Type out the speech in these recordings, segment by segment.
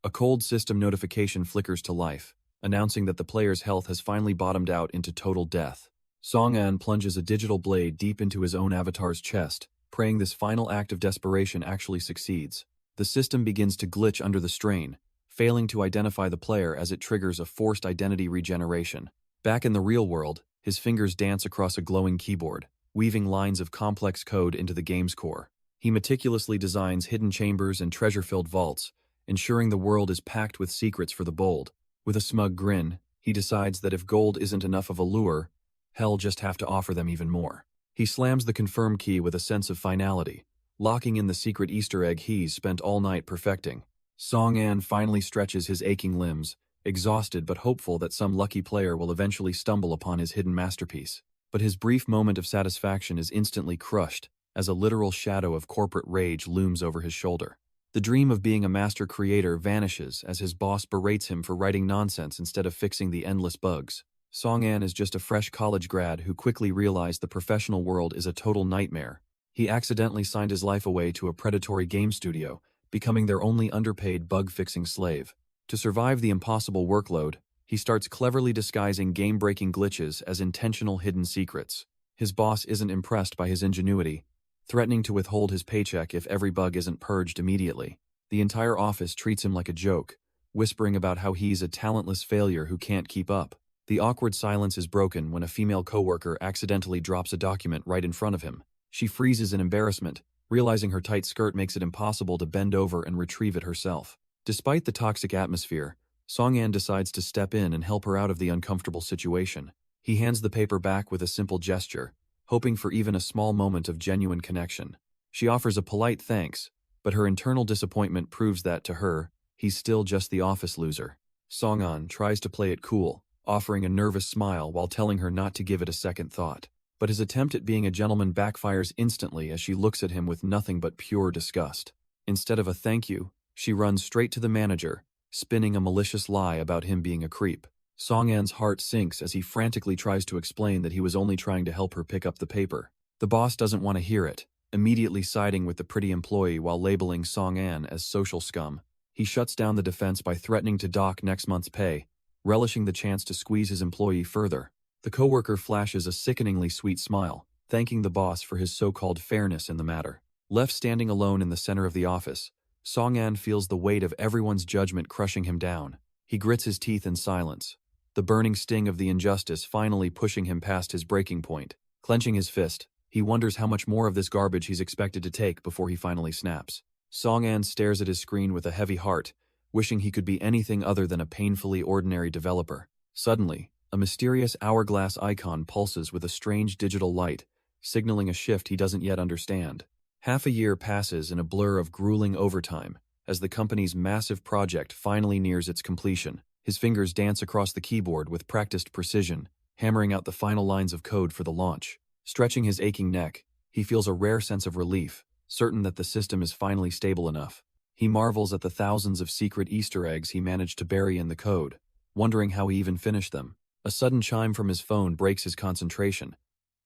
A cold system notification flickers to life, announcing that the player's health has finally bottomed out into total death. Song-an plunges a digital blade deep into his own avatar's chest, praying this final act of desperation actually succeeds. The system begins to glitch under the strain, failing to identify the player as it triggers a forced identity regeneration. Back in the real world, his fingers dance across a glowing keyboard, weaving lines of complex code into the game's core. He meticulously designs hidden chambers and treasure-filled vaults, ensuring the world is packed with secrets for the bold. With a smug grin, he decides that if gold isn't enough of a lure, hell just have to offer them even more. He slams the confirm key with a sense of finality, locking in the secret Easter egg he's spent all night perfecting. Song-an finally stretches his aching limbs, exhausted but hopeful that some lucky player will eventually stumble upon his hidden masterpiece. But his brief moment of satisfaction is instantly crushed, as a literal shadow of corporate rage looms over his shoulder. The dream of being a master creator vanishes as his boss berates him for writing nonsense instead of fixing the endless bugs. Song-an is just a fresh college grad who quickly realized the professional world is a total nightmare. He accidentally signed his life away to a predatory game studio, becoming their only underpaid bug-fixing slave. To survive the impossible workload, he starts cleverly disguising game-breaking glitches as intentional hidden secrets. His boss isn't impressed by his ingenuity, threatening to withhold his paycheck if every bug isn't purged immediately. The entire office treats him like a joke, whispering about how he's a talentless failure who can't keep up. The awkward silence is broken when a female coworker accidentally drops a document right in front of him. She freezes in embarrassment, realizing her tight skirt makes it impossible to bend over and retrieve it herself. Despite the toxic atmosphere, Song-an decides to step in and help her out of the uncomfortable situation. He hands the paper back with a simple gesture, hoping for even a small moment of genuine connection. She offers a polite thanks, but her internal disappointment proves that, to her, he's still just the office loser. Song-an tries to play it cool, offering a nervous smile while telling her not to give it a second thought. But his attempt at being a gentleman backfires instantly as she looks at him with nothing but pure disgust. Instead of a thank you, she runs straight to the manager, spinning a malicious lie about him being a creep. Song-an's heart sinks as he frantically tries to explain that he was only trying to help her pick up the paper. The boss doesn't want to hear it, immediately siding with the pretty employee while labeling Song-an as social scum. He shuts down the defense by threatening to dock next month's pay, relishing the chance to squeeze his employee further. The coworker flashes a sickeningly sweet smile, thanking the boss for his so-called fairness in the matter. Left standing alone in the center of the office, Song-an feels the weight of everyone's judgment crushing him down. He grits his teeth in silence, the burning sting of the injustice finally pushing him past his breaking point. Clenching his fist, he wonders how much more of this garbage he's expected to take before he finally snaps. Song-an stares at his screen with a heavy heart, wishing he could be anything other than a painfully ordinary developer. Suddenly, a mysterious hourglass icon pulses with a strange digital light, signaling a shift he doesn't yet understand. Half a year passes in a blur of grueling overtime, as the company's massive project finally nears its completion. His fingers dance across the keyboard with practiced precision, hammering out the final lines of code for the launch. Stretching his aching neck, he feels a rare sense of relief, certain that the system is finally stable enough. He marvels at the thousands of secret Easter eggs he managed to bury in the code, wondering how he even finished them. A sudden chime from his phone breaks his concentration,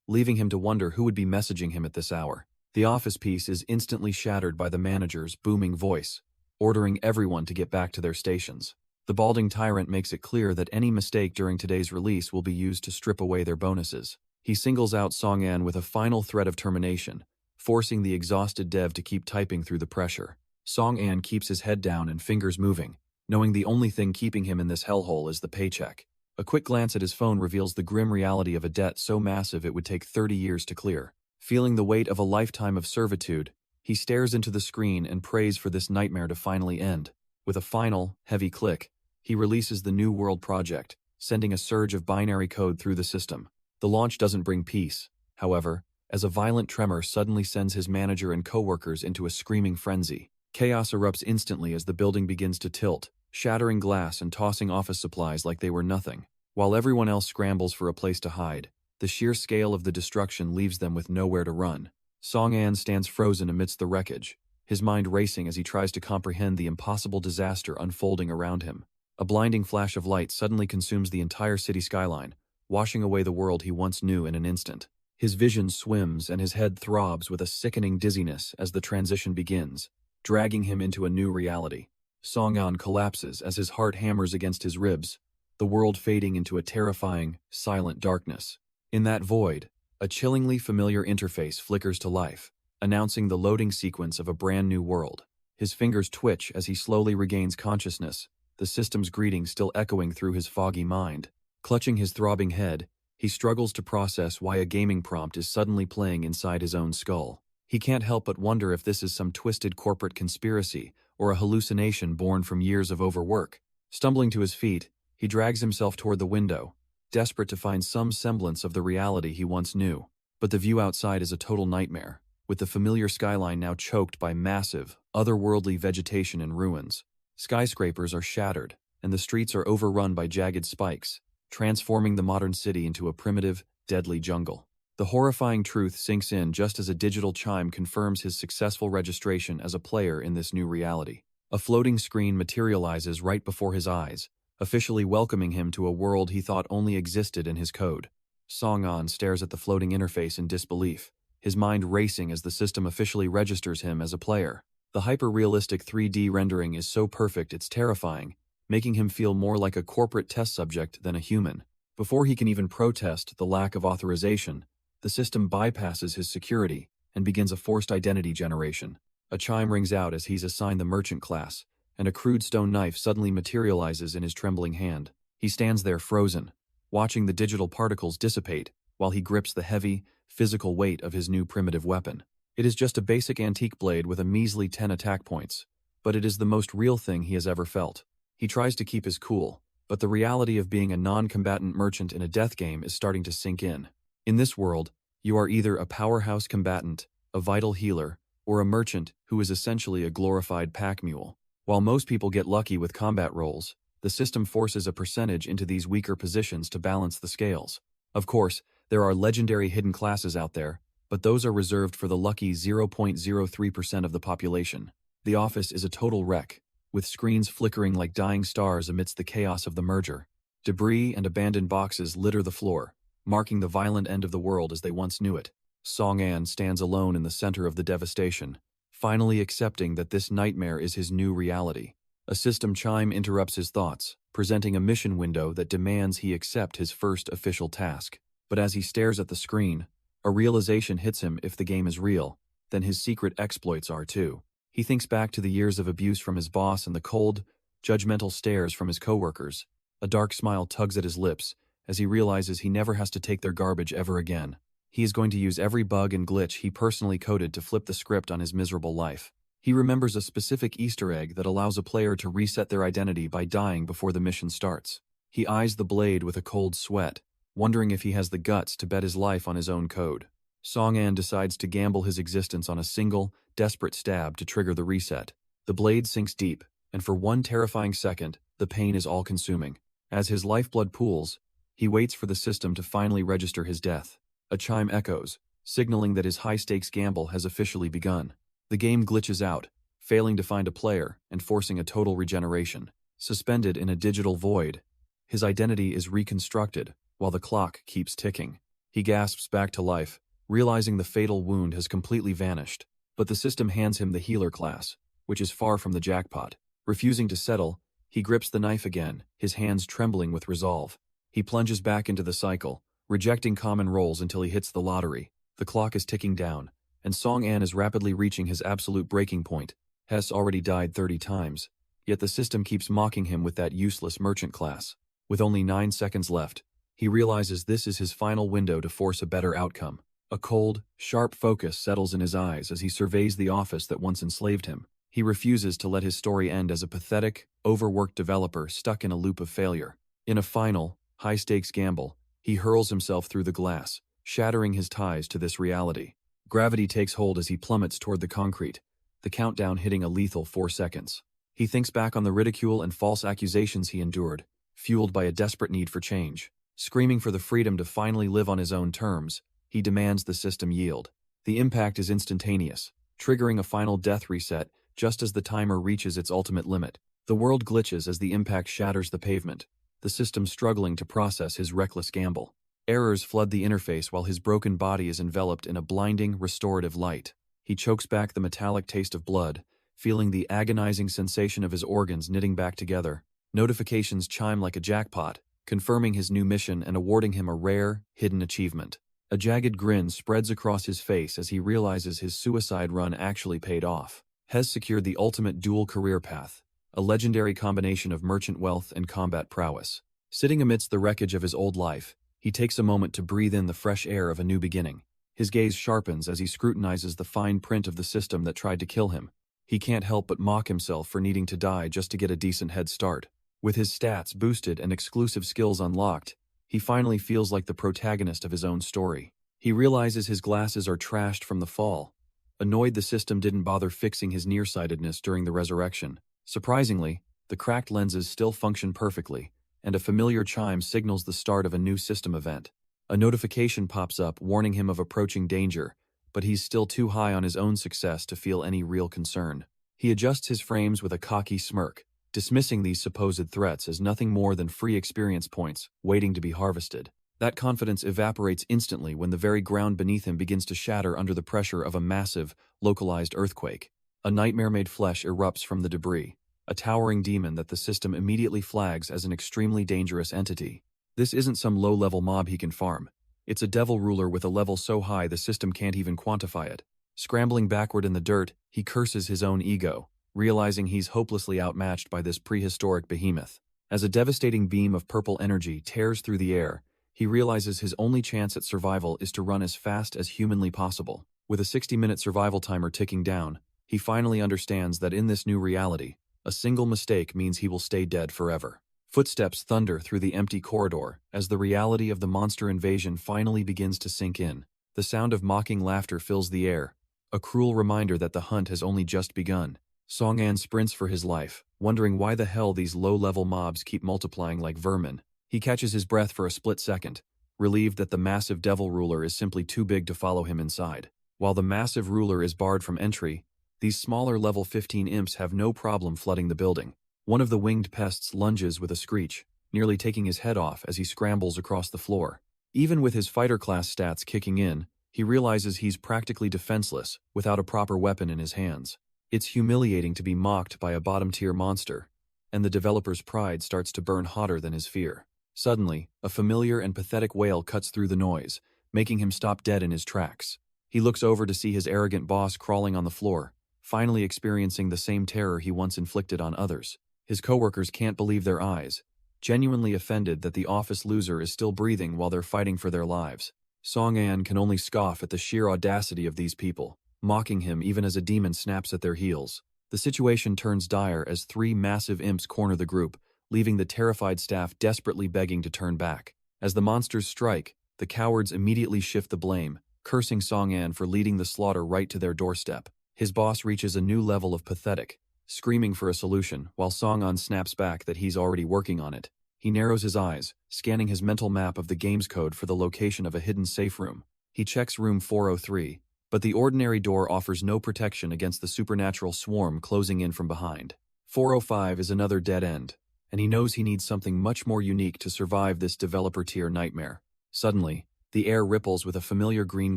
leaving him to wonder who would be messaging him at this hour. The office peace is instantly shattered by the manager's booming voice, ordering everyone to get back to their stations. The balding tyrant makes it clear that any mistake during today's release will be used to strip away their bonuses. He singles out Song-an with a final threat of termination, forcing the exhausted dev to keep typing through the pressure. Song-an keeps his head down and fingers moving, knowing the only thing keeping him in this hellhole is the paycheck. A quick glance at his phone reveals the grim reality of a debt so massive it would take 30 years to clear. Feeling the weight of a lifetime of servitude, he stares into the screen and prays for this nightmare to finally end. With a final, heavy click, he releases the New World project, sending a surge of binary code through the system. The launch doesn't bring peace, however, as a violent tremor suddenly sends his manager and coworkers into a screaming frenzy. Chaos erupts instantly as the building begins to tilt, shattering glass and tossing office supplies like they were nothing. While everyone else scrambles for a place to hide, the sheer scale of the destruction leaves them with nowhere to run. Song-an stands frozen amidst the wreckage, his mind racing as he tries to comprehend the impossible disaster unfolding around him. A blinding flash of light suddenly consumes the entire city skyline, washing away the world he once knew in an instant. His vision swims and his head throbs with a sickening dizziness as the transition begins, dragging him into a new reality. Song-an collapses as his heart hammers against his ribs, the world fading into a terrifying, silent darkness. In that void, a chillingly familiar interface flickers to life, announcing the loading sequence of a brand new world. His fingers twitch as he slowly regains consciousness, the system's greeting still echoing through his foggy mind. Clutching his throbbing head, he struggles to process why a gaming prompt is suddenly playing inside his own skull. He can't help but wonder if this is some twisted corporate conspiracy or a hallucination born from years of overwork. Stumbling to his feet, he drags himself toward the window, desperate to find some semblance of the reality he once knew. But the view outside is a total nightmare, with the familiar skyline now choked by massive, otherworldly vegetation and ruins. Skyscrapers are shattered, and the streets are overrun by jagged spikes, transforming the modern city into a primitive, deadly jungle. The horrifying truth sinks in just as a digital chime confirms his successful registration as a player in this new reality. A floating screen materializes right before his eyes, officially welcoming him to a world he thought only existed in his code. Song-an stares at the floating interface in disbelief, his mind racing as the system officially registers him as a player. The hyper-realistic 3D rendering is so perfect it's terrifying, making him feel more like a corporate test subject than a human. Before he can even protest the lack of authorization, the system bypasses his security and begins a forced identity generation. A chime rings out as he's assigned the merchant class, and a crude stone knife suddenly materializes in his trembling hand. He stands there frozen, watching the digital particles dissipate while he grips the heavy, physical weight of his new primitive weapon. It is just a basic antique blade with a measly 10 attack points, but it is the most real thing he has ever felt. He tries to keep his cool, but the reality of being a non-combatant merchant in a death game is starting to sink in. In this world, you are either a powerhouse combatant, a vital healer, or a merchant who is essentially a glorified pack mule. While most people get lucky with combat roles, the system forces a percentage into these weaker positions to balance the scales. Of course, there are legendary hidden classes out there, but those are reserved for the lucky 0.03% of the population. The office is a total wreck, with screens flickering like dying stars amidst the chaos of the merger. Debris and abandoned boxes litter the floor, marking the violent end of the world as they once knew it. Song-an stands alone in the center of the devastation, finally accepting that this nightmare is his new reality. A system chime interrupts his thoughts, presenting a mission window that demands he accept his first official task. But as he stares at the screen, a realization hits him: if the game is real, then his secret exploits are too. He thinks back to the years of abuse from his boss and the cold, judgmental stares from his coworkers. A dark smile tugs at his lips as he realizes he never has to take their garbage ever again. He is going to use every bug and glitch he personally coded to flip the script on his miserable life. He remembers a specific Easter egg that allows a player to reset their identity by dying before the mission starts. He eyes the blade with a cold sweat, wondering if he has the guts to bet his life on his own code. Song-an decides to gamble his existence on a single, desperate stab to trigger the reset. The blade sinks deep, and for one terrifying second, the pain is all-consuming. As his lifeblood pools, he waits for the system to finally register his death. A chime echoes, signaling that his high-stakes gamble has officially begun. The game glitches out, failing to find a player and forcing a total regeneration. Suspended in a digital void, his identity is reconstructed while the clock keeps ticking. He gasps back to life, realizing the fatal wound has completely vanished. But the system hands him the healer class, which is far from the jackpot. Refusing to settle, he grips the knife again, his hands trembling with resolve. He plunges back into the cycle, rejecting common roles until he hits the lottery. The clock is ticking down, and Song-an is rapidly reaching his absolute breaking point. Hess already died 30 times, yet the system keeps mocking him with that useless merchant class. With only 9 seconds left, he realizes this is his final window to force a better outcome. A cold, sharp focus settles in his eyes as he surveys the office that once enslaved him. He refuses to let his story end as a pathetic, overworked developer stuck in a loop of failure. In a final, high-stakes gamble, he hurls himself through the glass, shattering his ties to this reality. Gravity takes hold as he plummets toward the concrete, the countdown hitting a lethal 4 seconds. He thinks back on the ridicule and false accusations he endured, fueled by a desperate need for change. Screaming for the freedom to finally live on his own terms, he demands the system yield. The impact is instantaneous, triggering a final death reset just as the timer reaches its ultimate limit. The world glitches as the impact shatters the pavement, the system struggling to process his reckless gamble. Errors flood the interface while his broken body is enveloped in a blinding, restorative light. He chokes back the metallic taste of blood, feeling the agonizing sensation of his organs knitting back together. Notifications chime like a jackpot, confirming his new mission and awarding him a rare, hidden achievement. A jagged grin spreads across his face as he realizes his suicide run actually paid off. Has secured the ultimate dual career path, a legendary combination of merchant wealth and combat prowess. Sitting amidst the wreckage of his old life, he takes a moment to breathe in the fresh air of a new beginning. His gaze sharpens as he scrutinizes the fine print of the system that tried to kill him. He can't help but mock himself for needing to die just to get a decent head start. With his stats boosted and exclusive skills unlocked, he finally feels like the protagonist of his own story. He realizes his glasses are trashed from the fall, annoyed the system didn't bother fixing his nearsightedness during the resurrection. Surprisingly, the cracked lenses still function perfectly, and a familiar chime signals the start of a new system event. A notification pops up warning him of approaching danger, but he's still too high on his own success to feel any real concern. He adjusts his frames with a cocky smirk, dismissing these supposed threats as nothing more than free experience points waiting to be harvested. That confidence evaporates instantly when the very ground beneath him begins to shatter under the pressure of a massive, localized earthquake. A nightmare-made flesh erupts from the debris, a towering demon that the system immediately flags as an extremely dangerous entity. This isn't some low-level mob he can farm. It's a devil ruler with a level so high the system can't even quantify it. Scrambling backward in the dirt, he curses his own ego, realizing he's hopelessly outmatched by this prehistoric behemoth. As a devastating beam of purple energy tears through the air, he realizes his only chance at survival is to run as fast as humanly possible. With a 60-minute survival timer ticking down, he finally understands that in this new reality, a single mistake means he will stay dead forever. Footsteps thunder through the empty corridor as the reality of the monster invasion finally begins to sink in. The sound of mocking laughter fills the air, a cruel reminder that the hunt has only just begun. Song-an sprints for his life, wondering why the hell these low-level mobs keep multiplying like vermin. He catches his breath for a split second, relieved that the massive devil ruler is simply too big to follow him inside. While the massive ruler is barred from entry, these smaller level 15 imps have no problem flooding the building. One of the winged pests lunges with a screech, nearly taking his head off as he scrambles across the floor. Even with his fighter class stats kicking in, he realizes he's practically defenseless without a proper weapon in his hands. It's humiliating to be mocked by a bottom-tier monster, and the developer's pride starts to burn hotter than his fear. Suddenly, a familiar and pathetic wail cuts through the noise, making him stop dead in his tracks. He looks over to see his arrogant boss crawling on the floor, finally experiencing the same terror he once inflicted on others. His coworkers can't believe their eyes, genuinely offended that the office loser is still breathing while they're fighting for their lives. Song-an can only scoff at the sheer audacity of these people, mocking him even as a demon snaps at their heels. The situation turns dire as three massive imps corner the group, leaving the terrified staff desperately begging to turn back. As the monsters strike, the cowards immediately shift the blame, cursing Song-an for leading the slaughter right to their doorstep. His boss reaches a new level of pathetic, screaming for a solution, while Song-an snaps back that he's already working on it. He narrows his eyes, scanning his mental map of the game's code for the location of a hidden safe room. He checks room 403, but the ordinary door offers no protection against the supernatural swarm closing in from behind. 405 is another dead end, and he knows he needs something much more unique to survive this developer-tier nightmare. Suddenly, the air ripples with a familiar green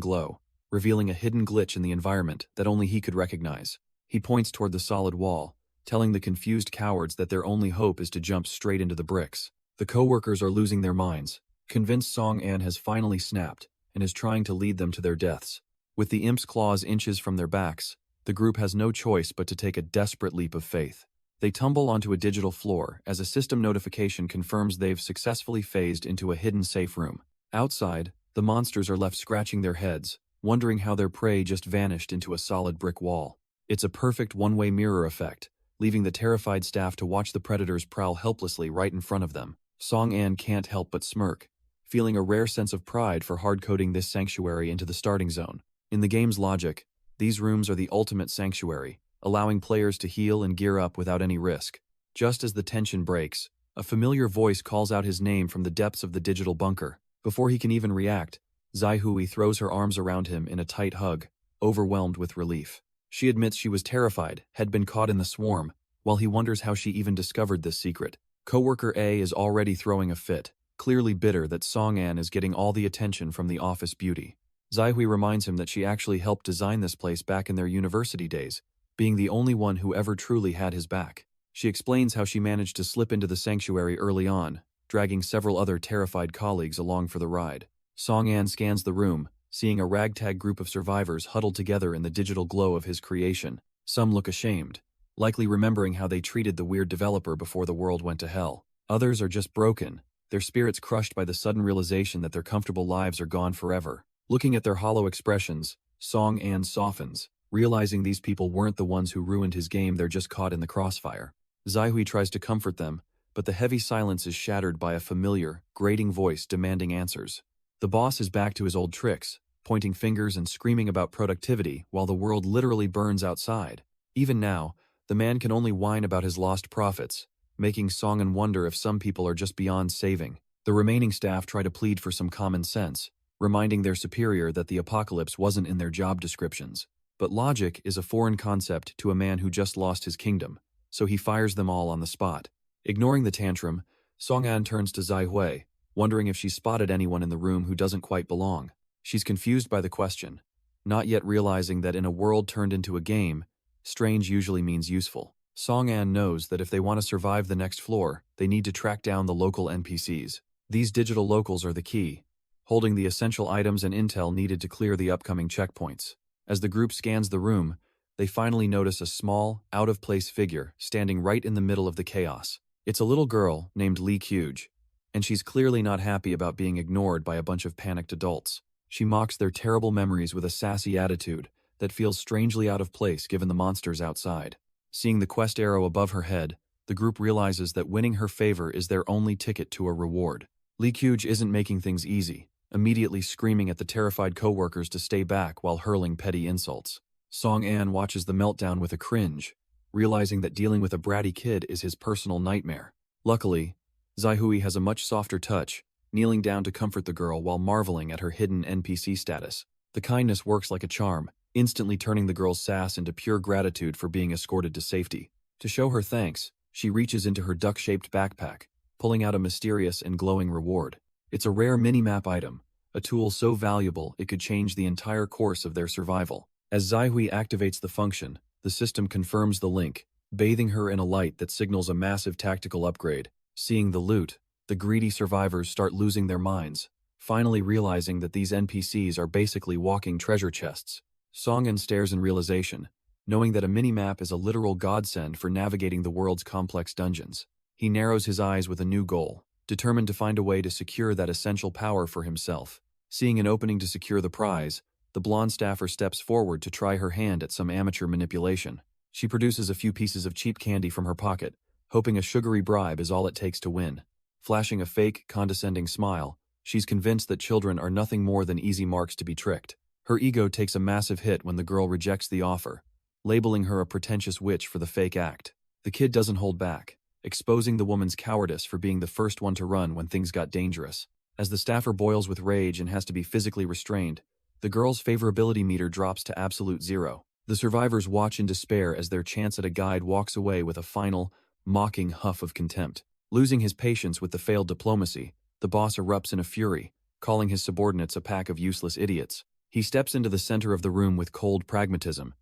glow, revealing a hidden glitch in the environment that only he could recognize. He points toward the solid wall, telling the confused cowards that their only hope is to jump straight into the bricks. The co-workers are losing their minds, convinced Song-an has finally snapped and is trying to lead them to their deaths. With the imp's claws inches from their backs, the group has no choice but to take a desperate leap of faith. They tumble onto a digital floor as a system notification confirms they've successfully phased into a hidden safe room. Outside, the monsters are left scratching their heads, wondering how their prey just vanished into a solid brick wall. It's a perfect one-way mirror effect, leaving the terrified staff to watch the predators prowl helplessly right in front of them. Song-an can't help but smirk, feeling a rare sense of pride for hard-coding this sanctuary into the starting zone. In the game's logic, these rooms are the ultimate sanctuary, allowing players to heal and gear up without any risk. Just as the tension breaks, a familiar voice calls out his name from the depths of the digital bunker. Before he can even react, Zai-Hui throws her arms around him in a tight hug, overwhelmed with relief. She admits she was terrified, had been caught in the swarm, while he wonders how she even discovered this secret. Coworker A is already throwing a fit, clearly bitter that Song-an is getting all the attention from the office beauty. Zai-Hui reminds him that she actually helped design this place back in their university days, being the only one who ever truly had his back. She explains how she managed to slip into the sanctuary early on, dragging several other terrified colleagues along for the ride. Song-an scans the room, seeing a ragtag group of survivors huddled together in the digital glow of his creation. Some look ashamed, likely remembering how they treated the weird developer before the world went to hell. Others are just broken, their spirits crushed by the sudden realization that their comfortable lives are gone forever. Looking at their hollow expressions, Song-an softens, realizing these people weren't the ones who ruined his game, they're just caught in the crossfire. Zaihui tries to comfort them, but the heavy silence is shattered by a familiar, grating voice demanding answers. The boss is back to his old tricks, pointing fingers and screaming about productivity while the world literally burns outside. Even now, the man can only whine about his lost profits, making Song-an wonder if some people are just beyond saving. The remaining staff try to plead for some common sense, reminding their superior that the apocalypse wasn't in their job descriptions. But logic is a foreign concept to a man who just lost his kingdom, so he fires them all on the spot. Ignoring the tantrum, Song-an turns to Zaihui, wondering if she's spotted anyone in the room who doesn't quite belong. She's confused by the question, not yet realizing that in a world turned into a game, strange usually means useful. Song-an knows that if they want to survive the next floor, they need to track down the local NPCs. These digital locals are the key, holding the essential items and intel needed to clear the upcoming checkpoints. As the group scans the room, they finally notice a small, out-of-place figure standing right in the middle of the chaos. It's a little girl named Lee Kyuj, and she's clearly not happy about being ignored by a bunch of panicked adults. She mocks their terrible memories with a sassy attitude that feels strangely out of place given the monsters outside. Seeing the quest arrow above her head, the group realizes that winning her favor is their only ticket to a reward. Lee Kyuj isn't making things easy, immediately screaming at the terrified co-workers to stay back while hurling petty insults. Song-an watches the meltdown with a cringe, realizing that dealing with a bratty kid is his personal nightmare. Luckily, Zaihui has a much softer touch, kneeling down to comfort the girl while marveling at her hidden NPC status. The kindness works like a charm, instantly turning the girl's sass into pure gratitude for being escorted to safety. To show her thanks, she reaches into her duck-shaped backpack, pulling out a mysterious and glowing reward. It's a rare mini-map item, a tool so valuable it could change the entire course of their survival. As Zaihui activates the function, the system confirms the link, bathing her in a light that signals a massive tactical upgrade. Seeing the loot, the greedy survivors start losing their minds, finally realizing that these NPCs are basically walking treasure chests. Song-an stares in realization, knowing that a mini-map is a literal godsend for navigating the world's complex dungeons. He narrows his eyes with a new goal, determined to find a way to secure that essential power for himself. Seeing an opening to secure the prize, the blonde staffer steps forward to try her hand at some amateur manipulation. She produces a few pieces of cheap candy from her pocket, hoping a sugary bribe is all it takes to win. Flashing a fake, condescending smile, she's convinced that children are nothing more than easy marks to be tricked. Her ego takes a massive hit when the girl rejects the offer, labeling her a pretentious witch for the fake act. The kid doesn't hold back, exposing the woman's cowardice for being the first one to run when things got dangerous. As the staffer boils with rage and has to be physically restrained, the girl's favorability meter drops to absolute zero. The survivors watch in despair as their chance at a guide walks away with a final, mocking huff of contempt. Losing his patience with the failed diplomacy, the boss erupts in a fury, calling his subordinates a pack of useless idiots. He steps into the center of the room with cold pragmatism,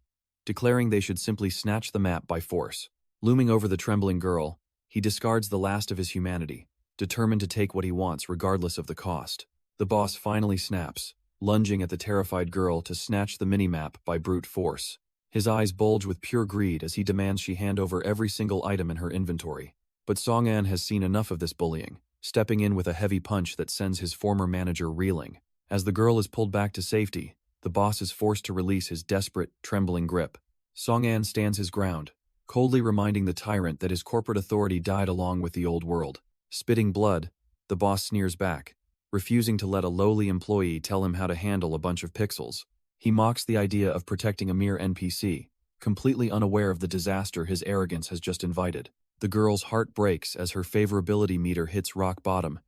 declaring they should simply snatch the map by force. Looming over the trembling girl, he discards the last of his humanity, determined to take what he wants regardless of the cost. The boss finally snaps, lunging at the terrified girl to snatch the minimap by brute force. His eyes bulge with pure greed as he demands she hand over every single item in her inventory. But Song-an has seen enough of this bullying, stepping in with a heavy punch that sends his former manager reeling. As the girl is pulled back to safety, the boss is forced to release his desperate, trembling grip. Song-an stands his ground, coldly reminding the tyrant that his corporate authority died along with the old world. Spitting blood, the boss sneers back, refusing to let a lowly employee tell him how to handle a bunch of pixels. He mocks the idea of protecting a mere NPC, completely unaware of the disaster his arrogance has just invited. The girl's heart breaks as her favorability meter hits rock bottom,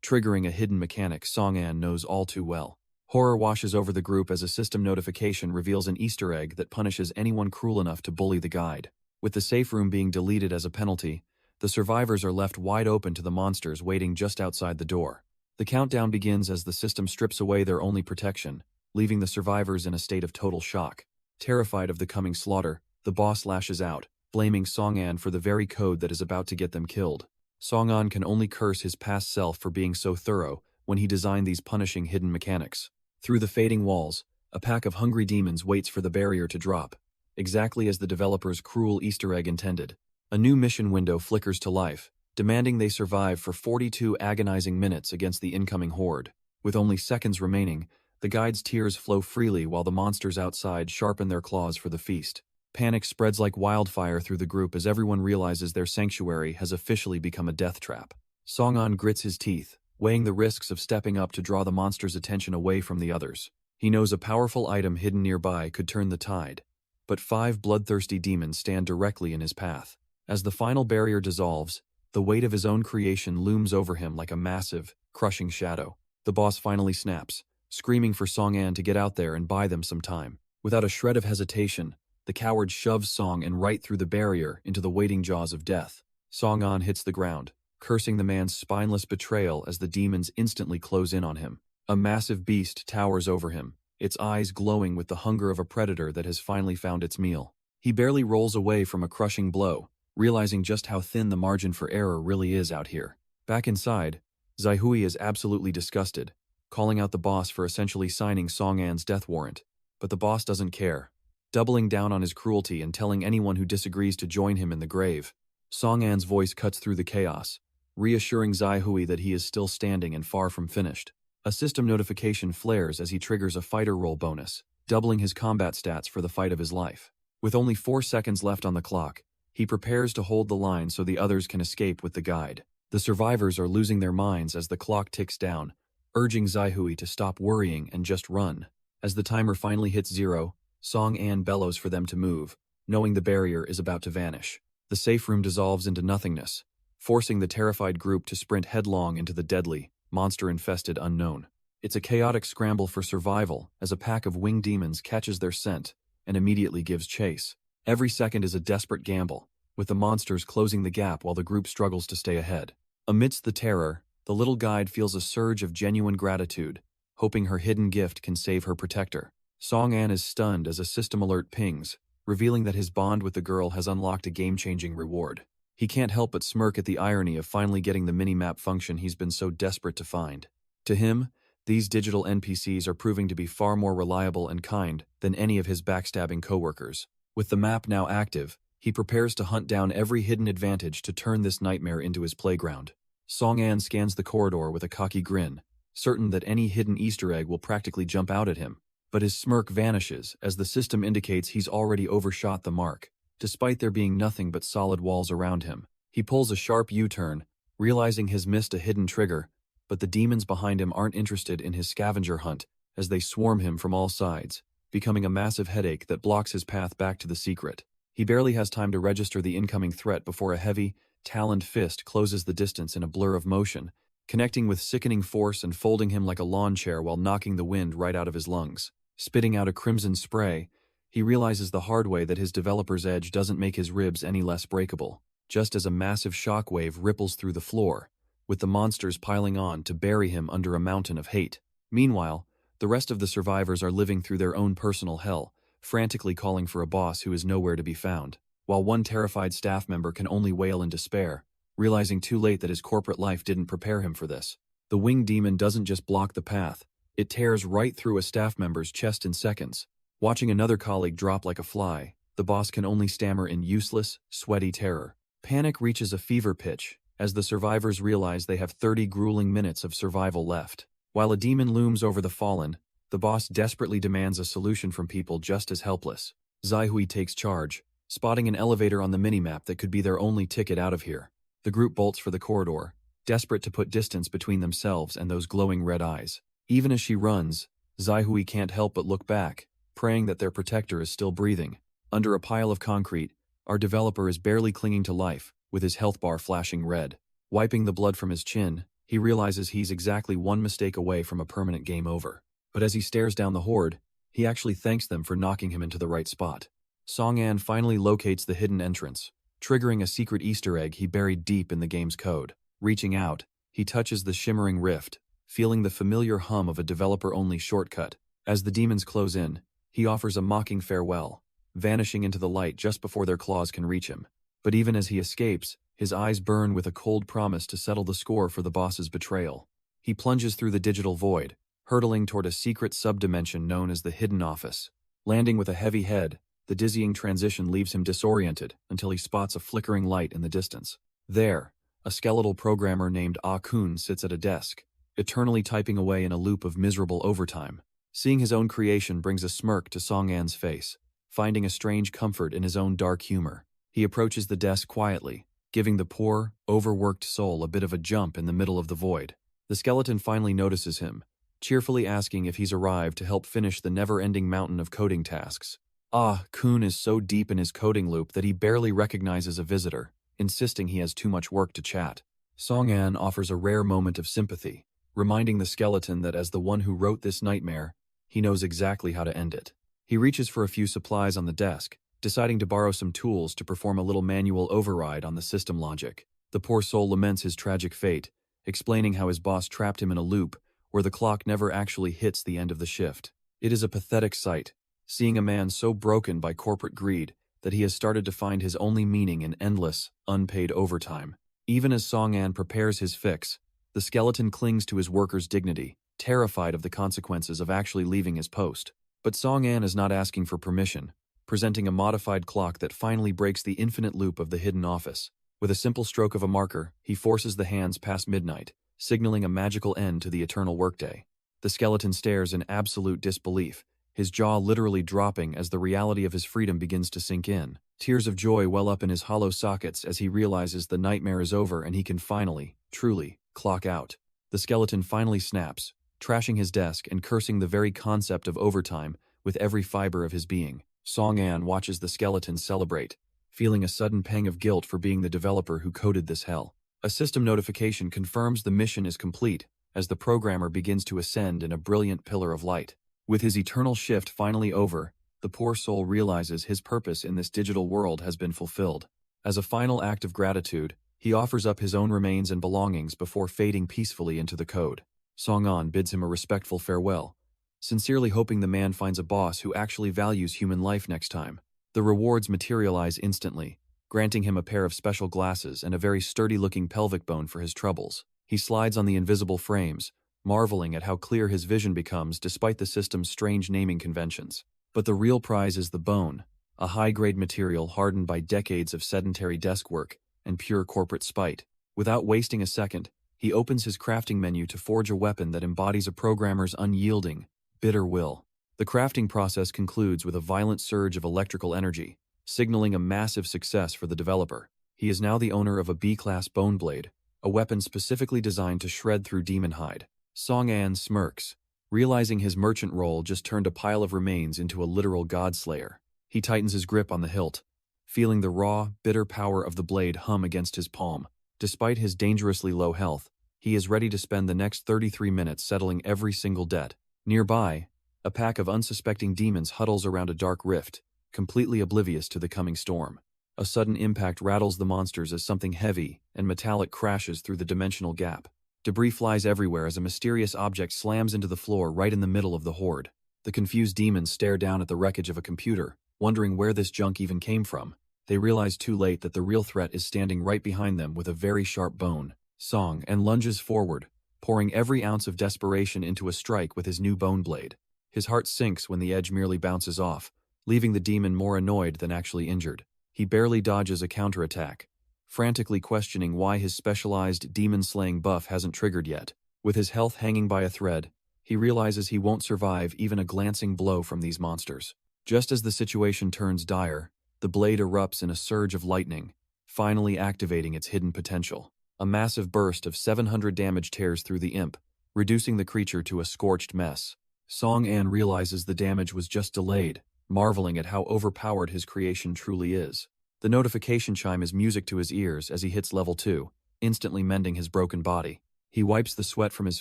triggering a hidden mechanic Song-an knows all too well. Horror washes over the group as a system notification reveals an Easter egg that punishes anyone cruel enough to bully the guide. With the safe room being deleted as a penalty, the survivors are left wide open to the monsters waiting just outside the door. The countdown begins as the system strips away their only protection, leaving the survivors in a state of total shock. Terrified of the coming slaughter, the boss lashes out, blaming Song-an for the very code that is about to get them killed. Song-an can only curse his past self for being so thorough when he designed these punishing hidden mechanics. Through the fading walls, a pack of hungry demons waits for the barrier to drop, exactly as the developer's cruel Easter egg intended. A new mission window flickers to life, demanding they survive for 42 agonizing minutes against the incoming horde. With only seconds remaining, the guide's tears flow freely while the monsters outside sharpen their claws for the feast. Panic spreads like wildfire through the group as everyone realizes their sanctuary has officially become a death trap. Song-an grits his teeth, weighing the risks of stepping up to draw the monster's attention away from the others. He knows a powerful item hidden nearby could turn the tide, but 5 bloodthirsty demons stand directly in his path. As the final barrier dissolves, the weight of his own creation looms over him like a massive, crushing shadow. The boss finally snaps, screaming for Song-an to get out there and buy them some time. Without a shred of hesitation, the coward shoves Song-an right through the barrier into the waiting jaws of death. Song-an hits the ground, cursing the man's spineless betrayal as the demons instantly close in on him. A massive beast towers over him, its eyes glowing with the hunger of a predator that has finally found its meal. He barely rolls away from a crushing blow, realizing just how thin the margin for error really is out here. Back inside, Zaihui is absolutely disgusted, calling out the boss for essentially signing Song-an's death warrant. But the boss doesn't care, doubling down on his cruelty and telling anyone who disagrees to join him in the grave. Song-an's voice cuts through the chaos, reassuring Zaihui that he is still standing and far from finished. A system notification flares as he triggers a fighter roll bonus, doubling his combat stats for the fight of his life. With only 4 seconds left on the clock, he prepares to hold the line so the others can escape with the guide. The survivors are losing their minds as the clock ticks down, urging Zaihui to stop worrying and just run. As the timer finally hits 0, Song-an bellows for them to move, knowing the barrier is about to vanish. The safe room dissolves into nothingness, forcing the terrified group to sprint headlong into the deadly, monster-infested unknown. It's a chaotic scramble for survival as a pack of winged demons catches their scent and immediately gives chase. Every second is a desperate gamble, with the monsters closing the gap while the group struggles to stay ahead. Amidst the terror, the little guide feels a surge of genuine gratitude, hoping her hidden gift can save her protector. Song-an is stunned as a system alert pings, revealing that his bond with the girl has unlocked a game-changing reward. He can't help but smirk at the irony of finally getting the mini-map function he's been so desperate to find. To him, these digital NPCs are proving to be far more reliable and kind than any of his backstabbing coworkers. With the map now active, he prepares to hunt down every hidden advantage to turn this nightmare into his playground. Song-an scans the corridor with a cocky grin, certain that any hidden Easter egg will practically jump out at him. But his smirk vanishes as the system indicates he's already overshot the mark, despite there being nothing but solid walls around him. He pulls a sharp U-turn, realizing he's missed a hidden trigger, but the demons behind him aren't interested in his scavenger hunt as they swarm him from all sides, becoming a massive headache that blocks his path back to the secret. He barely has time to register the incoming threat before a heavy, taloned fist closes the distance in a blur of motion, connecting with sickening force and folding him like a lawn chair while knocking the wind right out of his lungs. Spitting out a crimson spray, he realizes the hard way that his developer's edge doesn't make his ribs any less breakable, just as a massive shockwave ripples through the floor, with the monsters piling on to bury him under a mountain of hate. Meanwhile, the rest of the survivors are living through their own personal hell, frantically calling for a boss who is nowhere to be found, while one terrified staff member can only wail in despair, realizing too late that his corporate life didn't prepare him for this. The winged demon doesn't just block the path, it tears right through a staff member's chest in seconds. Watching another colleague drop like a fly, the boss can only stammer in useless, sweaty terror. Panic reaches a fever pitch as the survivors realize they have 30 grueling minutes of survival left. While a demon looms over the fallen, the boss desperately demands a solution from people just as helpless. Zaihui takes charge, spotting an elevator on the minimap that could be their only ticket out of here. The group bolts for the corridor, desperate to put distance between themselves and those glowing red eyes. Even as she runs, Zaihui can't help but look back, praying that their protector is still breathing. Under a pile of concrete, our developer is barely clinging to life, with his health bar flashing red. Wiping the blood from his chin, he realizes he's exactly one mistake away from a permanent game over. But as he stares down the horde, he actually thanks them for knocking him into the right spot. Song-an finally locates the hidden entrance, triggering a secret Easter egg he buried deep in the game's code. Reaching out, he touches the shimmering rift, feeling the familiar hum of a developer-only shortcut. As the demons close in, he offers a mocking farewell, vanishing into the light just before their claws can reach him. But even as he escapes, his eyes burn with a cold promise to settle the score for the boss's betrayal. He plunges through the digital void, hurtling toward a secret subdimension known as the Hidden Office. Landing with a heavy head, the dizzying transition leaves him disoriented until he spots a flickering light in the distance. There, a skeletal programmer named Ah-kun sits at a desk, eternally typing away in a loop of miserable overtime. Seeing his own creation brings a smirk to Song-an's face, finding a strange comfort in his own dark humor. He approaches the desk quietly, giving the poor, overworked soul a bit of a jump in the middle of the void. The skeleton finally notices him, cheerfully asking if he's arrived to help finish the never-ending mountain of coding tasks. Ah-kun is so deep in his coding loop that he barely recognizes a visitor, insisting he has too much work to chat. Song-an offers a rare moment of sympathy, reminding the skeleton that as the one who wrote this nightmare, he knows exactly how to end it. He reaches for a few supplies on the desk, deciding to borrow some tools to perform a little manual override on the system logic. The poor soul laments his tragic fate, explaining how his boss trapped him in a loop where the clock never actually hits the end of the shift. It is a pathetic sight, seeing a man so broken by corporate greed that he has started to find his only meaning in endless, unpaid overtime. Even as Song-an prepares his fix, the skeleton clings to his worker's dignity, terrified of the consequences of actually leaving his post. But Song-an is not asking for permission, presenting a modified clock that finally breaks the infinite loop of the Hidden Office. With a simple stroke of a marker, he forces the hands past midnight, signaling a magical end to the eternal workday. The skeleton stares in absolute disbelief, his jaw literally dropping as the reality of his freedom begins to sink in. Tears of joy well up in his hollow sockets as he realizes the nightmare is over and he can finally, truly, clock out. The skeleton finally snaps, trashing his desk and cursing the very concept of overtime with every fiber of his being. Song-an watches the skeleton celebrate, feeling a sudden pang of guilt for being the developer who coded this hell. A system notification confirms the mission is complete as the programmer begins to ascend in a brilliant pillar of light. With his eternal shift finally over, the poor soul realizes his purpose in this digital world has been fulfilled. As a final act of gratitude, he offers up his own remains and belongings before fading peacefully into the code. Song-an bids him a respectful farewell, sincerely hoping the man finds a boss who actually values human life next time. The rewards materialize instantly, granting him a pair of special glasses and a very sturdy-looking pelvic bone for his troubles. He slides on the invisible frames, marveling at how clear his vision becomes despite the system's strange naming conventions. But the real prize is the bone, a high-grade material hardened by decades of sedentary desk work and pure corporate spite. Without wasting a second, he opens his crafting menu to forge a weapon that embodies a programmer's unyielding, bitter will. The crafting process concludes with a violent surge of electrical energy, signaling a massive success for the developer. He is now the owner of a B-class bone blade, a weapon specifically designed to shred through demon hide. Song-an smirks, realizing his merchant role just turned a pile of remains into a literal godslayer. He tightens his grip on the hilt, feeling the raw, bitter power of the blade hum against his palm. Despite his dangerously low health, he is ready to spend the next 33 minutes settling every single debt. Nearby, a pack of unsuspecting demons huddles around a dark rift, completely oblivious to the coming storm. A sudden impact rattles the monsters as something heavy and metallic crashes through the dimensional gap. Debris flies everywhere as a mysterious object slams into the floor right in the middle of the horde. The confused demons stare down at the wreckage of a computer, wondering where this junk even came from. They realize too late that the real threat is standing right behind them with a very sharp bone. Song-an lunges forward, pouring every ounce of desperation into a strike with his new bone blade. His heart sinks when the edge merely bounces off, leaving the demon more annoyed than actually injured. He barely dodges a counterattack, frantically questioning why his specialized demon-slaying buff hasn't triggered yet. With his health hanging by a thread, he realizes he won't survive even a glancing blow from these monsters. Just as the situation turns dire, the blade erupts in a surge of lightning, finally activating its hidden potential. A massive burst of 700 damage tears through the imp, reducing the creature to a scorched mess. Song-an realizes the damage was just delayed, marveling at how overpowered his creation truly is. The notification chime is music to his ears as he hits level 2, instantly mending his broken body. He wipes the sweat from his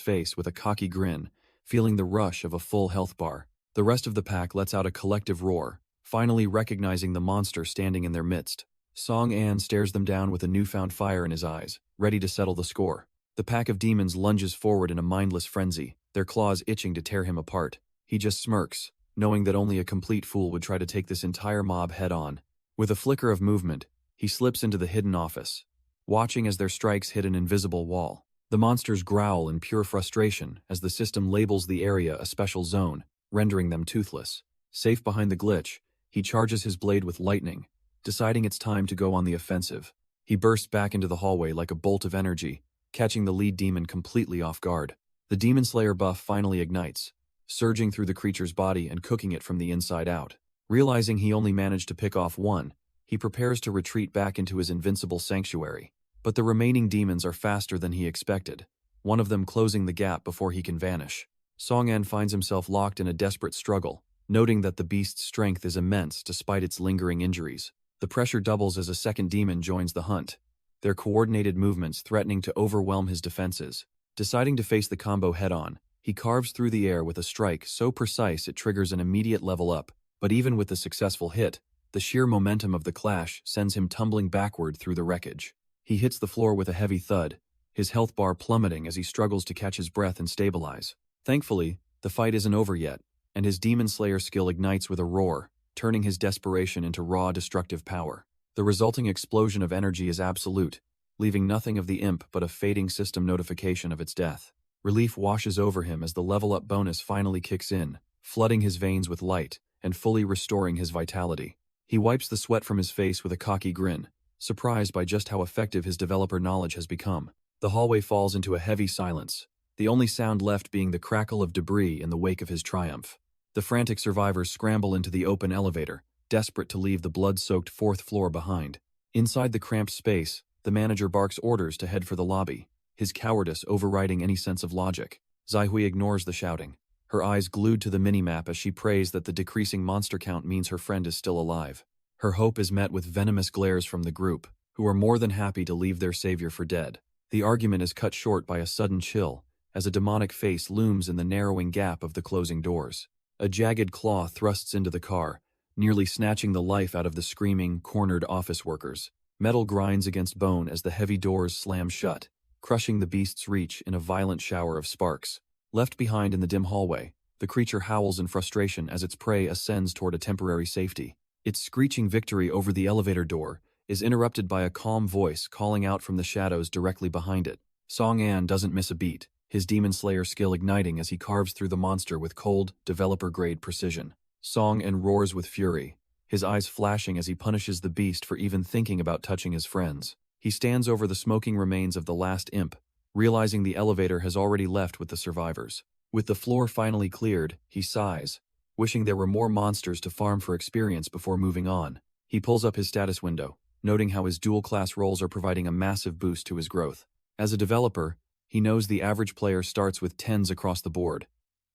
face with a cocky grin, feeling the rush of a full health bar. The rest of the pack lets out a collective roar, finally recognizing the monster standing in their midst. Song-an stares them down with a newfound fire in his eyes, ready to settle the score. The pack of demons lunges forward in a mindless frenzy, their claws itching to tear him apart. He just smirks, knowing that only a complete fool would try to take this entire mob head-on. With a flicker of movement, he slips into the hidden office, watching as their strikes hit an invisible wall. The monsters growl in pure frustration as the system labels the area a special zone, rendering them toothless. Safe behind the glitch, he charges his blade with lightning, deciding it's time to go on the offensive. He bursts back into the hallway like a bolt of energy, catching the lead demon completely off guard. The Demon Slayer buff finally ignites, surging through the creature's body and cooking it from the inside out. Realizing he only managed to pick off one, he prepares to retreat back into his invincible sanctuary. But the remaining demons are faster than he expected, one of them closing the gap before he can vanish. Song-an finds himself locked in a desperate struggle, noting that the beast's strength is immense despite its lingering injuries. The pressure doubles as a second demon joins the hunt, their coordinated movements threatening to overwhelm his defenses. Deciding to face the combo head-on, he carves through the air with a strike so precise it triggers an immediate level up. But even with the successful hit, the sheer momentum of the clash sends him tumbling backward through the wreckage. He hits the floor with a heavy thud, his health bar plummeting as he struggles to catch his breath and stabilize. Thankfully, the fight isn't over yet, and his Demon Slayer skill ignites with a roar, turning his desperation into raw destructive power. The resulting explosion of energy is absolute, leaving nothing of the imp but a fading system notification of its death. Relief washes over him as the level-up bonus finally kicks in, flooding his veins with light and fully restoring his vitality. He wipes the sweat from his face with a cocky grin, surprised by just how effective his developer knowledge has become. The hallway falls into a heavy silence, the only sound left being the crackle of debris in the wake of his triumph. The frantic survivors scramble into the open elevator, desperate to leave the blood-soaked fourth floor behind. Inside the cramped space, the manager barks orders to head for the lobby, his cowardice overriding any sense of logic. Zaihui ignores the shouting, her eyes glued to the minimap as she prays that the decreasing monster count means her friend is still alive. Her hope is met with venomous glares from the group, who are more than happy to leave their savior for dead. The argument is cut short by a sudden chill, as a demonic face looms in the narrowing gap of the closing doors. A jagged claw thrusts into the car, nearly snatching the life out of the screaming, cornered office workers. Metal grinds against bone as the heavy doors slam shut, crushing the beast's reach in a violent shower of sparks. Left behind in the dim hallway, the creature howls in frustration as its prey ascends toward a temporary safety. Its screeching victory over the elevator door is interrupted by a calm voice calling out from the shadows directly behind it. Song-an doesn't miss a beat, his Demon Slayer skill igniting as he carves through the monster with cold, developer-grade precision. Song-an roars with fury, his eyes flashing as he punishes the beast for even thinking about touching his friends. He stands over the smoking remains of the last imp, realizing the elevator has already left with the survivors. With the floor finally cleared, he sighs, wishing there were more monsters to farm for experience before moving on. He pulls up his status window, noting how his dual-class roles are providing a massive boost to his growth. As a developer, he knows the average player starts with 10s across the board,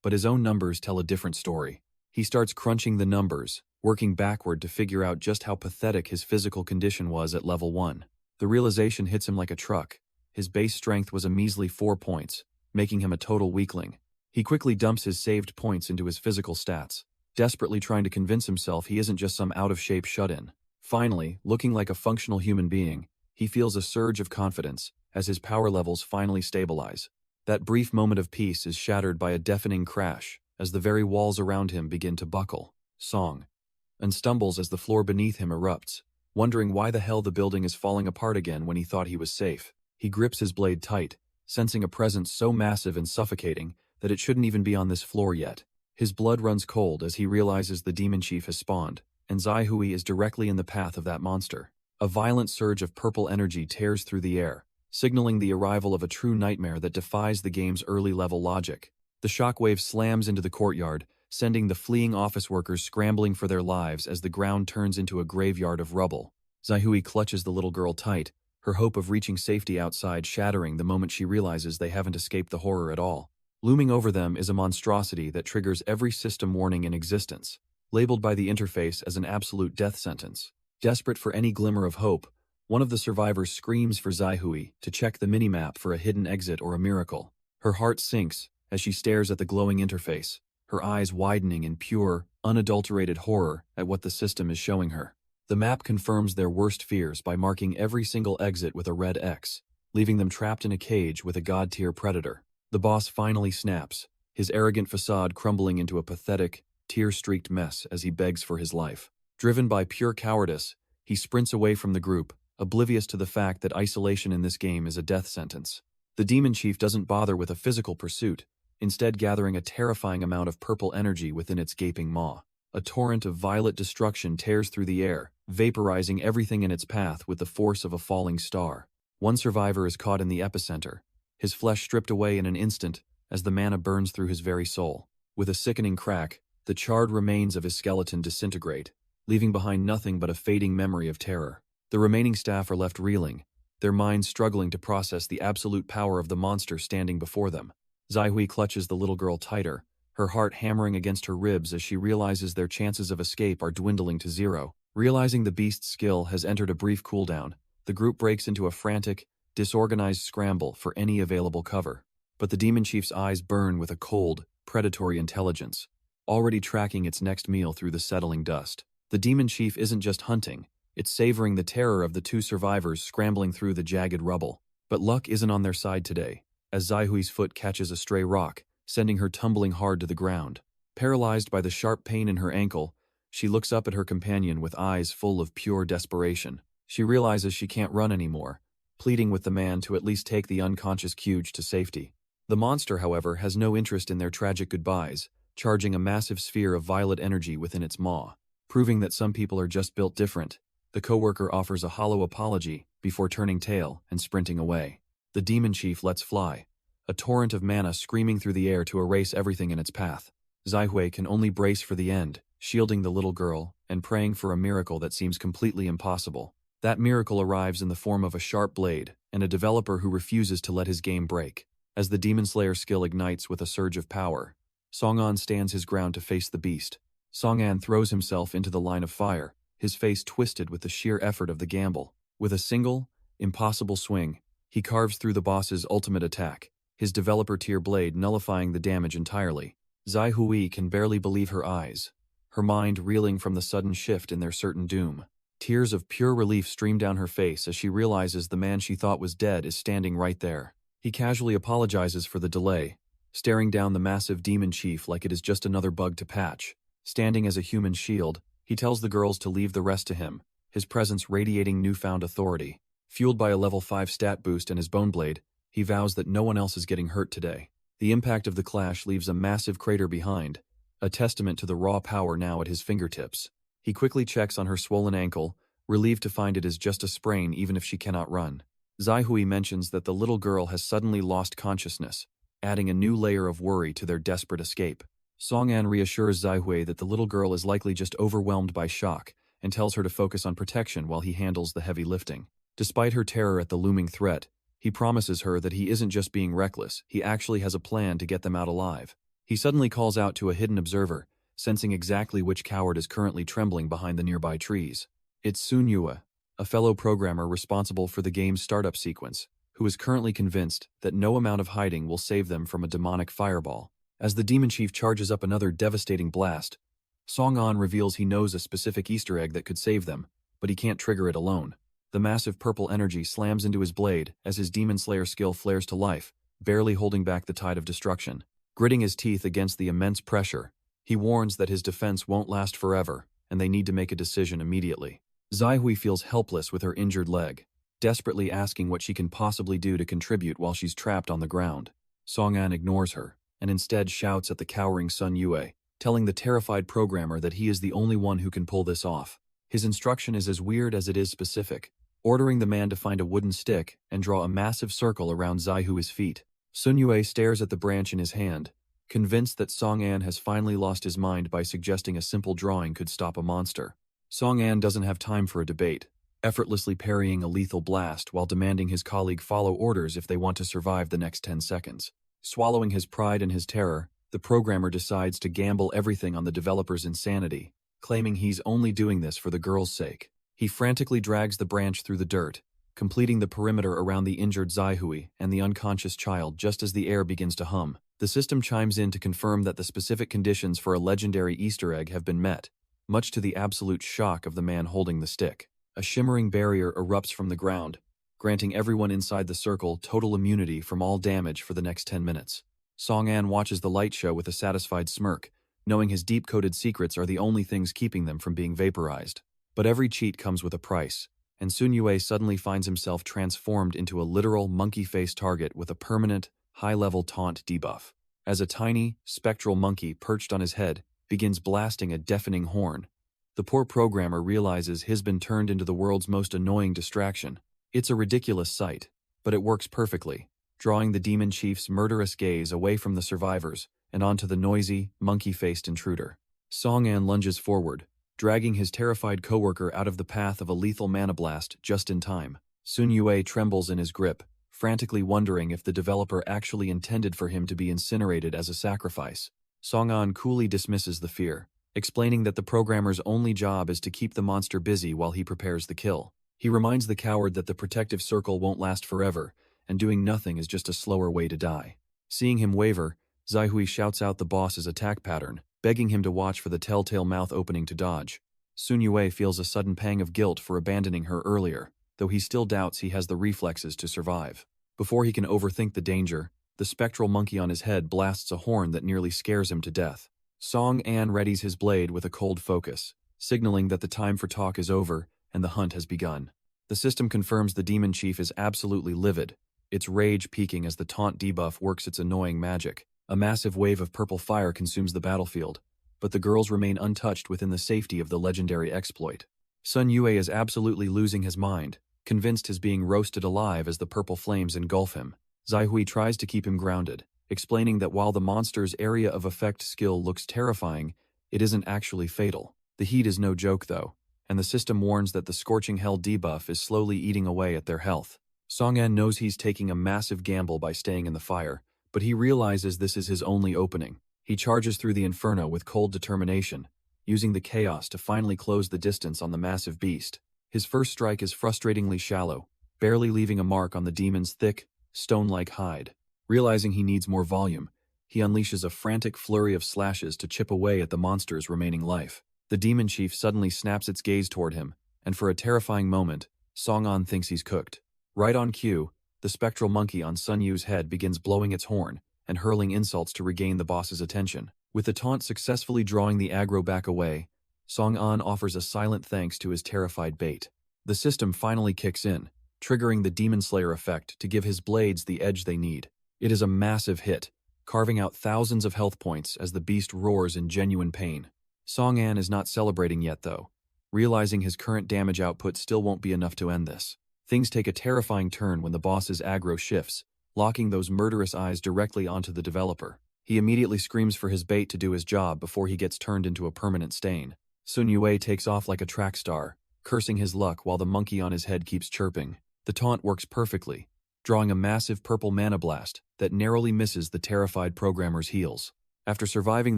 but his own numbers tell a different story. He starts crunching the numbers, working backward to figure out just how pathetic his physical condition was at level 1. The realization hits him like a truck. His base strength was a measly 4 points, making him a total weakling. He quickly dumps his saved points into his physical stats, desperately trying to convince himself he isn't just some out-of-shape shut-in. Finally, looking like a functional human being, he feels a surge of confidence as his power levels finally stabilize. That brief moment of peace is shattered by a deafening crash as the very walls around him begin to buckle. Song-an stumbles as the floor beneath him erupts, wondering why the hell the building is falling apart again when he thought he was safe. He grips his blade tight, sensing a presence so massive and suffocating that it shouldn't even be on this floor yet. His blood runs cold as he realizes the demon chief has spawned, and Zaihui is directly in the path of that monster. A violent surge of purple energy tears through the air, signaling the arrival of a true nightmare that defies the game's early-level logic. The shockwave slams into the courtyard, sending the fleeing office workers scrambling for their lives as the ground turns into a graveyard of rubble. Zaihui clutches the little girl tight, her hope of reaching safety outside shattering the moment she realizes they haven't escaped the horror at all. Looming over them is a monstrosity that triggers every system warning in existence, labeled by the interface as an absolute death sentence. Desperate for any glimmer of hope, one of the survivors screams for Zaihui to check the minimap for a hidden exit or a miracle. Her heart sinks as she stares at the glowing interface, her eyes widening in pure, unadulterated horror at what the system is showing her. The map confirms their worst fears by marking every single exit with a red X, leaving them trapped in a cage with a god-tier predator. The boss finally snaps, his arrogant facade crumbling into a pathetic, tear-streaked mess as he begs for his life. Driven by pure cowardice, he sprints away from the group, oblivious to the fact that isolation in this game is a death sentence. The demon chief doesn't bother with a physical pursuit, instead gathering a terrifying amount of purple energy within its gaping maw. A torrent of violet destruction tears through the air, vaporizing everything in its path with the force of a falling star. One survivor is caught in the epicenter, his flesh stripped away in an instant as the mana burns through his very soul. With a sickening crack, the charred remains of his skeleton disintegrate, leaving behind nothing but a fading memory of terror. The remaining staff are left reeling, their minds struggling to process the absolute power of the monster standing before them. Zaihui clutches the little girl tighter, her heart hammering against her ribs as she realizes their chances of escape are dwindling to zero. Realizing the beast's skill has entered a brief cooldown, the group breaks into a frantic, disorganized scramble for any available cover. But the demon chief's eyes burn with a cold, predatory intelligence, already tracking its next meal through the settling dust. The demon chief isn't just hunting, it's savoring the terror of the two survivors scrambling through the jagged rubble. But luck isn't on their side today, as Zaihui's foot catches a stray rock, sending her tumbling hard to the ground. Paralyzed by the sharp pain in her ankle, she looks up at her companion with eyes full of pure desperation. She realizes she can't run anymore, pleading with the man to at least take the unconscious Kyuj to safety. The monster, however, has no interest in their tragic goodbyes, charging a massive sphere of violet energy within its maw. Proving that some people are just built different, the coworker offers a hollow apology before turning tail and sprinting away. The demon chief lets fly, a torrent of mana screaming through the air to erase everything in its path. Zaihui can only brace for the end, shielding the little girl and praying for a miracle that seems completely impossible. That miracle arrives in the form of a sharp blade and a developer who refuses to let his game break. As the Demon Slayer skill ignites with a surge of power, Song-an stands his ground to face the beast. Song-an throws himself into the line of fire, his face twisted with the sheer effort of the gamble. With a single, impossible swing, he carves through the boss's ultimate attack, his developer tier blade nullifying the damage entirely. Zaihui can barely believe her eyes, her mind reeling from the sudden shift in their certain doom. Tears of pure relief stream down her face as she realizes the man she thought was dead is standing right there. He casually apologizes for the delay, staring down the massive demon chief like it is just another bug to patch. Standing as a human shield, he tells the girls to leave the rest to him, his presence radiating newfound authority. Fueled by a level 5 stat boost and his bone blade, he vows that no one else is getting hurt today. The impact of the clash leaves a massive crater behind, a testament to the raw power now at his fingertips. He quickly checks on her swollen ankle, relieved to find it is just a sprain even if she cannot run. Zaihui mentions that the little girl has suddenly lost consciousness, adding a new layer of worry to their desperate escape. Song-an reassures Zaihui that the little girl is likely just overwhelmed by shock and tells her to focus on protection while he handles the heavy lifting. Despite her terror at the looming threat, he promises her that he isn't just being reckless, he actually has a plan to get them out alive. He suddenly calls out to a hidden observer, sensing exactly which coward is currently trembling behind the nearby trees. It's Sunyue, a fellow programmer responsible for the game's startup sequence, who is currently convinced that no amount of hiding will save them from a demonic fireball. As the demon chief charges up another devastating blast, Song-an reveals he knows a specific Easter egg that could save them, but he can't trigger it alone. The massive purple energy slams into his blade as his Demon Slayer skill flares to life, barely holding back the tide of destruction. Gritting his teeth against the immense pressure, he warns that his defense won't last forever, and they need to make a decision immediately. Zaihui feels helpless with her injured leg, desperately asking what she can possibly do to contribute while she's trapped on the ground. Song-an ignores her, and instead shouts at the cowering Sunyue, telling the terrified programmer that he is the only one who can pull this off. His instruction is as weird as it is specific, ordering the man to find a wooden stick and draw a massive circle around Zaihui's feet. Sunyue stares at the branch in his hand, convinced that Song-an has finally lost his mind by suggesting a simple drawing could stop a monster. Song-an doesn't have time for a debate, effortlessly parrying a lethal blast while demanding his colleague follow orders if they want to survive the next 10 seconds. Swallowing his pride and his terror, the programmer decides to gamble everything on the developer's insanity, claiming he's only doing this for the girl's sake. He frantically drags the branch through the dirt, completing the perimeter around the injured Zaihui and the unconscious child just as the air begins to hum. The system chimes in to confirm that the specific conditions for a legendary Easter egg have been met, much to the absolute shock of the man holding the stick. A shimmering barrier erupts from the ground, granting everyone inside the circle total immunity from all damage for the next 10 minutes. Song-an watches the light show with a satisfied smirk, knowing his deep-coded secrets are the only things keeping them from being vaporized. But every cheat comes with a price, and Sun Yue suddenly finds himself transformed into a literal monkey-faced target with a permanent, high-level taunt debuff. As a tiny, spectral monkey perched on his head begins blasting a deafening horn, the poor programmer realizes he's been turned into the world's most annoying distraction. It's a ridiculous sight, but it works perfectly, drawing the demon chief's murderous gaze away from the survivors and onto the noisy, monkey-faced intruder. Song-an lunges forward, dragging his terrified coworker out of the path of a lethal mana blast just in time. Sun Yue trembles in his grip, frantically wondering if the developer actually intended for him to be incinerated as a sacrifice. Song-an coolly dismisses the fear, explaining that the programmer's only job is to keep the monster busy while he prepares the kill. He reminds the coward that the protective circle won't last forever, and doing nothing is just a slower way to die. Seeing him waver, Zaihui shouts out the boss's attack pattern, begging him to watch for the telltale mouth opening to dodge. Sun Yue feels a sudden pang of guilt for abandoning her earlier, though he still doubts he has the reflexes to survive. Before he can overthink the danger, the spectral monkey on his head blasts a horn that nearly scares him to death. Song-an readies his blade with a cold focus, signaling that the time for talk is over and the hunt has begun. The system confirms the demon chief is absolutely livid, its rage peaking as the taunt debuff works its annoying magic. A massive wave of purple fire consumes the battlefield, but the girls remain untouched within the safety of the legendary exploit. Sun Yue is absolutely losing his mind, convinced he's being roasted alive as the purple flames engulf him. Zaihui tries to keep him grounded, explaining that while the monster's area of effect skill looks terrifying, it isn't actually fatal. The heat is no joke though, and the system warns that the scorching hell debuff is slowly eating away at their health. Song-an knows he's taking a massive gamble by staying in the fire, but he realizes this is his only opening. He charges through the inferno with cold determination, using the chaos to finally close the distance on the massive beast. His first strike is frustratingly shallow, barely leaving a mark on the demon's thick, stone-like hide. Realizing he needs more volume, he unleashes a frantic flurry of slashes to chip away at the monster's remaining life. The demon chief suddenly snaps its gaze toward him, and for a terrifying moment, Song-an thinks he's cooked. Right on cue, the spectral monkey on Sun Yu's head begins blowing its horn and hurling insults to regain the boss's attention. With the taunt successfully drawing the aggro back away, Song-an offers a silent thanks to his terrified bait. The system finally kicks in, triggering the Demon Slayer effect to give his blades the edge they need. It is a massive hit, carving out thousands of health points as the beast roars in genuine pain. Song-an is not celebrating yet though, realizing his current damage output still won't be enough to end this. Things take a terrifying turn when the boss's aggro shifts, locking those murderous eyes directly onto the developer. He immediately screams for his bait to do his job before he gets turned into a permanent stain. Sun Yue takes off like a track star, cursing his luck while the monkey on his head keeps chirping. The taunt works perfectly, drawing a massive purple mana blast that narrowly misses the terrified programmer's heels. After surviving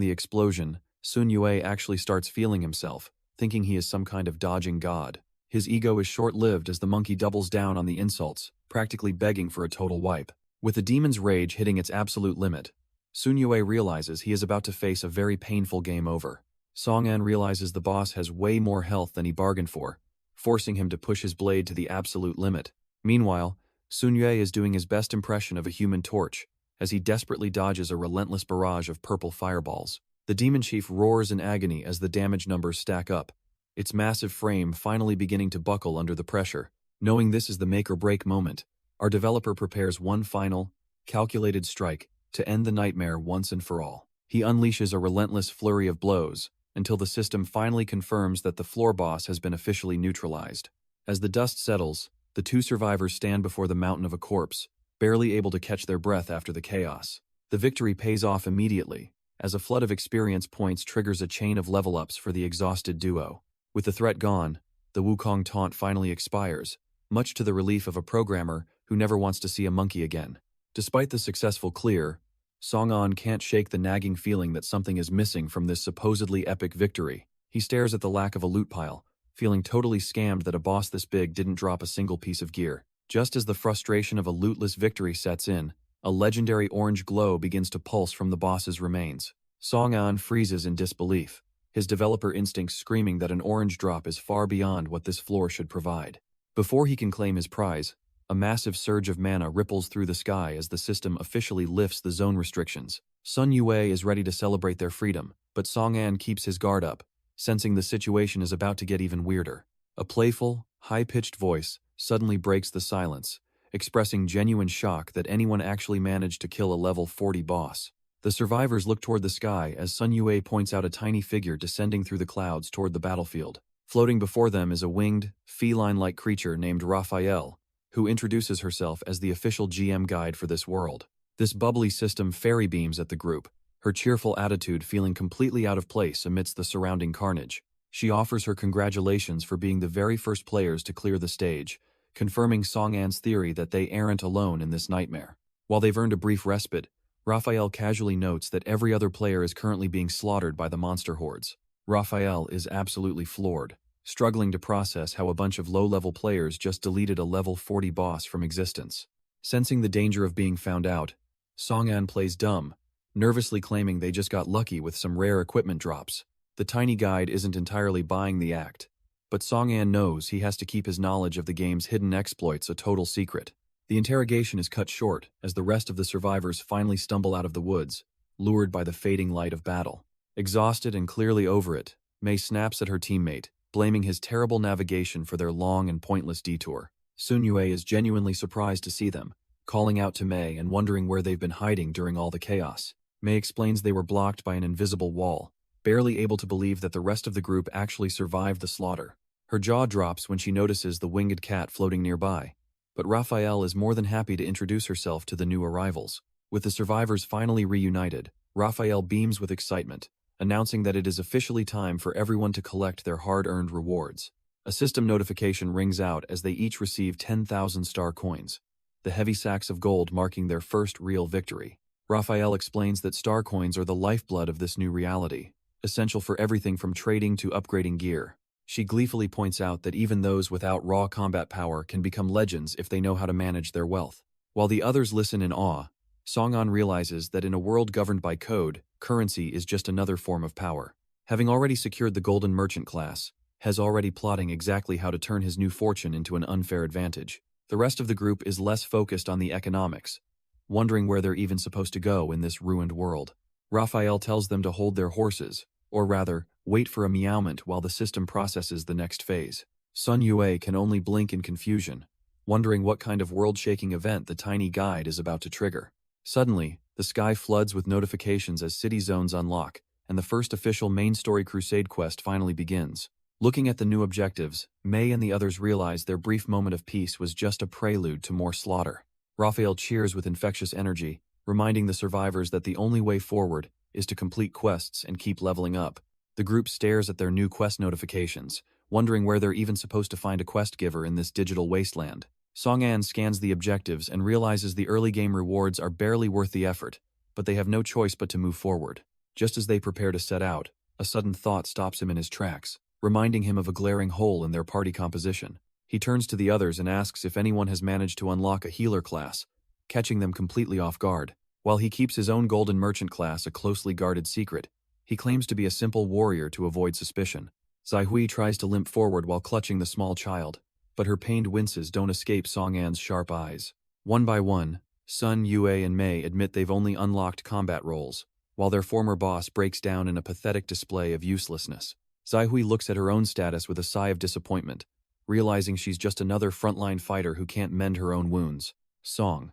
the explosion, Sun Yue actually starts feeling himself, thinking he is some kind of dodging god. His ego is short-lived as the monkey doubles down on the insults, practically begging for a total wipe. With the demon's rage hitting its absolute limit, Sun Yue realizes he is about to face a very painful game over. Song-an realizes the boss has way more health than he bargained for, forcing him to push his blade to the absolute limit. Meanwhile, Sun Yue is doing his best impression of a human torch, as he desperately dodges a relentless barrage of purple fireballs. The demon chief roars in agony as the damage numbers stack up, its massive frame finally beginning to buckle under the pressure. Knowing this is the make-or-break moment, our developer prepares one final, calculated strike to end the nightmare once and for all. He unleashes a relentless flurry of blows until the system finally confirms that the floor boss has been officially neutralized. As the dust settles, the two survivors stand before the mountain of a corpse, barely able to catch their breath after the chaos. The victory pays off immediately, as a flood of experience points triggers a chain of level-ups for the exhausted duo. With the threat gone, the Wukong taunt finally expires, much to the relief of a programmer who never wants to see a monkey again. Despite the successful clear, Song-an can't shake the nagging feeling that something is missing from this supposedly epic victory. He stares at the lack of a loot pile, feeling totally scammed that a boss this big didn't drop a single piece of gear. Just as the frustration of a lootless victory sets in, a legendary orange glow begins to pulse from the boss's remains. Song-an freezes in disbelief, his developer instincts screaming that an orange drop is far beyond what this floor should provide. Before he can claim his prize, a massive surge of mana ripples through the sky as the system officially lifts the zone restrictions. Sun Yue is ready to celebrate their freedom, but Song-an keeps his guard up, sensing the situation is about to get even weirder. A playful, high-pitched voice suddenly breaks the silence, expressing genuine shock that anyone actually managed to kill a level 40 boss. The survivors look toward the sky as Sun Yue points out a tiny figure descending through the clouds toward the battlefield. Floating before them is a winged, feline-like creature named Raphael, who introduces herself as the official GM guide for this world. This bubbly system fairy beams at the group, her cheerful attitude feeling completely out of place amidst the surrounding carnage. She offers her congratulations for being the very first players to clear the stage, confirming Song-an's theory that they aren't alone in this nightmare. While they've earned a brief respite, Raphael casually notes that every other player is currently being slaughtered by the monster hordes. Raphael is absolutely floored, struggling to process how a bunch of low-level players just deleted a level 40 boss from existence. Sensing the danger of being found out, Song-an plays dumb, nervously claiming they just got lucky with some rare equipment drops. The tiny guide isn't entirely buying the act, but Song-an knows he has to keep his knowledge of the game's hidden exploits a total secret. The interrogation is cut short as the rest of the survivors finally stumble out of the woods, lured by the fading light of battle. Exhausted and clearly over it, Mei snaps at her teammate, blaming his terrible navigation for their long and pointless detour. Sun Yue is genuinely surprised to see them, calling out to Mei and wondering where they've been hiding during all the chaos. Mei explains they were blocked by an invisible wall, barely able to believe that the rest of the group actually survived the slaughter. Her jaw drops when she notices the winged cat floating nearby, but Raphael is more than happy to introduce herself to the new arrivals. With the survivors finally reunited, Raphael beams with excitement, announcing that it is officially time for everyone to collect their hard-earned rewards. A system notification rings out as they each receive 10,000 star coins, the heavy sacks of gold marking their first real victory. Raphael explains that star coins are the lifeblood of this new reality, essential for everything from trading to upgrading gear. She gleefully points out that even those without raw combat power can become legends if they know how to manage their wealth. While the others listen in awe, Song-an realizes that in a world governed by code, currency is just another form of power. Having already secured the golden merchant class, He's already plotting exactly how to turn his new fortune into an unfair advantage. The rest of the group is less focused on the economics, wondering where they're even supposed to go in this ruined world. Raphael tells them to hold their horses, or rather, wait for a meowment while the system processes the next phase. Sun Yue can only blink in confusion, wondering what kind of world-shaking event the tiny guide is about to trigger. Suddenly, the sky floods with notifications as city zones unlock, and the first official main story crusade quest finally begins. Looking at the new objectives, Mei and the others realize their brief moment of peace was just a prelude to more slaughter. Raphael cheers with infectious energy, reminding the survivors that the only way forward is to complete quests and keep leveling up. The group stares at their new quest notifications, wondering where they're even supposed to find a quest giver in this digital wasteland. Song-an scans the objectives and realizes the early game rewards are barely worth the effort, but they have no choice but to move forward. Just as they prepare to set out, a sudden thought stops him in his tracks, reminding him of a glaring hole in their party composition. He turns to the others and asks if anyone has managed to unlock a healer class, catching them completely off guard. While he keeps his own golden merchant class a closely guarded secret, he claims to be a simple warrior to avoid suspicion. Zaihui tries to limp forward while clutching the small child, but her pained winces don't escape Song-an's sharp eyes. One by one, Sun, Yue, and Mei admit they've only unlocked combat roles, while their former boss breaks down in a pathetic display of uselessness. Zaihui looks at her own status with a sigh of disappointment, realizing she's just another frontline fighter who can't mend her own wounds. Song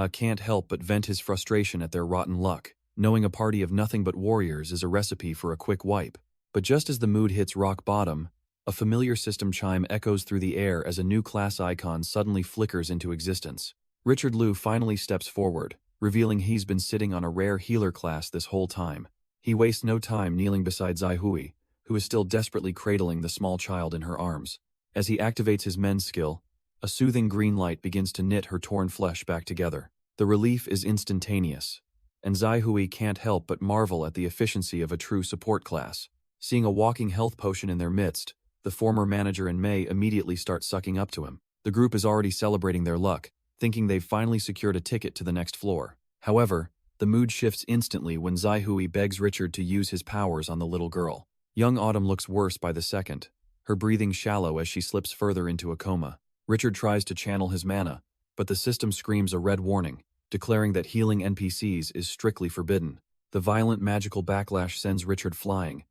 can't help but vent his frustration at their rotten luck, knowing a party of nothing but warriors is a recipe for a quick wipe. But just as the mood hits rock bottom, a familiar system chime echoes through the air as a new class icon suddenly flickers into existence. Richard Liu finally steps forward, revealing he's been sitting on a rare healer class this whole time. He wastes no time kneeling beside Zaihui, who is still desperately cradling the small child in her arms. As he activates his men's skill, a soothing green light begins to knit her torn flesh back together. The relief is instantaneous, and Zaihui can't help but marvel at the efficiency of a true support class. Seeing a walking health potion in their midst, the former manager and Mei immediately start sucking up to him. The group is already celebrating their luck, thinking they've finally secured a ticket to the next floor. However, the mood shifts instantly when Zaihui begs Richard to use his powers on the little girl. Young Autumn looks worse by the second, her breathing shallow as she slips further into a coma. Richard tries to channel his mana, but the system screams a red warning, declaring that healing NPCs is strictly forbidden. The violent magical backlash sends Richard flying,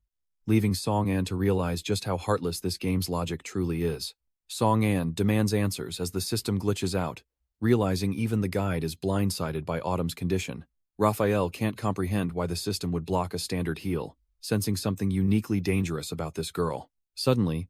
leaving Song-an to realize just how heartless this game's logic truly is. Song-an demands answers as the system glitches out, realizing even the guide is blindsided by Autumn's condition. Raphael can't comprehend why the system would block a standard heal, sensing something uniquely dangerous about this girl. Suddenly,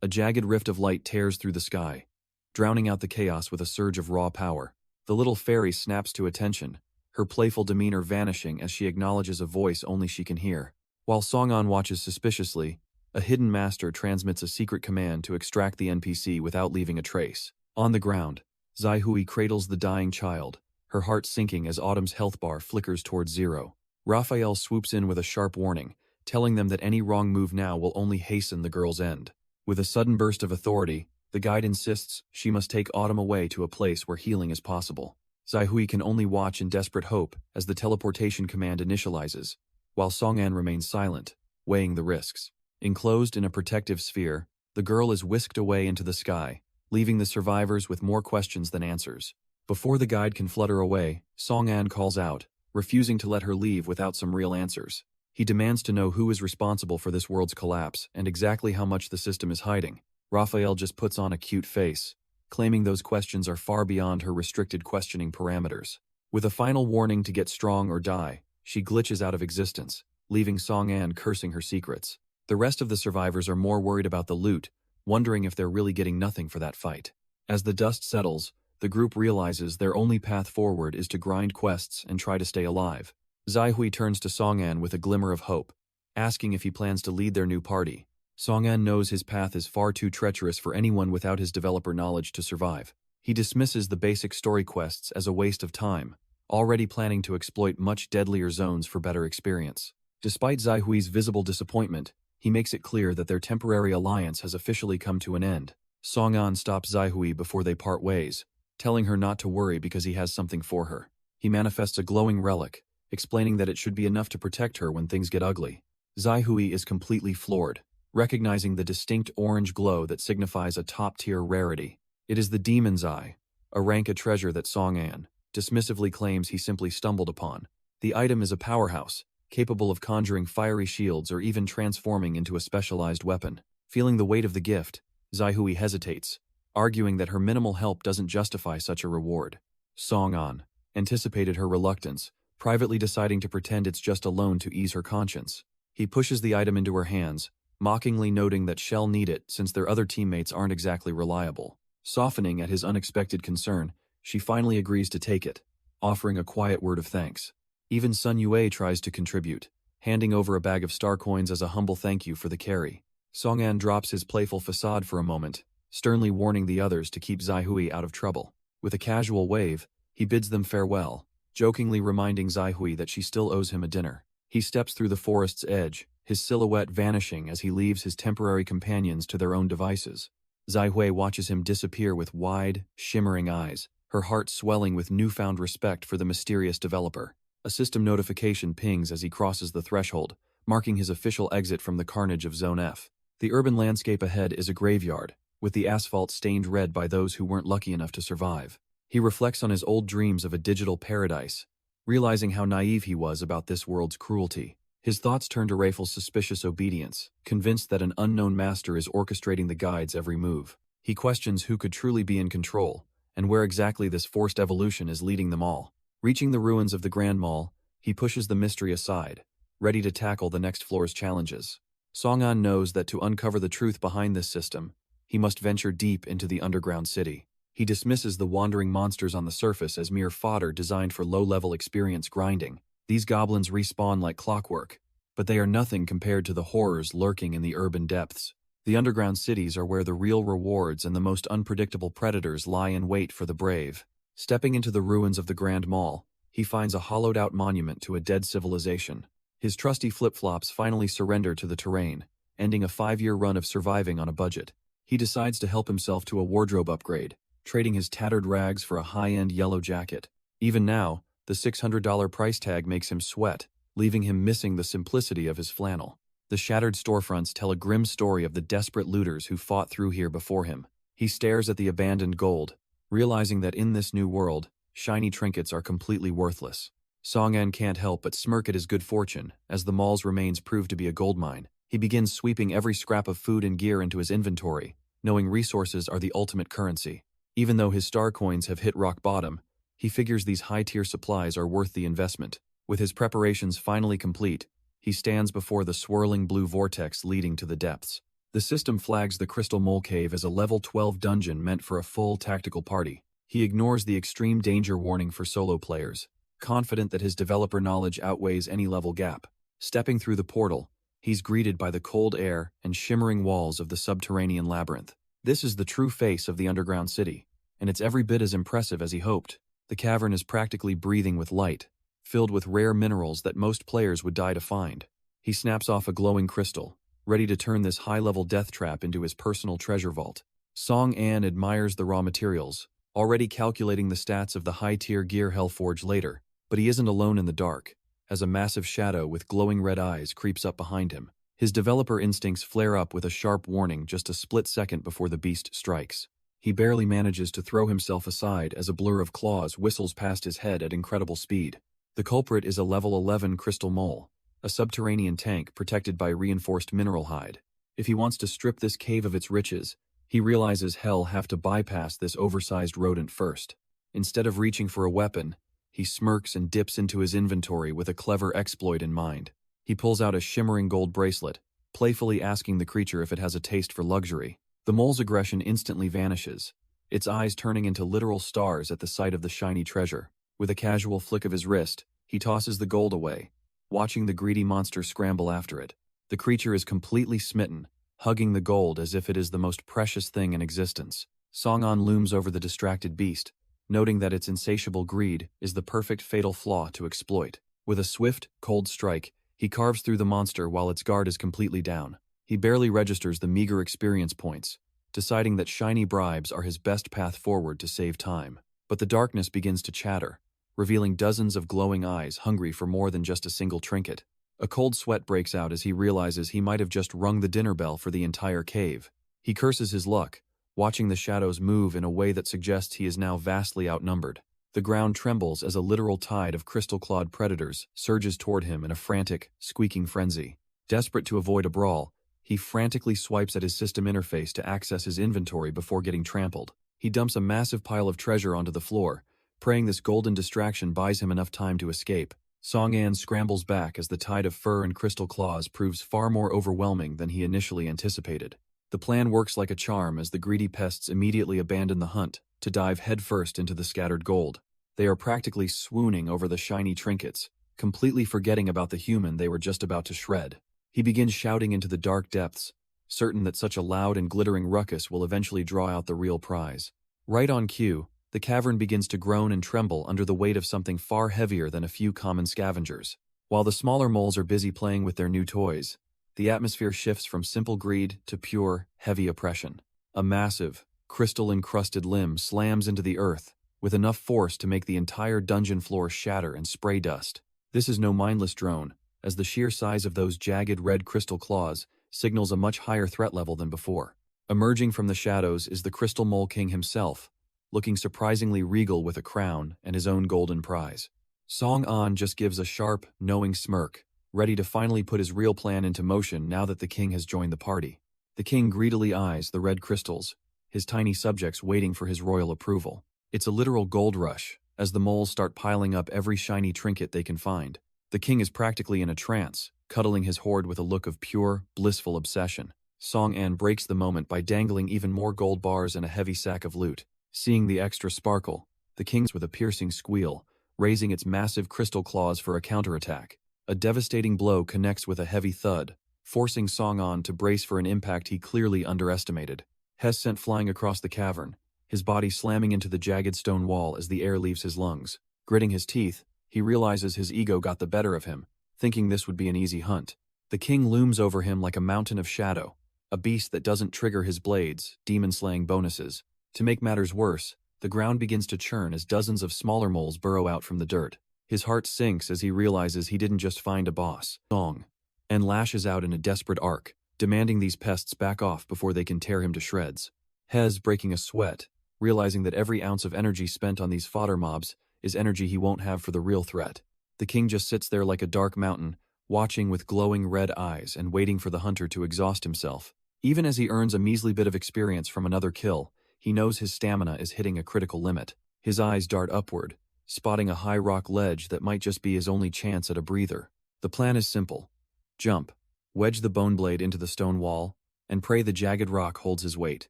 a jagged rift of light tears through the sky, drowning out the chaos with a surge of raw power. The little fairy snaps to attention, her playful demeanor vanishing as she acknowledges a voice only she can hear. While Song-an watches suspiciously, a hidden master transmits a secret command to extract the NPC without leaving a trace. On the ground, Zai-Hui cradles the dying child, her heart sinking as Autumn's health bar flickers towards zero. Raphael swoops in with a sharp warning, telling them that any wrong move now will only hasten the girl's end. With a sudden burst of authority, the guide insists she must take Autumn away to a place where healing is possible. Zai-Hui can only watch in desperate hope as the teleportation command initializes, while Song-an remains silent, weighing the risks. Enclosed in a protective sphere, the girl is whisked away into the sky, leaving the survivors with more questions than answers. Before the guide can flutter away, Song-an calls out, refusing to let her leave without some real answers. He demands to know who is responsible for this world's collapse and exactly how much the system is hiding. Raphael just puts on a cute face, claiming those questions are far beyond her restricted questioning parameters. With a final warning to get strong or die, she glitches out of existence, leaving Song-an cursing her secrets. The rest of the survivors are more worried about the loot, wondering if they're really getting nothing for that fight. As the dust settles, the group realizes their only path forward is to grind quests and try to stay alive. Zai-Hui turns to Song-an with a glimmer of hope, asking if he plans to lead their new party. Song-an knows his path is far too treacherous for anyone without his developer knowledge to survive. He dismisses the basic story quests as a waste of time, already planning to exploit much deadlier zones for better experience. Despite Zai-Hui's visible disappointment, he makes it clear that their temporary alliance has officially come to an end. Song-an stops Zai-Hui before they part ways, telling her not to worry because he has something for her. He manifests a glowing relic, explaining that it should be enough to protect her when things get ugly. Zai-Hui is completely floored, recognizing the distinct orange glow that signifies a top-tier rarity. It is the Demon's Eye, a rank a treasure that Song-an dismissively claims he simply stumbled upon. The item is a powerhouse, capable of conjuring fiery shields or even transforming into a specialized weapon. Feeling the weight of the gift, Zai-Hui hesitates, arguing that her minimal help doesn't justify such a reward. Song-an anticipated her reluctance, privately deciding to pretend it's just a loan to ease her conscience. He pushes the item into her hands, mockingly noting that she'll need it since their other teammates aren't exactly reliable. Softening at his unexpected concern, she finally agrees to take it, offering a quiet word of thanks. Even Sun Yue tries to contribute, handing over a bag of star coins as a humble thank you for the carry. Song-an drops his playful facade for a moment, sternly warning the others to keep Zai-Hui out of trouble. With a casual wave, he bids them farewell, jokingly reminding Zai-Hui that she still owes him a dinner. He steps through the forest's edge, his silhouette vanishing as he leaves his temporary companions to their own devices. Zai-Hui watches him disappear with wide, shimmering eyes, her heart swelling with newfound respect for the mysterious developer. A system notification pings as he crosses the threshold, marking his official exit from the carnage of Zone F. The urban landscape ahead is a graveyard, with the asphalt stained red by those who weren't lucky enough to survive. He reflects on his old dreams of a digital paradise, realizing how naive he was about this world's cruelty. His thoughts turn to Raphael's suspicious obedience, convinced that an unknown master is orchestrating the guide's every move. He questions who could truly be in control, and where exactly this forced evolution is leading them all. Reaching the ruins of the Grand Mall, he pushes the mystery aside, ready to tackle the next floor's challenges. Song-an knows that to uncover the truth behind this system, he must venture deep into the underground city. He dismisses the wandering monsters on the surface as mere fodder designed for low-level experience grinding. These goblins respawn like clockwork, but they are nothing compared to the horrors lurking in the urban depths. The underground cities are where the real rewards and the most unpredictable predators lie in wait for the brave. Stepping into the ruins of the Grand Mall, he finds a hollowed-out monument to a dead civilization. His trusty flip-flops finally surrender to the terrain, ending a 5-year run of surviving on a budget. He decides to help himself to a wardrobe upgrade, trading his tattered rags for a high-end yellow jacket. Even now, the $600 price tag makes him sweat, leaving him missing the simplicity of his flannel. The shattered storefronts tell a grim story of the desperate looters who fought through here before him. He stares at the abandoned gold, realizing that in this new world, shiny trinkets are completely worthless. Song-an can't help but smirk at his good fortune, as the mall's remains prove to be a goldmine. He begins sweeping every scrap of food and gear into his inventory, knowing resources are the ultimate currency. Even though his star coins have hit rock bottom, he figures these high-tier supplies are worth the investment. With his preparations finally complete, he stands before the swirling blue vortex leading to the depths. The system flags the Crystal Mole Cave as a level 12 dungeon meant for a full tactical party. He ignores the extreme danger warning for solo players, confident that his developer knowledge outweighs any level gap. Stepping through the portal, he's greeted by the cold air and shimmering walls of the subterranean labyrinth. This is the true face of the underground city, and it's every bit as impressive as he hoped. The cavern is practically breathing with light, filled with rare minerals that most players would die to find. He snaps off a glowing crystal, ready to turn this high-level death trap into his personal treasure vault. Song-an admires the raw materials, already calculating the stats of the high-tier gear he'll forge later. But he isn't alone in the dark, as a massive shadow with glowing red eyes creeps up behind him. His developer instincts flare up with a sharp warning just a split second before the beast strikes. He barely manages to throw himself aside as a blur of claws whistles past his head at incredible speed. The culprit is a level 11 crystal mole, a subterranean tank protected by reinforced mineral hide. If he wants to strip this cave of its riches, he realizes he'll have to bypass this oversized rodent first. Instead of reaching for a weapon, he smirks and dips into his inventory with a clever exploit in mind. He pulls out a shimmering gold bracelet, playfully asking the creature if it has a taste for luxury. The mole's aggression instantly vanishes, its eyes turning into literal stars at the sight of the shiny treasure. With a casual flick of his wrist, he tosses the gold away, watching the greedy monster scramble after it. The creature is completely smitten, hugging the gold as if it is the most precious thing in existence. Song-an looms over the distracted beast, noting that its insatiable greed is the perfect fatal flaw to exploit. With a swift, cold strike, he carves through the monster while its guard is completely down. He barely registers the meager experience points, deciding that shiny bribes are his best path forward to save time. But the darkness begins to chatter, revealing dozens of glowing eyes hungry for more than just a single trinket. A cold sweat breaks out as he realizes he might have just rung the dinner bell for the entire cave. He curses his luck, watching the shadows move in a way that suggests he is now vastly outnumbered. The ground trembles as a literal tide of crystal-clawed predators surges toward him in a frantic, squeaking frenzy. Desperate to avoid a brawl, he frantically swipes at his system interface to access his inventory before getting trampled. He dumps a massive pile of treasure onto the floor, praying this golden distraction buys him enough time to escape. Song-an scrambles back as the tide of fur and crystal claws proves far more overwhelming than he initially anticipated. The plan works like a charm as the greedy pests immediately abandon the hunt to dive headfirst into the scattered gold. They are practically swooning over the shiny trinkets, completely forgetting about the human they were just about to shred. He begins shouting into the dark depths, certain that such a loud and glittering ruckus will eventually draw out the real prize. Right on cue, the cavern begins to groan and tremble under the weight of something far heavier than a few common scavengers. While the smaller moles are busy playing with their new toys, the atmosphere shifts from simple greed to pure, heavy oppression. A massive, crystal-encrusted limb slams into the earth, with enough force to make the entire dungeon floor shatter and spray dust. This is no mindless drone, as the sheer size of those jagged red crystal claws signals a much higher threat level than before. Emerging from the shadows is the Crystal Mole King himself, looking surprisingly regal with a crown and his own golden prize. Song-an just gives a sharp, knowing smirk, ready to finally put his real plan into motion now that the king has joined the party. The king greedily eyes the red crystals, his tiny subjects waiting for his royal approval. It's a literal gold rush, as the moles start piling up every shiny trinket they can find. The king is practically in a trance, cuddling his hoard with a look of pure, blissful obsession. Song-an breaks the moment by dangling even more gold bars and a heavy sack of loot. Seeing the extra sparkle, the king with a piercing squeal, raising its massive crystal claws for a counterattack. A devastating blow connects with a heavy thud, forcing Song-an to brace for an impact he clearly underestimated. Hess sent flying across the cavern, his body slamming into the jagged stone wall as the air leaves his lungs. Gritting his teeth, he realizes his ego got the better of him, thinking this would be an easy hunt. The king looms over him like a mountain of shadow, a beast that doesn't trigger his blades, demon-slaying bonuses. To make matters worse, the ground begins to churn as dozens of smaller moles burrow out from the dirt. His heart sinks as he realizes he didn't just find a boss, and lashes out in a desperate arc, demanding these pests back off before they can tear him to shreds. Hez breaking a sweat, realizing that every ounce of energy spent on these fodder mobs is energy he won't have for the real threat. The king just sits there like a dark mountain, watching with glowing red eyes and waiting for the hunter to exhaust himself. Even as he earns a measly bit of experience from another kill, he knows his stamina is hitting a critical limit. His eyes dart upward, spotting a high rock ledge that might just be his only chance at a breather. The plan is simple. Jump, wedge the bone blade into the stone wall, and pray the jagged rock holds his weight.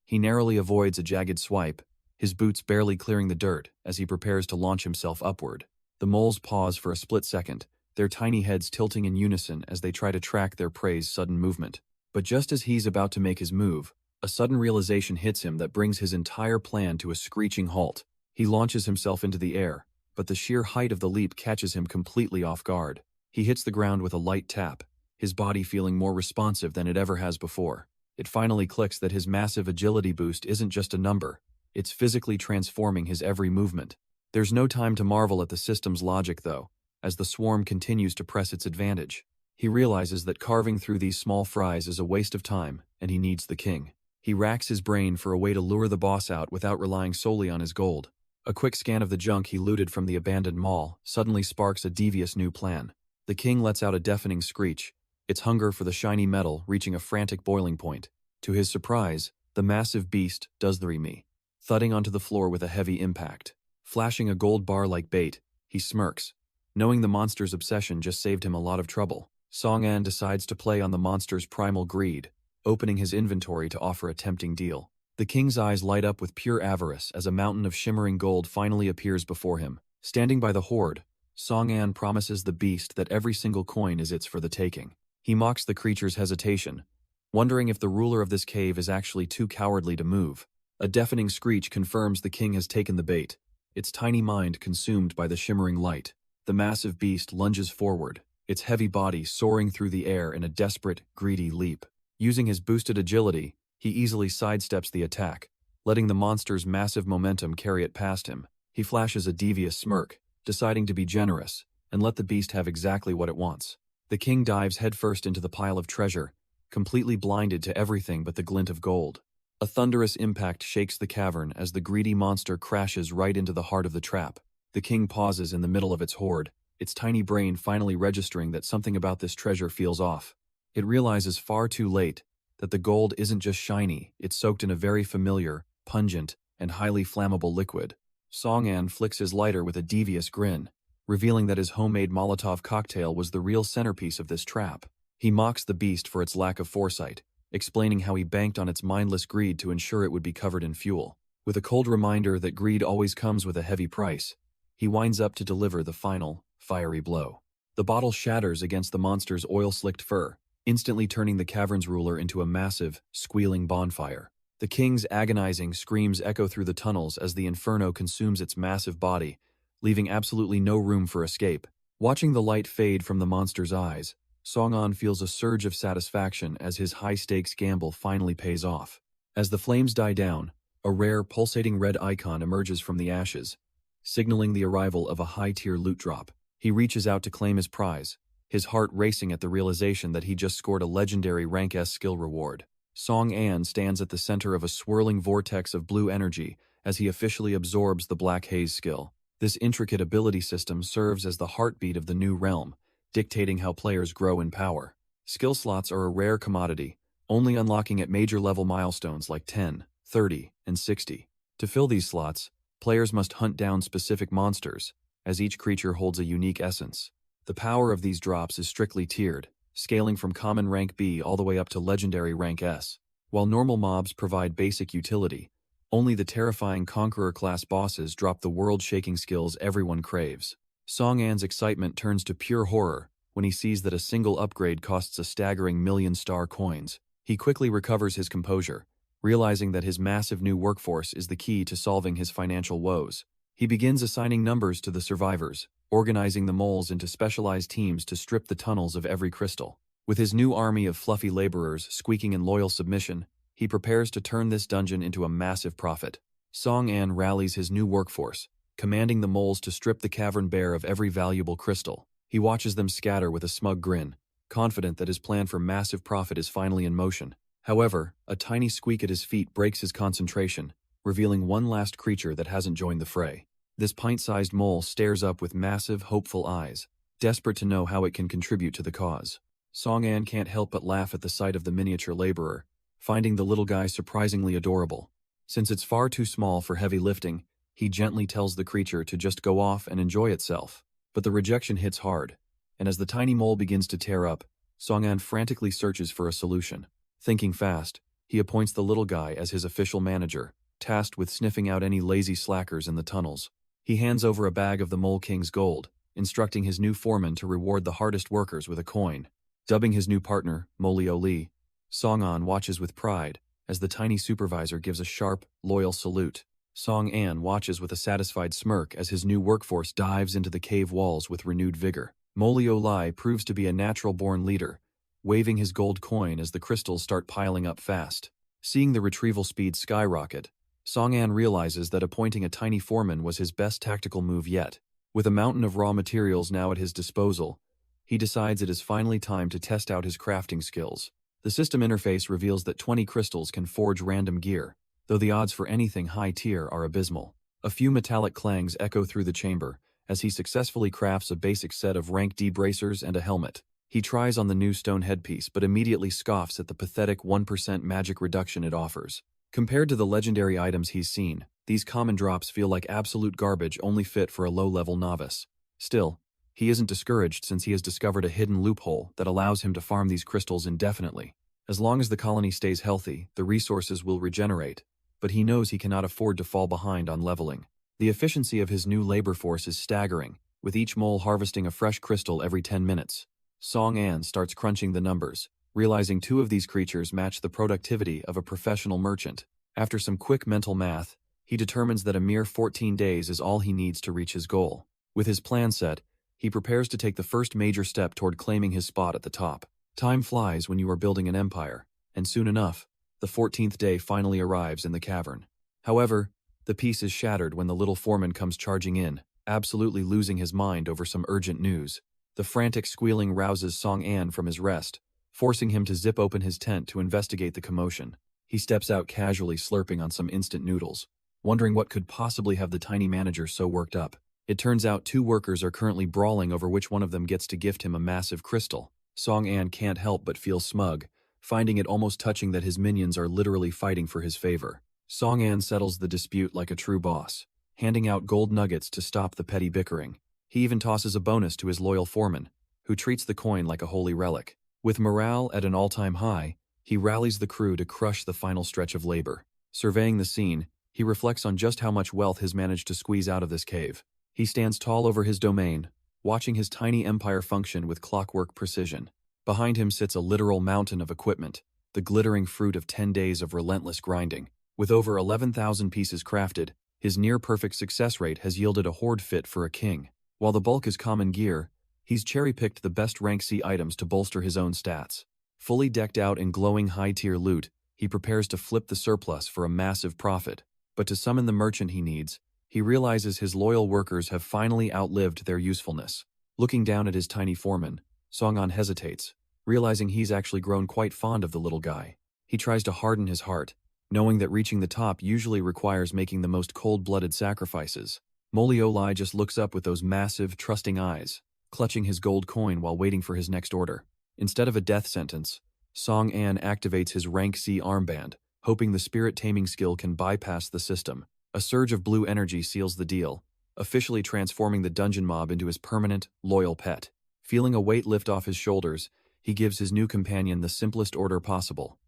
He narrowly avoids a jagged swipe, his boots barely clearing the dirt as he prepares to launch himself upward. The moles pause for a split second, their tiny heads tilting in unison as they try to track their prey's sudden movement. But just as he's about to make his move, a sudden realization hits him that brings his entire plan to a screeching halt. He launches himself into the air, but the sheer height of the leap catches him completely off guard. He hits the ground with a light tap, his body feeling more responsive than it ever has before. It finally clicks that his massive agility boost isn't just a number, it's physically transforming his every movement. There's no time to marvel at the system's logic though, as the swarm continues to press its advantage. He realizes that carving through these small fries is a waste of time, and he needs the king. He racks his brain for a way to lure the boss out without relying solely on his gold. A quick scan of the junk he looted from the abandoned mall suddenly sparks a devious new plan. The king lets out a deafening screech, its hunger for the shiny metal reaching a frantic boiling point. To his surprise, the massive beast does the me, thudding onto the floor with a heavy impact. Flashing a gold bar like bait, he smirks, knowing the monster's obsession just saved him a lot of trouble. Song-an decides to play on the monster's primal greed, opening his inventory to offer a tempting deal. The king's eyes light up with pure avarice as a mountain of shimmering gold finally appears before him. Standing by the hoard, Song-an promises the beast that every single coin is its for the taking. He mocks the creature's hesitation, wondering if the ruler of this cave is actually too cowardly to move. A deafening screech confirms the king has taken the bait, its tiny mind consumed by the shimmering light. The massive beast lunges forward, its heavy body soaring through the air in a desperate, greedy leap. Using his boosted agility, he easily sidesteps the attack, letting the monster's massive momentum carry it past him. He flashes a devious smirk, deciding to be generous and let the beast have exactly what it wants. The king dives headfirst into the pile of treasure, completely blinded to everything but the glint of gold. A thunderous impact shakes the cavern as the greedy monster crashes right into the heart of the trap. The king pauses in the middle of its hoard, its tiny brain finally registering that something about this treasure feels off. It realizes far too late that the gold isn't just shiny, it's soaked in a very familiar, pungent, and highly flammable liquid. Song-an flicks his lighter with a devious grin, revealing that his homemade Molotov cocktail was the real centerpiece of this trap. He mocks the beast for its lack of foresight, explaining how he banked on its mindless greed to ensure it would be covered in fuel. With a cold reminder that greed always comes with a heavy price, he winds up to deliver the final, fiery blow. The bottle shatters against the monster's oil-slicked fur, instantly turning the cavern's ruler into a massive, squealing bonfire. The king's agonizing screams echo through the tunnels as the inferno consumes its massive body, leaving absolutely no room for escape. Watching the light fade from the monster's eyes, Song-an feels a surge of satisfaction as his high-stakes gamble finally pays off. As the flames die down, a rare, pulsating red icon emerges from the ashes, signaling the arrival of a high-tier loot drop. He reaches out to claim his prize, his heart racing at the realization that he just scored a legendary Rank S skill reward. Song-an stands at the center of a swirling vortex of blue energy as he officially absorbs the Black Haze skill. This intricate ability system serves as the heartbeat of the new realm, dictating how players grow in power. Skill slots are a rare commodity, only unlocking at major-level milestones like 10, 30, and 60. To fill these slots, players must hunt down specific monsters, as each creature holds a unique essence. The power of these drops is strictly tiered, scaling from common rank B all the way up to legendary rank S. While normal mobs provide basic utility, only the terrifying Conqueror-class bosses drop the world-shaking skills everyone craves. Song-an's excitement turns to pure horror when he sees that a single upgrade costs a staggering million star coins. He quickly recovers his composure, realizing that his massive new workforce is the key to solving his financial woes. He begins assigning numbers to the survivors, organizing the moles into specialized teams to strip the tunnels of every crystal. With his new army of fluffy laborers squeaking in loyal submission, he prepares to turn this dungeon into a massive profit. Song-an rallies his new workforce, commanding the moles to strip the cavern bare of every valuable crystal. He watches them scatter with a smug grin, confident that his plan for massive profit is finally in motion. However, a tiny squeak at his feet breaks his concentration, revealing one last creature that hasn't joined the fray. This pint-sized mole stares up with massive, hopeful eyes, desperate to know how it can contribute to the cause. Song-an can't help but laugh at the sight of the miniature laborer, finding the little guy surprisingly adorable. Since it's far too small for heavy lifting, he gently tells the creature to just go off and enjoy itself. But the rejection hits hard, and as the tiny mole begins to tear up, Song-an frantically searches for a solution. Thinking fast, he appoints the little guy as his official manager, tasked with sniffing out any lazy slackers in the tunnels. He hands over a bag of the Mole King's gold, instructing his new foreman to reward the hardest workers with a coin. Dubbing his new partner, Molio Lee, Song-an watches with pride as the tiny supervisor gives a sharp, loyal salute. Song-an watches with a satisfied smirk as his new workforce dives into the cave walls with renewed vigor. Molio Lee proves to be a natural-born leader, waving his gold coin as the crystals start piling up fast. Seeing the retrieval speed skyrocket, Song-an realizes that appointing a tiny foreman was his best tactical move yet. With a mountain of raw materials now at his disposal, he decides it is finally time to test out his crafting skills. The system interface reveals that 20 crystals can forge random gear, though the odds for anything high tier are abysmal. A few metallic clangs echo through the chamber as he successfully crafts a basic set of rank D bracers and a helmet. He tries on the new stone headpiece but immediately scoffs at the pathetic 1% magic reduction it offers. Compared to the legendary items he's seen, these common drops feel like absolute garbage only fit for a low-level novice. Still, he isn't discouraged since he has discovered a hidden loophole that allows him to farm these crystals indefinitely. As long as the colony stays healthy, the resources will regenerate, but he knows he cannot afford to fall behind on leveling. The efficiency of his new labor force is staggering, with each mole harvesting a fresh crystal every 10 minutes. Song-an starts crunching the numbers, realizing 2 of these creatures match the productivity of a professional merchant. After some quick mental math, he determines that a mere 14 days is all he needs to reach his goal. With his plan set, he prepares to take the first major step toward claiming his spot at the top. Time flies when you are building an empire, and soon enough, the 14th day finally arrives in the cavern. However, the peace is shattered when the little foreman comes charging in, absolutely losing his mind over some urgent news. The frantic squealing rouses Song-an from his rest, forcing him to zip open his tent to investigate the commotion. He steps out casually slurping on some instant noodles, wondering what could possibly have the tiny manager so worked up. It turns out 2 workers are currently brawling over which one of them gets to gift him a massive crystal. Song-an can't help but feel smug, finding it almost touching that his minions are literally fighting for his favor. Song-an settles the dispute like a true boss, handing out gold nuggets to stop the petty bickering. He even tosses a bonus to his loyal foreman, who treats the coin like a holy relic. With morale at an all-time high, he rallies the crew to crush the final stretch of labor. Surveying the scene, he reflects on just how much wealth has managed to squeeze out of this cave. He stands tall over his domain, watching his tiny empire function with clockwork precision. Behind him sits a literal mountain of equipment, the glittering fruit of 10 days of relentless grinding. With over 11,000 pieces crafted, his near-perfect success rate has yielded a hoard fit for a king. While the bulk is common gear, he's cherry-picked the best rank C items to bolster his own stats. Fully decked out in glowing high-tier loot, he prepares to flip the surplus for a massive profit. But to summon the merchant he needs, he realizes his loyal workers have finally outlived their usefulness. Looking down at his tiny foreman, Song-an hesitates, realizing he's actually grown quite fond of the little guy. He tries to harden his heart, knowing that reaching the top usually requires making the most cold-blooded sacrifices. Molio Lee just looks up with those massive, trusting eyes, clutching his gold coin while waiting for his next order. Instead of a death sentence, Song-an activates his rank C armband, hoping the spirit taming skill can bypass the system. A surge of blue energy seals the deal, officially transforming the dungeon mob into his permanent, loyal pet. Feeling a weight lift off his shoulders, he gives his new companion the simplest order possible.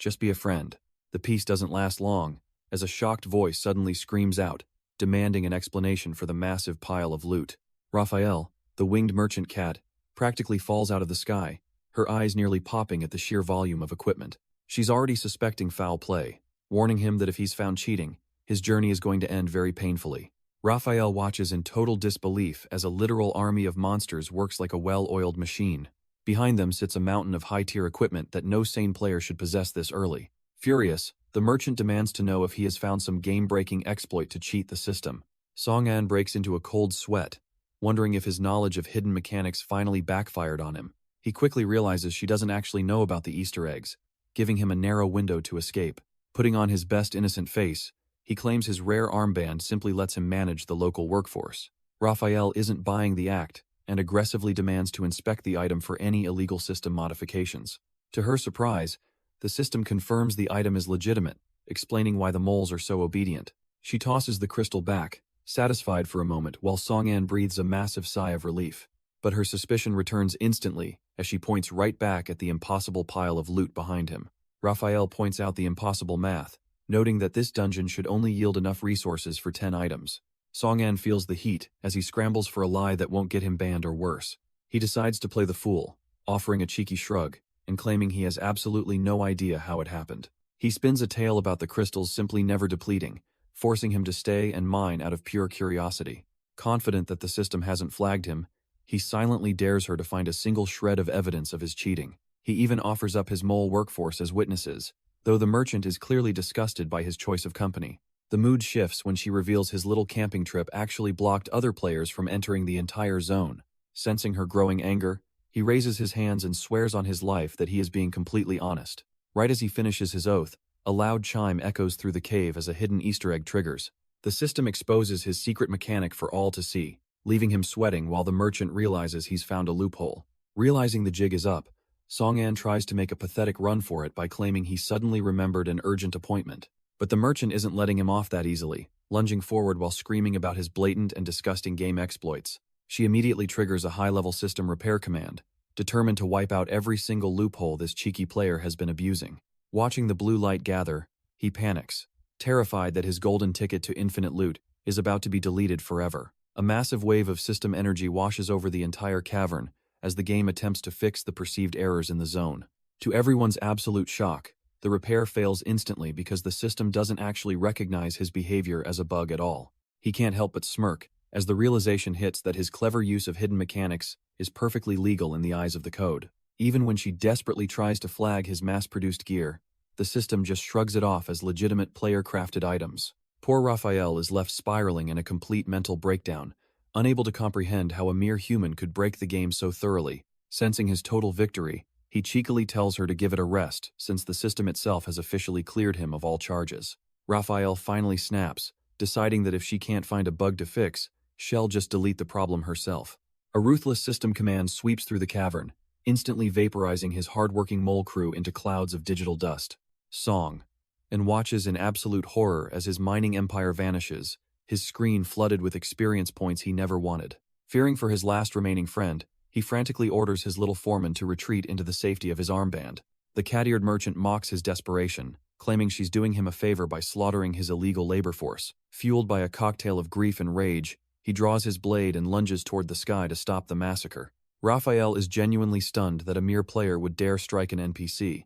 Just be a friend. The peace doesn't last long, as a shocked voice suddenly screams out, demanding an explanation for the massive pile of loot. Raphael, the winged merchant cat, practically falls out of the sky, her eyes nearly popping at the sheer volume of equipment. She's already suspecting foul play, warning him that if he's found cheating, his journey is going to end very painfully. Raphael watches in total disbelief as a literal army of monsters works like a well-oiled machine. Behind them sits a mountain of high-tier equipment that no sane player should possess this early. Furious, the merchant demands to know if he has found some game-breaking exploit to cheat the system. Song-an breaks into a cold sweat, wondering if his knowledge of hidden mechanics finally backfired on him. He quickly realizes she doesn't actually know about the Easter eggs, giving him a narrow window to escape. Putting on his best innocent face, He claims his rare armband simply lets him manage the local workforce. Raphael isn't buying the act and aggressively demands to inspect the item for any illegal system modifications. To her surprise, the system confirms the item is legitimate, explaining why the moles are so obedient. She tosses the crystal back, satisfied for a moment, while Song-an breathes a massive sigh of relief. But her suspicion returns instantly as she points right back at the impossible pile of loot behind him. Raphael points out the impossible math, noting that this dungeon should only yield enough resources for 10 items. Song-an feels the heat as he scrambles for a lie that won't get him banned or worse. He decides to play the fool, offering a cheeky shrug and claiming he has absolutely no idea how it happened. He spins a tale about the crystals simply never depleting, forcing him to stay and mine out of pure curiosity. Confident that the system hasn't flagged him, he silently dares her to find a single shred of evidence of his cheating. He even offers up his mole workforce as witnesses, though the merchant is clearly disgusted by his choice of company. The mood shifts when she reveals his little camping trip actually blocked other players from entering the entire zone. Sensing her growing anger, he raises his hands and swears on his life that he is being completely honest. Right as he finishes his oath, a loud chime echoes through the cave as a hidden Easter egg triggers. The system exposes his secret mechanic for all to see, leaving him sweating while the merchant realizes he's found a loophole. Realizing the jig is up, Song-an tries to make a pathetic run for it by claiming he suddenly remembered an urgent appointment. But the merchant isn't letting him off that easily, lunging forward while screaming about his blatant and disgusting game exploits. She immediately triggers a high-level system repair command, determined to wipe out every single loophole this cheeky player has been abusing. Watching the blue light gather, he panics, terrified that his golden ticket to infinite loot is about to be deleted forever. A massive wave of system energy washes over the entire cavern as the game attempts to fix the perceived errors in the zone. To everyone's absolute shock, the repair fails instantly because the system doesn't actually recognize his behavior as a bug at all. He can't help but smirk as the realization hits that his clever use of hidden mechanics is perfectly legal in the eyes of the code. Even when she desperately tries to flag his mass-produced gear, the system just shrugs it off as legitimate player-crafted items. Poor Raphael is left spiraling in a complete mental breakdown, unable to comprehend how a mere human could break the game so thoroughly. Sensing his total victory, he cheekily tells her to give it a rest since the system itself has officially cleared him of all charges. Raphael finally snaps, deciding that if she can't find a bug to fix, she'll just delete the problem herself. A ruthless system command sweeps through the cavern, instantly vaporizing his hard-working mole crew into clouds of digital dust. Song-an watches in absolute horror as his mining empire vanishes, his screen flooded with experience points he never wanted. Fearing for his last remaining friend, he frantically orders his little foreman to retreat into the safety of his armband. The cat-eared merchant mocks his desperation, claiming she's doing him a favor by slaughtering his illegal labor force. Fueled by a cocktail of grief and rage, he draws his blade and lunges toward the sky to stop the massacre. Raphael is genuinely stunned that a mere player would dare strike an NPC,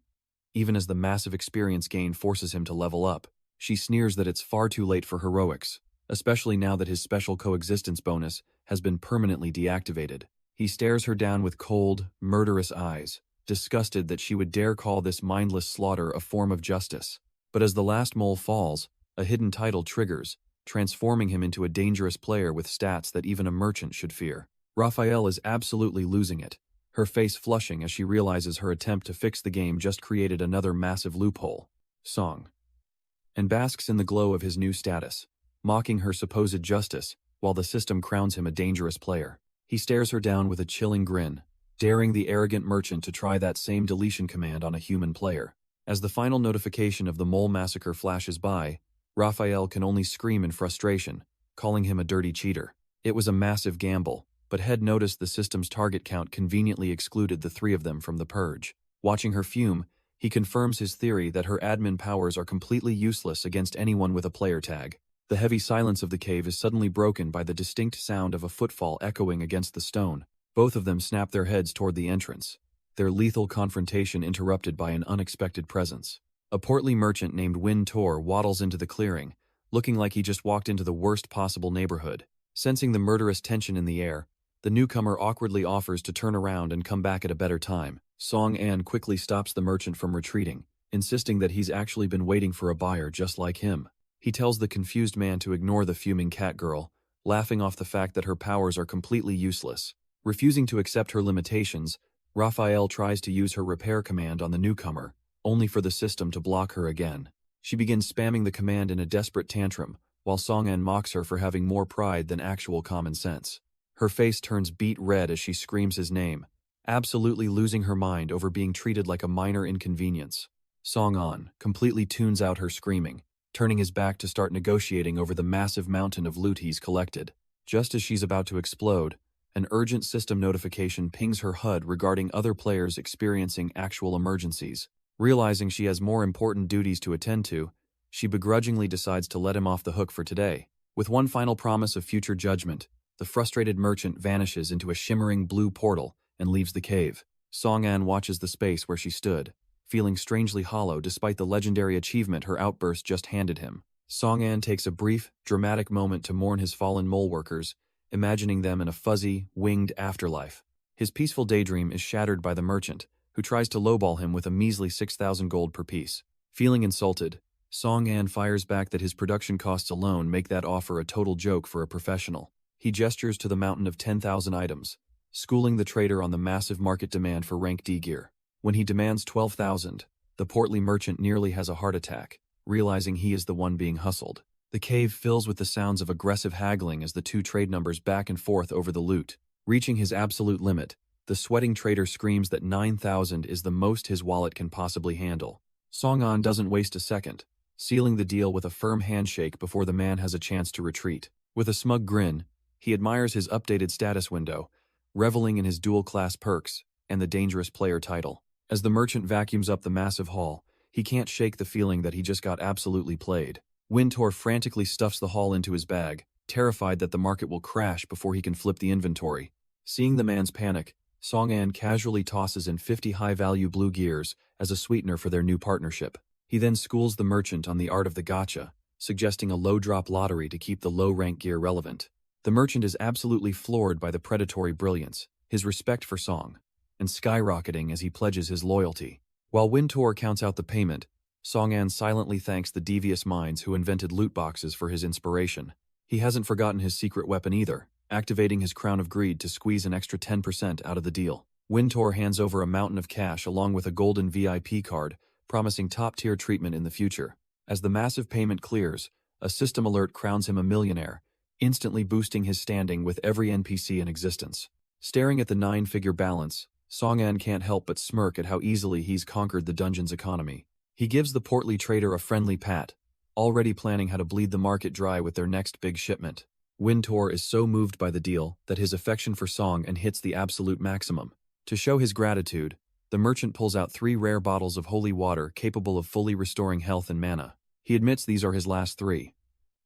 even as the massive experience gain forces him to level up. She sneers that it's far too late for heroics, especially now that his special coexistence bonus has been permanently deactivated. He stares her down with cold, murderous eyes, disgusted that she would dare call this mindless slaughter a form of justice. But as the last mole falls, a hidden title triggers, transforming him into a dangerous player with stats that even a merchant should fear. Raphael is absolutely losing it, her face flushing as she realizes her attempt to fix the game just created another massive loophole. Song-an basks in the glow of his new status, mocking her supposed justice, while the system crowns him a dangerous player. He stares her down with a chilling grin, daring the arrogant merchant to try that same deletion command on a human player. As the final notification of the mole massacre flashes by, Raphael can only scream in frustration, calling him a dirty cheater. It was a massive gamble, but had noticed the system's target count conveniently excluded the 3 of them from the purge. Watching her fume, he confirms his theory that her admin powers are completely useless against anyone with a player tag. The heavy silence of the cave is suddenly broken by the distinct sound of a footfall echoing against the stone. Both of them snap their heads toward the entrance, their lethal confrontation interrupted by an unexpected presence. A portly merchant named Win Tor waddles into the clearing, looking like he just walked into the worst possible neighborhood. Sensing the murderous tension in the air, the newcomer awkwardly offers to turn around and come back at a better time. Song-an quickly stops the merchant from retreating, insisting that he's actually been waiting for a buyer just like him. He tells the confused man to ignore the fuming cat girl, laughing off the fact that her powers are completely useless. Refusing to accept her limitations, Raphael tries to use her repair command on the newcomer, only for the system to block her again. She begins spamming the command in a desperate tantrum, while Song-an mocks her for having more pride than actual common sense. Her face turns beet red as she screams his name, absolutely losing her mind over being treated like a minor inconvenience. Song-an completely tunes out her screaming, turning his back to start negotiating over the massive mountain of loot he's collected. Just as she's about to explode, an urgent system notification pings her HUD regarding other players experiencing actual emergencies. Realizing she has more important duties to attend to, she begrudgingly decides to let him off the hook for today. With one final promise of future judgment, the frustrated merchant vanishes into a shimmering blue portal and leaves the cave. Song-an watches the space where she stood, feeling strangely hollow despite the legendary achievement her outburst just handed him. Song-an takes a brief, dramatic moment to mourn his fallen mole workers, imagining them in a fuzzy, winged afterlife. His peaceful daydream is shattered by the merchant, who tries to lowball him with a measly 6,000 gold per piece. Feeling insulted, Song-an fires back that his production costs alone make that offer a total joke for a professional. He gestures to the mountain of 10,000 items, schooling the trader on the massive market demand for rank D gear. When he demands 12,000, the portly merchant nearly has a heart attack, realizing he is the one being hustled. The cave fills with the sounds of aggressive haggling as the two trade numbers back and forth over the loot. Reaching his absolute limit, the sweating trader screams that 9,000 is the most his wallet can possibly handle. Song-an doesn't waste a second, sealing the deal with a firm handshake before the man has a chance to retreat. With a smug grin, he admires his updated status window, reveling in his dual-class perks and the dangerous player title. As the merchant vacuums up the massive haul, he can't shake the feeling that he just got absolutely played. Wintour frantically stuffs the haul into his bag, terrified that the market will crash before he can flip the inventory. Seeing the man's panic, Song-an casually tosses in 50 high-value blue gears as a sweetener for their new partnership. He then schools the merchant on the art of the gacha, suggesting a low-drop lottery to keep the low-rank gear relevant. The merchant is absolutely floored by the predatory brilliance, his respect for Song, and skyrocketing as he pledges his loyalty. While Wintour counts out the payment, Song-an silently thanks the devious minds who invented loot boxes for his inspiration. He hasn't forgotten his secret weapon either, activating his Crown of Greed to squeeze an extra 10% out of the deal. Wintour hands over a mountain of cash along with a golden VIP card, promising top-tier treatment in the future. As the massive payment clears, a system alert crowns him a millionaire, instantly boosting his standing with every NPC in existence. Staring at the 9-figure balance, Song-an can't help but smirk at how easily he's conquered the dungeon's economy. He gives the portly trader a friendly pat, already planning how to bleed the market dry with their next big shipment. Wintour is so moved by the deal that his affection for Song-an hits the absolute maximum. To show his gratitude, the merchant pulls out 3 rare bottles of holy water capable of fully restoring health and mana. He admits these are his last 3.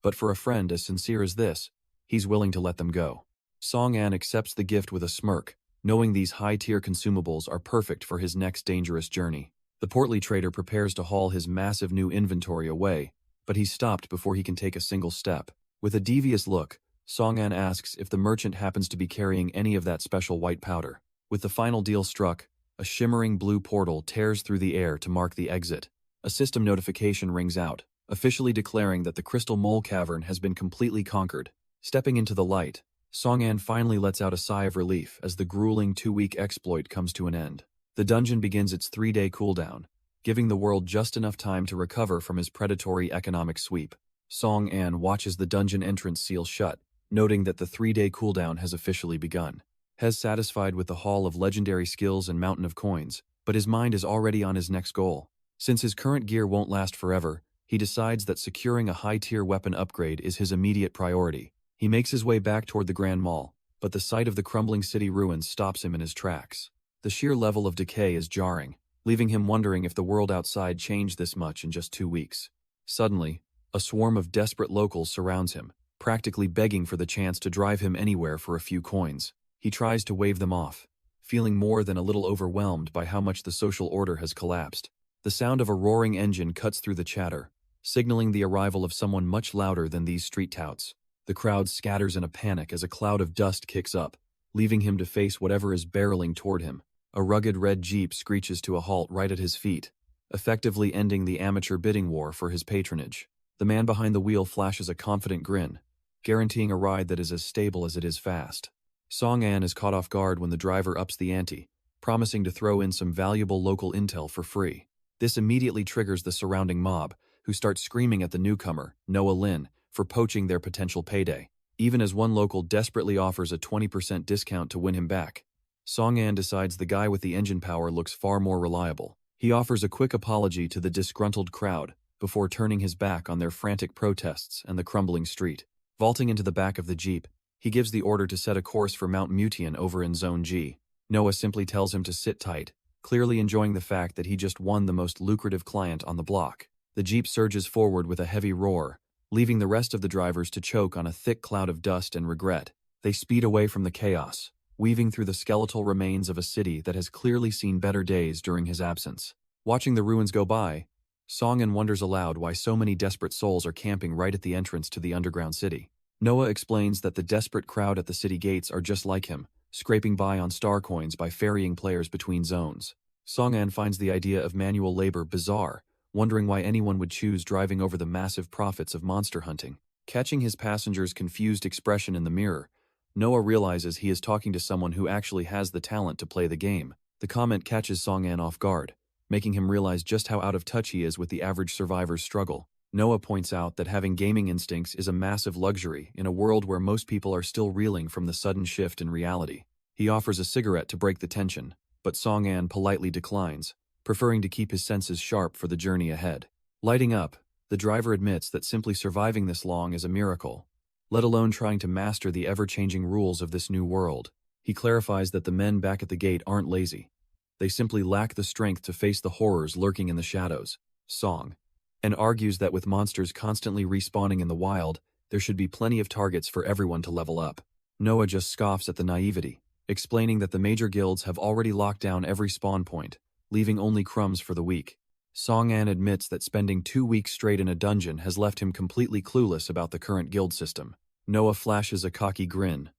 But for a friend as sincere as this, he's willing to let them go. Song-an accepts the gift with a smirk, knowing these high-tier consumables are perfect for his next dangerous journey. The portly trader prepares to haul his massive new inventory away, but he's stopped before he can take a single step. With a devious look, Song-an asks if the merchant happens to be carrying any of that special white powder. With the final deal struck, a shimmering blue portal tears through the air to mark the exit. A system notification rings out, officially declaring that the Crystal Mole Cavern has been completely conquered. Stepping into the light, Song-an finally lets out a sigh of relief as the grueling 2-week exploit comes to an end. The dungeon begins its 3-day cooldown, giving the world just enough time to recover from his predatory economic sweep. Song-an watches the dungeon entrance seal shut, noting that the 3-day cooldown has officially begun. Hez satisfied with the haul of legendary skills and mountain of coins, but his mind is already on his next goal. Since his current gear won't last forever, he decides that securing a high-tier weapon upgrade is his immediate priority. He makes his way back toward the Grand Mall, but the sight of the crumbling city ruins stops him in his tracks. The sheer level of decay is jarring, leaving him wondering if the world outside changed this much in just 2 weeks. Suddenly, a swarm of desperate locals surrounds him, practically begging for the chance to drive him anywhere for a few coins. He tries to wave them off, feeling more than a little overwhelmed by how much the social order has collapsed. The sound of a roaring engine cuts through the chatter, signaling the arrival of someone much louder than these street touts. The crowd scatters in a panic as a cloud of dust kicks up, leaving him to face whatever is barreling toward him. A rugged red Jeep screeches to a halt right at his feet, effectively ending the amateur bidding war for his patronage. The man behind the wheel flashes a confident grin, guaranteeing a ride that is as stable as it is fast. Song-an is caught off guard when the driver ups the ante, promising to throw in some valuable local intel for free. This immediately triggers the surrounding mob, who start screaming at the newcomer, Noah Lin, for poaching their potential payday, even as one local desperately offers a 20% discount to win him back. Song-an decides the guy with the engine power looks far more reliable. He offers a quick apology to the disgruntled crowd before turning his back on their frantic protests and the crumbling street. Vaulting into the back of the Jeep, he gives the order to set a course for Mount Mutian over in Zone G. Noah simply tells him to sit tight, clearly enjoying the fact that he just won the most lucrative client on the block. The Jeep surges forward with a heavy roar, leaving the rest of the drivers to choke on a thick cloud of dust and regret. They speed away from the chaos, weaving through the skeletal remains of a city that has clearly seen better days during his absence. Watching the ruins go by, Song-an wonders aloud why so many desperate souls are camping right at the entrance to the underground city. Noah explains that the desperate crowd at the city gates are just like him, scraping by on star coins by ferrying players between zones. Song-an finds the idea of manual labor bizarre, wondering why anyone would choose driving over the massive profits of monster hunting. Catching his passenger's confused expression in the mirror, Noah realizes he is talking to someone who actually has the talent to play the game. The comment catches Song-an off guard, making him realize just how out of touch he is with the average survivor's struggle. Noah points out that having gaming instincts is a massive luxury in a world where most people are still reeling from the sudden shift in reality. He offers a cigarette to break the tension, but Song-an politely declines, preferring to keep his senses sharp for the journey ahead. Lighting up, the driver admits that simply surviving this long is a miracle, let alone trying to master the ever-changing rules of this new world. He clarifies that the men back at the gate aren't lazy. They simply lack the strength to face the horrors lurking in the shadows. Song-an argues that with monsters constantly respawning in the wild, there should be plenty of targets for everyone to level up. Noah just scoffs at the naivety, explaining that the major guilds have already locked down every spawn point, leaving only crumbs for the weak. Song-an admits that spending 2 weeks straight in a dungeon has left him completely clueless about the current guild system. Noah flashes a cocky grin,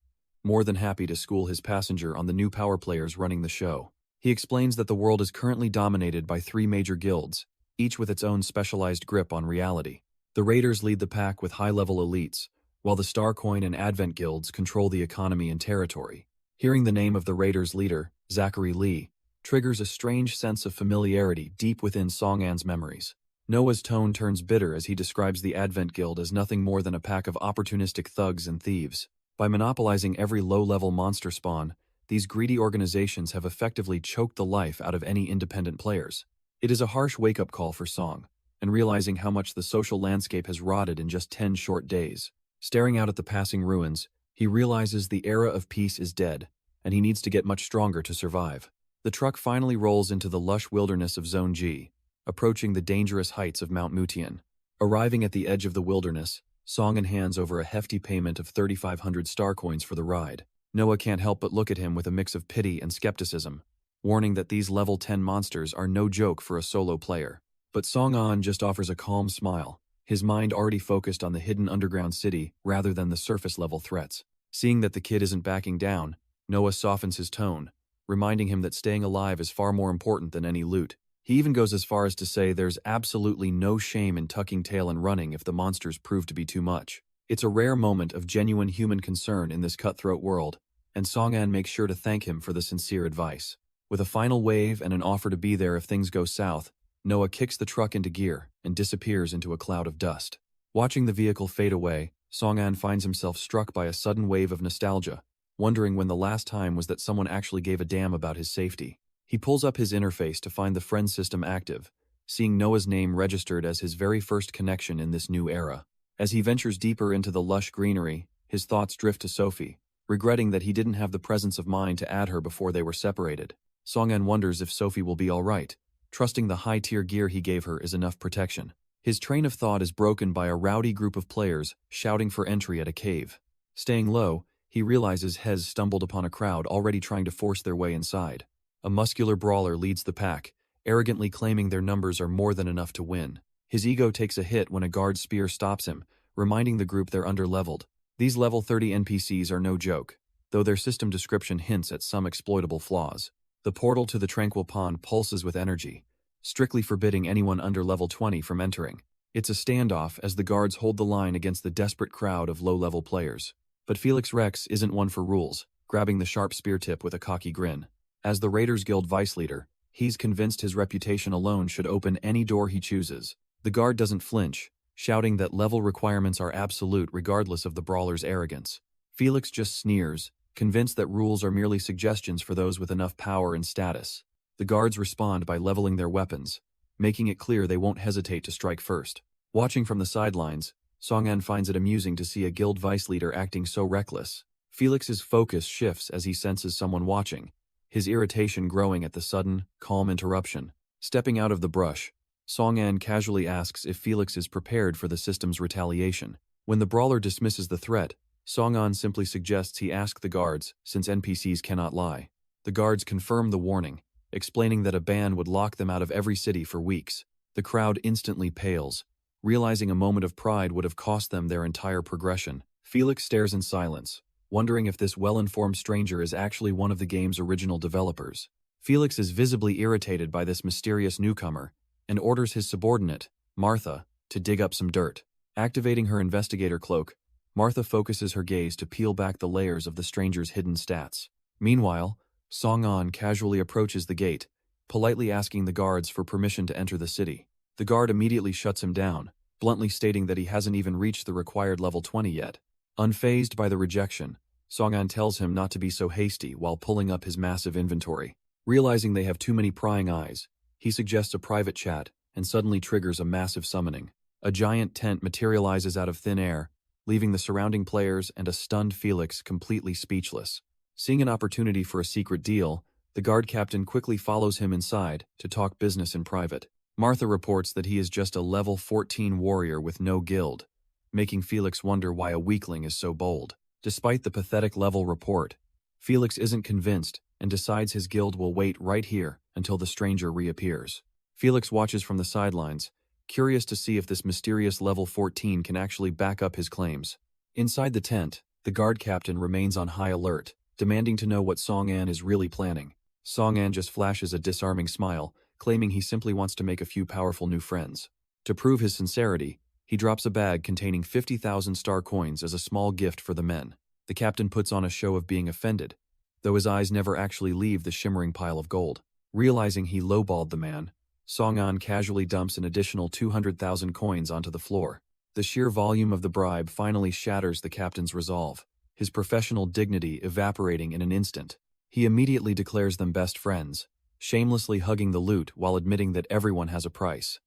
more than happy to school his passenger on the new power players running the show. He explains that the world is currently dominated by 3 major guilds, each with its own specialized grip on reality. The Raiders lead the pack with high-level elites, while the Starcoin and Advent guilds control the economy and territory. Hearing the name of the Raiders' leader, Zachary Lee, triggers a strange sense of familiarity deep within Song-an's memories. Noah's tone turns bitter as he describes the Advent Guild as nothing more than a pack of opportunistic thugs and thieves. By monopolizing every low-level monster spawn, these greedy organizations have effectively choked the life out of any independent players. It is a harsh wake-up call for Song, and realizing how much the social landscape has rotted in just 10 short days. Staring out at the passing ruins, he realizes the era of peace is dead, and he needs to get much stronger to survive. The truck finally rolls into the lush wilderness of Zone G, approaching the dangerous heights of Mount Mutian. Arriving at the edge of the wilderness, Song-an hands over a hefty payment of 3,500 star coins for the ride. Noah can't help but look at him with a mix of pity and skepticism, warning that these level 10 monsters are no joke for a solo player. But Song-an just offers a calm smile, his mind already focused on the hidden underground city rather than the surface-level threats. Seeing that the kid isn't backing down, Noah softens his tone, reminding him that staying alive is far more important than any loot. He even goes as far as to say there's absolutely no shame in tucking tail and running if the monsters prove to be too much. It's a rare moment of genuine human concern in this cutthroat world, and Song-an makes sure to thank him for the sincere advice. With a final wave and an offer to be there if things go south, Noah kicks the truck into gear and disappears into a cloud of dust. Watching the vehicle fade away, Song-an finds himself struck by a sudden wave of nostalgia, wondering when the last time was that someone actually gave a damn about his safety. He pulls up his interface to find the friend system active, seeing Noah's name registered as his very first connection in this new era. As he ventures deeper into the lush greenery, his thoughts drift to Sophie, regretting that he didn't have the presence of mind to add her before they were separated. Song-an wonders if Sophie will be alright, trusting the high-tier gear he gave her is enough protection. His train of thought is broken by a rowdy group of players shouting for entry at a cave. Staying low, he realizes Hez stumbled upon a crowd already trying to force their way inside. A muscular brawler leads the pack, arrogantly claiming their numbers are more than enough to win. His ego takes a hit when a guard's spear stops him, reminding the group they're under-leveled. These level 30 NPCs are no joke, though their system description hints at some exploitable flaws. The portal to the Tranquil Pond pulses with energy, strictly forbidding anyone under level 20 from entering. It's a standoff as the guards hold the line against the desperate crowd of low-level players. But Felix Rex isn't one for rules, grabbing the sharp spear tip with a cocky grin. As the Raiders Guild vice leader, he's convinced his reputation alone should open any door he chooses. The guard doesn't flinch, shouting that level requirements are absolute regardless of the brawler's arrogance. Felix just sneers, convinced that rules are merely suggestions for those with enough power and status. The guards respond by leveling their weapons, making it clear they won't hesitate to strike first. Watching from the sidelines, Song-an finds it amusing to see a guild vice leader acting so reckless. Felix's focus shifts as he senses someone watching, his irritation growing at the sudden, calm interruption. Stepping out of the brush, Song-an casually asks if Felix is prepared for the system's retaliation. When the brawler dismisses the threat, Song-an simply suggests he ask the guards, since NPCs cannot lie. The guards confirm the warning, explaining that a ban would lock them out of every city for weeks. The crowd instantly pales, realizing a moment of pride would have cost them their entire progression. Felix stares in silence, wondering if this well-informed stranger is actually one of the game's original developers. Felix is visibly irritated by this mysterious newcomer and orders his subordinate, Martha, to dig up some dirt. Activating her investigator cloak, Martha focuses her gaze to peel back the layers of the stranger's hidden stats. Meanwhile, Song-an casually approaches the gate, politely asking the guards for permission to enter the city. The guard immediately shuts him down, bluntly stating that he hasn't even reached the required level 20 yet. Unfazed by the rejection, Song-an tells him not to be so hasty while pulling up his massive inventory. Realizing they have too many prying eyes, he suggests a private chat and suddenly triggers a massive summoning. A giant tent materializes out of thin air, leaving the surrounding players and a stunned Felix completely speechless. Seeing an opportunity for a secret deal, the guard captain quickly follows him inside to talk business in private. Martha reports that he is just a level 14 warrior with no guild, making Felix wonder why a weakling is so bold. Despite the pathetic level report, Felix isn't convinced and decides his guild will wait right here until the stranger reappears. Felix watches from the sidelines, curious to see if this mysterious level 14 can actually back up his claims. Inside the tent, the guard captain remains on high alert, demanding to know what Song-an is really planning. Song-an just flashes a disarming smile, claiming he simply wants to make a few powerful new friends. To prove his sincerity, he drops a bag containing 50,000 star coins as a small gift for the men. The captain puts on a show of being offended, though his eyes never actually leave the shimmering pile of gold. Realizing he lowballed the man, Song-an casually dumps an additional 200,000 coins onto the floor. The sheer volume of the bribe finally shatters the captain's resolve, his professional dignity evaporating in an instant. He immediately declares them best friends, shamelessly hugging the loot while admitting that everyone has a price.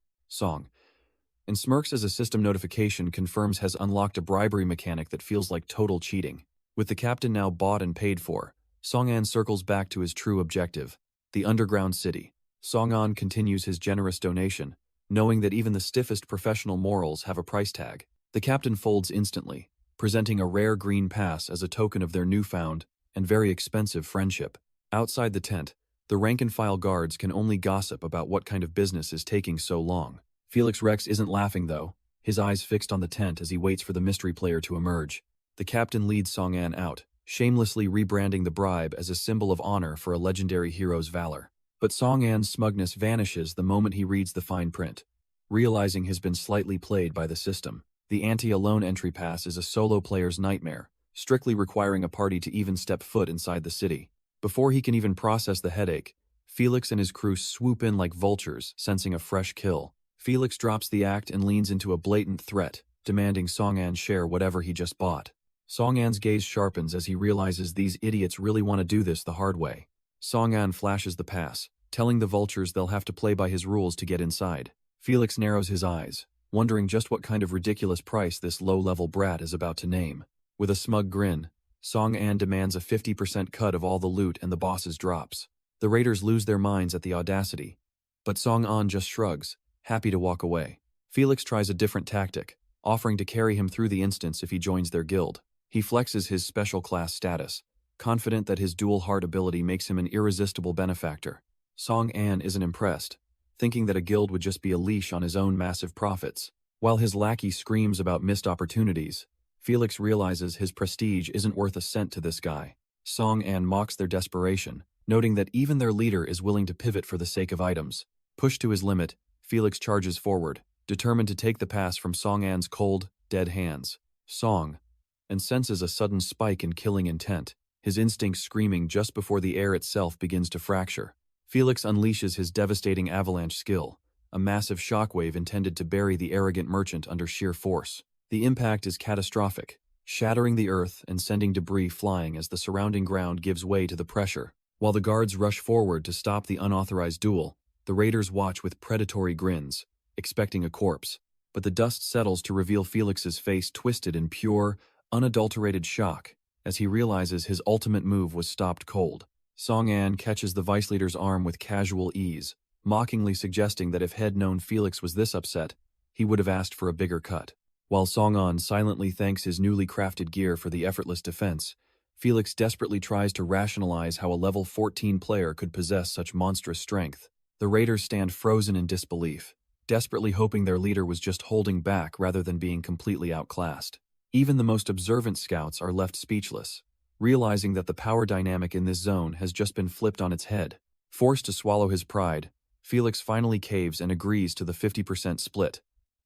And smirks as a system notification confirms has unlocked a bribery mechanic that feels like total cheating. With the captain now bought and paid for, Song-an circles back to his true objective, the underground city. Song-an continues his generous donation, knowing that even the stiffest professional morals have a price tag. The captain folds instantly, presenting a rare green pass as a token of their newfound and very expensive friendship. Outside the tent, the rank-and-file guards can only gossip about what kind of business is taking so long. Felix Rex isn't laughing though, his eyes fixed on the tent as he waits for the mystery player to emerge. The captain leads Song-an out, shamelessly rebranding the bribe as a symbol of honor for a legendary hero's valor. But Song-an's smugness vanishes the moment he reads the fine print, realizing he's been slightly played by the system. The anti-alone entry pass is a solo player's nightmare, strictly requiring a party to even step foot inside the city. Before he can even process the headache, Felix and his crew swoop in like vultures, sensing a fresh kill. Felix drops the act and leans into a blatant threat, demanding Song-an share whatever he just bought. Song-an's gaze sharpens as he realizes these idiots really want to do this the hard way. Song-an flashes the pass, telling the vultures they'll have to play by his rules to get inside. Felix narrows his eyes, wondering just what kind of ridiculous price this low-level brat is about to name. With a smug grin, Song-an demands a 50% cut of all the loot and the boss's drops. The raiders lose their minds at the audacity, but Song-an just shrugs, happy to walk away. Felix tries a different tactic, offering to carry him through the instance if he joins their guild. He flexes his special class status, confident that his dual heart ability makes him an irresistible benefactor. Song-an isn't impressed, thinking that a guild would just be a leash on his own massive profits. While his lackey screams about missed opportunities, Felix realizes his prestige isn't worth a cent to this guy. Song-an mocks their desperation, noting that even their leader is willing to pivot for the sake of items. Pushed to his limit, Felix charges forward, determined to take the pass from Song-an's cold, dead hands. And senses a sudden spike in killing intent, his instincts screaming just before the air itself begins to fracture. Felix unleashes his devastating avalanche skill, a massive shockwave intended to bury the arrogant merchant under sheer force. The impact is catastrophic, shattering the earth and sending debris flying as the surrounding ground gives way to the pressure. While the guards rush forward to stop the unauthorized duel, the raiders watch with predatory grins, expecting a corpse. But the dust settles to reveal Felix's face twisted in pure, unadulterated shock as he realizes his ultimate move was stopped cold. Song-an catches the vice leader's arm with casual ease, mockingly suggesting that if had known Felix was this upset, he would have asked for a bigger cut. While Song-an silently thanks his newly crafted gear for the effortless defense, Felix desperately tries to rationalize how a level 14 player could possess such monstrous strength. The raiders stand frozen in disbelief, desperately hoping their leader was just holding back rather than being completely outclassed. Even the most observant scouts are left speechless, realizing that the power dynamic in this zone has just been flipped on its head. Forced to swallow his pride, Felix finally caves and agrees to the 50% split,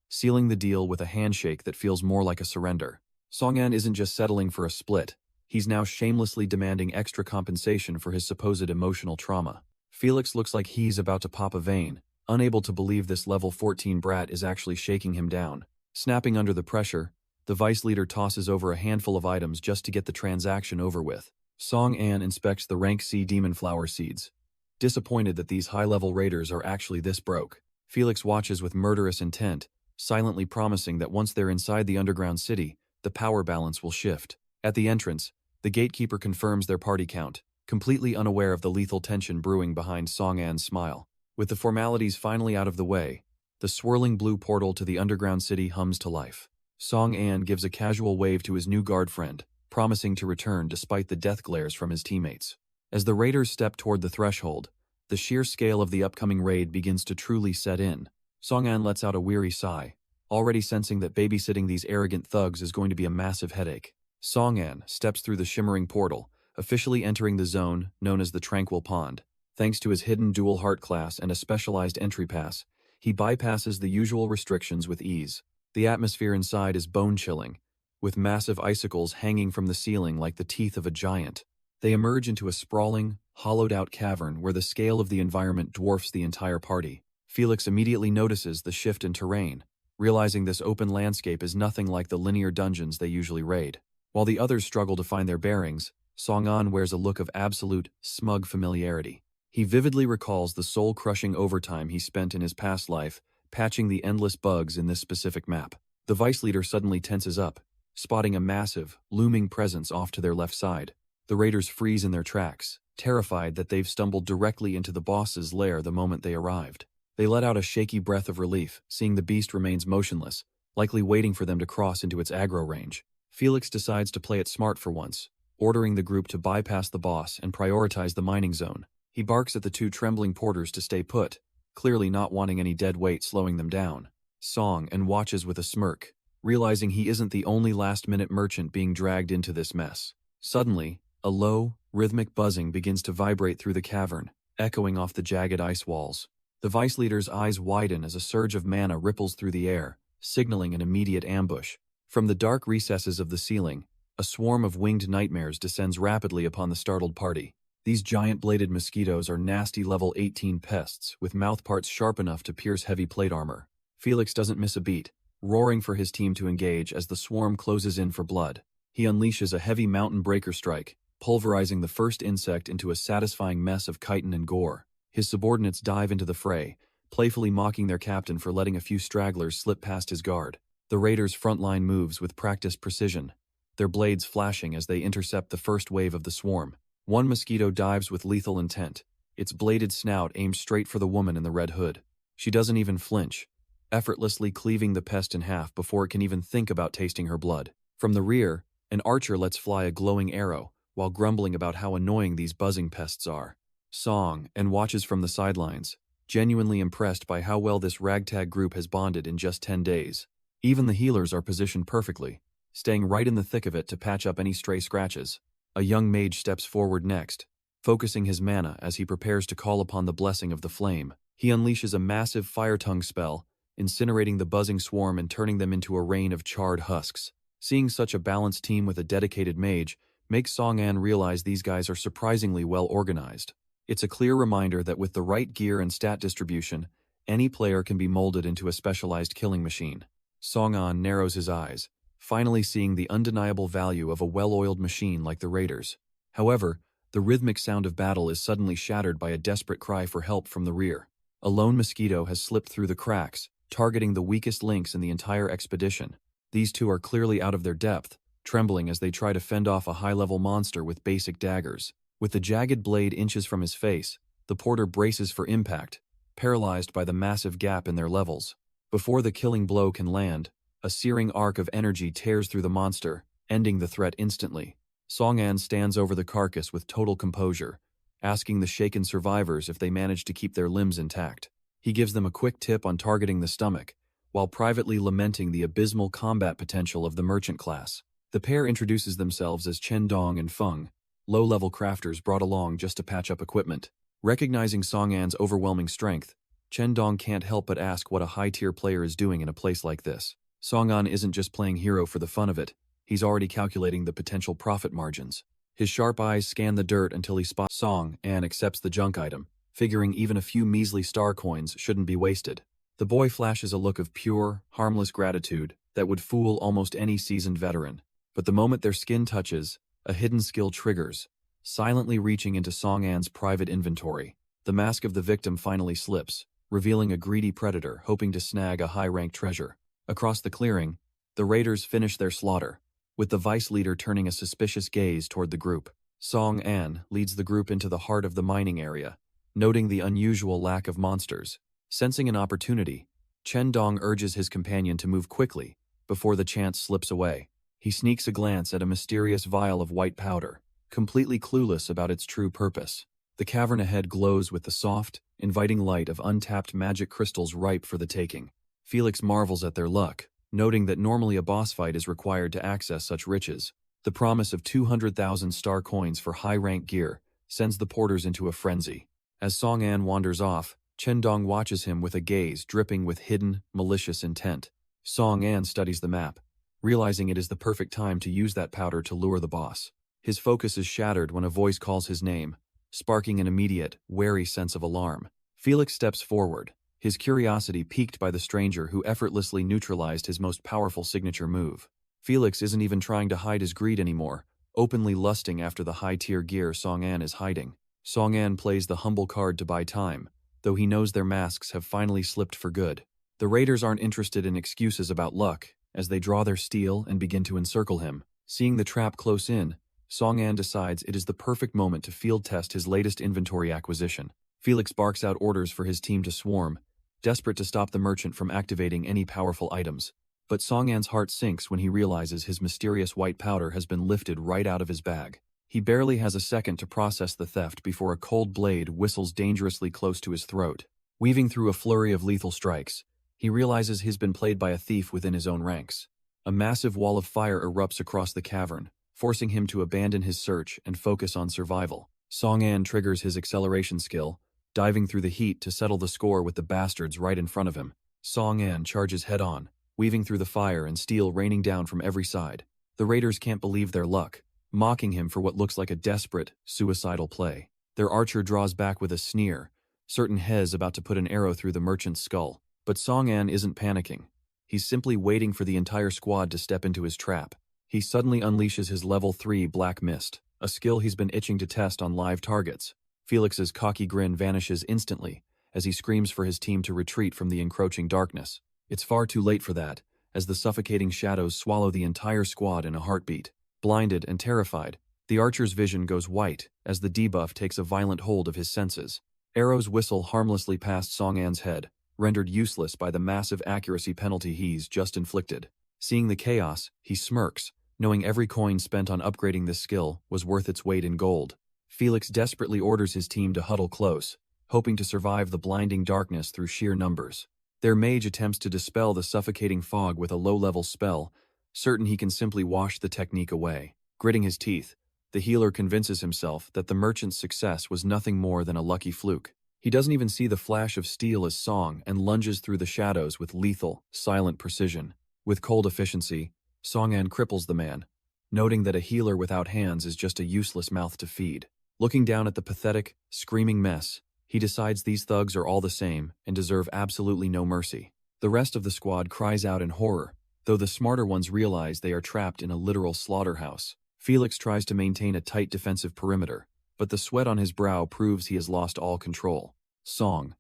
sealing the deal with a handshake that feels more like a surrender. Song-an isn't just settling for a split, he's now shamelessly demanding extra compensation for his supposed emotional trauma. Felix looks like he's about to pop a vein, unable to believe this level 14 brat is actually shaking him down. Snapping under the pressure, the vice leader tosses over a handful of items just to get the transaction over with. Song-an inspects the rank C demon flower seeds, disappointed that these high-level raiders are actually this broke. Felix watches with murderous intent, silently promising that once they're inside the underground city, the power balance will shift. At the entrance, the gatekeeper confirms their party count, completely unaware of the lethal tension brewing behind Song-an's smile. With the formalities finally out of the way, the swirling blue portal to the underground city hums to life. Song-an gives a casual wave to his new guard friend, promising to return despite the death glares from his teammates. As the raiders step toward the threshold, the sheer scale of the upcoming raid begins to truly set in. Song-an lets out a weary sigh, already sensing that babysitting these arrogant thugs is going to be a massive headache. Song-an steps through the shimmering portal, officially entering the zone known as the Tranquil Pond. Thanks to his hidden dual heart class and a specialized entry pass, he bypasses the usual restrictions with ease. The atmosphere inside is bone-chilling, with massive icicles hanging from the ceiling like the teeth of a giant. They emerge into a sprawling, hollowed-out cavern where the scale of the environment dwarfs the entire party. Felix immediately notices the shift in terrain, realizing this open landscape is nothing like the linear dungeons they usually raid. While the others struggle to find their bearings, Song-an wears a look of absolute, smug familiarity. He vividly recalls the soul-crushing overtime he spent in his past life, patching the endless bugs in this specific map. The vice leader suddenly tenses up, spotting a massive, looming presence off to their left side. The raiders freeze in their tracks, terrified that they've stumbled directly into the boss's lair the moment they arrived. They let out a shaky breath of relief, seeing the beast remains motionless, likely waiting for them to cross into its aggro range. Felix decides to play it smart for once, ordering the group to bypass the boss and prioritize the mining zone. He barks at the two trembling porters to stay put, clearly not wanting any dead weight slowing them down. Song-an watches with a smirk, realizing he isn't the only last-minute merchant being dragged into this mess. Suddenly, a low, rhythmic buzzing begins to vibrate through the cavern, echoing off the jagged ice walls. The vice leader's eyes widen as a surge of mana ripples through the air, signaling an immediate ambush. From the dark recesses of the ceiling, a swarm of winged nightmares descends rapidly upon the startled party. These giant-bladed mosquitoes are nasty level 18 pests with mouthparts sharp enough to pierce heavy plate armor. Felix doesn't miss a beat, roaring for his team to engage as the swarm closes in for blood. He unleashes a heavy mountain breaker strike, pulverizing the first insect into a satisfying mess of chitin and gore. His subordinates dive into the fray, playfully mocking their captain for letting a few stragglers slip past his guard. The raiders' frontline moves with practiced precision, their blades flashing as they intercept the first wave of the swarm. One mosquito dives with lethal intent, its bladed snout aimed straight for the woman in the red hood. She doesn't even flinch, effortlessly cleaving the pest in half before it can even think about tasting her blood. From the rear, an archer lets fly a glowing arrow, while grumbling about how annoying these buzzing pests are. Song-an watches from the sidelines, genuinely impressed by how well this ragtag group has bonded in just 10 days. Even the healers are positioned perfectly, staying right in the thick of it to patch up any stray scratches. A young mage steps forward next, focusing his mana as he prepares to call upon the blessing of the flame. He unleashes a massive fire tongue spell, incinerating the buzzing swarm and turning them into a rain of charred husks. Seeing such a balanced team with a dedicated mage makes Song-an realize these guys are surprisingly well organized. It's a clear reminder that with the right gear and stat distribution, Any player can be molded into a specialized killing machine. Song-an narrows his eyes, finally seeing the undeniable value of a well-oiled machine like the Raiders. However, the rhythmic sound of battle is suddenly shattered by a desperate cry for help from the rear. A lone mosquito has slipped through the cracks, targeting the weakest links in the entire expedition. These two are clearly out of their depth, trembling as they try to fend off a high-level monster with basic daggers. With the jagged blade inches from his face, the porter braces for impact, paralyzed by the massive gap in their levels. Before the killing blow can land, a searing arc of energy tears through the monster, ending the threat instantly. Song-an stands over the carcass with total composure, asking the shaken survivors if they manage to keep their limbs intact. He gives them a quick tip on targeting the stomach, while privately lamenting the abysmal combat potential of the merchant class. The pair introduces themselves as Chen Dong and Feng, low-level crafters brought along just to patch up equipment. Recognizing Song-an's overwhelming strength, Chen Dong can't help but ask what a high-tier player is doing in a place like this. Song-an isn't just playing hero for the fun of it, he's already calculating the potential profit margins. His sharp eyes scan the dirt until he spots Song-an accepts the junk item, figuring even a few measly star coins shouldn't be wasted. The boy flashes a look of pure, harmless gratitude that would fool almost any seasoned veteran. But the moment their skin touches, a hidden skill triggers, silently reaching into Song-an's private inventory. The mask of the victim finally slips, revealing a greedy predator hoping to snag a high-ranked treasure. Across the clearing, the raiders finish their slaughter, with the vice leader turning a suspicious gaze toward the group. Song-an leads the group into the heart of the mining area, noting the unusual lack of monsters. Sensing an opportunity, Chen Dong urges his companion to move quickly before the chance slips away. He sneaks a glance at a mysterious vial of white powder, completely clueless about its true purpose. The cavern ahead glows with the soft, inviting light of untapped magic crystals ripe for the taking. Felix marvels at their luck, noting that normally a boss fight is required to access such riches. The promise of 200,000 star coins for high-rank gear sends the porters into a frenzy. As Song-an wanders off, Chen Dong watches him with a gaze dripping with hidden, malicious intent. Song-an studies the map, realizing it is the perfect time to use that powder to lure the boss. His focus is shattered when a voice calls his name, sparking an immediate, wary sense of alarm. Felix steps forward, his curiosity piqued by the stranger who effortlessly neutralized his most powerful signature move. Felix isn't even trying to hide his greed anymore, openly lusting after the high-tier gear Song-an is hiding. Song-an plays the humble card to buy time, though he knows their masks have finally slipped for good. The raiders aren't interested in excuses about luck, as they draw their steel and begin to encircle him. Seeing the trap close in, Song-an decides it is the perfect moment to field test his latest inventory acquisition. Felix barks out orders for his team to swarm, desperate to stop the merchant from activating any powerful items. But Song-an's heart sinks when he realizes his mysterious white powder has been lifted right out of his bag. He barely has a second to process the theft before a cold blade whistles dangerously close to his throat. Weaving through a flurry of lethal strikes, he realizes he's been played by a thief within his own ranks. A massive wall of fire erupts across the cavern, forcing him to abandon his search and focus on survival. Song-an triggers his acceleration skill, diving through the heat to settle the score with the bastards right in front of him. Song-an charges head-on, weaving through the fire and steel raining down from every side. The raiders can't believe their luck, mocking him for what looks like a desperate, suicidal play. Their archer draws back with a sneer, certain Hez about to put an arrow through the merchant's skull. But Song-an isn't panicking. He's simply waiting for the entire squad to step into his trap. He suddenly unleashes his level 3 Black Mist, a skill he's been itching to test on live targets. Felix's cocky grin vanishes instantly as he screams for his team to retreat from the encroaching darkness. It's far too late for that, as the suffocating shadows swallow the entire squad in a heartbeat. Blinded and terrified, the archer's vision goes white as the debuff takes a violent hold of his senses. Arrows whistle harmlessly past Song-an's head, rendered useless by the massive accuracy penalty he's just inflicted. Seeing the chaos, he smirks, knowing every coin spent on upgrading this skill was worth its weight in gold. Felix desperately orders his team to huddle close, hoping to survive the blinding darkness through sheer numbers. Their mage attempts to dispel the suffocating fog with a low-level spell, certain he can simply wash the technique away. Gritting his teeth, the healer convinces himself that the merchant's success was nothing more than a lucky fluke. He doesn't even see the flash of steel as Song and lunges through the shadows with lethal, silent precision. With cold efficiency, Song-an cripples the man, noting that a healer without hands is just a useless mouth to feed. Looking down at the pathetic, screaming mess, He decides these thugs are all the same and deserve absolutely no mercy. The rest of the squad cries out in horror, though the smarter ones realize they are trapped in a literal slaughterhouse. Felix tries to maintain a tight defensive perimeter, but the sweat on his brow proves he has lost all control. Song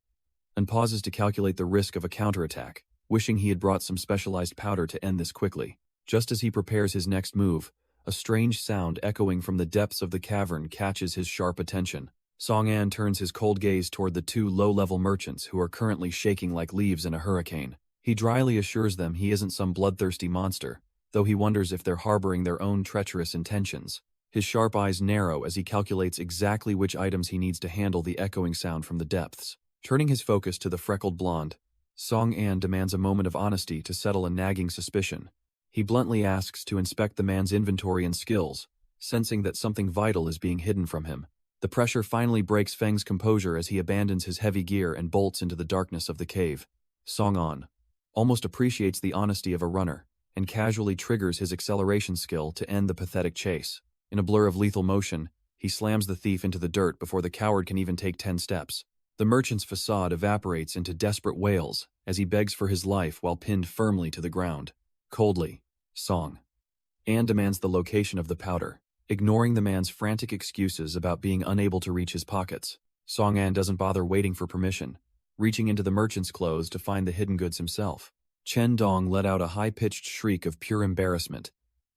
and pauses to calculate the risk of a counterattack, wishing he had brought some specialized powder to end this quickly. Just as he prepares his next move, a strange sound echoing from the depths of the cavern catches his sharp attention. Song-an turns his cold gaze toward the two low-level merchants who are currently shaking like leaves in a hurricane. He dryly assures them he isn't some bloodthirsty monster, though he wonders if they're harboring their own treacherous intentions. His sharp eyes narrow as he calculates exactly which items he needs to handle the echoing sound from the depths. Turning his focus to the freckled blonde, Song-an demands a moment of honesty to settle a nagging suspicion. He bluntly asks to inspect the man's inventory and skills, sensing that something vital is being hidden from him. The pressure finally breaks Feng's composure as he abandons his heavy gear and bolts into the darkness of the cave. Song-an almost appreciates the honesty of a runner, and casually triggers his acceleration skill to end the pathetic chase. In a blur of lethal motion, he slams the thief into the dirt before the coward can even take 10 steps. The merchant's facade evaporates into desperate wails as he begs for his life while pinned firmly to the ground. Coldly, Song-an demands the location of the powder, ignoring the man's frantic excuses about being unable to reach his pockets. Song-an doesn't bother waiting for permission, reaching into the merchant's clothes to find the hidden goods himself. Chen Dong let out a high-pitched shriek of pure embarrassment,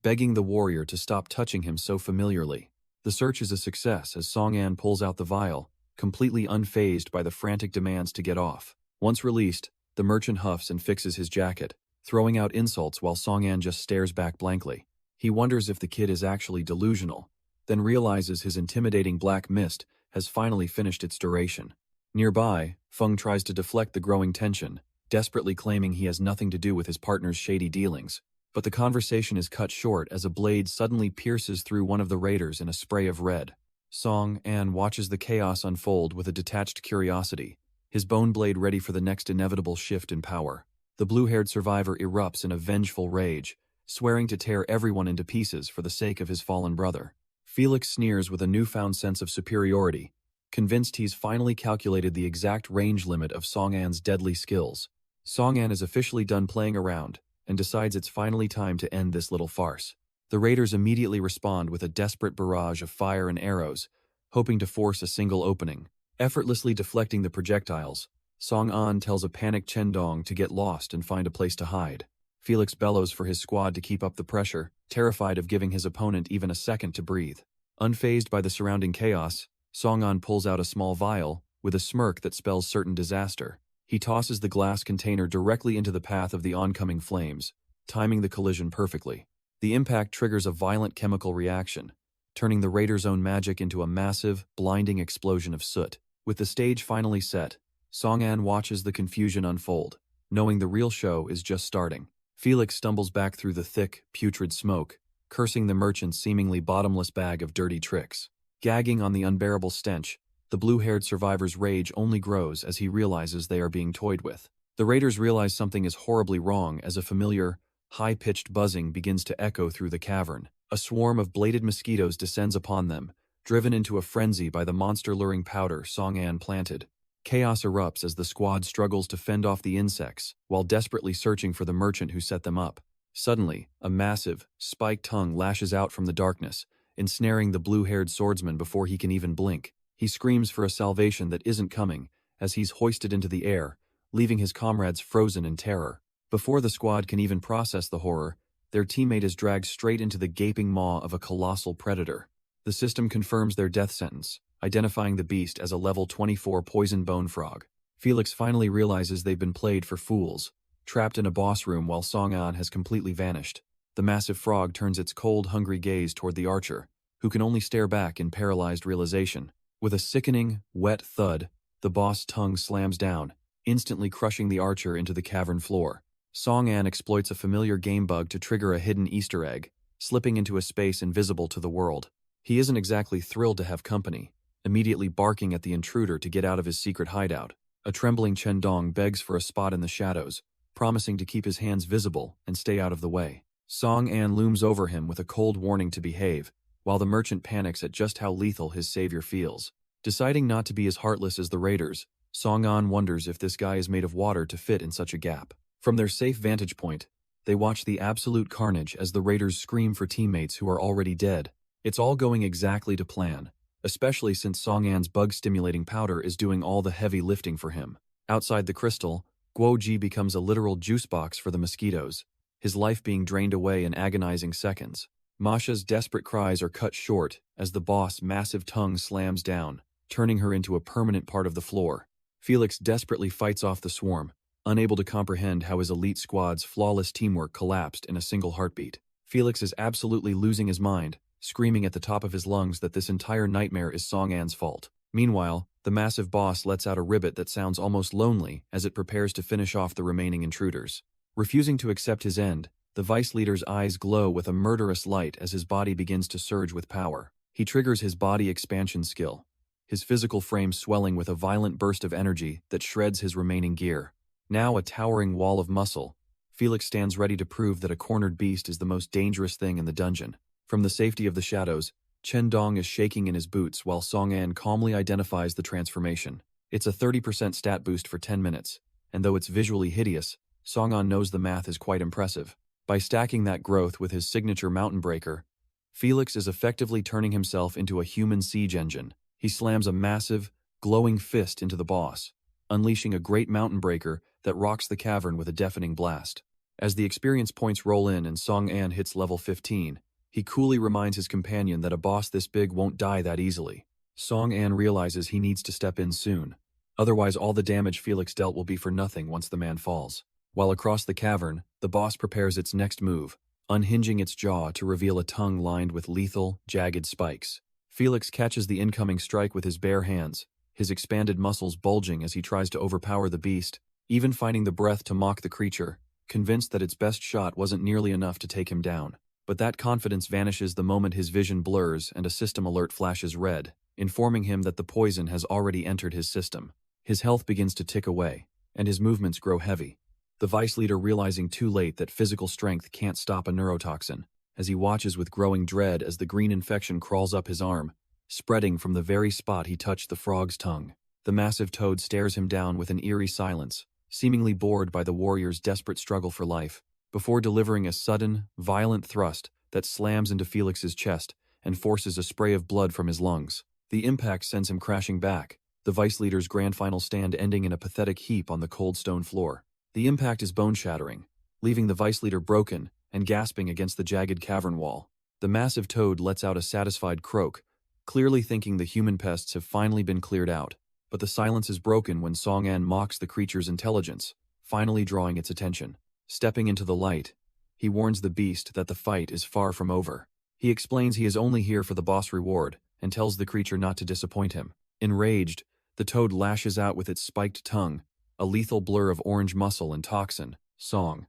begging the warrior to stop touching him so familiarly. The search is a success as Song-an pulls out the vial, completely unfazed by the frantic demands to get off. Once released, the merchant huffs and fixes his jacket, throwing out insults while Song-an just stares back blankly. He wonders if the kid is actually delusional, then realizes his intimidating black mist has finally finished its duration. Nearby, Feng tries to deflect the growing tension, desperately claiming he has nothing to do with his partner's shady dealings. But the conversation is cut short as a blade suddenly pierces through one of the raiders in a spray of red. Song-an watches the chaos unfold with a detached curiosity, his bone blade ready for the next inevitable shift in power. The blue-haired survivor erupts in a vengeful rage, swearing to tear everyone into pieces for the sake of his fallen brother. Felix sneers with a newfound sense of superiority, convinced he's finally calculated the exact range limit of Song-an's deadly skills. Song-an is officially done playing around, and decides it's finally time to end this little farce. The raiders immediately respond with a desperate barrage of fire and arrows, hoping to force a single opening. Effortlessly deflecting the projectiles, Song-an tells a panicked Chen Dong to get lost and find a place to hide. Felix bellows for his squad to keep up the pressure, terrified of giving his opponent even a second to breathe. Unfazed by the surrounding chaos, Song-an pulls out a small vial, with a smirk that spells certain disaster. He tosses the glass container directly into the path of the oncoming flames, timing the collision perfectly. The impact triggers a violent chemical reaction, turning the raider's own magic into a massive, blinding explosion of soot. With the stage finally set, Song-an watches the confusion unfold, knowing the real show is just starting. Felix stumbles back through the thick, putrid smoke, cursing the merchant's seemingly bottomless bag of dirty tricks. Gagging on the unbearable stench, the blue-haired survivor's rage only grows as he realizes they are being toyed with. The raiders realize something is horribly wrong as a familiar, high-pitched buzzing begins to echo through the cavern. A swarm of bladed mosquitoes descends upon them, driven into a frenzy by the monster-luring powder Song-an planted. Chaos erupts as the squad struggles to fend off the insects, while desperately searching for the merchant who set them up. Suddenly, a massive, spiked tongue lashes out from the darkness, ensnaring the blue-haired swordsman before he can even blink. He screams for a salvation that isn't coming, as he's hoisted into the air, leaving his comrades frozen in terror. Before the squad can even process the horror, their teammate is dragged straight into the gaping maw of a colossal predator. The system confirms their death sentence, identifying the beast as a level 24 poison bone frog. Felix finally realizes they've been played for fools, trapped in a boss room while Song-an has completely vanished. The massive frog turns its cold, hungry gaze toward the archer, who can only stare back in paralyzed realization. With a sickening, wet thud, the boss tongue slams down, instantly crushing the archer into the cavern floor. Song-an exploits a familiar game bug to trigger a hidden Easter egg, slipping into a space invisible to the world. He isn't exactly thrilled to have company, immediately barking at the intruder to get out of his secret hideout. A trembling Chen Dong begs for a spot in the shadows, promising to keep his hands visible and stay out of the way. Song-an looms over him with a cold warning to behave, while the merchant panics at just how lethal his savior feels. Deciding not to be as heartless as the raiders, Song-an wonders if this guy is made of water to fit in such a gap. From their safe vantage point, they watch the absolute carnage as the raiders scream for teammates who are already dead. It's all going exactly to plan, especially since Song-an's bug-stimulating powder is doing all the heavy lifting for him. Outside the crystal, Guo-ji becomes a literal juice box for the mosquitoes, his life being drained away in agonizing seconds. Masha's desperate cries are cut short as the boss' massive tongue slams down, turning her into a permanent part of the floor. Felix desperately fights off the swarm, unable to comprehend how his elite squad's flawless teamwork collapsed in a single heartbeat. Felix is absolutely losing his mind, screaming at the top of his lungs that this entire nightmare is Song-an's fault. Meanwhile, the massive boss lets out a ribbit that sounds almost lonely as it prepares to finish off the remaining intruders. Refusing to accept his end, the vice leader's eyes glow with a murderous light as his body begins to surge with power. He triggers his body expansion skill, his physical frame swelling with a violent burst of energy that shreds his remaining gear. Now a towering wall of muscle, Felix stands ready to prove that a cornered beast is the most dangerous thing in the dungeon. From the safety of the shadows, Chen Dong is shaking in his boots while Song-an calmly identifies the transformation. It's a 30% stat boost for 10 minutes, and though it's visually hideous, Song-an knows the math is quite impressive. By stacking that growth with his signature mountain breaker, Felix is effectively turning himself into a human siege engine. He slams a massive, glowing fist into the boss, unleashing a great mountain breaker that rocks the cavern with a deafening blast. As the experience points roll in and Song-an hits level 15, he coolly reminds his companion that a boss this big won't die that easily. Song-an realizes he needs to step in soon. Otherwise, all the damage Felix dealt will be for nothing once the man falls. While across the cavern, the boss prepares its next move, unhinging its jaw to reveal a tongue lined with lethal, jagged spikes. Felix catches the incoming strike with his bare hands, his expanded muscles bulging as he tries to overpower the beast, even finding the breath to mock the creature, convinced that its best shot wasn't nearly enough to take him down. But that confidence vanishes the moment his vision blurs and a system alert flashes red, informing him that the poison has already entered his system. His health begins to tick away, and his movements grow heavy. The vice leader realizing too late that physical strength can't stop a neurotoxin, as he watches with growing dread as the green infection crawls up his arm, spreading from the very spot he touched the frog's tongue. The massive toad stares him down with an eerie silence, seemingly bored by the warrior's desperate struggle for life, before delivering a sudden, violent thrust that slams into Felix's chest and forces a spray of blood from his lungs. The impact sends him crashing back, the vice leader's grand final stand ending in a pathetic heap on the cold stone floor. The impact is bone-shattering, leaving the vice leader broken and gasping against the jagged cavern wall. The massive toad lets out a satisfied croak, clearly thinking the human pests have finally been cleared out. But the silence is broken when Song-an mocks the creature's intelligence, finally drawing its attention. Stepping into the light, he warns the beast that the fight is far from over. He explains he is only here for the boss reward and tells the creature not to disappoint him. Enraged, the toad lashes out with its spiked tongue, a lethal blur of orange muscle and toxin, Song,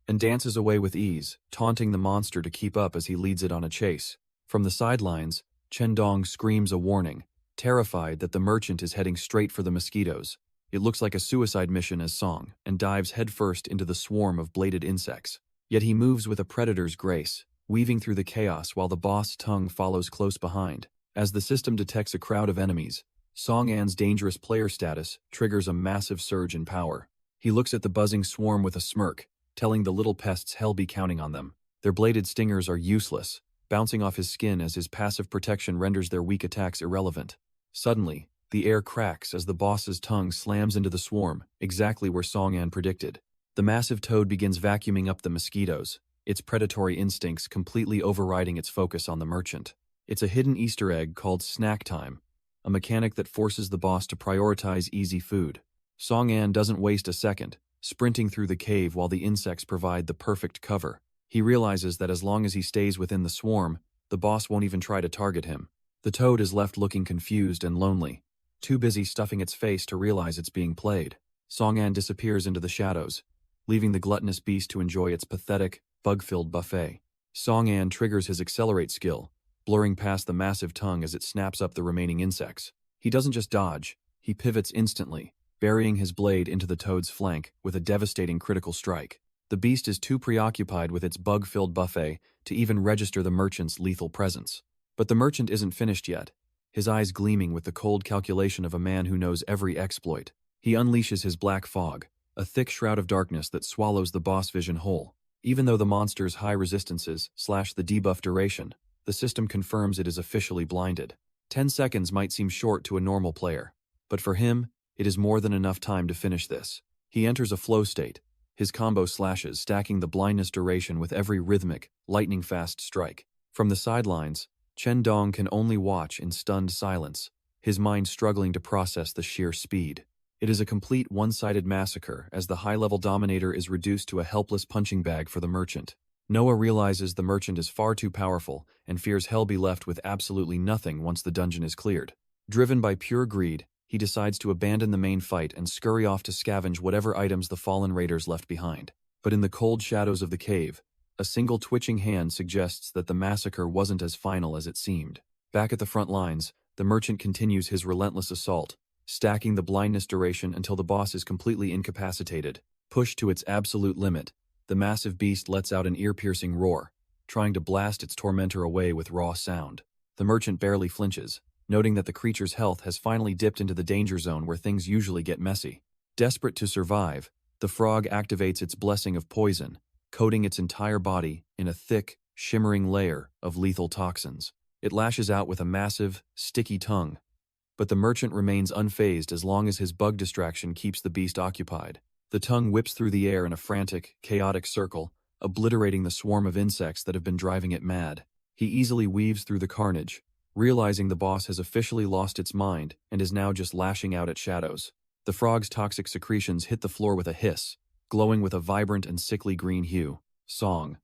and dances away with ease, taunting the monster to keep up as he leads it on a chase. From the sidelines, Chen Dong screams a warning, terrified that the merchant is heading straight for the mosquitoes. It looks like a suicide mission as Song, and dives headfirst into the swarm of bladed insects. Yet he moves with a predator's grace, weaving through the chaos while the boss tongue follows close behind. As the system detects a crowd of enemies, Song-an's dangerous player status triggers a massive surge in power. He looks at the buzzing swarm with a smirk, telling the little pests hell be counting on them. Their bladed stingers are useless, bouncing off his skin as his passive protection renders their weak attacks irrelevant. Suddenly, the air cracks as the boss's tongue slams into the swarm, exactly where Song-an predicted. The massive toad begins vacuuming up the mosquitoes, its predatory instincts completely overriding its focus on the merchant. It's a hidden Easter egg called snack time, a mechanic that forces the boss to prioritize easy food. Song-an doesn't waste a second, sprinting through the cave while the insects provide the perfect cover. He realizes that as long as he stays within the swarm, the boss won't even try to target him. The toad is left looking confused and lonely, too busy stuffing its face to realize it's being played. Song-an disappears into the shadows, leaving the gluttonous beast to enjoy its pathetic, bug-filled buffet. Song-an triggers his accelerate skill, blurring past the massive tongue as it snaps up the remaining insects. He doesn't just dodge, he pivots instantly, burying his blade into the toad's flank with a devastating critical strike. The beast is too preoccupied with its bug-filled buffet to even register the merchant's lethal presence. But the merchant isn't finished yet. his eyes gleaming with the cold calculation of a man who knows every exploit. He unleashes his black fog, a thick shroud of darkness that swallows the boss vision whole. Even though the monster's high resistances slash the debuff duration, the system confirms it is officially blinded. 10 seconds might seem short to a normal player, but for him, it is more than enough time to finish this. He enters a flow state, his combo slashes stacking the blindness duration with every rhythmic, lightning-fast strike. From the sidelines, Chen Dong can only watch in stunned silence, his mind struggling to process the sheer speed. It is a complete one-sided massacre as the high-level dominator is reduced to a helpless punching bag for the merchant. Noah realizes the merchant is far too powerful and fears he'll be left with absolutely nothing once the dungeon is cleared. Driven by pure greed, he decides to abandon the main fight and scurry off to scavenge whatever items the fallen raiders left behind. But in the cold shadows of the cave, a single twitching hand suggests that the massacre wasn't as final as it seemed. Back at the front lines, the merchant continues his relentless assault, stacking the blindness duration until the boss is completely incapacitated. Pushed to its absolute limit, the massive beast lets out an ear-piercing roar, trying to blast its tormentor away with raw sound. The merchant barely flinches, noting that the creature's health has finally dipped into the danger zone where things usually get messy. Desperate to survive, the frog activates its blessing of poison, coating its entire body in a thick, shimmering layer of lethal toxins. It lashes out with a massive, sticky tongue, but the merchant remains unfazed as long as his bug distraction keeps the beast occupied. The tongue whips through the air in a frantic, chaotic circle, obliterating the swarm of insects that have been driving it mad. He easily weaves through the carnage, realizing the boss has officially lost its mind and is now just lashing out at shadows. The frog's toxic secretions hit the floor with a hiss, glowing with a vibrant and sickly green hue. Song.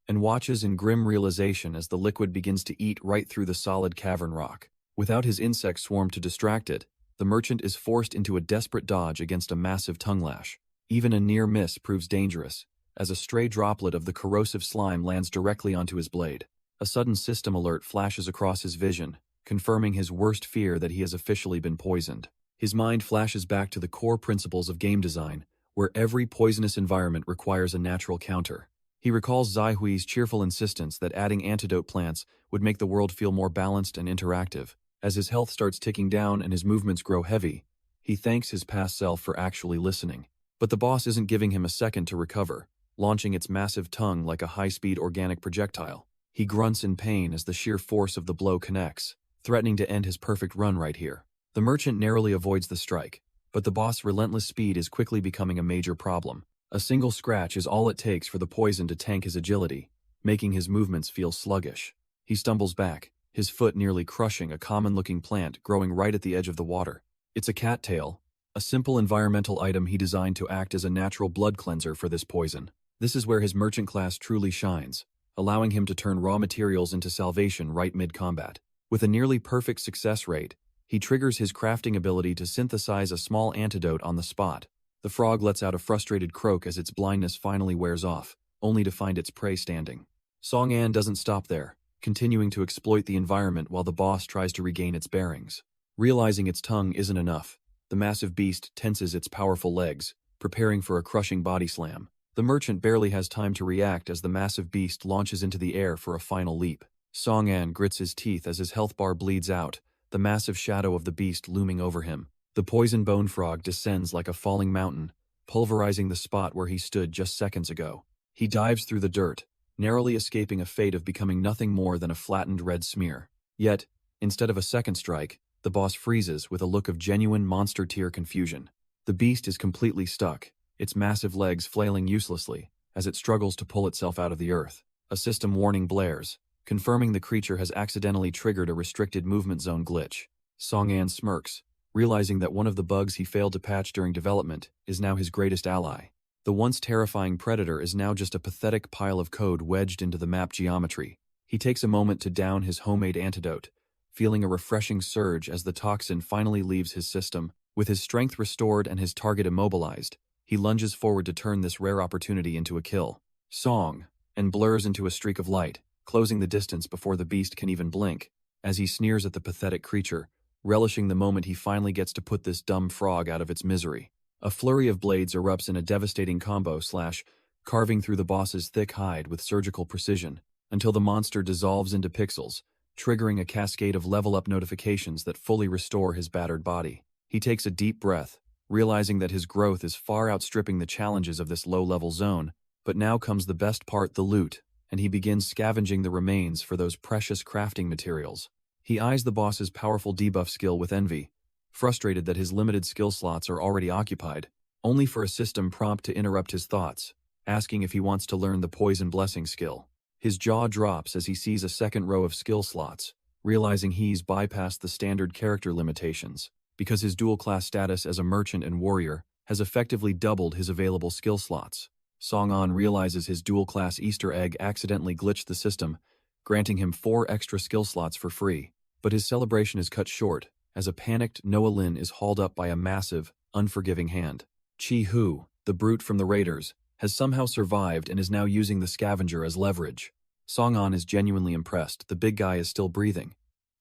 And watches in grim realization as the liquid begins to eat right through the solid cavern rock. Without his insect swarm to distract it, the merchant is forced into a desperate dodge against a massive tongue lash. Even a near miss proves dangerous, as a stray droplet of the corrosive slime lands directly onto his blade. A sudden system alert flashes across his vision, confirming his worst fear that he has officially been poisoned. His mind flashes back to the core principles of game design, where every poisonous environment requires a natural counter. He recalls Zai Hui's cheerful insistence that adding antidote plants would make the world feel more balanced and interactive. As his health starts ticking down and his movements grow heavy, he thanks his past self for actually listening. But the boss isn't giving him a second to recover, launching its massive tongue like a high-speed organic projectile. He grunts in pain as the sheer force of the blow connects, threatening to end his perfect run right here. The merchant narrowly avoids the strike, but the boss' relentless speed is quickly becoming a major problem. A single scratch is all it takes for the poison to tank his agility, making his movements feel sluggish. He stumbles back, his foot nearly crushing a common-looking plant growing right at the edge of the water. It's a cattail, a simple environmental item he designed to act as a natural blood cleanser for this poison. This is where his merchant class truly shines, allowing him to turn raw materials into salvation right mid-combat. With a nearly perfect success rate, he triggers his crafting ability to synthesize a small antidote on the spot. The frog lets out a frustrated croak as its blindness finally wears off, only to find its prey standing. Song An doesn't stop there, continuing to exploit the environment while the boss tries to regain its bearings. Realizing its tongue isn't enough, the massive beast tenses its powerful legs, preparing for a crushing body slam. The merchant barely has time to react as the massive beast launches into the air for a final leap. Song An grits his teeth as his health bar bleeds out, the massive shadow of the beast looming over him. The poison bone frog descends like a falling mountain, pulverizing the spot where he stood just seconds ago. He dives through the dirt, narrowly escaping a fate of becoming nothing more than a flattened red smear. Yet, instead of a second strike, the boss freezes with a look of genuine monster-tier confusion. The beast is completely stuck, its massive legs flailing uselessly as it struggles to pull itself out of the earth. A system warning blares, confirming the creature has accidentally triggered a restricted movement zone glitch. Song An smirks, realizing that one of the bugs he failed to patch during development is now his greatest ally. The once terrifying predator is now just a pathetic pile of code wedged into the map geometry. He takes a moment to down his homemade antidote, feeling a refreshing surge as the toxin finally leaves his system. With his strength restored and his target immobilized, he lunges forward to turn this rare opportunity into a kill. Song, and blurs into a streak of light, closing the distance before the beast can even blink, as he sneers at the pathetic creature, relishing the moment he finally gets to put this dumb frog out of its misery. A flurry of blades erupts in a devastating combo slash, carving through the boss's thick hide with surgical precision, until the monster dissolves into pixels, triggering a cascade of level-up notifications that fully restore his battered body. He takes a deep breath, realizing that his growth is far outstripping the challenges of this low-level zone, but now comes the best part, the loot, and he begins scavenging the remains for those precious crafting materials. He eyes the boss's powerful debuff skill with envy, frustrated that his limited skill slots are already occupied, only for a system prompt to interrupt his thoughts, asking if he wants to learn the Poison Blessing skill. His jaw drops as he sees a second row of skill slots, realizing he's bypassed the standard character limitations, because his dual-class status as a merchant and warrior has effectively doubled his available skill slots. Song-an realizes his dual-class Easter egg accidentally glitched the system, granting him 4 extra skill slots for free. But his celebration is cut short, as a panicked Noah Lin is hauled up by a massive, unforgiving hand. Chi-Hu, the brute from the Raiders, has somehow survived and is now using the scavenger as leverage. Song-an is genuinely impressed. The big guy is still breathing,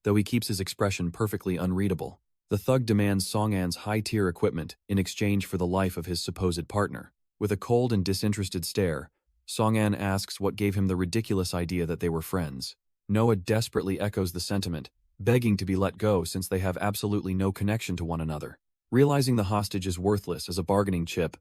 though he keeps his expression perfectly unreadable. The thug demands Song-an's high-tier equipment in exchange for the life of his supposed partner. With a cold and disinterested stare, Song-an asks what gave him the ridiculous idea that they were friends. Noah desperately echoes the sentiment, begging to be let go since they have absolutely no connection to one another. Realizing the hostage is worthless as a bargaining chip,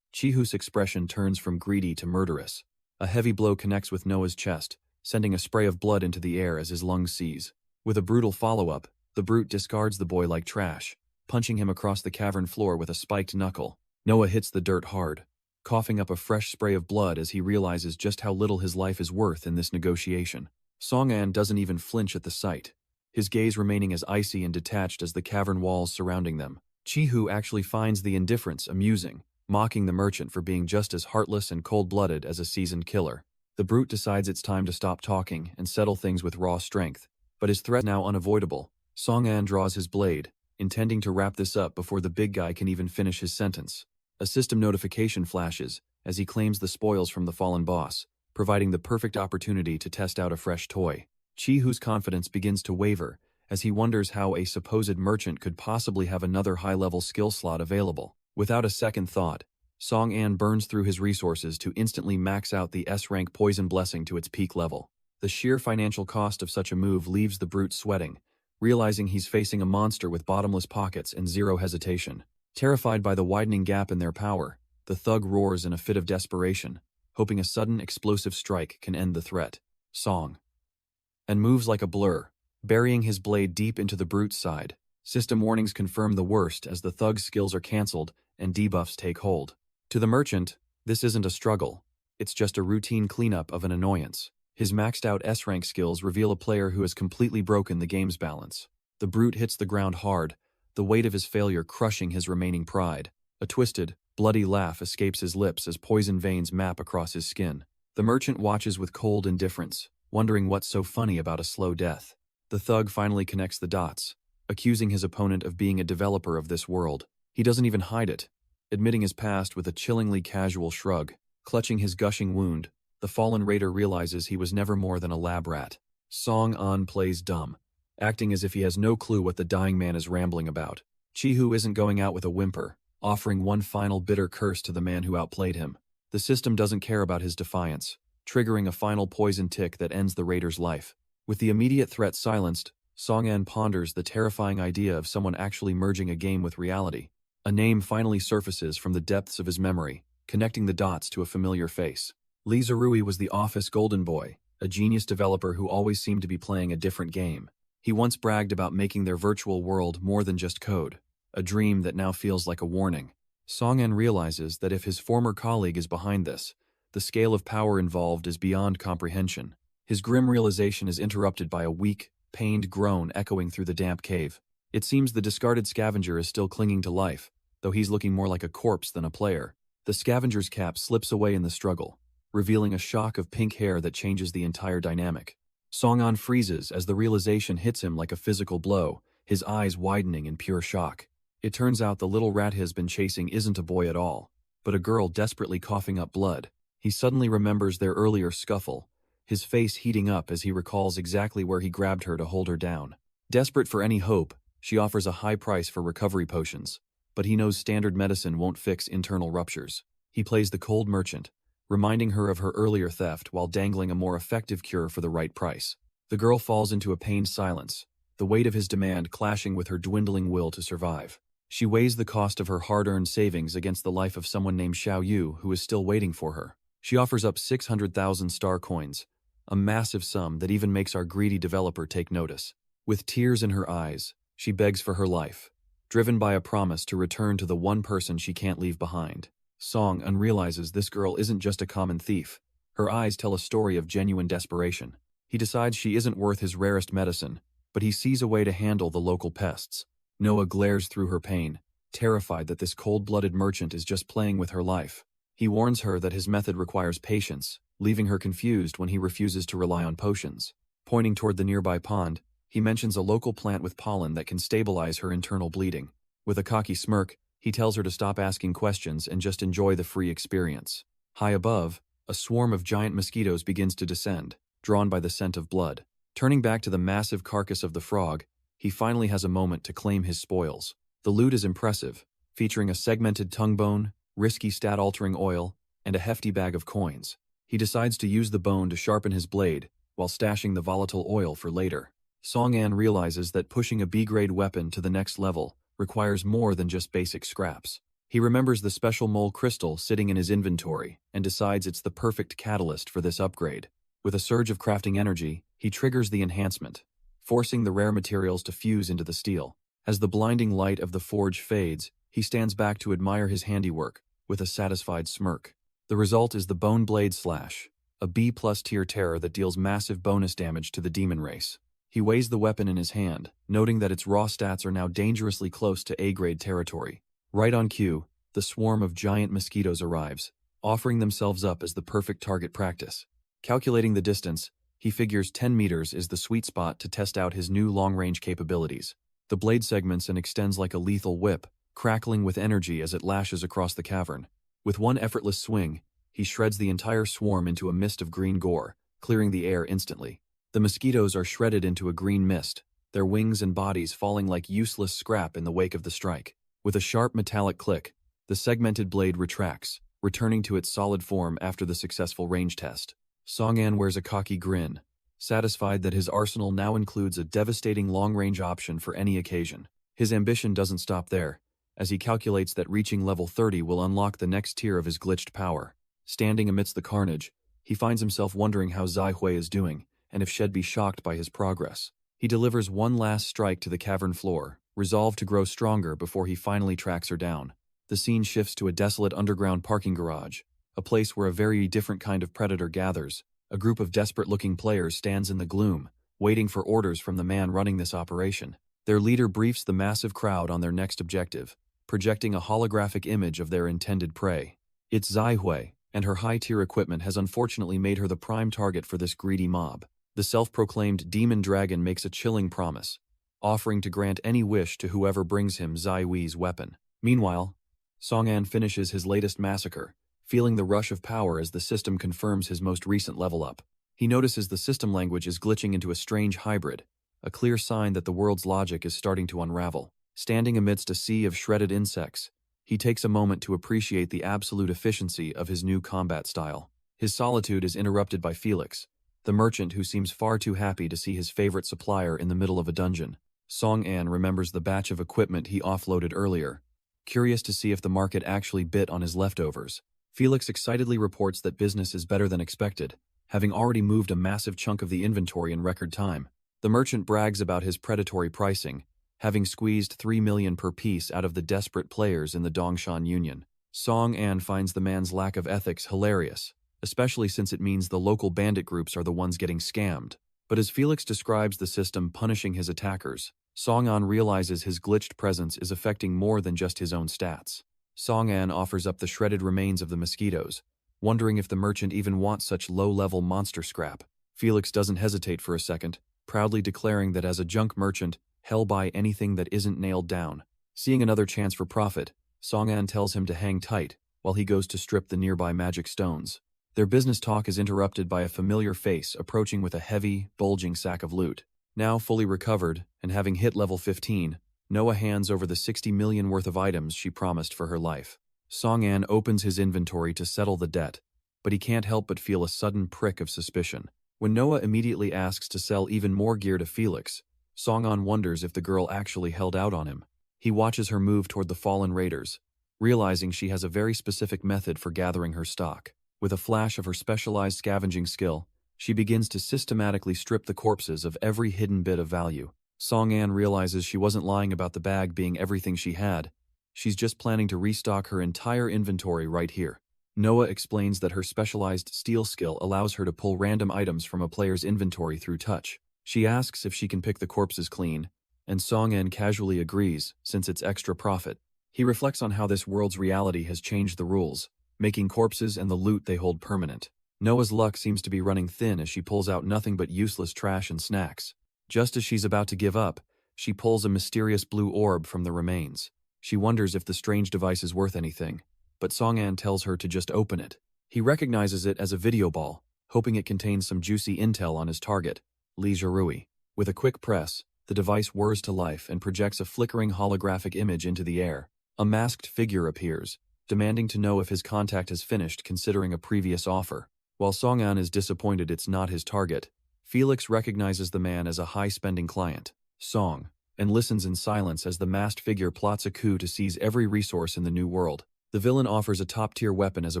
Chi-Hu's expression turns from greedy to murderous. A heavy blow connects with Noah's chest, sending a spray of blood into the air as his lungs seize. With a brutal follow-up, the brute discards the boy like trash, punching him across the cavern floor with a spiked knuckle. Noah hits the dirt hard, coughing up a fresh spray of blood as he realizes just how little his life is worth in this negotiation. Song-an doesn't even flinch at the sight, his gaze remaining as icy and detached as the cavern walls surrounding them. Chi-Hu actually finds the indifference amusing, mocking the merchant for being just as heartless and cold-blooded as a seasoned killer. The brute decides it's time to stop talking and settle things with raw strength, but his threat now unavoidable. Song-an draws his blade, intending to wrap this up before the big guy can even finish his sentence. A system notification flashes as he claims the spoils from the fallen boss, providing the perfect opportunity to test out a fresh toy. Chi-Hu's confidence begins to waver as he wonders how a supposed merchant could possibly have another high-level skill slot available. Without a second thought, Song-an burns through his resources to instantly max out the S-rank Poison Blessing to its peak level. The sheer financial cost of such a move leaves the brute sweating, realizing he's facing a monster with bottomless pockets and zero hesitation. Terrified by the widening gap in their power, the thug roars in a fit of desperation, hoping a sudden explosive strike can end the threat. Song-an moves like a blur, burying his blade deep into the brute's side. System warnings confirm the worst as the thug's skills are cancelled and debuffs take hold. To the merchant, this isn't a struggle, it's just a routine cleanup of an annoyance. His maxed-out S-rank skills reveal a player who has completely broken the game's balance. The brute hits the ground hard, the weight of his failure crushing his remaining pride. A twisted, bloody laugh escapes his lips as poison veins map across his skin. The merchant watches with cold indifference, wondering what's so funny about a slow death. The thug finally connects the dots, accusing his opponent of being a developer of this world. He doesn't even hide it, admitting his past with a chillingly casual shrug. Clutching his gushing wound, the fallen raider realizes he was never more than a lab rat. Song-an plays dumb, acting as if he has no clue what the dying man is rambling about. Chi-Hu isn't going out with a whimper, offering one final bitter curse to the man who outplayed him. The system doesn't care about his defiance, triggering a final poison tick that ends the raider's life. With the immediate threat silenced, Song-an ponders the terrifying idea of someone actually merging a game with reality. A name finally surfaces from the depths of his memory, connecting the dots to a familiar face. Lee Zerui was the office golden boy, a genius developer who always seemed to be playing a different game. He once bragged about making their virtual world more than just code, a dream that now feels like a warning. Song-an realizes that if his former colleague is behind this, the scale of power involved is beyond comprehension. His grim realization is interrupted by a weak, pained groan echoing through the damp cave. It seems the discarded scavenger is still clinging to life, though he's looking more like a corpse than a player. The scavenger's cap slips away in the struggle, revealing a shock of pink hair that changes the entire dynamic. Song-an freezes as the realization hits him like a physical blow, his eyes widening in pure shock. It turns out the little rat he's been chasing isn't a boy at all, but a girl desperately coughing up blood. He suddenly remembers their earlier scuffle, his face heating up as he recalls exactly where he grabbed her to hold her down. Desperate for any hope, she offers a high price for recovery potions, but he knows standard medicine won't fix internal ruptures. He plays the cold merchant, reminding her of her earlier theft while dangling a more effective cure for the right price. The girl falls into a pained silence, the weight of his demand clashing with her dwindling will to survive. She weighs the cost of her hard-earned savings against the life of someone named Xiao Yu who is still waiting for her. She offers up 600,000 star coins, a massive sum that even makes our greedy developer take notice. With tears in her eyes, she begs for her life, driven by a promise to return to the one person she can't leave behind. Song-an realizes this girl isn't just a common thief. Her eyes tell a story of genuine desperation. He decides she isn't worth his rarest medicine, but he sees a way to handle the local pests. Noah glares through her pain, terrified that this cold-blooded merchant is just playing with her life. He warns her that his method requires patience, leaving her confused when he refuses to rely on potions. Pointing toward the nearby pond, he mentions a local plant with pollen that can stabilize her internal bleeding. With a cocky smirk, he tells her to stop asking questions and just enjoy the free experience. High above, a swarm of giant mosquitoes begins to descend, drawn by the scent of blood. Turning back to the massive carcass of the frog, he finally has a moment to claim his spoils. The loot is impressive, featuring a segmented tongue bone, risky stat-altering oil, and a hefty bag of coins. He decides to use the bone to sharpen his blade, while stashing the volatile oil for later. Song-an realizes that pushing a B-grade weapon to the next level requires more than just basic scraps. He remembers the special mole crystal sitting in his inventory and decides it's the perfect catalyst for this upgrade. With a surge of crafting energy, he triggers the enhancement, forcing the rare materials to fuse into the steel. As the blinding light of the forge fades, he stands back to admire his handiwork, with a satisfied smirk. The result is the Bone Blade Slash, a B+ tier terror that deals massive bonus damage to the demon race. He weighs the weapon in his hand, noting that its raw stats are now dangerously close to A-grade territory. Right on cue, the swarm of giant mosquitoes arrives, offering themselves up as the perfect target practice. Calculating the distance, he figures 10 meters is the sweet spot to test out his new long-range capabilities. The blade segments and extends like a lethal whip, crackling with energy as it lashes across the cavern. With one effortless swing, he shreds the entire swarm into a mist of green gore, clearing the air instantly. The mosquitoes are shredded into a green mist, their wings and bodies falling like useless scrap in the wake of the strike. With a sharp metallic click, the segmented blade retracts, returning to its solid form after the successful range test. Song-an wears a cocky grin, satisfied that his arsenal now includes a devastating long-range option for any occasion. His ambition doesn't stop there, as he calculates that reaching level 30 will unlock the next tier of his glitched power. Standing amidst the carnage, he finds himself wondering how Zai Hui is doing, and if she'd be shocked by his progress. He delivers one last strike to the cavern floor, resolved to grow stronger before he finally tracks her down. The scene shifts to a desolate underground parking garage, a place where a very different kind of predator gathers. A group of desperate-looking players stands in the gloom, waiting for orders from the man running this operation. Their leader briefs the massive crowd on their next objective, projecting a holographic image of their intended prey. It's Zai Hui, and her high-tier equipment has unfortunately made her the prime target for this greedy mob. The self-proclaimed demon dragon makes a chilling promise, offering to grant any wish to whoever brings him Zai Hui's weapon. Meanwhile, Song-an finishes his latest massacre, feeling the rush of power as the system confirms his most recent level up. He notices the system language is glitching into a strange hybrid, a clear sign that the world's logic is starting to unravel. Standing amidst a sea of shredded insects, he takes a moment to appreciate the absolute efficiency of his new combat style. His solitude is interrupted by Felix, the merchant who seems far too happy to see his favorite supplier in the middle of a dungeon. Song-an remembers the batch of equipment he offloaded earlier, curious to see if the market actually bit on his leftovers. Felix excitedly reports that business is better than expected, having already moved a massive chunk of the inventory in record time. The merchant brags about his predatory pricing, having squeezed 3 million per piece out of the desperate players in the Dongshan Union. Song-an finds the man's lack of ethics hilarious, especially since it means the local bandit groups are the ones getting scammed. But as Felix describes the system punishing his attackers, Song-an realizes his glitched presence is affecting more than just his own stats. Song-an offers up the shredded remains of the mosquitoes, wondering if the merchant even wants such low-level monster scrap. Felix doesn't hesitate for a second, proudly declaring that as a junk merchant, he'll buy anything that isn't nailed down. Seeing another chance for profit, Song-an tells him to hang tight while he goes to strip the nearby magic stones. Their business talk is interrupted by a familiar face approaching with a heavy, bulging sack of loot. Now fully recovered, and having hit level 15, Noah hands over the 60 million worth of items she promised for her life. Song-an opens his inventory to settle the debt, but he can't help but feel a sudden prick of suspicion. When Noah immediately asks to sell even more gear to Felix, Song-an wonders if the girl actually held out on him. He watches her move toward the fallen raiders, realizing she has a very specific method for gathering her stock. With a flash of her specialized scavenging skill, she begins to systematically strip the corpses of every hidden bit of value. Song-an realizes she wasn't lying about the bag being everything she had. She's just planning to restock her entire inventory right here. Noah explains that her specialized steal skill allows her to pull random items from a player's inventory through touch. She asks if she can pick the corpses clean, and Song-an casually agrees, since it's extra profit. He reflects on how this world's reality has changed the rules, making corpses and the loot they hold permanent. Noah's luck seems to be running thin as she pulls out nothing but useless trash and snacks. Just as she's about to give up, she pulls a mysterious blue orb from the remains. She wonders if the strange device is worth anything, but Song-an tells her to just open it. He recognizes it as a video ball, hoping it contains some juicy intel on his target, Lee Jarui. With a quick press, the device whirs to life and projects a flickering holographic image into the air. A masked figure appears, demanding to know if his contact has finished considering a previous offer. While Song-an is disappointed it's not his target, Felix recognizes the man as a high-spending client, Song, and listens in silence as the masked figure plots a coup to seize every resource in the new world. The villain offers a top-tier weapon as a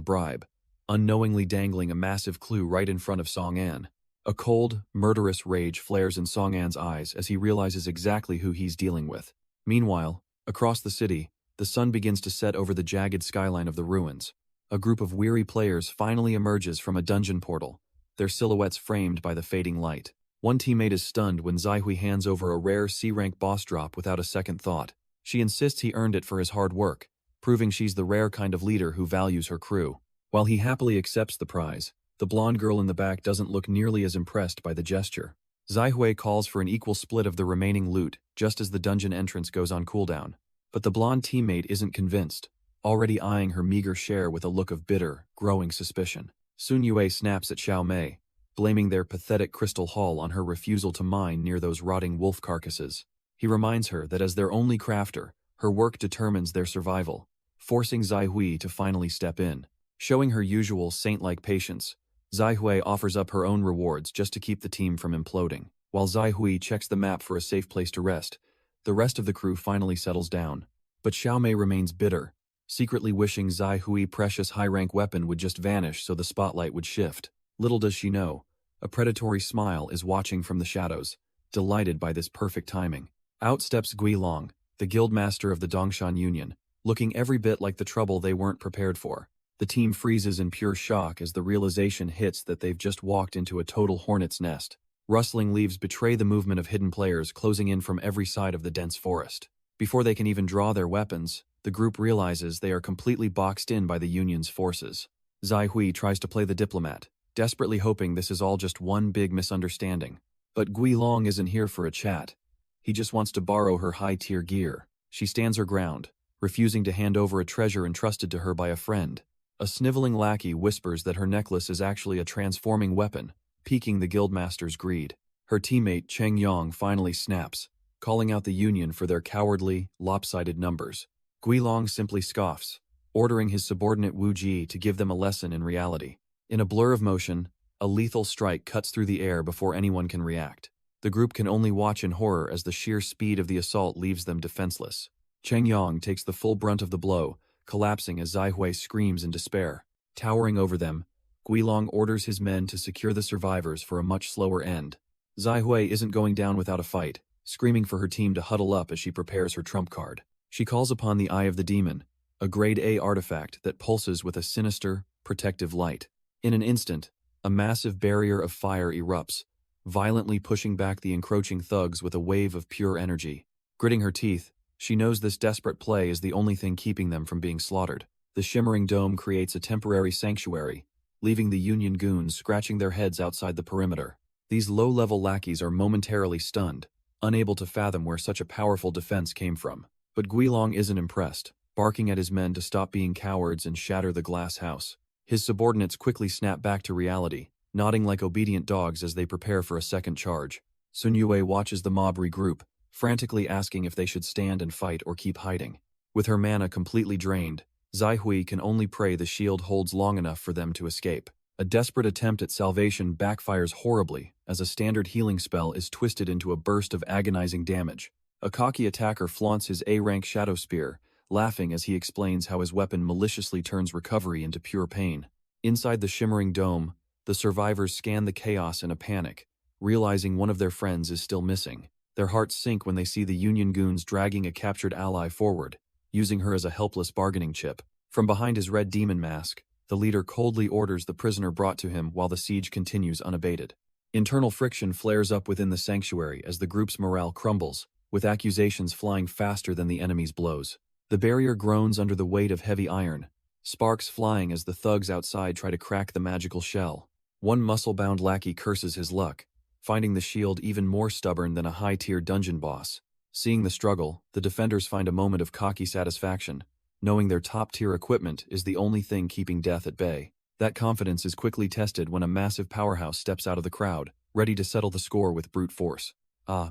bribe, unknowingly dangling a massive clue right in front of Song-an. A cold, murderous rage flares in Song-an's eyes as he realizes exactly who he's dealing with. Meanwhile, across the city, the sun begins to set over the jagged skyline of the ruins. A group of weary players finally emerges from a dungeon portal, their silhouettes framed by the fading light. One teammate is stunned when Zaihui hands over a rare C-rank boss drop without a second thought. She insists he earned it for his hard work, proving she's the rare kind of leader who values her crew. While he happily accepts the prize, the blonde girl in the back doesn't look nearly as impressed by the gesture. Zaihui calls for an equal split of the remaining loot just as the dungeon entrance goes on cooldown. But the blonde teammate isn't convinced, already eyeing her meager share with a look of bitter, growing suspicion. Sun Yue snaps at Xiao Mei, blaming their pathetic crystal haul on her refusal to mine near those rotting wolf carcasses. He reminds her that as their only crafter, her work determines their survival, forcing Zaihui to finally step in. Showing her usual saint-like patience, Zaihui offers up her own rewards just to keep the team from imploding. While Zaihui checks the map for a safe place to rest, the rest of the crew finally settles down. But Xiao Mei remains bitter, secretly wishing Zaihui's precious high-rank weapon would just vanish so the spotlight would shift. Little does she know, a predatory smile is watching from the shadows, delighted by this perfect timing. Out steps Guilong, the guildmaster of the Dongshan Union, looking every bit like the trouble they weren't prepared for. The team freezes in pure shock as the realization hits that they've just walked into a total hornet's nest. Rustling leaves betray the movement of hidden players closing in from every side of the dense forest. Before they can even draw their weapons, the group realizes they are completely boxed in by the Union's forces. Zaihui tries to play the diplomat, desperately hoping this is all just one big misunderstanding. But Guilong isn't here for a chat. He just wants to borrow her high-tier gear. She stands her ground, refusing to hand over a treasure entrusted to her by a friend. A sniveling lackey whispers that her necklace is actually a transforming weapon, piquing the guildmaster's greed. Her teammate Cheng Yong finally snaps, calling out the Union for their cowardly, lopsided numbers. Guilong simply scoffs, ordering his subordinate Wu Ji to give them a lesson in reality. In a blur of motion, a lethal strike cuts through the air before anyone can react. The group can only watch in horror as the sheer speed of the assault leaves them defenseless. Cheng Yong takes the full brunt of the blow, collapsing as Zaihui screams in despair. Towering over them, Guilong orders his men to secure the survivors for a much slower end. Zaihui isn't going down without a fight, screaming for her team to huddle up as she prepares her trump card. She calls upon the Eye of the Demon, a Grade A artifact that pulses with a sinister, protective light. In an instant, a massive barrier of fire erupts, violently pushing back the encroaching thugs with a wave of pure energy. Gritting her teeth, she knows this desperate play is the only thing keeping them from being slaughtered. The shimmering dome creates a temporary sanctuary, leaving the Union goons scratching their heads outside the perimeter. These low-level lackeys are momentarily stunned, unable to fathom where such a powerful defense came from. But Guilong isn't impressed, barking at his men to stop being cowards and shatter the glass house. His subordinates quickly snap back to reality, nodding like obedient dogs as they prepare for a second charge. Sun Yue watches the mob regroup, frantically asking if they should stand and fight or keep hiding. With her mana completely drained, Zaihui can only pray the shield holds long enough for them to escape. A desperate attempt at salvation backfires horribly as a standard healing spell is twisted into a burst of agonizing damage. A cocky attacker flaunts his A-rank Shadow Spear, laughing as he explains how his weapon maliciously turns recovery into pure pain. Inside the shimmering dome, the survivors scan the chaos in a panic, realizing one of their friends is still missing. Their hearts sink when they see the Union goons dragging a captured ally forward, using her as a helpless bargaining chip. From behind his red demon mask, the leader coldly orders the prisoner brought to him while the siege continues unabated. Internal friction flares up within the sanctuary as the group's morale crumbles, with accusations flying faster than the enemy's blows. The barrier groans under the weight of heavy iron, sparks flying as the thugs outside try to crack the magical shell. One muscle-bound lackey curses his luck, finding the shield even more stubborn than a high-tier dungeon boss. Seeing the struggle, the defenders find a moment of cocky satisfaction, knowing their top-tier equipment is the only thing keeping death at bay. That confidence is quickly tested when a massive powerhouse steps out of the crowd, ready to settle the score with brute force.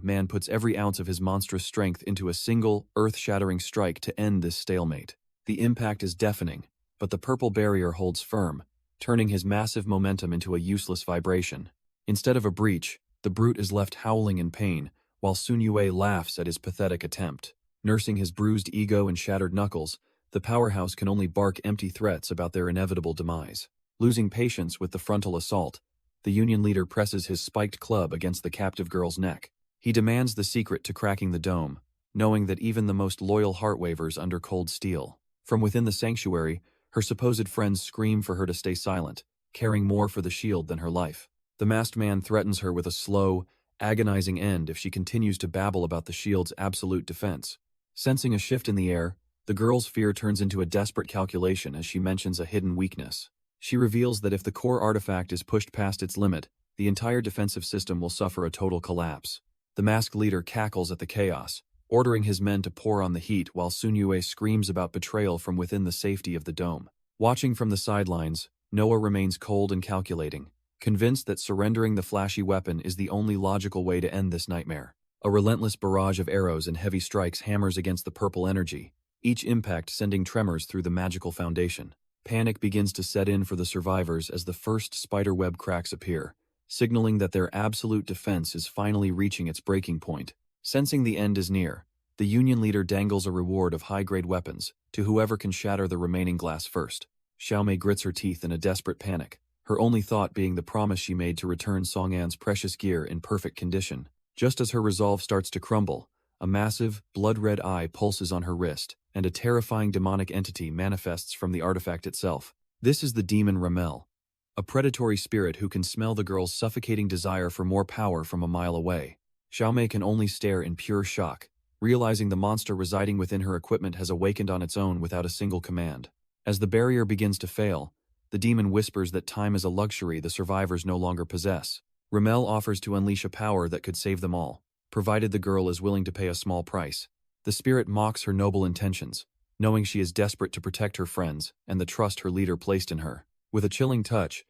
Man puts every ounce of his monstrous strength into a single, earth-shattering strike to end this stalemate. The impact is deafening, but the purple barrier holds firm, turning his massive momentum into a useless vibration. Instead of a breach, the brute is left howling in pain, while Sun Yue laughs at his pathetic attempt. Nursing his bruised ego and shattered knuckles, the powerhouse can only bark empty threats about their inevitable demise. Losing patience with the frontal assault, the Union leader presses his spiked club against the captive girl's neck. He demands the secret to cracking the dome, knowing that even the most loyal heart wavers under cold steel. From within the sanctuary, her supposed friends scream for her to stay silent, caring more for the shield than her life. The masked man threatens her with a slow, agonizing end if she continues to babble about the shield's absolute defense. Sensing a shift in the air, the girl's fear turns into a desperate calculation as she mentions a hidden weakness. She reveals that if the core artifact is pushed past its limit, the entire defensive system will suffer a total collapse. The masked leader cackles at the chaos, ordering his men to pour on the heat while Sun Yue screams about betrayal from within the safety of the dome. Watching from the sidelines, Noah remains cold and calculating, convinced that surrendering the flashy weapon is the only logical way to end this nightmare. A relentless barrage of arrows and heavy strikes hammers against the purple energy, each impact sending tremors through the magical foundation. Panic begins to set in for the survivors as the first spiderweb cracks appear, signaling that their absolute defense is finally reaching its breaking point. Sensing the end is near, the Union leader dangles a reward of high-grade weapons to whoever can shatter the remaining glass first. Xiaomei grits her teeth in a desperate panic, her only thought being the promise she made to return Song'an's precious gear in perfect condition. Just as her resolve starts to crumble, a massive, blood-red eye pulses on her wrist, and a terrifying demonic entity manifests from the artifact itself. This is the demon Ramel, a predatory spirit who can smell the girl's suffocating desire for more power from a mile away. Xiaomei can only stare in pure shock, realizing the monster residing within her equipment has awakened on its own without a single command. As the barrier begins to fail, the demon whispers that time is a luxury the survivors no longer possess. Ramel offers to unleash a power that could save them all, provided the girl is willing to pay a small price. The spirit mocks her noble intentions, knowing she is desperate to protect her friends and the trust her leader placed in her. With a chilling touch,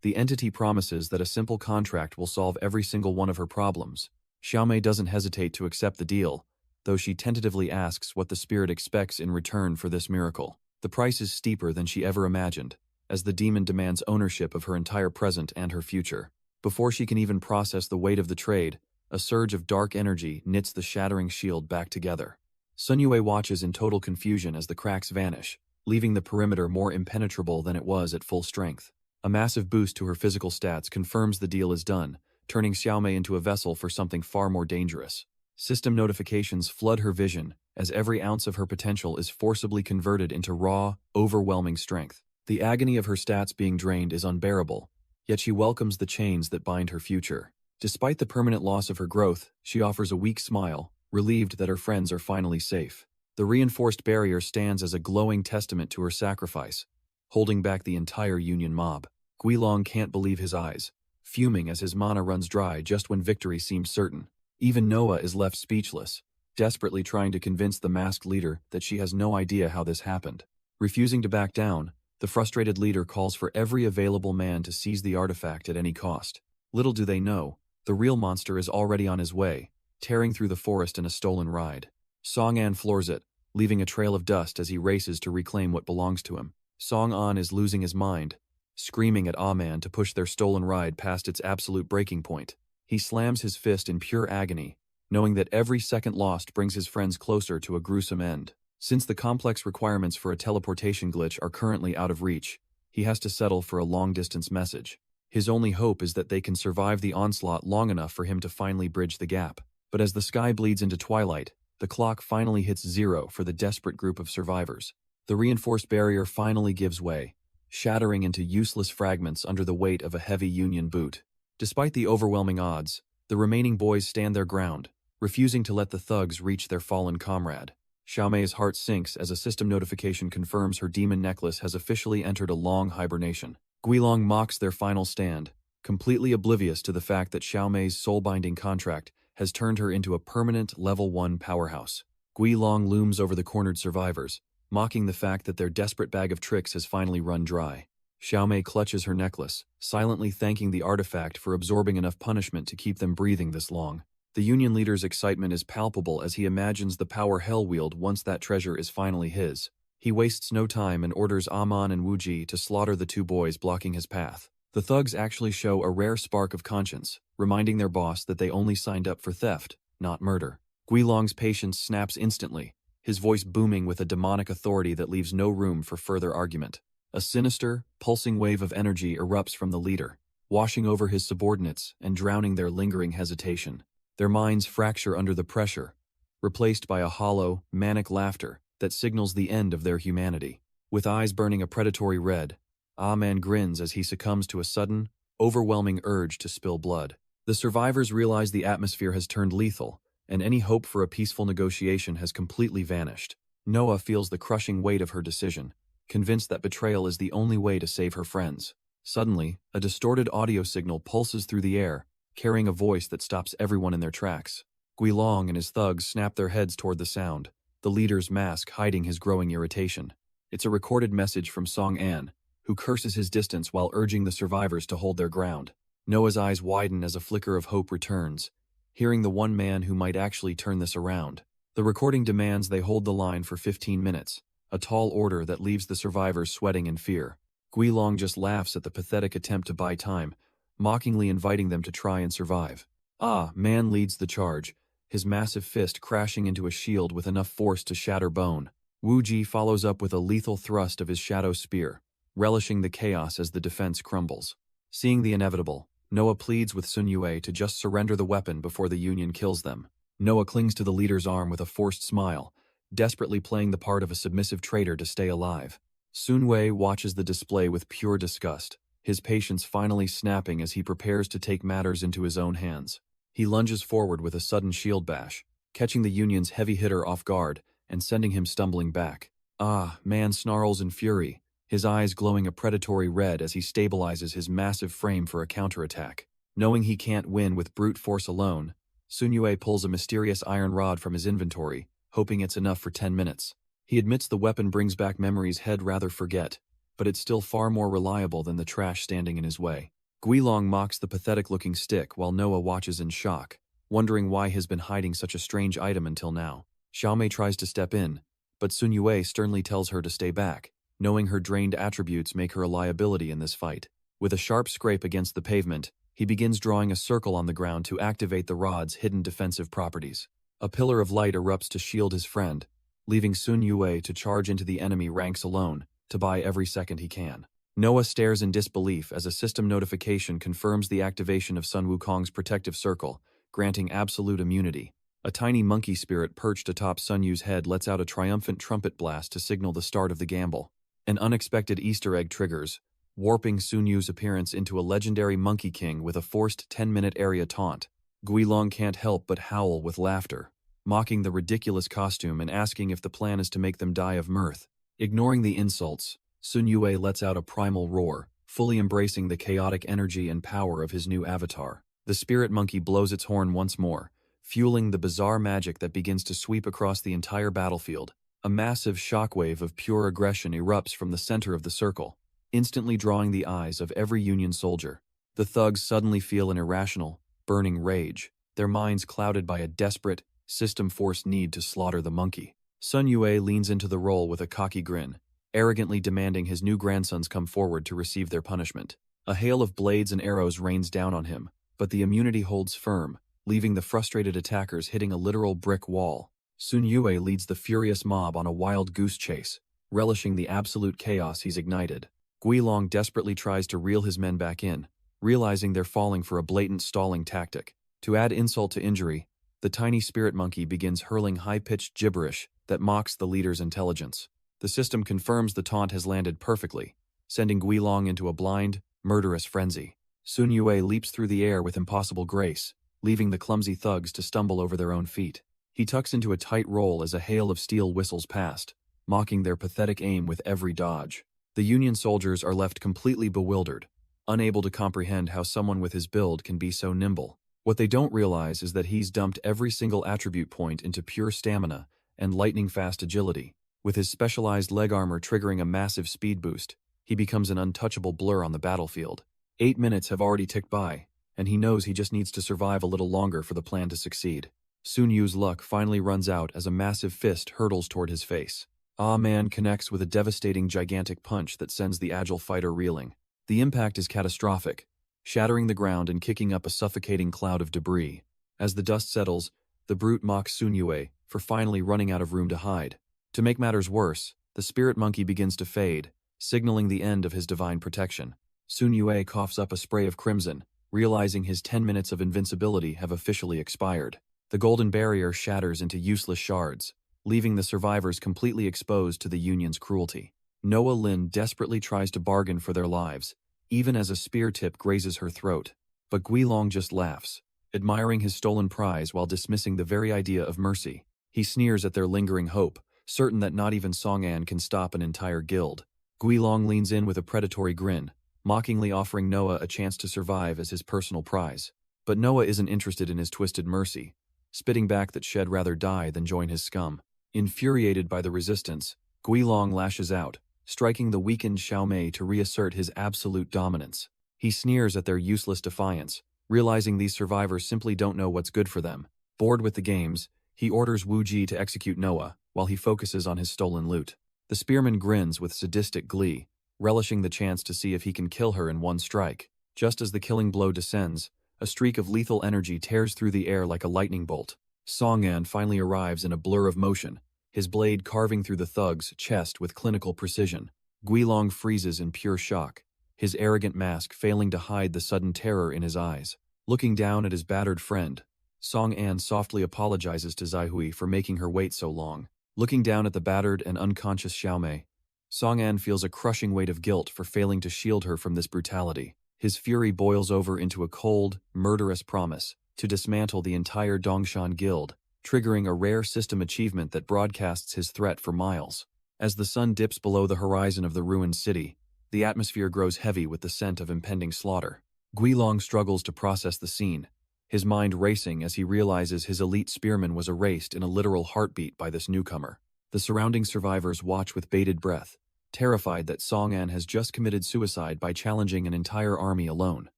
the entity promises that a simple contract will solve every single one of her problems. Xiaomei doesn't hesitate to accept the deal, though she tentatively asks what the spirit expects in return for this miracle. The price is steeper than she ever imagined, as the demon demands ownership of her entire present and her future. Before she can even process the weight of the trade, a surge of dark energy knits the shattering shield back together. Sun Yue watches in total confusion as the cracks vanish, leaving the perimeter more impenetrable than it was at full strength. A massive boost to her physical stats confirms the deal is done, turning Xiaomei into a vessel for something far more dangerous. System notifications flood her vision as every ounce of her potential is forcibly converted into raw, overwhelming strength. The agony of her stats being drained is unbearable, yet she welcomes the chains that bind her future. Despite the permanent loss of her growth, she offers a weak smile, relieved that her friends are finally safe. The reinforced barrier stands as a glowing testament to her sacrifice, holding back the entire Union mob. Guilong can't believe his eyes, fuming as his mana runs dry just when victory seems certain. Even Noah is left speechless, desperately trying to convince the masked leader that she has no idea how this happened. Refusing to back down, the frustrated leader calls for every available man to seize the artifact at any cost. Little do they know, the real monster is already on his way, tearing through the forest in a stolen ride. Song'an floors it, leaving a trail of dust as he races to reclaim what belongs to him. Song'an is losing his mind, screaming at Ah-man to push their stolen ride past its absolute breaking point. He slams his fist in pure agony, knowing that every second lost brings his friends closer to a gruesome end. Since the complex requirements for a teleportation glitch are currently out of reach, he has to settle for a long-distance message. His only hope is that they can survive the onslaught long enough for him to finally bridge the gap. But as the sky bleeds into twilight, the clock finally hits 0 for the desperate group of survivors. The reinforced barrier finally gives way, shattering into useless fragments under the weight of a heavy Union boot. Despite the overwhelming odds, the remaining boys stand their ground, refusing to let the thugs reach their fallen comrade. Xiaomei's heart sinks as a system notification confirms her demon necklace has officially entered a long hibernation. Guilong mocks their final stand, completely oblivious to the fact that Xiaomei's soul-binding contract has turned her into a permanent level 1 powerhouse. Guilong looms over the cornered survivors, mocking the fact that their desperate bag of tricks has finally run dry. Xiaomei clutches her necklace, silently thanking the artifact for absorbing enough punishment to keep them breathing this long. The Union leader's excitement is palpable as he imagines the power he'll wield once that treasure is finally his. He wastes no time and orders Aman and Wuji to slaughter the 2 boys blocking his path. The thugs actually show a rare spark of conscience, reminding their boss that they only signed up for theft, not murder. Guilong's patience snaps instantly, his voice booming with a demonic authority that leaves no room for further argument. A sinister, pulsing wave of energy erupts from the leader, washing over his subordinates and drowning their lingering hesitation. Their minds fracture under the pressure, replaced by a hollow, manic laughter that signals the end of their humanity. With eyes burning a predatory red, Ah-man grins as he succumbs to a sudden, overwhelming urge to spill blood. The survivors realize the atmosphere has turned lethal, and any hope for a peaceful negotiation has completely vanished. Noah feels the crushing weight of her decision, convinced that betrayal is the only way to save her friends. Suddenly, a distorted audio signal pulses through the air, carrying a voice that stops everyone in their tracks. Guilong and his thugs snap their heads toward the sound, the leader's mask hiding his growing irritation. It's a recorded message from Song An, who curses his distance while urging the survivors to hold their ground. Noah's eyes widen as a flicker of hope returns, hearing the one man who might actually turn this around. The recording demands they hold the line for 15 minutes, a tall order that leaves the survivors sweating in fear. Guilong just laughs at the pathetic attempt to buy time, mockingly inviting them to try and survive. Ah-man leads the charge, his massive fist crashing into a shield with enough force to shatter bone. Wuji follows up with a lethal thrust of his shadow spear, relishing the chaos as the defense crumbles. Seeing the inevitable, Noah pleads with Sun Yue to just surrender the weapon before the Union kills them. Noah clings to the leader's arm with a forced smile, desperately playing the part of a submissive traitor to stay alive. Sun Wei watches the display with pure disgust, his patience finally snapping as he prepares to take matters into his own hands. He lunges forward with a sudden shield bash, catching the Union's heavy hitter off guard and sending him stumbling back. Ah-man snarls in fury, his eyes glowing a predatory red as he stabilizes his massive frame for a counterattack. Knowing he can't win with brute force alone, Sun Yue pulls a mysterious iron rod from his inventory, hoping it's enough for 10 minutes. He admits the weapon brings back memories he'd rather forget, but it's still far more reliable than the trash standing in his way. Guilong mocks the pathetic-looking stick while Noah watches in shock, wondering why he's been hiding such a strange item until now. Xiaomei tries to step in, but Sun Yue sternly tells her to stay back, knowing her drained attributes make her a liability in this fight. With a sharp scrape against the pavement, he begins drawing a circle on the ground to activate the rod's hidden defensive properties. A pillar of light erupts to shield his friend, leaving Sun Yue to charge into the enemy ranks alone, to buy every second he can. Noah stares in disbelief as a system notification confirms the activation of Sun Wukong's protective circle, granting absolute immunity. A tiny monkey spirit perched atop Sun Yu's head lets out a triumphant trumpet blast to signal the start of the gamble. An unexpected Easter egg triggers, warping Sun Yu's appearance into a legendary Monkey King with a forced 10-minute area taunt. Guilong can't help but howl with laughter, mocking the ridiculous costume and asking if the plan is to make them die of mirth. Ignoring the insults, Sun Yue lets out a primal roar, fully embracing the chaotic energy and power of his new avatar. The spirit monkey blows its horn once more, fueling the bizarre magic that begins to sweep across the entire battlefield. A massive shockwave of pure aggression erupts from the center of the circle, instantly drawing the eyes of every Union soldier. The thugs suddenly feel an irrational, burning rage, their minds clouded by a desperate, system-forced need to slaughter the monkey. Sun Yue leans into the role with a cocky grin, arrogantly demanding his new grandsons come forward to receive their punishment. A hail of blades and arrows rains down on him, but the immunity holds firm, leaving the frustrated attackers hitting a literal brick wall. Sun Yue leads the furious mob on a wild goose chase, relishing the absolute chaos he's ignited. Guilong desperately tries to reel his men back in, realizing they're falling for a blatant stalling tactic. To add insult to injury, the tiny spirit monkey begins hurling high-pitched gibberish that mocks the leader's intelligence. The system confirms the taunt has landed perfectly, sending Guilong into a blind, murderous frenzy. Sun Yue leaps through the air with impossible grace, leaving the clumsy thugs to stumble over their own feet. He tucks into a tight roll as a hail of steel whistles past, mocking their pathetic aim with every dodge. The Union soldiers are left completely bewildered, unable to comprehend how someone with his build can be so nimble. What they don't realize is that he's dumped every single attribute point into pure stamina and lightning-fast agility. With his specialized leg armor triggering a massive speed boost, he becomes an untouchable blur on the battlefield. 8 minutes have already ticked by, and he knows he just needs to survive a little longer for the plan to succeed. Sun Yu's luck finally runs out as a massive fist hurtles toward his face. Ah Man connects with a devastating gigantic punch that sends the agile fighter reeling. The impact is catastrophic, shattering the ground and kicking up a suffocating cloud of debris. As the dust settles, the brute mocks Sun Yue for finally running out of room to hide. To make matters worse, the spirit monkey begins to fade, signaling the end of his divine protection. Sun Yue coughs up a spray of crimson, realizing his 10 minutes of invincibility have officially expired. The golden barrier shatters into useless shards, leaving the survivors completely exposed to the Union's cruelty. Noah Lin desperately tries to bargain for their lives, even as a spear tip grazes her throat. But Guilong just laughs, admiring his stolen prize while dismissing the very idea of mercy. He sneers at their lingering hope, certain that not even Song-an can stop an entire guild. Guilong leans in with a predatory grin, mockingly offering Noah a chance to survive as his personal prize. But Noah isn't interested in his twisted mercy, spitting back that she'd rather die than join his scum. Infuriated by the resistance, Guilong lashes out, striking the weakened Xiaomei to reassert his absolute dominance. He sneers at their useless defiance, realizing these survivors simply don't know what's good for them. Bored with the games, he orders Wu Ji to execute Noah, while he focuses on his stolen loot. The spearman grins with sadistic glee, relishing the chance to see if he can kill her in one strike. Just as the killing blow descends, a streak of lethal energy tears through the air like a lightning bolt. Song-an finally arrives in a blur of motion, his blade carving through the thug's chest with clinical precision. Guilong freezes in pure shock, his arrogant mask failing to hide the sudden terror in his eyes. Looking down at his battered friend, Song-an softly apologizes to Zaihui for making her wait so long. Looking down at the battered and unconscious Xiaomei, Song-an feels a crushing weight of guilt for failing to shield her from this brutality. His fury boils over into a cold, murderous promise to dismantle the entire Dongshan Guild, triggering a rare system achievement that broadcasts his threat for miles. As the sun dips below the horizon of the ruined city, the atmosphere grows heavy with the scent of impending slaughter. Guilong struggles to process the scene, his mind racing as he realizes his elite spearman was erased in a literal heartbeat by this newcomer. The surrounding survivors watch with bated breath, terrified that Song-an has just committed suicide by challenging an entire army alone.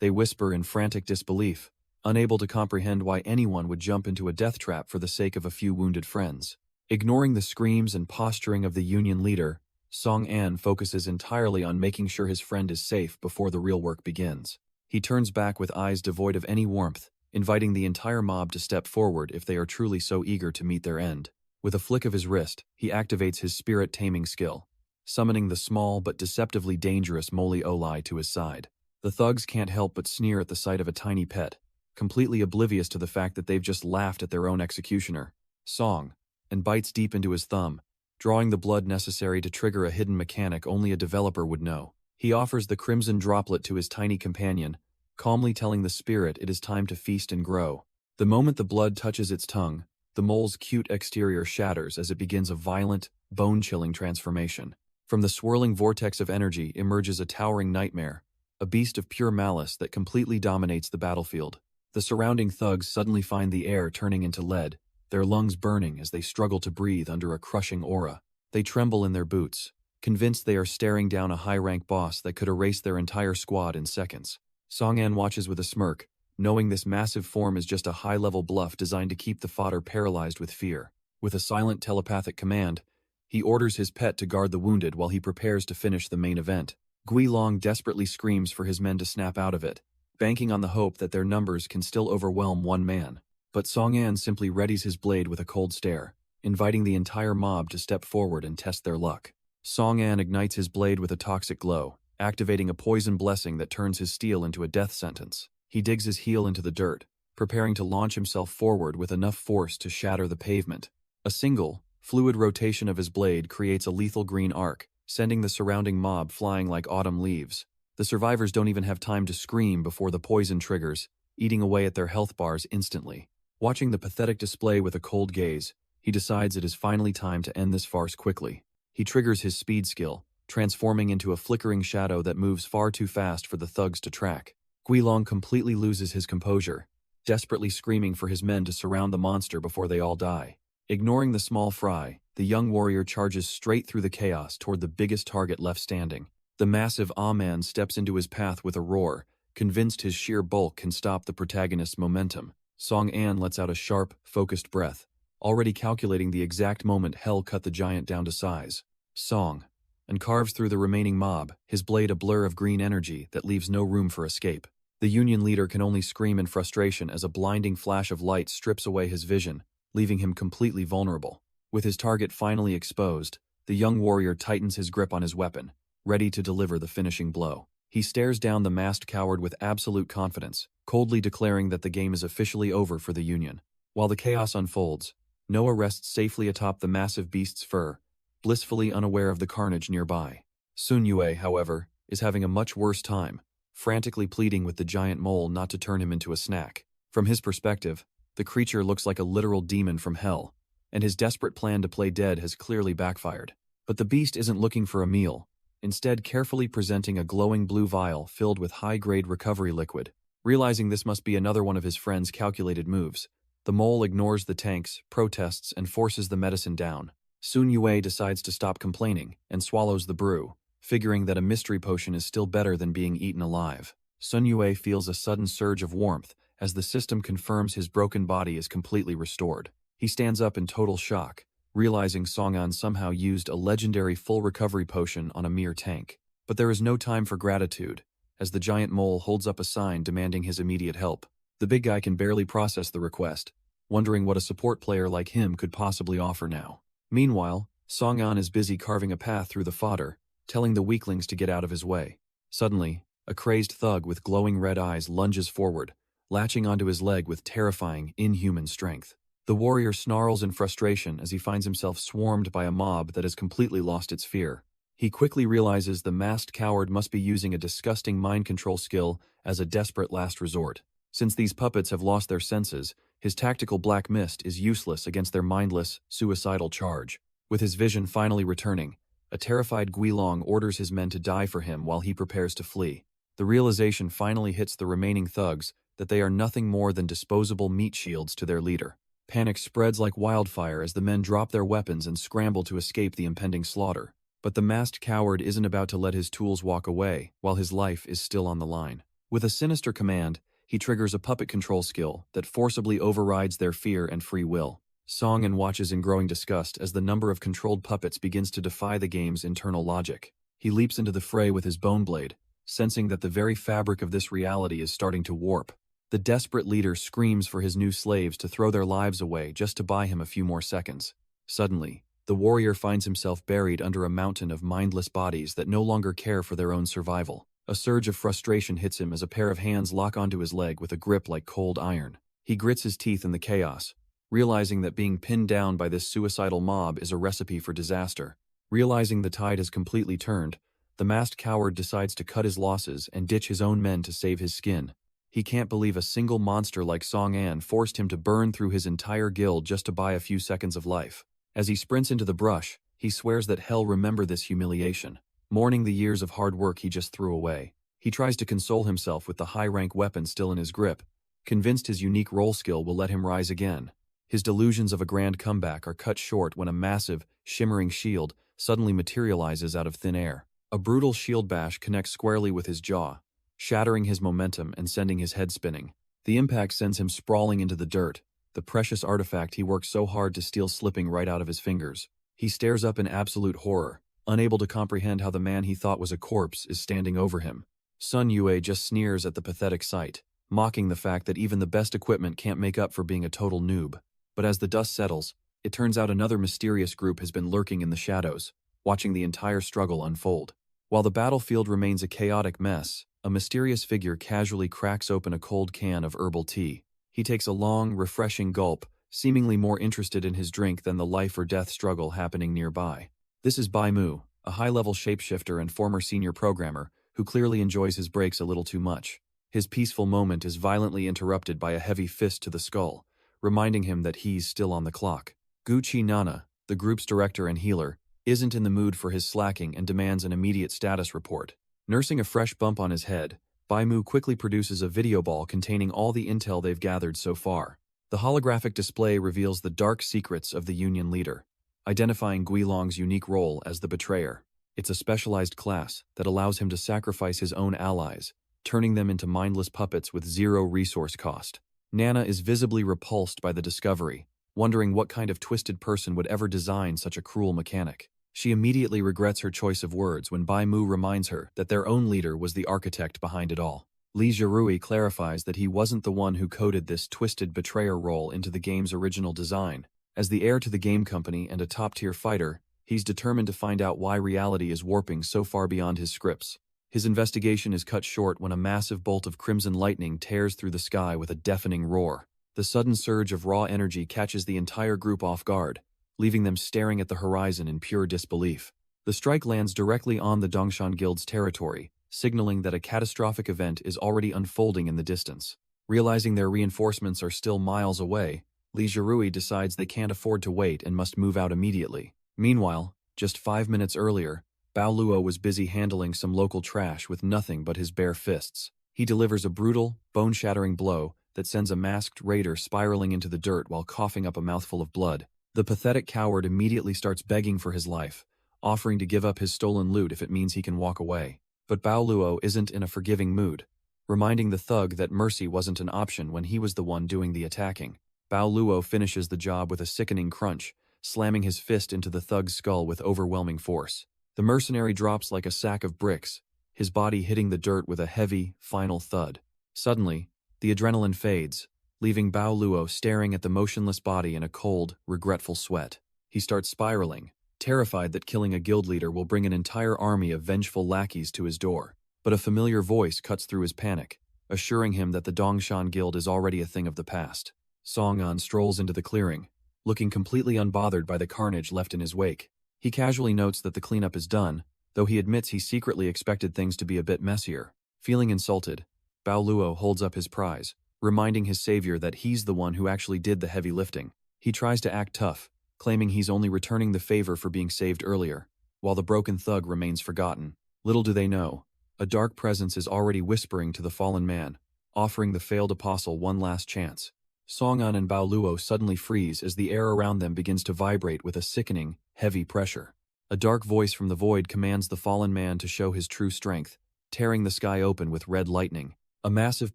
They whisper in frantic disbelief, unable to comprehend why anyone would jump into a death trap for the sake of a few wounded friends. Ignoring the screams and posturing of the Union leader, Song-an focuses entirely on making sure his friend is safe before the real work begins. He turns back with eyes devoid of any warmth, inviting the entire mob to step forward if they are truly so eager to meet their end. With a flick of his wrist, he activates his spirit taming skill, summoning the small but deceptively dangerous Moli Olai to his side. The thugs can't help but sneer at the sight of a tiny pet, completely oblivious to the fact that they've just laughed at their own executioner, Song, and bites deep into his thumb, drawing the blood necessary to trigger a hidden mechanic only a developer would know. He offers the crimson droplet to his tiny companion, calmly telling the spirit it is time to feast and grow. The moment the blood touches its tongue, the mole's cute exterior shatters as it begins a violent, bone-chilling transformation. From the swirling vortex of energy emerges a towering nightmare, a beast of pure malice that completely dominates the battlefield. The surrounding thugs suddenly find the air turning into lead, their lungs burning as they struggle to breathe under a crushing aura. They tremble in their boots, convinced they are staring down a high-rank boss that could erase their entire squad in seconds. Song-an watches with a smirk, knowing this massive form is just a high-level bluff designed to keep the fodder paralyzed with fear. With a silent telepathic command, He orders his pet to guard the wounded while he prepares to finish the main event. Guilong desperately screams for his men to snap out of it, banking on the hope that their numbers can still overwhelm one man. But Song-an simply readies his blade with a cold stare, inviting the entire mob to step forward and test their luck. Song-an ignites his blade with a toxic glow, activating a poison blessing that turns his steel into a death sentence. He digs his heel into the dirt, preparing to launch himself forward with enough force to shatter the pavement. A single, fluid rotation of his blade creates a lethal green arc, sending the surrounding mob flying like autumn leaves. The survivors don't even have time to scream before the poison triggers, eating away at their health bars instantly. Watching the pathetic display with a cold gaze, he decides it is finally time to end this farce quickly. He triggers his speed skill, transforming into a flickering shadow that moves far too fast for the thugs to track. Guilong completely loses his composure, desperately screaming for his men to surround the monster before they all die. Ignoring the small fry, the young warrior charges straight through the chaos toward the biggest target left standing. The massive Ah-man steps into his path with a roar, convinced his sheer bulk can stop the protagonist's momentum. Song-an lets out a sharp, focused breath, already calculating the exact moment Hell cut the giant down to size. Song, and carves through the remaining mob, his blade a blur of green energy that leaves no room for escape. The Union leader can only scream in frustration as a blinding flash of light strips away his vision, leaving him completely vulnerable. With his target finally exposed, the young warrior tightens his grip on his weapon, ready to deliver the finishing blow. He stares down the masked coward with absolute confidence, coldly declaring that the game is officially over for the Union. While the chaos unfolds, Noah rests safely atop the massive beast's fur, blissfully unaware of the carnage nearby. Sun Yue, however, is having a much worse time, frantically pleading with the giant mole not to turn him into a snack. From his perspective, the creature looks like a literal demon from hell, and his desperate plan to play dead has clearly backfired. But the beast isn't looking for a meal, instead carefully presenting a glowing blue vial filled with high-grade recovery liquid. Realizing this must be another one of his friend's calculated moves, the mole ignores the tanks, protests, and forces the medicine down. Sun Yue decides to stop complaining and swallows the brew, figuring that a mystery potion is still better than being eaten alive. Sun Yue feels a sudden surge of warmth as the system confirms his broken body is completely restored. He stands up in total shock, realizing Song-an somehow used a legendary full recovery potion on a mere tank. But there is no time for gratitude, as the giant mole holds up a sign demanding his immediate help. The big guy can barely process the request, wondering what a support player like him could possibly offer now. Meanwhile, Song-an is busy carving a path through the fodder, telling the weaklings to get out of his way. Suddenly, a crazed thug with glowing red eyes lunges forward, latching onto his leg with terrifying, inhuman strength. The warrior snarls in frustration as he finds himself swarmed by a mob that has completely lost its fear. He quickly realizes the masked coward must be using a disgusting mind control skill as a desperate last resort. Since these puppets have lost their senses, his tactical black mist is useless against their mindless, suicidal charge. With his vision finally returning, a terrified Guilong orders his men to die for him while he prepares to flee. The realization finally hits the remaining thugs that they are nothing more than disposable meat shields to their leader. Panic spreads like wildfire as the men drop their weapons and scramble to escape the impending slaughter. But the masked coward isn't about to let his tools walk away while his life is still on the line. With a sinister command, he triggers a puppet control skill that forcibly overrides their fear and free will. Song-an watches in growing disgust as the number of controlled puppets begins to defy the game's internal logic. He leaps into the fray with his bone blade, sensing that the very fabric of this reality is starting to warp. The desperate leader screams for his new slaves to throw their lives away just to buy him a few more seconds. Suddenly, the warrior finds himself buried under a mountain of mindless bodies that no longer care for their own survival. A surge of frustration hits him as a pair of hands lock onto his leg with a grip like cold iron. He grits his teeth in the chaos, realizing that being pinned down by this suicidal mob is a recipe for disaster. Realizing the tide has completely turned, the masked coward decides to cut his losses and ditch his own men to save his skin. He can't believe a single monster like Song-an forced him to burn through his entire guild just to buy a few seconds of life. As he sprints into the brush, he swears that hell remember this humiliation, mourning the years of hard work he just threw away. He tries to console himself with the high-rank weapon still in his grip, convinced his unique roll skill will let him rise again. His delusions of a grand comeback are cut short when a massive, shimmering shield suddenly materializes out of thin air. A brutal shield bash connects squarely with his jaw, shattering his momentum and sending his head spinning. The impact sends him sprawling into the dirt, the precious artifact he worked so hard to steal slipping right out of his fingers. He stares up in absolute horror, unable to comprehend how the man he thought was a corpse is standing over him. Sun Yue just sneers at the pathetic sight, mocking the fact that even the best equipment can't make up for being a total noob. But as the dust settles, it turns out another mysterious group has been lurking in the shadows, watching the entire struggle unfold. While the battlefield remains a chaotic mess, a mysterious figure casually cracks open a cold can of herbal tea. He takes a long, refreshing gulp, seemingly more interested in his drink than the life-or-death struggle happening nearby. This is Bai Mu, a high-level shapeshifter and former senior programmer, who clearly enjoys his breaks a little too much. His peaceful moment is violently interrupted by a heavy fist to the skull, reminding him that he's still on the clock. Gucci Nana, the group's director and healer, isn't in the mood for his slacking and demands an immediate status report. Nursing a fresh bump on his head, Bai Mu quickly produces a video ball containing all the intel they've gathered so far. The holographic display reveals the dark secrets of the Union leader, identifying Guilong's unique role as the betrayer. It's a specialized class that allows him to sacrifice his own allies, turning them into mindless puppets with zero resource cost. Nana is visibly repulsed by the discovery, wondering what kind of twisted person would ever design such a cruel mechanic. She immediately regrets her choice of words when Bai Mu reminds her that their own leader was the architect behind it all. Li Zhirui clarifies that he wasn't the one who coded this twisted betrayer role into the game's original design. As the heir to the game company and a top-tier fighter, he's determined to find out why reality is warping so far beyond his scripts. His investigation is cut short when a massive bolt of crimson lightning tears through the sky with a deafening roar. The sudden surge of raw energy catches the entire group off guard, leaving them staring at the horizon in pure disbelief. The strike lands directly on the Dongshan Guild's territory, signaling that a catastrophic event is already unfolding in the distance. Realizing their reinforcements are still miles away, Li Zhirui decides they can't afford to wait and must move out immediately. Meanwhile, just 5 minutes earlier, Bao Luo was busy handling some local trash with nothing but his bare fists. He delivers a brutal, bone-shattering blow that sends a masked raider spiraling into the dirt while coughing up a mouthful of blood. The pathetic coward immediately starts begging for his life, offering to give up his stolen loot if it means he can walk away. But Bao Luo isn't in a forgiving mood, reminding the thug that mercy wasn't an option when he was the one doing the attacking. Bao Luo finishes the job with a sickening crunch, slamming his fist into the thug's skull with overwhelming force. The mercenary drops like a sack of bricks, his body hitting the dirt with a heavy, final thud. Suddenly, the adrenaline fades, leaving Bao Luo staring at the motionless body in a cold, regretful sweat. He starts spiraling, terrified that killing a guild leader will bring an entire army of vengeful lackeys to his door. But a familiar voice cuts through his panic, assuring him that the Dongshan Guild is already a thing of the past. Song-an strolls into the clearing, looking completely unbothered by the carnage left in his wake. He casually notes that the cleanup is done, though he admits he secretly expected things to be a bit messier. Feeling insulted, Bao Luo holds up his prize, reminding his savior that he's the one who actually did the heavy lifting. He tries to act tough, claiming he's only returning the favor for being saved earlier, while the broken thug remains forgotten. Little do they know, a dark presence is already whispering to the fallen man, offering the failed apostle one last chance. Song-an and Bao Luo suddenly freeze as the air around them begins to vibrate with a sickening, heavy pressure. A dark voice from the void commands the fallen man to show his true strength, tearing the sky open with red lightning. A massive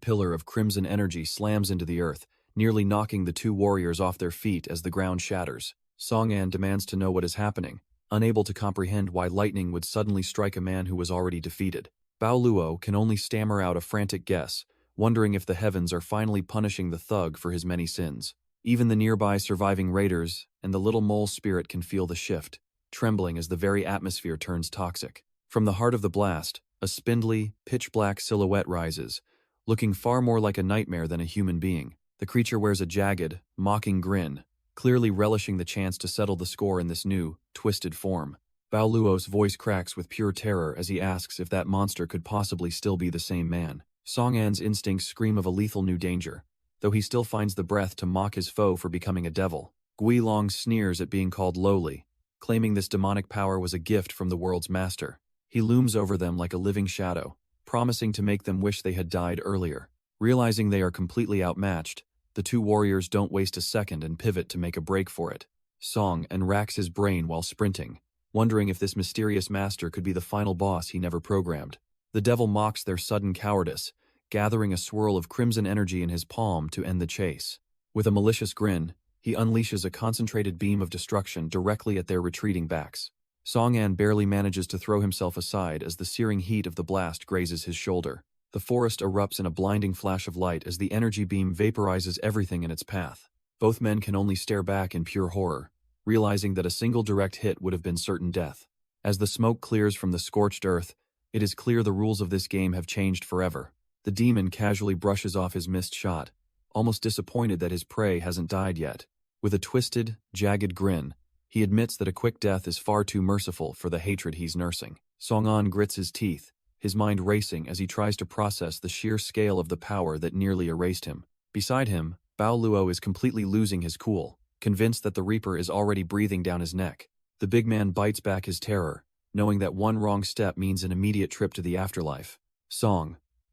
pillar of crimson energy slams into the earth, nearly knocking the two warriors off their feet as the ground shatters. Song-an demands to know what is happening, unable to comprehend why lightning would suddenly strike a man who was already defeated. Bao Luo can only stammer out a frantic guess, wondering if the heavens are finally punishing the thug for his many sins. Even the nearby surviving raiders and the little mole spirit can feel the shift, trembling as the very atmosphere turns toxic. From the heart of the blast, a spindly, pitch-black silhouette rises, looking far more like a nightmare than a human being. The creature wears a jagged, mocking grin, clearly relishing the chance to settle the score in this new, twisted form. Bao Luo's voice cracks with pure terror as he asks if that monster could possibly still be the same man. Song-an's instincts scream of a lethal new danger, though he still finds the breath to mock his foe for becoming a devil. Guilong sneers at being called lowly, claiming this demonic power was a gift from the world's master. He looms over them like a living shadow, promising to make them wish they had died earlier. Realizing they are completely outmatched, the two warriors don't waste a second and pivot to make a break for it. Song-an racks his brain while sprinting, wondering if this mysterious master could be the final boss he never programmed. The devil mocks their sudden cowardice, gathering a swirl of crimson energy in his palm to end the chase. With a malicious grin, He unleashes a concentrated beam of destruction directly at their retreating backs. Song-an barely manages to throw himself aside as the searing heat of the blast grazes his shoulder. The forest erupts in a blinding flash of light as the energy beam vaporizes everything in its path. Both men can only stare back in pure horror, realizing that a single direct hit would have been certain death. As the smoke clears from the scorched earth, it is clear the rules of this game have changed forever. The demon casually brushes off his missed shot, almost disappointed that his prey hasn't died yet. With a twisted, jagged grin, he admits that a quick death is far too merciful for the hatred he's nursing. Song-an grits his teeth, his mind racing as he tries to process the sheer scale of the power that nearly erased him. Beside him, Bao Luo is completely losing his cool, convinced that the Reaper is already breathing down his neck. The big man bites back his terror, knowing that one wrong step means an immediate trip to the afterlife.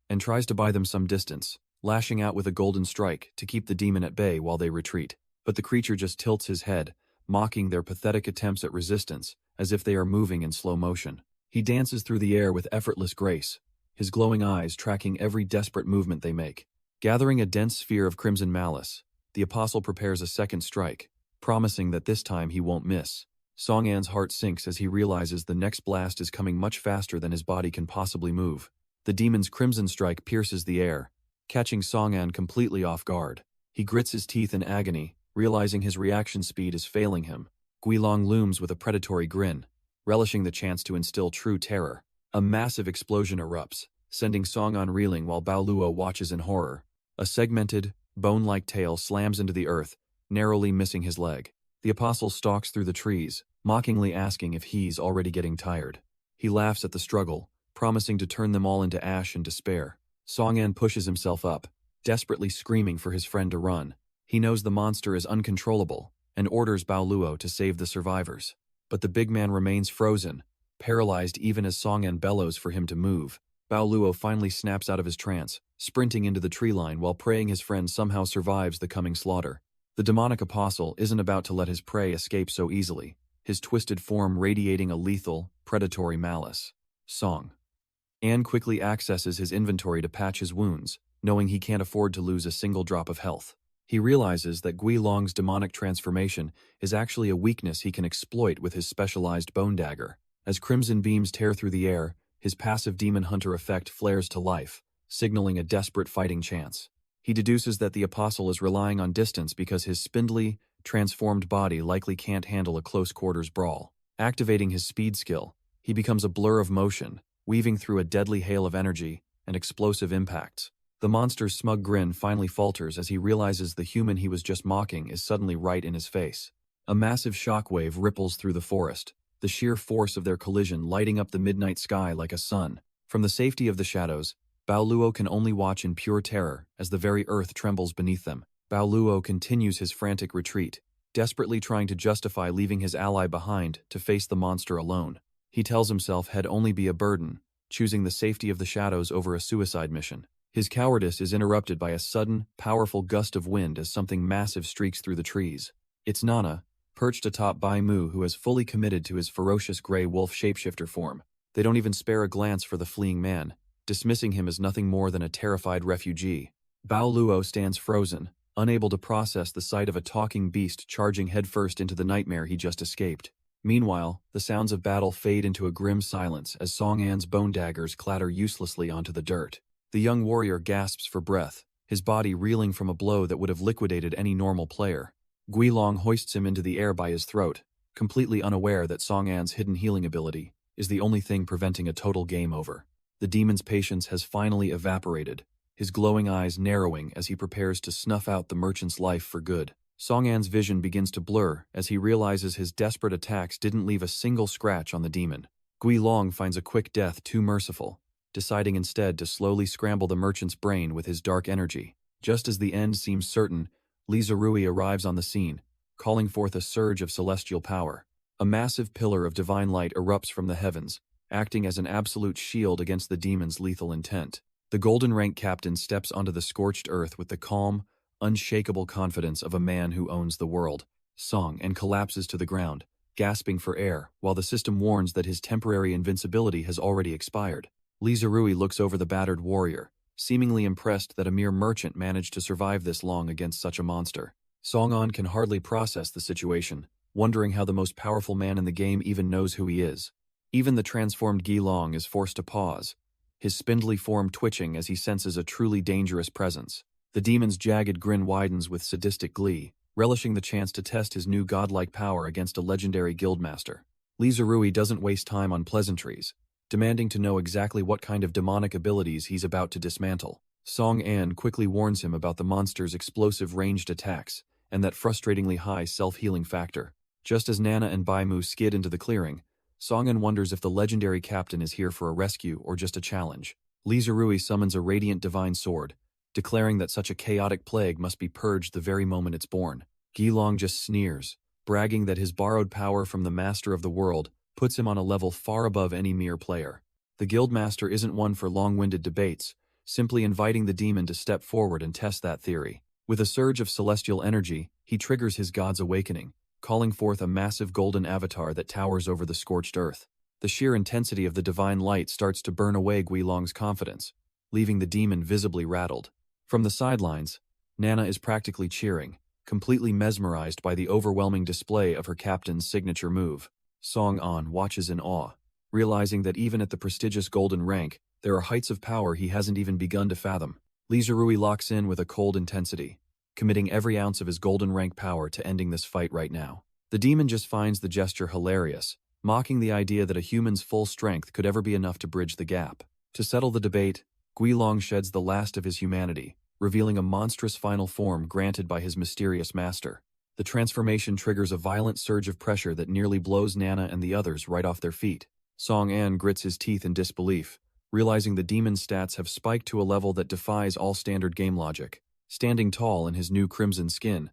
And tries to buy them some distance, lashing out with a golden strike to keep the demon at bay while they retreat. But the creature just tilts his head, mocking their pathetic attempts at resistance, as if they are moving in slow motion. He dances through the air with effortless grace, his glowing eyes tracking every desperate movement they make. Gathering a dense sphere of crimson malice, the apostle prepares a second strike, promising that this time he won't miss. Song-an's heart sinks as he realizes the next blast is coming much faster than his body can possibly move. The demon's crimson strike pierces the air, catching Song-an completely off guard. He grits his teeth in agony, realizing his reaction speed is failing him. Guilong looms with a predatory grin, relishing the chance to instill true terror. A massive explosion erupts, sending Song-an reeling while Bao Luo watches in horror. A segmented, bone-like tail slams into the earth, narrowly missing his leg. The apostle stalks through the trees, mockingly asking if he's already getting tired. He laughs at the struggle, promising to turn them all into ash in despair. Song-an pushes himself up, desperately screaming for his friend to run. He knows the monster is uncontrollable, and orders Bao Luo to save the survivors. But the big man remains frozen, paralyzed even as Song-an bellows for him to move. Bao Luo finally snaps out of his trance, sprinting into the tree line while praying his friend somehow survives the coming slaughter. The demonic apostle isn't about to let his prey escape so easily, his twisted form radiating a lethal, predatory malice. Song-an quickly accesses his inventory to patch his wounds, knowing he can't afford to lose a single drop of health. He realizes that Guilong's demonic transformation is actually a weakness he can exploit with his specialized bone dagger. As crimson beams tear through the air, his passive demon hunter effect flares to life, signaling a desperate fighting chance. He deduces that the apostle is relying on distance because his spindly, transformed body likely can't handle a close-quarters brawl. Activating his speed skill, he becomes a blur of motion, weaving through a deadly hail of energy and explosive impacts. The monster's smug grin finally falters as he realizes the human he was just mocking is suddenly right in his face. A massive shockwave ripples through the forest, the sheer force of their collision lighting up the midnight sky like a sun. From the safety of the shadows, Bao Luo can only watch in pure terror as the very earth trembles beneath them. Bao Luo continues his frantic retreat, desperately trying to justify leaving his ally behind to face the monster alone. He tells himself he'd only be a burden, choosing the safety of the shadows over a suicide mission. His cowardice is interrupted by a sudden, powerful gust of wind as something massive streaks through the trees. It's Nana, perched atop Bai Mu, who has fully committed to his ferocious gray wolf shapeshifter form. They don't even spare a glance for the fleeing man, dismissing him as nothing more than a terrified refugee. Bao Luo stands frozen, unable to process the sight of a talking beast charging headfirst into the nightmare he just escaped. Meanwhile, the sounds of battle fade into a grim silence as Song-an's bone daggers clatter uselessly onto the dirt. The young warrior gasps for breath, his body reeling from a blow that would have liquidated any normal player. Guilong hoists him into the air by his throat, completely unaware that Song-an's hidden healing ability is the only thing preventing a total game over. The demon's patience has finally evaporated, his glowing eyes narrowing as he prepares to snuff out the merchant's life for good. Song-an's vision begins to blur as he realizes his desperate attacks didn't leave a single scratch on the demon. Guilong finds a quick death too merciful, deciding instead to slowly scramble the merchant's brain with his dark energy. Just as the end seems certain, Li Zerui arrives on the scene, calling forth a surge of celestial power. A massive pillar of divine light erupts from the heavens, acting as an absolute shield against the demon's lethal intent. The golden rank captain steps onto the scorched earth with the calm, unshakable confidence of a man who owns the world. Song-an collapses to the ground, gasping for air, while the system warns that his temporary invincibility has already expired. Li Zerui looks over the battered warrior, seemingly impressed that a mere merchant managed to survive this long against such a monster. Song-an can hardly process the situation, wondering how the most powerful man in the game even knows who he is. Even the transformed Gilong is forced to pause, his spindly form twitching as he senses a truly dangerous presence. The demon's jagged grin widens with sadistic glee, relishing the chance to test his new godlike power against a legendary guildmaster. Lizarui doesn't waste time on pleasantries, demanding to know exactly what kind of demonic abilities he's about to dismantle. Song-an quickly warns him about the monster's explosive ranged attacks and that frustratingly high self-healing factor. Just as Nana and Baimu skid into the clearing, Song-an wonders if the legendary captain is here for a rescue or just a challenge. Lizarui summons a radiant divine sword, declaring that such a chaotic plague must be purged the very moment it's born. Gilong just sneers, bragging that his borrowed power from the master of the world puts him on a level far above any mere player. The guildmaster isn't one for long-winded debates, simply inviting the demon to step forward and test that theory. With a surge of celestial energy, he triggers his god's awakening, calling forth a massive golden avatar that towers over the scorched earth. The sheer intensity of the divine light starts to burn away Guilong's confidence, leaving the demon visibly rattled. From the sidelines, Nana is practically cheering, completely mesmerized by the overwhelming display of her captain's signature move. Song-an watches in awe, realizing that even at the prestigious golden rank, there are heights of power he hasn't even begun to fathom. Lizarui locks in with a cold intensity, committing every ounce of his golden rank power to ending this fight right now. The demon just finds the gesture hilarious, mocking the idea that a human's full strength could ever be enough to bridge the gap. To settle the debate, Guilong sheds the last of his humanity, revealing a monstrous final form granted by his mysterious master. The transformation triggers a violent surge of pressure that nearly blows Nana and the others right off their feet. Song-an grits his teeth in disbelief, realizing the demon's stats have spiked to a level that defies all standard game logic. Standing tall in his new crimson skin,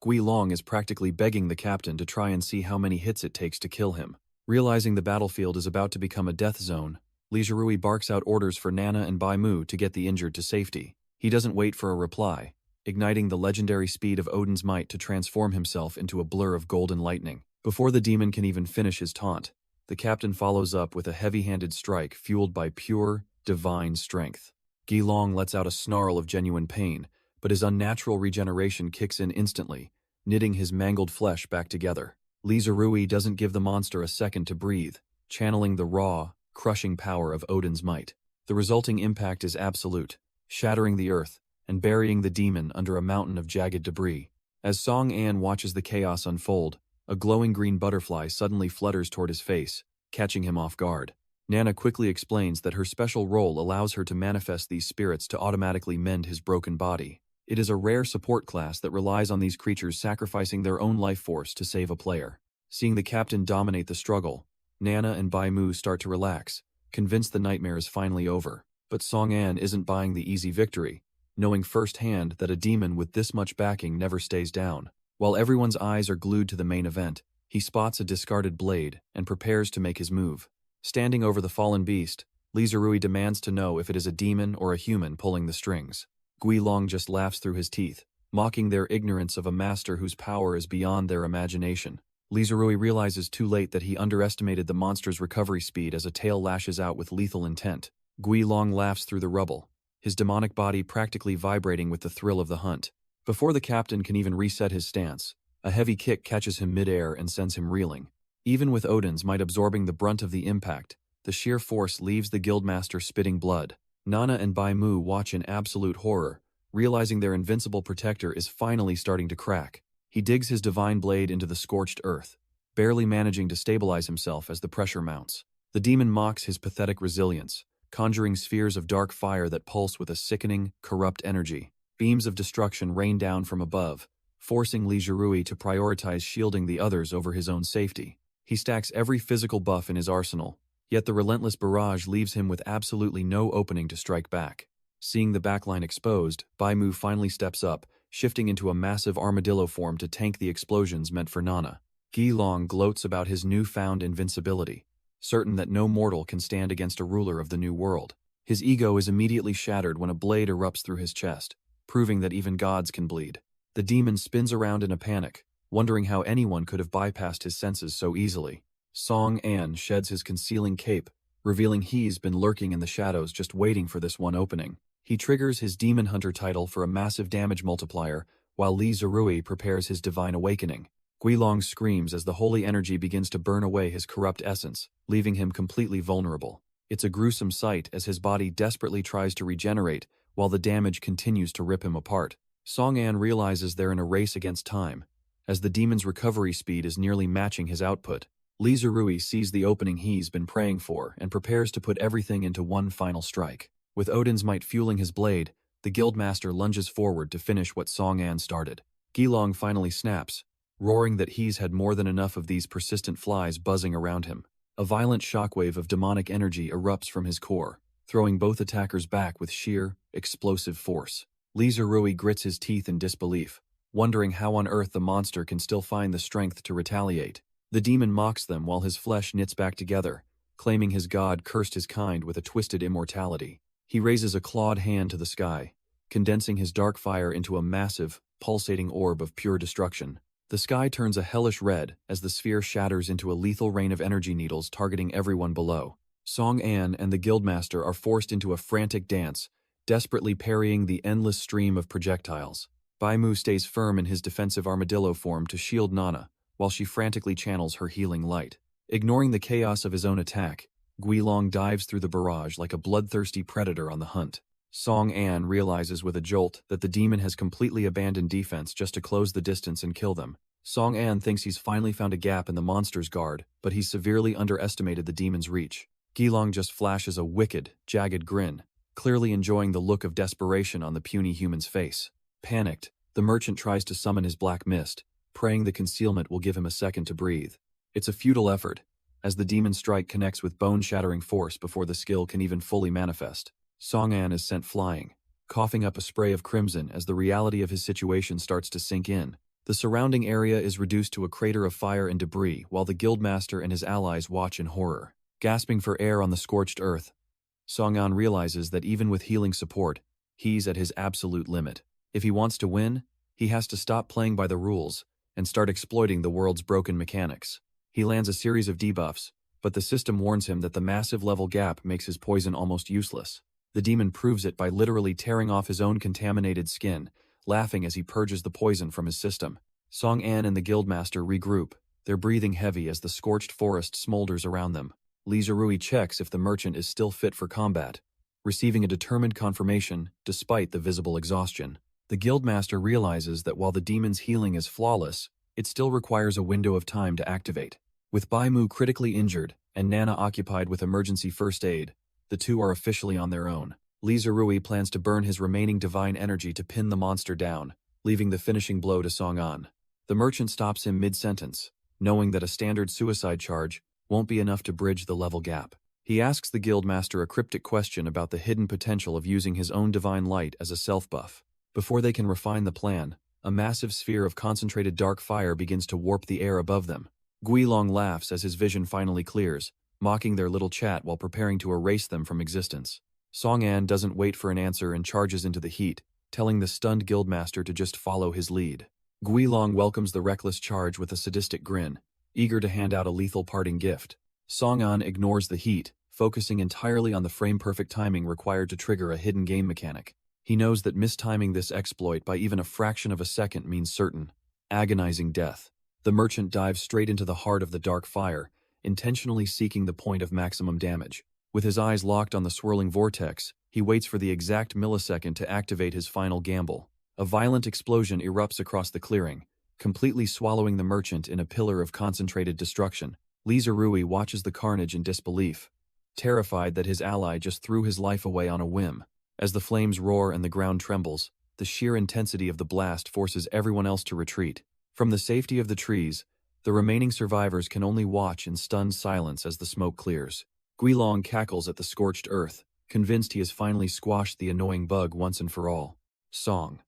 Guilong is practically begging the captain to try and see how many hits it takes to kill him. Realizing the battlefield is about to become a death zone, Lizarui barks out orders for Nana and Baimu to get the injured to safety. He doesn't wait for a reply, igniting the legendary speed of Odin's might to transform himself into a blur of golden lightning. Before the demon can even finish his taunt, the captain follows up with a heavy-handed strike fueled by pure, divine strength. Gilong lets out a snarl of genuine pain, but his unnatural regeneration kicks in instantly, knitting his mangled flesh back together. Lizarui doesn't give the monster a second to breathe, channeling the raw, crushing power of Odin's might. The resulting impact is absolute, shattering the earth and burying the demon under a mountain of jagged debris. As Song-an watches the chaos unfold, a glowing green butterfly suddenly flutters toward his face, catching him off guard. Nana quickly explains that her special role allows her to manifest these spirits to automatically mend his broken body. It is a rare support class that relies on these creatures sacrificing their own life force to save a player. Seeing the captain dominate the struggle, Nana and Baimu start to relax, convinced the nightmare is finally over. But Song-an isn't buying the easy victory, knowing firsthand that a demon with this much backing never stays down. While everyone's eyes are glued to the main event, he spots a discarded blade and prepares to make his move. Standing over the fallen beast, Lizarui demands to know if it is a demon or a human pulling the strings. Guilong just laughs through his teeth, mocking their ignorance of a master whose power is beyond their imagination. Lizarui realizes too late that he underestimated the monster's recovery speed as a tail lashes out with lethal intent. Guilong laughs through the rubble, his demonic body practically vibrating with the thrill of the hunt. Before the captain can even reset his stance, a heavy kick catches him midair and sends him reeling. Even with Odin's might absorbing the brunt of the impact, the sheer force leaves the guildmaster spitting blood. Nana and Baimu watch in absolute horror, realizing their invincible protector is finally starting to crack. He digs his divine blade into the scorched earth, barely managing to stabilize himself as the pressure mounts. The demon mocks his pathetic resilience, conjuring spheres of dark fire that pulse with a sickening, corrupt energy. Beams of destruction rain down from above, forcing Lizarui to prioritize shielding the others over his own safety. He stacks every physical buff in his arsenal, yet the relentless barrage leaves him with absolutely no opening to strike back. Seeing the backline exposed, Baimu finally steps up, shifting into a massive armadillo form to tank the explosions meant for Nana. Gilong gloats about his newfound invincibility, certain that no mortal can stand against a ruler of the new world. His ego is immediately shattered when a blade erupts through his chest, proving that even gods can bleed. The demon spins around in a panic, wondering how anyone could have bypassed his senses so easily. Song-an sheds his concealing cape, revealing he's been lurking in the shadows just waiting for this one opening. He triggers his Demon Hunter title for a massive damage multiplier, while Li Zerui prepares his divine awakening. Guilong screams as the holy energy begins to burn away his corrupt essence, leaving him completely vulnerable. It's a gruesome sight as his body desperately tries to regenerate, while the damage continues to rip him apart. Song-an realizes they're in a race against time, as the demon's recovery speed is nearly matching his output. Li Zerui sees the opening he's been praying for and prepares to put everything into one final strike. With Odin's might fueling his blade, the guildmaster lunges forward to finish what Song-an started. Guilong finally snaps, roaring that he's had more than enough of these persistent flies buzzing around him. A violent shockwave of demonic energy erupts from his core, throwing both attackers back with sheer, explosive force. Li Zerui grits his teeth in disbelief, wondering how on earth the monster can still find the strength to retaliate. The demon mocks them while his flesh knits back together, claiming his god cursed his kind with a twisted immortality. He raises a clawed hand to the sky, condensing his dark fire into a massive, pulsating orb of pure destruction. The sky turns a hellish red as the sphere shatters into a lethal rain of energy needles targeting everyone below. Song-an and the guildmaster are forced into a frantic dance, desperately parrying the endless stream of projectiles. Baimu stays firm in his defensive armadillo form to shield Nana, while she frantically channels her healing light. Ignoring the chaos of his own attack, Guilong dives through the barrage like a bloodthirsty predator on the hunt. Song-an realizes with a jolt that the demon has completely abandoned defense just to close the distance and kill them. Song-an thinks he's finally found a gap in the monster's guard, but he's severely underestimated the demon's reach. Guilong just flashes a wicked, jagged grin, clearly enjoying the look of desperation on the puny human's face. Panicked, the merchant tries to summon his black mist, praying the concealment will give him a second to breathe. It's a futile effort, as the demon strike connects with bone-shattering force before the skill can even fully manifest. Song-an is sent flying, coughing up a spray of crimson as the reality of his situation starts to sink in. The surrounding area is reduced to a crater of fire and debris while the guildmaster and his allies watch in horror. Gasping for air on the scorched earth, Song-an realizes that even with healing support, he's at his absolute limit. If he wants to win, he has to stop playing by the rules and start exploiting the world's broken mechanics. He lands a series of debuffs, but the system warns him that the massive level gap makes his poison almost useless. The demon proves it by literally tearing off his own contaminated skin, laughing as he purges the poison from his system. Song-an and the guildmaster regroup, their breathing heavy as the scorched forest smolders around them. Li Zerui checks if the merchant is still fit for combat, receiving a determined confirmation despite the visible exhaustion. The guildmaster realizes that while the demon's healing is flawless, it still requires a window of time to activate. With Baimu critically injured and Nana occupied with emergency first aid, the two are officially on their own. Li Zerui plans to burn his remaining divine energy to pin the monster down, leaving the finishing blow to Song-an. The merchant stops him mid-sentence, knowing that a standard suicide charge won't be enough to bridge the level gap. He asks the guildmaster a cryptic question about the hidden potential of using his own divine light as a self-buff. Before they can refine the plan, a massive sphere of concentrated dark fire begins to warp the air above them. Guilong laughs as his vision finally clears, mocking their little chat while preparing to erase them from existence. Song-an doesn't wait for an answer and charges into the heat, telling the stunned guildmaster to just follow his lead. Guilong welcomes the reckless charge with a sadistic grin, eager to hand out a lethal parting gift. Song-an ignores the heat, focusing entirely on the frame-perfect timing required to trigger a hidden game mechanic. He knows that mistiming this exploit by even a fraction of a second means certain, agonizing death. The merchant dives straight into the heart of the dark fire, intentionally seeking the point of maximum damage. With his eyes locked on the swirling vortex, he waits for the exact millisecond to activate his final gamble. A violent explosion erupts across the clearing, completely swallowing the merchant in a pillar of concentrated destruction. Li Zerui watches the carnage in disbelief, terrified that his ally just threw his life away on a whim. As the flames roar and the ground trembles, the sheer intensity of the blast forces everyone else to retreat. From the safety of the trees, the remaining survivors can only watch in stunned silence as the smoke clears. Guilong cackles at the scorched earth, convinced he has finally squashed the annoying bug once and for all. Song.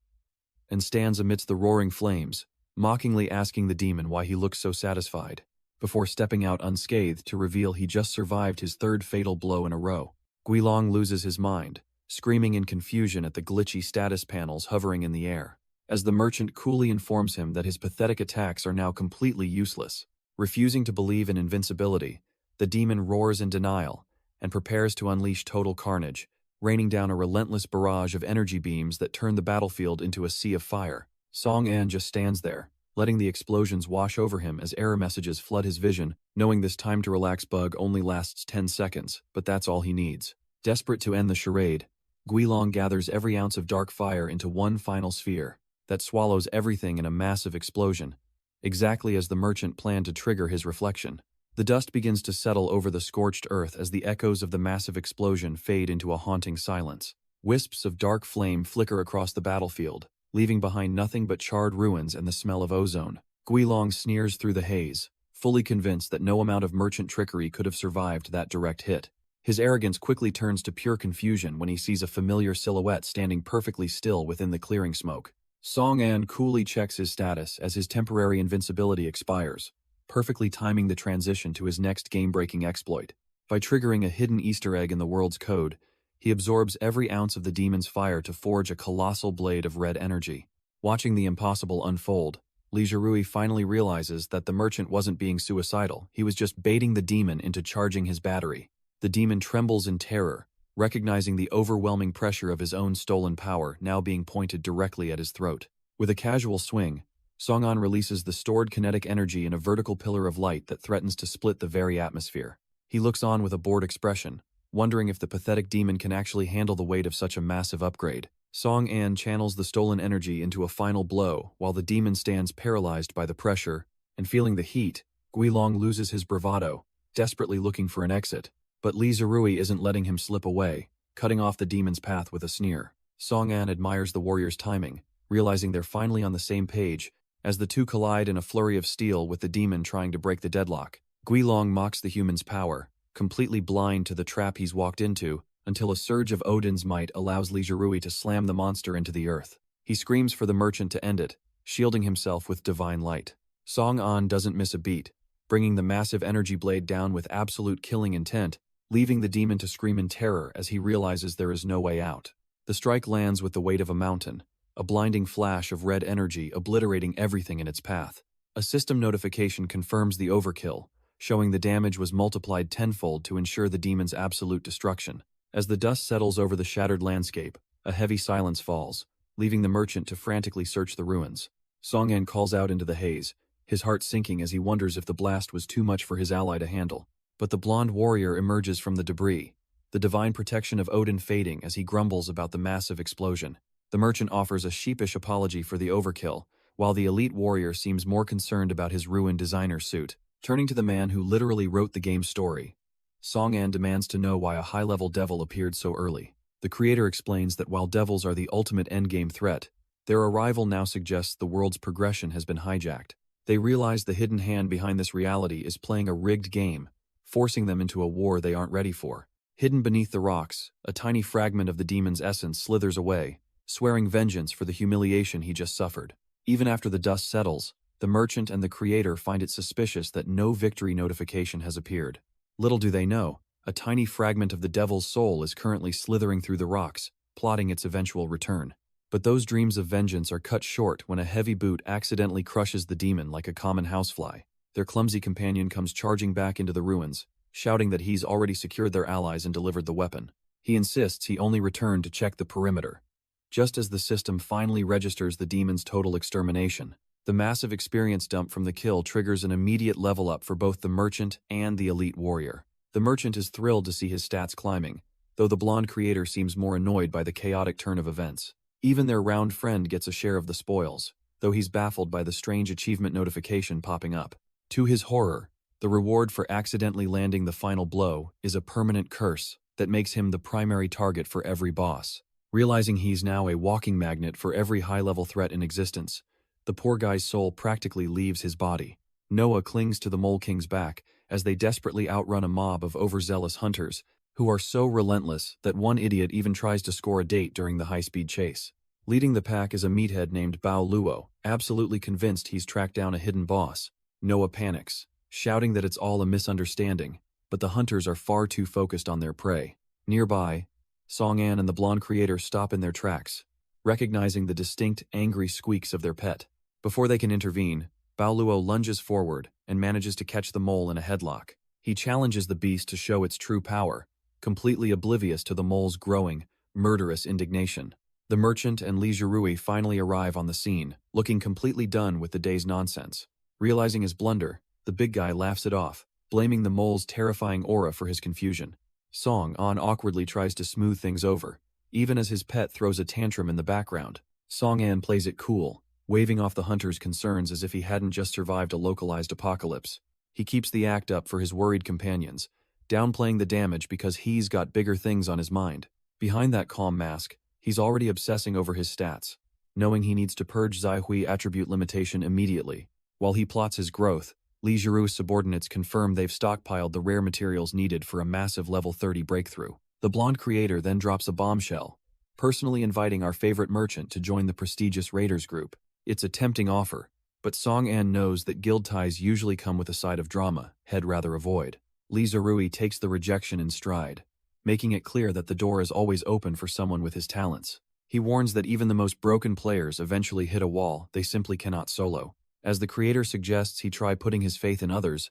And stands amidst the roaring flames, mockingly asking the demon why he looks so satisfied, before stepping out unscathed to reveal he just survived his third fatal blow in a row. Guilong loses his mind, screaming in confusion at the glitchy status panels hovering in the air, as the merchant coolly informs him that his pathetic attacks are now completely useless. Refusing to believe in invincibility, the demon roars in denial and prepares to unleash total carnage, raining down a relentless barrage of energy beams that turn the battlefield into a sea of fire. Song An just stands there, letting the explosions wash over him as error messages flood his vision, knowing this time to relax bug only lasts 10 seconds, but that's all he needs. Desperate to end the charade, Guilong gathers every ounce of dark fire into one final sphere that swallows everything in a massive explosion, exactly as the merchant planned to trigger his reflection. The dust begins to settle over the scorched earth as the echoes of the massive explosion fade into a haunting silence. Wisps of dark flame flicker across the battlefield, leaving behind nothing but charred ruins and the smell of ozone. Guilong sneers through the haze, fully convinced that no amount of merchant trickery could have survived that direct hit. His arrogance quickly turns to pure confusion when he sees a familiar silhouette standing perfectly still within the clearing smoke. Song An coolly checks his status as his temporary invincibility expires, perfectly timing the transition to his next game-breaking exploit. By triggering a hidden Easter egg in the world's code, he absorbs every ounce of the demon's fire to forge a colossal blade of red energy. Watching the impossible unfold, Li Zhirui finally realizes that the merchant wasn't being suicidal, he was just baiting the demon into charging his battery. The demon trembles in terror, recognizing the overwhelming pressure of his own stolen power now being pointed directly at his throat. With a casual swing, Song An releases the stored kinetic energy in a vertical pillar of light that threatens to split the very atmosphere. He looks on with a bored expression, wondering if the pathetic demon can actually handle the weight of such a massive upgrade. Song An channels the stolen energy into a final blow while the demon stands paralyzed by the pressure, and feeling the heat, Guilong loses his bravado, desperately looking for an exit. But Li Zhirui isn't letting him slip away, cutting off the demon's path with a sneer. Song An admires the warrior's timing, realizing they're finally on the same page, as the two collide in a flurry of steel with the demon trying to break the deadlock. Guilong mocks the human's power, completely blind to the trap he's walked into, until a surge of Odin's might allows Li Zhirui to slam the monster into the earth. He screams for the merchant to end it, shielding himself with divine light. Song An doesn't miss a beat, bringing the massive energy blade down with absolute killing intent, leaving the demon to scream in terror as he realizes there is no way out. The strike lands with the weight of a mountain, a blinding flash of red energy obliterating everything in its path. A system notification confirms the overkill, showing the damage was multiplied tenfold to ensure the demon's absolute destruction. As the dust settles over the shattered landscape, a heavy silence falls, leaving the merchant to frantically search the ruins. Song An calls out into the haze, his heart sinking as he wonders if the blast was too much for his ally to handle. But the blonde warrior emerges from the debris, the divine protection of Odin fading as he grumbles about the massive explosion. The merchant offers a sheepish apology for the overkill, while the elite warrior seems more concerned about his ruined designer suit. Turning to the man who literally wrote the game's story, Song An demands to know why a high-level devil appeared so early. The creator explains that while devils are the ultimate endgame threat, their arrival now suggests the world's progression has been hijacked. They realize the hidden hand behind this reality is playing a rigged game, forcing them into a war they aren't ready for. Hidden beneath the rocks, a tiny fragment of the demon's essence slithers away, swearing vengeance for the humiliation he just suffered. Even after the dust settles, the merchant and the creator find it suspicious that no victory notification has appeared. Little do they know, a tiny fragment of the devil's soul is currently slithering through the rocks, plotting its eventual return. But those dreams of vengeance are cut short when a heavy boot accidentally crushes the demon like a common housefly. Their clumsy companion comes charging back into the ruins, shouting that he's already secured their allies and delivered the weapon. He insists he only returned to check the perimeter. Just as the system finally registers the demon's total extermination, the massive experience dump from the kill triggers an immediate level up for both the merchant and the elite warrior. The merchant is thrilled to see his stats climbing, though the blonde creator seems more annoyed by the chaotic turn of events. Even their round friend gets a share of the spoils, though he's baffled by the strange achievement notification popping up. To his horror, the reward for accidentally landing the final blow is a permanent curse that makes him the primary target for every boss. Realizing he's now a walking magnet for every high-level threat in existence, the poor guy's soul practically leaves his body. Noah clings to the Mole King's back as they desperately outrun a mob of overzealous hunters who are so relentless that one idiot even tries to score a date during the high-speed chase. Leading the pack is a meathead named Bao Luo, absolutely convinced he's tracked down a hidden boss. Noah panics, shouting that it's all a misunderstanding, but the hunters are far too focused on their prey. Nearby, Song An and the blonde creator stop in their tracks, recognizing the distinct, angry squeaks of their pet. Before they can intervene, Bao Luo lunges forward and manages to catch the mole in a headlock. He challenges the beast to show its true power, completely oblivious to the mole's growing, murderous indignation. The merchant and Li Zhirui finally arrive on the scene, looking completely done with the day's nonsense. Realizing his blunder, the big guy laughs it off, blaming the mole's terrifying aura for his confusion. Song An awkwardly tries to smooth things over, even as his pet throws a tantrum in the background. Song An plays it cool, waving off the hunter's concerns as if he hadn't just survived a localized apocalypse. He keeps the act up for his worried companions, downplaying the damage because he's got bigger things on his mind. Behind that calm mask, he's already obsessing over his stats, knowing he needs to purge Zaihui attribute limitation immediately. While he plots his growth, Li Zhirui's subordinates confirm they've stockpiled the rare materials needed for a massive level 30 breakthrough. The blonde creator then drops a bombshell, personally inviting our favorite merchant to join the prestigious Raiders group. It's a tempting offer, but Song An knows that guild ties usually come with a side of drama he'd rather avoid. Li Zhirui takes the rejection in stride, making it clear that the door is always open for someone with his talents. He warns that even the most broken players eventually hit a wall they simply cannot solo. As the creator suggests he try putting his faith in others,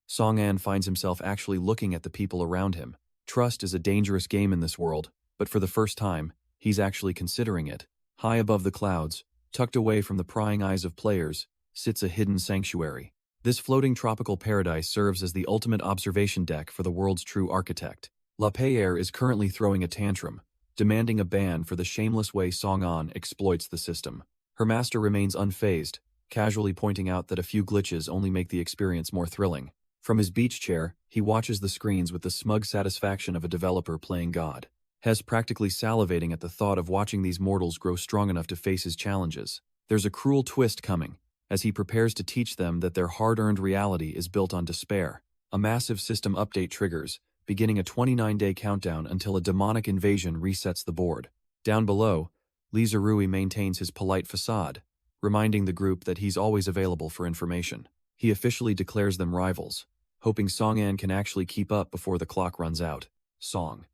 Song An finds himself actually looking at the people around him. Trust is a dangerous game in this world, but for the first time, he's actually considering it. High above the clouds, tucked away from the prying eyes of players, sits a hidden sanctuary. This floating tropical paradise serves as the ultimate observation deck for the world's true architect. La Paire is currently throwing a tantrum, demanding a ban for the shameless way Song An exploits the system. Her master remains unfazed, casually pointing out that a few glitches only make the experience more thrilling. From his beach chair, he watches the screens with the smug satisfaction of a developer playing God. Hes practically salivating at the thought of watching these mortals grow strong enough to face his challenges. There's a cruel twist coming, as he prepares to teach them that their hard-earned reality is built on despair. A massive system update triggers, beginning a 29-day countdown until a demonic invasion resets the board. Down below, Li Zhirui maintains his polite facade, reminding the group that he's always available for information. He officially declares them rivals, hoping Song An can actually keep up before the clock runs out. Song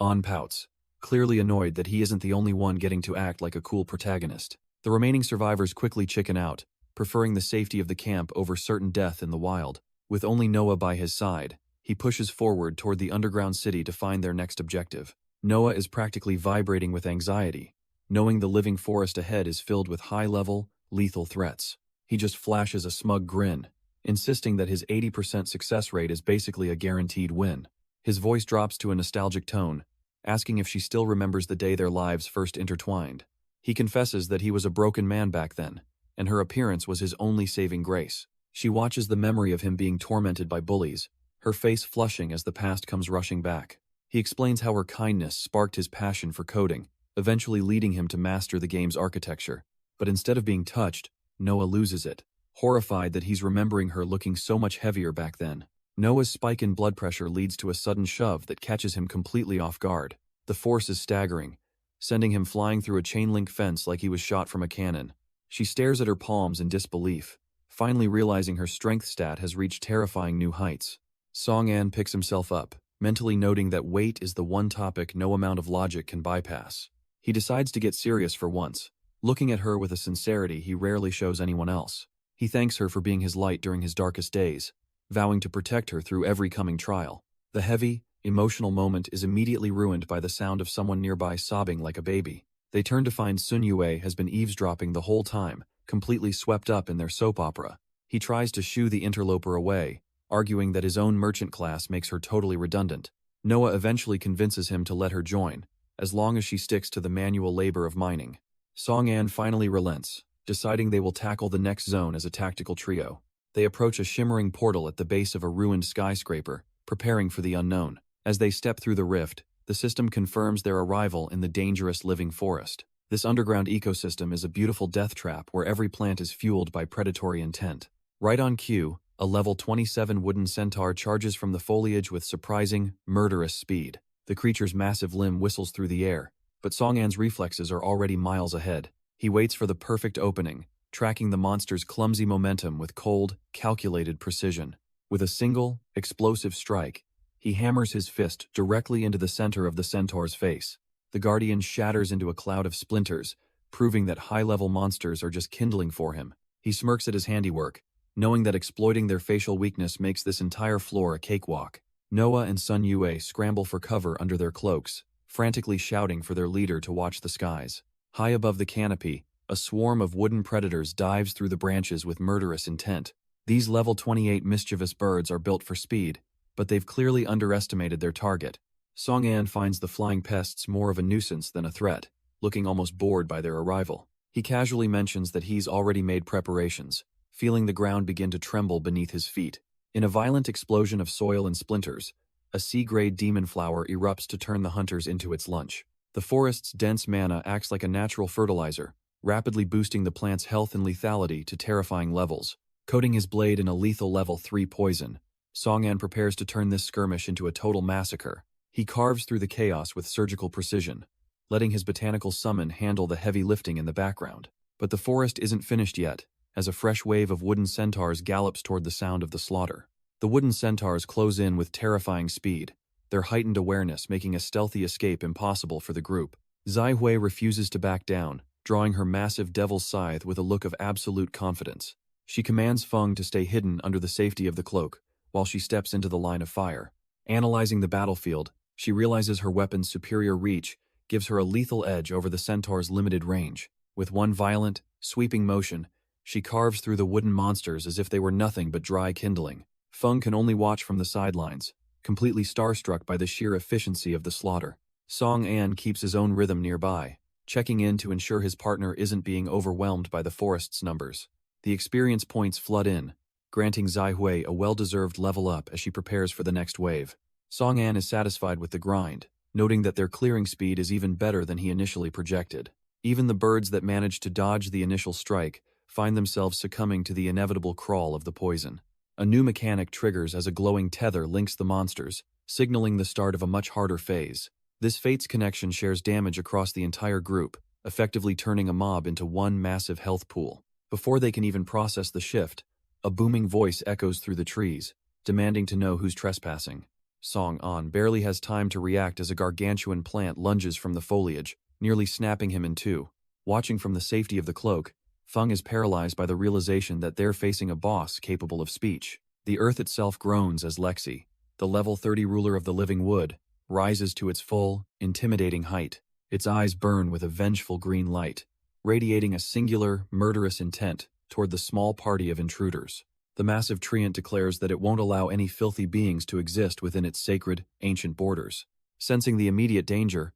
An pouts, clearly annoyed that he isn't the only one getting to act like a cool protagonist. The remaining survivors quickly chicken out, preferring the safety of the camp over certain death in the wild. With only Noah by his side, he pushes forward toward the underground city to find their next objective. Noah is practically vibrating with anxiety, knowing the living forest ahead is filled with high-level, lethal threats. He just flashes a smug grin, insisting that his 80% success rate is basically a guaranteed win. His voice drops to a nostalgic tone, asking if she still remembers the day their lives first intertwined. He confesses that he was a broken man back then, and her appearance was his only saving grace. She watches the memory of him being tormented by bullies, her face flushing as the past comes rushing back. He explains how her kindness sparked his passion for coding, eventually leading him to master the game's architecture. But instead of being touched, Noah loses it, horrified that he's remembering her looking so much heavier back then. Noah's spike in blood pressure leads to a sudden shove that catches him completely off guard. The force is staggering, sending him flying through a chain-link fence like he was shot from a cannon. She stares at her palms in disbelief, finally realizing her strength stat has reached terrifying new heights. Song An picks himself up, mentally noting that weight is the one topic no amount of logic can bypass. He decides to get serious for once, looking at her with a sincerity he rarely shows anyone else. He thanks her for being his light during his darkest days, vowing to protect her through every coming trial. The heavy, emotional moment is immediately ruined by the sound of someone nearby sobbing like a baby. They turn to find Sun Yue has been eavesdropping the whole time, completely swept up in their soap opera. He tries to shoo the interloper away, arguing that his own merchant class makes her totally redundant. Noah eventually convinces him to let her join, as long as she sticks to the manual labor of mining. Song An finally relents, deciding they will tackle the next zone as a tactical trio. They approach a shimmering portal at the base of a ruined skyscraper, preparing for the unknown. As they step through the rift, the system confirms their arrival in the dangerous living forest. This underground ecosystem is a beautiful death trap where every plant is fueled by predatory intent. Right on cue, a level 27 wooden centaur charges from the foliage with surprising, murderous speed. The creature's massive limb whistles through the air, but Song An's reflexes are already miles ahead. He waits for the perfect opening, tracking the monster's clumsy momentum with cold, calculated precision. With a single, explosive strike, he hammers his fist directly into the center of the centaur's face. The guardian shatters into a cloud of splinters, proving that high-level monsters are just kindling for him. He smirks at his handiwork, knowing that exploiting their facial weakness makes this entire floor a cakewalk. Noah and Sun Yue scramble for cover under their cloaks, frantically shouting for their leader to watch the skies. High above the canopy, a swarm of wooden predators dives through the branches with murderous intent. These level 28 mischievous birds are built for speed, but they've clearly underestimated their target. Song-an finds the flying pests more of a nuisance than a threat, looking almost bored by their arrival. He casually mentions that he's already made preparations, feeling the ground begin to tremble beneath his feet. In a violent explosion of soil and splinters, a sea-grade demon flower erupts to turn the hunters into its lunch. The forest's dense mana acts like a natural fertilizer, rapidly boosting the plant's health and lethality to terrifying levels. Coating his blade in a lethal level 3 poison, Song-an prepares to turn this skirmish into a total massacre. He carves through the chaos with surgical precision, letting his botanical summon handle the heavy lifting in the background. But the forest isn't finished yet, as a fresh wave of wooden centaurs gallops toward the sound of the slaughter. The wooden centaurs close in with terrifying speed, their heightened awareness making a stealthy escape impossible for the group. Zai Hui refuses to back down, drawing her massive devil's scythe with a look of absolute confidence. She commands Feng to stay hidden under the safety of the cloak, while she steps into the line of fire. Analyzing the battlefield, she realizes her weapon's superior reach gives her a lethal edge over the centaur's limited range. With one violent, sweeping motion, she carves through the wooden monsters as if they were nothing but dry kindling. Feng can only watch from the sidelines, completely starstruck by the sheer efficiency of the slaughter. Song-an keeps his own rhythm nearby, checking in to ensure his partner isn't being overwhelmed by the forest's numbers. The experience points flood in, granting Zai Hui a well-deserved level up as she prepares for the next wave. Song-an is satisfied with the grind, noting that their clearing speed is even better than he initially projected. Even the birds that managed to dodge the initial strike find themselves succumbing to the inevitable crawl of the poison. A new mechanic triggers as a glowing tether links the monsters, signaling the start of a much harder phase. This Fates connection shares damage across the entire group, effectively turning a mob into one massive health pool. Before they can even process the shift, a booming voice echoes through the trees, demanding to know who's trespassing. Song-an barely has time to react as a gargantuan plant lunges from the foliage, nearly snapping him in two. Watching from the safety of the cloak, Feng is paralyzed by the realization that they're facing a boss capable of speech. The earth itself groans as Lexi, the level 30 ruler of the living wood, rises to its full, intimidating height. Its eyes burn with a vengeful green light, radiating a singular, murderous intent toward the small party of intruders. The massive treant declares that it won't allow any filthy beings to exist within its sacred, ancient borders. Sensing the immediate danger,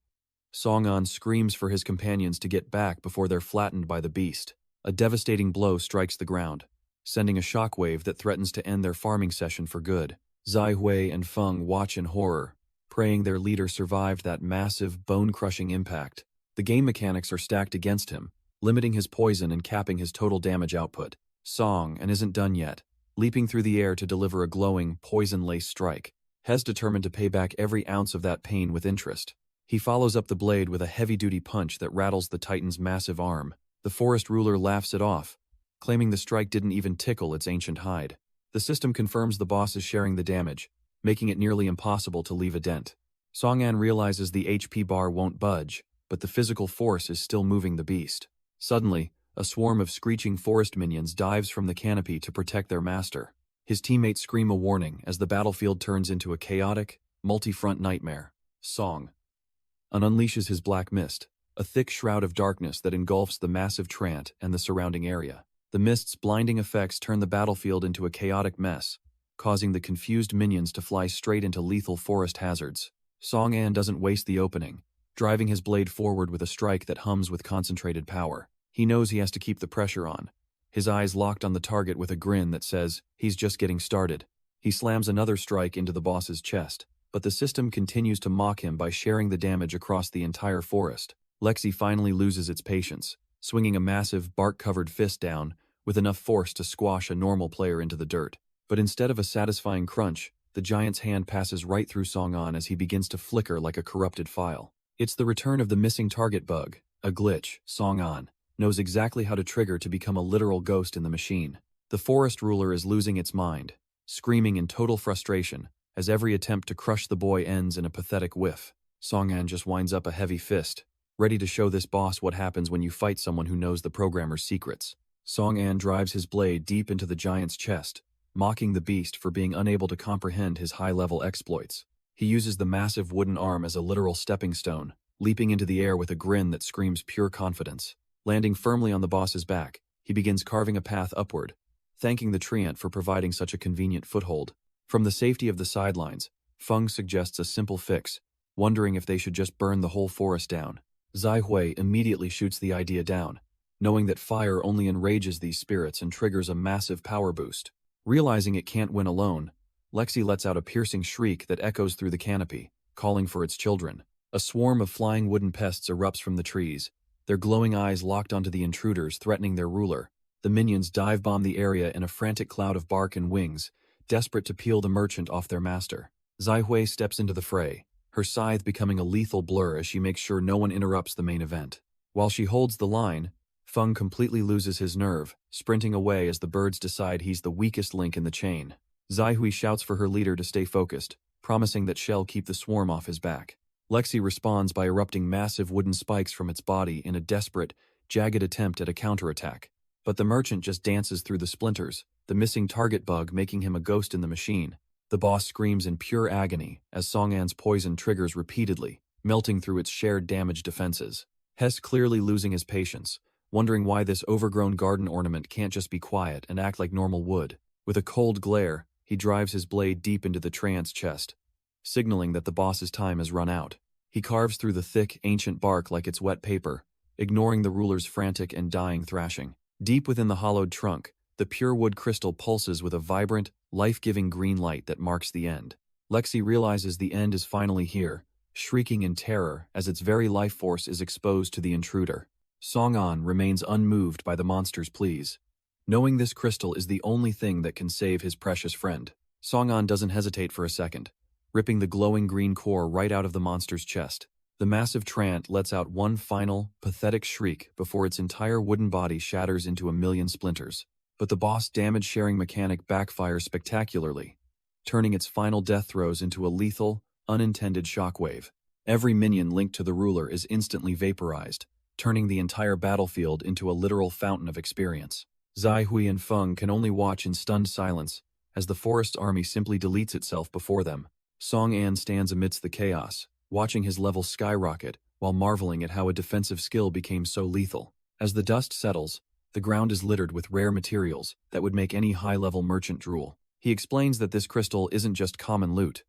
Song-an screams for his companions to get back before they're flattened by the beast. A devastating blow strikes the ground, sending a shockwave that threatens to end their farming session for good. Zai Hui and Feng watch in horror, praying their leader survived that massive, bone-crushing impact. The game mechanics are stacked against him, limiting his poison and capping his total damage output. Song-an isn't done yet, leaping through the air to deliver a glowing, poison-laced strike. Hes determined to pay back every ounce of that pain with interest. He follows up the blade with a heavy-duty punch that rattles the Titan's massive arm. The forest ruler laughs it off, claiming the strike didn't even tickle its ancient hide. The system confirms the boss is sharing the damage, making it nearly impossible to leave a dent. Song-an realizes the HP bar won't budge, but the physical force is still moving the beast. Suddenly, a swarm of screeching forest minions dives from the canopy to protect their master. His teammates scream a warning as the battlefield turns into a chaotic, multi-front nightmare. Song-an unleashes his black mist, a thick shroud of darkness that engulfs the massive treant and the surrounding area. The mist's blinding effects turn the battlefield into a chaotic mess, causing the confused minions to fly straight into lethal forest hazards. Song-an doesn't waste the opening, driving his blade forward with a strike that hums with concentrated power. He knows he has to keep the pressure on, his eyes locked on the target with a grin that says, he's just getting started. He slams another strike into the boss's chest, but the system continues to mock him by sharing the damage across the entire forest. Lexi finally loses its patience, swinging a massive, bark-covered fist down with enough force to squash a normal player into the dirt. But instead of a satisfying crunch, the giant's hand passes right through Song-an as he begins to flicker like a corrupted file. It's the return of the missing target bug, a glitch. Song-an knows exactly how to trigger to become a literal ghost in the machine. The forest ruler is losing its mind, screaming in total frustration as every attempt to crush the boy ends in a pathetic whiff. Song-an just winds up a heavy fist, ready to show this boss what happens when you fight someone who knows the programmer's secrets. Song-an drives his blade deep into the giant's chest, mocking the beast for being unable to comprehend his high-level exploits. He uses the massive wooden arm as a literal stepping stone, leaping into the air with a grin that screams pure confidence. Landing firmly on the boss's back, he begins carving a path upward, thanking the treant for providing such a convenient foothold. From the safety of the sidelines, Feng suggests a simple fix, wondering if they should just burn the whole forest down. Zai Hui immediately shoots the idea down, knowing that fire only enrages these spirits and triggers a massive power boost. Realizing it can't win alone, Lexi lets out a piercing shriek that echoes through the canopy, calling for its children. A swarm of flying wooden pests erupts from the trees, their glowing eyes locked onto the intruders, threatening their ruler. The minions dive-bomb the area in a frantic cloud of bark and wings, desperate to peel the merchant off their master. Zai Hui steps into the fray, her scythe becoming a lethal blur as she makes sure no one interrupts the main event. While she holds the line, Feng completely loses his nerve, sprinting away as the birds decide he's the weakest link in the chain. Zai Hui shouts for her leader to stay focused, promising that she'll keep the swarm off his back. Lexi responds by erupting massive wooden spikes from its body in a desperate, jagged attempt at a counterattack. But the merchant just dances through the splinters, the missing target bug making him a ghost in the machine. The boss screams in pure agony as Song-An's poison triggers repeatedly, melting through its shared damage defenses. Hess clearly losing his patience, wondering why this overgrown garden ornament can't just be quiet and act like normal wood. With a cold glare, he drives his blade deep into the treant's chest, signaling that the boss's time has run out. He carves through the thick, ancient bark like it's wet paper, ignoring the ruler's frantic and dying thrashing. Deep within the hollowed trunk, the pure wood crystal pulses with a vibrant, life-giving green light that marks the end. Lexi realizes the end is finally here, shrieking in terror as its very life force is exposed to the intruder. Song-An remains unmoved by the monster's pleas, knowing this crystal is the only thing that can save his precious friend. Song-An doesn't hesitate for a second, ripping the glowing green core right out of the monster's chest. The massive treant lets out one final, pathetic shriek before its entire wooden body shatters into a million splinters. But the boss damage-sharing mechanic backfires spectacularly, turning its final death throes into a lethal, unintended shockwave. Every minion linked to the ruler is instantly vaporized, turning the entire battlefield into a literal fountain of experience. Zai Hui and Feng can only watch in stunned silence as the forest army simply deletes itself before them. Song-An stands amidst the chaos, watching his level skyrocket while marveling at how a defensive skill became so lethal. As the dust settles, the ground is littered with rare materials that would make any high-level merchant drool. He explains that this crystal isn't just common loot,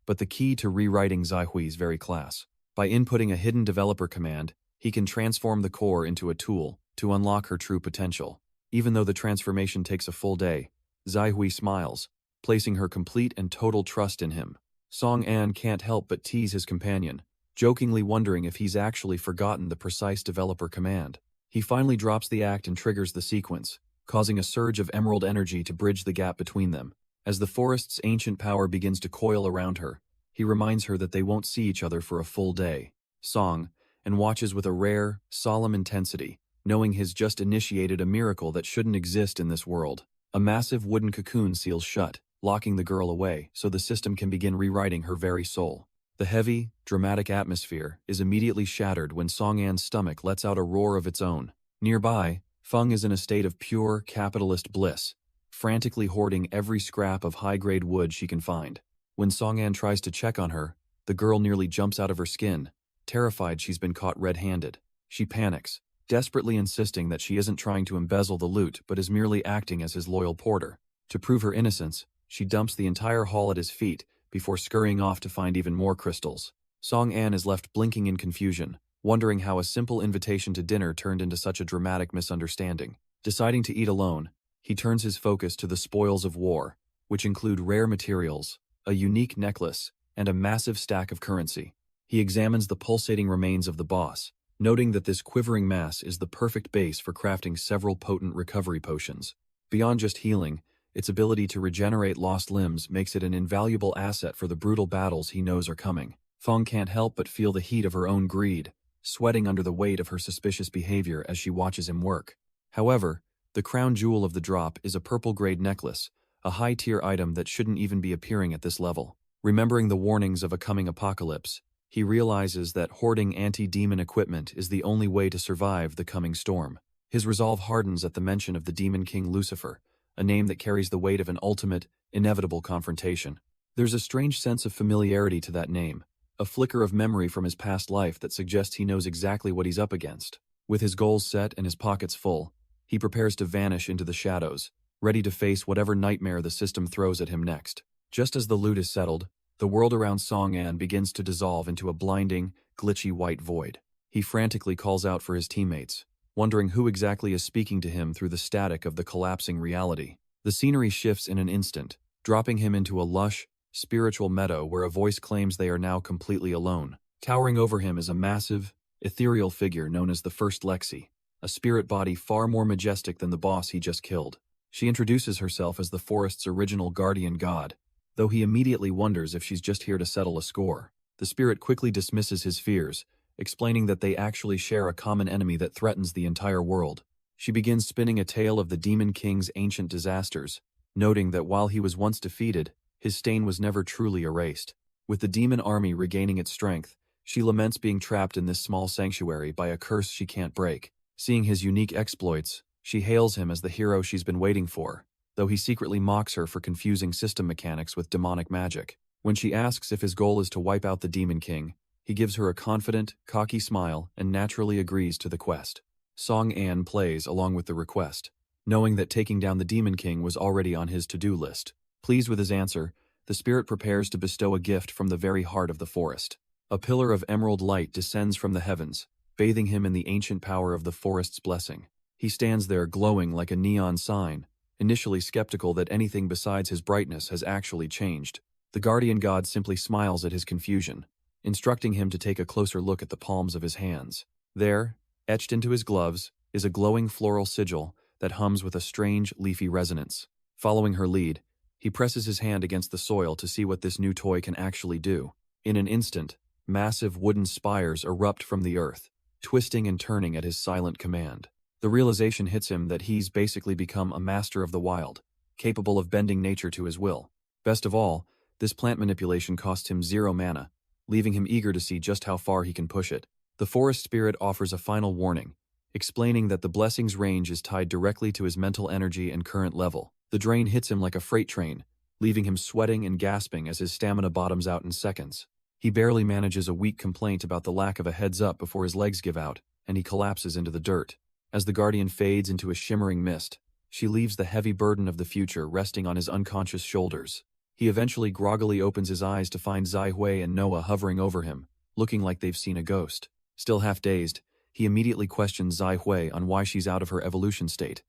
but the key to rewriting Zai Hui's very class. By inputting a hidden developer command, he can transform the core into a tool to unlock her true potential. Even though the transformation takes a full day, Zai Hui smiles, placing her complete and total trust in him. Song-An can't help but tease his companion, jokingly wondering if he's actually forgotten the precise developer command. He finally drops the act and triggers the sequence, causing a surge of emerald energy to bridge the gap between them. As the forest's ancient power begins to coil around her, he reminds her that they won't see each other for a full day. Song-An watches with a rare, solemn intensity, knowing he's just initiated a miracle that shouldn't exist in this world. A massive wooden cocoon seals shut, locking the girl away so the system can begin rewriting her very soul. The heavy, dramatic atmosphere is immediately shattered when Song-An's stomach lets out a roar of its own. Nearby, Feng is in a state of pure, capitalist bliss, frantically hoarding every scrap of high-grade wood she can find. When Song-An tries to check on her, the girl nearly jumps out of her skin, terrified she's been caught red-handed. She panics, desperately insisting that she isn't trying to embezzle the loot but is merely acting as his loyal porter. To prove her innocence, she dumps the entire haul at his feet before scurrying off to find even more crystals. Song-An is left blinking in confusion, wondering how a simple invitation to dinner turned into such a dramatic misunderstanding. Deciding to eat alone, he turns his focus to the spoils of war, which include rare materials, a unique necklace, and a massive stack of currency. He examines the pulsating remains of the boss, noting that this quivering mass is the perfect base for crafting several potent recovery potions. Beyond just healing, its ability to regenerate lost limbs makes it an invaluable asset for the brutal battles he knows are coming. Feng can't help but feel the heat of her own greed, sweating under the weight of her suspicious behavior as she watches him work. However, the crown jewel of the drop is a purple-grade necklace, a high-tier item that shouldn't even be appearing at this level. Remembering the warnings of a coming apocalypse, he realizes that hoarding anti-demon equipment is the only way to survive the coming storm. His resolve hardens at the mention of the Demon King Lucifer, a name that carries the weight of an ultimate, inevitable confrontation. There's a strange sense of familiarity to that name, a flicker of memory from his past life that suggests he knows exactly what he's up against. With his goals set and his pockets full, he prepares to vanish into the shadows, ready to face whatever nightmare the system throws at him next. Just as the loot is settled, the world around Song-an begins to dissolve into a blinding, glitchy white void. He frantically calls out for his teammates, wondering who exactly is speaking to him through the static of the collapsing reality. The scenery shifts in an instant, dropping him into a lush, spiritual meadow where a voice claims they are now completely alone. Towering over him is a massive, ethereal figure known as the First Lexi, a spirit body far more majestic than the boss he just killed. She introduces herself as the forest's original guardian god, though he immediately wonders if she's just here to settle a score. The spirit quickly dismisses his fears, explaining that they actually share a common enemy that threatens the entire world. She begins spinning a tale of the Demon King's ancient disasters, noting that while he was once defeated, his stain was never truly erased. With the demon army regaining its strength, she laments being trapped in this small sanctuary by a curse she can't break. Seeing his unique exploits, she hails him as the hero she's been waiting for, though he secretly mocks her for confusing system mechanics with demonic magic. When she asks if his goal is to wipe out the Demon King, he gives her a confident, cocky smile and naturally agrees to the quest. Song-an plays along with the request, knowing that taking down the Demon King was already on his to-do list. Pleased with his answer, the spirit prepares to bestow a gift from the very heart of the forest. A pillar of emerald light descends from the heavens, bathing him in the ancient power of the forest's blessing. He stands there glowing like a neon sign, initially skeptical that anything besides his brightness has actually changed. The guardian god simply smiles at his confusion, instructing him to take a closer look at the palms of his hands. There, etched into his gloves, is a glowing floral sigil that hums with a strange, leafy resonance. Following her lead, he presses his hand against the soil to see what this new toy can actually do. In an instant, massive wooden spires erupt from the earth, twisting and turning at his silent command. The realization hits him that he's basically become a master of the wild, capable of bending nature to his will. Best of all, this plant manipulation costs him 0 mana, leaving him eager to see just how far he can push it. The forest spirit offers a final warning, explaining that the blessing's range is tied directly to his mental energy and current level. The drain hits him like a freight train, leaving him sweating and gasping as his stamina bottoms out in seconds. He barely manages a weak complaint about the lack of a heads-up before his legs give out, and he collapses into the dirt. As the guardian fades into a shimmering mist, she leaves the heavy burden of the future resting on his unconscious shoulders. He eventually groggily opens his eyes to find Zai Hui and Noah hovering over him, looking like they've seen a ghost. Still half dazed, he immediately questions Zai Hui on why she's out of her evolution state,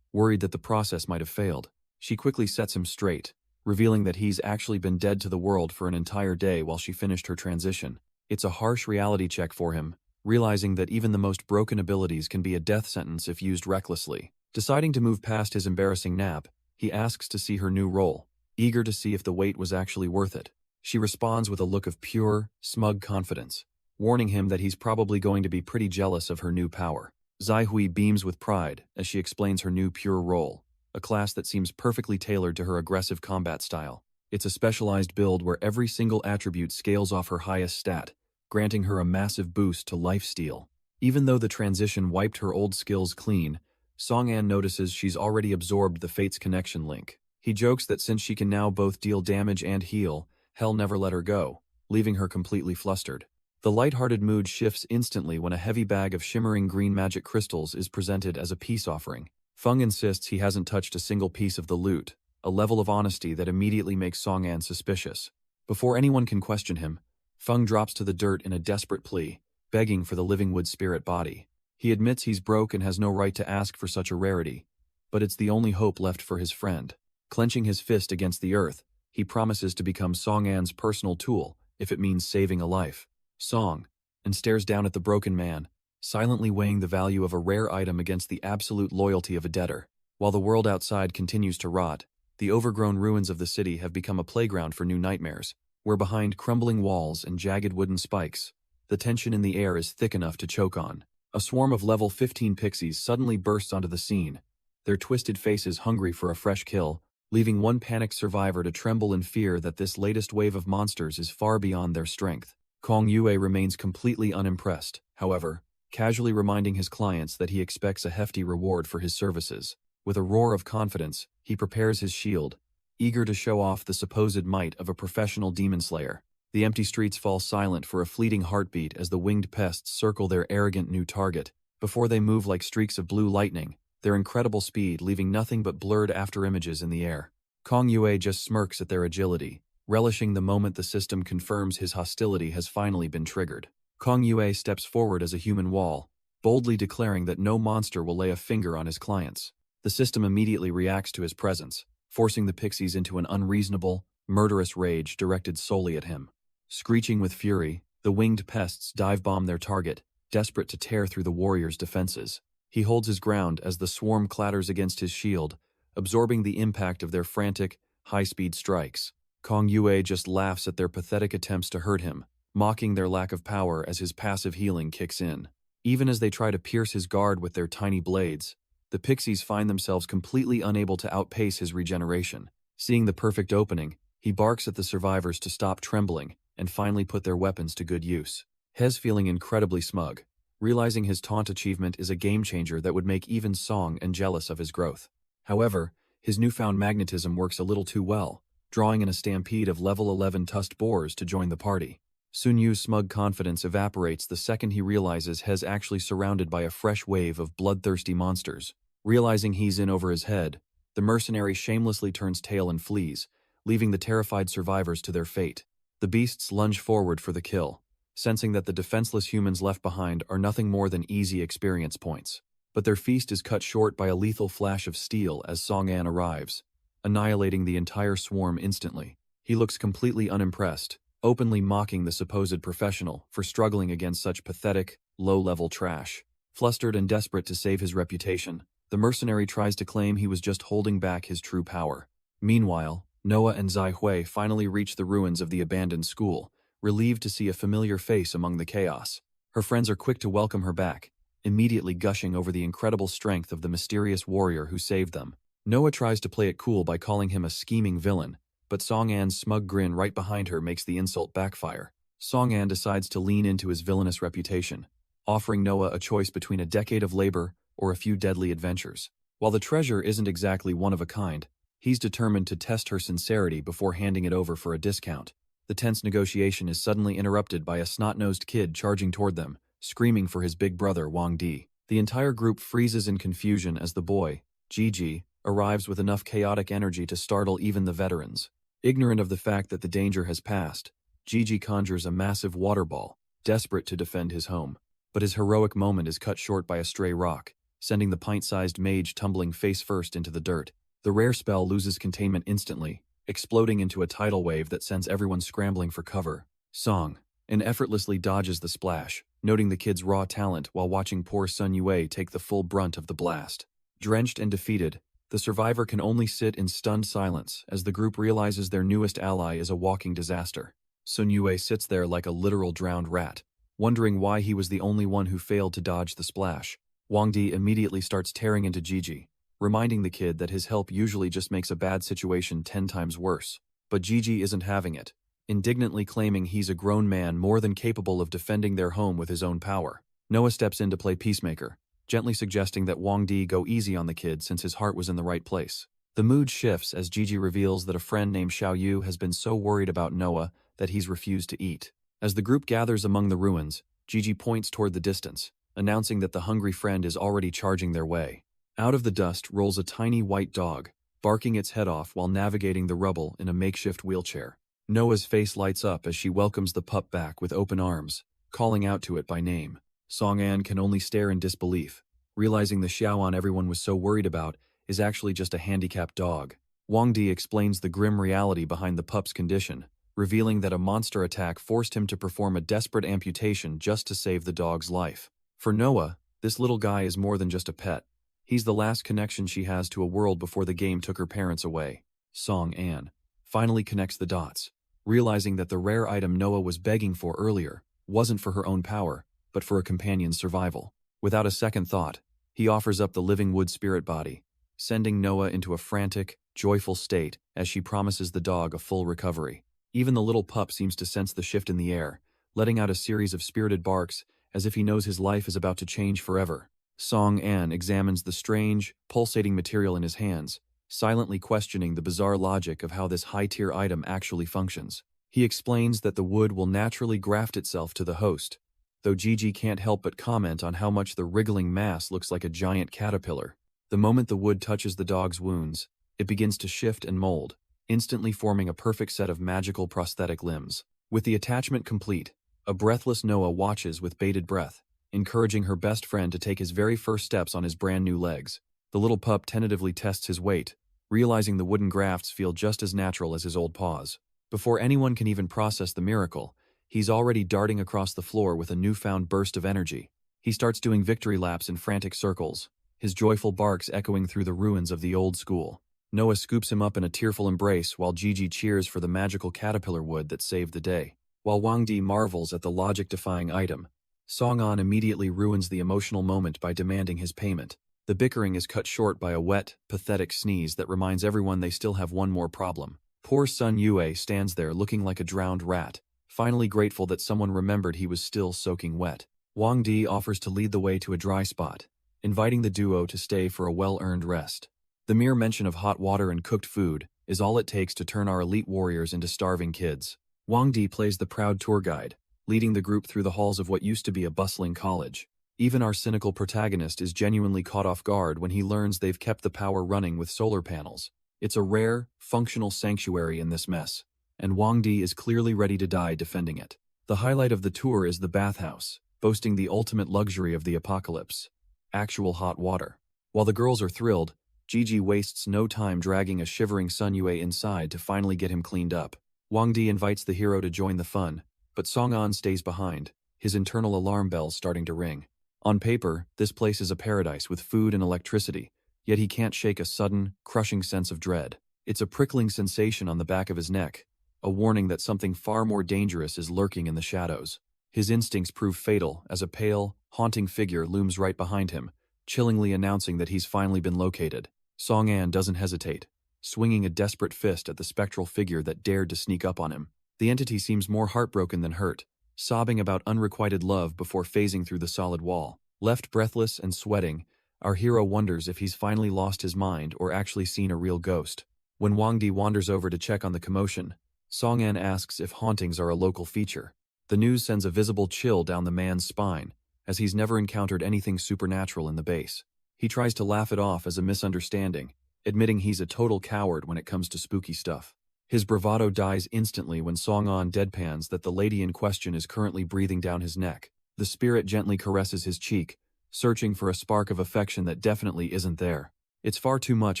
worried that the process might have failed. She quickly sets him straight, revealing that he's actually been dead to the world for an entire day while she finished her transition. It's a harsh reality check for him, realizing that even the most broken abilities can be a death sentence if used recklessly. Deciding to move past his embarrassing nap, he asks to see her new role, eager to see if the wait was actually worth it. She responds with a look of pure, smug confidence, warning him that he's probably going to be pretty jealous of her new power. Zai Hui beams with pride as she explains her new pure role, a class that seems perfectly tailored to her aggressive combat style. It's a specialized build where every single attribute scales off her highest stat, granting her a massive boost to lifesteal. Even though the transition wiped her old skills clean, Song-an notices she's already absorbed the Fates connection link. He jokes that since she can now both deal damage and heal, hell never let her go, leaving her completely flustered. The lighthearted mood shifts instantly when a heavy bag of shimmering green magic crystals is presented as a peace offering. Feng insists he hasn't touched a single piece of the loot, a level of honesty that immediately makes Song-an suspicious. Before anyone can question him, Feng drops to the dirt in a desperate plea, begging for the living wood spirit body. He admits he's broke and has no right to ask for such a rarity, but it's the only hope left for his friend. Clenching his fist against the earth, he promises to become Song-an's personal tool if it means saving a life. Song, and stares down at the broken man, silently weighing the value of a rare item against the absolute loyalty of a debtor. While the world outside continues to rot, the overgrown ruins of the city have become a playground for new nightmares, where behind crumbling walls and jagged wooden spikes, the tension in the air is thick enough to choke on. A swarm of level 15 pixies suddenly bursts onto the scene, their twisted faces hungry for a fresh kill, leaving one panicked survivor to tremble in fear that this latest wave of monsters is far beyond their strength. Kong Yue remains completely unimpressed, however, casually reminding his clients that he expects a hefty reward for his services. With a roar of confidence, he prepares his shield, eager to show off the supposed might of a professional demon slayer. The empty streets fall silent for a fleeting heartbeat as the winged pests circle their arrogant new target. Before they move like streaks of blue lightning, their incredible speed leaving nothing but blurred afterimages in the air. Kong Yue just smirks at their agility, relishing the moment the system confirms his hostility has finally been triggered. Kong Yue steps forward as a human wall, boldly declaring that no monster will lay a finger on his clients. The system immediately reacts to his presence, forcing the pixies into an unreasonable, murderous rage directed solely at him. Screeching with fury, the winged pests dive-bomb their target, desperate to tear through the warrior's defenses. He holds his ground as the swarm clatters against his shield, absorbing the impact of their frantic, high-speed strikes. Kong Yue just laughs at their pathetic attempts to hurt him, mocking their lack of power as his passive healing kicks in. Even as they try to pierce his guard with their tiny blades, the pixies find themselves completely unable to outpace his regeneration. Seeing the perfect opening, he barks at the survivors to stop trembling and finally put their weapons to good use. Hez feeling incredibly smug, realizing his taunt achievement is a game-changer that would make even Song and jealous of his growth. However, his newfound magnetism works a little too well, drawing in a stampede of level 11 tusked boars to join the party. Sun Yu's smug confidence evaporates the second he realizes Hez actually surrounded by a fresh wave of bloodthirsty monsters. Realizing he's in over his head, the mercenary shamelessly turns tail and flees, leaving the terrified survivors to their fate. The beasts lunge forward for the kill, sensing that the defenseless humans left behind are nothing more than easy experience points. But their feast is cut short by a lethal flash of steel as Song An arrives, annihilating the entire swarm instantly. He looks completely unimpressed, openly mocking the supposed professional for struggling against such pathetic, low-level trash. Flustered and desperate to save his reputation, the mercenary tries to claim he was just holding back his true power. Meanwhile, Noah and Zai Hui finally reach the ruins of the abandoned school, relieved to see a familiar face among the chaos. Her friends are quick to welcome her back, immediately gushing over the incredible strength of the mysterious warrior who saved them. Noah tries to play it cool by calling him a scheming villain, but Song An's smug grin right behind her makes the insult backfire. Song An decides to lean into his villainous reputation, offering Noah a choice between a decade of labor or a few deadly adventures. While the treasure isn't exactly one of a kind, he's determined to test her sincerity before handing it over for a discount. The tense negotiation is suddenly interrupted by a snot-nosed kid charging toward them, screaming for his big brother Wang Di. The entire group freezes in confusion as the boy, Gigi, arrives with enough chaotic energy to startle even the veterans. Ignorant of the fact that the danger has passed, Gigi conjures a massive water ball, desperate to defend his home. But his heroic moment is cut short by a stray rock, sending the pint-sized mage tumbling face-first into the dirt. The rare spell loses containment instantly, exploding into a tidal wave that sends everyone scrambling for cover. Song An effortlessly dodges the splash, noting the kid's raw talent while watching poor Sun Yue take the full brunt of the blast. Drenched and defeated, the survivor can only sit in stunned silence as the group realizes their newest ally is a walking disaster. Sun Yue sits there like a literal drowned rat, wondering why he was the only one who failed to dodge the splash. Wang Di immediately starts tearing into Gigi, reminding the kid that his help usually just makes a bad situation 10 times worse. But Gigi isn't having it, indignantly claiming he's a grown man more than capable of defending their home with his own power. Noah steps in to play peacemaker, gently suggesting that Wang Di go easy on the kid since his heart was in the right place. The mood shifts as Gigi reveals that a friend named Xiao Yu has been so worried about Noah that he's refused to eat. As the group gathers among the ruins, Gigi points toward the distance, announcing that the hungry friend is already charging their way. Out of the dust rolls a tiny white dog, barking its head off while navigating the rubble in a makeshift wheelchair. Noah's face lights up as she welcomes the pup back with open arms, calling out to it by name. Song An can only stare in disbelief, realizing the Xiaoan everyone was so worried about is actually just a handicapped dog. Wang Di explains the grim reality behind the pup's condition, revealing that a monster attack forced him to perform a desperate amputation just to save the dog's life. For Noah, this little guy is more than just a pet. He's the last connection she has to a world before the game took her parents away. Song An finally connects the dots, realizing that the rare item Noah was begging for earlier wasn't for her own power, but for a companion's survival. Without a second thought, he offers up the living wood spirit body, sending Noah into a frantic, joyful state as she promises the dog a full recovery. Even the little pup seems to sense the shift in the air, letting out a series of spirited barks as if he knows his life is about to change forever. Song An examines the strange, pulsating material in his hands, silently questioning the bizarre logic of how this high-tier item actually functions. He explains that the wood will naturally graft itself to the host, though Gigi can't help but comment on how much the wriggling mass looks like a giant caterpillar. The moment the wood touches the dog's wounds, it begins to shift and mold, instantly forming a perfect set of magical prosthetic limbs. With the attachment complete, a breathless Noah watches with bated breath, encouraging her best friend to take his very first steps on his brand new legs. The little pup tentatively tests his weight, realizing the wooden grafts feel just as natural as his old paws. Before anyone can even process the miracle, he's already darting across the floor with a newfound burst of energy. He starts doing victory laps in frantic circles, his joyful barks echoing through the ruins of the old school. Noah scoops him up in a tearful embrace while Gigi cheers for the magical caterpillar wood that saved the day. While Wang Di marvels at the logic-defying item, Song-an immediately ruins the emotional moment by demanding his payment. The bickering is cut short by a wet, pathetic sneeze that reminds everyone they still have one more problem. Poor Sun Yue stands there looking like a drowned rat, finally grateful that someone remembered he was still soaking wet. Wang Di offers to lead the way to a dry spot, inviting the duo to stay for a well-earned rest. The mere mention of hot water and cooked food is all it takes to turn our elite warriors into starving kids. Wang Di plays the proud tour guide, leading the group through the halls of what used to be a bustling college. Even our cynical protagonist is genuinely caught off guard when he learns they've kept the power running with solar panels. It's a rare, functional sanctuary in this mess, and Wang Di is clearly ready to die defending it. The highlight of the tour is the bathhouse, boasting the ultimate luxury of the apocalypse: actual hot water. While the girls are thrilled, Gigi wastes no time dragging a shivering Sun Yue inside to finally get him cleaned up. Wang Di invites the hero to join the fun, but Song-an stays behind, his internal alarm bells starting to ring. On paper, this place is a paradise with food and electricity, yet he can't shake a sudden, crushing sense of dread. It's a prickling sensation on the back of his neck, a warning that something far more dangerous is lurking in the shadows. His instincts prove fatal as a pale, haunting figure looms right behind him, chillingly announcing that he's finally been located. Song-an doesn't hesitate, swinging a desperate fist at the spectral figure that dared to sneak up on him. The entity seems more heartbroken than hurt, sobbing about unrequited love before phasing through the solid wall. Left breathless and sweating, our hero wonders if he's finally lost his mind or actually seen a real ghost. When Wang Di wanders over to check on the commotion, Song-an asks if hauntings are a local feature. The news sends a visible chill down the man's spine, as he's never encountered anything supernatural in the base. He tries to laugh it off as a misunderstanding, admitting he's a total coward when it comes to spooky stuff. His bravado dies instantly when Song-an deadpans that the lady in question is currently breathing down his neck. The spirit gently caresses his cheek, searching for a spark of affection that definitely isn't there. It's far too much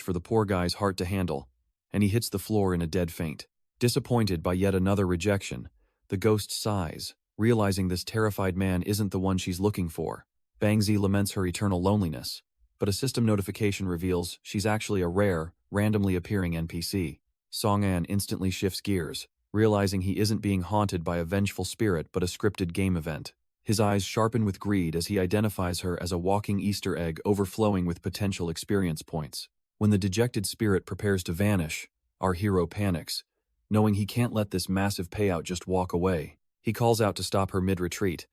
for the poor guy's heart to handle, and he hits the floor in a dead faint. Disappointed by yet another rejection, the ghost sighs, realizing this terrified man isn't the one she's looking for. Bangzi laments her eternal loneliness, but a system notification reveals she's actually a rare, randomly appearing NPC. Song-an instantly shifts gears, realizing he isn't being haunted by a vengeful spirit but a scripted game event. His eyes sharpen with greed as he identifies her as a walking Easter egg overflowing with potential experience points. When the dejected spirit prepares to vanish, our hero panics, knowing he can't let this massive payout just walk away. He calls out to stop her mid-retreat,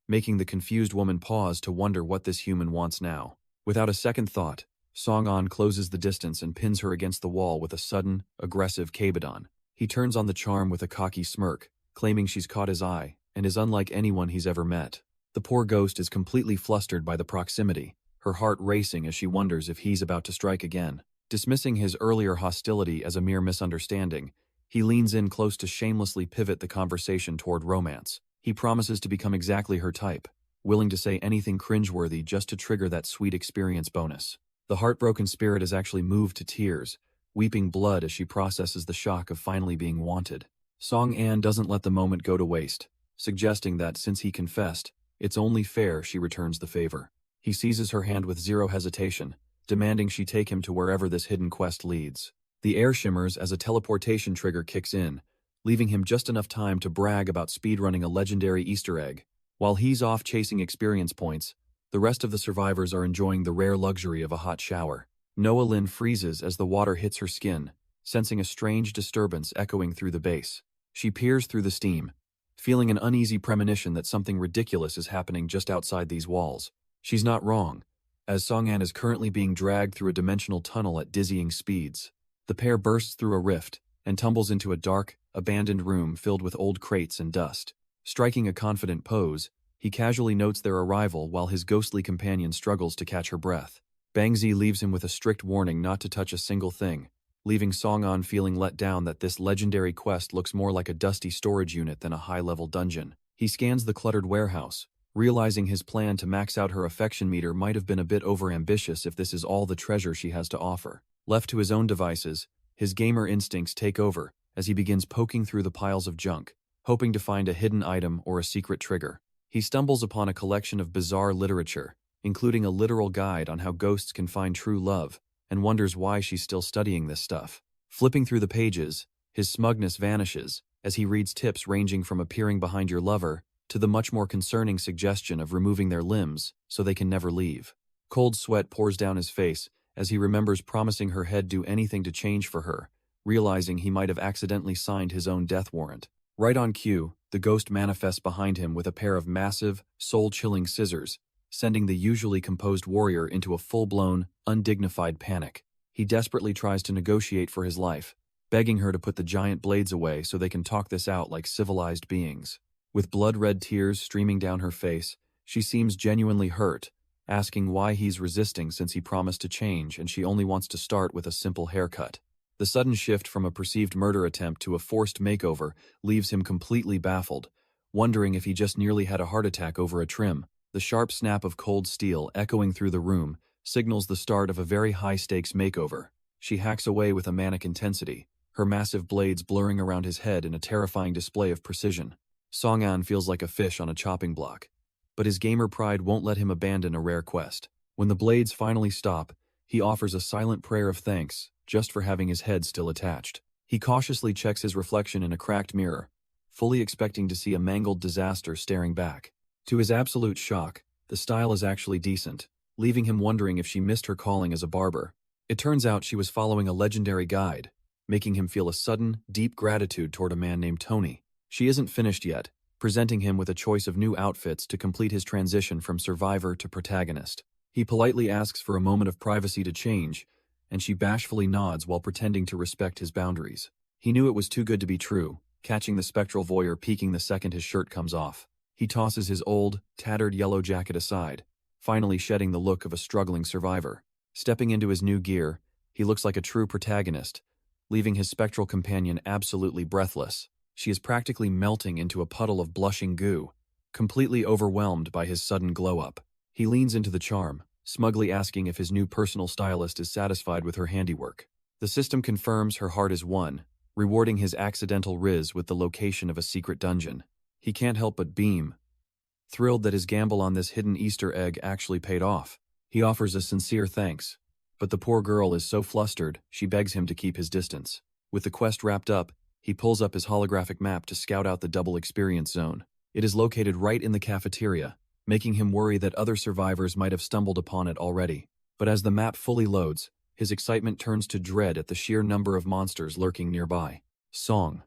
making the confused woman pause to wonder what this human wants now. Without a second thought, Song-an closes the distance and pins her against the wall with a sudden, aggressive kabedon. He turns on the charm with a cocky smirk, claiming she's caught his eye, and is unlike anyone he's ever met. The poor ghost is completely flustered by the proximity, her heart racing as she wonders if he's about to strike again. Dismissing his earlier hostility as a mere misunderstanding, he leans in close to shamelessly pivot the conversation toward romance. He promises to become exactly her type, willing to say anything cringeworthy just to trigger that sweet experience bonus. The heartbroken spirit is actually moved to tears, weeping blood as she processes the shock of finally being wanted. Song-an doesn't let the moment go to waste, suggesting that since he confessed, it's only fair she returns the favor. He seizes her hand with zero hesitation, demanding she take him to wherever this hidden quest leads. The air shimmers as a teleportation trigger kicks in, leaving him just enough time to brag about speedrunning a legendary Easter egg. While he's off chasing experience points, the rest of the survivors are enjoying the rare luxury of a hot shower. Noah Lin freezes as the water hits her skin, sensing a strange disturbance echoing through the base. She peers through the steam, feeling an uneasy premonition that something ridiculous is happening just outside these walls. She's not wrong. as Song-an is currently being dragged through a dimensional tunnel at dizzying speeds. The pair bursts through a rift and tumbles into a dark, abandoned room filled with old crates and dust. Striking a confident pose, he casually notes their arrival while his ghostly companion struggles to catch her breath. Bangzi leaves him with a strict warning not to touch a single thing, leaving Song-an feeling let down that this legendary quest looks more like a dusty storage unit than a high-level dungeon. He scans the cluttered warehouse, realizing his plan to max out her affection meter might have been a bit overambitious if this is all the treasure she has to offer. Left to his own devices, his gamer instincts take over as he begins poking through the piles of junk, hoping to find a hidden item or a secret trigger. He stumbles upon a collection of bizarre literature, including a literal guide on how ghosts can find true love, and wonders why she's still studying this stuff. Flipping through the pages, his smugness vanishes as he reads tips ranging from appearing behind your lover to the much more concerning suggestion of removing their limbs so they can never leave. Cold sweat pours down his face as he remembers promising her head do anything to change for her, realizing he might have accidentally signed his own death warrant. Right on cue, the ghost manifests behind him with a pair of massive, soul-chilling scissors, sending the usually composed warrior into a full-blown, undignified panic. He desperately tries to negotiate for his life, begging her to put the giant blades away so they can talk this out like civilized beings. With blood-red tears streaming down her face, she seems genuinely hurt, asking why he's resisting since he promised to change and she only wants to start with a simple haircut. The sudden shift from a perceived murder attempt to a forced makeover leaves him completely baffled, wondering if he just nearly had a heart attack over a trim. The sharp snap of cold steel echoing through the room signals the start of a very high-stakes makeover. She hacks away with a manic intensity, her massive blades blurring around his head in a terrifying display of precision. Song-an feels like a fish on a chopping block, but his gamer pride won't let him abandon a rare quest. When the blades finally stop, he offers a silent prayer of thanks just for having his head still attached. He cautiously checks his reflection in a cracked mirror, fully expecting to see a mangled disaster staring back. To his absolute shock, the style is actually decent, leaving him wondering if she missed her calling as a barber. It turns out she was following a legendary guide, making him feel a sudden, deep gratitude toward a man named Tony. She isn't finished yet, presenting him with a choice of new outfits to complete his transition from survivor to protagonist. He politely asks for a moment of privacy to change, and she bashfully nods while pretending to respect his boundaries. He knew it was too good to be true, catching the spectral voyeur peeking the second his shirt comes off. He tosses his old, tattered yellow jacket aside, finally shedding the look of a struggling survivor. Stepping into his new gear, he looks like a true protagonist, leaving his spectral companion absolutely breathless. She is practically melting into a puddle of blushing goo, completely overwhelmed by his sudden glow-up. He leans into the charm, smugly asking if his new personal stylist is satisfied with her handiwork. The system confirms her heart is won, rewarding his accidental riz with the location of a secret dungeon. He can't help but beam, thrilled that his gamble on this hidden Easter egg actually paid off. He offers a sincere thanks, but the poor girl is so flustered, she begs him to keep his distance. With the quest wrapped up, he pulls up his holographic map to scout out the double experience zone. It is located right in the cafeteria, making him worry that other survivors might have stumbled upon it already. But as the map fully loads, his excitement turns to dread at the sheer number of monsters lurking nearby. Song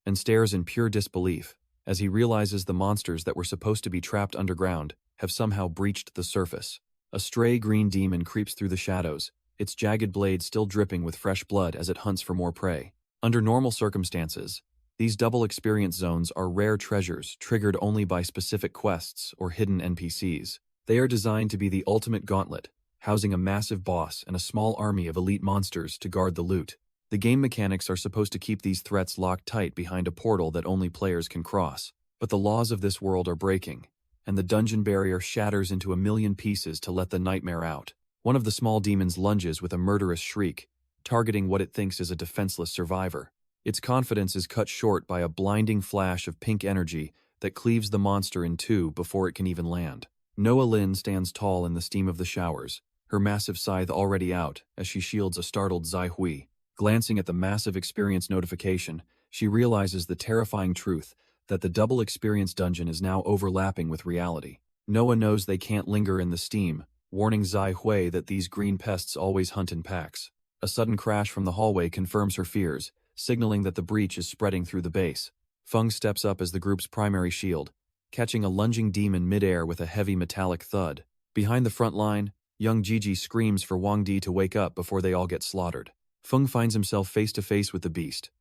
and stares in pure disbelief as he realizes the monsters that were supposed to be trapped underground have somehow breached the surface. A stray green demon creeps through the shadows, its jagged blade still dripping with fresh blood as it hunts for more prey. Under normal circumstances, these double experience zones are rare treasures triggered only by specific quests or hidden NPCs. They are designed to be the ultimate gauntlet, housing a massive boss and a small army of elite monsters to guard the loot. The game mechanics are supposed to keep these threats locked tight behind a portal that only players can cross. But the laws of this world are breaking, and the dungeon barrier shatters into a million pieces to let the nightmare out. One of the small demons lunges with a murderous shriek, targeting what it thinks is a defenseless survivor. Its confidence is cut short by a blinding flash of pink energy that cleaves the monster in two before it can even land. Noah Lin stands tall in the steam of the showers, her massive scythe already out as she shields a startled Zai Hui. Glancing at the massive experience notification, she realizes the terrifying truth that the double experience dungeon is now overlapping with reality. Noah knows they can't linger in the steam, warning Zai Hui that these green pests always hunt in packs. A sudden crash from the hallway confirms her fears, signaling that the breach is spreading through the base. Feng steps up as the group's primary shield, catching a lunging demon mid-air with a heavy metallic thud. Behind the front line, Young Gigi screams for Wang Di to wake up before they all get slaughtered. Feng finds himself face to face with the beast,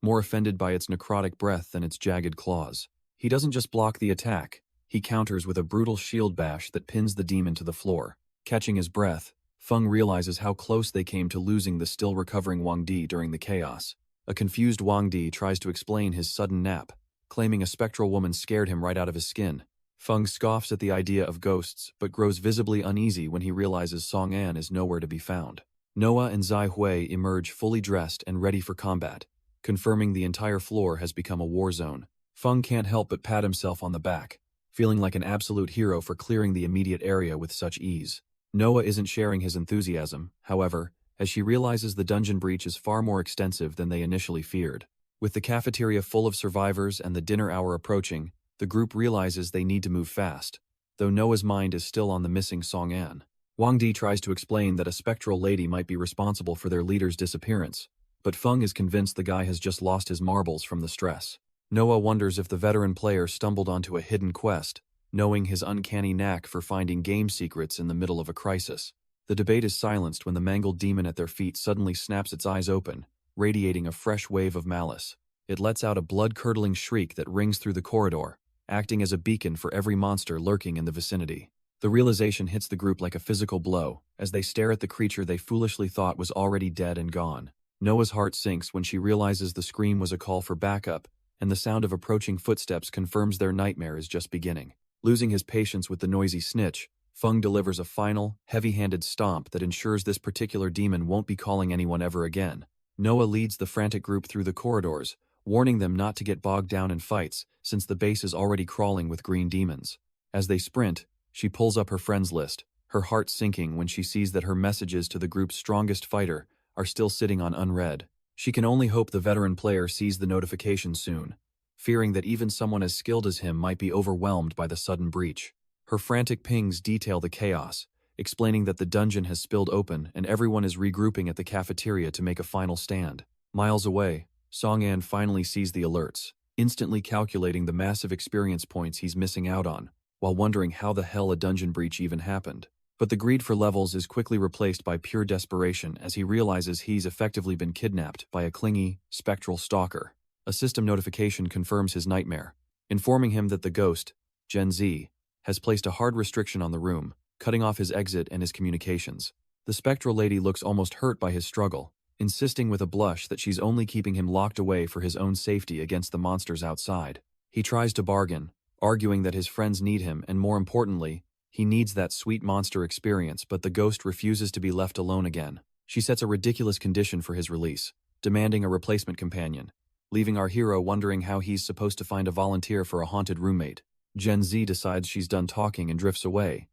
more offended by its necrotic breath than its jagged claws. He doesn't just block the attack, he counters with a brutal shield bash that pins the demon to the floor. Catching his breath, Feng realizes how close they came to losing the still recovering Wang Di during the chaos. A confused Wang Di tries to explain his sudden nap, claiming a spectral woman scared him right out of his skin. Feng scoffs at the idea of ghosts, but grows visibly uneasy when he realizes Song An is nowhere to be found. Noah and Zai Hui emerge fully dressed and ready for combat, confirming the entire floor has become a war zone. Feng can't help but pat himself on the back, feeling like an absolute hero for clearing the immediate area with such ease. Noah isn't sharing his enthusiasm, however, as she realizes the dungeon breach is far more extensive than they initially feared. With the cafeteria full of survivors and the dinner hour approaching, the group realizes they need to move fast, though Noah's mind is still on the missing Song An. Wang Di tries to explain that a spectral lady might be responsible for their leader's disappearance, but Feng is convinced the guy has just lost his marbles from the stress. Noah wonders if the veteran player stumbled onto a hidden quest, knowing his uncanny knack for finding game secrets in the middle of a crisis. The debate is silenced when the mangled demon at their feet suddenly snaps its eyes open, radiating a fresh wave of malice. It lets out a blood-curdling shriek that rings through the corridor, acting as a beacon for every monster lurking in the vicinity. The realization hits the group like a physical blow, as they stare at the creature they foolishly thought was already dead and gone. Noah's heart sinks when she realizes the scream was a call for backup, and the sound of approaching footsteps confirms their nightmare is just beginning. Losing his patience with the noisy snitch, Feng delivers a final, heavy-handed stomp that ensures this particular demon won't be calling anyone ever again. Noah leads the frantic group through the corridors, warning them not to get bogged down in fights, since the base is already crawling with green demons. As they sprint, she pulls up her friends list, her heart sinking when she sees that her messages to the group's strongest fighter are still sitting on unread. She can only hope the veteran player sees the notification soon, fearing that even someone as skilled as him might be overwhelmed by the sudden breach. Her frantic pings detail the chaos, explaining that the dungeon has spilled open and everyone is regrouping at the cafeteria to make a final stand. Miles away, Song An finally sees the alerts, instantly calculating the massive experience points he's missing out on, while wondering how the hell a dungeon breach even happened. But the greed for levels is quickly replaced by pure desperation as he realizes he's effectively been kidnapped by a clingy, spectral stalker. A system notification confirms his nightmare, informing him that the ghost, Gen Z, has placed a hard restriction on the room, cutting off his exit and his communications. The spectral lady looks almost hurt by his struggle, insisting with a blush that she's only keeping him locked away for his own safety against the monsters outside. He tries to bargain, arguing that his friends need him and, more importantly, he needs that sweet monster experience, but the ghost refuses to be left alone again. She sets a ridiculous condition for his release, demanding a replacement companion, leaving our hero wondering how he's supposed to find a volunteer for a haunted roommate. Gen Z decides she's done talking and drifts away,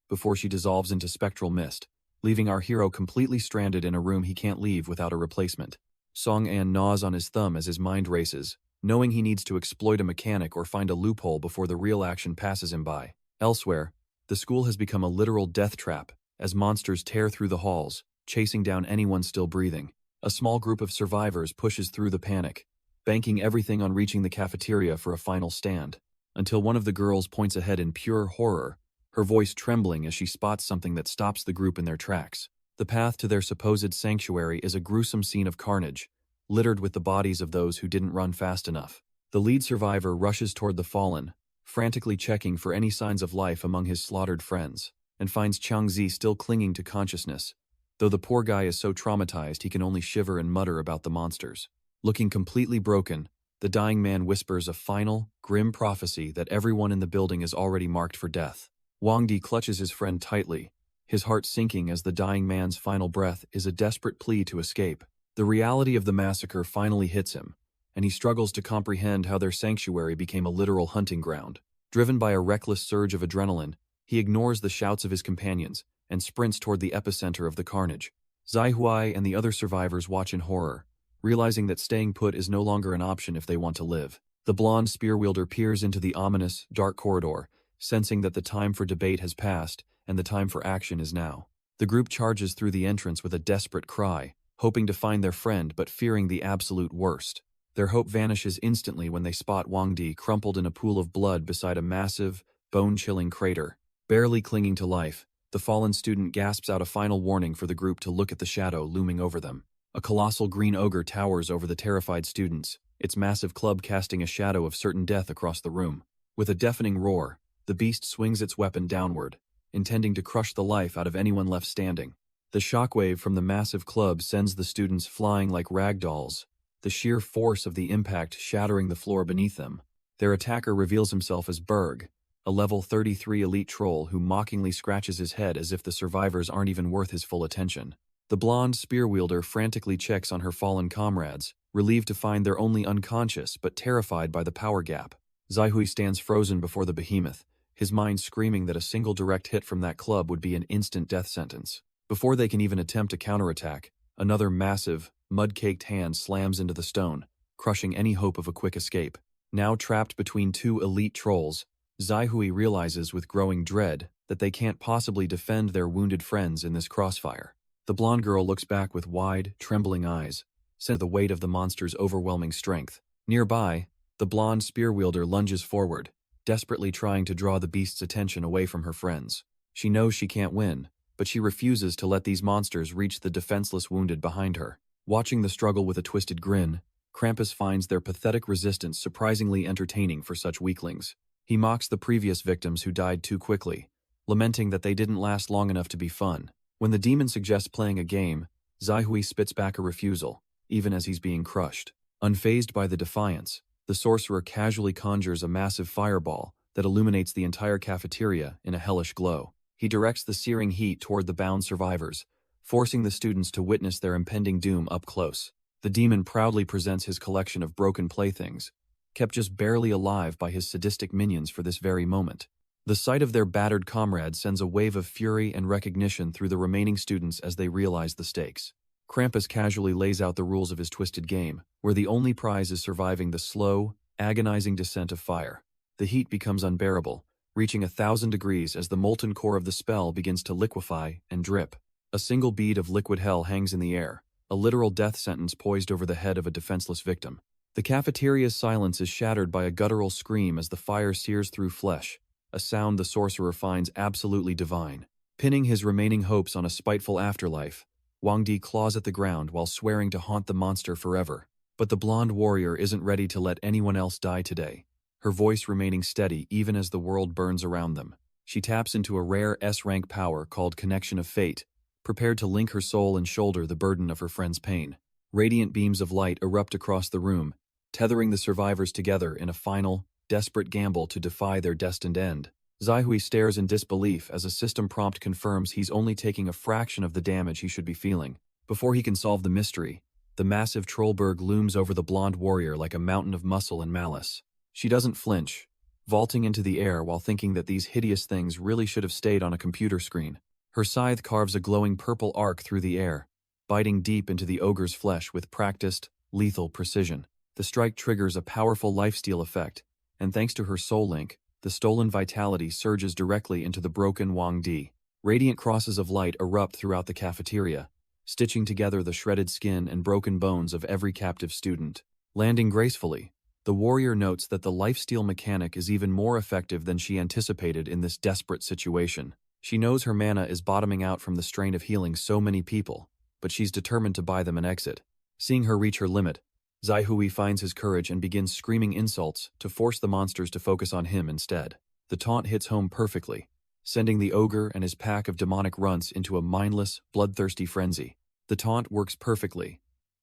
before she dissolves into spectral mist, leaving our hero completely stranded in a room he can't leave without a replacement. Song An gnaws on his thumb as his mind races, knowing he needs to exploit a mechanic or find a loophole before the real action passes him by. Elsewhere, the school has become a literal death trap, as monsters tear through the halls, chasing down anyone still breathing. A small group of survivors pushes through the panic, banking everything on reaching the cafeteria for a final stand, until one of the girls points ahead in pure horror, her voice trembling as she spots something that stops the group in their tracks. The path to their supposed sanctuary is a gruesome scene of carnage, littered with the bodies of those who didn't run fast enough. The lead survivor rushes toward the fallen, frantically checking for any signs of life among his slaughtered friends, and finds Changzi still clinging to consciousness, though the poor guy is so traumatized he can only shiver and mutter about the monsters. Looking completely broken, the dying man whispers a final, grim prophecy that everyone in the building is already marked for death. Wang Di clutches his friend tightly, his heart sinking as the dying man's final breath is a desperate plea to escape. The reality of the massacre finally hits him, and he struggles to comprehend how their sanctuary became a literal hunting ground. Driven by a reckless surge of adrenaline, he ignores the shouts of his companions and sprints toward the epicenter of the carnage. Zai Hui and the other survivors watch in horror, realizing that staying put is no longer an option if they want to live. The blonde spear wielder peers into the ominous, dark corridor, sensing that the time for debate has passed and the time for action is now. The group charges through the entrance with a desperate cry, hoping to find their friend but fearing the absolute worst. Their hope vanishes instantly when they spot Wang Di crumpled in a pool of blood beside a massive, bone-chilling crater. Barely clinging to life, The fallen student gasps out a final warning for the group to look at the shadow looming over them. A colossal green ogre towers over the terrified students, its massive club casting a shadow of certain death across the room. With a deafening roar, the beast swings its weapon downward, intending to crush the life out of anyone left standing. The shockwave from the massive club sends the students flying like rag dolls, the sheer force of the impact shattering the floor beneath them. Their attacker reveals himself as Berg, a level 33 elite troll who mockingly scratches his head as if the survivors aren't even worth his full attention. The blonde spear wielder frantically checks on her fallen comrades, relieved to find they're only unconscious but terrified by the power gap. Zaihui stands frozen before the behemoth, his mind screaming that a single direct hit from that club would be an instant death sentence. Before they can even attempt a counterattack, another massive, mud-caked hand slams into the stone, crushing any hope of a quick escape. Now trapped between two elite trolls, Zaihui realizes with growing dread that they can't possibly defend their wounded friends in this crossfire. The blonde girl looks back with wide, trembling eyes, sensing the weight of the monster's overwhelming strength. Nearby, the blonde spear wielder lunges forward, desperately trying to draw the beast's attention away from her friends. She knows she can't win, but she refuses to let these monsters reach the defenseless wounded behind her. Watching the struggle with a twisted grin, Krampus finds their pathetic resistance surprisingly entertaining for such weaklings. He mocks the previous victims who died too quickly, lamenting that they didn't last long enough to be fun. When the demon suggests playing a game, Zaihui spits back a refusal, even as he's being crushed. Unfazed by the defiance, the sorcerer casually conjures a massive fireball that illuminates the entire cafeteria in a hellish glow. He directs the searing heat toward the bound survivors, forcing the students to witness their impending doom up close. The demon proudly presents his collection of broken playthings, kept just barely alive by his sadistic minions for this very moment. The sight of their battered comrades sends a wave of fury and recognition through the remaining students as they realize the stakes. Krampus casually lays out the rules of his twisted game, where the only prize is surviving the slow, agonizing descent of fire. The heat becomes unbearable, reaching 1,000 degrees as the molten core of the spell begins to liquefy and drip. A single bead of liquid hell hangs in the air, a literal death sentence poised over the head of a defenseless victim. The cafeteria's silence is shattered by a guttural scream as the fire sears through flesh, a sound the sorcerer finds absolutely divine. Pinning his remaining hopes on a spiteful afterlife, Wang Di claws at the ground while swearing to haunt the monster forever. But the blonde warrior isn't ready to let anyone else die today, her voice remaining steady even as the world burns around them. She taps into a rare S-rank power called Connection of Fate, prepared to link her soul and shoulder the burden of her friend's pain. Radiant beams of light erupt across the room, tethering the survivors together in a final, desperate gamble to defy their destined end. Zaihui stares in disbelief as a system prompt confirms he's only taking a fraction of the damage he should be feeling. Before he can solve the mystery, the massive Trollberg looms over the blonde warrior like a mountain of muscle and malice. She doesn't flinch, vaulting into the air while thinking that these hideous things really should have stayed on a computer screen. Her scythe carves a glowing purple arc through the air, biting deep into the ogre's flesh with practiced, lethal precision. The strike triggers a powerful lifesteal effect, and thanks to her soul link, the stolen vitality surges directly into the broken Wang Di. Radiant crosses of light erupt throughout the cafeteria, stitching together the shredded skin and broken bones of every captive student. Landing gracefully, the warrior notes that the lifesteal mechanic is even more effective than she anticipated in this desperate situation. She knows her mana is bottoming out from the strain of healing so many people, but she's determined to buy them an exit. Seeing her reach her limit, Zaihui finds his courage and begins screaming insults to force the monsters to focus on him instead. The taunt hits home perfectly, sending the ogre and his pack of demonic runts into a mindless, bloodthirsty frenzy. The taunt works perfectly,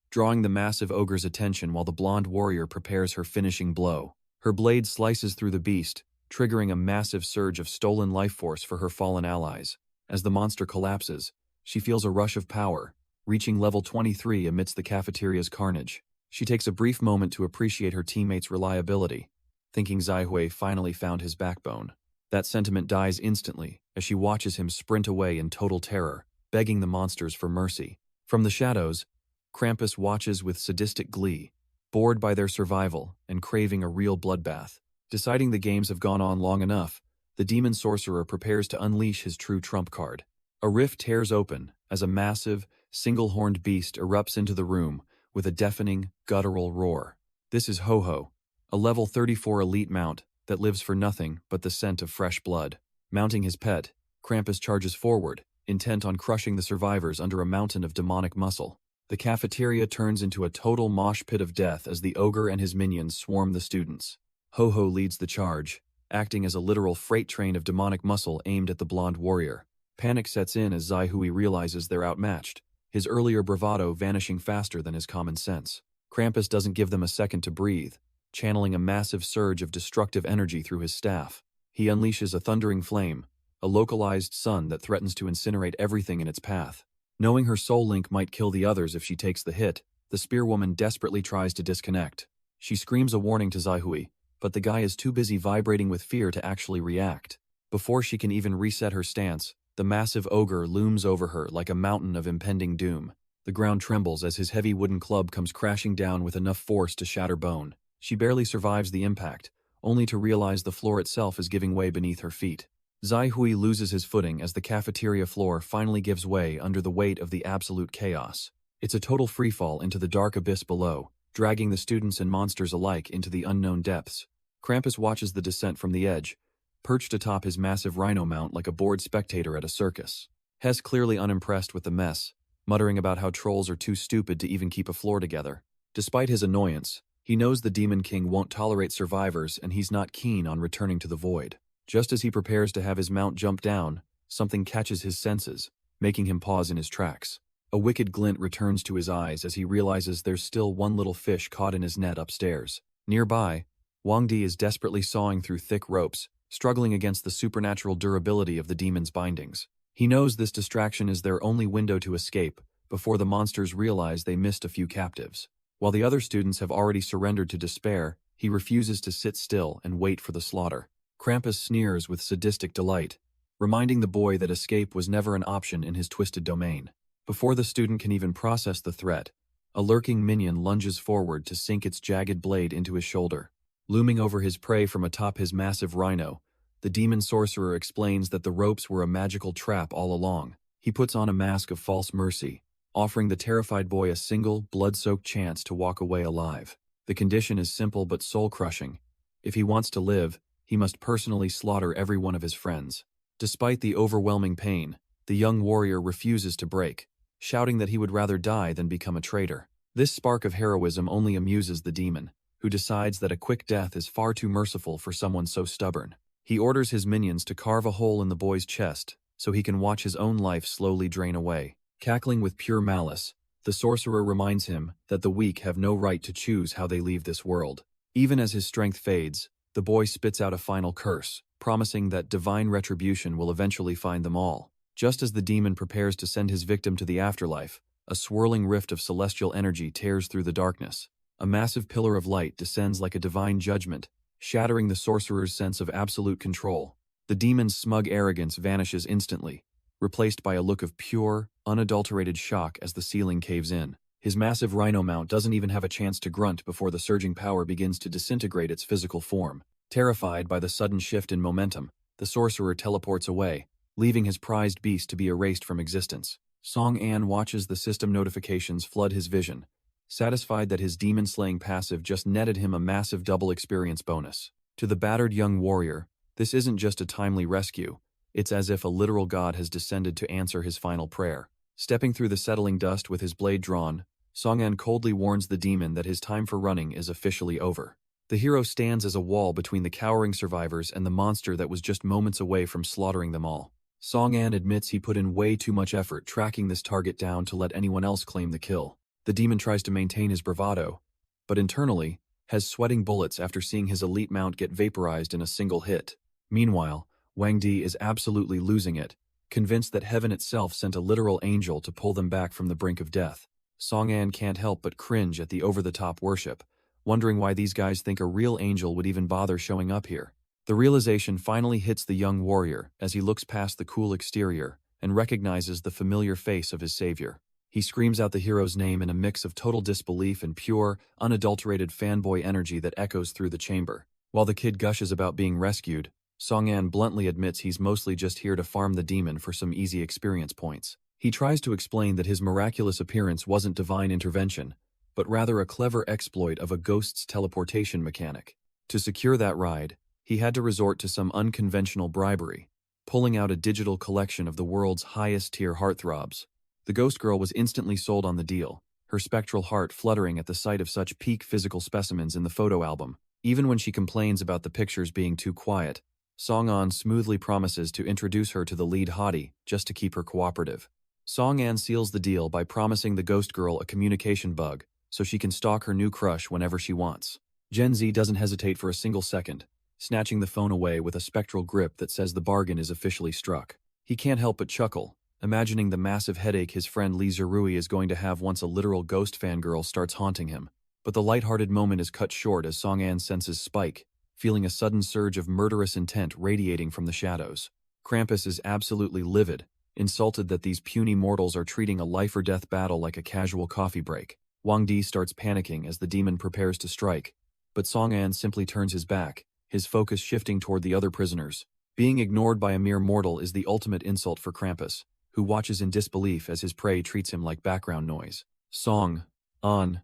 drawing the massive ogre's attention while the blonde warrior prepares her finishing blow. Her blade slices through the beast, triggering a massive surge of stolen life force for her fallen allies. As the monster collapses, she feels a rush of power, reaching level 23 amidst the cafeteria's carnage. She takes a brief moment to appreciate her teammates' reliability, thinking Zaihui finally found his backbone. That sentiment dies instantly as she watches him sprint away in total terror, begging the monsters for mercy. From the shadows, Krampus watches with sadistic glee, bored by their survival and craving a real bloodbath. Deciding the games have gone on long enough, the demon sorcerer prepares to unleash his true trump card. A rift tears open as a massive, single-horned beast erupts into the room with a deafening, guttural roar. This is Ho-Ho, a level 34 elite mount that lives for nothing but the scent of fresh blood. Mounting his pet, Krampus charges forward, intent on crushing the survivors under a mountain of demonic muscle. The cafeteria turns into a total mosh pit of death as the ogre and his minions swarm the students. Ho-Ho leads the charge, acting as a literal freight train of demonic muscle aimed at the blonde warrior. Panic sets in as Zai-Hui realizes they're outmatched, his earlier bravado vanishing faster than his common sense. Krampus doesn't give them a second to breathe, channeling a massive surge of destructive energy through his staff. He unleashes a thundering flame, a localized sun that threatens to incinerate everything in its path. Knowing her soul link might kill the others if she takes the hit, the spearwoman desperately tries to disconnect. She screams a warning to Zai-Hui, but the guy is too busy vibrating with fear to actually react. Before she can even reset her stance, the massive ogre looms over her like a mountain of impending doom. The ground trembles as his heavy wooden club comes crashing down with enough force to shatter bone. She barely survives the impact, only to realize the floor itself is giving way beneath her feet. Zai-Hui loses his footing as the cafeteria floor finally gives way under the weight of the absolute chaos. It's a total freefall into the dark abyss below, dragging the students and monsters alike into the unknown depths. Krampus watches the descent from the edge, perched atop his massive rhino mount like a bored spectator at a circus. Hess clearly unimpressed with the mess, muttering about how trolls are too stupid to even keep a floor together. Despite his annoyance, he knows the Demon King won't tolerate survivors and he's not keen on returning to the void. Just as he prepares to have his mount jump down, something catches his senses, making him pause in his tracks. A wicked glint returns to his eyes as he realizes there's still one little fish caught in his net upstairs. Nearby, Wang Di is desperately sawing through thick ropes, struggling against the supernatural durability of the demon's bindings. He knows this distraction is their only window to escape before the monsters realize they missed a few captives. While the other students have already surrendered to despair, he refuses to sit still and wait for the slaughter. Krampus sneers with sadistic delight, reminding the boy that escape was never an option in his twisted domain. Before the student can even process the threat, a lurking minion lunges forward to sink its jagged blade into his shoulder. Looming over his prey from atop his massive rhino, the demon sorcerer explains that the ropes were a magical trap all along. He puts on a mask of false mercy, offering the terrified boy a single, blood-soaked chance to walk away alive. The condition is simple but soul-crushing. If he wants to live, he must personally slaughter every one of his friends. Despite the overwhelming pain, the young warrior refuses to break, shouting that he would rather die than become a traitor. This spark of heroism only amuses the demon, who decides that a quick death is far too merciful for someone so stubborn. He orders his minions to carve a hole in the boy's chest so he can watch his own life slowly drain away. Cackling with pure malice, the sorcerer reminds him that the weak have no right to choose how they leave this world. Even as his strength fades, the boy spits out a final curse, promising that divine retribution will eventually find them all. Just as the demon prepares to send his victim to the afterlife, a swirling rift of celestial energy tears through the darkness. A massive pillar of light descends like a divine judgment, shattering the sorcerer's sense of absolute control. The demon's smug arrogance vanishes instantly, replaced by a look of pure, unadulterated shock as the ceiling caves in. His massive rhino mount doesn't even have a chance to grunt before the surging power begins to disintegrate its physical form. Terrified by the sudden shift in momentum, the sorcerer teleports away, leaving his prized beast to be erased from existence. Song An watches the system notifications flood his vision, satisfied that his demon-slaying passive just netted him a massive double experience bonus. To the battered young warrior, this isn't just a timely rescue, it's as if a literal god has descended to answer his final prayer. Stepping through the settling dust with his blade drawn, Song An coldly warns the demon that his time for running is officially over. The hero stands as a wall between the cowering survivors and the monster that was just moments away from slaughtering them all. Song An admits he put in way too much effort tracking this target down to let anyone else claim the kill. The demon tries to maintain his bravado, but internally, has sweating bullets after seeing his elite mount get vaporized in a single hit. Meanwhile, Wang Di is absolutely losing it, convinced that heaven itself sent a literal angel to pull them back from the brink of death. Song An can't help but cringe at the over-the-top worship, wondering why these guys think a real angel would even bother showing up here. The realization finally hits the young warrior as he looks past the cool exterior and recognizes the familiar face of his savior. He screams out the hero's name in a mix of total disbelief and pure, unadulterated fanboy energy that echoes through the chamber. While the kid gushes about being rescued, Song An bluntly admits he's mostly just here to farm the demon for some easy experience points. He tries to explain that his miraculous appearance wasn't divine intervention, but rather a clever exploit of a ghost's teleportation mechanic. To secure that ride, he had to resort to some unconventional bribery, pulling out a digital collection of the world's highest-tier heartthrobs. The ghost girl was instantly sold on the deal, her spectral heart fluttering at the sight of such peak physical specimens in the photo album. Even when she complains about the pictures being too quiet, Song-an smoothly promises to introduce her to the lead hottie just to keep her cooperative. Song-an seals the deal by promising the ghost girl a communication bug so she can stalk her new crush whenever she wants. Gen Z doesn't hesitate for a single second, snatching the phone away with a spectral grip that says the bargain is officially struck. He can't help but chuckle, imagining the massive headache his friend Lee Zerui is going to have once a literal ghost fangirl starts haunting him. But the lighthearted moment is cut short as Song-an senses Spike, feeling a sudden surge of murderous intent radiating from the shadows. Krampus is absolutely livid, insulted that these puny mortals are treating a life-or-death battle like a casual coffee break. Wang Di starts panicking as the demon prepares to strike, but Song-an simply turns his back, his focus shifting toward the other prisoners. Being ignored by a mere mortal is the ultimate insult for Krampus, who watches in disbelief as his prey treats him like background noise. Song-an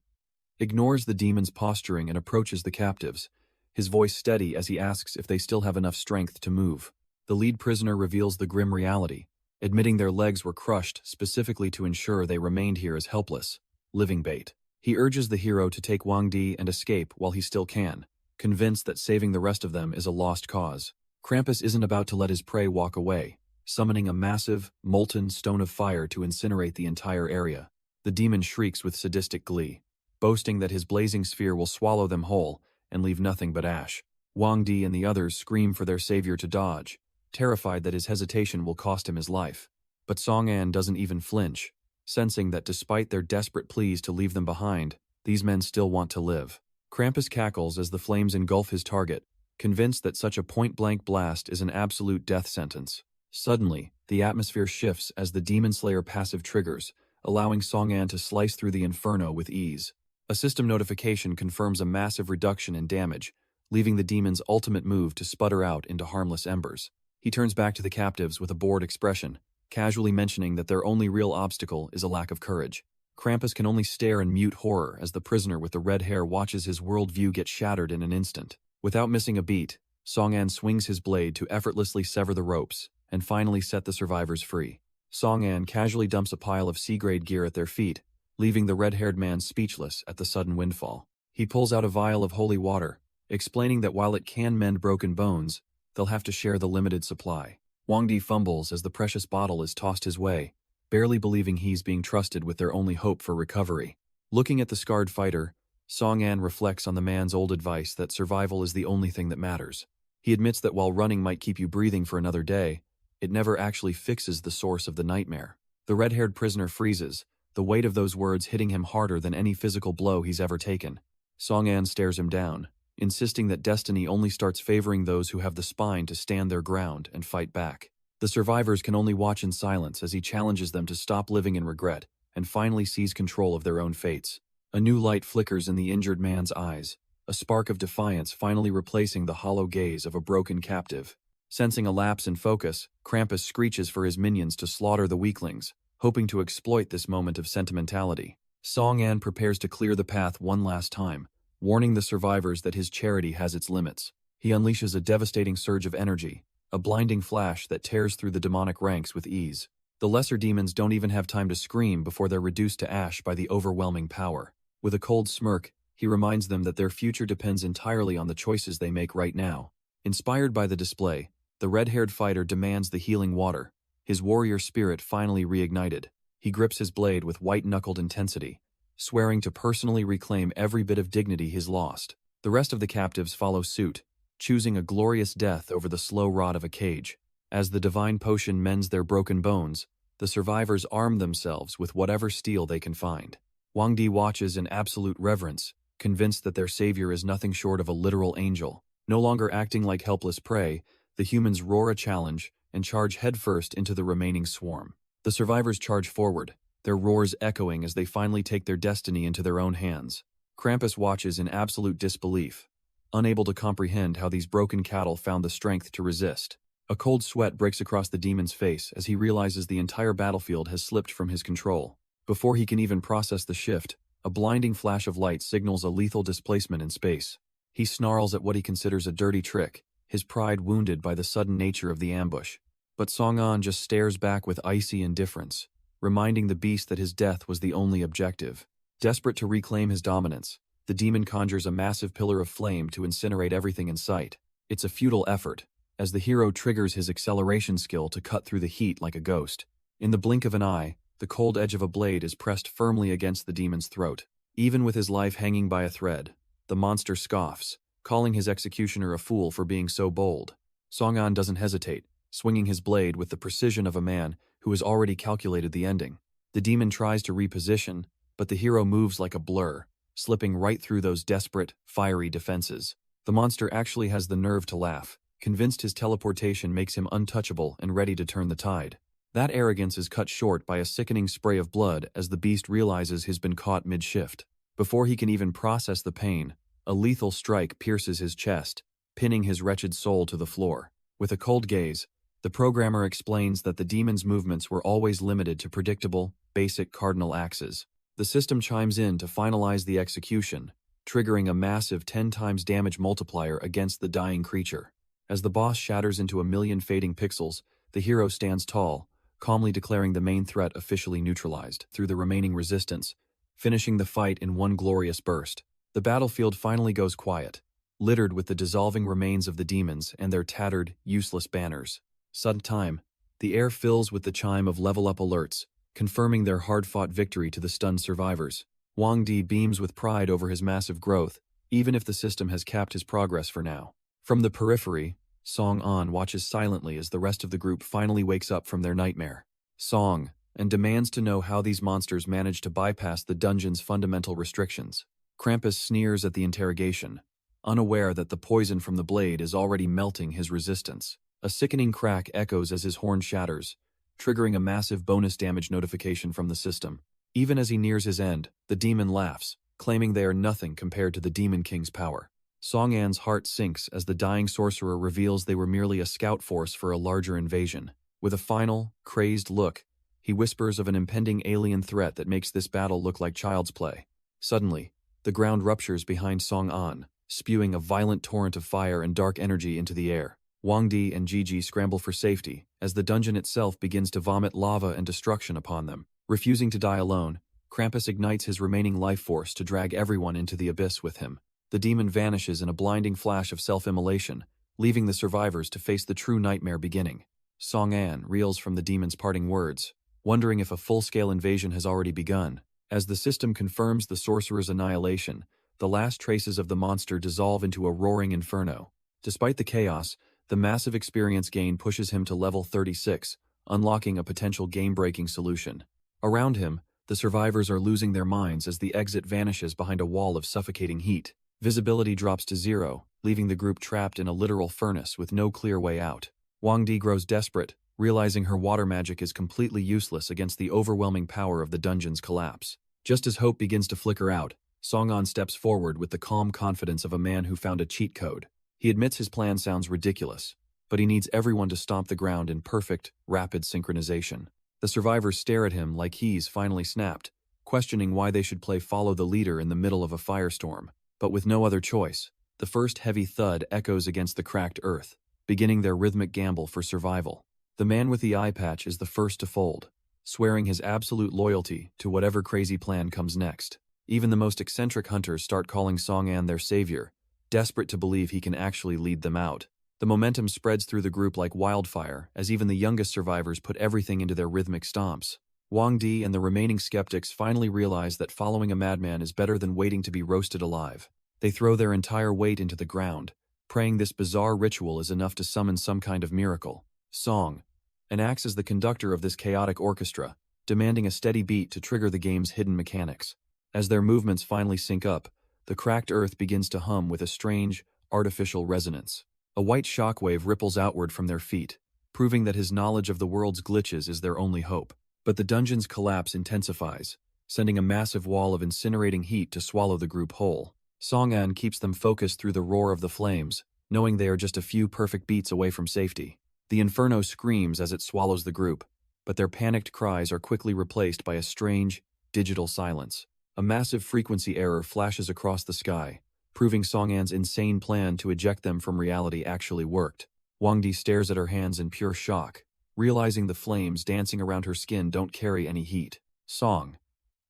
ignores the demon's posturing and approaches the captives, his voice steady as he asks if they still have enough strength to move. The lead prisoner reveals the grim reality, admitting their legs were crushed specifically to ensure they remained here as helpless, living bait. He urges the hero to take Wang Di and escape while he still can, convinced that saving the rest of them is a lost cause. Krampus isn't about to let his prey walk away, summoning a massive, molten stone of fire to incinerate the entire area. The demon shrieks with sadistic glee, boasting that his blazing sphere will swallow them whole and leave nothing but ash. Wang Di and the others scream for their savior to dodge, terrified that his hesitation will cost him his life. But Song-an doesn't even flinch, sensing that despite their desperate pleas to leave them behind, these men still want to live. Krampus cackles as the flames engulf his target, convinced that such a point-blank blast is an absolute death sentence. Suddenly, the atmosphere shifts as the Demon Slayer passive triggers, allowing Song-an to slice through the inferno with ease. A system notification confirms a massive reduction in damage, leaving the demon's ultimate move to sputter out into harmless embers. He turns back to the captives with a bored expression, casually mentioning that their only real obstacle is a lack of courage. Krampus can only stare in mute horror as the prisoner with the red hair watches his worldview get shattered in an instant. Without missing a beat, Song-an swings his blade to effortlessly sever the ropes and finally set the survivors free. Song-an casually dumps a pile of C-grade gear at their feet, leaving the red-haired man speechless at the sudden windfall. He pulls out a vial of holy water, explaining that while it can mend broken bones, they'll have to share the limited supply. Wang Di fumbles as the precious bottle is tossed his way, barely believing he's being trusted with their only hope for recovery. Looking at the scarred fighter, Song-an reflects on the man's old advice that survival is the only thing that matters. He admits that while running might keep you breathing for another day, it never actually fixes the source of the nightmare. The red-haired prisoner freezes, the weight of those words hitting him harder than any physical blow he's ever taken. Song-an stares him down, insisting that destiny only starts favoring those who have the spine to stand their ground and fight back. The survivors can only watch in silence as he challenges them to stop living in regret and finally seize control of their own fates. A new light flickers in the injured man's eyes, a spark of defiance finally replacing the hollow gaze of a broken captive. Sensing a lapse in focus, Krampus screeches for his minions to slaughter the weaklings, hoping to exploit this moment of sentimentality. Song-an prepares to clear the path one last time, warning the survivors that his charity has its limits. He unleashes a devastating surge of energy, a blinding flash that tears through the demonic ranks with ease. The lesser demons don't even have time to scream before they're reduced to ash by the overwhelming power. With a cold smirk, he reminds them that their future depends entirely on the choices they make right now. Inspired by the display, the red-haired fighter demands the healing water, his warrior spirit finally reignited. He grips his blade with white-knuckled intensity, swearing to personally reclaim every bit of dignity he's lost. The rest of the captives follow suit, choosing a glorious death over the slow rot of a cage. As the divine potion mends their broken bones, the survivors arm themselves with whatever steel they can find. Wang Di watches in absolute reverence, convinced that their savior is nothing short of a literal angel. No longer acting like helpless prey, the humans roar a challenge and charge headfirst into the remaining swarm. The survivors charge forward, their roars echoing as they finally take their destiny into their own hands. Krampus watches in absolute disbelief, unable to comprehend how these broken cattle found the strength to resist. A cold sweat breaks across the demon's face as he realizes the entire battlefield has slipped from his control. Before he can even process the shift, a blinding flash of light signals a lethal displacement in space. He snarls at what he considers a dirty trick, his pride wounded by the sudden nature of the ambush. But Song-an just stares back with icy indifference, reminding the beast that his death was the only objective. Desperate to reclaim his dominance, the demon conjures a massive pillar of flame to incinerate everything in sight. It's a futile effort, as the hero triggers his acceleration skill to cut through the heat like a ghost. In the blink of an eye, the cold edge of a blade is pressed firmly against the demon's throat. Even with his life hanging by a thread, the monster scoffs, calling his executioner a fool for being so bold. Song-an doesn't hesitate, swinging his blade with the precision of a man who has already calculated the ending. The demon tries to reposition, but the hero moves like a blur, slipping right through those desperate, fiery defenses. The monster actually has the nerve to laugh, convinced his teleportation makes him untouchable and ready to turn the tide. That arrogance is cut short by a sickening spray of blood as the beast realizes he's been caught mid-shift. Before he can even process the pain, a lethal strike pierces his chest, pinning his wretched soul to the floor. With a cold gaze, the programmer explains that the demon's movements were always limited to predictable, basic cardinal axes. The system chimes in to finalize the execution, triggering a massive 10 times damage multiplier against the dying creature. As the boss shatters into a million fading pixels, the hero stands tall, calmly declaring the main threat officially neutralized through the remaining resistance, finishing the fight in one glorious burst. The battlefield finally goes quiet, littered with the dissolving remains of the demons and their tattered, useless banners. Sudden time, the air fills with the chime of level-up alerts, confirming their hard-fought victory to the stunned survivors. Wang Di beams with pride over his massive growth, even if the system has capped his progress for now. From the periphery, Song-an watches silently as the rest of the group finally wakes up from their nightmare. Song, and demands to know how these monsters manage to bypass the dungeon's fundamental restrictions. Krampus sneers at the interrogation, unaware that the poison from the blade is already melting his resistance. A sickening crack echoes as his horn shatters, triggering a massive bonus damage notification from the system. Even as he nears his end, the demon laughs, claiming they are nothing compared to the Demon King's power. Song-an's heart sinks as the dying sorcerer reveals they were merely a scout force for a larger invasion. With a final, crazed look, he whispers of an impending alien threat that makes this battle look like child's play. Suddenly, the ground ruptures behind Song-an, spewing a violent torrent of fire and dark energy into the air. Wang Di and Gigi scramble for safety, as the dungeon itself begins to vomit lava and destruction upon them. Refusing to die alone, Krampus ignites his remaining life force to drag everyone into the abyss with him. The demon vanishes in a blinding flash of self-immolation, leaving the survivors to face the true nightmare beginning. Song-an reels from the demon's parting words, wondering if a full-scale invasion has already begun. As the system confirms the sorcerer's annihilation, the last traces of the monster dissolve into a roaring inferno. Despite the chaos, the massive experience gain pushes him to level 36, unlocking a potential game-breaking solution. Around him, the survivors are losing their minds as the exit vanishes behind a wall of suffocating heat. Visibility drops to 0, leaving the group trapped in a literal furnace with no clear way out. Wang Di grows desperate, realizing her water magic is completely useless against the overwhelming power of the dungeon's collapse. Just as hope begins to flicker out, Song-an steps forward with the calm confidence of a man who found a cheat code. He admits his plan sounds ridiculous, but he needs everyone to stomp the ground in perfect, rapid synchronization. The survivors stare at him like he's finally snapped, questioning why they should play follow the leader in the middle of a firestorm. But with no other choice, the first heavy thud echoes against the cracked earth, beginning their rhythmic gamble for survival. The man with the eye patch is the first to fold, swearing his absolute loyalty to whatever crazy plan comes next. Even the most eccentric hunters start calling Song-an their savior, desperate to believe he can actually lead them out. The momentum spreads through the group like wildfire as even the youngest survivors put everything into their rhythmic stomps. Wang Di and the remaining skeptics finally realize that following a madman is better than waiting to be roasted alive. They throw their entire weight into the ground, praying this bizarre ritual is enough to summon some kind of miracle. Song, and acts as the conductor of this chaotic orchestra, demanding a steady beat to trigger the game's hidden mechanics. As their movements finally sync up, the cracked earth begins to hum with a strange, artificial resonance. A white shockwave ripples outward from their feet, proving that his knowledge of the world's glitches is their only hope. But the dungeon's collapse intensifies, sending a massive wall of incinerating heat to swallow the group whole. Song-an keeps them focused through the roar of the flames, knowing they are just a few perfect beats away from safety. The inferno screams as it swallows the group, but their panicked cries are quickly replaced by a strange, digital silence. A massive frequency error flashes across the sky, proving Song-an's insane plan to eject them from reality actually worked. Wang Di stares at her hands in pure shock, realizing the flames dancing around her skin don't carry any heat. Song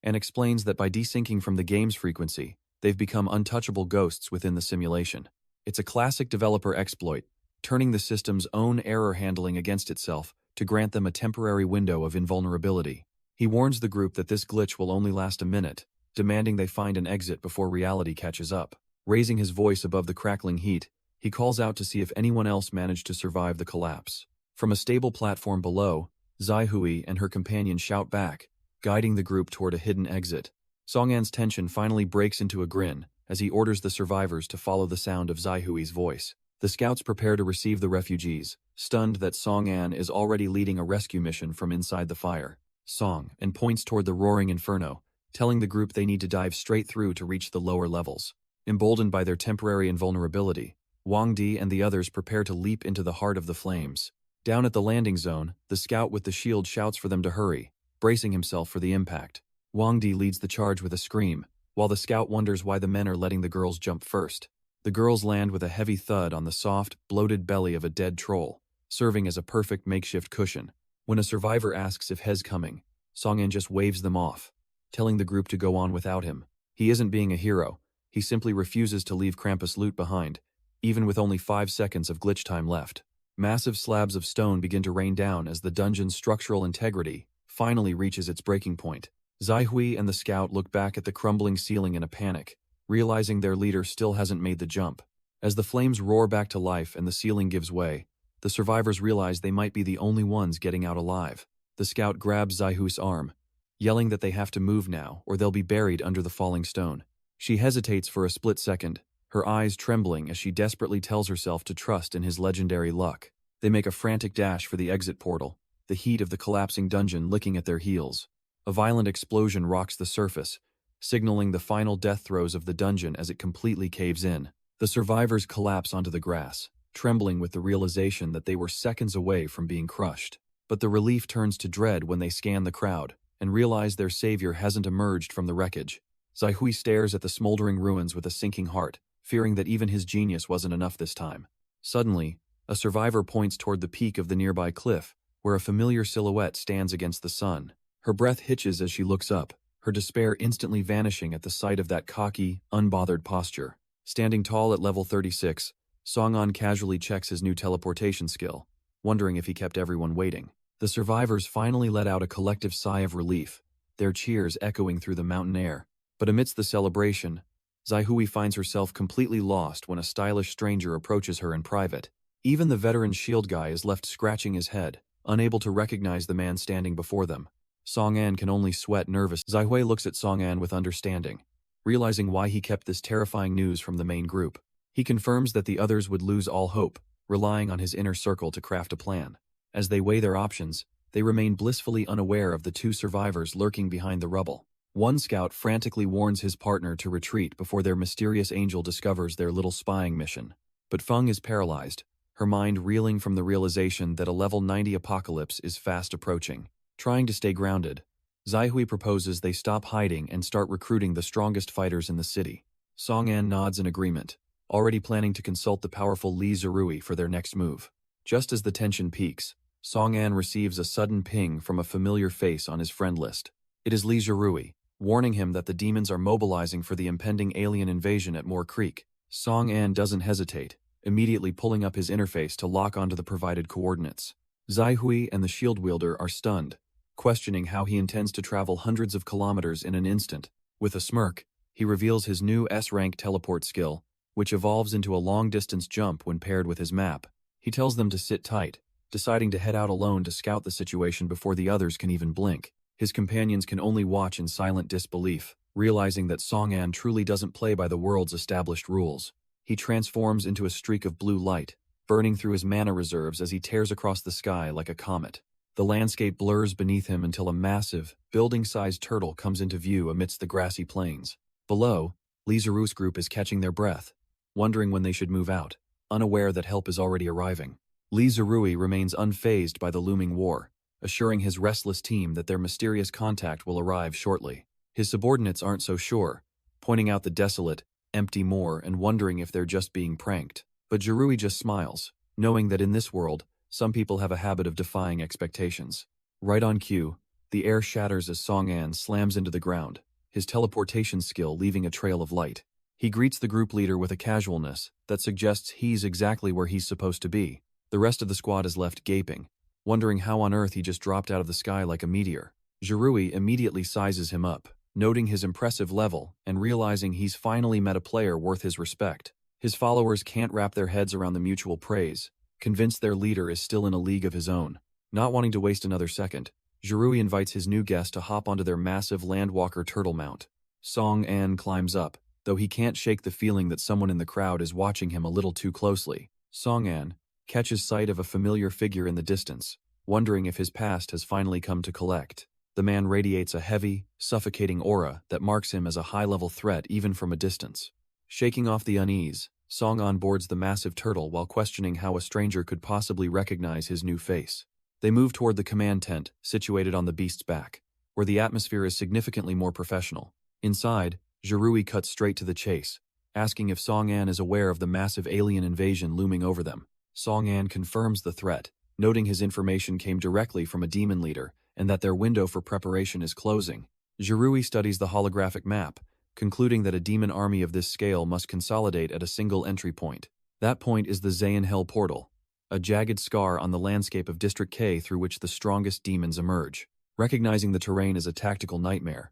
and explains that by desyncing from the game's frequency, they've become untouchable ghosts within the simulation. It's a classic developer exploit, turning the system's own error handling against itself to grant them a temporary window of invulnerability. He warns the group that this glitch will only last a minute, demanding they find an exit before reality catches up. Raising his voice above the crackling heat, he calls out to see if anyone else managed to survive the collapse. From a stable platform below, Zaihui and her companion shout back, guiding the group toward a hidden exit. Song-an's tension finally breaks into a grin as he orders the survivors to follow the sound of Zaihui's voice. The scouts prepare to receive the refugees, stunned that Song-an is already leading a rescue mission from inside the fire. Song-an points toward the roaring inferno, telling the group they need to dive straight through to reach the lower levels. Emboldened by their temporary invulnerability, Wang Di and the others prepare to leap into the heart of the flames. Down at the landing zone, the scout with the shield shouts for them to hurry, bracing himself for the impact. Wang Di leads the charge with a scream, while the scout wonders why the men are letting the girls jump first. The girls land with a heavy thud on the soft, bloated belly of a dead troll, serving as a perfect makeshift cushion. When a survivor asks if He's coming, Song-an just waves them off, telling the group to go on without him. He isn't being a hero, he simply refuses to leave Krampus loot behind, even with only 5 seconds of glitch time left. Massive slabs of stone begin to rain down as the dungeon's structural integrity finally reaches its breaking point. Zaihui and the scout look back at the crumbling ceiling in a panic, realizing their leader still hasn't made the jump. As the flames roar back to life and the ceiling gives way, the survivors realize they might be the only ones getting out alive. The scout grabs Zaihu's arm, yelling that they have to move now or they'll be buried under the falling stone. She hesitates for a split second, her eyes trembling as she desperately tells herself to trust in his legendary luck. They make a frantic dash for the exit portal, the heat of the collapsing dungeon licking at their heels. A violent explosion rocks the surface, signaling the final death throes of the dungeon as it completely caves in. The survivors collapse onto the grass, trembling with the realization that they were seconds away from being crushed. But the relief turns to dread when they scan the crowd and realize their savior hasn't emerged from the wreckage. Zaihui stares at the smoldering ruins with a sinking heart, fearing that even his genius wasn't enough this time. Suddenly, a survivor points toward the peak of the nearby cliff, where a familiar silhouette stands against the sun. Her breath hitches as she looks up, her despair instantly vanishing at the sight of that cocky, unbothered posture. Standing tall at level 36, Song-an casually checks his new teleportation skill, wondering if he kept everyone waiting. The survivors finally let out a collective sigh of relief, their cheers echoing through the mountain air. But amidst the celebration, Zaihui finds herself completely lost when a stylish stranger approaches her in private. Even the veteran shield guy is left scratching his head, unable to recognize the man standing before them. Song-an can only sweat nervous. Zaihui looks at Song-an with understanding, realizing why he kept this terrifying news from the main group. He confirms that the others would lose all hope, relying on his inner circle to craft a plan. As they weigh their options, they remain blissfully unaware of the 2 survivors lurking behind the rubble. One scout frantically warns his partner to retreat before their mysterious angel discovers their little spying mission. But Feng is paralyzed, her mind reeling from the realization that a level 90 apocalypse is fast approaching. Trying to stay grounded, Zaihui proposes they stop hiding and start recruiting the strongest fighters in the city. Song-an nods in agreement, already planning to consult the powerful Li Zerui for their next move. Just as the tension peaks, Song-an receives a sudden ping from a familiar face on his friend list. It is Li Zerui, warning him that the demons are mobilizing for the impending alien invasion at Moor Creek. Song-an doesn't hesitate, immediately pulling up his interface to lock onto the provided coordinates. Zaihui and the shield wielder are stunned, questioning how he intends to travel hundreds of kilometers in an instant. With a smirk, he reveals his new S-rank teleport skill, which evolves into a long-distance jump when paired with his map. He tells them to sit tight, deciding to head out alone to scout the situation before the others can even blink. His companions can only watch in silent disbelief, realizing that Song-an truly doesn't play by the world's established rules. He transforms into a streak of blue light, burning through his mana reserves as he tears across the sky like a comet. The landscape blurs beneath him until a massive, building-sized turtle comes into view amidst the grassy plains. Below, Li Zeru's group is catching their breath, wondering when they should move out, unaware that help is already arriving. Li Zerui remains unfazed by the looming war, assuring his restless team that their mysterious contact will arrive shortly. His subordinates aren't so sure, pointing out the desolate, empty moor and wondering if they're just being pranked. But Zerui just smiles, knowing that in this world, Some people have a habit of defying expectations. Right on cue, the air shatters as Song An slams into the ground, his teleportation skill leaving a trail of light. He greets the group leader with a casualness that suggests he's exactly where he's supposed to be. The rest of the squad is left gaping, wondering how on earth he just dropped out of the sky like a meteor. Jirui immediately sizes him up, noting his impressive level and realizing he's finally met a player worth his respect. His followers can't wrap their heads around the mutual praise, convinced their leader is still in a league of his own. Not wanting to waste another second, Jirui invites his new guest to hop onto their massive landwalker turtle mount. Song An climbs up, though he can't shake the feeling that someone in the crowd is watching him a little too closely. Song An catches sight of a familiar figure in the distance, wondering if his past has finally come to collect. The man radiates a heavy, suffocating aura that marks him as a high-level threat even from a distance. Shaking off the unease, Song An boards the massive turtle while questioning how a stranger could possibly recognize his new face. They move toward the command tent, situated on the beast's back, where the atmosphere is significantly more professional. Inside, Jirui cuts straight to the chase, asking if Song An is aware of the massive alien invasion looming over them. Song An confirms the threat, noting his information came directly from a demon leader and that their window for preparation is closing. Jirui studies the holographic map, concluding that a demon army of this scale must consolidate at a single entry point. That point is the Zayan Hell portal, a jagged scar on the landscape of District K through which the strongest demons emerge. Recognizing the terrain as a tactical nightmare,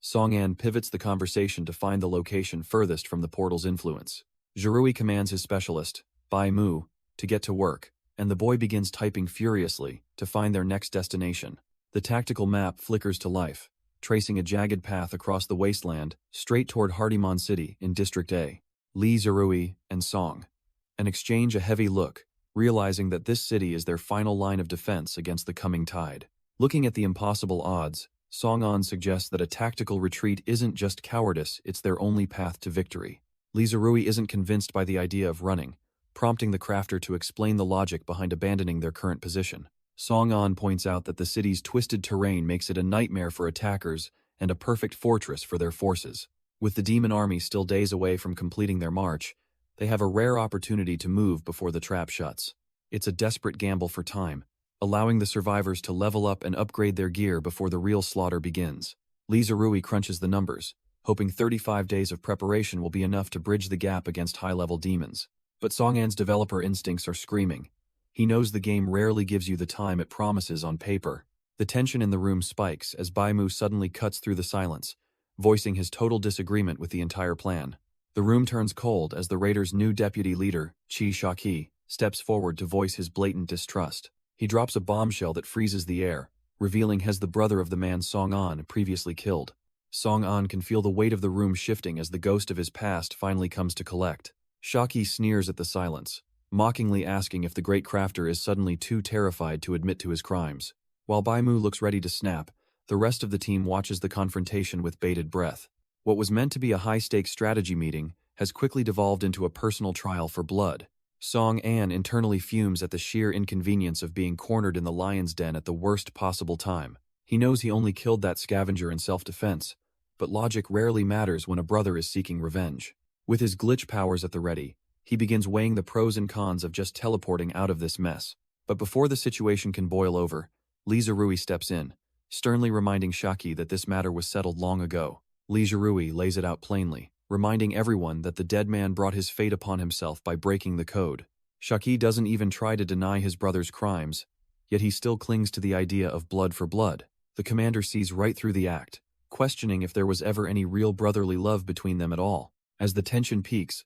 Song An pivots the conversation to find the location furthest from the portal's influence. Jirui commands his specialist, Bai Mu, to get to work, and the boy begins typing furiously to find their next destination. The tactical map flickers to life, tracing a jagged path across the wasteland straight toward Hardimon City in District A. Lee, Jirui, and Song An exchange a heavy look, realizing that this city is their final line of defense against the coming tide. Looking at the impossible odds, Song An suggests that a tactical retreat isn't just cowardice, it's their only path to victory. Lee Jirui isn't convinced by the idea of running, prompting the crafter to explain the logic behind abandoning their current position. Song An points out that the city's twisted terrain makes it a nightmare for attackers and a perfect fortress for their forces. With the demon army still days away from completing their march, they have a rare opportunity to move before the trap shuts. It's a desperate gamble for time, allowing the survivors to level up and upgrade their gear before the real slaughter begins. Lee Jirui crunches the numbers, hoping 35 days of preparation will be enough to bridge the gap against high-level demons. But Song An's developer instincts are screaming. He knows the game rarely gives you the time it promises on paper. The tension in the room spikes as Bai Mu suddenly cuts through the silence, voicing his total disagreement with the entire plan. The room turns cold as the raiders' new deputy leader, Chi Shaki, steps forward to voice his blatant distrust. He drops a bombshell that freezes the air, revealing he's the brother of the man Song An previously killed. Song An can feel the weight of the room shifting as the ghost of his past finally comes to collect. Shaki sneers at the silence, mockingly asking if the great crafter is suddenly too terrified to admit to his crimes. While Bai Mu looks ready to snap, the rest of the team watches the confrontation with bated breath. What was meant to be a high-stakes strategy meeting has quickly devolved into a personal trial for blood. Song An internally fumes at the sheer inconvenience of being cornered in the lion's den at the worst possible time. He knows he only killed that scavenger in self-defense, but logic rarely matters when a brother is seeking revenge. With his glitch powers at the ready, he begins weighing the pros and cons of just teleporting out of this mess. But before the situation can boil over, Lee Jirui steps in, sternly reminding Shaki that this matter was settled long ago. Lee Jirui lays it out plainly, reminding everyone that the dead man brought his fate upon himself by breaking the code. Shaki doesn't even try to deny his brother's crimes, yet he still clings to the idea of blood for blood. The commander sees right through the act, questioning if there was ever any real brotherly love between them at all. As the tension peaks,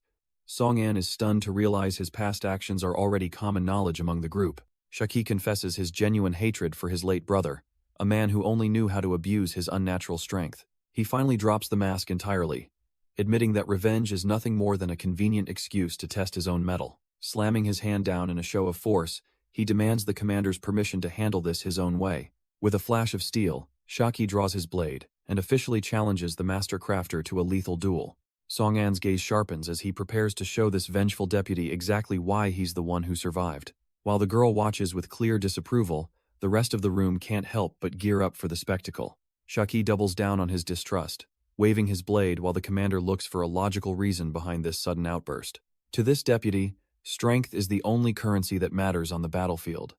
Song An is stunned to realize his past actions are already common knowledge among the group. Shaki confesses his genuine hatred for his late brother, a man who only knew how to abuse his unnatural strength. He finally drops the mask entirely, admitting that revenge is nothing more than a convenient excuse to test his own mettle. Slamming his hand down in a show of force, he demands the commander's permission to handle this his own way. With a flash of steel, Shaki draws his blade and officially challenges the master crafter to a lethal duel. Song An's gaze sharpens as he prepares to show this vengeful deputy exactly why he's the one who survived. While the girl watches with clear disapproval, the rest of the room can't help but gear up for the spectacle. Shaki doubles down on his distrust, waving his blade while the commander looks for a logical reason behind this sudden outburst. To this deputy, Strength is the only currency that matters on the battlefield,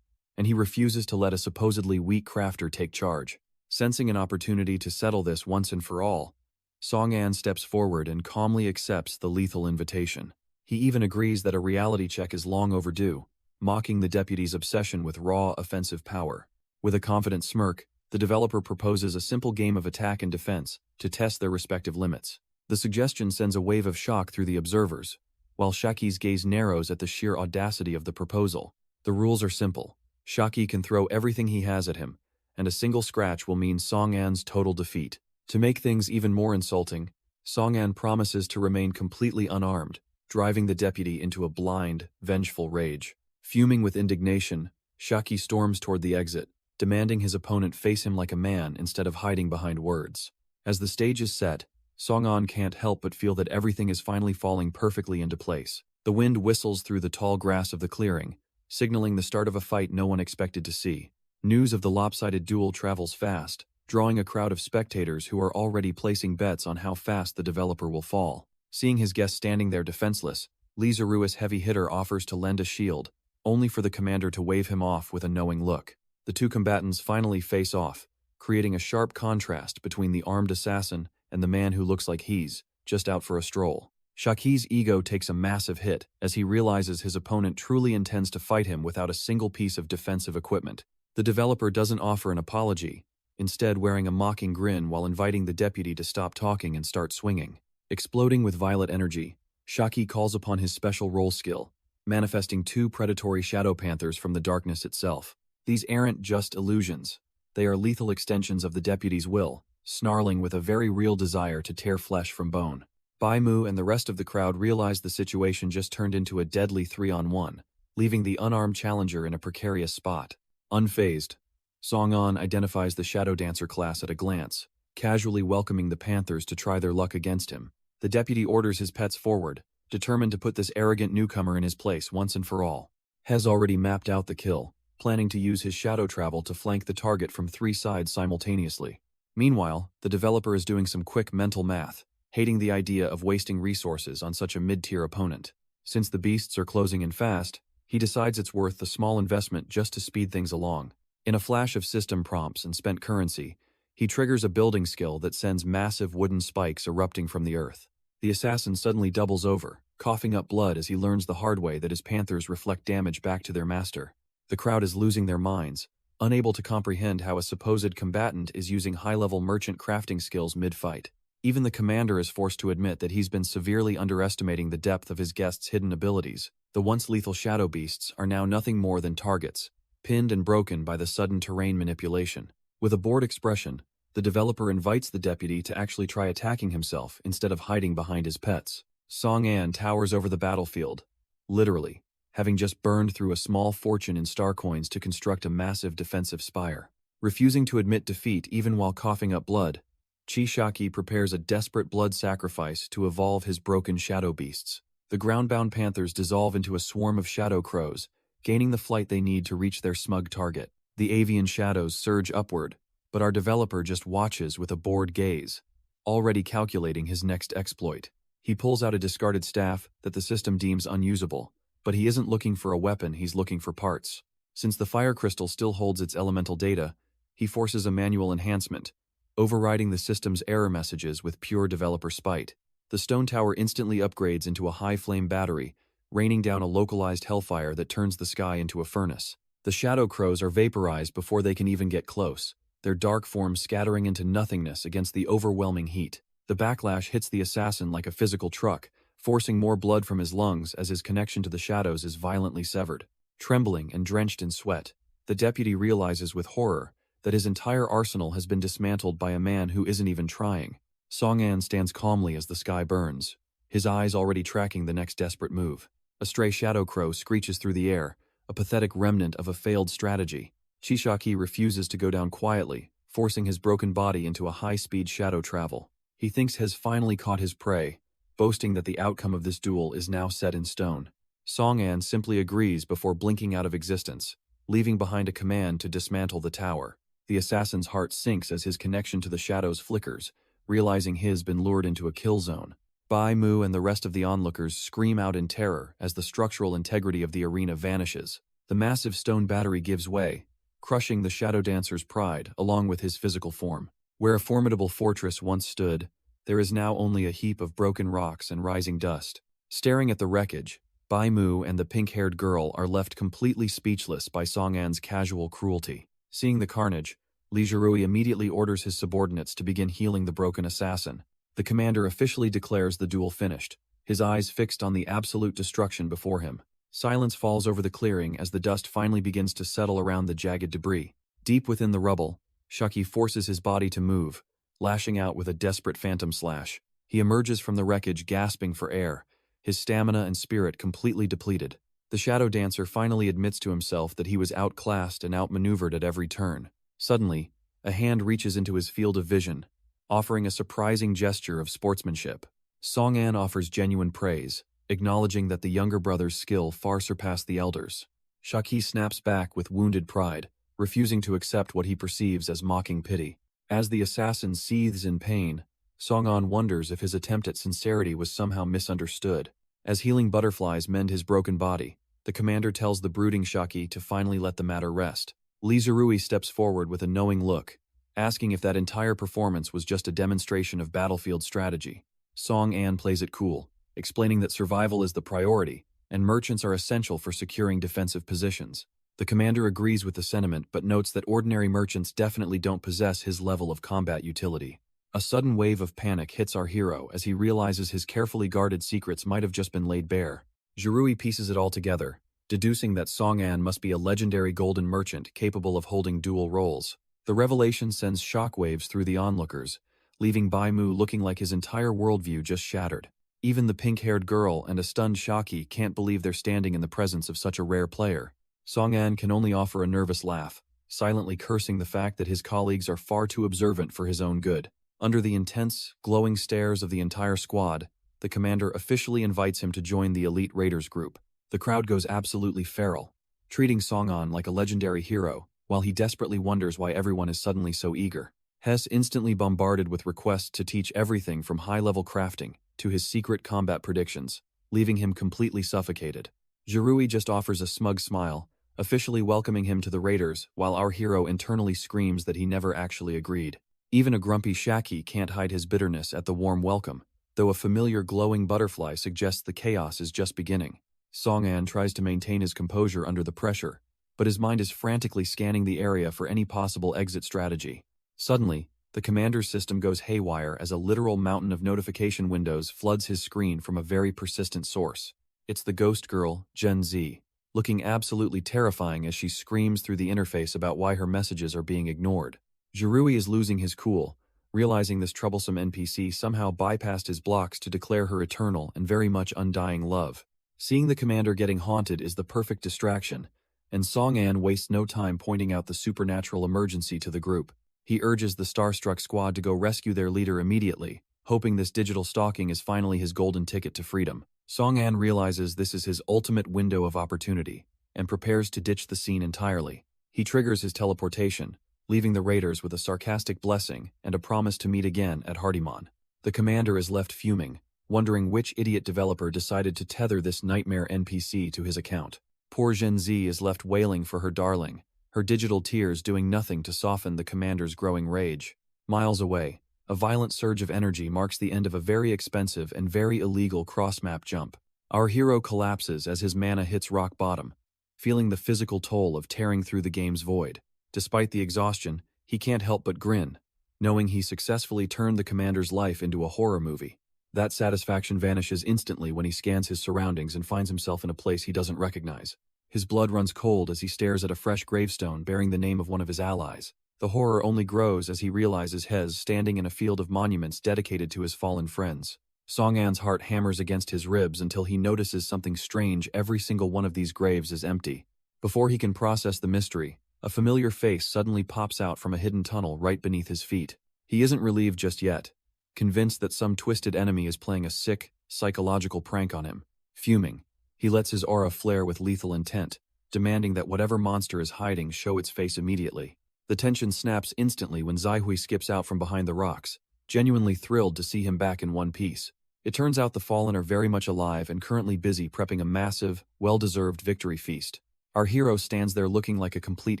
and he refuses to let a supposedly weak crafter take charge. Sensing an opportunity to settle this once and for all, Song-an steps forward and calmly accepts the lethal invitation. He even agrees that a reality check is long overdue, mocking the deputy's obsession with raw offensive power. With a confident smirk, the developer proposes a simple game of attack and defense to test their respective limits. The suggestion sends a wave of shock through the observers, while Shaki's gaze narrows at the sheer audacity of the proposal. The rules are simple. Shaki can throw everything he has at him, and a single scratch will mean Song-an's total defeat. To make things even more insulting, Song-an promises to remain completely unarmed, driving the deputy into a blind, vengeful rage. Fuming with indignation, Shaki storms toward the exit, demanding his opponent face him like a man instead of hiding behind words. As the stage is set, Song-an can't help but feel that everything is finally falling perfectly into place. The wind whistles through the tall grass of the clearing, signaling the start of a fight no one expected to see. News of the lopsided duel travels fast, drawing a crowd of spectators who are already placing bets on how fast the developer will fall. Seeing his guest standing there defenseless, Lee Zerua's heavy hitter offers to lend a shield, only for the commander to wave him off with a knowing look. The two combatants finally face off, creating a sharp contrast between the armed assassin and the man who looks like he's just out for a stroll. Shaki's ego takes a massive hit as he realizes his opponent truly intends to fight him without a single piece of defensive equipment. The developer doesn't offer an apology, instead wearing a mocking grin while inviting the deputy to stop talking and start swinging. Exploding with violet energy, Shaki calls upon his special role skill, manifesting two predatory shadow panthers from the darkness itself. These aren't just illusions. They are lethal extensions of the deputy's will, snarling with a very real desire to tear flesh from bone. Bai-mu and the rest of the crowd realize the situation just turned into a deadly 3-on-1, leaving the unarmed challenger in a precarious spot. Unfazed, Song-an identifies the Shadow Dancer class at a glance, casually welcoming the Panthers to try their luck against him. The deputy orders his pets forward, determined to put this arrogant newcomer in his place once and for all. Has already mapped out the kill, planning to use his shadow travel to flank the target from 3 sides simultaneously. Meanwhile, the developer is doing some quick mental math, hating the idea of wasting resources on such a mid-tier opponent. Since the beasts are closing in fast, he decides it's worth the small investment just to speed things along. In a flash of system prompts and spent currency, he triggers a building skill that sends massive wooden spikes erupting from the earth. The assassin suddenly doubles over, coughing up blood as he learns the hard way that his panthers reflect damage back to their master. The crowd is losing their minds, unable to comprehend how a supposed combatant is using high-level merchant crafting skills mid-fight. Even the commander is forced to admit that he's been severely underestimating the depth of his guest's hidden abilities. The once lethal shadow beasts are now nothing more than targets, pinned and broken by the sudden terrain manipulation. With a bored expression, the developer invites the deputy to actually try attacking himself instead of hiding behind his pets. Song-an towers over the battlefield, literally, having just burned through a small fortune in star coins to construct a massive defensive spire. Refusing to admit defeat even while coughing up blood, Shaki prepares a desperate blood sacrifice to evolve his broken shadow beasts. The ground-bound panthers dissolve into a swarm of shadow crows, gaining the flight they need to reach their smug target. The avian shadows surge upward, but our developer just watches with a bored gaze, already calculating his next exploit. He pulls out a discarded staff that the system deems unusable, but he isn't looking for a weapon, he's looking for parts. Since the fire crystal still holds its elemental data, he forces a manual enhancement, overriding the system's error messages with pure developer spite. The stone tower instantly upgrades into a high-flame battery, raining down a localized hellfire that turns the sky into a furnace. The shadow crows are vaporized before they can even get close, their dark forms scattering into nothingness against the overwhelming heat. The backlash hits the assassin like a physical truck, forcing more blood from his lungs as his connection to the shadows is violently severed. Trembling and drenched in sweat, the deputy realizes with horror that his entire arsenal has been dismantled by a man who isn't even trying. Song-an stands calmly as the sky burns, his eyes already tracking the next desperate move. A stray shadow crow screeches through the air, a pathetic remnant of a failed strategy. Shaki refuses to go down quietly, forcing his broken body into a high-speed shadow travel. He thinks has finally caught his prey, boasting that the outcome of this duel is now set in stone. Song-an simply agrees before blinking out of existence, leaving behind a command to dismantle the tower. The assassin's heart sinks as his connection to the shadows flickers, realizing his been lured into a kill zone. Bai Mu and the rest of the onlookers scream out in terror as the structural integrity of the arena vanishes. The massive stone battery gives way, crushing the Shadow Dancer's pride along with his physical form. Where a formidable fortress once stood, there is now only a heap of broken rocks and rising dust. Staring at the wreckage, Bai Mu and the pink-haired girl are left completely speechless by Song An's casual cruelty. Seeing the carnage, Li Zhirui immediately orders his subordinates to begin healing the broken assassin. The commander officially declares the duel finished, his eyes fixed on the absolute destruction before him. Silence falls over the clearing as the dust finally begins to settle around the jagged debris. Deep within the rubble, Shaki forces his body to move, lashing out with a desperate phantom slash. He emerges from the wreckage gasping for air, his stamina and spirit completely depleted. The Shadow Dancer finally admits to himself that he was outclassed and outmaneuvered at every turn. Suddenly, a hand reaches into his field of vision, offering a surprising gesture of sportsmanship. Song An offers genuine praise, acknowledging that the younger brother's skill far surpassed the elder's. Shaki snaps back with wounded pride, refusing to accept what he perceives as mocking pity. As the assassin seethes in pain, Song An wonders if his attempt at sincerity was somehow misunderstood. As healing butterflies mend his broken body, the commander tells the brooding Shaki to finally let the matter rest. Li Zhirui steps forward with a knowing look, asking if that entire performance was just a demonstration of battlefield strategy. Song An plays it cool, explaining that survival is the priority, and merchants are essential for securing defensive positions. The commander agrees with the sentiment but notes that ordinary merchants definitely don't possess his level of combat utility. A sudden wave of panic hits our hero as he realizes his carefully guarded secrets might have just been laid bare. Zhirui pieces it all together, deducing that Song An must be a legendary golden merchant capable of holding dual roles. The revelation sends shockwaves through the onlookers, leaving Bai Mu looking like his entire worldview just shattered. Even the pink-haired girl and a stunned Shaki can't believe they're standing in the presence of such a rare player. Song An can only offer a nervous laugh, silently cursing the fact that his colleagues are far too observant for his own good. Under the intense, glowing stares of the entire squad, the commander officially invites him to join the elite raiders group. The crowd goes absolutely feral, treating Song An like a legendary hero, while he desperately wonders why everyone is suddenly so eager. Hess instantly bombarded with requests to teach everything from high-level crafting to his secret combat predictions, leaving him completely suffocated. Zhirui just offers a smug smile, officially welcoming him to the raiders, while our hero internally screams that he never actually agreed. Even a grumpy Shaki can't hide his bitterness at the warm welcome, though a familiar glowing butterfly suggests the chaos is just beginning. Song An tries to maintain his composure under the pressure, but his mind is frantically scanning the area for any possible exit strategy. Suddenly, the commander's system goes haywire as a literal mountain of notification windows floods his screen from a very persistent source. It's the ghost girl, Gen Z, looking absolutely terrifying as she screams through the interface about why her messages are being ignored. Zhirui is losing his cool, realizing this troublesome NPC somehow bypassed his blocks to declare her eternal and very much undying love. Seeing the commander getting haunted is the perfect distraction, and Song An wastes no time pointing out the supernatural emergency to the group. He urges the starstruck squad to go rescue their leader immediately, hoping this digital stalking is finally his golden ticket to freedom. Song An realizes this is his ultimate window of opportunity, and prepares to ditch the scene entirely. He triggers his teleportation, leaving the raiders with a sarcastic blessing and a promise to meet again at Hardimon. The commander is left fuming, wondering which idiot developer decided to tether this nightmare NPC to his account. Poor Gen Z is left wailing for her darling, her digital tears doing nothing to soften the commander's growing rage. Miles away, a violent surge of energy marks the end of a very expensive and very illegal cross-map jump. Our hero collapses as his mana hits rock bottom, feeling the physical toll of tearing through the game's void. Despite the exhaustion, he can't help but grin, knowing he successfully turned the commander's life into a horror movie. That satisfaction vanishes instantly when he scans his surroundings and finds himself in a place he doesn't recognize. His blood runs cold as he stares at a fresh gravestone bearing the name of one of his allies. The horror only grows as he realizes Hez standing in a field of monuments dedicated to his fallen friends. Song An's heart hammers against his ribs until he notices something strange. Every single one of these graves is empty. Before he can process the mystery, a familiar face suddenly pops out from a hidden tunnel right beneath his feet. He isn't relieved just yet, convinced that some twisted enemy is playing a sick, psychological prank on him. Fuming, he lets his aura flare with lethal intent, demanding that whatever monster is hiding show its face immediately. The tension snaps instantly when Zaihui skips out from behind the rocks, genuinely thrilled to see him back in one piece. It turns out the Fallen are very much alive and currently busy prepping a massive, well-deserved victory feast. Our hero stands there looking like a complete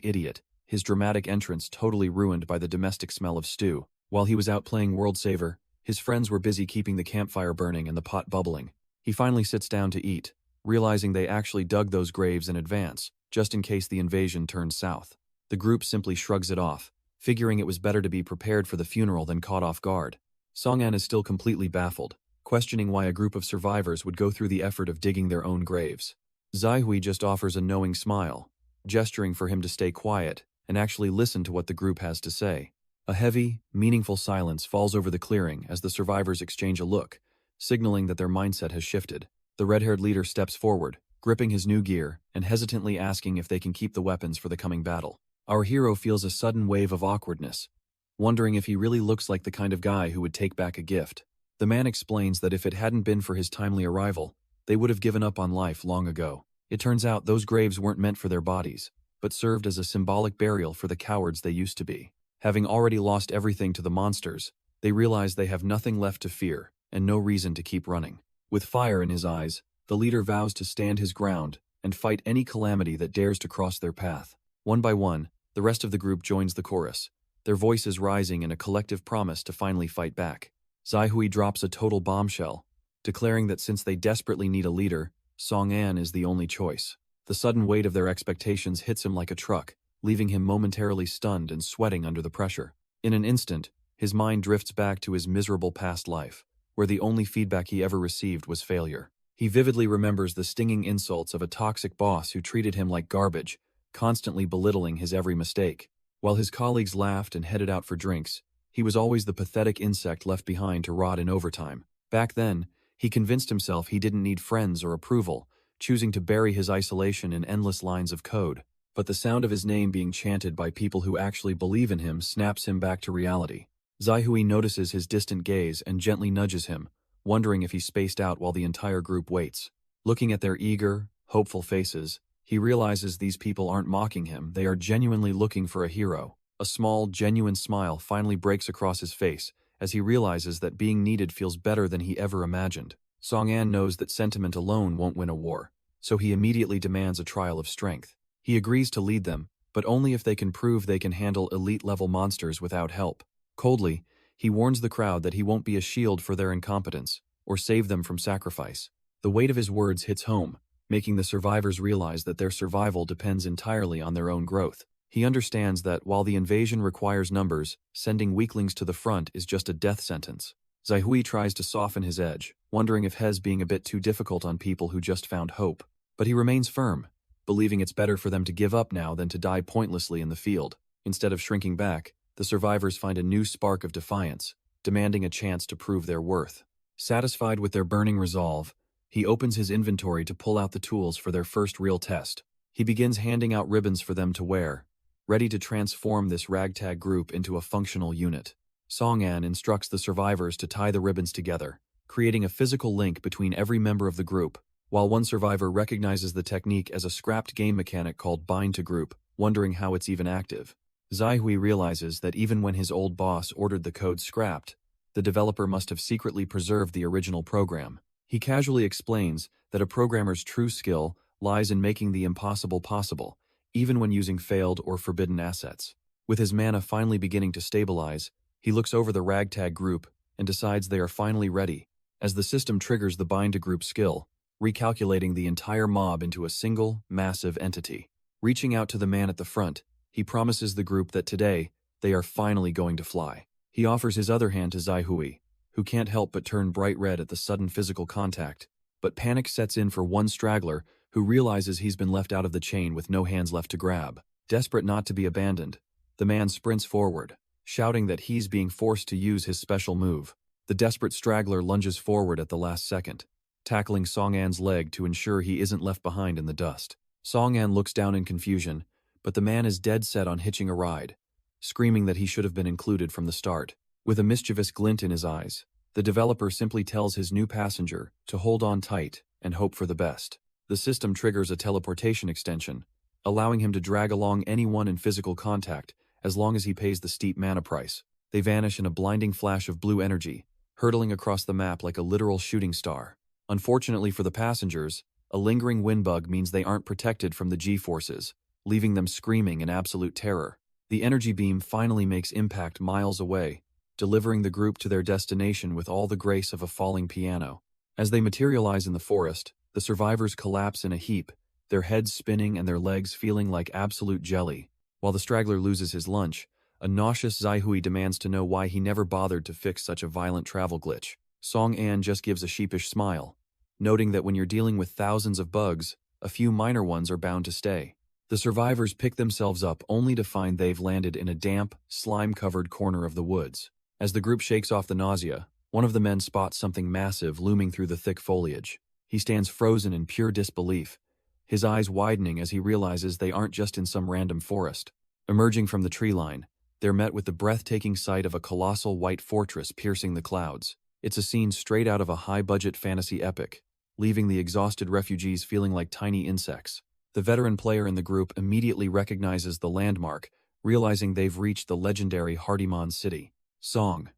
idiot, his dramatic entrance totally ruined by the domestic smell of stew. While he was out playing World Saver, his friends were busy keeping the campfire burning and the pot bubbling. He finally sits down to eat, realizing they actually dug those graves in advance, just in case the invasion turned south. The group simply shrugs it off, figuring it was better to be prepared for the funeral than caught off guard. Song-an is still completely baffled, questioning why a group of survivors would go through the effort of digging their own graves. Zai-hui just offers a knowing smile, gesturing for him to stay quiet and actually listen to what the group has to say. A heavy, meaningful silence falls over the clearing as the survivors exchange a look, signaling that their mindset has shifted. The red-haired leader steps forward, gripping his new gear and hesitantly asking if they can keep the weapons for the coming battle. Our hero feels a sudden wave of awkwardness, wondering if he really looks like the kind of guy who would take back a gift. The man explains that if it hadn't been for his timely arrival, they would have given up on life long ago. It turns out those graves weren't meant for their bodies, but served as a symbolic burial for the cowards they used to be. Having already lost everything to the monsters, they realize they have nothing left to fear and no reason to keep running. With fire in his eyes, the leader vows to stand his ground and fight any calamity that dares to cross their path. One by one, the rest of the group joins the chorus, their voices rising in a collective promise to finally fight back. Zai-hui drops a total bombshell, declaring that since they desperately need a leader, Song-an is the only choice. The sudden weight of their expectations hits him like a truck, leaving him momentarily stunned and sweating under the pressure. In an instant, his mind drifts back to his miserable past life, where the only feedback he ever received was failure. He vividly remembers the stinging insults of a toxic boss who treated him like garbage, constantly belittling his every mistake. While his colleagues laughed and headed out for drinks, he was always the pathetic insect left behind to rot in overtime. Back then, he convinced himself he didn't need friends or approval, choosing to bury his isolation in endless lines of code. But the sound of his name being chanted by people who actually believe in him snaps him back to reality. Zai-hui notices his distant gaze and gently nudges him, wondering if he spaced out while the entire group waits. Looking at their eager, hopeful faces, he realizes these people aren't mocking him, they are genuinely looking for a hero. A small, genuine smile finally breaks across his face as he realizes that being needed feels better than he ever imagined. Song-an knows that sentiment alone won't win a war, so he immediately demands a trial of strength. He agrees to lead them, but only if they can prove they can handle elite-level monsters without help. Coldly, he warns the crowd that he won't be a shield for their incompetence, or save them from sacrifice. The weight of his words hits home, making the survivors realize that their survival depends entirely on their own growth. He understands that while the invasion requires numbers, sending weaklings to the front is just a death sentence. Zai-hui tries to soften his edge, wondering if He's being a bit too difficult on people who just found hope. But he remains firm, believing it's better for them to give up now than to die pointlessly in the field. Instead of shrinking back, the survivors find a new spark of defiance, demanding a chance to prove their worth. Satisfied with their burning resolve, he opens his inventory to pull out the tools for their first real test. He begins handing out ribbons for them to wear, ready to transform this ragtag group into a functional unit. Song-an instructs the survivors to tie the ribbons together, creating a physical link between every member of the group, while one survivor recognizes the technique as a scrapped game mechanic called bind to group, wondering how it's even active. Zai-hui realizes that even when his old boss ordered the code scrapped, the developer must have secretly preserved the original program. He casually explains that a programmer's true skill lies in making the impossible possible, even when using failed or forbidden assets. With his mana finally beginning to stabilize, he looks over the ragtag group and decides they are finally ready, as the system triggers the bind to group skill, recalculating the entire mob into a single, massive entity. Reaching out to the man at the front, he promises the group that today, they are finally going to fly. He offers his other hand to Zai-hui, who can't help but turn bright red at the sudden physical contact, but panic sets in for one straggler who realizes he's been left out of the chain with no hands left to grab. Desperate not to be abandoned, the man sprints forward, shouting that he's being forced to use his special move. The desperate straggler lunges forward at the last second, tackling Song-an's leg to ensure he isn't left behind in the dust. Song-an looks down in confusion, but the man is dead set on hitching a ride, screaming that he should have been included from the start. With a mischievous glint in his eyes, the developer simply tells his new passenger to hold on tight and hope for the best. The system triggers a teleportation extension, allowing him to drag along anyone in physical contact as long as he pays the steep mana price. They vanish in a blinding flash of blue energy, hurtling across the map like a literal shooting star. Unfortunately for the passengers, a lingering wind bug means they aren't protected from the G-forces, leaving them screaming in absolute terror. The energy beam finally makes impact miles away, delivering the group to their destination with all the grace of a falling piano. As they materialize in the forest, the survivors collapse in a heap, their heads spinning and their legs feeling like absolute jelly. While the straggler loses his lunch, a nauseous Zaihui demands to know why he never bothered to fix such a violent travel glitch. Song An just gives a sheepish smile, noting that when you're dealing with thousands of bugs, a few minor ones are bound to stay. The survivors pick themselves up only to find they've landed in a damp, slime-covered corner of the woods. As the group shakes off the nausea, one of the men spots something massive looming through the thick foliage. He stands frozen in pure disbelief, his eyes widening as he realizes they aren't just in some random forest. Emerging from the tree line, they're met with the breathtaking sight of a colossal white fortress piercing the clouds. It's a scene straight out of a high-budget fantasy epic, leaving the exhausted refugees feeling like tiny insects. The veteran player in the group immediately recognizes the landmark, realizing they've reached the legendary Hardiman city, Song,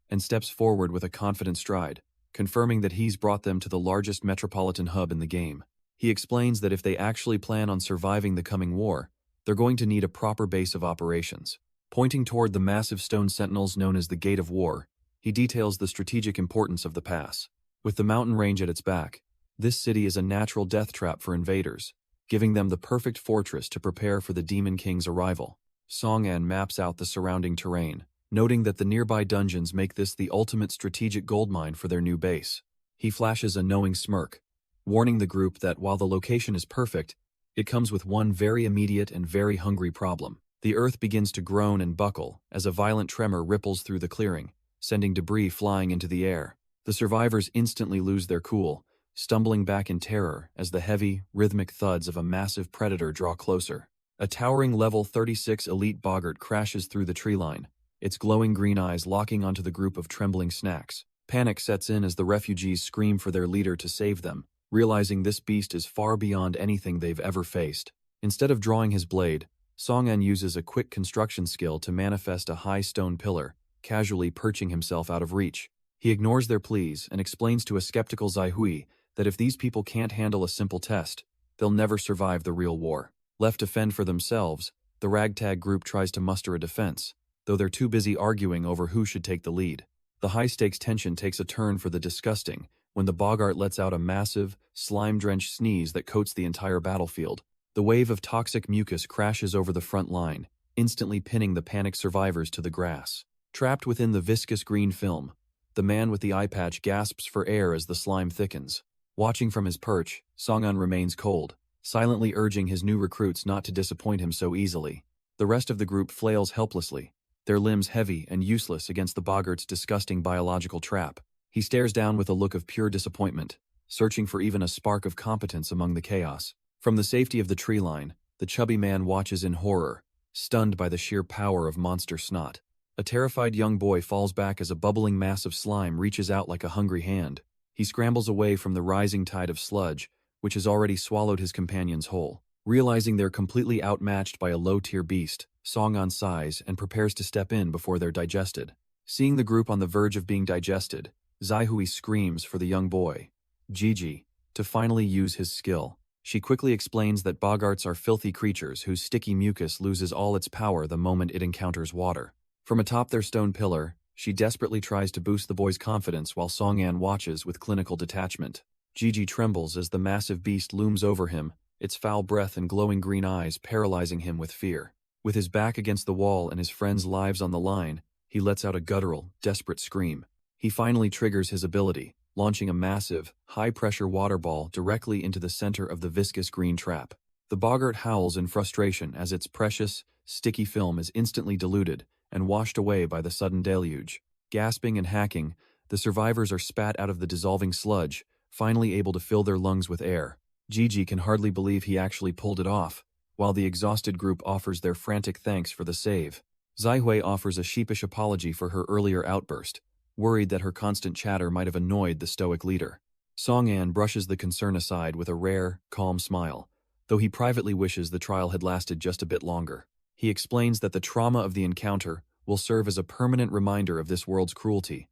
and steps forward with a confident stride, confirming that he's brought them to the largest metropolitan hub in the game. He explains that if they actually plan on surviving the coming war, they're going to need a proper base of operations. Pointing toward the massive stone sentinels known as the Gate of War, he details the strategic importance of the pass. With the mountain range at its back, this city is a natural death trap for invaders, giving them the perfect fortress to prepare for the Demon King's arrival. Song An maps out the surrounding terrain, noting that the nearby dungeons make this the ultimate strategic goldmine for their new base. He flashes a knowing smirk, warning the group that while the location is perfect, it comes with one very immediate and very hungry problem. The earth begins to groan and buckle as a violent tremor ripples through the clearing, sending debris flying into the air. The survivors instantly lose their cool, stumbling back in terror as the heavy, rhythmic thuds of a massive predator draw closer. A towering level 36 elite boggart crashes through the tree line, its glowing green eyes locking onto the group of trembling snacks. Panic sets in as the refugees scream for their leader to save them, realizing this beast is far beyond anything they've ever faced. Instead of drawing his blade, Song An uses a quick construction skill to manifest a high stone pillar, casually perching himself out of reach. He ignores their pleas and explains to a skeptical Zaihui that if these people can't handle a simple test, they'll never survive the real war. Left to fend for themselves, the ragtag group tries to muster a defense, though they're too busy arguing over who should take the lead. The high-stakes tension takes a turn for the disgusting when the boggart lets out a massive, slime-drenched sneeze that coats the entire battlefield. The wave of toxic mucus crashes over the front line, instantly pinning the panicked survivors to the grass. Trapped within the viscous green film, the man with the eye patch gasps for air as the slime thickens. Watching from his perch, Song An remains cold, silently urging his new recruits not to disappoint him so easily. The rest of the group flails helplessly, their limbs heavy and useless against the boggart's disgusting biological trap. He stares down with a look of pure disappointment, searching for even a spark of competence among the chaos. From the safety of the tree line, the chubby man watches in horror, stunned by the sheer power of monster snot. A terrified young boy falls back as a bubbling mass of slime reaches out like a hungry hand. He scrambles away from the rising tide of sludge, which has already swallowed his companions whole. Realizing they're completely outmatched by a low-tier beast, Song An sighs and prepares to step in before they're digested. Seeing the group on the verge of being digested, Zaihui screams for the young boy, Gigi, to finally use his skill. She quickly explains that boggarts are filthy creatures whose sticky mucus loses all its power the moment it encounters water. From atop their stone pillar, she desperately tries to boost the boy's confidence while Song An watches with clinical detachment. Gigi trembles as the massive beast looms over him, its foul breath and glowing green eyes paralyzing him with fear. With his back against the wall and his friends' lives on the line, he lets out a guttural, desperate scream. He finally triggers his ability, launching a massive, high-pressure water ball directly into the center of the viscous green trap. The boggart howls in frustration as its precious, sticky film is instantly diluted and washed away by the sudden deluge. Gasping and hacking, the survivors are spat out of the dissolving sludge, finally able to fill their lungs with air. Gigi can hardly believe he actually pulled it off, while the exhausted group offers their frantic thanks for the save. Zaihui offers a sheepish apology for her earlier outburst, worried that her constant chatter might have annoyed the stoic leader. Song An brushes the concern aside with a rare, calm smile, though he privately wishes the trial had lasted just a bit longer. He explains that the trauma of the encounter will serve as a permanent reminder of this world's cruelty,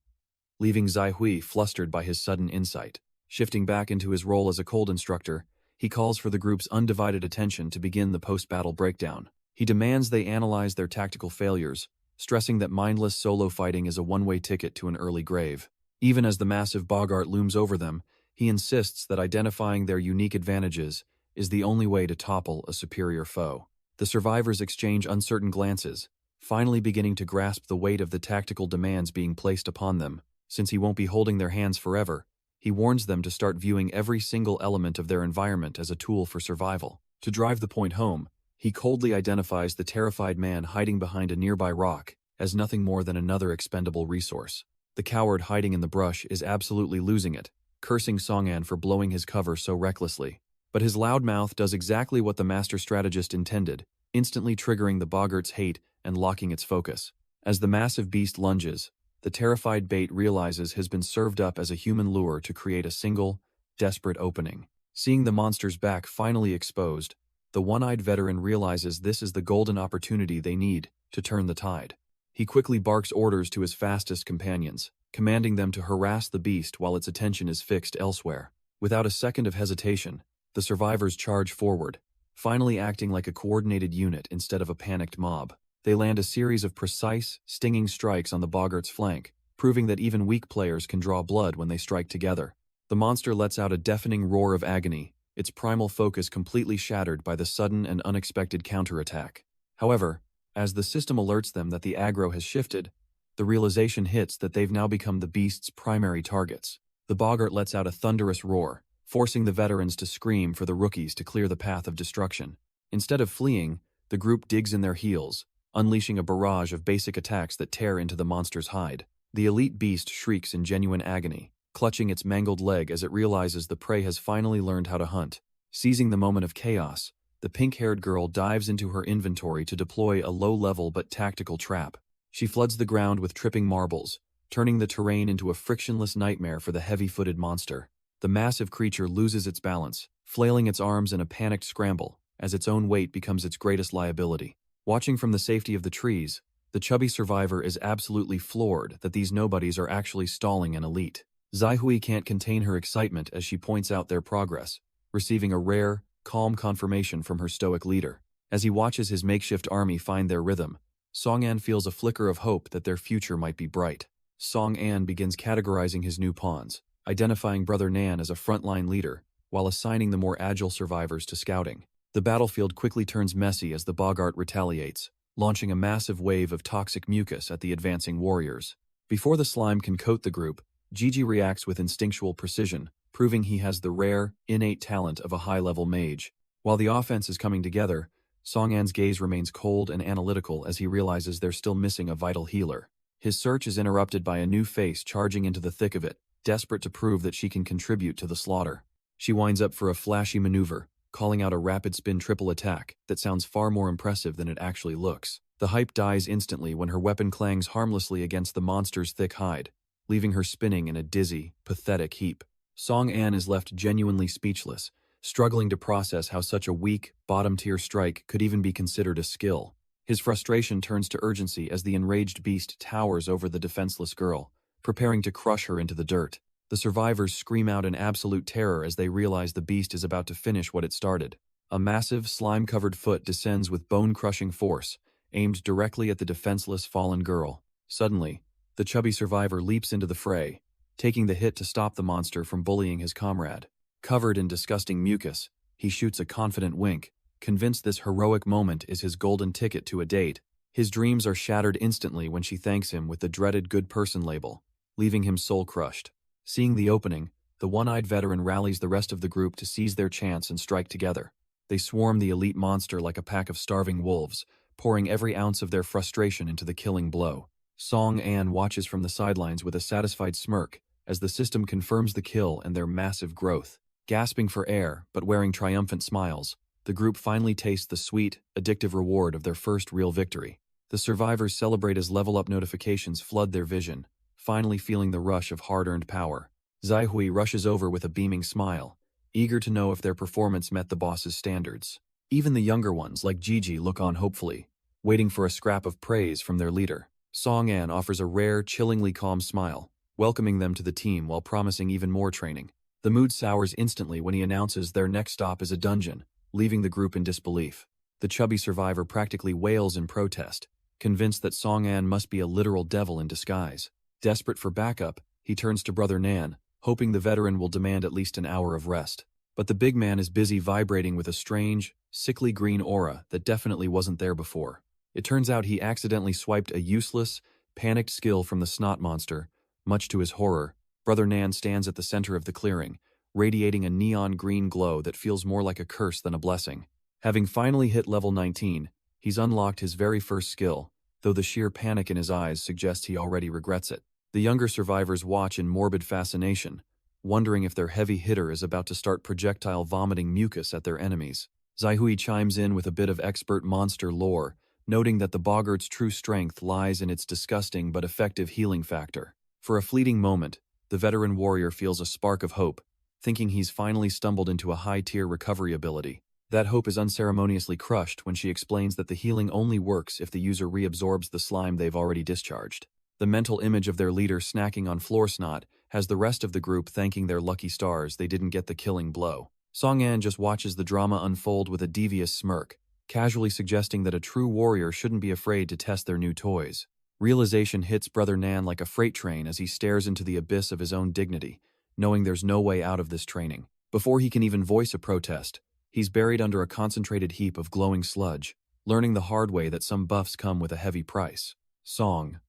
leaving Zaihui flustered by his sudden insight. Shifting back into his role as a cold instructor, he calls for the group's undivided attention to begin the post-battle breakdown. He demands they analyze their tactical failures, stressing that mindless solo fighting is a one-way ticket to an early grave. Even as the massive boggart looms over them, he insists that identifying their unique advantages is the only way to topple a superior foe. The survivors exchange uncertain glances, finally beginning to grasp the weight of the tactical demands being placed upon them. Since he won't be holding their hands forever, he warns them to start viewing every single element of their environment as a tool for survival. To drive the point home, he coldly identifies the terrified man hiding behind a nearby rock as nothing more than another expendable resource. The coward hiding in the brush is absolutely losing it, cursing Song-an for blowing his cover so recklessly. But his loud mouth does exactly what the master strategist intended, instantly triggering the boggart's hate and locking its focus. As the massive beast lunges, the terrified bait realizes has been served up as a human lure to create a single, desperate opening. Seeing the monster's back finally exposed, the one-eyed veteran realizes this is the golden opportunity they need to turn the tide. He quickly barks orders to his fastest companions, commanding them to harass the beast while its attention is fixed elsewhere. Without a second of hesitation, the survivors charge forward, finally acting like a coordinated unit instead of a panicked mob. They land a series of precise, stinging strikes on the boggart's flank, proving that even weak players can draw blood when they strike together. The monster lets out a deafening roar of agony, its primal focus completely shattered by the sudden and unexpected counterattack. However, as the system alerts them that the aggro has shifted, the realization hits that they've now become the beast's primary targets. The boggart lets out a thunderous roar, forcing the veterans to scream for the rookies to clear the path of destruction. Instead of fleeing, the group digs in their heels, unleashing a barrage of basic attacks that tear into the monster's hide. The elite beast shrieks in genuine agony, clutching its mangled leg as it realizes the prey has finally learned how to hunt. Seizing the moment of chaos, the pink-haired girl dives into her inventory to deploy a low-level but tactical trap. She floods the ground with tripping marbles, turning the terrain into a frictionless nightmare for the heavy-footed monster. The massive creature loses its balance, flailing its arms in a panicked scramble, as its own weight becomes its greatest liability. Watching from the safety of the trees, the chubby survivor is absolutely floored that these nobodies are actually stalling an elite. Zaihui can't contain her excitement as she points out their progress, receiving a rare, calm confirmation from her stoic leader. As he watches his makeshift army find their rhythm, Song-an feels a flicker of hope that their future might be bright. Song-an begins categorizing his new pawns, identifying Brother Nan as a frontline leader, while assigning the more agile survivors to scouting. The battlefield quickly turns messy as the boggart retaliates, launching a massive wave of toxic mucus at the advancing warriors. Before the slime can coat the group, Gigi reacts with instinctual precision, proving he has the rare, innate talent of a high-level mage. While the offense is coming together, Song-an's gaze remains cold and analytical as he realizes they're still missing a vital healer. His search is interrupted by a new face charging into the thick of it, desperate to prove that she can contribute to the slaughter. She winds up for a flashy maneuver, calling out a rapid spin triple attack that sounds far more impressive than it actually looks. The hype dies instantly when her weapon clangs harmlessly against the monster's thick hide, leaving her spinning in a dizzy, pathetic heap. Song-an is left genuinely speechless, struggling to process how such a weak, bottom-tier strike could even be considered a skill. His frustration turns to urgency as the enraged beast towers over the defenseless girl, preparing to crush her into the dirt. The survivors scream out in absolute terror as they realize the beast is about to finish what it started. A massive, slime-covered foot descends with bone-crushing force, aimed directly at the defenseless fallen girl. Suddenly, the chubby survivor leaps into the fray, taking the hit to stop the monster from bullying his comrade. Covered in disgusting mucus, he shoots a confident wink, convinced this heroic moment is his golden ticket to a date. His dreams are shattered instantly when she thanks him with the dreaded good person label, leaving him soul-crushed. Seeing the opening, the one-eyed veteran rallies the rest of the group to seize their chance and strike together. They swarm the elite monster like a pack of starving wolves, pouring every ounce of their frustration into the killing blow. Song-an watches from the sidelines with a satisfied smirk as the system confirms the kill and their massive growth. Gasping for air, but wearing triumphant smiles, the group finally tastes the sweet, addictive reward of their first real victory. The survivors celebrate as level-up notifications flood their vision, finally feeling the rush of hard-earned power. Zaihui rushes over with a beaming smile, eager to know if their performance met the boss's standards. Even the younger ones, like Gigi, look on hopefully, waiting for a scrap of praise from their leader. Song-an offers a rare, chillingly calm smile, welcoming them to the team while promising even more training. The mood sours instantly when he announces their next stop is a dungeon, leaving the group in disbelief. The chubby survivor practically wails in protest, convinced that Song-an must be a literal devil in disguise. Desperate for backup, he turns to Brother Nan, hoping the veteran will demand at least an hour of rest. But the big man is busy vibrating with a strange, sickly green aura that definitely wasn't there before. It turns out he accidentally swiped a useless, panicked skill from the snot monster. Much to his horror, Brother Nan stands at the center of the clearing, radiating a neon green glow that feels more like a curse than a blessing. Having finally hit level 19, he's unlocked his very first skill, though the sheer panic in his eyes suggests he already regrets it. The younger survivors watch in morbid fascination, wondering if their heavy hitter is about to start projectile vomiting mucus at their enemies. Zaihui chimes in with a bit of expert monster lore, noting that the boggart's true strength lies in its disgusting but effective healing factor. For a fleeting moment, the veteran warrior feels a spark of hope, thinking he's finally stumbled into a high-tier recovery ability. That hope is unceremoniously crushed when she explains that the healing only works if the user reabsorbs the slime they've already discharged. The mental image of their leader snacking on floor snot has the rest of the group thanking their lucky stars they didn't get the killing blow. Song-an just watches the drama unfold with a devious smirk, casually suggesting that a true warrior shouldn't be afraid to test their new toys. Realization hits Brother Nan like a freight train as he stares into the abyss of his own dignity, knowing there's no way out of this training. Before he can even voice a protest, he's buried under a concentrated heap of glowing sludge, learning the hard way that some buffs come with a heavy price. Song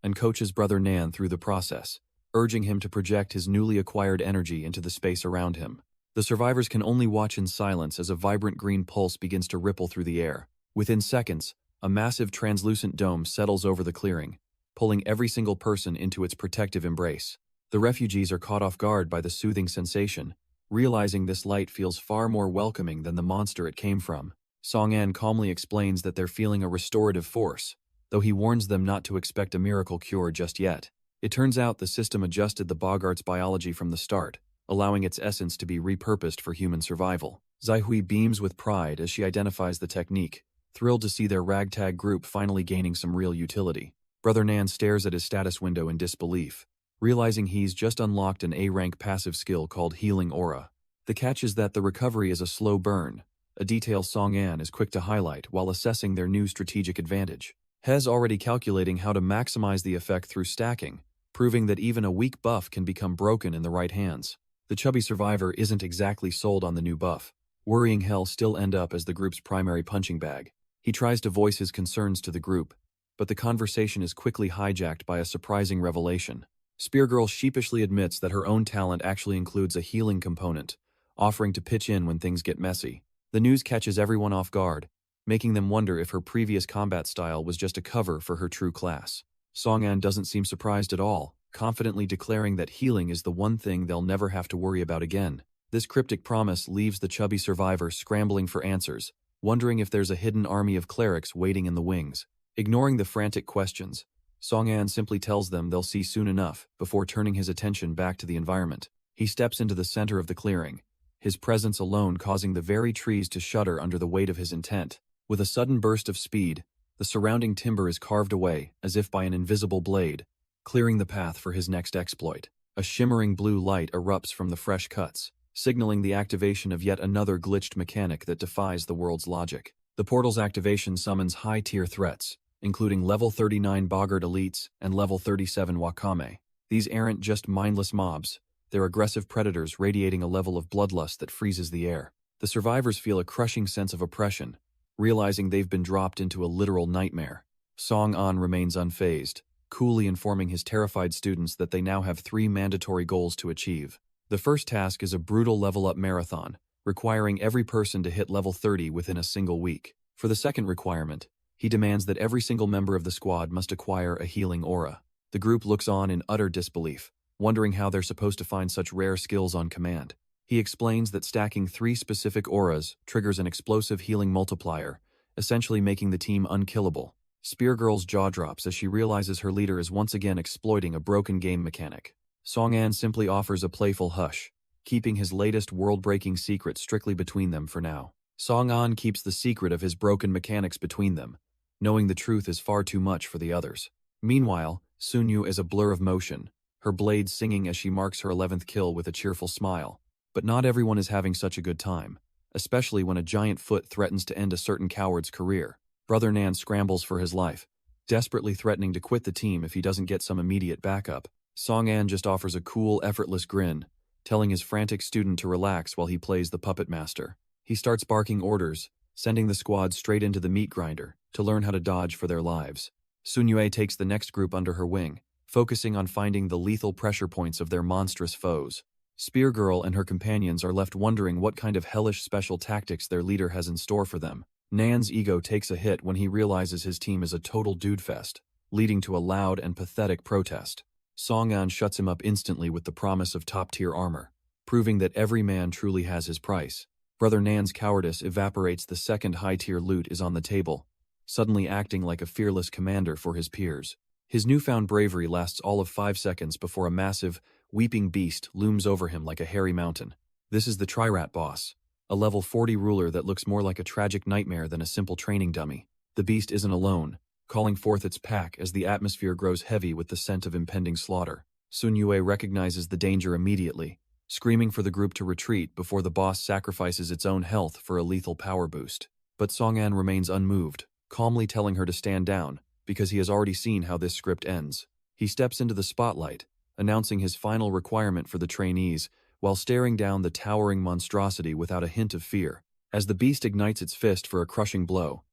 and coaches Brother Nan through the process, urging him to project his newly acquired energy into the space around him. The survivors can only watch in silence as a vibrant green pulse begins to ripple through the air. Within seconds, a massive translucent dome settles over the clearing, pulling every single person into its protective embrace. The refugees are caught off guard by the soothing sensation, realizing this light feels far more welcoming than the monster it came from. Song-an calmly explains that they're feeling a restorative force, though he warns them not to expect a miracle cure just yet. It turns out the system adjusted the boggart's biology from the start, allowing its essence to be repurposed for human survival. Zaihui beams with pride as she identifies the technique, thrilled to see their ragtag group finally gaining some real utility. Brother Nan stares at his status window in disbelief, realizing he's just unlocked an A-rank passive skill called Healing Aura. The catch is that the recovery is a slow burn, a detail Song-an is quick to highlight while assessing their new strategic advantage. He's already calculating how to maximize the effect through stacking, proving that even a weak buff can become broken in the right hands. The chubby survivor isn't exactly sold on the new buff, worrying he'll still end up as the group's primary punching bag. He tries to voice his concerns to the group, but the conversation is quickly hijacked by a surprising revelation. Speargirl sheepishly admits that her own talent actually includes a healing component, offering to pitch in when things get messy. The news catches everyone off guard, making them wonder if her previous combat style was just a cover for her true class. Song-an doesn't seem surprised at all, confidently declaring that healing is the one thing they'll never have to worry about again. This cryptic promise leaves the chubby survivor scrambling for answers, wondering if there's a hidden army of clerics waiting in the wings. Ignoring the frantic questions, Song-an simply tells them they'll see soon enough before turning his attention back to the environment. He steps into the center of the clearing, his presence alone causing the very trees to shudder under the weight of his intent. With a sudden burst of speed, the surrounding timber is carved away as if by an invisible blade, clearing the path for his next exploit. A shimmering blue light erupts from the fresh cuts, signaling the activation of yet another glitched mechanic that defies the world's logic. The portal's activation summons high-tier threats, including level 39 Boggart elites and level 37 Wakame. These aren't just mindless mobs, they're aggressive predators radiating a level of bloodlust that freezes the air. The survivors feel a crushing sense of oppression, realizing they've been dropped into a literal nightmare. Song-an remains unfazed, coolly informing his terrified students that they now have 3 mandatory goals to achieve. The first task is a brutal level-up marathon, requiring every person to hit level 30 within a single week. For the second requirement, he demands that every single member of the squad must acquire a healing aura. The group looks on in utter disbelief, wondering how they're supposed to find such rare skills on command. He explains that stacking 3 specific auras triggers an explosive healing multiplier, essentially making the team unkillable. Speargirl's jaw drops as she realizes her leader is once again exploiting a broken game mechanic. Song-an simply offers a playful hush, keeping his latest world-breaking secret strictly between them for now. Song-an keeps the secret of his broken mechanics between them, knowing the truth is far too much for the others. Meanwhile, Sunyu is a blur of motion, her blade singing as she marks her 11th kill with a cheerful smile. But not everyone is having such a good time, especially when a giant foot threatens to end a certain coward's career. Brother Nan scrambles for his life, desperately threatening to quit the team if he doesn't get some immediate backup. Song-an just offers a cool, effortless grin, telling his frantic student to relax while he plays the puppet master. He starts barking orders, sending the squad straight into the meat grinder to learn how to dodge for their lives. Sunyue takes the next group under her wing, focusing on finding the lethal pressure points of their monstrous foes. Spear Girl and her companions are left wondering what kind of hellish special tactics their leader has in store for them. Nan's ego takes a hit when he realizes his team is a total dudefest, leading to a loud and pathetic protest. Song-an shuts him up instantly with the promise of top-tier armor, proving that every man truly has his price. Brother Nan's cowardice evaporates the second high-tier loot is on the table, suddenly acting like a fearless commander for his peers. His newfound bravery lasts all of 5 seconds before a massive, weeping beast looms over him like a hairy mountain. This is the Trirat boss, a level 40 ruler that looks more like a tragic nightmare than a simple training dummy. The beast isn't alone, calling forth its pack as the atmosphere grows heavy with the scent of impending slaughter. Sunyue recognizes the danger immediately, screaming for the group to retreat before the boss sacrifices its own health for a lethal power boost. But Song-an remains unmoved, calmly telling her to stand down, because he has already seen how this script ends. He steps into the spotlight, announcing his final requirement for the trainees, while staring down the towering monstrosity without a hint of fear. As the beast ignites its fist for a crushing blow,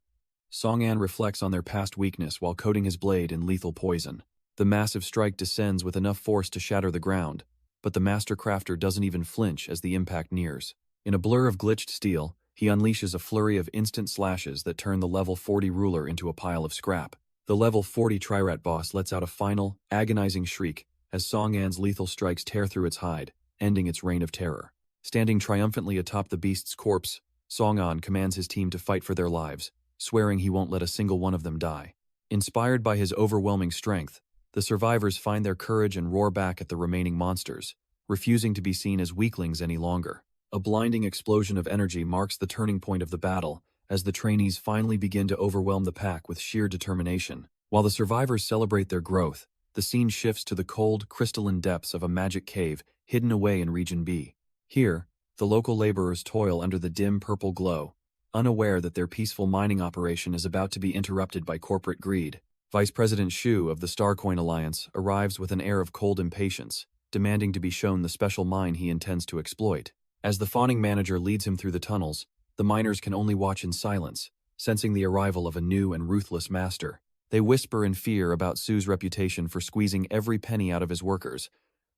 Song-an reflects on their past weakness while coating his blade in lethal poison. The massive strike descends with enough force to shatter the ground, but the master crafter doesn't even flinch as the impact nears. In a blur of glitched steel, he unleashes a flurry of instant slashes that turn the level 40 ruler into a pile of scrap. The level 40 Trirat boss lets out a final, agonizing shriek as Song-an's lethal strikes tear through its hide, ending its reign of terror. Standing triumphantly atop the beast's corpse, Song-an commands his team to fight for their lives, swearing he won't let a single one of them die. Inspired by his overwhelming strength, the survivors find their courage and roar back at the remaining monsters, refusing to be seen as weaklings any longer. A blinding explosion of energy marks the turning point of the battle, as the trainees finally begin to overwhelm the pack with sheer determination. While the survivors celebrate their growth, the scene shifts to the cold, crystalline depths of a magic cave hidden away in Region B. Here, the local laborers toil under the dim purple glow, unaware that their peaceful mining operation is about to be interrupted by corporate greed. Vice President Shu of the Starcoin Alliance arrives with an air of cold impatience, demanding to be shown the special mine he intends to exploit. As the fawning manager leads him through the tunnels, the miners can only watch in silence, sensing the arrival of a new and ruthless master. They whisper in fear about Su's reputation for squeezing every penny out of his workers,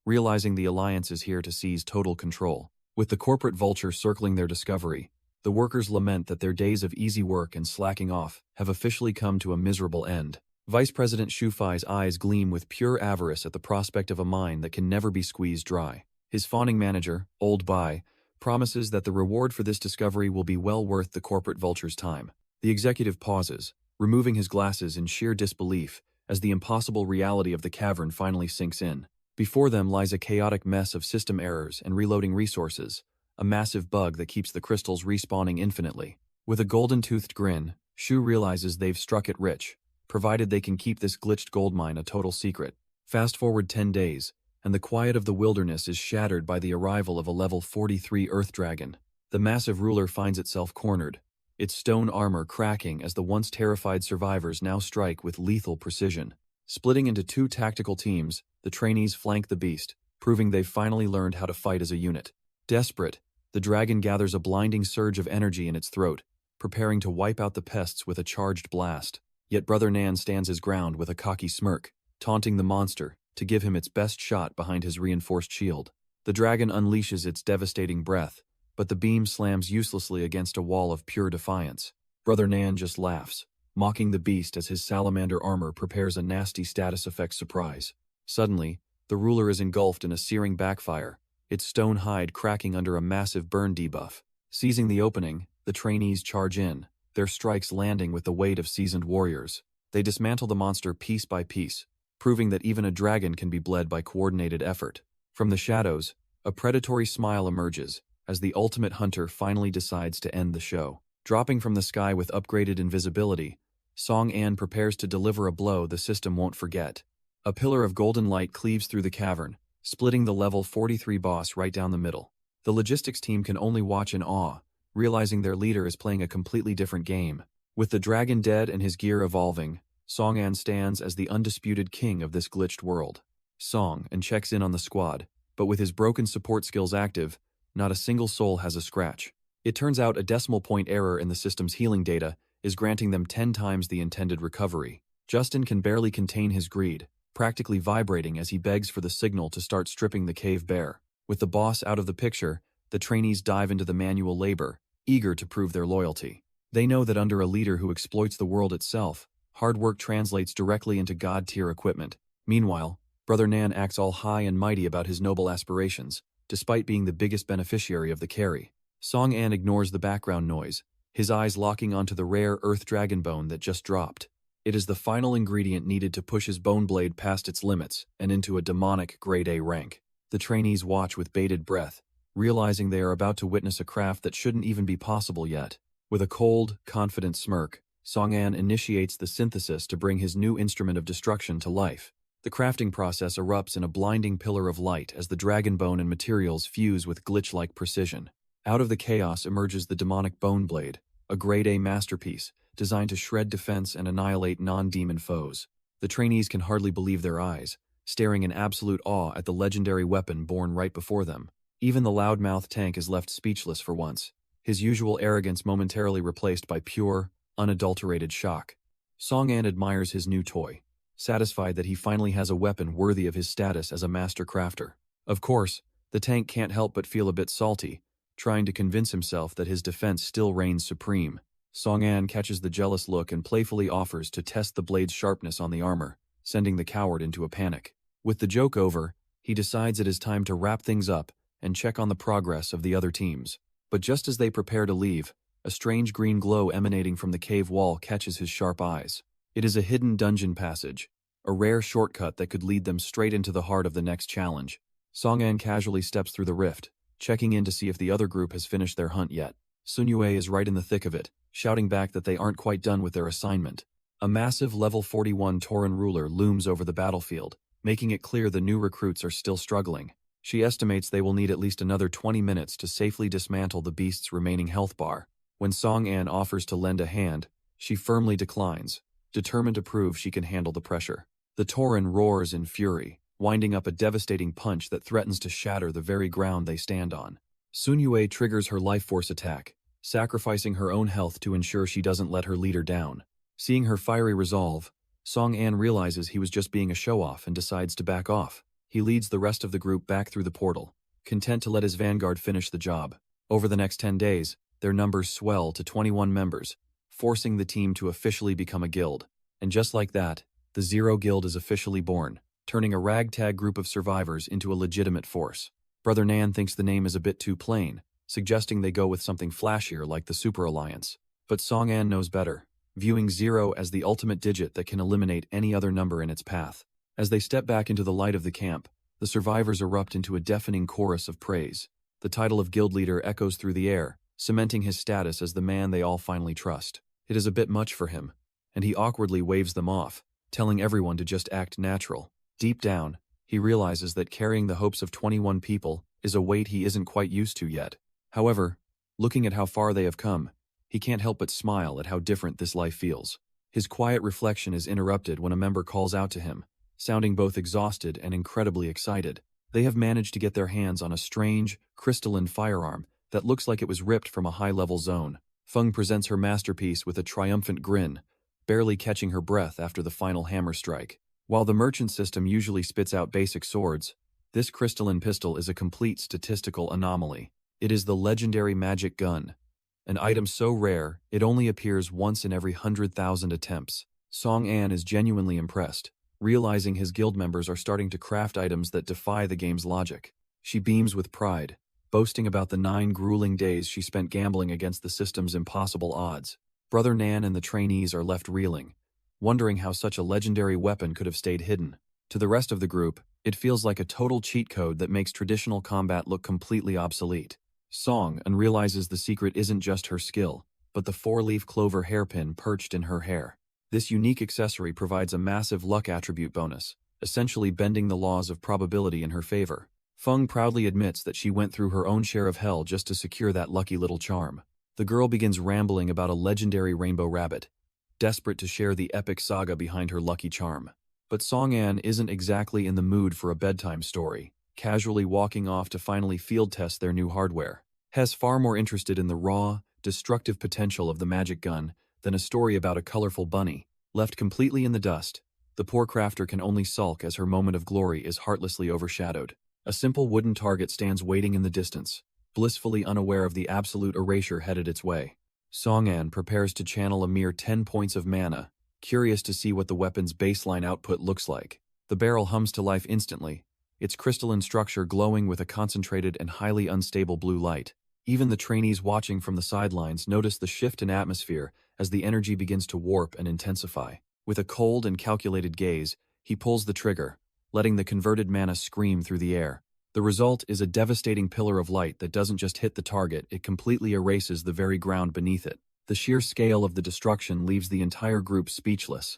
realizing the Alliance is here to seize total control. With the corporate vulture circling their discovery, the workers lament that their days of easy work and slacking off have officially come to a miserable end. Vice President Shufai's eyes gleam with pure avarice at the prospect of a mine that can never be squeezed dry. His fawning manager, Old Bai, promises that the reward for this discovery will be well worth the corporate vulture's time. The executive pauses, removing his glasses in sheer disbelief as the impossible reality of the cavern finally sinks in. Before them lies a chaotic mess of system errors and reloading resources, a massive bug that keeps the crystals respawning infinitely. With a golden-toothed grin, Shu realizes they've struck it rich, provided they can keep this glitched gold mine a total secret. Fast forward 10 days, and the quiet of the wilderness is shattered by the arrival of a level 43 Earth Dragon. The massive ruler finds itself cornered, its stone armor cracking as the once terrified survivors now strike with lethal precision. Splitting into 2 tactical teams, the trainees flank the beast, proving they've finally learned how to fight as a unit. Desperate, the dragon gathers a blinding surge of energy in its throat, preparing to wipe out the pests with a charged blast. Yet Brother Nan stands his ground with a cocky smirk, taunting the monster to give him its best shot behind his reinforced shield. The dragon unleashes its devastating breath, but the beam slams uselessly against a wall of pure defiance. Brother Nan just laughs, mocking the beast as his salamander armor prepares a nasty status effect surprise. Suddenly, the ruler is engulfed in a searing backfire, its stone hide cracking under a massive burn debuff. Seizing the opening, the trainees charge in, their strikes landing with the weight of seasoned warriors. They dismantle the monster piece by piece, proving that even a dragon can be bled by coordinated effort. From the shadows, a predatory smile emerges as the ultimate hunter finally decides to end the show. Dropping from the sky with upgraded invisibility, Song-an prepares to deliver a blow the system won't forget. A pillar of golden light cleaves through the cavern, splitting the level 43 boss right down the middle. The logistics team can only watch in awe, realizing their leader is playing a completely different game. With the dragon dead and his gear evolving, Song-an stands as the undisputed king of this glitched world. Song-an checks in on the squad, but with his broken support skills active, not a single soul has a scratch. It turns out a decimal point error in the system's healing data is granting them 10 times the intended recovery. Justin can barely contain his greed, practically vibrating as he begs for the signal to start stripping the cave bare. With the boss out of the picture, the trainees dive into the manual labor, eager to prove their loyalty. They know that under a leader who exploits the world itself, hard work translates directly into god-tier equipment. Meanwhile, Brother Nan acts all high and mighty about his noble aspirations, despite being the biggest beneficiary of the carry. Song-an ignores the background noise, his eyes locking onto the rare earth dragon bone that just dropped. It is the final ingredient needed to push his bone blade past its limits and into a demonic grade A rank. The trainees watch with bated breath, realizing they are about to witness a craft that shouldn't even be possible yet. With a cold, confident smirk, Song-an initiates the synthesis to bring his new instrument of destruction to life. The crafting process erupts in a blinding pillar of light as the dragon bone and materials fuse with glitch-like precision. Out of the chaos emerges the demonic bone blade, a grade A masterpiece designed to shred defense and annihilate non-demon foes. The trainees can hardly believe their eyes, staring in absolute awe at the legendary weapon born right before them. Even the loudmouth tank is left speechless for once, his usual arrogance momentarily replaced by pure, unadulterated shock. Song-an admires his new toy, satisfied that he finally has a weapon worthy of his status as a master crafter. Of course, the tank can't help but feel a bit salty, trying to convince himself that his defense still reigns supreme. Song-an catches the jealous look and playfully offers to test the blade's sharpness on the armor, sending the coward into a panic. With the joke over, he decides it is time to wrap things up and check on the progress of the other teams. But just as they prepare to leave, a strange green glow emanating from the cave wall catches his sharp eyes. It is a hidden dungeon passage, a rare shortcut that could lead them straight into the heart of the next challenge. Song-an casually steps through the rift, checking in to see if the other group has finished their hunt yet. Sunyue is right in the thick of it, shouting back that they aren't quite done with their assignment. A massive level 41 Tauren ruler looms over the battlefield, making it clear the new recruits are still struggling. She estimates they will need at least another 20 minutes to safely dismantle the beast's remaining health bar. When Song-an offers to lend a hand, she firmly declines, determined to prove she can handle the pressure. The Tauren roars in fury, winding up a devastating punch that threatens to shatter the very ground they stand on. Sunyue triggers her life force attack, sacrificing her own health to ensure she doesn't let her leader down. Seeing her fiery resolve, Song-an realizes he was just being a show-off and decides to back off. He leads the rest of the group back through the portal, content to let his vanguard finish the job. Over the next 10 days, their numbers swell to 21 members, forcing the team to officially become a guild. And just like that, the Zero Guild is officially born, turning a ragtag group of survivors into a legitimate force. Brother Nan thinks the name is a bit too plain, suggesting they go with something flashier like the Super Alliance. But Song-an knows better, viewing 0 as the ultimate digit that can eliminate any other number in its path. As they step back into the light of the camp, the survivors erupt into a deafening chorus of praise. The title of guild leader echoes through the air, cementing his status as the man they all finally trust. It is a bit much for him, and he awkwardly waves them off, telling everyone to just act natural. Deep down, he realizes that carrying the hopes of 21 people is a weight he isn't quite used to yet. However, looking at how far they have come, he can't help but smile at how different this life feels. His quiet reflection is interrupted when a member calls out to him, sounding both exhausted and incredibly excited. They have managed to get their hands on a strange, crystalline firearm that looks like it was ripped from a high-level zone. Feng presents her masterpiece with a triumphant grin, barely catching her breath after the final hammer strike. While the merchant system usually spits out basic swords, this crystalline pistol is a complete statistical anomaly. It is the legendary magic gun, an item so rare it only appears once in every 100,000 attempts. Song-an is genuinely impressed, realizing his guild members are starting to craft items that defy the game's logic. She beams with pride, boasting about the 9 grueling days she spent gambling against the system's impossible odds. Brother Nan and the trainees are left reeling, wondering how such a legendary weapon could have stayed hidden. To the rest of the group, it feels like a total cheat code that makes traditional combat look completely obsolete. Song-an realizes the secret isn't just her skill, but the 4-leaf clover hairpin perched in her hair. This unique accessory provides a massive luck attribute bonus, essentially bending the laws of probability in her favor. Feng proudly admits that she went through her own share of hell just to secure that lucky little charm. The girl begins rambling about a legendary rainbow rabbit, desperate to share the epic saga behind her lucky charm. But Song-an isn't exactly in the mood for a bedtime story, casually walking off to finally field test their new hardware. He's far more interested in the raw, destructive potential of the magic gun than a story about a colorful bunny. Left completely in the dust, the poor crafter can only sulk as her moment of glory is heartlessly overshadowed. A simple wooden target stands waiting in the distance, blissfully unaware of the absolute erasure headed its way. Song-an prepares to channel a mere 10 points of mana, curious to see what the weapon's baseline output looks like. The barrel hums to life instantly, its crystalline structure glowing with a concentrated and highly unstable blue light. Even the trainees watching from the sidelines notice the shift in atmosphere as the energy begins to warp and intensify. With a cold and calculated gaze, he pulls the trigger, letting the converted mana scream through the air. The result is a devastating pillar of light that doesn't just hit the target, it completely erases the very ground beneath it. The sheer scale of the destruction leaves the entire group speechless,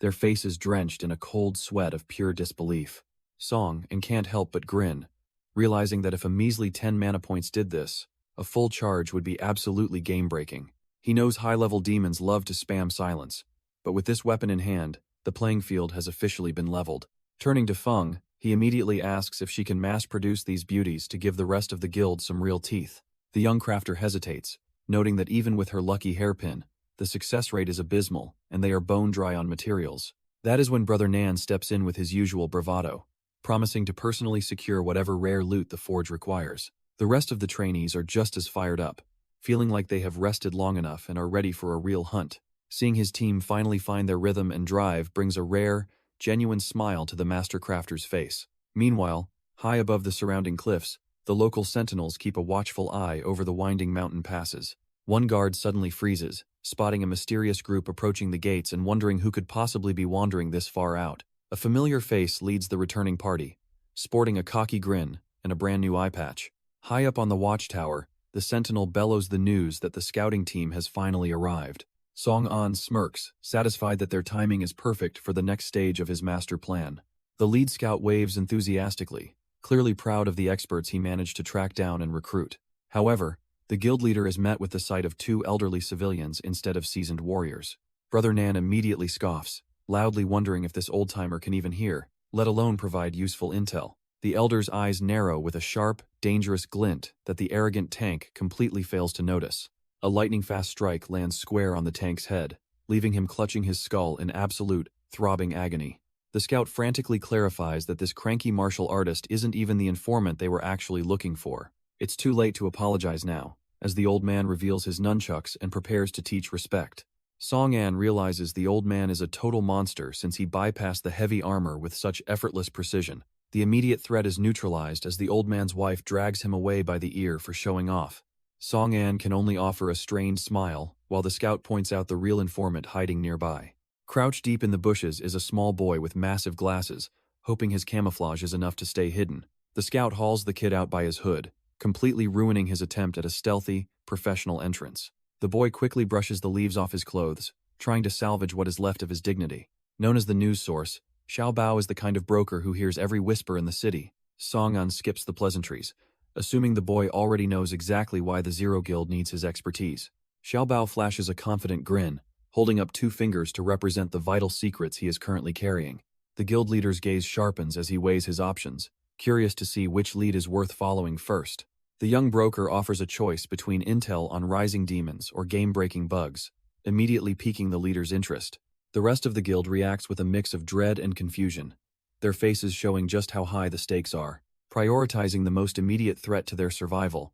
their faces drenched in a cold sweat of pure disbelief. Song-an can't help but grin, realizing that if a measly 10 mana points did this, a full charge would be absolutely game-breaking. He knows high-level demons love to spam silence, but with this weapon in hand, the playing field has officially been leveled. Turning to Feng, he immediately asks if she can mass-produce these beauties to give the rest of the guild some real teeth. The young crafter hesitates, noting that even with her lucky hairpin, the success rate is abysmal, and they are bone-dry on materials. That is when Brother Nan steps in with his usual bravado, promising to personally secure whatever rare loot the forge requires. The rest of the trainees are just as fired up, feeling like they have rested long enough and are ready for a real hunt. Seeing his team finally find their rhythm and drive brings a rare, genuine smile to the master crafter's face. Meanwhile, high above the surrounding cliffs, the local sentinels keep a watchful eye over the winding mountain passes. One guard suddenly freezes, spotting a mysterious group approaching the gates and wondering who could possibly be wandering this far out. A familiar face leads the returning party, sporting a cocky grin and a brand new eye patch. High up on the watchtower, the sentinel bellows the news that the scouting team has finally arrived. Song-an smirks, satisfied that their timing is perfect for the next stage of his master plan. The lead scout waves enthusiastically, clearly proud of the experts he managed to track down and recruit. However, the guild leader is met with the sight of two elderly civilians instead of seasoned warriors. Brother Nan immediately scoffs, loudly wondering if this old-timer can even hear, let alone provide useful intel. The elder's eyes narrow with a sharp, dangerous glint that the arrogant tank completely fails to notice. A lightning-fast strike lands square on the tank's head, leaving him clutching his skull in absolute, throbbing agony. The scout frantically clarifies that this cranky martial artist isn't even the informant they were actually looking for. It's too late to apologize now, as the old man reveals his nunchucks and prepares to teach respect. Song-an realizes the old man is a total monster since he bypassed the heavy armor with such effortless precision. The immediate threat is neutralized as the old man's wife drags him away by the ear for showing off. Song-an can only offer a strained smile, while the scout points out the real informant hiding nearby. Crouched deep in the bushes is a small boy with massive glasses, hoping his camouflage is enough to stay hidden. The scout hauls the kid out by his hood, completely ruining his attempt at a stealthy, professional entrance. The boy quickly brushes the leaves off his clothes, trying to salvage what is left of his dignity. Known as the news source, Xiao Bao is the kind of broker who hears every whisper in the city. Song-an skips the pleasantries, assuming the boy already knows exactly why the Zero Guild needs his expertise. Xiao Bao flashes a confident grin, holding up 2 fingers to represent the vital secrets he is currently carrying. The guild leader's gaze sharpens as he weighs his options, curious to see which lead is worth following first. The young broker offers a choice between intel on rising demons or game-breaking bugs, immediately piquing the leader's interest. The rest of the guild reacts with a mix of dread and confusion, their faces showing just how high the stakes are. Prioritizing the most immediate threat to their survival,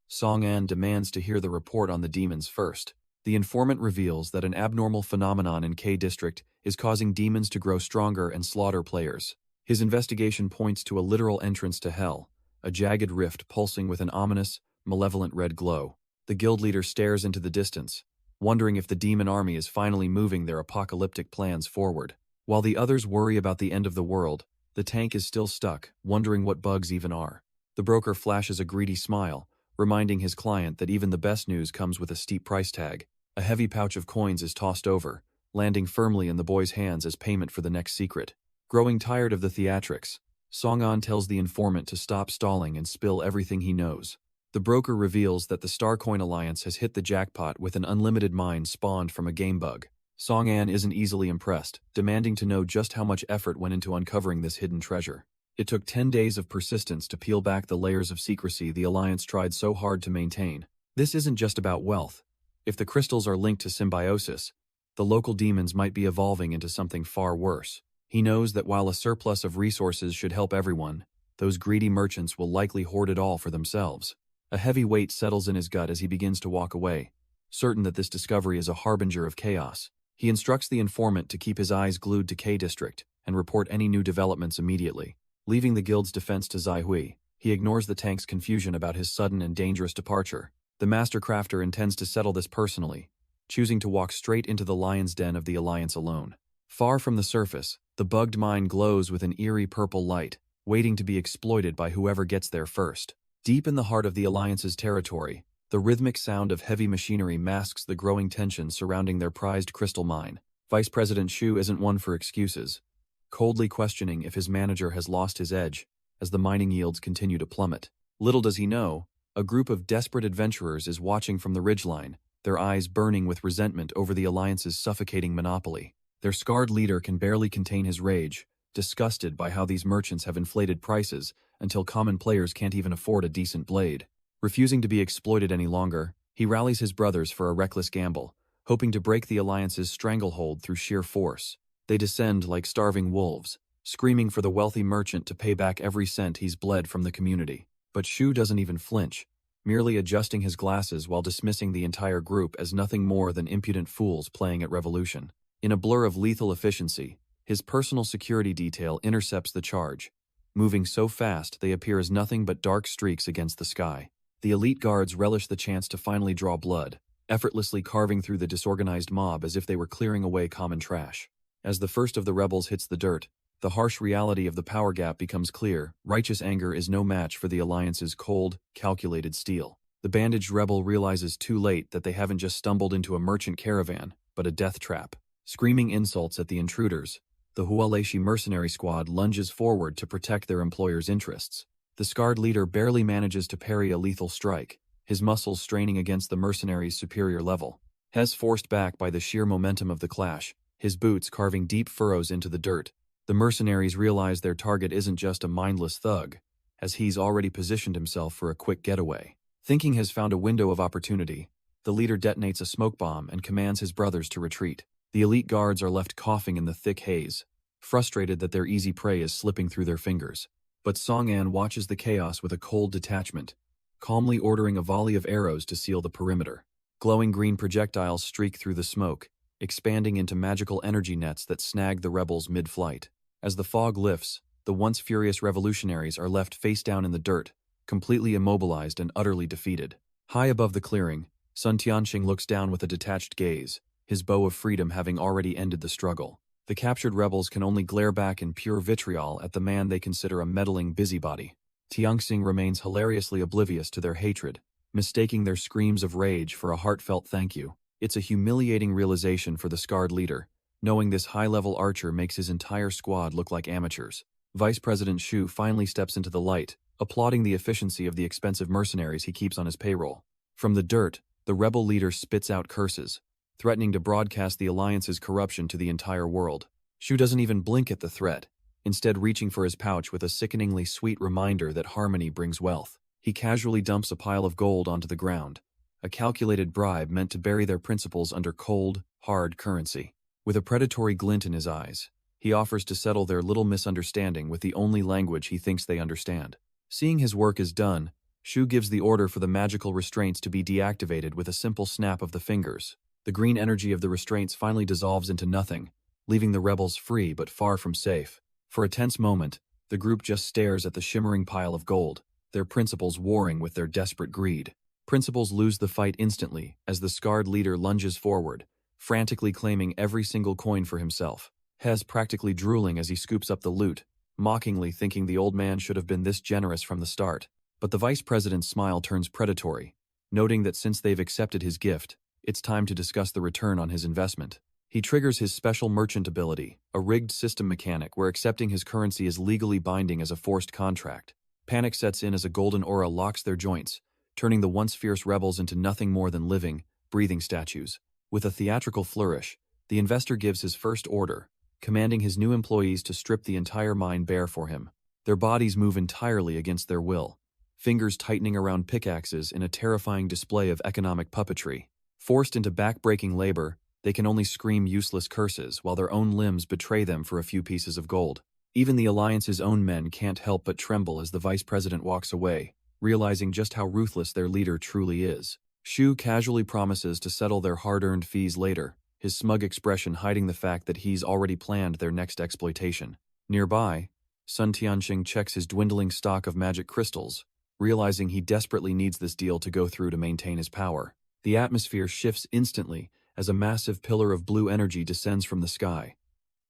Song-an demands to hear the report on the demons first. The informant reveals that an abnormal phenomenon in K District is causing demons to grow stronger and slaughter players. His investigation points to a literal entrance to hell, a jagged rift pulsing with an ominous, malevolent red glow. The guild leader stares into the distance, wondering if the demon army is finally moving their apocalyptic plans forward. While the others worry about the end of the world, the tank is still stuck, wondering what bugs even are. The broker flashes a greedy smile, reminding his client that even the best news comes with a steep price tag. A heavy pouch of coins is tossed over, landing firmly in the boy's hands as payment for the next secret. Growing tired of the theatrics, Song-an tells the informant to stop stalling and spill everything he knows. The broker reveals that the Starcoin Alliance has hit the jackpot with an unlimited mine spawned from a game bug. Song-an isn't easily impressed, demanding to know just how much effort went into uncovering this hidden treasure. It took 10 days of persistence to peel back the layers of secrecy the Alliance tried so hard to maintain. This isn't just about wealth. If the crystals are linked to symbiosis, the local demons might be evolving into something far worse. He knows that while a surplus of resources should help everyone, those greedy merchants will likely hoard it all for themselves. A heavy weight settles in his gut as he begins to walk away, certain that this discovery is a harbinger of chaos. He instructs the informant to keep his eyes glued to K-District and report any new developments immediately. Leaving the guild's defense to Zai Hui, he ignores the tank's confusion about his sudden and dangerous departure. The master crafter intends to settle this personally, choosing to walk straight into the lion's den of the Alliance alone. Far from the surface, the bugged mine glows with an eerie purple light, waiting to be exploited by whoever gets there first. Deep in the heart of the Alliance's territory, the rhythmic sound of heavy machinery masks the growing tension surrounding their prized crystal mine. Vice President Shu isn't one for excuses, coldly questioning if his manager has lost his edge as the mining yields continue to plummet. Little does he know, a group of desperate adventurers is watching from the ridgeline, their eyes burning with resentment over the Alliance's suffocating monopoly. Their scarred leader can barely contain his rage, disgusted by how these merchants have inflated prices until common players can't even afford a decent blade. Refusing to be exploited any longer, he rallies his brothers for a reckless gamble, hoping to break the Alliance's stranglehold through sheer force. They descend like starving wolves, screaming for the wealthy merchant to pay back every cent he's bled from the community. But Shu doesn't even flinch, merely adjusting his glasses while dismissing the entire group as nothing more than impudent fools playing at Revolution. In a blur of lethal efficiency, his personal security detail intercepts the charge. Moving so fast they appear as nothing but dark streaks against the sky. The elite guards relish the chance to finally draw blood, effortlessly carving through the disorganized mob as if they were clearing away common trash. As the first of the rebels hits the dirt, the harsh reality of the power gap becomes clear. Righteous anger is no match for the Alliance's cold, calculated steel. The bandaged rebel realizes too late that they haven't just stumbled into a merchant caravan, but a death trap. Screaming insults at the intruders, the Hualeshi mercenary squad lunges forward to protect their employer's interests. The scarred leader barely manages to parry a lethal strike, his muscles straining against the mercenary's superior level. Hes forced back by the sheer momentum of the clash, his boots carving deep furrows into the dirt. The mercenaries realize their target isn't just a mindless thug, as he's already positioned himself for a quick getaway. Thinking has found a window of opportunity, the leader detonates a smoke bomb and commands his brothers to retreat. The elite guards are left coughing in the thick haze, frustrated that their easy prey is slipping through their fingers. But Song-an watches the chaos with a cold detachment, calmly ordering a volley of arrows to seal the perimeter. Glowing green projectiles streak through the smoke, expanding into magical energy nets that snag the rebels mid-flight. As the fog lifts, the once furious revolutionaries are left face down in the dirt, completely immobilized and utterly defeated. High above the clearing, Sun Tianqing looks down with a detached gaze, his bow of freedom having already ended the struggle. The captured rebels can only glare back in pure vitriol at the man they consider a meddling busybody. Tianxing remains hilariously oblivious to their hatred, mistaking their screams of rage for a heartfelt thank you. It's a humiliating realization for the scarred leader, knowing this high-level archer makes his entire squad look like amateurs. Vice President Shu finally steps into the light, applauding the efficiency of the expensive mercenaries he keeps on his payroll. From the dirt, the rebel leader spits out curses, threatening to broadcast the Alliance's corruption to the entire world. Shu doesn't even blink at the threat, instead reaching for his pouch with a sickeningly sweet reminder that harmony brings wealth. He casually dumps a pile of gold onto the ground, a calculated bribe meant to bury their principles under cold, hard currency. With a predatory glint in his eyes, he offers to settle their little misunderstanding with the only language he thinks they understand. Seeing his work is done, Shu gives the order for the magical restraints to be deactivated with a simple snap of the fingers. The green energy of the restraints finally dissolves into nothing, leaving the rebels free but far from safe. For a tense moment, the group just stares at the shimmering pile of gold, their principles warring with their desperate greed. Principles lose the fight instantly as the scarred leader lunges forward, frantically claiming every single coin for himself. Hes practically drooling as he scoops up the loot, mockingly thinking the old man should have been this generous from the start. But the vice president's smile turns predatory, noting that since they've accepted his gift, it's time to discuss the return on his investment. He triggers his special merchant ability, a rigged system mechanic where accepting his currency is legally binding as a forced contract. Panic sets in as a golden aura locks their joints, turning the once fierce rebels into nothing more than living, breathing statues. With a theatrical flourish, the investor gives his first order, commanding his new employees to strip the entire mine bare for him. Their bodies move entirely against their will, fingers tightening around pickaxes in a terrifying display of economic puppetry. Forced into back-breaking labor, they can only scream useless curses while their own limbs betray them for a few pieces of gold. Even the Alliance's own men can't help but tremble as the vice president walks away, realizing just how ruthless their leader truly is. Shu casually promises to settle their hard-earned fees later, his smug expression hiding the fact that he's already planned their next exploitation. Nearby, Sun Tianxing checks his dwindling stock of magic crystals, realizing he desperately needs this deal to go through to maintain his power. The atmosphere shifts instantly as a massive pillar of blue energy descends from the sky,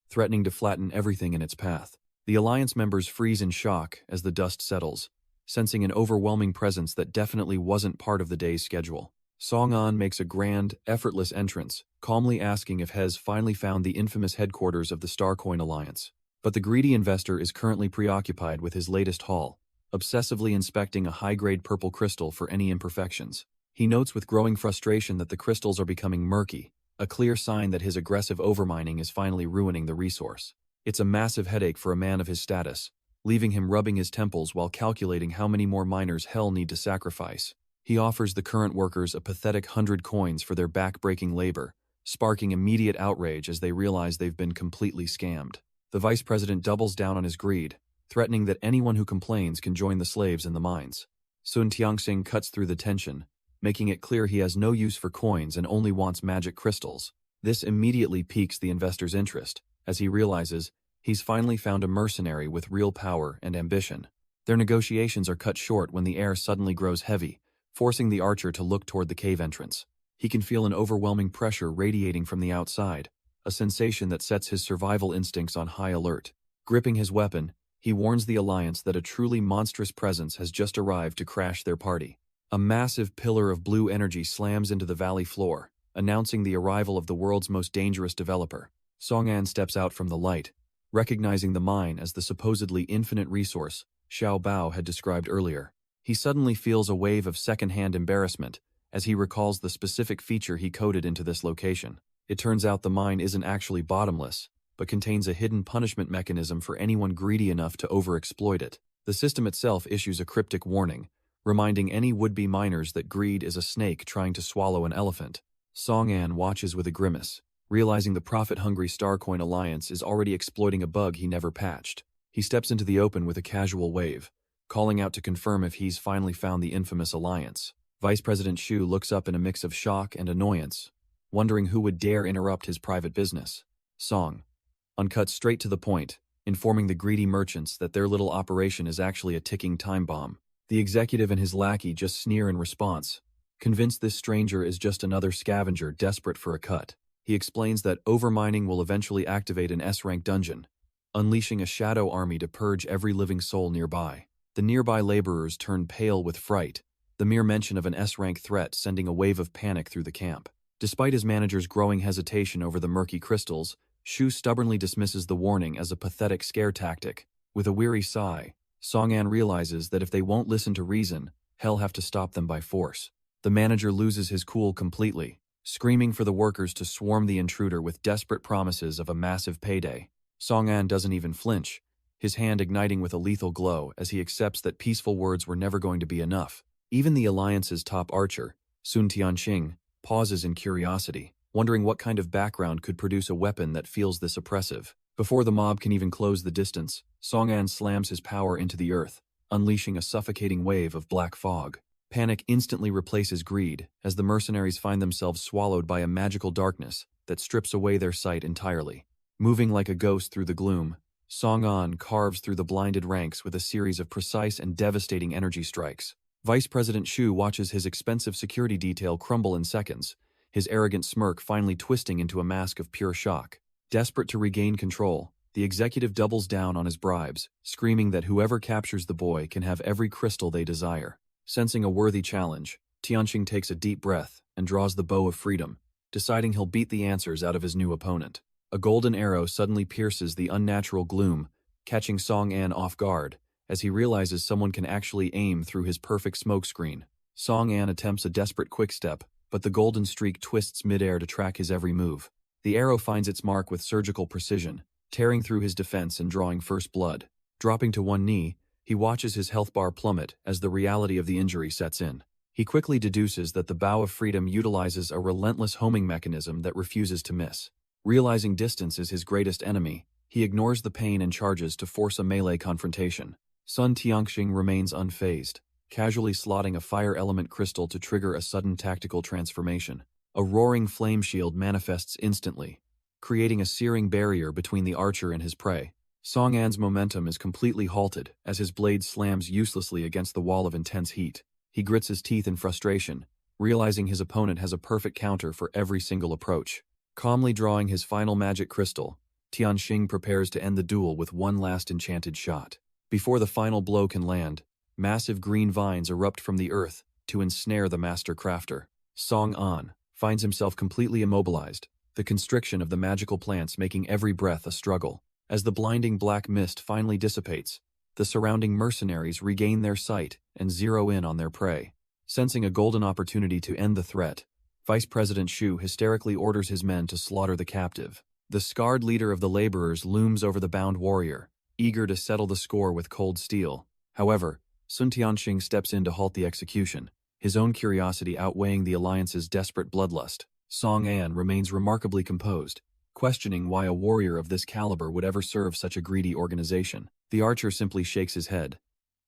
threatening to flatten everything in its path. The Alliance members freeze in shock as the dust settles, sensing an overwhelming presence that definitely wasn't part of the day's schedule. Song-an makes a grand, effortless entrance, calmly asking if Hez finally found the infamous headquarters of the Starcoin Alliance. But the greedy investor is currently preoccupied with his latest haul, obsessively inspecting a high-grade purple crystal for any imperfections. He notes with growing frustration that the crystals are becoming murky, a clear sign that his aggressive overmining is finally ruining the resource. It's a massive headache for a man of his status, leaving him rubbing his temples while calculating how many more miners hell need to sacrifice. He offers the current workers a pathetic 100 coins for their back-breaking labor, sparking immediate outrage as they realize they've been completely scammed. The vice president doubles down on his greed, threatening that anyone who complains can join the slaves in the mines. Sun Tianxing cuts through the tension, making it clear he has no use for coins and only wants magic crystals. This immediately piques the investor's interest, as he realizes he's finally found a mercenary with real power and ambition. Their negotiations are cut short when the air suddenly grows heavy, forcing the archer to look toward the cave entrance. He can feel an overwhelming pressure radiating from the outside, a sensation that sets his survival instincts on high alert. Gripping his weapon, he warns the Alliance that a truly monstrous presence has just arrived to crash their party. A massive pillar of blue energy slams into the valley floor, announcing the arrival of the world's most dangerous developer. Song-an steps out from the light, recognizing the mine as the supposedly infinite resource Xiao Bao had described earlier. He suddenly feels a wave of second-hand embarrassment as he recalls the specific feature he coded into this location. It turns out the mine isn't actually bottomless, but contains a hidden punishment mechanism for anyone greedy enough to overexploit it. The system itself issues a cryptic warning, reminding any would-be miners that greed is a snake trying to swallow an elephant. Song-an watches with a grimace, realizing the profit-hungry Starcoin Alliance is already exploiting a bug he never patched. He steps into the open with a casual wave, calling out to confirm if he's finally found the infamous Alliance. Vice President Shu looks up in a mix of shock and annoyance, wondering who would dare interrupt his private business. Song-an cuts straight to the point, informing the greedy merchants that their little operation is actually a ticking time bomb. The executive and his lackey just sneer in response, convinced this stranger is just another scavenger desperate for a cut. He explains that overmining will eventually activate an S-rank dungeon, unleashing a shadow army to purge every living soul nearby. The nearby laborers turn pale with fright, the mere mention of an S-rank threat sending a wave of panic through the camp. Despite his manager's growing hesitation over the murky crystals, Shu stubbornly dismisses the warning as a pathetic scare tactic. With a weary sigh, Song-an realizes that if they won't listen to reason, he'll have to stop them by force. The manager loses his cool completely, screaming for the workers to swarm the intruder with desperate promises of a massive payday. Song-an doesn't even flinch, his hand igniting with a lethal glow as he accepts that peaceful words were never going to be enough. Even the Alliance's top archer, Sun Tianxing, pauses in curiosity, wondering what kind of background could produce a weapon that feels this oppressive. Before the mob can even close the distance, Song-an slams his power into the earth, unleashing a suffocating wave of black fog. Panic instantly replaces greed as the mercenaries find themselves swallowed by a magical darkness that strips away their sight entirely. Moving like a ghost through the gloom, Song-an carves through the blinded ranks with a series of precise and devastating energy strikes. Vice President Shu watches his expensive security detail crumble in seconds, his arrogant smirk finally twisting into a mask of pure shock. Desperate to regain control, the executive doubles down on his bribes, screaming that whoever captures the boy can have every crystal they desire. Sensing a worthy challenge, Tianxing takes a deep breath and draws the bow of freedom, deciding he'll beat the answers out of his new opponent. A golden arrow suddenly pierces the unnatural gloom, catching Song An off guard, as he realizes someone can actually aim through his perfect smokescreen. Song An attempts a desperate quickstep, but the golden streak twists midair to track his every move. The arrow finds its mark with surgical precision, tearing through his defense and drawing first blood. Dropping to one knee, he watches his health bar plummet as the reality of the injury sets in. He quickly deduces that the Bow of Freedom utilizes a relentless homing mechanism that refuses to miss. Realizing distance is his greatest enemy, he ignores the pain and charges to force a melee confrontation. Sun Tianxing remains unfazed, casually slotting a fire element crystal to trigger a sudden tactical transformation. A roaring flame shield manifests instantly, creating a searing barrier between the archer and his prey. Song An's momentum is completely halted as his blade slams uselessly against the wall of intense heat. He grits his teeth in frustration, realizing his opponent has a perfect counter for every single approach. Calmly drawing his final magic crystal, Tianxing prepares to end the duel with one last enchanted shot. Before the final blow can land, massive green vines erupt from the earth to ensnare the master crafter. Song An finds himself completely immobilized, the constriction of the magical plants making every breath a struggle. As the blinding black mist finally dissipates, the surrounding mercenaries regain their sight and zero in on their prey. Sensing a golden opportunity to end the threat, Vice President Shu hysterically orders his men to slaughter the captive. The scarred leader of the laborers looms over the bound warrior, eager to settle the score with cold steel. However, Sun Tianxing steps in to halt the execution, his own curiosity outweighing the alliance's desperate bloodlust. Song An remains remarkably composed, questioning why a warrior of this caliber would ever serve such a greedy organization. The archer simply shakes his head,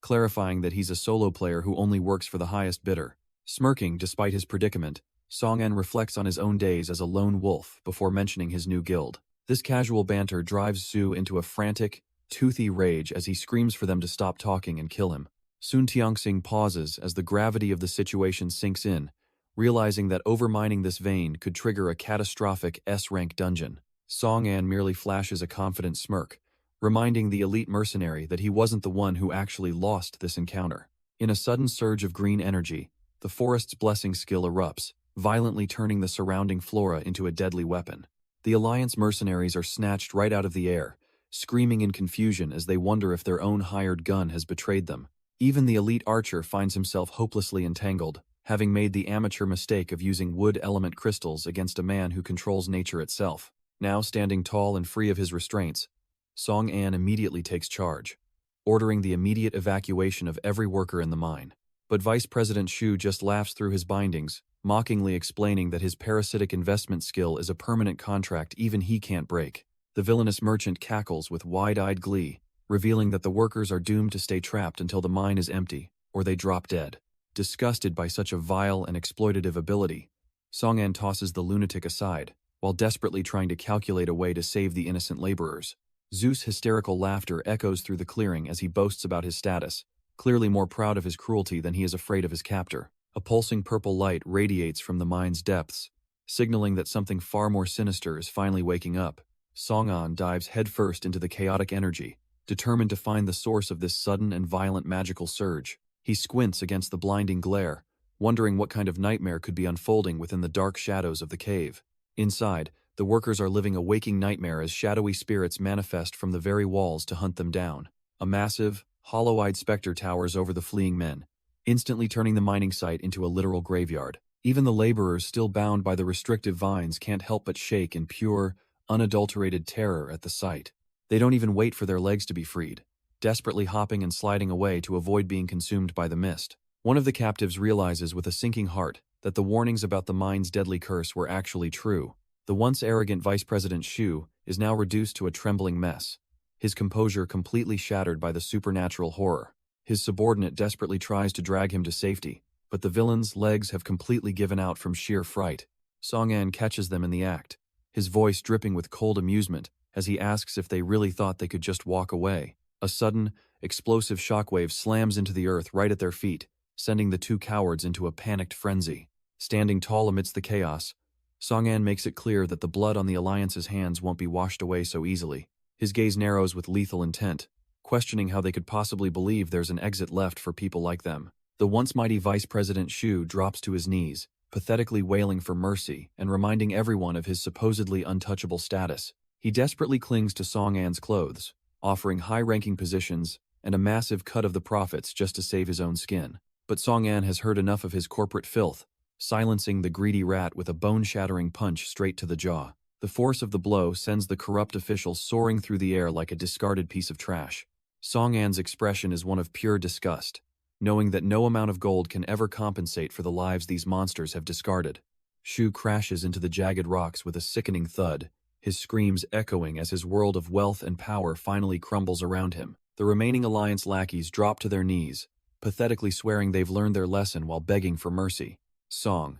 clarifying that he's a solo player who only works for the highest bidder. Smirking despite his predicament, Song An reflects on his own days as a lone wolf before mentioning his new guild. This casual banter drives Su into a frantic, toothy rage as he screams for them to stop talking and kill him. Sun Tianxing pauses as the gravity of the situation sinks in, realizing that overmining this vein could trigger a catastrophic S-rank dungeon. Song An merely flashes a confident smirk, reminding the elite mercenary that he wasn't the one who actually lost this encounter. In a sudden surge of green energy, the forest's blessing skill erupts, violently turning the surrounding flora into a deadly weapon. The Alliance mercenaries are snatched right out of the air, screaming in confusion as they wonder if their own hired gun has betrayed them. Even the elite archer finds himself hopelessly entangled, having made the amateur mistake of using wood element crystals against a man who controls nature itself. Now standing tall and free of his restraints, Song An immediately takes charge, ordering the immediate evacuation of every worker in the mine. But Vice President Shu just laughs through his bindings, mockingly explaining that his parasitic investment skill is a permanent contract even he can't break. The villainous merchant cackles with wide-eyed glee, revealing that the workers are doomed to stay trapped until the mine is empty, or they drop dead. Disgusted by such a vile and exploitative ability, Song An tosses the lunatic aside, while desperately trying to calculate a way to save the innocent laborers. Zeus' hysterical laughter echoes through the clearing as he boasts about his status, clearly more proud of his cruelty than he is afraid of his captor. A pulsing purple light radiates from the mine's depths, signaling that something far more sinister is finally waking up. Song An dives headfirst into the chaotic energy, determined to find the source of this sudden and violent magical surge. He squints against the blinding glare, wondering what kind of nightmare could be unfolding within the dark shadows of the cave. Inside, the workers are living a waking nightmare as shadowy spirits manifest from the very walls to hunt them down. A massive, hollow-eyed specter towers over the fleeing men, instantly turning the mining site into a literal graveyard. Even the laborers still bound by the restrictive vines can't help but shake in pure, unadulterated terror at the sight. They don't even wait for their legs to be freed, desperately hopping and sliding away to avoid being consumed by the mist. One of the captives realizes with a sinking heart that the warnings about the mine's deadly curse were actually true. The once arrogant Vice President Shu is now reduced to a trembling mess, his composure completely shattered by the supernatural horror. His subordinate desperately tries to drag him to safety, but the villain's legs have completely given out from sheer fright. Song An catches them in the act, his voice dripping with cold amusement as he asks if they really thought they could just walk away. A sudden, explosive shockwave slams into the earth right at their feet, sending the two cowards into a panicked frenzy. Standing tall amidst the chaos, Song An makes it clear that the blood on the Alliance's hands won't be washed away so easily. His gaze narrows with lethal intent, questioning how they could possibly believe there's an exit left for people like them. The once mighty Vice President Shu drops to his knees, pathetically wailing for mercy and reminding everyone of his supposedly untouchable status. He desperately clings to Song An's clothes, offering high-ranking positions and a massive cut of the profits just to save his own skin. But Song An has heard enough of his corporate filth, silencing the greedy rat with a bone-shattering punch straight to the jaw. The force of the blow sends the corrupt official soaring through the air like a discarded piece of trash. Song An's expression is one of pure disgust, knowing that no amount of gold can ever compensate for the lives these monsters have discarded. Shu crashes into the jagged rocks with a sickening thud, his screams echoing as his world of wealth and power finally crumbles around him. The remaining Alliance lackeys drop to their knees, pathetically swearing they've learned their lesson while begging for mercy. Song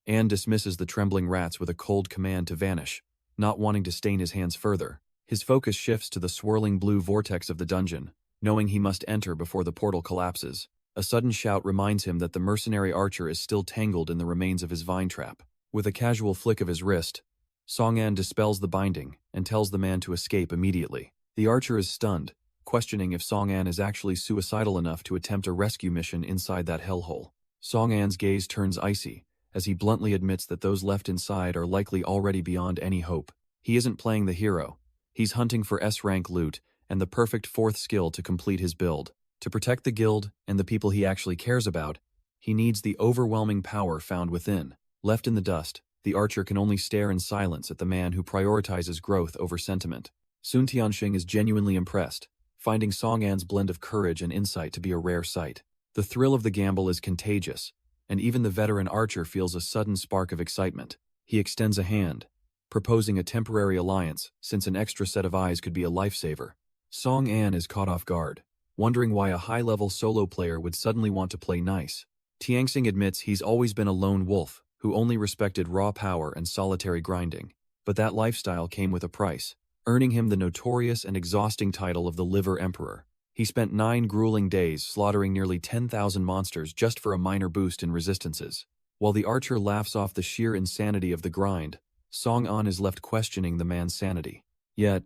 An dismisses the trembling rats with a cold command to vanish, not wanting to stain his hands further. His focus shifts to the swirling blue vortex of the dungeon, knowing he must enter before the portal collapses. A sudden shout reminds him that the mercenary archer is still tangled in the remains of his vine trap. With a casual flick of his wrist, Song An dispels the binding and tells the man to escape immediately. The archer is stunned, questioning if Song An is actually suicidal enough to attempt a rescue mission inside that hellhole. Song An's gaze turns icy, as he bluntly admits that those left inside are likely already beyond any hope. He isn't playing the hero. He's hunting for S-rank loot and the perfect fourth skill to complete his build. To protect the guild and the people he actually cares about, he needs the overwhelming power found within. Left in the dust, the archer can only stare in silence at the man who prioritizes growth over sentiment. Sun Tianxing is genuinely impressed, finding Song An's blend of courage and insight to be a rare sight. The thrill of the gamble is contagious, and even the veteran archer feels a sudden spark of excitement. He extends a hand, proposing a temporary alliance since an extra set of eyes could be a lifesaver. Song An is caught off guard, wondering why a high-level solo player would suddenly want to play nice. Tianxing admits he's always been a lone wolf who only respected raw power and solitary grinding, but that lifestyle came with a price, earning him the notorious and exhausting title of the Liver Emperor. He spent 9 grueling days slaughtering nearly 10,000 monsters just for a minor boost in resistances. While the archer laughs off the sheer insanity of the grind, Song An is left questioning the man's sanity. Yet,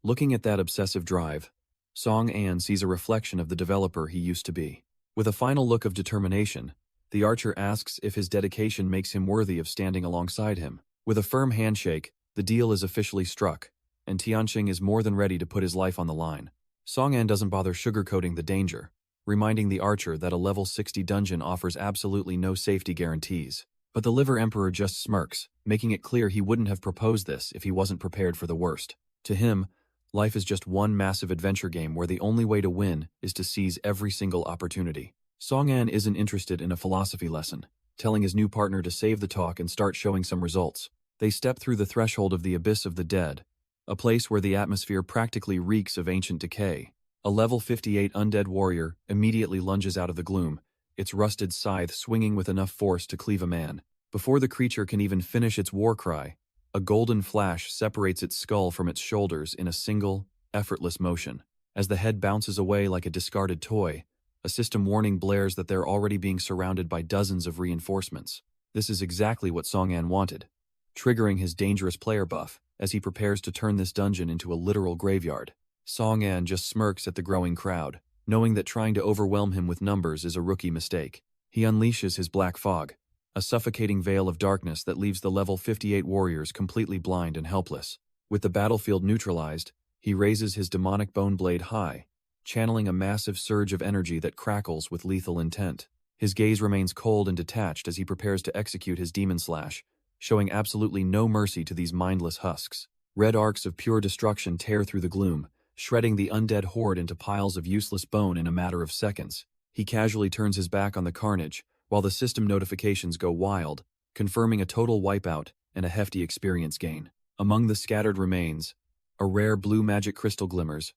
looking at that obsessive drive, Song An sees a reflection of the developer he used to be. With a final look of determination, the archer asks if his dedication makes him worthy of standing alongside him. With a firm handshake, the deal is officially struck, and Tianxing is more than ready to put his life on the line. Song An doesn't bother sugarcoating the danger, reminding the archer that a level 60 dungeon offers absolutely no safety guarantees. But the Liver Emperor just smirks, making it clear he wouldn't have proposed this if he wasn't prepared for the worst. To him, life is just one massive adventure game where the only way to win is to seize every single opportunity. Song An isn't interested in a philosophy lesson, telling his new partner to save the talk and start showing some results. They step through the threshold of the Abyss of the Dead, a place where the atmosphere practically reeks of ancient decay. A level 58 undead warrior immediately lunges out of the gloom, its rusted scythe swinging with enough force to cleave a man. Before the creature can even finish its war cry, a golden flash separates its skull from its shoulders in a single, effortless motion. As the head bounces away like a discarded toy, a system warning blares that they're already being surrounded by dozens of reinforcements. This is exactly what Song An wanted, triggering his dangerous player buff as he prepares to turn this dungeon into a literal graveyard. Song An just smirks at the growing crowd, knowing that trying to overwhelm him with numbers is a rookie mistake. He unleashes his black fog, a suffocating veil of darkness that leaves the level 58 warriors completely blind and helpless. With the battlefield neutralized, he raises his demonic bone blade high, channeling a massive surge of energy that crackles with lethal intent. His gaze remains cold and detached as he prepares to execute his demon slash, showing absolutely no mercy to these mindless husks. Red arcs of pure destruction tear through the gloom, shredding the undead horde into piles of useless bone in a matter of seconds. He casually turns his back on the carnage, while the system notifications go wild, confirming a total wipeout and a hefty experience gain. Among the scattered remains, a rare blue magic crystal glimmers,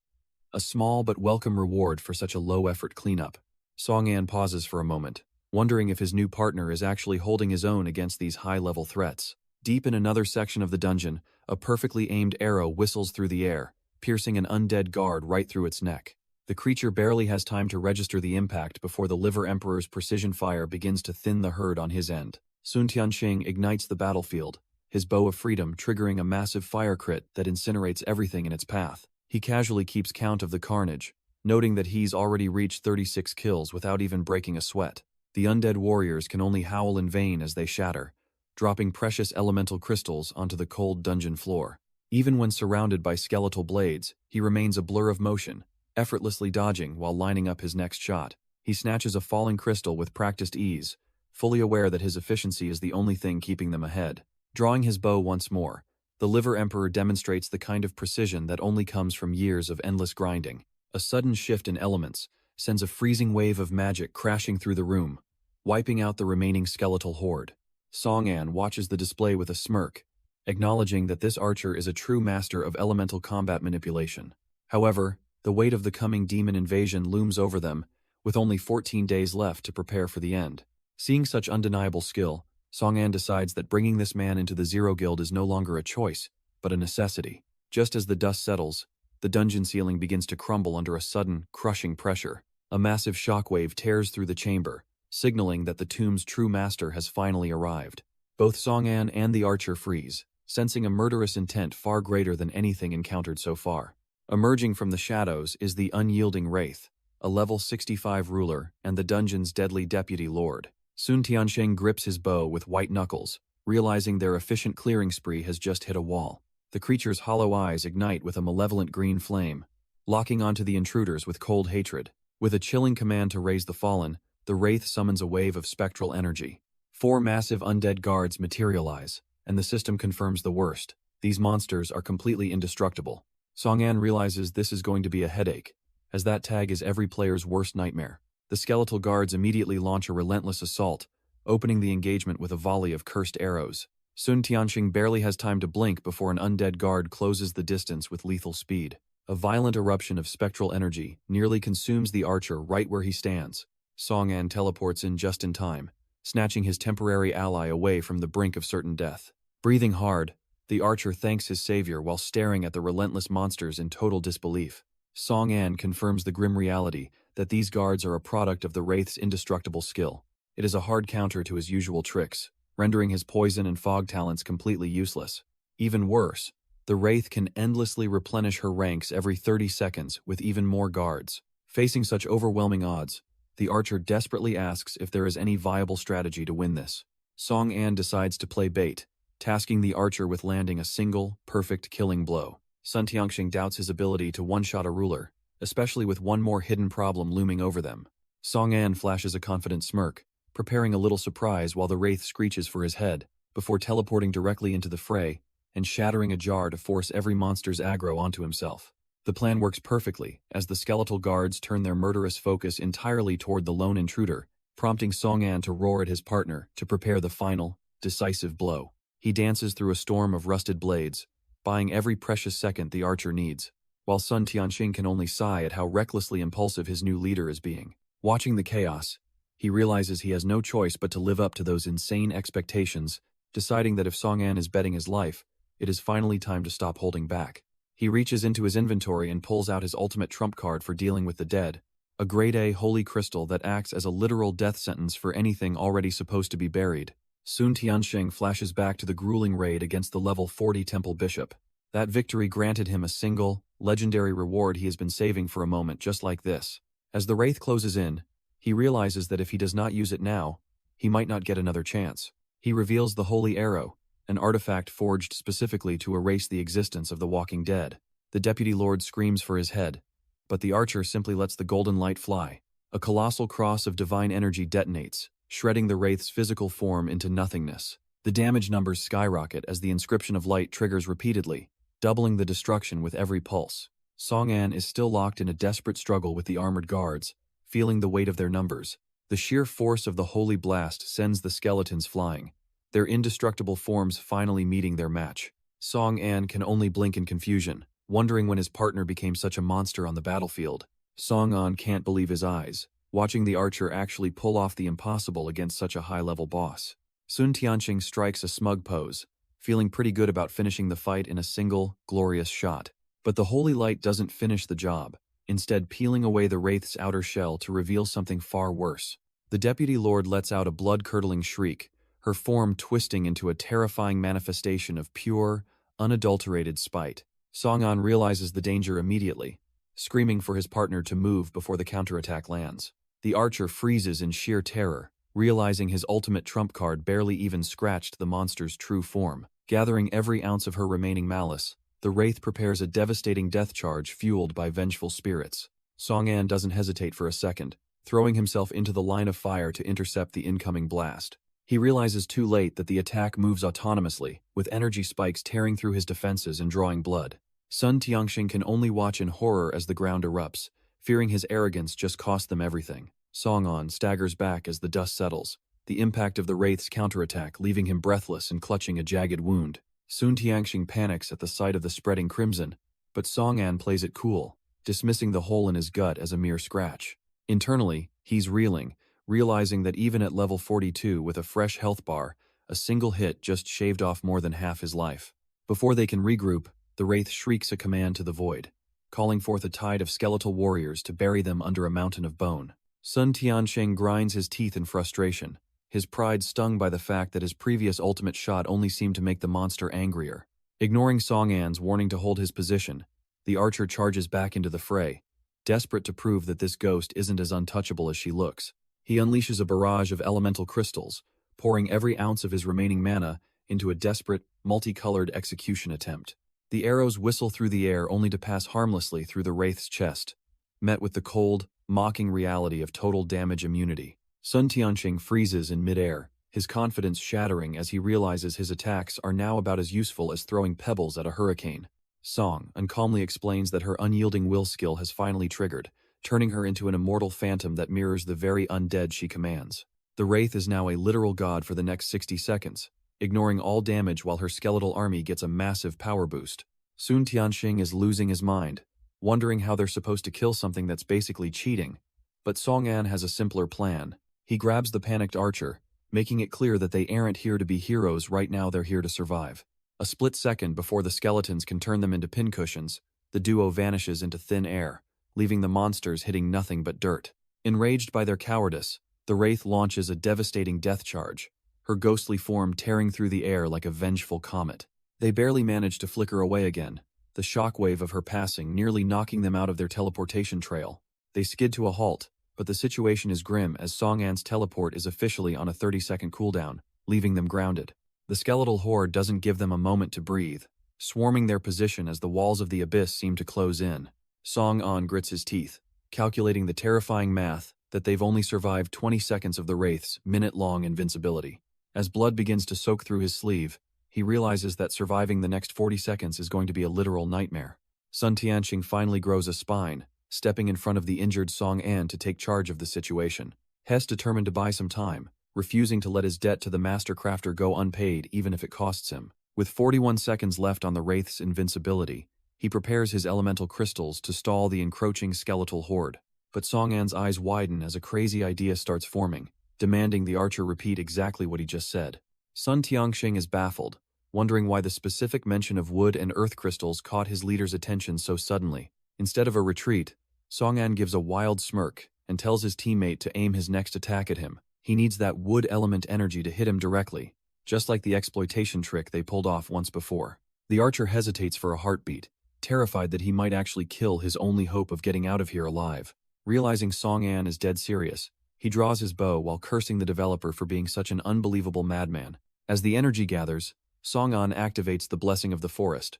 a small but welcome reward for such a low-effort cleanup. Song An pauses for a moment, wondering if his new partner is actually holding his own against these high-level threats. Deep in another section of the dungeon, a perfectly aimed arrow whistles through the air, piercing an undead guard right through its neck. The creature barely has time to register the impact before the Liver Emperor's precision fire begins to thin the herd on his end. Sun Tianxing ignites the battlefield, his bow of freedom triggering a massive fire crit that incinerates everything in its path. He casually keeps count of the carnage, noting that he's already reached 36 kills without even breaking a sweat. The undead warriors can only howl in vain as they shatter, dropping precious elemental crystals onto the cold dungeon floor. Even when surrounded by skeletal blades, he remains a blur of motion, effortlessly dodging while lining up his next shot. He snatches a falling crystal with practiced ease, fully aware that his efficiency is the only thing keeping them ahead. Drawing his bow once more, the Liver Emperor demonstrates the kind of precision that only comes from years of endless grinding. A sudden shift in elements sends a freezing wave of magic crashing through the room, wiping out the remaining skeletal horde. Song-an watches the display with a smirk, acknowledging that this archer is a true master of elemental combat manipulation. However, the weight of the coming demon invasion looms over them, with only 14 days left to prepare for the end. Seeing such undeniable skill, Song-an decides that bringing this man into the Zero Guild is no longer a choice, but a necessity. Just as the dust settles, the dungeon ceiling begins to crumble under a sudden, crushing pressure. A massive shockwave tears through the chamber, signaling that the tomb's true master has finally arrived. Both Song-an and the archer freeze, sensing a murderous intent far greater than anything encountered so far. Emerging from the shadows is the unyielding Wraith, a level 65 ruler and the dungeon's deadly deputy lord. Sun Tiansheng grips his bow with white knuckles, realizing their efficient clearing spree has just hit a wall. The creature's hollow eyes ignite with a malevolent green flame, locking onto the intruders with cold hatred. With a chilling command to raise the fallen, the Wraith summons a wave of spectral energy. 4 massive undead guards materialize, and the system confirms the worst. These monsters are completely indestructible. Song-an realizes this is going to be a headache, as that tag is every player's worst nightmare. The skeletal guards immediately launch a relentless assault, opening the engagement with a volley of cursed arrows. Sun Tianxing barely has time to blink before an undead guard closes the distance with lethal speed. A violent eruption of spectral energy nearly consumes the archer right where he stands. Song-an teleports in just in time, snatching his temporary ally away from the brink of certain death. Breathing hard, the archer thanks his savior while staring at the relentless monsters in total disbelief. Song-an confirms the grim reality that these guards are a product of the Wraith's indestructible skill. It is a hard counter to his usual tricks, rendering his poison and fog talents completely useless. Even worse, the Wraith can endlessly replenish her ranks every 30 seconds with even more guards. Facing such overwhelming odds, the archer desperately asks if there is any viable strategy to win this. Song-an decides to play bait, tasking the archer with landing a single, perfect killing blow. Sun Tianxing doubts his ability to one-shot a ruler, especially with one more hidden problem looming over them. Song-an flashes a confident smirk, preparing a little surprise while the Wraith screeches for his head, before teleporting directly into the fray and shattering a jar to force every monster's aggro onto himself. The plan works perfectly, as the skeletal guards turn their murderous focus entirely toward the lone intruder, prompting Song-an to roar at his partner to prepare the final, decisive blow. He dances through a storm of rusted blades, buying every precious second the archer needs, while Sun Tianxing can only sigh at how recklessly impulsive his new leader is being. Watching the chaos, he realizes he has no choice but to live up to those insane expectations, deciding that if Song-an is betting his life, it is finally time to stop holding back. He reaches into his inventory and pulls out his ultimate trump card for dealing with the dead, a grade A holy crystal that acts as a literal death sentence for anything already supposed to be buried. Sun Tianxing flashes back to the grueling raid against the level 40 temple bishop. That victory granted him a single, legendary reward he has been saving for a moment just like this. As the Wraith closes in, he realizes that if he does not use it now, he might not get another chance. He reveals the Holy Arrow, an artifact forged specifically to erase the existence of the walking dead. The Deputy Lord screams for his head, but the archer simply lets the golden light fly. A colossal cross of divine energy detonates, shredding the Wraith's physical form into nothingness. The damage numbers skyrocket as the inscription of light triggers repeatedly, doubling the destruction with every pulse. Song-an is still locked in a desperate struggle with the armored guards, feeling the weight of their numbers. The sheer force of the holy blast sends the skeletons flying, their indestructible forms finally meeting their match. Song-an can only blink in confusion, wondering when his partner became such a monster on the battlefield. Song-an can't believe his eyes, watching the archer actually pull off the impossible against such a high-level boss. Sun Tianxing strikes a smug pose, feeling pretty good about finishing the fight in a single, glorious shot. But the holy light doesn't finish the job, instead peeling away the Wraith's outer shell to reveal something far worse. The Deputy Lord lets out a blood-curdling shriek, her form twisting into a terrifying manifestation of pure, unadulterated spite. Song-an realizes the danger immediately, screaming for his partner to move before the counterattack lands. The archer freezes in sheer terror, realizing his ultimate trump card barely even scratched the monster's true form. Gathering every ounce of her remaining malice, the Wraith prepares a devastating death charge fueled by vengeful spirits. Song-an doesn't hesitate for a second, throwing himself into the line of fire to intercept the incoming blast. He realizes too late that the attack moves autonomously, with energy spikes tearing through his defenses and drawing blood. Sun Tianxing can only watch in horror as the ground erupts, fearing his arrogance just cost them everything. Song-an staggers back as the dust settles, the impact of the Wraith's counterattack leaving him breathless and clutching a jagged wound. Sun Tianxing panics at the sight of the spreading crimson, but Song-an plays it cool, dismissing the hole in his gut as a mere scratch. Internally, he's reeling, realizing that even at level 42 with a fresh health bar, a single hit just shaved off more than half his life. Before they can regroup, the Wraith shrieks a command to the void, calling forth a tide of skeletal warriors to bury them under a mountain of bone. Sun Tianxing grinds his teeth in frustration, his pride stung by the fact that his previous ultimate shot only seemed to make the monster angrier. Ignoring Song-an's warning to hold his position, the archer charges back into the fray, desperate to prove that this ghost isn't as untouchable as she looks. He unleashes a barrage of elemental crystals, pouring every ounce of his remaining mana into a desperate, multicolored execution attempt. The arrows whistle through the air only to pass harmlessly through the Wraith's chest, met with the cold, mocking reality of total damage immunity. Sun Tianxing freezes in midair, his confidence shattering as he realizes his attacks are now about as useful as throwing pebbles at a hurricane. Song-an calmly explains that her unyielding will skill has finally triggered, turning her into an immortal phantom that mirrors the very undead she commands. The Wraith is now a literal god for the next 60 seconds, ignoring all damage while her skeletal army gets a massive power boost. Sun Tianxing is losing his mind, wondering how they're supposed to kill something that's basically cheating. But Song-an has a simpler plan. He grabs the panicked archer, making it clear that they aren't here to be heroes right now, they're here to survive. A split second before the skeletons can turn them into pincushions, the duo vanishes into thin air, leaving the monsters hitting nothing but dirt. Enraged by their cowardice, the Wraith launches a devastating death charge, her ghostly form tearing through the air like a vengeful comet. They barely manage to flicker away again, the shockwave of her passing nearly knocking them out of their teleportation trail. They skid to a halt, but the situation is grim as Song-an's teleport is officially on a 30-second cooldown, leaving them grounded. The skeletal horde doesn't give them a moment to breathe, swarming their position as the walls of the abyss seem to close in. Song-an grits his teeth, calculating the terrifying math that they've only survived 20 seconds of the Wraith's minute-long invincibility. As blood begins to soak through his sleeve, he realizes that surviving the next 40 seconds is going to be a literal nightmare. Sun Tianxing finally grows a spine, stepping in front of the injured Song-an to take charge of the situation. Hess determined to buy some time, refusing to let his debt to the Master Crafter go unpaid even if it costs him. With 41 seconds left on the Wraith's invincibility, he prepares his elemental crystals to stall the encroaching skeletal horde. But Song-an's eyes widen as a crazy idea starts forming, demanding the archer repeat exactly what he just said. Sun Tianxing is baffled, wondering why the specific mention of wood and earth crystals caught his leader's attention so suddenly. Instead of a retreat, Song-an gives a wild smirk and tells his teammate to aim his next attack at him. He needs that wood element energy to hit him directly, just like the exploitation trick they pulled off once before. The archer hesitates for a heartbeat, terrified that he might actually kill his only hope of getting out of here alive. Realizing Song-an is dead serious, he draws his bow while cursing the developer for being such an unbelievable madman. As the energy gathers, Song-an activates the Blessing of the Forest,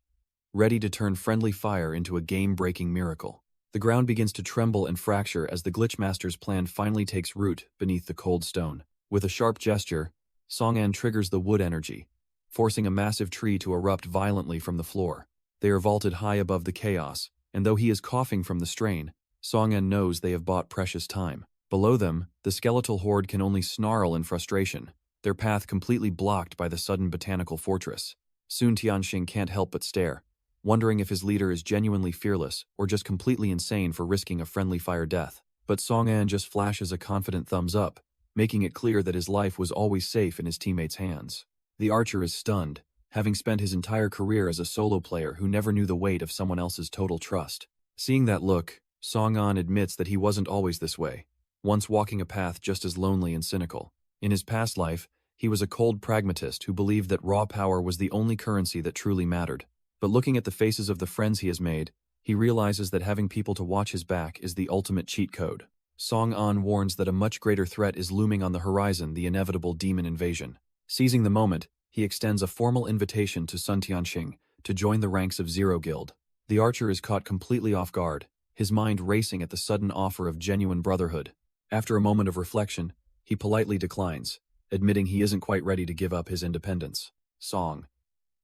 ready to turn friendly fire into a game-breaking miracle. The ground begins to tremble and fracture as the Glitchmaster's plan finally takes root beneath the cold stone. With a sharp gesture, Song-an triggers the wood energy, forcing a massive tree to erupt violently from the floor. They are vaulted high above the chaos, and though he is coughing from the strain, Song-an knows they have bought precious time. Below them, the skeletal horde can only snarl in frustration, their path completely blocked by the sudden botanical fortress. Sun Tianxing can't help but stare, wondering if his leader is genuinely fearless or just completely insane for risking a friendly fire death. But Song-an just flashes a confident thumbs up, making it clear that his life was always safe in his teammates' hands. The archer is stunned, having spent his entire career as a solo player who never knew the weight of someone else's total trust. Seeing that look, Song-an admits that he wasn't always this way, once walking a path just as lonely and cynical. In his past life, he was a cold pragmatist who believed that raw power was the only currency that truly mattered. But looking at the faces of the friends he has made, he realizes that having people to watch his back is the ultimate cheat code. Song-an warns that a much greater threat is looming on the horizon, the inevitable demon invasion. Seizing the moment, he extends a formal invitation to Sun Tianxing to join the ranks of Zero Guild. The archer is caught completely off guard, his mind racing at the sudden offer of genuine brotherhood. After a moment of reflection, he politely declines, admitting he isn't quite ready to give up his independence. Song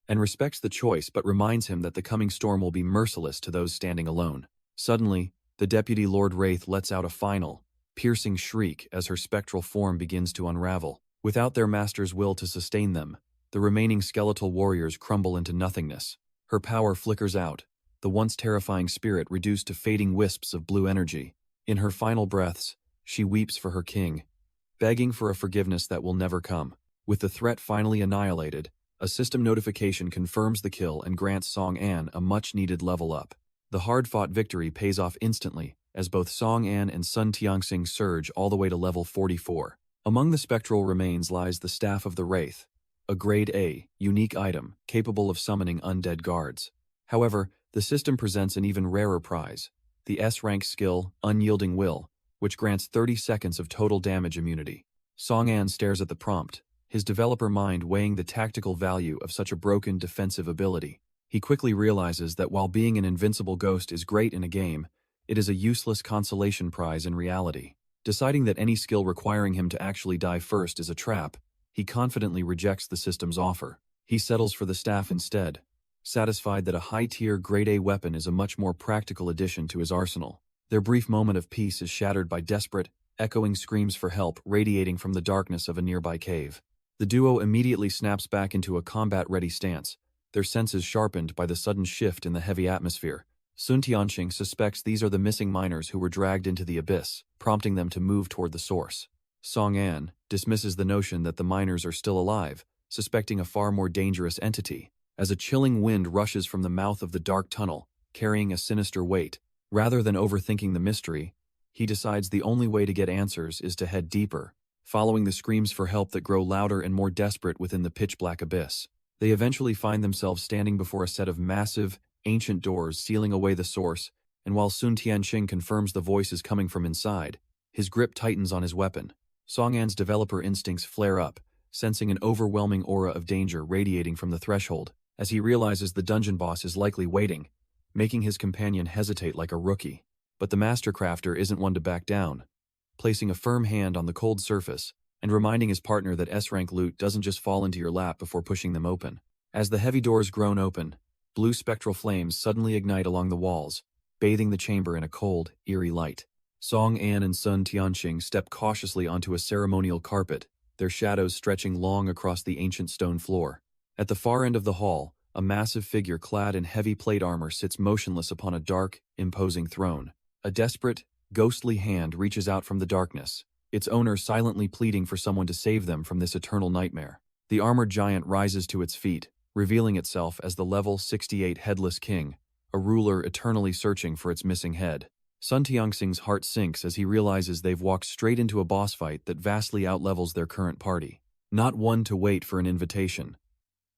and respects the choice but reminds him that the coming storm will be merciless to those standing alone. Suddenly, the deputy Lord Wraith lets out a final, piercing shriek as her spectral form begins to unravel. Without their master's will to sustain them, the remaining skeletal warriors crumble into nothingness. Her power flickers out, the once terrifying spirit reduced to fading wisps of blue energy. In her final breaths, she weeps for her king, begging for a forgiveness that will never come. With the threat finally annihilated, a system notification confirms the kill and grants Song-an a much-needed level up. The hard-fought victory pays off instantly, as both Song-an and Sun Tianxing surge all the way to level 44. Among the spectral remains lies the Staff of the Wraith, a Grade A, unique item capable of summoning undead guards. However, the system presents an even rarer prize, the S-rank skill, Unyielding Will, which grants 30 seconds of total damage immunity. Song-an stares at the prompt, his developer mind weighing the tactical value of such a broken defensive ability. He quickly realizes that while being an invincible ghost is great in a game, it is a useless consolation prize in reality. Deciding that any skill requiring him to actually die first is a trap, he confidently rejects the system's offer. He settles for the staff instead, satisfied that a high-tier Grade A weapon is a much more practical addition to his arsenal. Their brief moment of peace is shattered by desperate, echoing screams for help radiating from the darkness of a nearby cave. The duo immediately snaps back into a combat-ready stance, their senses sharpened by the sudden shift in the heavy atmosphere. Sun Tianxing suspects these are the missing miners who were dragged into the abyss, prompting them to move toward the source. Song-an dismisses the notion that the miners are still alive, suspecting a far more dangerous entity, as a chilling wind rushes from the mouth of the dark tunnel, carrying a sinister weight. Rather than overthinking the mystery, he decides the only way to get answers is to head deeper, following the screams for help that grow louder and more desperate within the pitch-black abyss. They eventually find themselves standing before a set of massive, ancient doors sealing away the source, and while Sun Tianxing confirms the voice is coming from inside, his grip tightens on his weapon. Song-an's developer instincts flare up, sensing an overwhelming aura of danger radiating from the threshold, as he realizes the dungeon boss is likely waiting, making his companion hesitate like a rookie. But the Master Crafter isn't one to back down, placing a firm hand on the cold surface and reminding his partner that S-rank loot doesn't just fall into your lap before pushing them open. As the heavy doors groan open, blue spectral flames suddenly ignite along the walls, bathing the chamber in a cold, eerie light. Song-an and Sun Tianxing step cautiously onto a ceremonial carpet, their shadows stretching long across the ancient stone floor. At the far end of the hall, a massive figure clad in heavy plate armor sits motionless upon a dark, imposing throne. A desperate, ghostly hand reaches out from the darkness, its owner silently pleading for someone to save them from this eternal nightmare. The armored giant rises to its feet, revealing itself as the level 68 Headless King, a ruler eternally searching for its missing head. Sun Tianxing's heart sinks as he realizes they've walked straight into a boss fight that vastly outlevels their current party. Not one to wait for an invitation,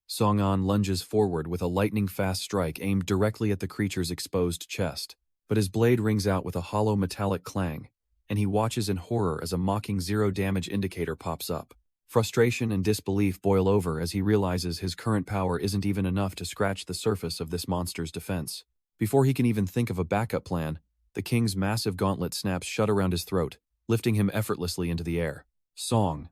Song-an lunges forward with a lightning-fast strike aimed directly at the creature's exposed chest. But his blade rings out with a hollow metallic clang, and he watches in horror as a mocking zero-damage indicator pops up. Frustration and disbelief boil over as he realizes his current power isn't even enough to scratch the surface of this monster's defense. Before he can even think of a backup plan, the king's massive gauntlet snaps shut around his throat, lifting him effortlessly into the air. Song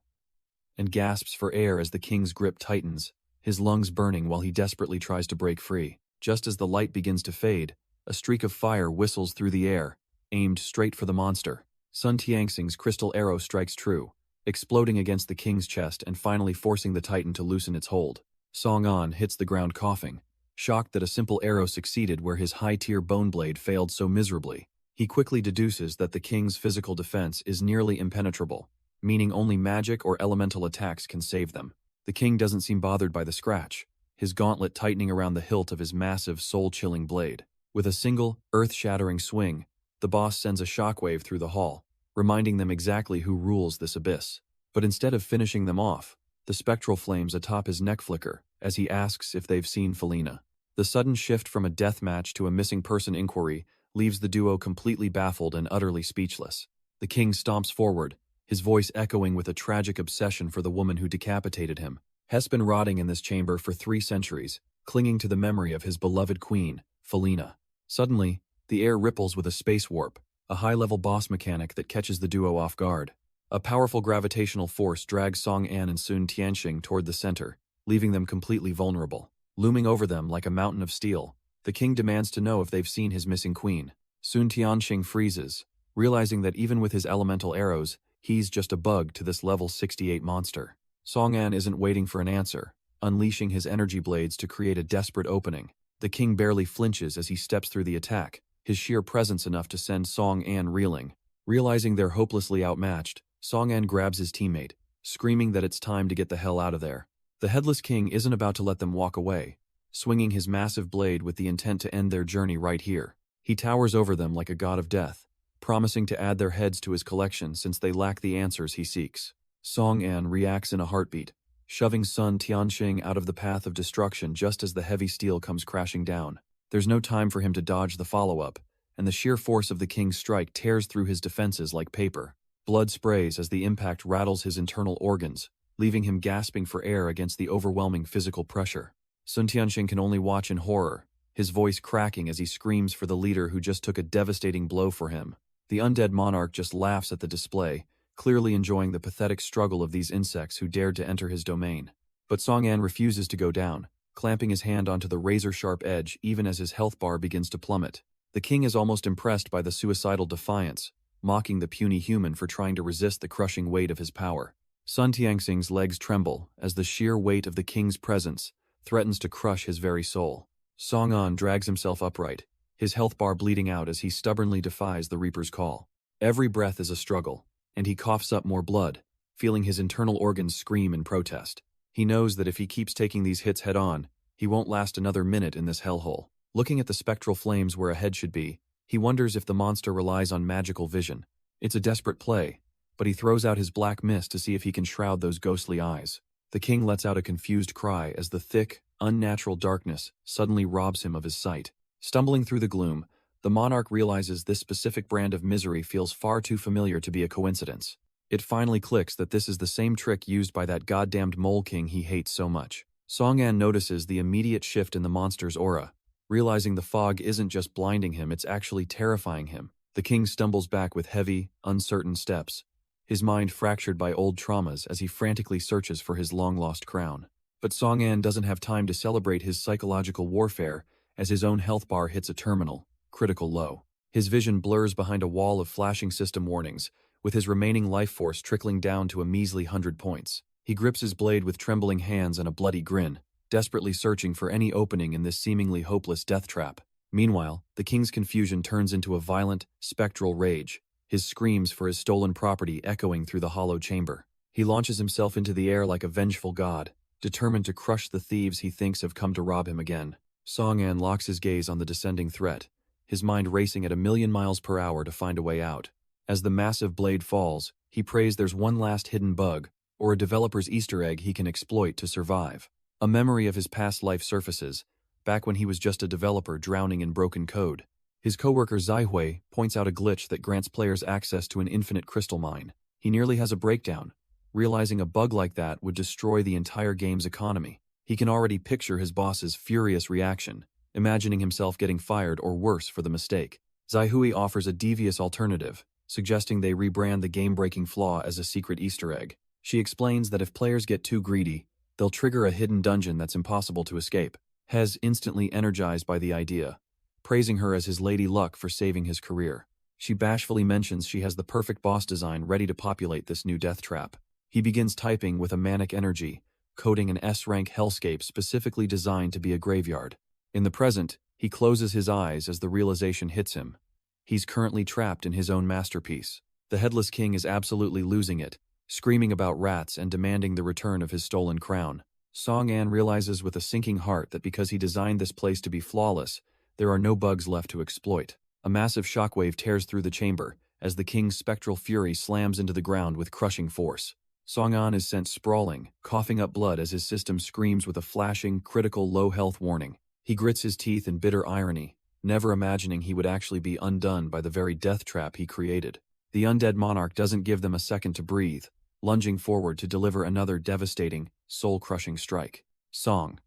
and gasps for air as the king's grip tightens, his lungs burning while he desperately tries to break free. Just as the light begins to fade, a streak of fire whistles through the air, aimed straight for the monster. Sun Tianxing's crystal arrow strikes true, exploding against the king's chest and finally forcing the titan to loosen its hold. Song-an hits the ground coughing, shocked that a simple arrow succeeded where his high-tier bone blade failed so miserably. He quickly deduces that the king's physical defense is nearly impenetrable, meaning only magic or elemental attacks can save them. The king doesn't seem bothered by the scratch, his gauntlet tightening around the hilt of his massive, soul-chilling blade. With a single, earth-shattering swing, the boss sends a shockwave through the hall, reminding them exactly who rules this abyss. But instead of finishing them off, the spectral flames atop his neck flicker as he asks if they've seen Felina. The sudden shift from a death match to a missing person inquiry leaves the duo completely baffled and utterly speechless. The king stomps forward, his voice echoing with a tragic obsession for the woman who decapitated him. Has been rotting in this chamber for 3 centuries, clinging to the memory of his beloved queen, Felina. Suddenly, the air ripples with a space warp, a high-level boss mechanic that catches the duo off guard. A powerful gravitational force drags Song An and Sun Tianxing toward the center, leaving them completely vulnerable. Looming over them like a mountain of steel, the king demands to know if they've seen his missing queen. Sun Tianxing freezes, realizing that even with his elemental arrows, he's just a bug to this level 68 monster. Song An isn't waiting for an answer, unleashing his energy blades to create a desperate opening. The king barely flinches as he steps through the attack, his sheer presence enough to send Song An reeling. Realizing they're hopelessly outmatched, Song An grabs his teammate, screaming that it's time to get the hell out of there. The headless king isn't about to let them walk away, swinging his massive blade with the intent to end their journey right here. He towers over them like a god of death, promising to add their heads to his collection since they lack the answers he seeks. Song An reacts in a heartbeat, shoving Sun Tianxing out of the path of destruction just as the heavy steel comes crashing down. There's no time for him to dodge the follow-up, and the sheer force of the king's strike tears through his defenses like paper. Blood sprays as the impact rattles his internal organs, leaving him gasping for air against the overwhelming physical pressure. Sun Tianxing can only watch in horror, his voice cracking as he screams for the leader who just took a devastating blow for him. The undead monarch just laughs at the display, clearly enjoying the pathetic struggle of these insects who dared to enter his domain. But Song An refuses to go down, clamping his hand onto the razor-sharp edge even as his health bar begins to plummet. The king is almost impressed by the suicidal defiance, mocking the puny human for trying to resist the crushing weight of his power. Sun Tianxing's legs tremble as the sheer weight of the king's presence threatens to crush his very soul. Song An drags himself upright, his health bar bleeding out as he stubbornly defies the Reaper's call. Every breath is a struggle, and he coughs up more blood, feeling his internal organs scream in protest. He knows that if he keeps taking these hits head-on, he won't last another minute in this hellhole. Looking at the spectral flames where a head should be, he wonders if the monster relies on magical vision. It's a desperate play, but he throws out his black mist to see if he can shroud those ghostly eyes. The king lets out a confused cry as the thick, unnatural darkness suddenly robs him of his sight. Stumbling through the gloom, the monarch realizes this specific brand of misery feels far too familiar to be a coincidence. It finally clicks that this is the same trick used by that goddamned mole king he hates so much. Song An notices the immediate shift in the monster's aura, realizing the fog isn't just blinding him, it's actually terrifying him. The king stumbles back with heavy, uncertain steps, his mind fractured by old traumas as he frantically searches for his long-lost crown. But Song An doesn't have time to celebrate his psychological warfare as his own health bar hits a terminal, critical low. His vision blurs behind a wall of flashing system warnings, with his remaining life force trickling down to a measly 100 points. He grips his blade with trembling hands and a bloody grin, desperately searching for any opening in this seemingly hopeless death trap. Meanwhile, the king's confusion turns into a violent, spectral rage, his screams for his stolen property echoing through the hollow chamber. He launches himself into the air like a vengeful god, determined to crush the thieves he thinks have come to rob him again. Song An locks his gaze on the descending threat, his mind racing at 1,000,000 miles per hour to find a way out. As the massive blade falls, he prays there's one last hidden bug, or a developer's Easter egg he can exploit to survive. A memory of his past life surfaces, back when he was just a developer drowning in broken code. His coworker Zaihui points out a glitch that grants players access to an infinite crystal mine. He nearly has a breakdown, realizing a bug like that would destroy the entire game's economy. He can already picture his boss's furious reaction, imagining himself getting fired or worse for the mistake. Zaihui offers a devious alternative, suggesting they rebrand the game-breaking flaw as a secret Easter egg. She explains that if players get too greedy, they'll trigger a hidden dungeon that's impossible to escape. Hez instantly energized by the idea, praising her as his lady luck for saving his career. She bashfully mentions she has the perfect boss design ready to populate this new death trap. He begins typing with a manic energy, coding an S-rank hellscape specifically designed to be a graveyard. In the present, he closes his eyes as the realization hits him. He's currently trapped in his own masterpiece. The Headless King is absolutely losing it, screaming about rats and demanding the return of his stolen crown. Song An realizes with a sinking heart that because he designed this place to be flawless, there are no bugs left to exploit. A massive shockwave tears through the chamber as the king's spectral fury slams into the ground with crushing force. Song An is sent sprawling, coughing up blood as his system screams with a flashing, critical low health warning. He grits his teeth in bitter irony, never imagining he would actually be undone by the very death trap he created. The undead monarch doesn't give them a second to breathe, lunging forward to deliver another devastating, soul-crushing strike. Song.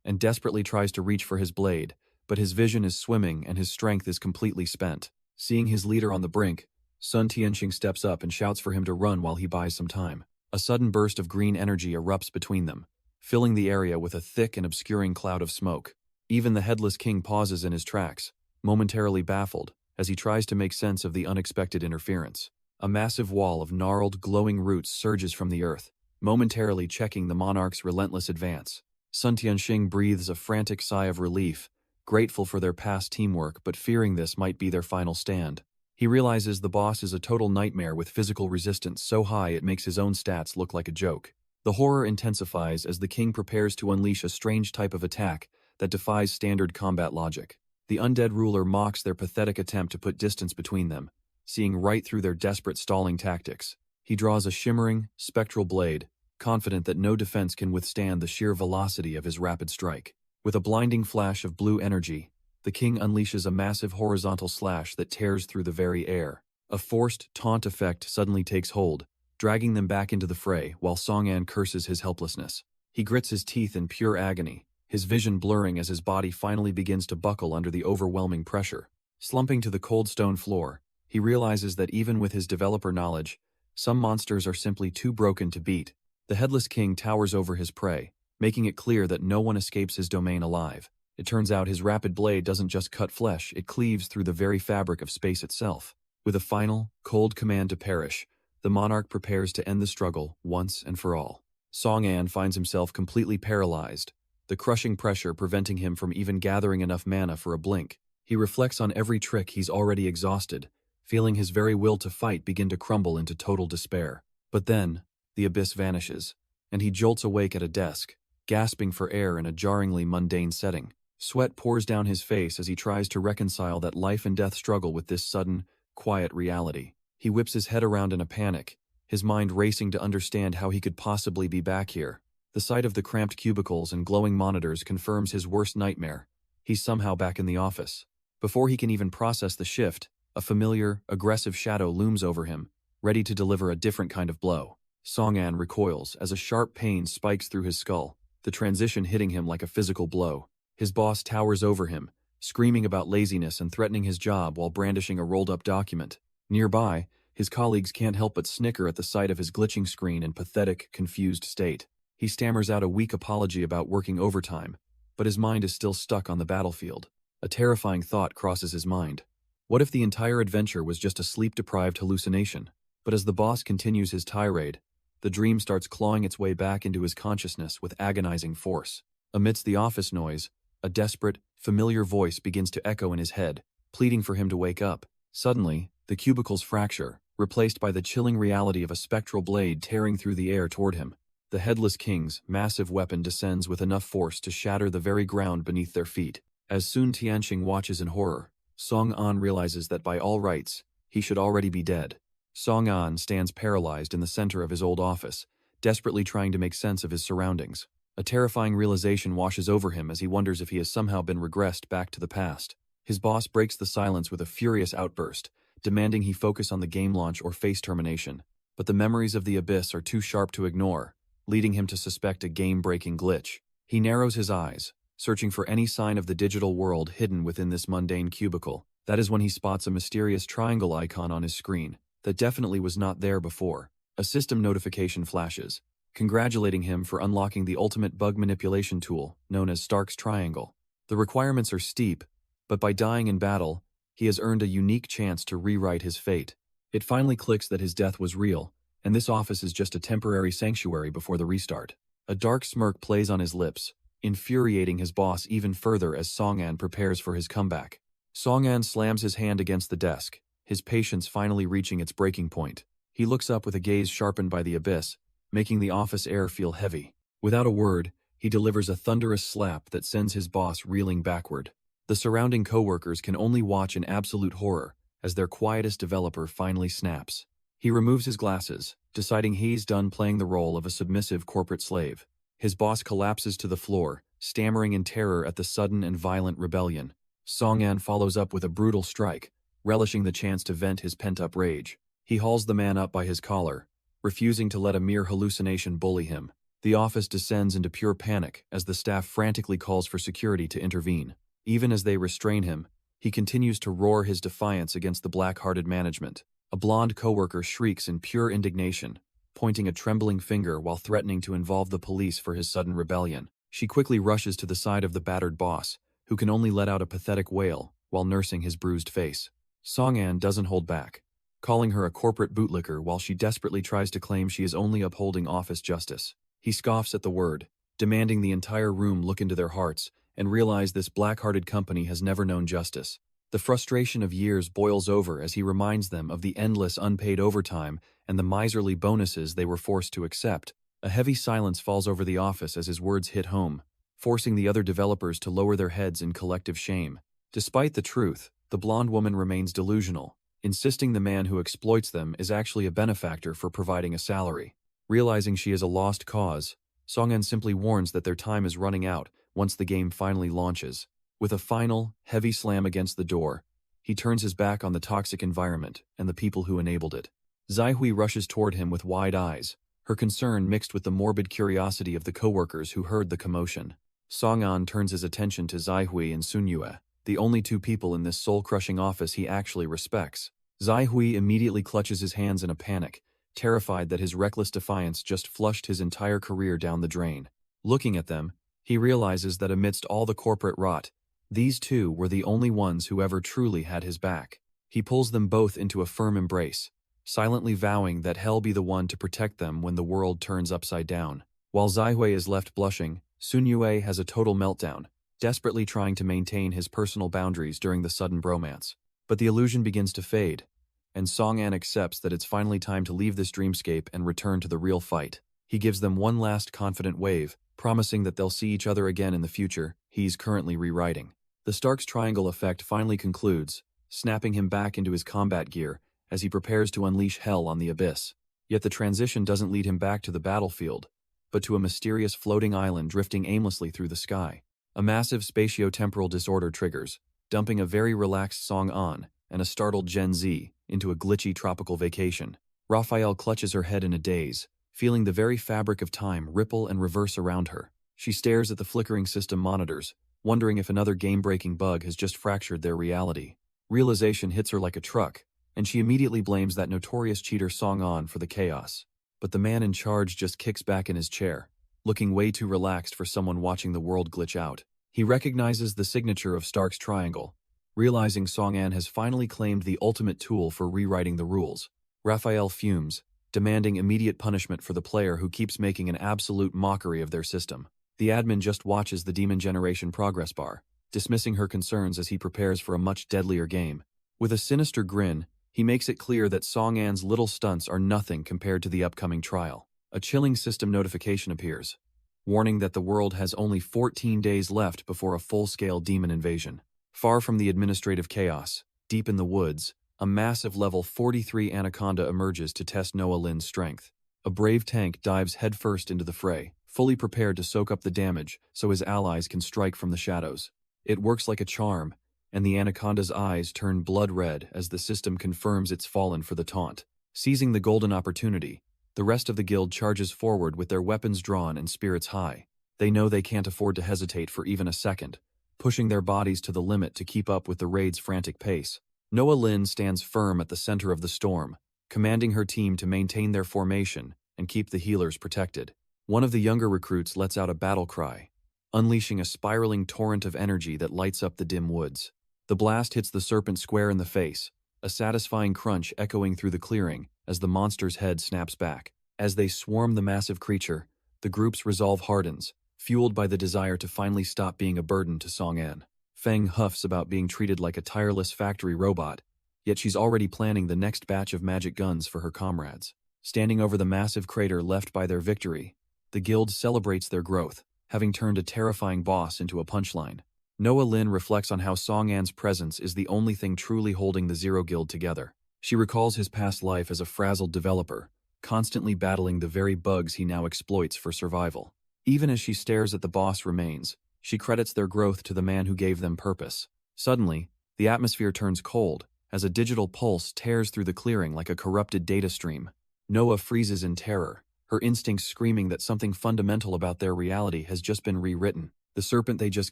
And desperately tries to reach for his blade, but his vision is swimming and his strength is completely spent. Seeing his leader on the brink, Sun Tianqing steps up and shouts for him to run while he buys some time. A sudden burst of green energy erupts between them, filling the area with a thick and obscuring cloud of smoke. Even the headless king pauses in his tracks, momentarily baffled, as he tries to make sense of the unexpected interference. A massive wall of gnarled, glowing roots surges from the earth, momentarily checking the monarch's relentless advance. Sun Tianqing breathes a frantic sigh of relief, grateful for their past teamwork but fearing this might be their final stand. He realizes the boss is a total nightmare with physical resistance so high it makes his own stats look like a joke. The horror intensifies as the king prepares to unleash a strange type of attack that defies standard combat logic. The undead ruler mocks their pathetic attempt to put distance between them, seeing right through their desperate stalling tactics. He draws a shimmering, spectral blade, confident that no defense can withstand the sheer velocity of his rapid strike. With a blinding flash of blue energy, the king unleashes a massive horizontal slash that tears through the very air. A forced taunt effect suddenly takes hold, dragging them back into the fray while Song'an curses his helplessness. He grits his teeth in pure agony, his vision blurring as his body finally begins to buckle under the overwhelming pressure. Slumping to the cold stone floor, he realizes that even with his developer knowledge, some monsters are simply too broken to beat. The headless king towers over his prey, making it clear that no one escapes his domain alive. It turns out his rapid blade doesn't just cut flesh, it cleaves through the very fabric of space itself. With a final, cold command to perish, the monarch prepares to end the struggle once and for all. Song'an finds himself completely paralyzed, the crushing pressure preventing him from even gathering enough mana for a blink. He reflects on every trick he's already exhausted, feeling his very will to fight begin to crumble into total despair. But then, the abyss vanishes, and he jolts awake at a desk, gasping for air in a jarringly mundane setting. Sweat pours down his face as he tries to reconcile that life and death struggle with this sudden, quiet reality. He whips his head around in a panic, his mind racing to understand how he could possibly be back here. The sight of the cramped cubicles and glowing monitors confirms his worst nightmare. He's somehow back in the office. Before he can even process the shift, a familiar, aggressive shadow looms over him, ready to deliver a different kind of blow. Song'an recoils as a sharp pain spikes through his skull, the transition hitting him like a physical blow. His boss towers over him, screaming about laziness and threatening his job while brandishing a rolled-up document. Nearby, his colleagues can't help but snicker at the sight of his glitching screen and pathetic, confused state. He stammers out a weak apology about working overtime, but his mind is still stuck on the battlefield. A terrifying thought crosses his mind. What if the entire adventure was just a sleep-deprived hallucination? But as the boss continues his tirade, the dream starts clawing its way back into his consciousness with agonizing force. Amidst the office noise, a desperate, familiar voice begins to echo in his head, pleading for him to wake up. Suddenly, the cubicles fracture, replaced by the chilling reality of a spectral blade tearing through the air toward him. The headless king's massive weapon descends with enough force to shatter the very ground beneath their feet. As Sun Tianqing watches in horror, Song'an realizes that by all rights, he should already be dead. Song'an stands paralyzed in the center of his old office, desperately trying to make sense of his surroundings. A terrifying realization washes over him as he wonders if he has somehow been regressed back to the past. His boss breaks the silence with a furious outburst, demanding he focus on the game launch or face termination. But the memories of the abyss are too sharp to ignore, leading him to suspect a game-breaking glitch. He narrows his eyes, searching for any sign of the digital world hidden within this mundane cubicle. That is when he spots a mysterious triangle icon on his screen that definitely was not there before. A system notification flashes, congratulating him for unlocking the ultimate bug manipulation tool known as Stark's Triangle. The requirements are steep, but by dying in battle, he has earned a unique chance to rewrite his fate. It finally clicks that his death was real, and this office is just a temporary sanctuary before the restart. A dark smirk plays on his lips, infuriating his boss even further as Song'an prepares for his comeback. Song'an slams his hand against the desk, his patience finally reaching its breaking point. He looks up with a gaze sharpened by the abyss, making the office air feel heavy. Without a word, he delivers a thunderous slap that sends his boss reeling backward. The surrounding coworkers can only watch in absolute horror as their quietest developer finally snaps. He removes his glasses, deciding he's done playing the role of a submissive corporate slave. His boss collapses to the floor, stammering in terror at the sudden and violent rebellion. Song'an follows up with a brutal strike, relishing the chance to vent his pent-up rage. He hauls the man up by his collar, refusing to let a mere hallucination bully him. The office descends into pure panic as the staff frantically calls for security to intervene. Even as they restrain him, he continues to roar his defiance against the black-hearted management. A blonde coworker shrieks in pure indignation, pointing a trembling finger while threatening to involve the police for his sudden rebellion. She quickly rushes to the side of the battered boss, who can only let out a pathetic wail while nursing his bruised face. Song-an doesn't hold back, calling her a corporate bootlicker while she desperately tries to claim she is only upholding office justice. He scoffs at the word, demanding the entire room look into their hearts and realize this black-hearted company has never known justice. The frustration of years boils over as he reminds them of the endless unpaid overtime and the miserly bonuses they were forced to accept. A heavy silence falls over the office as his words hit home, forcing the other developers to lower their heads in collective shame. Despite the truth, the blonde woman remains delusional, insisting the man who exploits them is actually a benefactor for providing a salary. Realizing she is a lost cause, Song-an simply warns that their time is running out once the game finally launches. With a final, heavy slam against the door, he turns his back on the toxic environment and the people who enabled it. Zaihui rushes toward him with wide eyes, her concern mixed with the morbid curiosity of the coworkers who heard the commotion. Song-an turns his attention to Zaihui and Sunyue, the only two people in this soul-crushing office he actually respects. Zaihui immediately clutches his hands in a panic, terrified that his reckless defiance just flushed his entire career down the drain. Looking at them, he realizes that amidst all the corporate rot, these two were the only ones who ever truly had his back. He pulls them both into a firm embrace, silently vowing that he'll be the one to protect them when the world turns upside down. While Zaihui is left blushing, Sunyue has a total meltdown, desperately trying to maintain his personal boundaries during the sudden bromance. But the illusion begins to fade, and Song-an accepts that it's finally time to leave this dreamscape and return to the real fight. He gives them one last confident wave, promising that they'll see each other again in the future he's currently rewriting. The Stark's Triangle effect finally concludes, snapping him back into his combat gear as he prepares to unleash hell on the abyss. Yet the transition doesn't lead him back to the battlefield, but to a mysterious floating island drifting aimlessly through the sky. A massive spatio-temporal disorder triggers, dumping a very relaxed Song-an and a startled Gen Z into a glitchy tropical vacation. Raphael clutches her head in a daze, feeling the very fabric of time ripple and reverse around her. She stares at the flickering system monitors, wondering if another game-breaking bug has just fractured their reality. Realization hits her like a truck, and she immediately blames that notorious cheater Song-an for the chaos. But the man in charge just kicks back in his chair, looking way too relaxed for someone watching the world glitch out. He recognizes the signature of Stark's Triangle, realizing Song-an has finally claimed the ultimate tool for rewriting the rules. Raphael fumes, demanding immediate punishment for the player who keeps making an absolute mockery of their system. The admin just watches the Demon Generation progress bar, dismissing her concerns as he prepares for a much deadlier game. With a sinister grin, he makes it clear that Song-an's little stunts are nothing compared to the upcoming trial. A chilling system notification appears, warning that the world has only 14 days left before a full-scale demon invasion. Far from the administrative chaos, deep in the woods, a massive level 43 anaconda emerges to test Noah Lin's strength. A brave tank dives headfirst into the fray, fully prepared to soak up the damage so his allies can strike from the shadows. It works like a charm, and the anaconda's eyes turn blood red as the system confirms it's fallen for the taunt. Seizing the golden opportunity, the rest of the guild charges forward with their weapons drawn and spirits high. They know they can't afford to hesitate for even a second, pushing their bodies to the limit to keep up with the raid's frantic pace. Noah Lin stands firm at the center of the storm, commanding her team to maintain their formation and keep the healers protected. One of the younger recruits lets out a battle cry, unleashing a spiraling torrent of energy that lights up the dim woods. The blast hits the serpent square in the face, a satisfying crunch echoing through the clearing as the monster's head snaps back. As they swarm the massive creature, the group's resolve hardens, fueled by the desire to finally stop being a burden to Song-an. Feng huffs about being treated like a tireless factory robot, yet she's already planning the next batch of magic guns for her comrades. Standing over the massive crater left by their victory, the guild celebrates their growth, having turned a terrifying boss into a punchline. Noah Lin reflects on how Song-an's presence is the only thing truly holding the Zero Guild together. She recalls his past life as a frazzled developer, constantly battling the very bugs he now exploits for survival. Even as she stares at the boss remains, she credits their growth to the man who gave them purpose. Suddenly, the atmosphere turns cold, as a digital pulse tears through the clearing like a corrupted data stream. Noah freezes in terror, her instincts screaming that something fundamental about their reality has just been rewritten. The serpent they just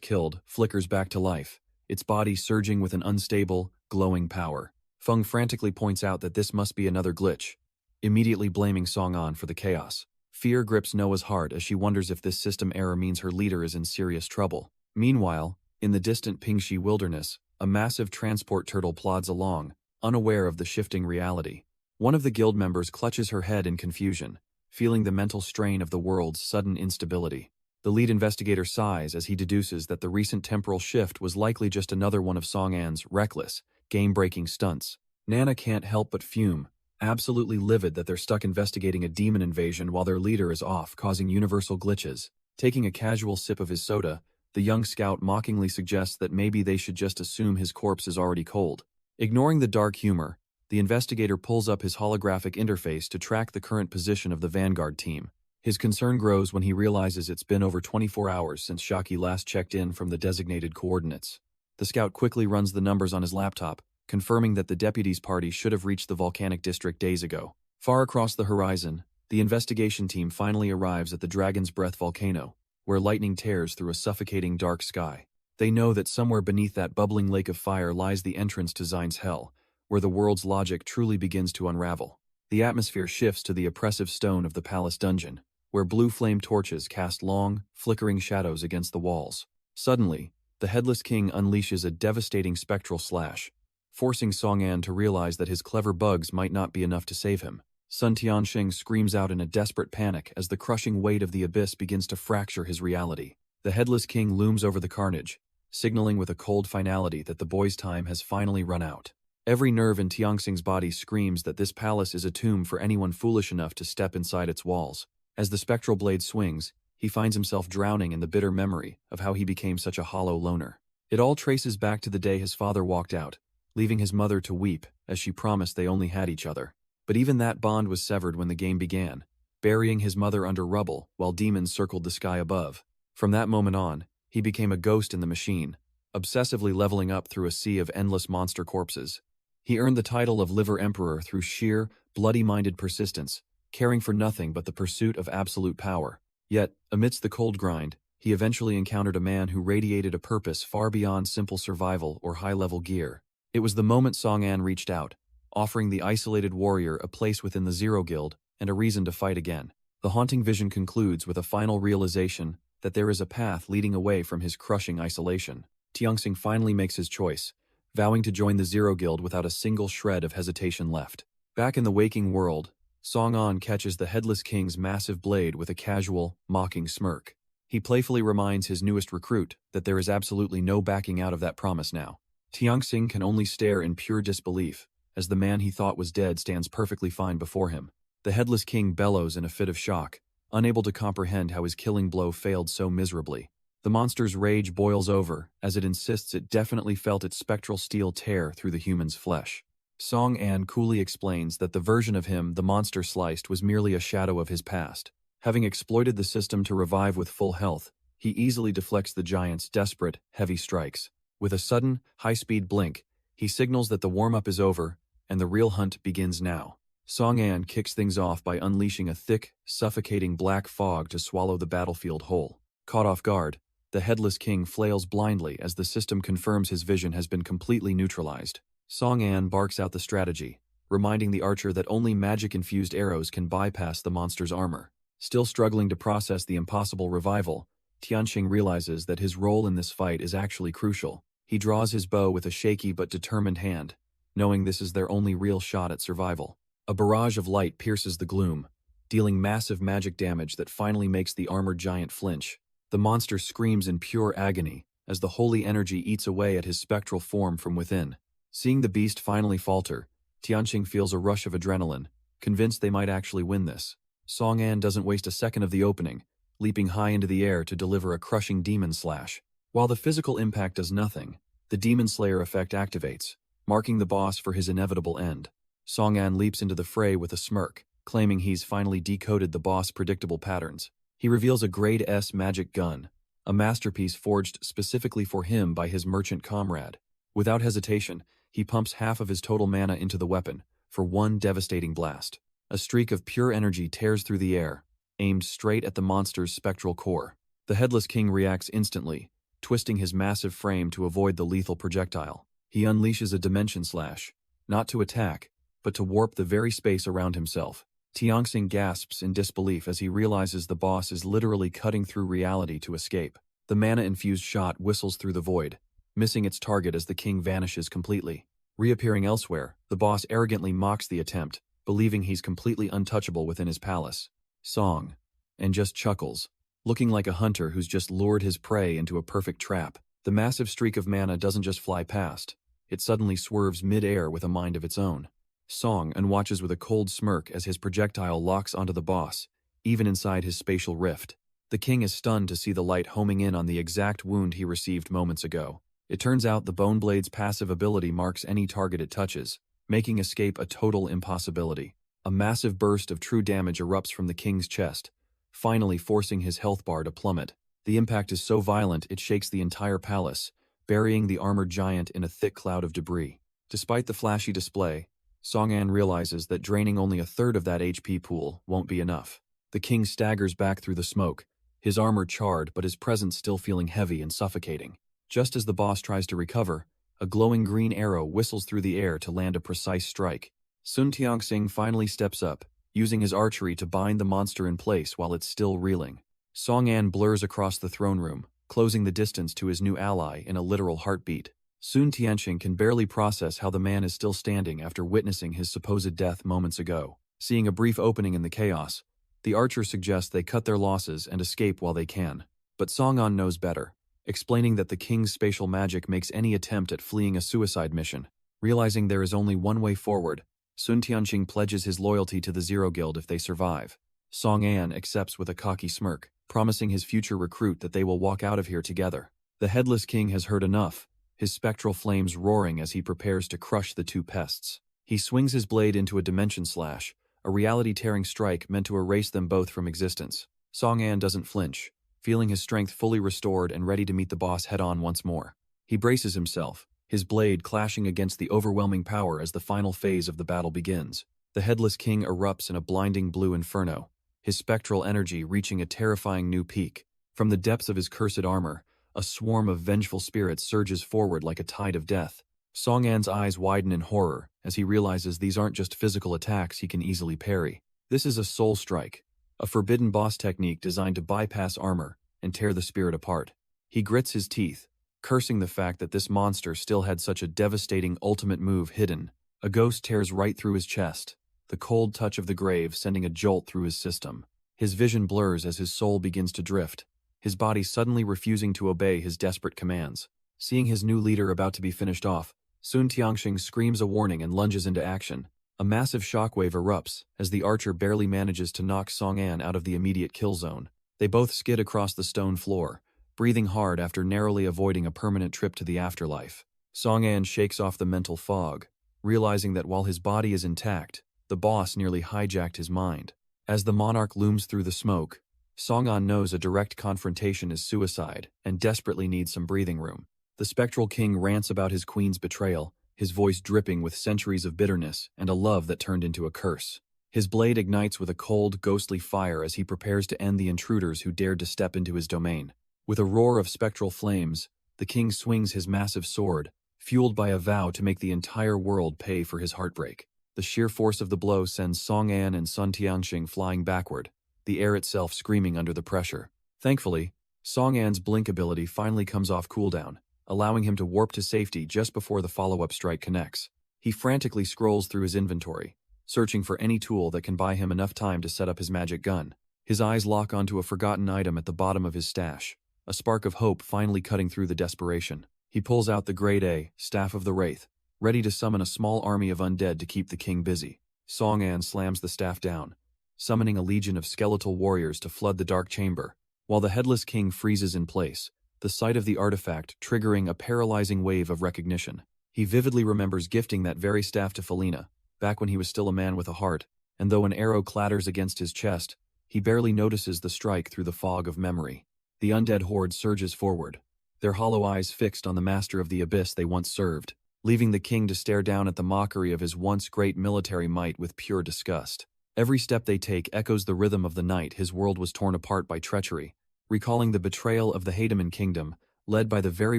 killed flickers back to life, its body surging with an unstable, glowing power. Feng frantically points out that this must be another glitch, immediately blaming Song-an for the chaos. Fear grips Noah's heart as she wonders if this system error means her leader is in serious trouble. Meanwhile, in the distant Pingxi wilderness, a massive transport turtle plods along, unaware of the shifting reality. One of the guild members clutches her head in confusion, feeling the mental strain of the world's sudden instability. The lead investigator sighs as he deduces that the recent temporal shift was likely just another one of Song-an's reckless, game-breaking stunts. Nana can't help but fume, absolutely livid that they're stuck investigating a demon invasion while their leader is off causing universal glitches. Taking a casual sip of his soda, the young scout mockingly suggests that maybe they should just assume his corpse is already cold. Ignoring the dark humor, the investigator pulls up his holographic interface to track the current position of the Vanguard team. His concern grows when he realizes it's been over 24 hours since Shaki last checked in from the designated coordinates. The scout quickly runs the numbers on his laptop, confirming that the deputies' party should have reached the volcanic district days ago. Far across the horizon, the investigation team finally arrives at the Dragon's Breath volcano, where lightning tears through a suffocating dark sky. They know that somewhere beneath that bubbling lake of fire lies the entrance to Zein's Hell, where the world's logic truly begins to unravel. The atmosphere shifts to the oppressive stone of the palace dungeon, where blue flame torches cast long, flickering shadows against the walls. Suddenly, the Headless King unleashes a devastating spectral slash, forcing Song-an to realize that his clever bugs might not be enough to save him. Sun Tianxing screams out in a desperate panic as the crushing weight of the abyss begins to fracture his reality. The Headless King looms over the carnage, signaling with a cold finality that the boy's time has finally run out. Every nerve in Tianxing's body screams that this palace is a tomb for anyone foolish enough to step inside its walls. As the spectral blade swings, he finds himself drowning in the bitter memory of how he became such a hollow loner. It all traces back to the day his father walked out, leaving his mother to weep as she promised they only had each other. But even that bond was severed when the game began, burying his mother under rubble while demons circled the sky above. From that moment on, he became a ghost in the machine, obsessively leveling up through a sea of endless monster corpses. He earned the title of Liver Emperor through sheer, bloody-minded persistence, caring for nothing but the pursuit of absolute power. Yet, amidst the cold grind, he eventually encountered a man who radiated a purpose far beyond simple survival or high-level gear. It was the moment Song-an reached out, offering the isolated warrior a place within the Zero Guild and a reason to fight again. The haunting vision concludes with a final realization that there is a path leading away from his crushing isolation. Tianxing finally makes his choice, vowing to join the Zero Guild without a single shred of hesitation left. Back in the waking world, Song-an catches the Headless King's massive blade with a casual, mocking smirk. He playfully reminds his newest recruit that there is absolutely no backing out of that promise now. Tianxing can only stare in pure disbelief, as the man he thought was dead stands perfectly fine before him. The Headless King bellows in a fit of shock, unable to comprehend how his killing blow failed so miserably. The monster's rage boils over as it insists it definitely felt its spectral steel tear through the human's flesh. Song-an coolly explains that the version of him the monster sliced was merely a shadow of his past. Having exploited the system to revive with full health, he easily deflects the giant's desperate, heavy strikes. With a sudden, high-speed blink, he signals that the warm-up is over and the real hunt begins now. Song-an kicks things off by unleashing a thick, suffocating black fog to swallow the battlefield whole. Caught off guard, the Headless King flails blindly as the system confirms his vision has been completely neutralized. Song-an barks out the strategy, reminding the archer that only magic-infused arrows can bypass the monster's armor. Still struggling to process the impossible revival, Tianxing realizes that his role in this fight is actually crucial. He draws his bow with a shaky but determined hand, knowing this is their only real shot at survival. A barrage of light pierces the gloom, dealing massive magic damage that finally makes the armored giant flinch. The monster screams in pure agony as the holy energy eats away at his spectral form from within. Seeing the beast finally falter, Tianxing feels a rush of adrenaline, convinced they might actually win this. Song-an doesn't waste a second of the opening, leaping high into the air to deliver a crushing demon slash. While the physical impact does nothing, the Demon Slayer effect activates, marking the boss for his inevitable end. Song-an leaps into the fray with a smirk, claiming he's finally decoded the boss' predictable patterns. He reveals a Grade S magic gun, a masterpiece forged specifically for him by his merchant comrade. Without hesitation, he pumps half of his total mana into the weapon, for one devastating blast. A streak of pure energy tears through the air, aimed straight at the monster's spectral core. The Headless King reacts instantly, twisting his massive frame to avoid the lethal projectile. He unleashes a dimension slash, not to attack, but to warp the very space around himself. Tianxing gasps in disbelief as he realizes the boss is literally cutting through reality to escape. The mana-infused shot whistles through the void, missing its target as the king vanishes completely. Reappearing elsewhere, the boss arrogantly mocks the attempt, believing he's completely untouchable within his palace. Song. And just chuckles, looking like a hunter who's just lured his prey into a perfect trap. The massive streak of mana doesn't just fly past, it suddenly swerves mid-air with a mind of its own. Song and watches with a cold smirk as his projectile locks onto the boss, even inside his spatial rift. The king is stunned to see the light homing in on the exact wound he received moments ago. It turns out the Boneblade's passive ability marks any target it touches, making escape a total impossibility. A massive burst of true damage erupts from the king's chest, finally forcing his health bar to plummet. The impact is so violent it shakes the entire palace, burying the armored giant in a thick cloud of debris. Despite the flashy display, Song-an realizes that draining only a third of that HP pool won't be enough. The king staggers back through the smoke, his armor charred but his presence still feeling heavy and suffocating. Just as the boss tries to recover, a glowing green arrow whistles through the air to land a precise strike. Sun Tianxing finally steps up, using his archery to bind the monster in place while it's still reeling. Song-an blurs across the throne room, closing the distance to his new ally in a literal heartbeat. Sun Tianxing can barely process how the man is still standing after witnessing his supposed death moments ago. Seeing a brief opening in the chaos, the archer suggests they cut their losses and escape while they can. But Song-an knows better, explaining that the king's spatial magic makes any attempt at fleeing a suicide mission. Realizing there is only one way forward, Sun Tianxing pledges his loyalty to the Zero Guild if they survive. Song-an accepts with a cocky smirk, promising his future recruit that they will walk out of here together. The Headless King has heard enough, his spectral flames roaring as he prepares to crush the two pests. He swings his blade into a dimension slash, a reality-tearing strike meant to erase them both from existence. Song-an doesn't flinch, feeling his strength fully restored and ready to meet the boss head-on once more. He braces himself, his blade clashing against the overwhelming power as the final phase of the battle begins. The Headless King erupts in a blinding blue inferno, his spectral energy reaching a terrifying new peak. From the depths of his cursed armor, a swarm of vengeful spirits surges forward like a tide of death. Song-an's eyes widen in horror as he realizes these aren't just physical attacks he can easily parry. This is a soul strike, a forbidden boss technique designed to bypass armor and tear the spirit apart. He grits his teeth, cursing the fact that this monster still had such a devastating ultimate move hidden. A ghost tears right through his chest, the cold touch of the grave sending a jolt through his system. His vision blurs as his soul begins to drift, his body suddenly refusing to obey his desperate commands. Seeing his new leader about to be finished off, Sun Tianxing screams a warning and lunges into action. A massive shockwave erupts as the archer barely manages to knock Song-an out of the immediate kill zone. They both skid across the stone floor, breathing hard after narrowly avoiding a permanent trip to the afterlife. Song-an shakes off the mental fog, realizing that while his body is intact, the boss nearly hijacked his mind. As the monarch looms through the smoke, Song-an knows a direct confrontation is suicide and desperately needs some breathing room. The spectral king rants about his queen's betrayal, his voice dripping with centuries of bitterness and a love that turned into a curse. His blade ignites with a cold, ghostly fire as he prepares to end the intruders who dared to step into his domain. With a roar of spectral flames, the king swings his massive sword, fueled by a vow to make the entire world pay for his heartbreak. The sheer force of the blow sends Song-an and Sun Tianxing flying backward, the air itself screaming under the pressure. Thankfully, Song-an's blink ability finally comes off cooldown, allowing him to warp to safety just before the follow-up strike connects. He frantically scrolls through his inventory, searching for any tool that can buy him enough time to set up his magic gun. His eyes lock onto a forgotten item at the bottom of his stash, a spark of hope finally cutting through the desperation. He pulls out the Grade A Staff of the Wraith, ready to summon a small army of undead to keep the king busy. Song-an slams the staff down, summoning a legion of skeletal warriors to flood the dark chamber, while the Headless King freezes in place, the sight of the artifact triggering a paralyzing wave of recognition. He vividly remembers gifting that very staff to Felina, back when he was still a man with a heart, and though an arrow clatters against his chest, he barely notices the strike through the fog of memory. The undead horde surges forward, their hollow eyes fixed on the master of the abyss they once served. leaving the king to stare down at the mockery of his once great military might with pure disgust. Every step they take echoes the rhythm of the night his world was torn apart by treachery, recalling the betrayal of the Hademan kingdom, led by the very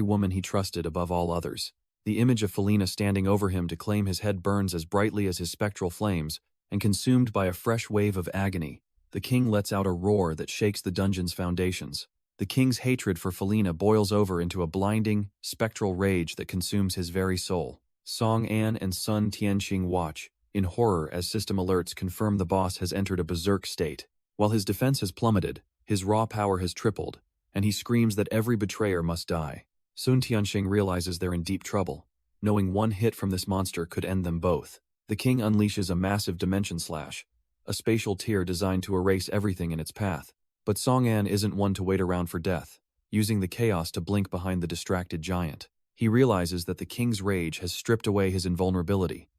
woman he trusted above all others. The image of Felina standing over him to claim his head burns as brightly as his spectral flames, and consumed by a fresh wave of agony, the king lets out a roar that shakes the dungeon's foundations. The king's hatred for Felina boils over into a blinding, spectral rage that consumes his very soul. Song An and Sun Tianxing watch, in horror as system alerts confirm the boss has entered a berserk state. While his defense has plummeted, his raw power has tripled, and he screams that every betrayer must die. Sun Tianxing realizes they're in deep trouble, knowing one hit from this monster could end them both. The king unleashes a massive dimension slash, a spatial tear designed to erase everything in its path. But Song An isn't one to wait around for death, using the chaos to blink behind the distracted giant. He realizes that the king's rage has stripped away his invulnerability,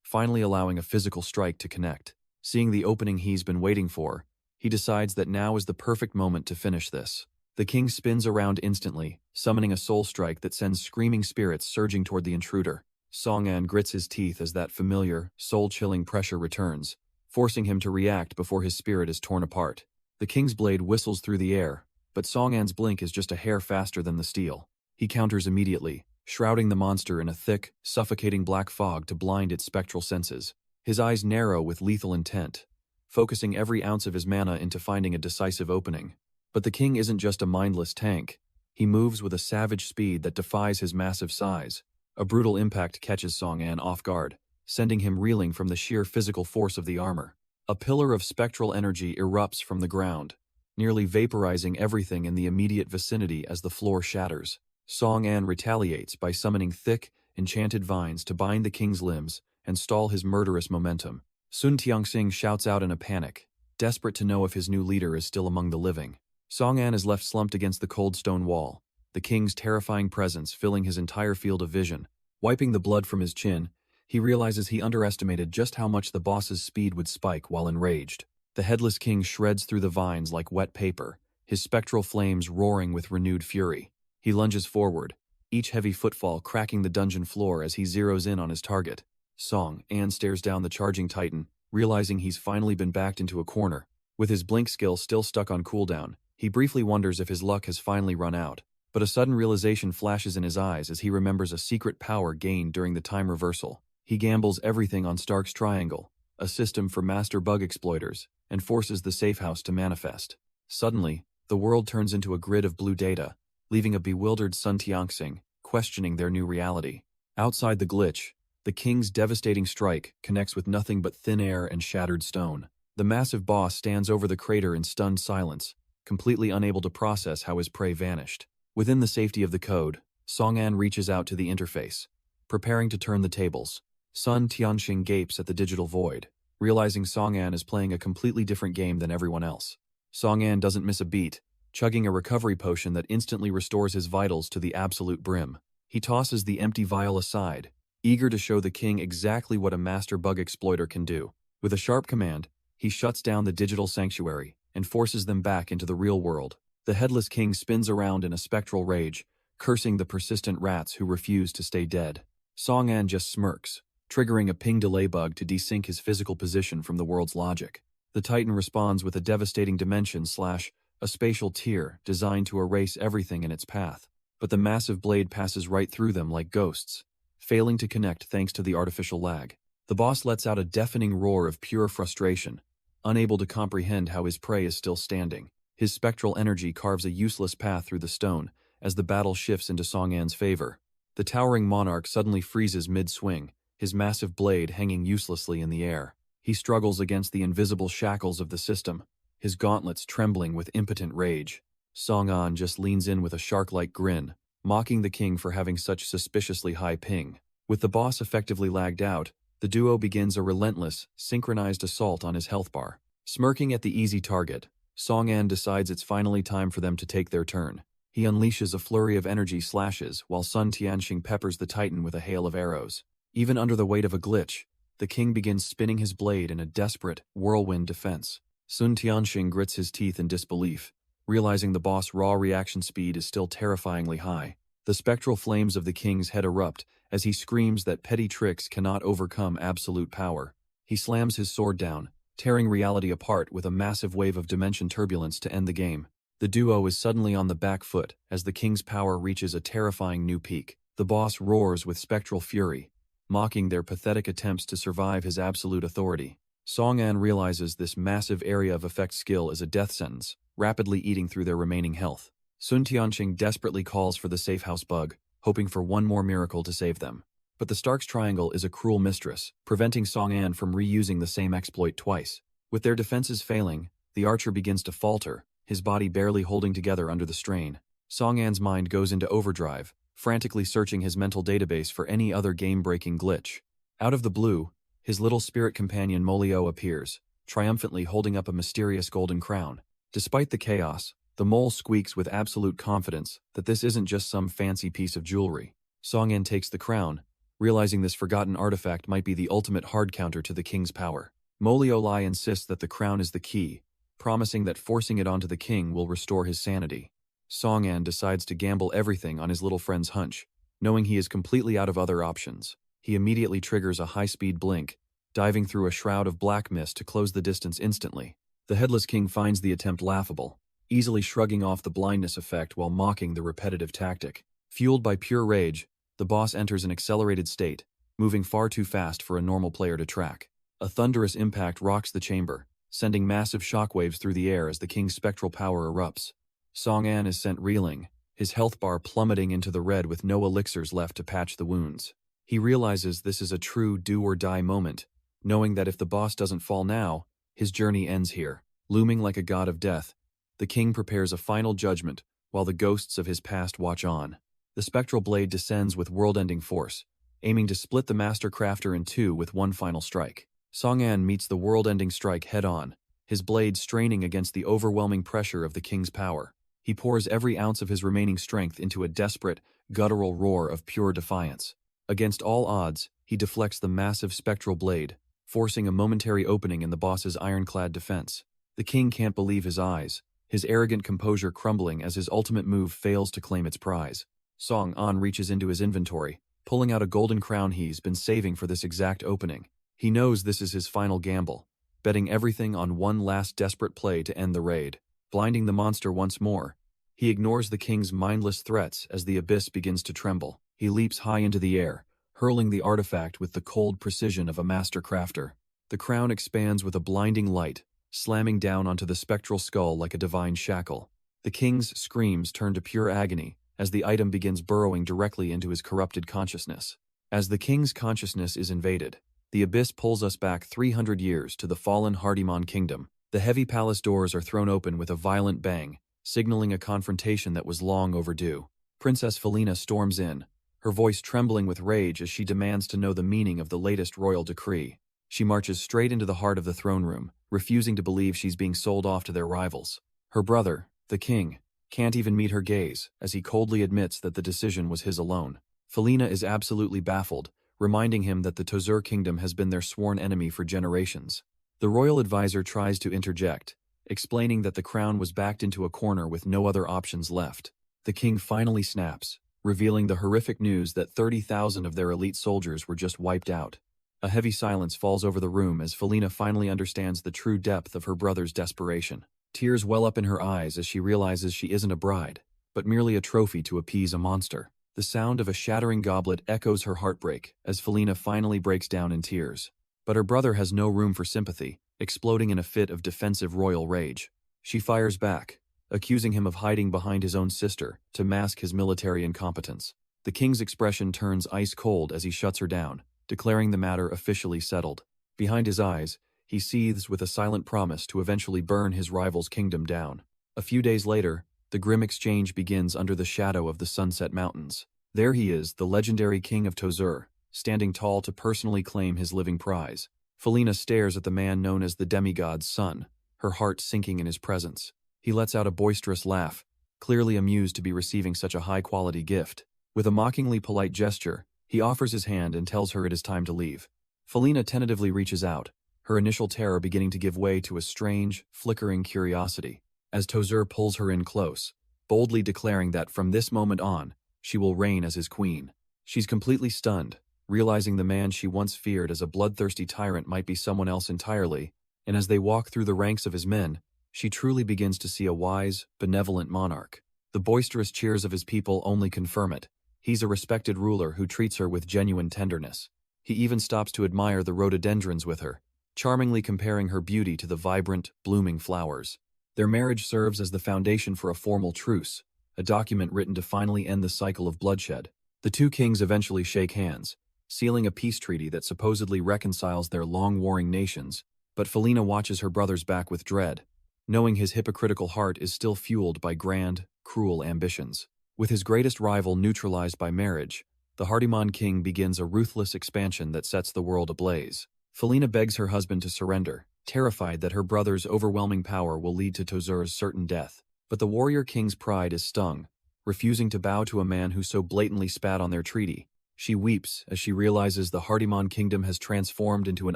finally allowing a physical strike to connect. Seeing the opening he's been waiting for, he decides that now is the perfect moment to finish this. The king spins around instantly, summoning a soul strike that sends screaming spirits surging toward the intruder. Song An grits his teeth as that familiar, soul-chilling pressure returns, forcing him to react before his spirit is torn apart. The king's blade whistles through the air, but Song An's blink is just a hair faster than the steel. He counters immediately, shrouding the monster in a thick, suffocating black fog to blind its spectral senses. His eyes narrow with lethal intent, focusing every ounce of his mana into finding a decisive opening. But the king isn't just a mindless tank. He moves with a savage speed that defies his massive size. A brutal impact catches Song An off guard, sending him reeling from the sheer physical force of the armor. A pillar of spectral energy erupts from the ground, nearly vaporizing everything in the immediate vicinity as the floor shatters. Song An retaliates by summoning thick, enchanted vines to bind the king's limbs and stall his murderous momentum. Sun Tianxing shouts out in a panic, desperate to know if his new leader is still among the living. Song An is left slumped against the cold stone wall, the king's terrifying presence filling his entire field of vision. Wiping the blood from his chin, he realizes he underestimated just how much the boss's speed would spike while enraged. The headless king shreds through the vines like wet paper, his spectral flames roaring with renewed fury. He lunges forward, each heavy footfall cracking the dungeon floor as he zeroes in on his target. Song An stares down the charging titan, realizing he's finally been backed into a corner. With his blink skill still stuck on cooldown, he briefly wonders if his luck has finally run out. But a sudden realization flashes in his eyes as he remembers a secret power gained during the time reversal. He gambles everything on Stark's Triangle, a system for master bug exploiters, and forces the safe house to manifest. Suddenly, the world turns into a grid of blue data, leaving a bewildered Sun Tianxing questioning their new reality. Outside the glitch, the king's devastating strike connects with nothing but thin air and shattered stone. The massive boss stands over the crater in stunned silence, completely unable to process how his prey vanished. Within the safety of the code, Song An reaches out to the interface, preparing to turn the tables. Sun Tianxing gapes at the digital void, realizing Song An is playing a completely different game than everyone else. Song An doesn't miss a beat, chugging a recovery potion that instantly restores his vitals to the absolute brim. He tosses the empty vial aside, eager to show the king exactly what a master bug exploiter can do. With a sharp command, he shuts down the digital sanctuary and forces them back into the real world. The headless king spins around in a spectral rage, cursing the persistent rats who refuse to stay dead. Song An just smirks, triggering a ping delay bug to desync his physical position from the world's logic. The Titan responds with a devastating dimension slash, a spatial tear designed to erase everything in its path. But the massive blade passes right through them like ghosts, failing to connect thanks to the artificial lag. The boss lets out a deafening roar of pure frustration, unable to comprehend how his prey is still standing. His spectral energy carves a useless path through the stone as the battle shifts into Song An's favor. The towering monarch suddenly freezes mid-swing, his massive blade hanging uselessly in the air. He struggles against the invisible shackles of the system, his gauntlets trembling with impotent rage. Song An just leans in with a shark-like grin, mocking the king for having such suspiciously high ping. With the boss effectively lagged out, the duo begins a relentless, synchronized assault on his health bar. Smirking at the easy target, Song An decides it's finally time for them to take their turn. He unleashes a flurry of energy slashes while Sun Tianxing peppers the Titan with a hail of arrows. Even under the weight of a glitch, the king begins spinning his blade in a desperate, whirlwind defense. Sun Tianxing grits his teeth in disbelief, realizing the boss' raw reaction speed is still terrifyingly high. The spectral flames of the king's head erupt as he screams that petty tricks cannot overcome absolute power. He slams his sword down, tearing reality apart with a massive wave of dimension turbulence to end the game. The duo is suddenly on the back foot as the king's power reaches a terrifying new peak. The boss roars with spectral fury, mocking their pathetic attempts to survive his absolute authority. Song-an realizes this massive area of effect skill is a death sentence, rapidly eating through their remaining health. Sun Tianqing desperately calls for the safe house bug, hoping for one more miracle to save them. But the Stark's Triangle is a cruel mistress, preventing Song-an from reusing the same exploit twice. With their defenses failing, the archer begins to falter, his body barely holding together under the strain. Song-an's mind goes into overdrive, frantically searching his mental database for any other game-breaking glitch. Out of the blue, his little spirit companion Molio appears, triumphantly holding up a mysterious golden crown. Despite the chaos, the mole squeaks with absolute confidence that this isn't just some fancy piece of jewelry. Song-an takes the crown, realizing this forgotten artifact might be the ultimate hard counter to the king's power. Molio Lai insists that the crown is the key, promising that forcing it onto the king will restore his sanity. Song-an decides to gamble everything on his little friend's hunch, knowing he is completely out of other options. He immediately triggers a high-speed blink, diving through a shroud of black mist to close the distance instantly. The headless king finds the attempt laughable, easily shrugging off the blindness effect while mocking the repetitive tactic. Fueled by pure rage, the boss enters an accelerated state, moving far too fast for a normal player to track. A thunderous impact rocks the chamber, sending massive shockwaves through the air as the king's spectral power erupts. Song-an is sent reeling, his health bar plummeting into the red with no elixirs left to patch the wounds. He realizes this is a true do-or-die moment, knowing that if the boss doesn't fall now, his journey ends here. Looming like a god of death, the king prepares a final judgment while the ghosts of his past watch on. The spectral blade descends with world-ending force, aiming to split the master crafter in two with one final strike. Song-an meets the world-ending strike head-on, his blade straining against the overwhelming pressure of the king's power. He pours every ounce of his remaining strength into a desperate, guttural roar of pure defiance. Against all odds, he deflects the massive spectral blade, forcing a momentary opening in the boss's ironclad defense. The king can't believe his eyes, his arrogant composure crumbling as his ultimate move fails to claim its prize. Song-an reaches into his inventory, pulling out a golden crown he's been saving for this exact opening. He knows this is his final gamble, betting everything on one last desperate play to end the raid. Blinding the monster once more, he ignores the king's mindless threats as the abyss begins to tremble. He leaps high into the air, hurling the artifact with the cold precision of a master crafter. The crown expands with a blinding light, slamming down onto the spectral skull like a divine shackle. The king's screams turn to pure agony as the item begins burrowing directly into his corrupted consciousness. As the king's consciousness is invaded, the abyss pulls us back 300 years to the fallen Hardimon kingdom. The heavy palace doors are thrown open with a violent bang, signaling a confrontation that was long overdue. Princess Felina storms in, her voice trembling with rage as she demands to know the meaning of the latest royal decree. She marches straight into the heart of the throne room, refusing to believe she's being sold off to their rivals. Her brother, the king, can't even meet her gaze as he coldly admits that the decision was his alone. Felina is absolutely baffled, reminding him that the Dronzer kingdom has been their sworn enemy for generations. The royal advisor tries to interject, explaining that the crown was backed into a corner with no other options left. The king finally snaps, revealing the horrific news that 30,000 of their elite soldiers were just wiped out. A heavy silence falls over the room as Felina finally understands the true depth of her brother's desperation. Tears well up in her eyes as she realizes she isn't a bride, but merely a trophy to appease a monster. The sound of a shattering goblet echoes her heartbreak as Felina finally breaks down in tears. But her brother has no room for sympathy, exploding in a fit of defensive royal rage. She fires back, accusing him of hiding behind his own sister to mask his military incompetence. The king's expression turns ice cold as he shuts her down, declaring the matter officially settled. Behind his eyes, he seethes with a silent promise to eventually burn his rival's kingdom down. A few days later, the grim exchange begins under the shadow of the Sunset Mountains. There he is, the legendary king of Dronzer, standing tall to personally claim his living prize. Felina stares at the man known as the demigod's son, her heart sinking in his presence. He lets out a boisterous laugh, clearly amused to be receiving such a high-quality gift. With a mockingly polite gesture, he offers his hand and tells her it is time to leave. Felina tentatively reaches out, her initial terror beginning to give way to a strange, flickering curiosity, as Dronzer pulls her in close, boldly declaring that from this moment on, she will reign as his queen. She's completely stunned, realizing the man she once feared as a bloodthirsty tyrant might be someone else entirely, and as they walk through the ranks of his men, she truly begins to see a wise, benevolent monarch. The boisterous cheers of his people only confirm it. He's a respected ruler who treats her with genuine tenderness. He even stops to admire the rhododendrons with her, charmingly comparing her beauty to the vibrant, blooming flowers. Their marriage serves as the foundation for a formal truce, a document written to finally end the cycle of bloodshed. The two kings eventually shake hands, sealing a peace treaty that supposedly reconciles their long-warring nations, but Felina watches her brother's back with dread, knowing his hypocritical heart is still fueled by grand, cruel ambitions. With his greatest rival neutralized by marriage, the Hardiman king begins a ruthless expansion that sets the world ablaze. Felina begs her husband to surrender, terrified that her brother's overwhelming power will lead to Dronzer's certain death. But the warrior king's pride is stung, refusing to bow to a man who so blatantly spat on their treaty. She weeps as she realizes the Hardiman kingdom has transformed into an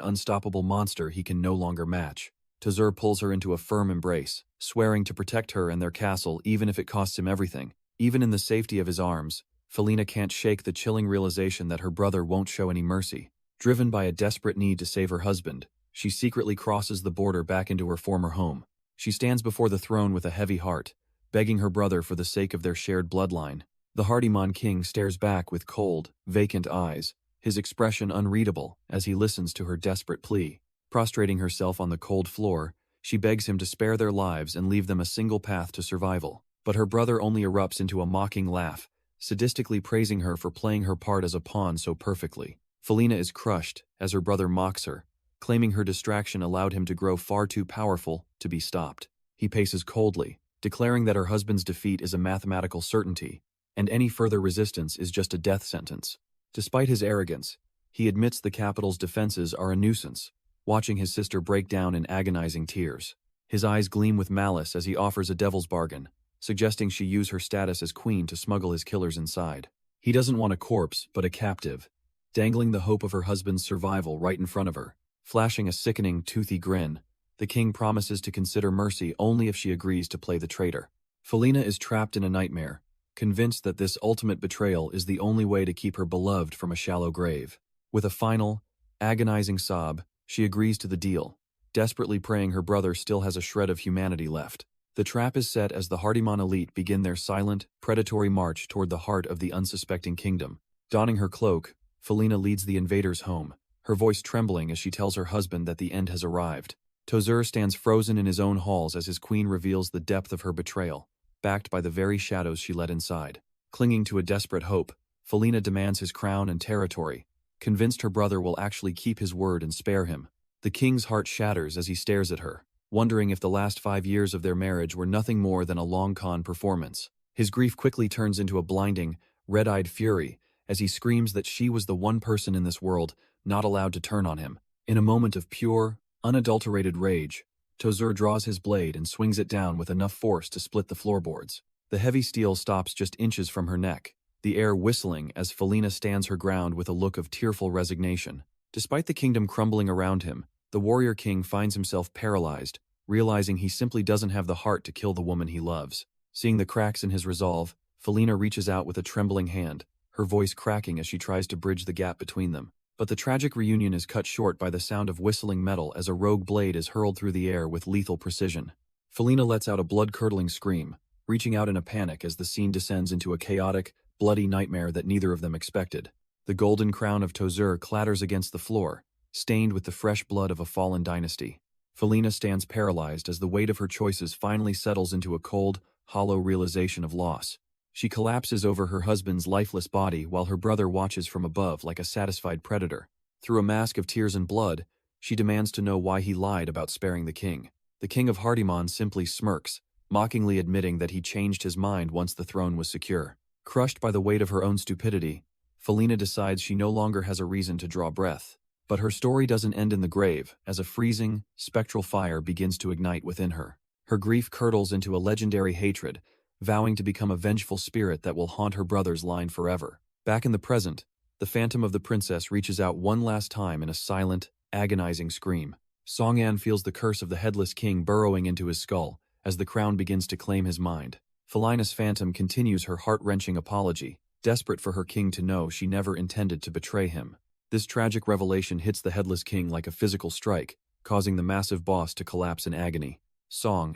unstoppable monster he can no longer match. Dronzer pulls her into a firm embrace, swearing to protect her and their castle even if it costs him everything. Even in the safety of his arms, Felina can't shake the chilling realization that her brother won't show any mercy. Driven by a desperate need to save her husband, she secretly crosses the border back into her former home. She stands before the throne with a heavy heart, begging her brother for the sake of their shared bloodline. The Hardiman king stares back with cold, vacant eyes, his expression unreadable as he listens to her desperate plea. Prostrating herself on the cold floor, she begs him to spare their lives and leave them a single path to survival. But her brother only erupts into a mocking laugh, sadistically praising her for playing her part as a pawn so perfectly. Felina is crushed as her brother mocks her, claiming her distraction allowed him to grow far too powerful to be stopped. He paces coldly, declaring that her husband's defeat is a mathematical certainty, and any further resistance is just a death sentence. Despite his arrogance, he admits the capital's defenses are a nuisance, watching his sister break down in agonizing tears. His eyes gleam with malice as he offers a devil's bargain, suggesting she use her status as queen to smuggle his killers inside. He doesn't want a corpse, but a captive, dangling the hope of her husband's survival right in front of her. Flashing a sickening, toothy grin, the king promises to consider mercy only if she agrees to play the traitor. Felina is trapped in a nightmare, convinced that this ultimate betrayal is the only way to keep her beloved from a shallow grave. With a final, agonizing sob, she agrees to the deal, desperately praying her brother still has a shred of humanity left. The trap is set as the Hardiman elite begin their silent, predatory march toward the heart of the unsuspecting kingdom. Donning her cloak, Felina leads the invaders home, her voice trembling as she tells her husband that the end has arrived. Dronzer stands frozen in his own halls as his queen reveals the depth of her betrayal, backed by the very shadows she let inside. Clinging to a desperate hope, Felina demands his crown and territory, convinced her brother will actually keep his word and spare him. The king's heart shatters as he stares at her, wondering if the last 5 years of their marriage were nothing more than a long con performance. His grief quickly turns into a blinding, red-eyed fury as he screams that she was the one person in this world not allowed to turn on him. In a moment of pure, unadulterated rage, Dronzer draws his blade and swings it down with enough force to split the floorboards. The heavy steel stops just inches from her neck, the air whistling as Felina stands her ground with a look of tearful resignation. Despite the kingdom crumbling around him, the warrior king finds himself paralyzed, realizing he simply doesn't have the heart to kill the woman he loves. Seeing the cracks in his resolve, Felina reaches out with a trembling hand, her voice cracking as she tries to bridge the gap between them. But the tragic reunion is cut short by the sound of whistling metal as a rogue blade is hurled through the air with lethal precision. Felina lets out a blood-curdling scream, reaching out in a panic as the scene descends into a chaotic, bloody nightmare that neither of them expected. The golden crown of Dronzer clatters against the floor, stained with the fresh blood of a fallen dynasty. Felina stands paralyzed as the weight of her choices finally settles into a cold, hollow realization of loss. She collapses over her husband's lifeless body while her brother watches from above like a satisfied predator. Through a mask of tears and blood, she demands to know why he lied about sparing the king. The king of Hardiman simply smirks, mockingly admitting that he changed his mind once the throne was secure. Crushed by the weight of her own stupidity, Felina decides she no longer has a reason to draw breath. But her story doesn't end in the grave, as a freezing, spectral fire begins to ignite within her. Her grief curdles into a legendary hatred, vowing to become a vengeful spirit that will haunt her brother's line forever. Back in the present, the phantom of the princess reaches out one last time in a silent, agonizing scream. Song-an feels the curse of the headless king burrowing into his skull as the crown begins to claim his mind. Felina's phantom continues her heart-wrenching apology, desperate for her king to know she never intended to betray him. This tragic revelation hits the headless king like a physical strike, causing the massive boss to collapse in agony.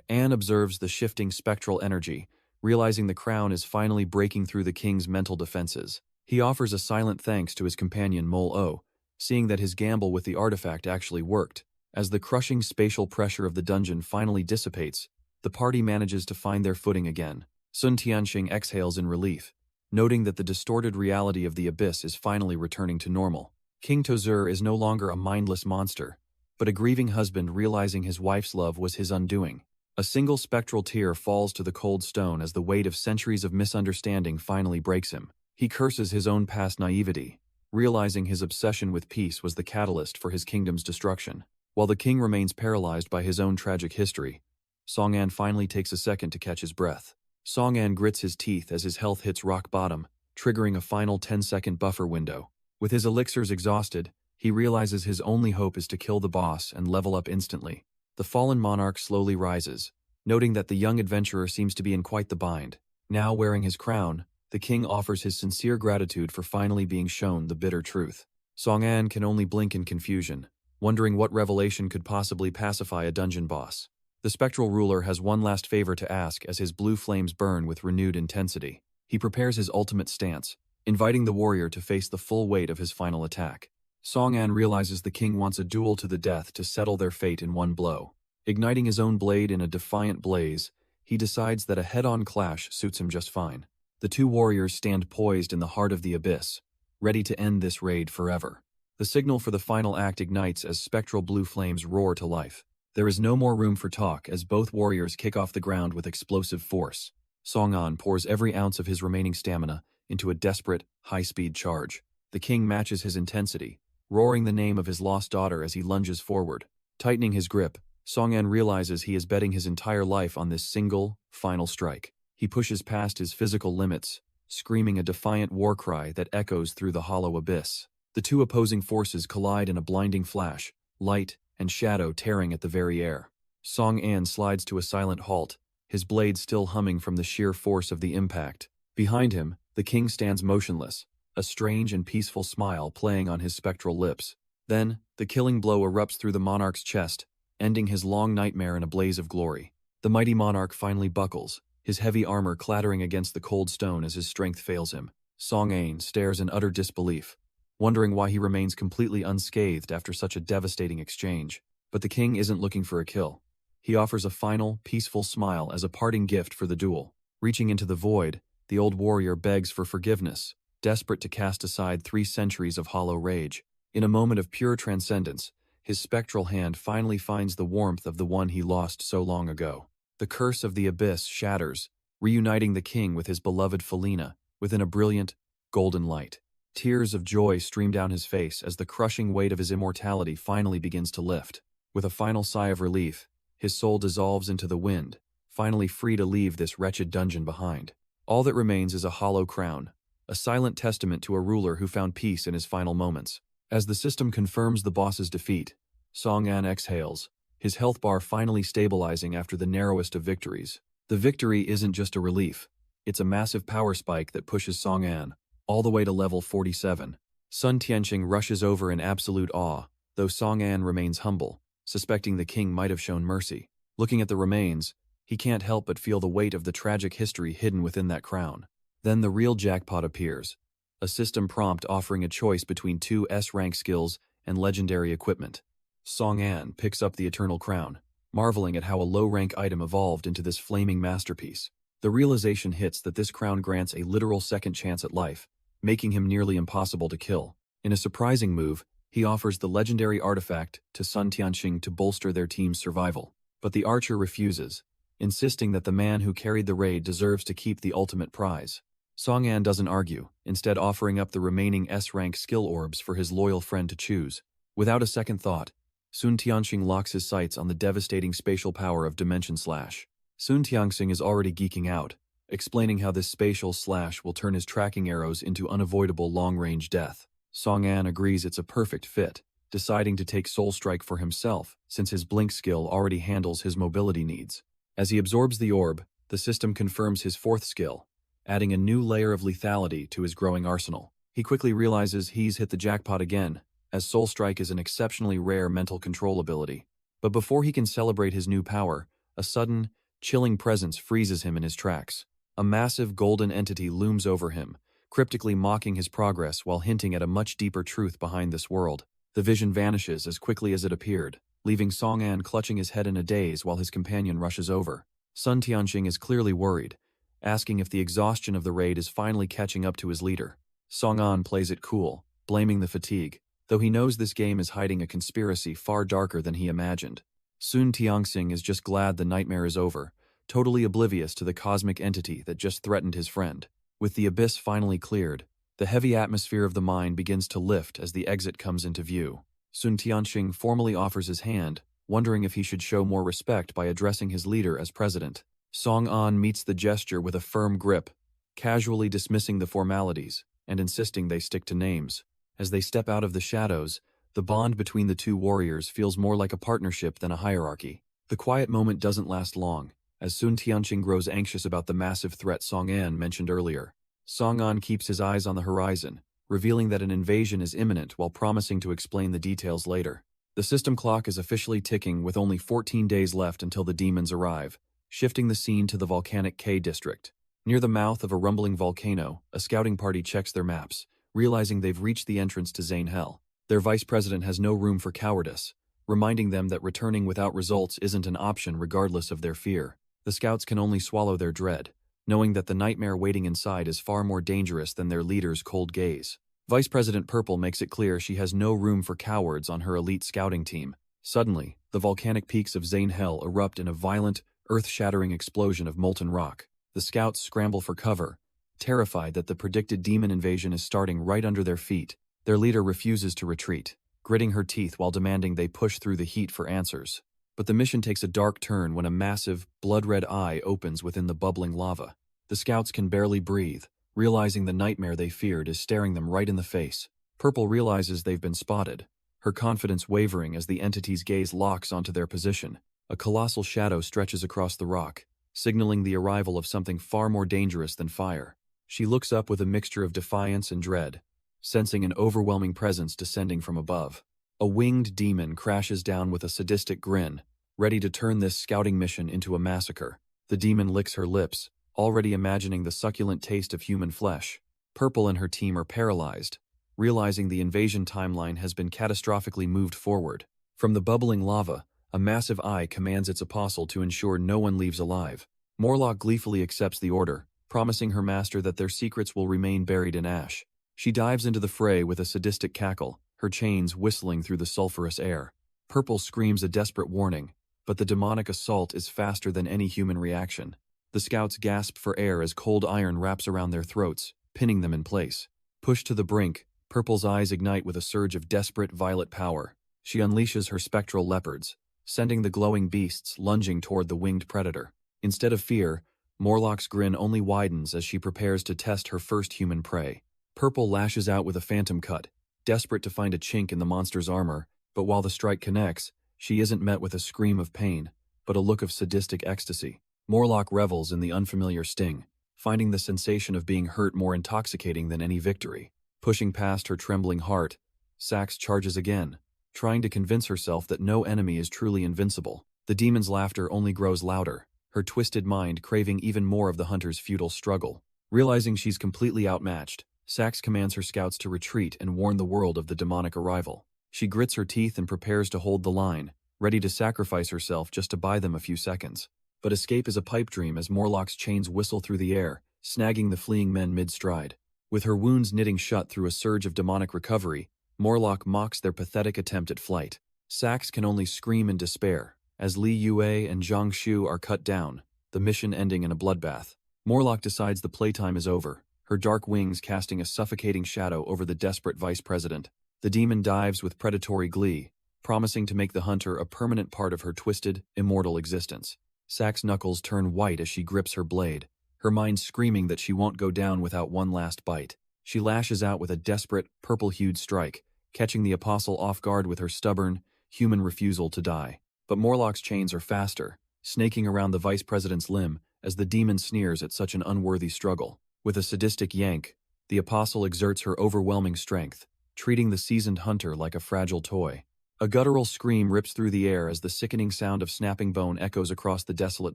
Anne observes the shifting spectral energy, realizing the crown is finally breaking through the king's mental defenses. He offers a silent thanks to his companion Mol-O, seeing that his gamble with the artifact actually worked. As the crushing spatial pressure of the dungeon finally dissipates, the party manages to find their footing again. Sun Tianxing exhales in relief, noting that the distorted reality of the abyss is finally returning to normal. King Dronzer is no longer a mindless monster, but a grieving husband realizing his wife's love was his undoing. A single spectral tear falls to the cold stone as the weight of centuries of misunderstanding finally breaks him. He curses his own past naivety, realizing his obsession with peace was the catalyst for his kingdom's destruction. While the king remains paralyzed by his own tragic history, Song-an finally takes a second to catch his breath. Song-an grits his teeth as his health hits rock bottom, triggering a final 10-second buffer window. With his elixirs exhausted, he realizes his only hope is to kill the boss and level up instantly. The fallen monarch slowly rises, noting that the young adventurer seems to be in quite the bind. Now wearing his crown, the king offers his sincere gratitude for finally being shown the bitter truth. Song-an can only blink in confusion, wondering what revelation could possibly pacify a dungeon boss. The spectral ruler has one last favor to ask as his blue flames burn with renewed intensity. He prepares his ultimate stance, inviting the warrior to face the full weight of his final attack. Song-an realizes the king wants a duel to the death to settle their fate in one blow. Igniting his own blade in a defiant blaze, he decides that a head-on clash suits him just fine. The two warriors stand poised in the heart of the abyss, ready to end this raid forever. The signal for the final act ignites as spectral blue flames roar to life. There is no more room for talk as both warriors kick off the ground with explosive force. Song-an pours every ounce of his remaining stamina into a desperate, high-speed charge. The king matches his intensity, roaring the name of his lost daughter as he lunges forward. Tightening his grip, Song-an realizes he is betting his entire life on this single, final strike. He pushes past his physical limits, screaming a defiant war cry that echoes through the hollow abyss. The two opposing forces collide in a blinding flash, light and shadow tearing at the very air. Song-an slides to a silent halt, his blade still humming from the sheer force of the impact. Behind him, the king stands motionless, a strange and peaceful smile playing on his spectral lips. Then, the killing blow erupts through the monarch's chest, ending his long nightmare in a blaze of glory. The mighty monarch finally buckles, his heavy armor clattering against the cold stone as his strength fails him. Song-an stares in utter disbelief, wondering why he remains completely unscathed after such a devastating exchange. But the king isn't looking for a kill. He offers a final, peaceful smile as a parting gift for the duel. Reaching into the void, the old warrior begs for forgiveness, desperate to cast aside 3 centuries of hollow rage. In a moment of pure transcendence, his spectral hand finally finds the warmth of the one he lost so long ago. The curse of the abyss shatters, reuniting the king with his beloved Felina within a brilliant, golden light. Tears of joy stream down his face as the crushing weight of his immortality finally begins to lift. With a final sigh of relief, his soul dissolves into the wind, finally free to leave this wretched dungeon behind. All that remains is a hollow crown, a silent testament to a ruler who found peace in his final moments. As the system confirms the boss's defeat, Song-an exhales, his health bar finally stabilizing after the narrowest of victories. The victory isn't just a relief, it's a massive power spike that pushes Song-an all the way to level 47. Sun Tianxing rushes over in absolute awe, though Song-an remains humble, suspecting the king might have shown mercy. Looking at the remains, he can't help but feel the weight of the tragic history hidden within that crown. Then the real jackpot appears, a system prompt offering a choice between 2 S-rank skills and legendary equipment. Song-an picks up the Eternal Crown, marveling at how a low-rank item evolved into this flaming masterpiece. The realization hits that this crown grants a literal second chance at life, making him nearly impossible to kill. In a surprising move, he offers the legendary artifact to Sun Tianxing to bolster their team's survival. But the archer refuses, insisting that the man who carried the raid deserves to keep the ultimate prize. Song-an doesn't argue, instead offering up the remaining S-rank skill orbs for his loyal friend to choose. Without a second thought, Sun Tianxing locks his sights on the devastating spatial power of Dimension Slash. Sun Tianxing is already geeking out, explaining how this spatial slash will turn his tracking arrows into unavoidable long-range death. Song-an agrees it's a perfect fit, deciding to take Soul Strike for himself since his blink skill already handles his mobility needs. As he absorbs the orb, the system confirms his 4th skill, adding a new layer of lethality to his growing arsenal. He quickly realizes he's hit the jackpot again, as Soul Strike is an exceptionally rare mental control ability. But before he can celebrate his new power, a sudden, chilling presence freezes him in his tracks. A massive golden entity looms over him, cryptically mocking his progress while hinting at a much deeper truth behind this world. The vision vanishes as quickly as it appeared, leaving Song-an clutching his head in a daze while his companion rushes over. Sun Tianxing is clearly worried, asking if the exhaustion of the raid is finally catching up to his leader. Song-an plays it cool, blaming the fatigue, though he knows this game is hiding a conspiracy far darker than he imagined. Sun Tianxing is just glad the nightmare is over, totally oblivious to the cosmic entity that just threatened his friend. With the abyss finally cleared, the heavy atmosphere of the mine begins to lift as the exit comes into view. Sun Tianxing formally offers his hand, wondering if he should show more respect by addressing his leader as president. Song-an meets the gesture with a firm grip, casually dismissing the formalities and insisting they stick to names. As they step out of the shadows, the bond between the two warriors feels more like a partnership than a hierarchy. The quiet moment doesn't last long, as Sun Tianxing grows anxious about the massive threat Song-an mentioned earlier. Song-an keeps his eyes on the horizon, revealing that an invasion is imminent while promising to explain the details later. The system clock is officially ticking with only 14 days left until the demons arrive, shifting the scene to the volcanic K district. Near the mouth of a rumbling volcano, a scouting party checks their maps, realizing they've reached the entrance to Yahello. Their vice president has no room for cowardice, reminding them that returning without results isn't an option regardless of their fear. The scouts can only swallow their dread, knowing that the nightmare waiting inside is far more dangerous than their leader's cold gaze. Vice President Purple makes it clear she has no room for cowards on her elite scouting team. Suddenly, the volcanic peaks of Yahello erupt in a violent, earth-shattering explosion of molten rock. The scouts scramble for cover, terrified that the predicted demon invasion is starting right under their feet. Their leader refuses to retreat, gritting her teeth while demanding they push through the heat for answers. But the mission takes a dark turn when a massive, blood-red eye opens within the bubbling lava. The scouts can barely breathe, realizing the nightmare they feared is staring them right in the face. Purple realizes they've been spotted, her confidence wavering as the entity's gaze locks onto their position. A colossal shadow stretches across the rock, signaling the arrival of something far more dangerous than fire. She looks up with a mixture of defiance and dread, sensing an overwhelming presence descending from above. A winged demon crashes down with a sadistic grin, ready to turn this scouting mission into a massacre. The demon licks her lips, already imagining the succulent taste of human flesh. Purple and her team are paralyzed, realizing the invasion timeline has been catastrophically moved forward. From the bubbling lava, a massive eye commands its apostle to ensure no one leaves alive. Morlock gleefully accepts the order, promising her master that their secrets will remain buried in ash. She dives into the fray with a sadistic cackle, her chains whistling through the sulphurous air. Purple screams a desperate warning, but the demonic assault is faster than any human reaction. The scouts gasp for air as cold iron wraps around their throats, pinning them in place. Pushed to the brink, Purple's eyes ignite with a surge of desperate violet power. She unleashes her spectral leopards, sending the glowing beasts lunging toward the winged predator. Instead of fear, Morlock's grin only widens as she prepares to test her first human prey. Purple lashes out with a phantom cut, desperate to find a chink in the monster's armor, but while the strike connects, she isn't met with a scream of pain, but a look of sadistic ecstasy. Morlock revels in the unfamiliar sting, finding the sensation of being hurt more intoxicating than any victory. Pushing past her trembling heart, Sax charges again, trying to convince herself that no enemy is truly invincible. The demon's laughter only grows louder, her twisted mind craving even more of the hunter's futile struggle. Realizing she's completely outmatched, Sax commands her scouts to retreat and warn the world of the demonic arrival. She grits her teeth and prepares to hold the line, ready to sacrifice herself just to buy them a few seconds. But escape is a pipe dream as Morlock's chains whistle through the air, snagging the fleeing men mid-stride. With her wounds knitting shut through a surge of demonic recovery, Morlock mocks their pathetic attempt at flight. Sax can only scream in despair, as Li Yue and Zhang Shu are cut down, the mission ending in a bloodbath. Morlock decides the playtime is over, her dark wings casting a suffocating shadow over the desperate vice president. The demon dives with predatory glee, promising to make the hunter a permanent part of her twisted, immortal existence. Sax's knuckles turn white as she grips her blade, her mind screaming that she won't go down without one last bite. She lashes out with a desperate, purple-hued strike, catching the apostle off guard with her stubborn, human refusal to die. But Morlock's chains are faster, snaking around the vice president's limb as the demon sneers at such an unworthy struggle. With a sadistic yank, the apostle exerts her overwhelming strength, treating the seasoned hunter like a fragile toy. A guttural scream rips through the air as the sickening sound of snapping bone echoes across the desolate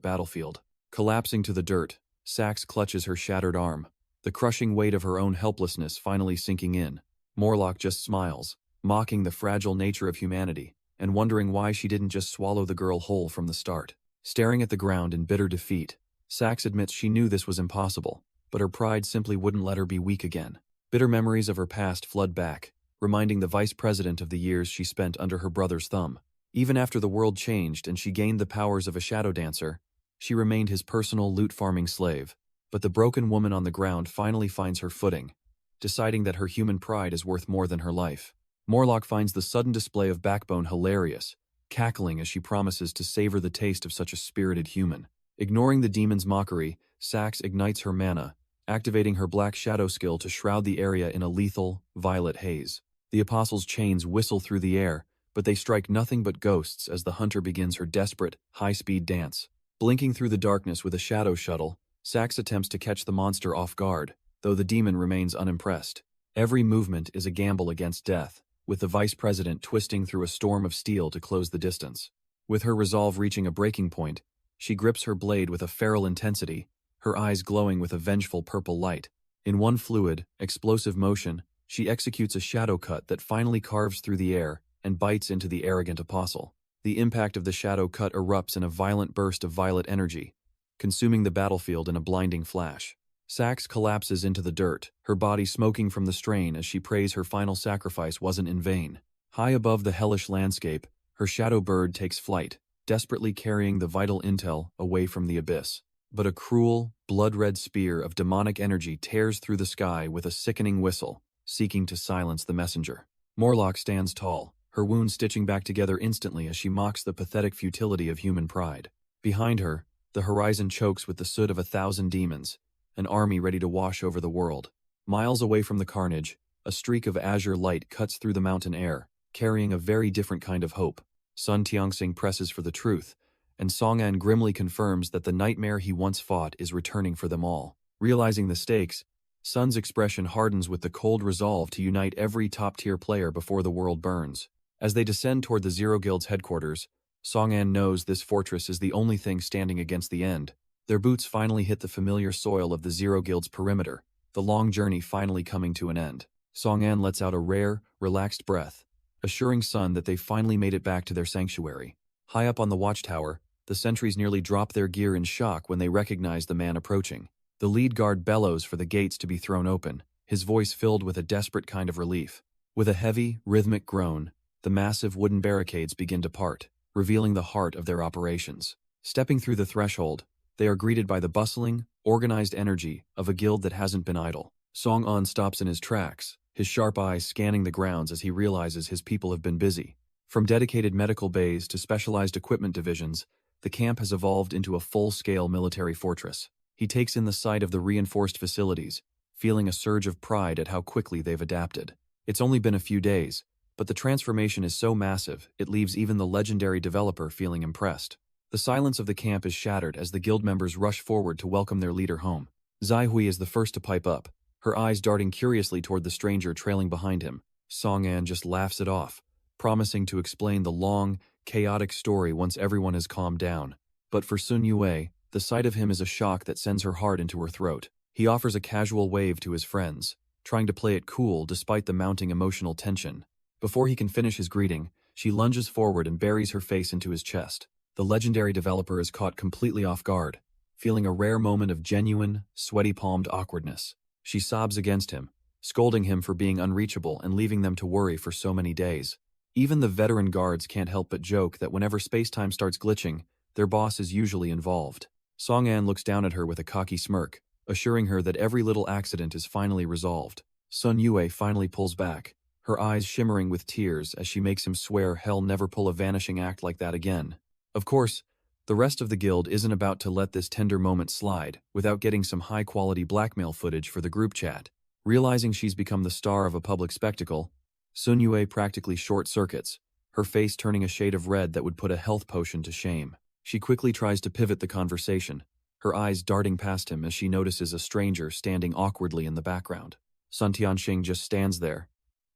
battlefield. Collapsing to the dirt, Sax clutches her shattered arm, the crushing weight of her own helplessness finally sinking in. Morlock just smiles, mocking the fragile nature of humanity, and wondering why she didn't just swallow the girl whole from the start. Staring at the ground in bitter defeat, Sax admits she knew this was impossible, but her pride simply wouldn't let her be weak again. Bitter memories of her past flood back, reminding the vice president of the years she spent under her brother's thumb. Even after the world changed and she gained the powers of a shadow dancer, she remained his personal loot-farming slave. But the broken woman on the ground finally finds her footing, deciding that her human pride is worth more than her life. Morlock finds the sudden display of backbone hilarious, cackling as she promises to savor the taste of such a spirited human. Ignoring the demon's mockery, Sax ignites her mana, activating her black shadow skill to shroud the area in a lethal, violet haze. The apostle's chains whistle through the air, but they strike nothing but ghosts as the hunter begins her desperate, high-speed dance. Blinking through the darkness with a shadow shuttle, Sax attempts to catch the monster off guard, though the demon remains unimpressed. Every movement is a gamble against death, with the vice president twisting through a storm of steel to close the distance. With her resolve reaching a breaking point, she grips her blade with a feral intensity, her eyes glowing with a vengeful purple light. In one fluid, explosive motion, she executes a shadow cut that finally carves through the air and bites into the arrogant apostle. The impact of the shadow cut erupts in a violent burst of violet energy, consuming the battlefield in a blinding flash. Sax collapses into the dirt, her body smoking from the strain as she prays her final sacrifice wasn't in vain. High above the hellish landscape, her shadow bird takes flight, desperately carrying the vital intel away from the abyss. But a cruel, blood-red spear of demonic energy tears through the sky with a sickening whistle, seeking to silence the messenger. Morlock stands tall, her wounds stitching back together instantly as she mocks the pathetic futility of human pride. Behind her, the horizon chokes with the soot of 1,000 demons, an army ready to wash over the world. Miles away from the carnage, a streak of azure light cuts through the mountain air, carrying a very different kind of hope. Sun Tianxing presses for the truth, and Song-an grimly confirms that the nightmare he once fought is returning for them all. Realizing the stakes, Sun's expression hardens with the cold resolve to unite every top-tier player before the world burns. As they descend toward the Zero Guild's headquarters, Song-an knows this fortress is the only thing standing against the end. Their boots finally hit the familiar soil of the Zero Guild's perimeter, the long journey finally coming to an end. Song-an lets out a rare, relaxed breath, assuring Sun that they finally made it back to their sanctuary. High up on the watchtower, the sentries nearly drop their gear in shock when they recognize the man approaching. The lead guard bellows for the gates to be thrown open, his voice filled with a desperate kind of relief. With a heavy, rhythmic groan, the massive wooden barricades begin to part, revealing the heart of their operations. Stepping through the threshold, they are greeted by the bustling, organized energy of a guild that hasn't been idle. Song-an stops in his tracks, his sharp eyes scanning the grounds as he realizes his people have been busy. From dedicated medical bays to specialized equipment divisions, the camp has evolved into a full-scale military fortress. He takes in the sight of the reinforced facilities, feeling a surge of pride at how quickly they've adapted. It's only been a few days, but the transformation is so massive it leaves even the legendary developer feeling impressed. The silence of the camp is shattered as the guild members rush forward to welcome their leader home. Zai Hui is the first to pipe up, her eyes darting curiously toward the stranger trailing behind him. Song-an just laughs it off, promising to explain the long, chaotic story once everyone has calmed down. But for Sun Yue, the sight of him is a shock that sends her heart into her throat. He offers a casual wave to his friends, trying to play it cool despite the mounting emotional tension. Before he can finish his greeting, she lunges forward and buries her face into his chest. The legendary developer is caught completely off guard, feeling a rare moment of genuine, sweaty-palmed awkwardness. She sobs against him, scolding him for being unreachable and leaving them to worry for so many days. Even the veteran guards can't help but joke that whenever space-time starts glitching, their boss is usually involved. Song-an looks down at her with a cocky smirk, assuring her that every little accident is finally resolved. Sun Yue finally pulls back, her eyes shimmering with tears as she makes him swear hell never pull a vanishing act like that again. Of course, the rest of the guild isn't about to let this tender moment slide without getting some high-quality blackmail footage for the group chat. Realizing she's become the star of a public spectacle, Sun Yue practically short-circuits, her face turning a shade of red that would put a health potion to shame. She quickly tries to pivot the conversation, her eyes darting past him as she notices a stranger standing awkwardly in the background. Sun Tianxing just stands there,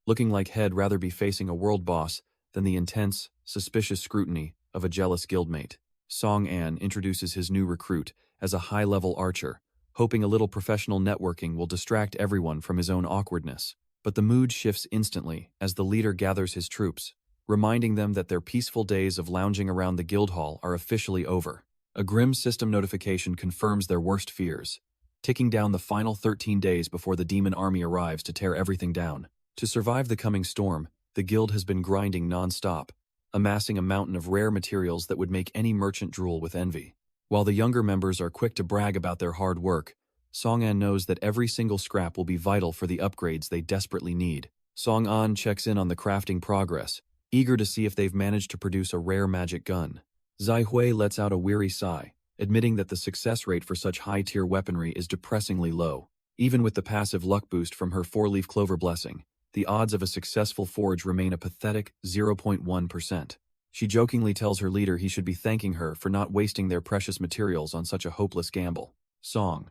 looking like he'd rather be facing a world boss than the intense, suspicious scrutiny of a jealous guildmate. Song An introduces his new recruit as a high-level archer, hoping a little professional networking will distract everyone from his own awkwardness. But the mood shifts instantly as the leader gathers his troops, reminding them that their peaceful days of lounging around the guild hall are officially over. A grim system notification confirms their worst fears, ticking down the final 13 days before the demon army arrives to tear everything down. To survive the coming storm, the guild has been grinding non-stop, amassing a mountain of rare materials that would make any merchant drool with envy. While the younger members are quick to brag about their hard work, Song An knows that every single scrap will be vital for the upgrades they desperately need. Song An checks in on the crafting progress, eager to see if they've managed to produce a rare magic gun. Zai Hui lets out a weary sigh, admitting that the success rate for such high-tier weaponry is depressingly low. Even with the passive luck boost from her four-leaf clover blessing, the odds of a successful forge remain a pathetic 0.1%. She jokingly tells her leader he should be thanking her for not wasting their precious materials on such a hopeless gamble. Song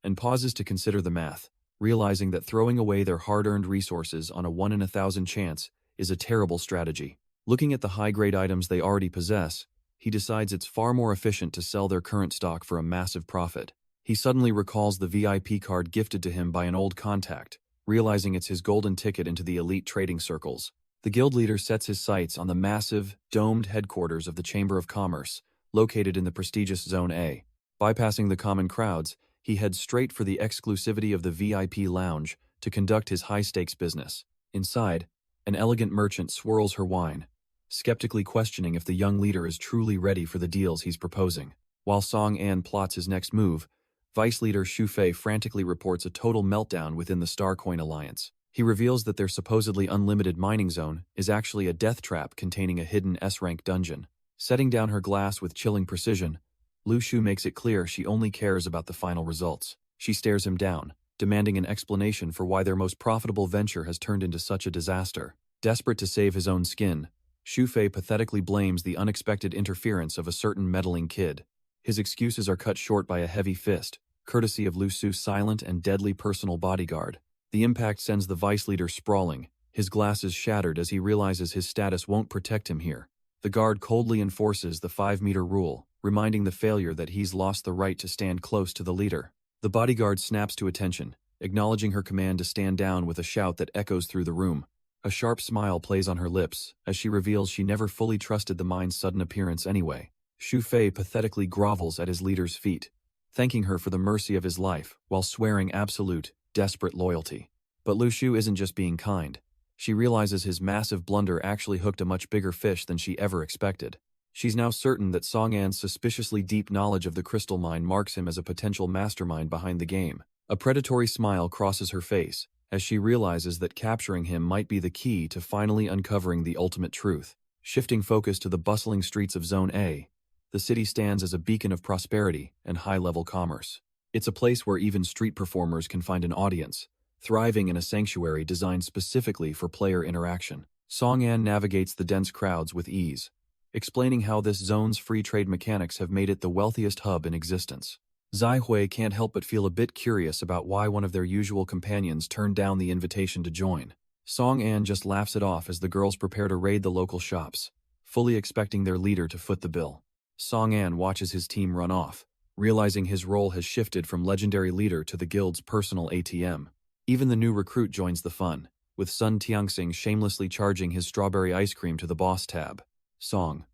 and pauses to consider the math, realizing that throwing away their hard-earned resources on a 1 in 1,000 chance is a terrible strategy. Looking at the high-grade items they already possess, he decides it's far more efficient to sell their current stock for a massive profit. He suddenly recalls the VIP card gifted to him by an old contact, realizing it's his golden ticket into the elite trading circles. The guild leader sets his sights on the massive, domed headquarters of the Chamber of Commerce, located in the prestigious Zone A. Bypassing the common crowds, he heads straight for the exclusivity of the VIP lounge to conduct his high-stakes business. Inside, an elegant merchant swirls her wine, skeptically questioning if the young leader is truly ready for the deals he's proposing. While Song An plots his next move, Vice Leader Xu Fei frantically reports a total meltdown within the Starcoin Alliance. He reveals that their supposedly unlimited mining zone is actually a death trap containing a hidden S-rank dungeon. Setting down her glass with chilling precision, Lu Shu makes it clear she only cares about the final results. She stares him down, demanding an explanation for why their most profitable venture has turned into such a disaster. Desperate to save his own skin, Xu Fei pathetically blames the unexpected interference of a certain meddling kid. His excuses are cut short by a heavy fist, courtesy of Lu Su's silent and deadly personal bodyguard. The impact sends the vice leader sprawling, his glasses shattered as he realizes his status won't protect him here. The guard coldly enforces the 5-meter rule, reminding the failure that he's lost the right to stand close to the leader. The bodyguard snaps to attention, acknowledging her command to stand down with a shout that echoes through the room. A sharp smile plays on her lips as she reveals she never fully trusted the mind's sudden appearance anyway. Xu Fei pathetically grovels at his leader's feet, thanking her for the mercy of his life while swearing absolute, desperate loyalty. But Lu Shu isn't just being kind. She realizes his massive blunder actually hooked a much bigger fish than she ever expected. She's now certain that Song An's suspiciously deep knowledge of the crystal mine marks him as a potential mastermind behind the game. A predatory smile crosses her face as she realizes that capturing him might be the key to finally uncovering the ultimate truth. Shifting focus to the bustling streets of Zone A, the city stands as a beacon of prosperity and high-level commerce. It's a place where even street performers can find an audience, thriving in a sanctuary designed specifically for player interaction. Song An navigates the dense crowds with ease, explaining how this zone's free trade mechanics have made it the wealthiest hub in existence. Zai Hui can't help but feel a bit curious about why one of their usual companions turned down the invitation to join. Song An just laughs it off as the girls prepare to raid the local shops, fully expecting their leader to foot the bill. Song An watches his team run off, realizing his role has shifted from legendary leader to the guild's personal ATM. Even the new recruit joins the fun, with Sun Tianxing shamelessly charging his strawberry ice cream to the boss tab. Song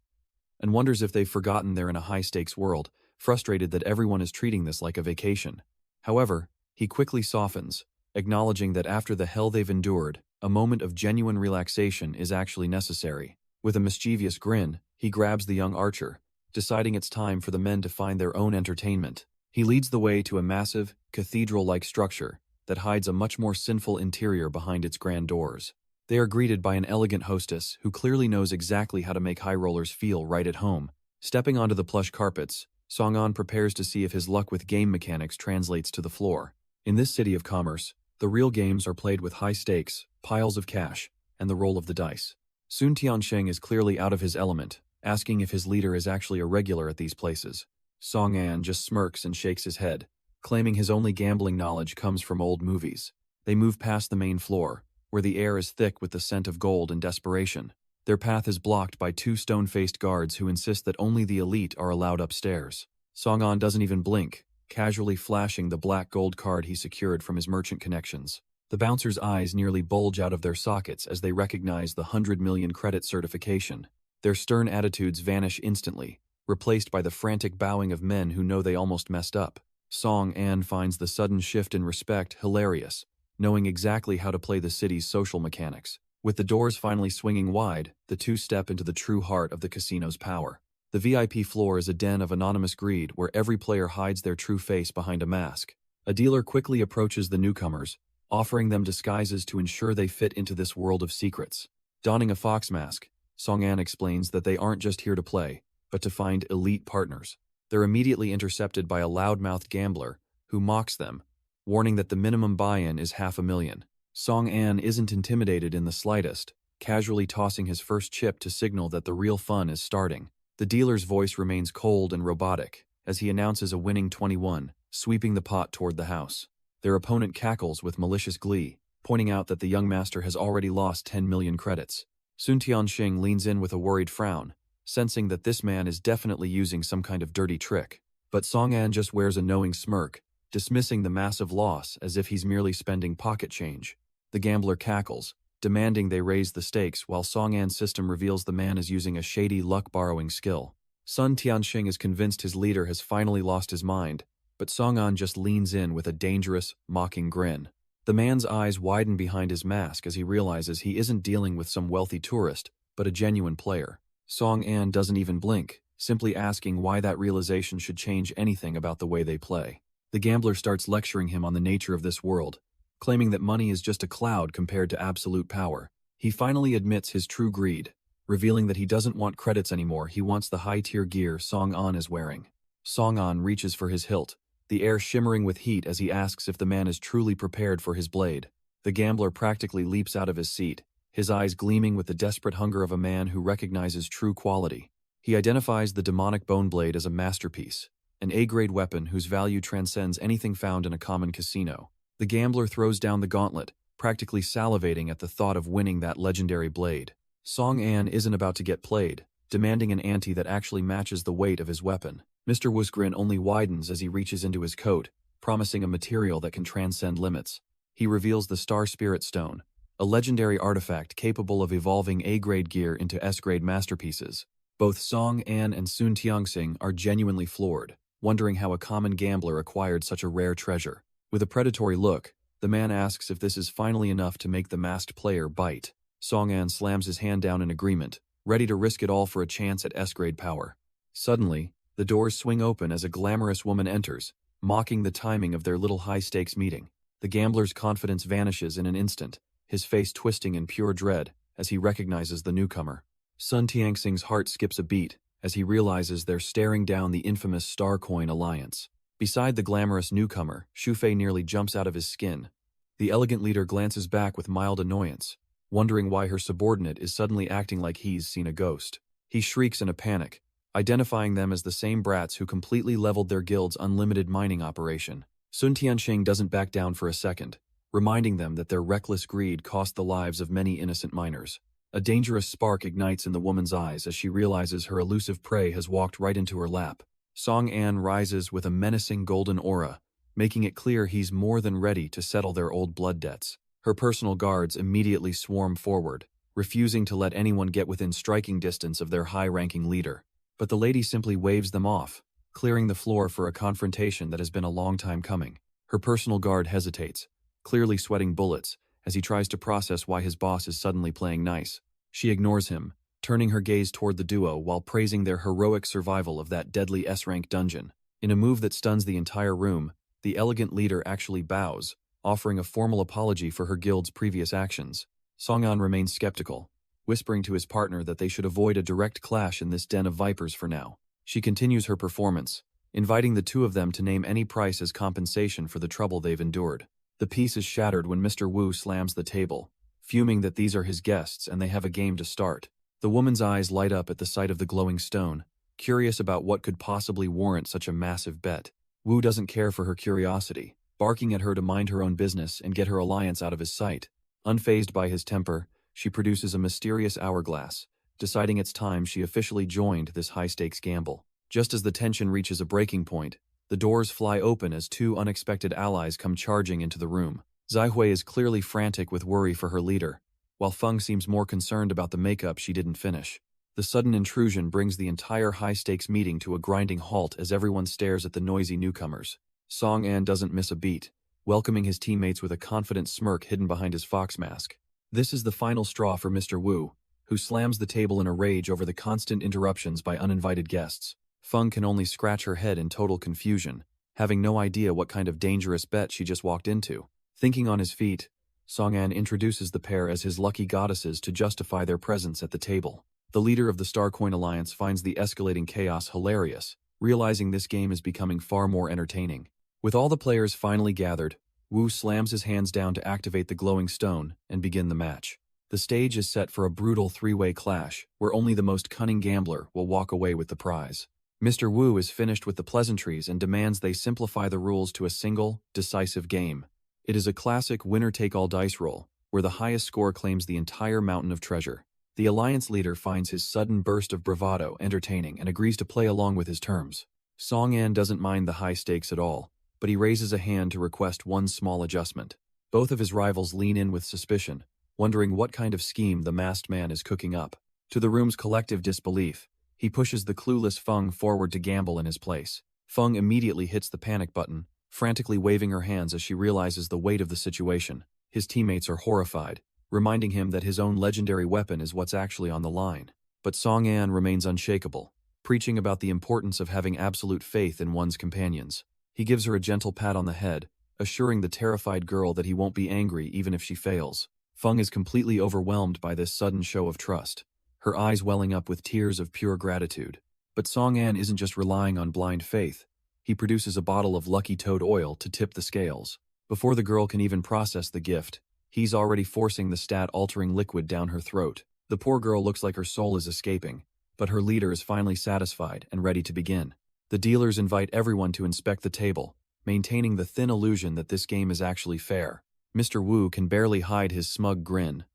and wonders if they've forgotten they're in a high-stakes world, frustrated that everyone is treating this like a vacation. However, he quickly softens, acknowledging that after the hell they've endured, a moment of genuine relaxation is actually necessary. With a mischievous grin, he grabs the young archer, deciding it's time for the men to find their own entertainment. He leads the way to a massive, cathedral-like structure that hides a much more sinful interior behind its grand doors. They are greeted by an elegant hostess who clearly knows exactly how to make high rollers feel right at home. Stepping onto the plush carpets, Song An prepares to see if his luck with game mechanics translates to the floor. In this city of commerce, the real games are played with high stakes, piles of cash, and the roll of the dice. Sun Tianxing is clearly out of his element, asking if his leader is actually a regular at these places. Song-an just smirks and shakes his head, claiming his only gambling knowledge comes from old movies. They move past the main floor, where the air is thick with the scent of gold and desperation. Their path is blocked by two stone-faced guards who insist that only the elite are allowed upstairs. Song-an doesn't even blink, casually flashing the black gold card he secured from his merchant connections. The bouncers' eyes nearly bulge out of their sockets as they recognize the 100 million credit certification. Their stern attitudes vanish instantly, replaced by the frantic bowing of men who know they almost messed up. Song-an finds the sudden shift in respect hilarious, knowing exactly how to play the city's social mechanics. With the doors finally swinging wide, the two step into the true heart of the casino's power. The VIP floor is a den of anonymous greed where every player hides their true face behind a mask. A dealer quickly approaches the newcomers, offering them disguises to ensure they fit into this world of secrets. Donning a fox mask, Song-an explains that they aren't just here to play, but to find elite partners. They're immediately intercepted by a loud-mouthed gambler, who mocks them, warning that the minimum buy-in is $500,000. Song-an isn't intimidated in the slightest, casually tossing his first chip to signal that the real fun is starting. The dealer's voice remains cold and robotic, as he announces a winning 21, sweeping the pot toward the house. Their opponent cackles with malicious glee, pointing out that the young master has already lost 10 million credits. Sun Tianxing leans in with a worried frown, sensing that this man is definitely using some kind of dirty trick. But Song-an just wears a knowing smirk, dismissing the massive loss as if he's merely spending pocket change. The gambler cackles, demanding they raise the stakes while Song-an's system reveals the man is using a shady luck-borrowing skill. Sun Tianxing is convinced his leader has finally lost his mind, but Song-an just leans in with a dangerous, mocking grin. The man's eyes widen behind his mask as he realizes he isn't dealing with some wealthy tourist, but a genuine player. Song-an doesn't even blink, simply asking why that realization should change anything about the way they play. The gambler starts lecturing him on the nature of this world, claiming that money is just a cloud compared to absolute power. He finally admits his true greed, revealing that he doesn't want credits anymore, he wants the high-tier gear Song-an is wearing. Song-an reaches for his hilt, the air shimmering with heat as he asks if the man is truly prepared for his blade. The gambler practically leaps out of his seat, his eyes gleaming with the desperate hunger of a man who recognizes true quality. He identifies the demonic bone blade as a masterpiece, an A-grade weapon whose value transcends anything found in a common casino. The gambler throws down the gauntlet, practically salivating at the thought of winning that legendary blade. Song-an isn't about to get played, demanding an ante that actually matches the weight of his weapon. Mr. Wu's grin only widens as he reaches into his coat, promising a material that can transcend limits. He reveals the Star Spirit Stone, a legendary artifact capable of evolving A-grade gear into S-grade masterpieces. Both Song-an and Sun Tianxing are genuinely floored, wondering how a common gambler acquired such a rare treasure. With a predatory look, the man asks if this is finally enough to make the masked player bite. Song-an slams his hand down in agreement, ready to risk it all for a chance at S-grade power. Suddenly, the doors swing open as a glamorous woman enters, mocking the timing of their little high-stakes meeting. The gambler's confidence vanishes in an instant, his face twisting in pure dread as he recognizes the newcomer. Sun Tianxing's heart skips a beat as he realizes they're staring down the infamous Star Coin Alliance. Beside the glamorous newcomer, Shufei nearly jumps out of his skin. The elegant leader glances back with mild annoyance, wondering why her subordinate is suddenly acting like he's seen a ghost. He shrieks in a panic, identifying them as the same brats who completely leveled their guild's unlimited mining operation. Sun Tianxing doesn't back down for a second, reminding them that their reckless greed cost the lives of many innocent miners. A dangerous spark ignites in the woman's eyes as she realizes her elusive prey has walked right into her lap. Song-an rises with a menacing golden aura, making it clear he's more than ready to settle their old blood debts. Her personal guards immediately swarm forward, refusing to let anyone get within striking distance of their high-ranking leader. But the lady simply waves them off, clearing the floor for a confrontation that has been a long time coming. Her personal guard hesitates, clearly sweating bullets, as he tries to process why his boss is suddenly playing nice. She ignores him, turning her gaze toward the duo while praising their heroic survival of that deadly S-rank dungeon. In a move that stuns the entire room, the elegant leader actually bows, offering a formal apology for her guild's previous actions. Song-an remains skeptical, whispering to his partner that they should avoid a direct clash in this den of vipers for now. She continues her performance, inviting the two of them to name any price as compensation for the trouble they've endured. The peace is shattered when Mr. Wu slams the table, fuming that these are his guests and they have a game to start. The woman's eyes light up at the sight of the glowing stone, curious about what could possibly warrant such a massive bet. Wu doesn't care for her curiosity, barking at her to mind her own business and get her alliance out of his sight. Unfazed by his temper, she produces a mysterious hourglass, deciding it's time she officially joined this high-stakes gamble. Just as the tension reaches a breaking point, the doors fly open as two unexpected allies come charging into the room. Zaihui is clearly frantic with worry for her leader, while Feng seems more concerned about the makeup she didn't finish. The sudden intrusion brings the entire high-stakes meeting to a grinding halt as everyone stares at the noisy newcomers. Song An doesn't miss a beat, welcoming his teammates with a confident smirk hidden behind his fox mask. This is the final straw for Mr. Wu, who slams the table in a rage over the constant interruptions by uninvited guests. Feng can only scratch her head in total confusion, having no idea what kind of dangerous bet she just walked into. Thinking on his feet, Song An introduces the pair as his lucky goddesses to justify their presence at the table. The leader of the Starcoin Alliance finds the escalating chaos hilarious, realizing this game is becoming far more entertaining. With all the players finally gathered, Wu slams his hands down to activate the glowing stone and begin the match. The stage is set for a brutal three-way clash, where only the most cunning gambler will walk away with the prize. Mr. Wu is finished with the pleasantries and demands they simplify the rules to a single, decisive game. It is a classic winner-take-all dice roll, where the highest score claims the entire mountain of treasure. The Alliance leader finds his sudden burst of bravado entertaining and agrees to play along with his terms. Song An doesn't mind the high stakes at all, but he raises a hand to request one small adjustment. Both of his rivals lean in with suspicion, wondering what kind of scheme the masked man is cooking up. To the room's collective disbelief, he pushes the clueless Feng forward to gamble in his place. Feng immediately hits the panic button, frantically waving her hands as she realizes the weight of the situation. His teammates are horrified, reminding him that his own legendary weapon is what's actually on the line. But Song An remains unshakable, preaching about the importance of having absolute faith in one's companions. He gives her a gentle pat on the head, assuring the terrified girl that he won't be angry even if she fails. Feng is completely overwhelmed by this sudden show of trust, her eyes welling up with tears of pure gratitude. But Song An isn't just relying on blind faith. He produces a bottle of Lucky Toad oil to tip the scales. Before the girl can even process the gift, he's already forcing the stat-altering liquid down her throat. The poor girl looks like her soul is escaping, but her leader is finally satisfied and ready to begin. The dealers invite everyone to inspect the table, maintaining the thin illusion that this game is actually fair. Mr. Wu can barely hide his smug grin,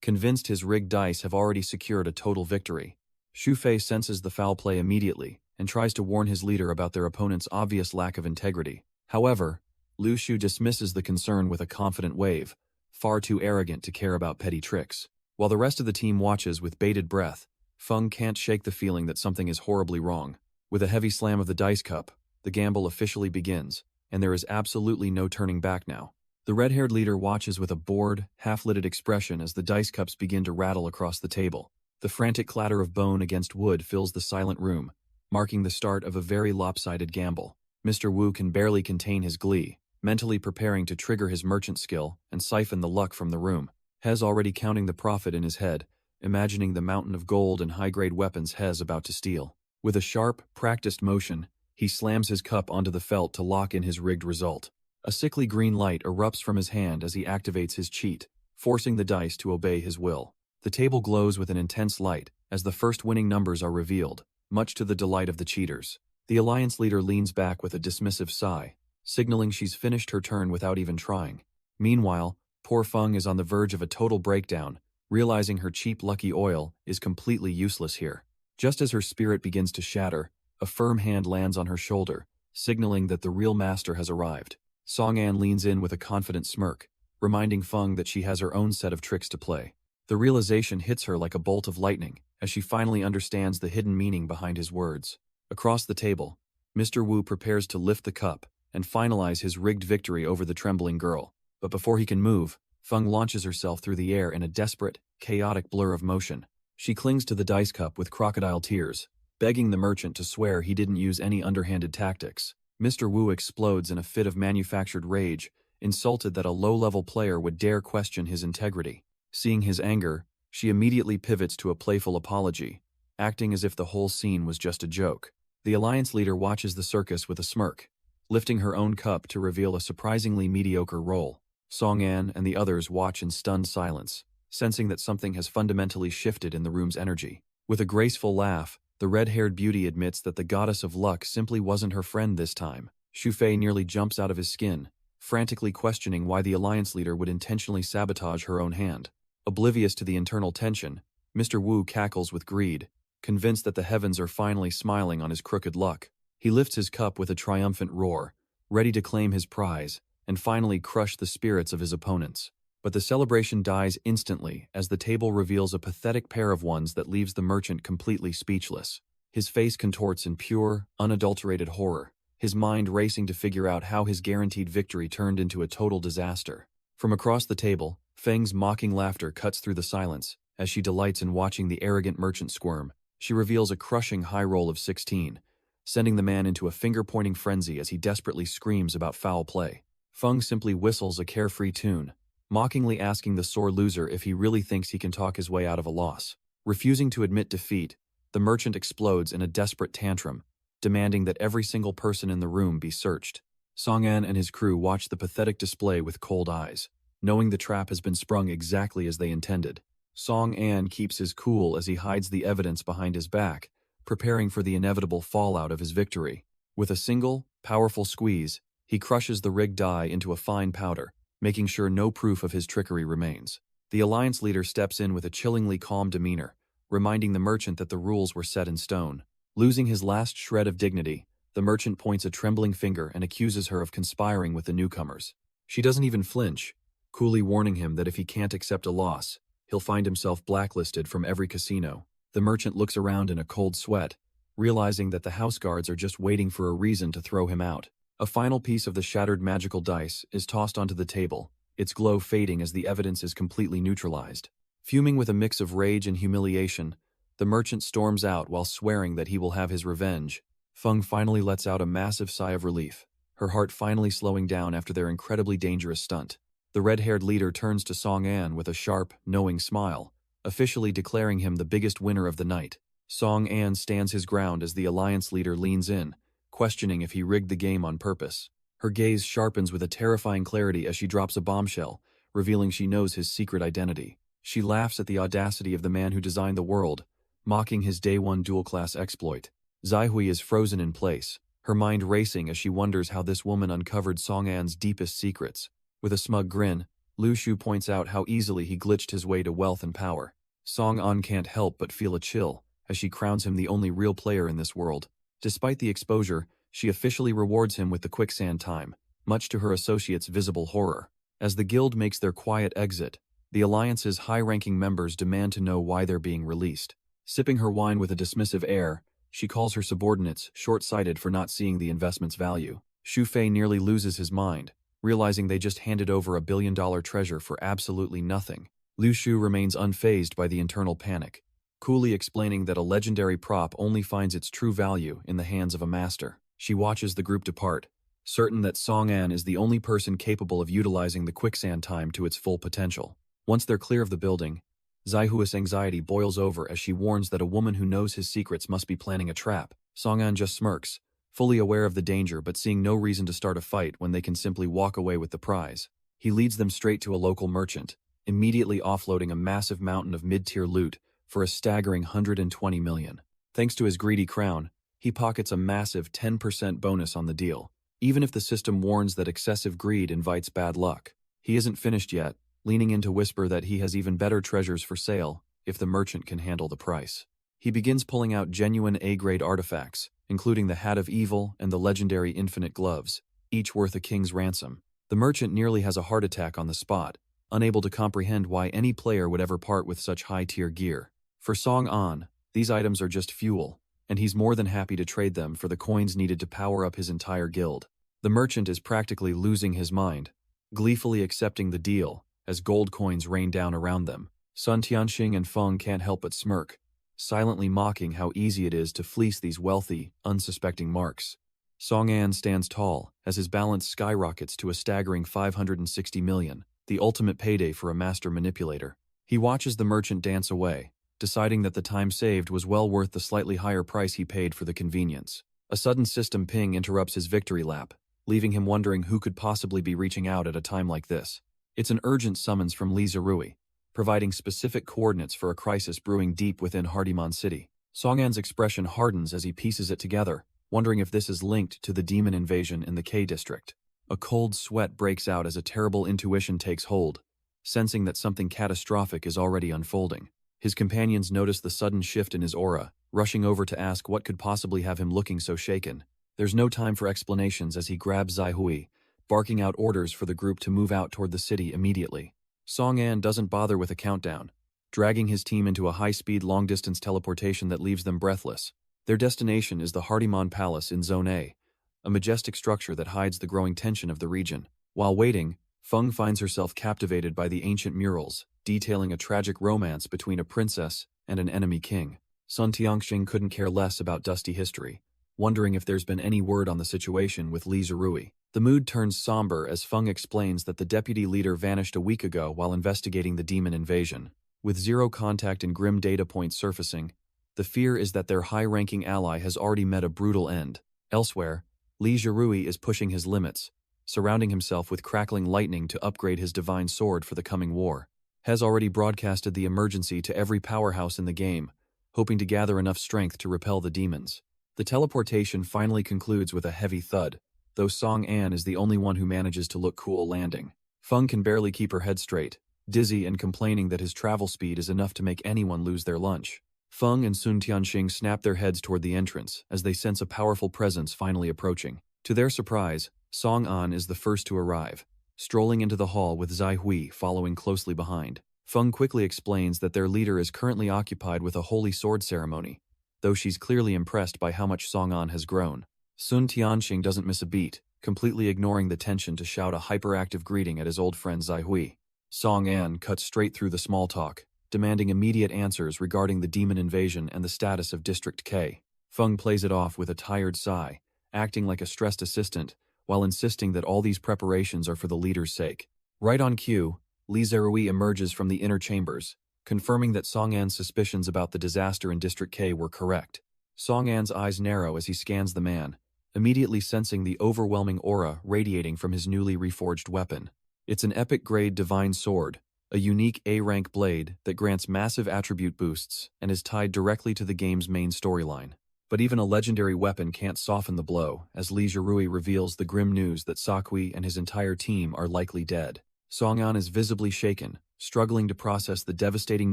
convinced his rigged dice have already secured a total victory. Xu Fei senses the foul play immediately and tries to warn his leader about their opponent's obvious lack of integrity. However, Lu Shu dismisses the concern with a confident wave, far too arrogant to care about petty tricks. While the rest of the team watches with bated breath, Feng can't shake the feeling that something is horribly wrong. With a heavy slam of the dice cup, the gamble officially begins, and there is absolutely no turning back now. The red-haired leader watches with a bored, half-lidded expression as the dice cups begin to rattle across the table. The frantic clatter of bone against wood fills the silent room, marking the start of a very lopsided gamble. Mr. Wu can barely contain his glee, mentally preparing to trigger his merchant skill and siphon the luck from the room. Hez already counting the profit in his head, imagining the mountain of gold and high-grade weapons Hez about to steal. With a sharp, practiced motion, he slams his cup onto the felt to lock in his rigged result. A sickly green light erupts from his hand as he activates his cheat, forcing the dice to obey his will. The table glows with an intense light as the first winning numbers are revealed, much to the delight of the cheaters. The alliance leader leans back with a dismissive sigh, signaling she's finished her turn without even trying. Meanwhile, poor Feng is on the verge of a total breakdown, realizing her cheap lucky oil is completely useless here. Just as her spirit begins to shatter, a firm hand lands on her shoulder, signaling that the real master has arrived. Song An leans in with a confident smirk, reminding Feng that she has her own set of tricks to play. The realization hits her like a bolt of lightning as she finally understands the hidden meaning behind his words. Across the table, Mr. Wu prepares to lift the cup and finalize his rigged victory over the trembling girl. But before he can move, Feng launches herself through the air in a desperate, chaotic blur of motion. She clings to the dice cup with crocodile tears, begging the merchant to swear he didn't use any underhanded tactics. Mr. Wu explodes in a fit of manufactured rage, insulted that a low-level player would dare question his integrity. Seeing his anger, she immediately pivots to a playful apology, acting as if the whole scene was just a joke. The alliance leader watches the circus with a smirk, lifting her own cup to reveal a surprisingly mediocre roll. Song An and the others watch in stunned silence, sensing that something has fundamentally shifted in the room's energy. With a graceful laugh, The red-haired beauty admits that the goddess of luck simply wasn't her friend this time. Xu Fei nearly jumps out of his skin, frantically questioning why the alliance leader would intentionally sabotage her own hand. Oblivious to the internal tension, Mr. Wu cackles with greed, convinced that the heavens are finally smiling on his crooked luck. He lifts his cup with a triumphant roar, ready to claim his prize and finally crush the spirits of his opponents. But the celebration dies instantly as the table reveals a pathetic pair of ones that leaves the merchant completely speechless. His face contorts in pure, unadulterated horror, his mind racing to figure out how his guaranteed victory turned into a total disaster. From across the table, Feng's mocking laughter cuts through the silence as she delights in watching the arrogant merchant squirm. She reveals a crushing high roll of 16, sending the man into a finger-pointing frenzy as he desperately screams about foul play. Feng simply whistles a carefree tune, mockingly asking the sore loser if he really thinks he can talk his way out of a loss. Refusing to admit defeat, the merchant explodes in a desperate tantrum, demanding that every single person in the room be searched. Song An and his crew watch the pathetic display with cold eyes, knowing the trap has been sprung exactly as they intended. Song An keeps his cool as he hides the evidence behind his back, preparing for the inevitable fallout of his victory. With a single, powerful squeeze, he crushes the rigged die into a fine powder, making sure no proof of his trickery remains. The alliance leader steps in with a chillingly calm demeanor, reminding the merchant that the rules were set in stone. Losing his last shred of dignity, the merchant points a trembling finger and accuses her of conspiring with the newcomers. She doesn't even flinch, coolly warning him that if he can't accept a loss, he'll find himself blacklisted from every casino. The merchant looks around in a cold sweat, realizing that the house guards are just waiting for a reason to throw him out. A final piece of the shattered magical dice is tossed onto the table, its glow fading as the evidence is completely neutralized. Fuming with a mix of rage and humiliation, the merchant storms out while swearing that he will have his revenge. Feng finally lets out a massive sigh of relief, her heart finally slowing down after their incredibly dangerous stunt. The red-haired leader turns to Song An with a sharp, knowing smile, officially declaring him the biggest winner of the night. Song An stands his ground as the alliance leader leans in, questioning if he rigged the game on purpose. Her gaze sharpens with a terrifying clarity as she drops a bombshell, revealing she knows his secret identity. She laughs at the audacity of the man who designed the world, mocking his day-one dual-class exploit. Zaihui is frozen in place, her mind racing as she wonders how this woman uncovered Song An's deepest secrets. With a smug grin, Lu Shu points out how easily he glitched his way to wealth and power. Song An can't help but feel a chill as she crowns him the only real player in this world. Despite the exposure, she officially rewards him with the quicksand time, much to her associates' visible horror. As the guild makes their quiet exit, the alliance's high-ranking members demand to know why they're being released. Sipping her wine with a dismissive air, she calls her subordinates short-sighted for not seeing the investment's value. Xu Fei nearly loses his mind, realizing they just handed over $1 billion treasure for absolutely nothing. Lu Shu remains unfazed by the internal panic, coolly explaining that a legendary prop only finds its true value in the hands of a master. She watches the group depart, certain that Song An is the only person capable of utilizing the quicksand time to its full potential. Once they're clear of the building, Zaihua's anxiety boils over as she warns that a woman who knows his secrets must be planning a trap. Song An just smirks, fully aware of the danger but seeing no reason to start a fight when they can simply walk away with the prize. He leads them straight to a local merchant, immediately offloading a massive mountain of mid-tier loot for a staggering 120 million. Thanks to his greedy crown, he pockets a massive 10% bonus on the deal, even if the system warns that excessive greed invites bad luck. He isn't finished yet, leaning in to whisper that he has even better treasures for sale if the merchant can handle the price. He begins pulling out genuine A-grade artifacts, including the Hat of Evil and the legendary Infinite Gloves, each worth a king's ransom. The merchant nearly has a heart attack on the spot, unable to comprehend why any player would ever part with such high-tier gear. For Song An, these items are just fuel, and he's more than happy to trade them for the coins needed to power up his entire guild. The merchant is practically losing his mind, gleefully accepting the deal as gold coins rain down around them. Sun Tianxing and Feng can't help but smirk, silently mocking how easy it is to fleece these wealthy, unsuspecting marks. Song An stands tall as his balance skyrockets to a staggering 560 million, the ultimate payday for a master manipulator. He watches the merchant dance away, deciding that the time saved was well worth the slightly higher price he paid for the convenience. A sudden system ping interrupts his victory lap, leaving him wondering who could possibly be reaching out at a time like this. It's an urgent summons from Li Zerui, providing specific coordinates for a crisis brewing deep within Hardiman City. Song-an's expression hardens as he pieces it together, wondering if this is linked to the demon invasion in the K district. A cold sweat breaks out as a terrible intuition takes hold, sensing that something catastrophic is already unfolding. His companions notice the sudden shift in his aura, rushing over to ask what could possibly have him looking so shaken. There's no time for explanations as he grabs Zaihui, barking out orders for the group to move out toward the city immediately. Song-an doesn't bother with a countdown, dragging his team into a high-speed long-distance teleportation that leaves them breathless. Their destination is the Hardimon Palace in Zone A, a majestic structure that hides the growing tension of the region. While waiting, Feng finds herself captivated by the ancient murals, detailing a tragic romance between a princess and an enemy king. Sun Tianxing couldn't care less about dusty history, wondering if there's been any word on the situation with Li Zerui. The mood turns somber as Feng explains that the deputy leader vanished a week ago while investigating the demon invasion. With zero contact and grim data points surfacing, the fear is that their high-ranking ally has already met a brutal end. Elsewhere, Li Zerui is pushing his limits, surrounding himself with crackling lightning to upgrade his divine sword for the coming war. Has already broadcasted the emergency to every powerhouse in the game, hoping to gather enough strength to repel the demons. The teleportation finally concludes with a heavy thud, though Song-an is the only one who manages to look cool landing. Feng can barely keep her head straight, dizzy and complaining that his travel speed is enough to make anyone lose their lunch. Feng and Sun Tianxing snap their heads toward the entrance as they sense a powerful presence finally approaching. To their surprise, Song-an is the first to arrive, strolling into the hall with Zaihui following closely behind. Feng quickly explains that their leader is currently occupied with a holy sword ceremony, though she's clearly impressed by how much Song-an has grown. Sun Tianxing doesn't miss a beat, completely ignoring the tension to shout a hyperactive greeting at his old friend Zaihui. Song-an cuts straight through the small talk, demanding immediate answers regarding the demon invasion and the status of District K. Feng plays it off with a tired sigh, acting like a stressed assistant, while insisting that all these preparations are for the leader's sake. Right on cue, Li Zerui emerges from the inner chambers, confirming that Song-an's suspicions about the disaster in District K were correct. Song-an's eyes narrow as he scans the man, immediately sensing the overwhelming aura radiating from his newly reforged weapon. It's an epic-grade divine sword, a unique A-rank blade that grants massive attribute boosts and is tied directly to the game's main storyline. But even a legendary weapon can't soften the blow, as Li Zerui reveals the grim news that Sakui and his entire team are likely dead. Song-an is visibly shaken, struggling to process the devastating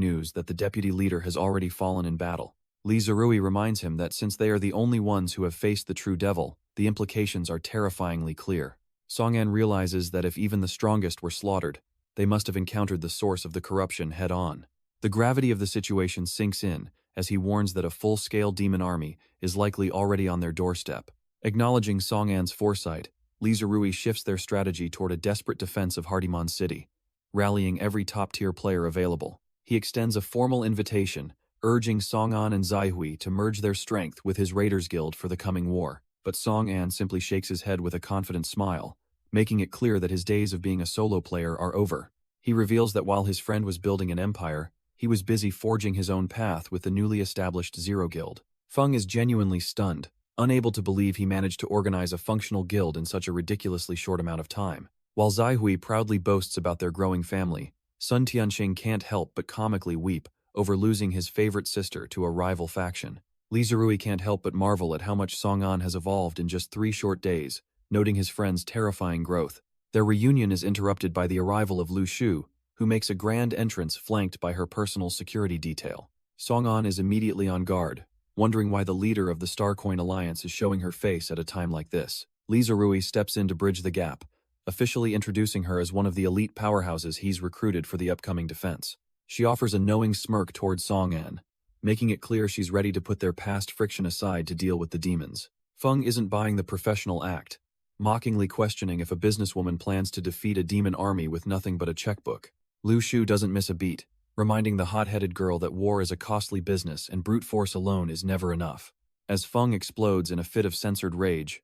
news that the deputy leader has already fallen in battle. Li Zerui reminds him that since they are the only ones who have faced the true devil, the implications are terrifyingly clear. Song-an realizes that if even the strongest were slaughtered, they must have encountered the source of the corruption head-on. The gravity of the situation sinks in, as he warns that a full-scale demon army is likely already on their doorstep. Acknowledging Song-an's foresight, Li Zerui shifts their strategy toward a desperate defense of Hardimon City, rallying every top-tier player available. He extends a formal invitation, urging Song-an and Zaihui to merge their strength with his Raiders Guild for the coming war. But Song-an simply shakes his head with a confident smile, making it clear that his days of being a solo player are over. He reveals that while his friend was building an empire, he was busy forging his own path with the newly established Zero Guild. Feng is genuinely stunned, unable to believe he managed to organize a functional guild in such a ridiculously short amount of time. While Zaihui proudly boasts about their growing family, Sun Tianxing can't help but comically weep over losing his favorite sister to a rival faction. Li Zerui can't help but marvel at how much Song-an has evolved in just 3 short days, noting his friend's terrifying growth. Their reunion is interrupted by the arrival of Lu Shu, who makes a grand entrance flanked by her personal security detail. Song-an is immediately on guard, wondering why the leader of the Starcoin Alliance is showing her face at a time like this. Li Zerui steps in to bridge the gap, officially introducing her as one of the elite powerhouses he's recruited for the upcoming defense. She offers a knowing smirk towards Song-an, making it clear she's ready to put their past friction aside to deal with the demons. Feng isn't buying the professional act, mockingly questioning if a businesswoman plans to defeat a demon army with nothing but a checkbook. Lu Shu doesn't miss a beat, reminding the hot-headed girl that war is a costly business and brute force alone is never enough. As Feng explodes in a fit of censored rage,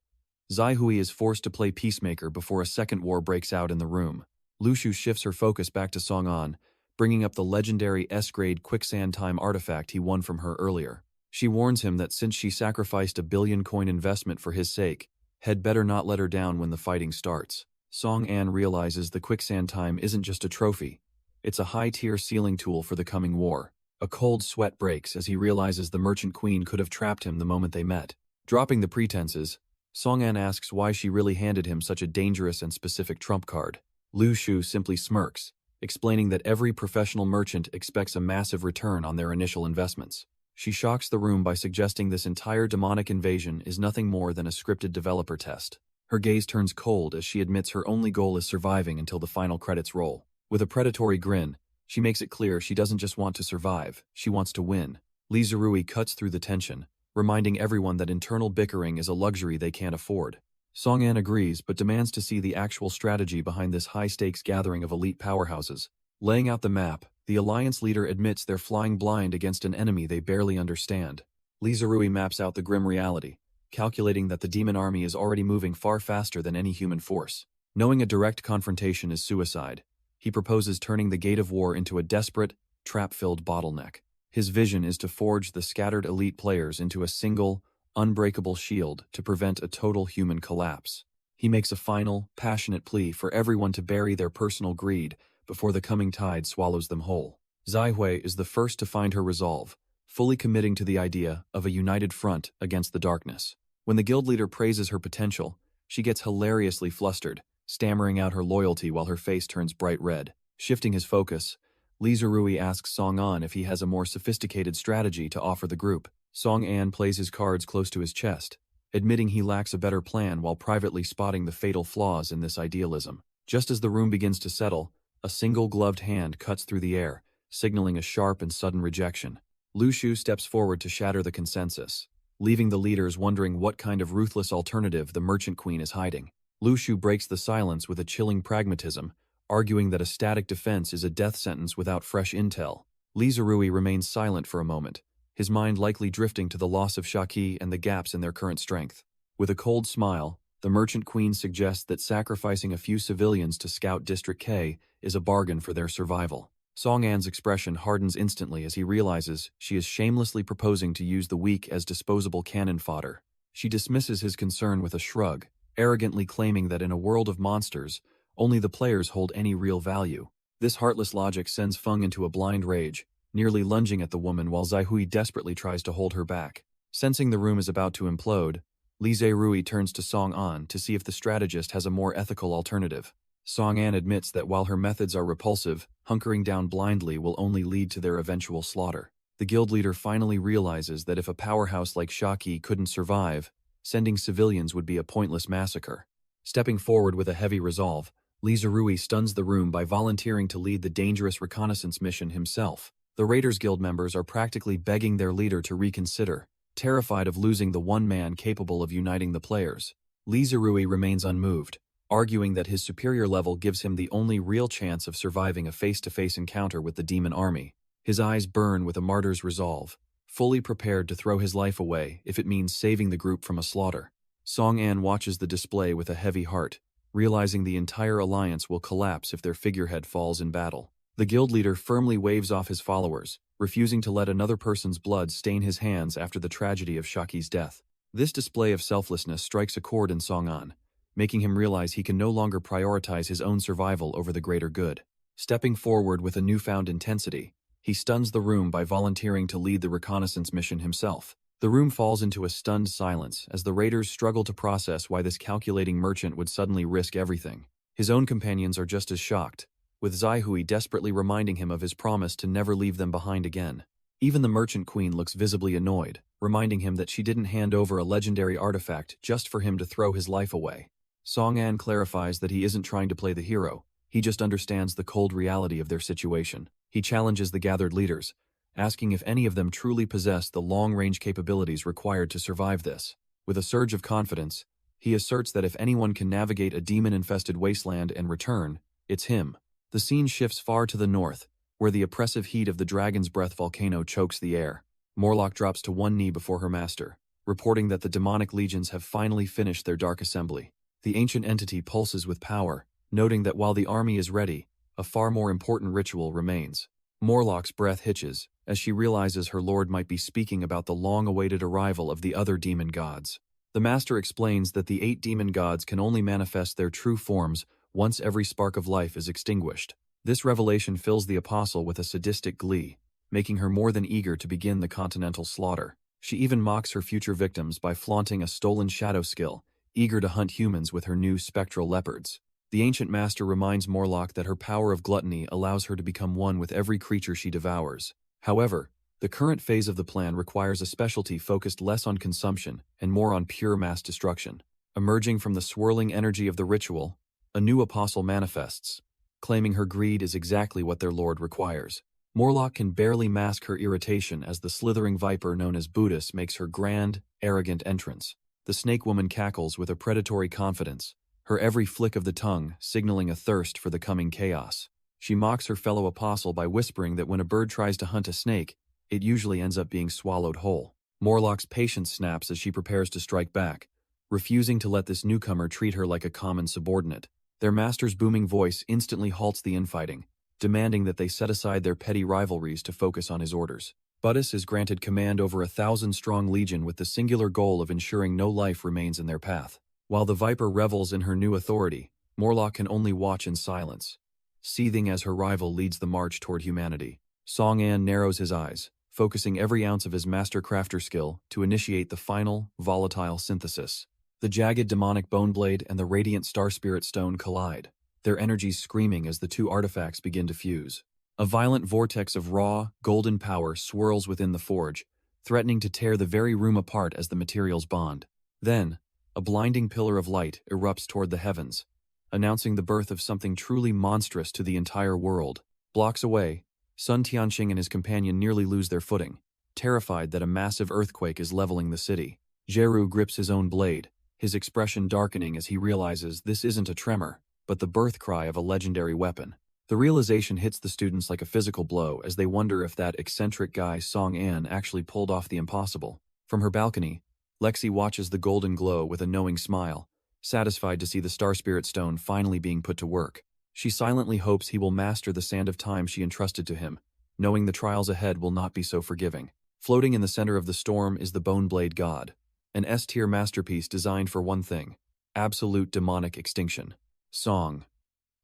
Zaihui is forced to play peacemaker before a second war breaks out in the room. Lu Shu shifts her focus back to Song-an, bringing up the legendary S-grade quicksand time artifact he won from her earlier. She warns him that since she sacrificed a 1 billion coin investment for his sake, had better not let her down when the fighting starts. Song-an realizes the quicksand time isn't just a trophy, it's a high-tier sealing tool for the coming war. A cold sweat breaks as he realizes the merchant queen could have trapped him the moment they met. Dropping the pretenses, Song-an asks why she really handed him such a dangerous and specific trump card. Lu Shu simply smirks, explaining that every professional merchant expects a massive return on their initial investments. She shocks the room by suggesting this entire demonic invasion is nothing more than a scripted developer test. Her gaze turns cold as she admits her only goal is surviving until the final credits roll. With a predatory grin, she makes it clear she doesn't just want to survive, she wants to win. Lee Zerui cuts through the tension, reminding everyone that internal bickering is a luxury they can't afford. Song-an agrees but demands to see the actual strategy behind this high-stakes gathering of elite powerhouses. Laying out the map, the Alliance leader admits they're flying blind against an enemy they barely understand. Lee Zerui maps out the grim reality, calculating that the demon army is already moving far faster than any human force. Knowing a direct confrontation is suicide, he proposes turning the gate of war into a desperate, trap-filled bottleneck. His vision is to forge the scattered elite players into a single, unbreakable shield to prevent a total human collapse. He makes a final, passionate plea for everyone to bury their personal greed before the coming tide swallows them whole. Zai Hui is the first to find her resolve, fully committing to the idea of a united front against the darkness. When the guild leader praises her potential, she gets hilariously flustered, stammering out her loyalty while her face turns bright red. Shifting his focus, Lee Zerui asks Song-an if he has a more sophisticated strategy to offer the group. Song-an plays his cards close to his chest, admitting he lacks a better plan while privately spotting the fatal flaws in this idealism. Just as the room begins to settle, a single gloved hand cuts through the air, signaling a sharp and sudden rejection. Lu Shu steps forward to shatter the consensus, leaving the leaders wondering what kind of ruthless alternative the Merchant Queen is hiding. Lu Shu breaks the silence with a chilling pragmatism, arguing that a static defense is a death sentence without fresh intel. Lee Zerui remains silent for a moment, his mind likely drifting to the loss of Shaki and the gaps in their current strength. With a cold smile, the Merchant Queen suggests that sacrificing a few civilians to scout District K is a bargain for their survival. Song-an's expression hardens instantly as he realizes she is shamelessly proposing to use the weak as disposable cannon fodder. She dismisses his concern with a shrug, arrogantly claiming that in a world of monsters, only the players hold any real value. This heartless logic sends Feng into a blind rage, nearly lunging at the woman while Zai Hui desperately tries to hold her back. Sensing the room is about to implode, Lee Zerui turns to Song-an to see if the strategist has a more ethical alternative. Song-an admits that while her methods are repulsive, hunkering down blindly will only lead to their eventual slaughter. The guild leader finally realizes that if a powerhouse like Shaki couldn't survive, sending civilians would be a pointless massacre. Stepping forward with a heavy resolve, Lee Zerui stuns the room by volunteering to lead the dangerous reconnaissance mission himself. The Raiders Guild members are practically begging their leader to reconsider, terrified of losing the one man capable of uniting the players. Lee Zerui remains unmoved, arguing that his superior level gives him the only real chance of surviving a face-to-face encounter with the demon army. His eyes burn with a martyr's resolve, fully prepared to throw his life away if it means saving the group from a slaughter. Song-an watches the display with a heavy heart, realizing the entire alliance will collapse if their figurehead falls in battle. The guild leader firmly waves off his followers, refusing to let another person's blood stain his hands after the tragedy of Shaki's death. This display of selflessness strikes a chord in Song-an, making him realize he can no longer prioritize his own survival over the greater good. Stepping forward with a newfound intensity, he stuns the room by volunteering to lead the reconnaissance mission himself. The room falls into a stunned silence as the raiders struggle to process why this calculating merchant would suddenly risk everything. His own companions are just as shocked, with Zai Hui desperately reminding him of his promise to never leave them behind again. Even the Merchant Queen looks visibly annoyed, reminding him that she didn't hand over a legendary artifact just for him to throw his life away. Song-an clarifies that he isn't trying to play the hero, he just understands the cold reality of their situation. He challenges the gathered leaders, asking if any of them truly possess the long-range capabilities required to survive this. With a surge of confidence, he asserts that if anyone can navigate a demon-infested wasteland and return, it's him. The scene shifts far to the north, where the oppressive heat of the Dragon's Breath volcano chokes the air. Morlock drops to one knee before her master, reporting that the demonic legions have finally finished their dark assembly. The ancient entity pulses with power, noting that while the army is ready, a far more important ritual remains. Morlock's breath hitches, as she realizes her lord might be speaking about the long-awaited arrival of the other demon gods. The master explains that the 8 demon gods can only manifest their true forms once every spark of life is extinguished. This revelation fills the apostle with a sadistic glee, making her more than eager to begin the continental slaughter. She even mocks her future victims by flaunting a stolen shadow skill, eager to hunt humans with her new spectral leopards. The ancient master reminds Morlock that her power of gluttony allows her to become one with every creature she devours. However, the current phase of the plan requires a specialty focused less on consumption and more on pure mass destruction. Emerging from the swirling energy of the ritual, a new apostle manifests, claiming her greed is exactly what their lord requires. Morlock can barely mask her irritation as the slithering viper known as Buddhist makes her grand, arrogant entrance. The snake woman cackles with a predatory confidence, her every flick of the tongue signaling a thirst for the coming chaos. She mocks her fellow apostle by whispering that when a bird tries to hunt a snake, it usually ends up being swallowed whole. Morlock's patience snaps as she prepares to strike back, refusing to let this newcomer treat her like a common subordinate. Their master's booming voice instantly halts the infighting, demanding that they set aside their petty rivalries to focus on his orders. Buddhist is granted command over a 1,000-strong legion with the singular goal of ensuring no life remains in their path. While the Viper revels in her new authority, Morlock can only watch in silence, seething as her rival leads the march toward humanity. Song-An narrows his eyes, focusing every ounce of his master crafter skill to initiate the final, volatile synthesis. The jagged demonic bone blade and the radiant star spirit stone collide, their energies screaming as the two artifacts begin to fuse. A violent vortex of raw, golden power swirls within the forge, threatening to tear the very room apart as the materials bond. Then, a blinding pillar of light erupts toward the heavens, announcing the birth of something truly monstrous to the entire world. Blocks away, Sun Tianqing and his companion nearly lose their footing, terrified that a massive earthquake is leveling the city. Jeru grips his own blade, his expression darkening as he realizes this isn't a tremor, but the birth cry of a legendary weapon. The realization hits the students like a physical blow as they wonder if that eccentric guy Song-An actually pulled off the impossible. From her balcony, Lexi watches the golden glow with a knowing smile, satisfied to see the Star Spirit Stone finally being put to work. She silently hopes he will master the sand of time she entrusted to him, knowing the trials ahead will not be so forgiving. Floating in the center of the storm is the Bone Blade God, an S-tier masterpiece designed for one thing: absolute demonic extinction. Song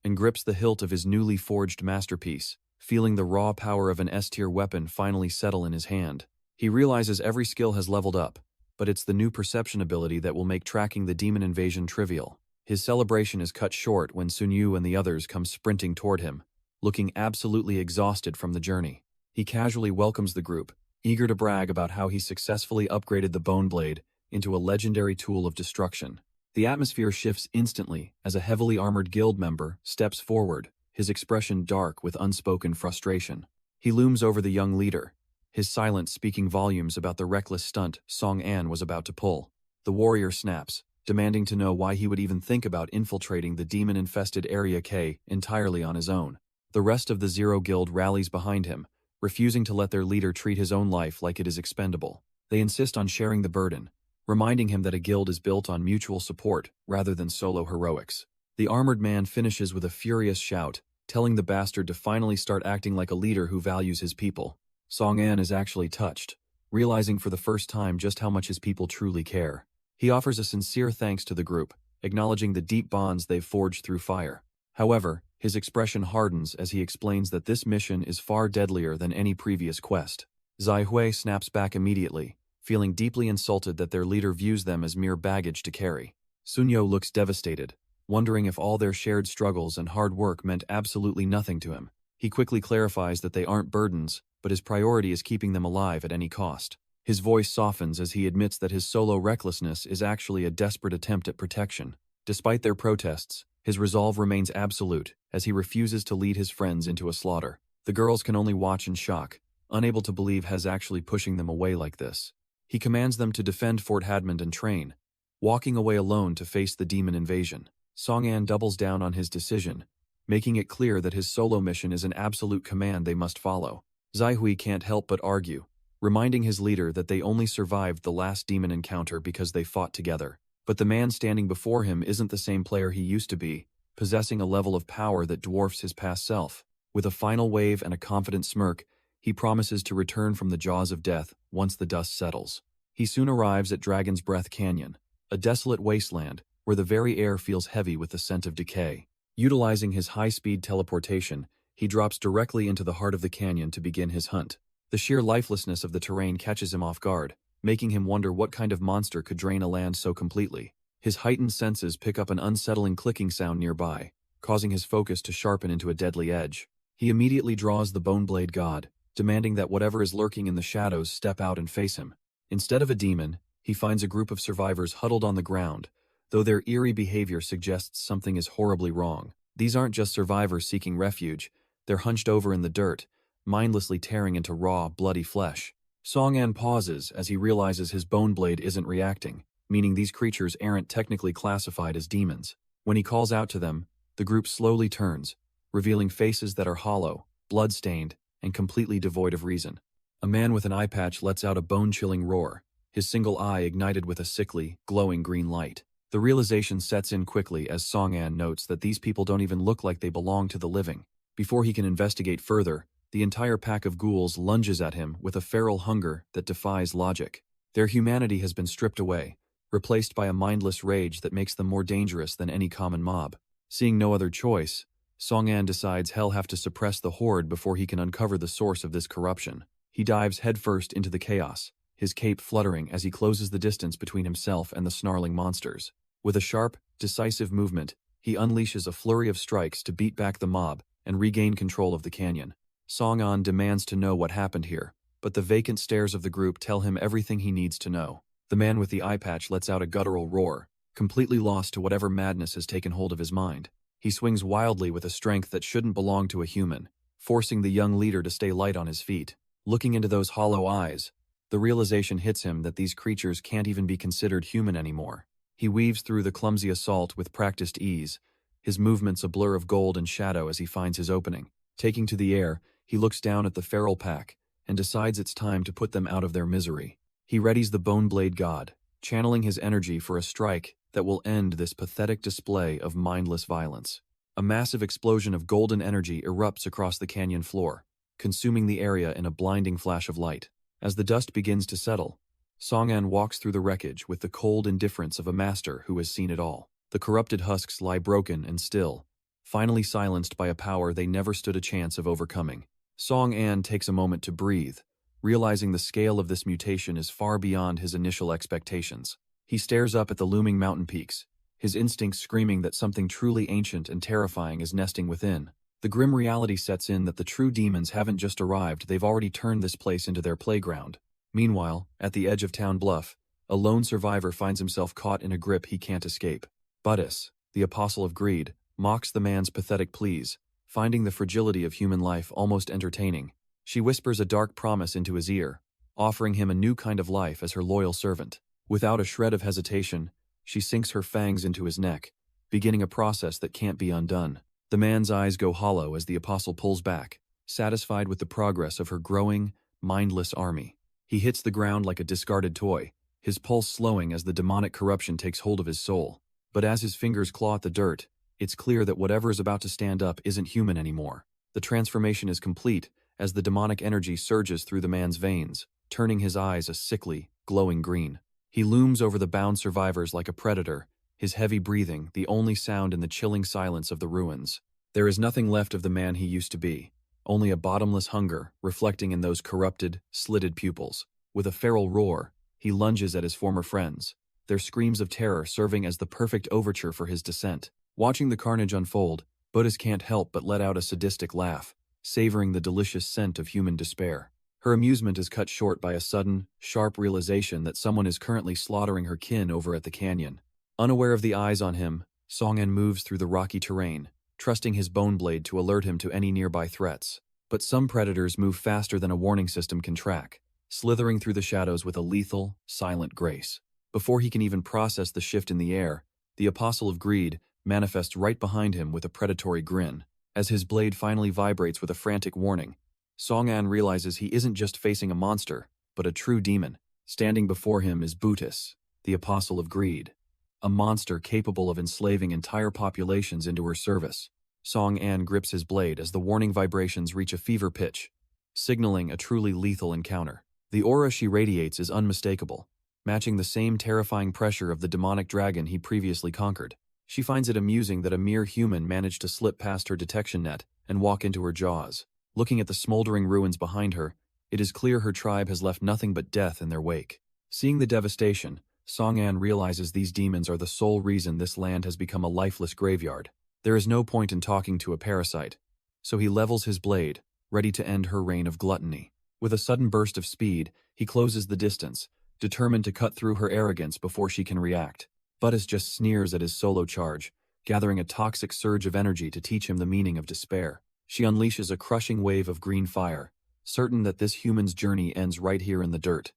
and grips the hilt of his newly forged masterpiece, feeling the raw power of an S-tier weapon finally settle in his hand. He realizes every skill has leveled up, but it's the new perception ability that will make tracking the demon invasion trivial. His celebration is cut short when Sun Yu and the others come sprinting toward him, looking absolutely exhausted from the journey. He casually welcomes the group, eager to brag about how he successfully upgraded the Bone Blade into a legendary tool of destruction. The atmosphere shifts instantly as a heavily armored guild member steps forward, his expression dark with unspoken frustration. He looms over the young leader, his silence speaking volumes about the reckless stunt Song-An was about to pull. The warrior snaps, demanding to know why he would even think about infiltrating the demon-infested Area K entirely on his own. The rest of the Zero Guild rallies behind him, refusing to let their leader treat his own life like it is expendable. They insist on sharing the burden, reminding him that a guild is built on mutual support rather than solo heroics. The armored man finishes with a furious shout, telling the bastard to finally start acting like a leader who values his people. Song-An is actually touched, realizing for the first time just how much his people truly care. He offers a sincere thanks to the group, acknowledging the deep bonds they've forged through fire. However, his expression hardens as he explains that this mission is far deadlier than any previous quest. Zai Hui snaps back immediately, feeling deeply insulted that their leader views them as mere baggage to carry. Sunyo looks devastated, wondering if all their shared struggles and hard work meant absolutely nothing to him. He quickly clarifies that they aren't burdens, but his priority is keeping them alive at any cost. His voice softens as he admits that his solo recklessness is actually a desperate attempt at protection. Despite their protests, his resolve remains absolute as he refuses to lead his friends into a slaughter. The girls can only watch in shock, unable to believe Hez actually pushing them away like this. He commands them to defend Fort Hadmond and train, walking away alone to face the demon invasion. Song-An doubles down on his decision, making it clear that his solo mission is an absolute command they must follow. Zai Hui can't help but argue, reminding his leader that they only survived the last demon encounter because they fought together. But the man standing before him isn't the same player he used to be, possessing a level of power that dwarfs his past self. With a final wave and a confident smirk, he promises to return from the jaws of death once the dust settles. He soon arrives at Dragon's Breath Canyon, a desolate wasteland where the very air feels heavy with the scent of decay. Utilizing his high-speed teleportation, he drops directly into the heart of the canyon to begin his hunt. The sheer lifelessness of the terrain catches him off guard, making him wonder what kind of monster could drain a land so completely. His heightened senses pick up an unsettling clicking sound nearby, causing his focus to sharpen into a deadly edge. He immediately draws the Boneblade God, demanding that whatever is lurking in the shadows step out and face him. Instead of a demon, he finds a group of survivors huddled on the ground, though their eerie behavior suggests something is horribly wrong. These aren't just survivors seeking refuge, they're hunched over in the dirt, mindlessly tearing into raw, bloody flesh. Song-an pauses as he realizes his Boneblade isn't reacting, meaning these creatures aren't technically classified as demons. When he calls out to them, the group slowly turns, revealing faces that are hollow, blood-stained, and completely devoid of reason. A man with an eye patch lets out a bone-chilling roar, his single eye ignited with a sickly, glowing green light. The realization sets in quickly as Song-an notes that these people don't even look like they belong to the living. Before he can investigate further, the entire pack of ghouls lunges at him with a feral hunger that defies logic. Their humanity has been stripped away, replaced by a mindless rage that makes them more dangerous than any common mob. Seeing no other choice, Song-an decides he'll have to suppress the horde before he can uncover the source of this corruption. He dives headfirst into the chaos, his cape fluttering as he closes the distance between himself and the snarling monsters. With a sharp, decisive movement, he unleashes a flurry of strikes to beat back the mob and regain control of the canyon. Song-an demands to know what happened here, but the vacant stares of the group tell him everything he needs to know. The man with the eye patch lets out a guttural roar, completely lost to whatever madness has taken hold of his mind. He swings wildly with a strength that shouldn't belong to a human, forcing the young leader to stay light on his feet. Looking into those hollow eyes, the realization hits him that these creatures can't even be considered human anymore. He weaves through the clumsy assault with practiced ease, his movements a blur of gold and shadow as he finds his opening. Taking to the air, he looks down at the feral pack and decides it's time to put them out of their misery. He readies the Boneblade God, channeling his energy for a strike that will end this pathetic display of mindless violence. A massive explosion of golden energy erupts across the canyon floor, consuming the area in a blinding flash of light. As the dust begins to settle, Song-an walks through the wreckage with the cold indifference of a master who has seen it all. The corrupted husks lie broken and still, finally silenced by a power they never stood a chance of overcoming. Song-an takes a moment to breathe, realizing the scale of this mutation is far beyond his initial expectations. He stares up at the looming mountain peaks, his instincts screaming that something truly ancient and terrifying is nesting within. The grim reality sets in that the true demons haven't just arrived, they've already turned this place into their playground. Meanwhile, at the edge of Town Bluff, a lone survivor finds himself caught in a grip he can't escape. Buddhis, the apostle of greed, mocks the man's pathetic pleas, finding the fragility of human life almost entertaining. She whispers a dark promise into his ear, offering him a new kind of life as her loyal servant. Without a shred of hesitation, she sinks her fangs into his neck, beginning a process that can't be undone. The man's eyes go hollow as the apostle pulls back, satisfied with the progress of her growing, mindless army. He hits the ground like a discarded toy, his pulse slowing as the demonic corruption takes hold of his soul. But as his fingers claw at the dirt, it's clear that whatever is about to stand up isn't human anymore. The transformation is complete as the demonic energy surges through the man's veins, turning his eyes a sickly, glowing green. He looms over the bound survivors like a predator, his heavy breathing the only sound in the chilling silence of the ruins. There is nothing left of the man he used to be, only a bottomless hunger reflecting in those corrupted, slitted pupils. With a feral roar, he lunges at his former friends, their screams of terror serving as the perfect overture for his descent. Watching the carnage unfold, Buddhis can't help but let out a sadistic laugh, savoring the delicious scent of human despair. Her amusement is cut short by a sudden, sharp realization that someone is currently slaughtering her kin over at the canyon. Unaware of the eyes on him, Song-an moves through the rocky terrain, trusting his Boneblade to alert him to any nearby threats. But some predators move faster than a warning system can track, slithering through the shadows with a lethal, silent grace. Before he can even process the shift in the air, the Apostle of Greed manifests right behind him with a predatory grin. As his blade finally vibrates with a frantic warning, Song-an realizes he isn't just facing a monster, but a true demon. Standing before him is Buddhis, the Apostle of Greed, a monster capable of enslaving entire populations into her service. Song-an grips his blade as the warning vibrations reach a fever pitch, signaling a truly lethal encounter. The aura she radiates is unmistakable, matching the same terrifying pressure of the demonic dragon he previously conquered. She finds it amusing that a mere human managed to slip past her detection net and walk into her jaws. Looking at the smoldering ruins behind her, It is clear her tribe has left nothing but death in their wake. Seeing the devastation, Song-an realizes these demons are the sole reason this land has become a lifeless graveyard. There is no point in talking to a parasite, so he levels his blade, ready to end her reign of gluttony. With a sudden burst of speed, he closes the distance, determined to cut through her arrogance before she can react. Buddhas just sneers at his solo charge, gathering a toxic surge of energy to teach him the meaning of despair. She unleashes a crushing wave of green fire, certain that this human's journey ends right here in the dirt.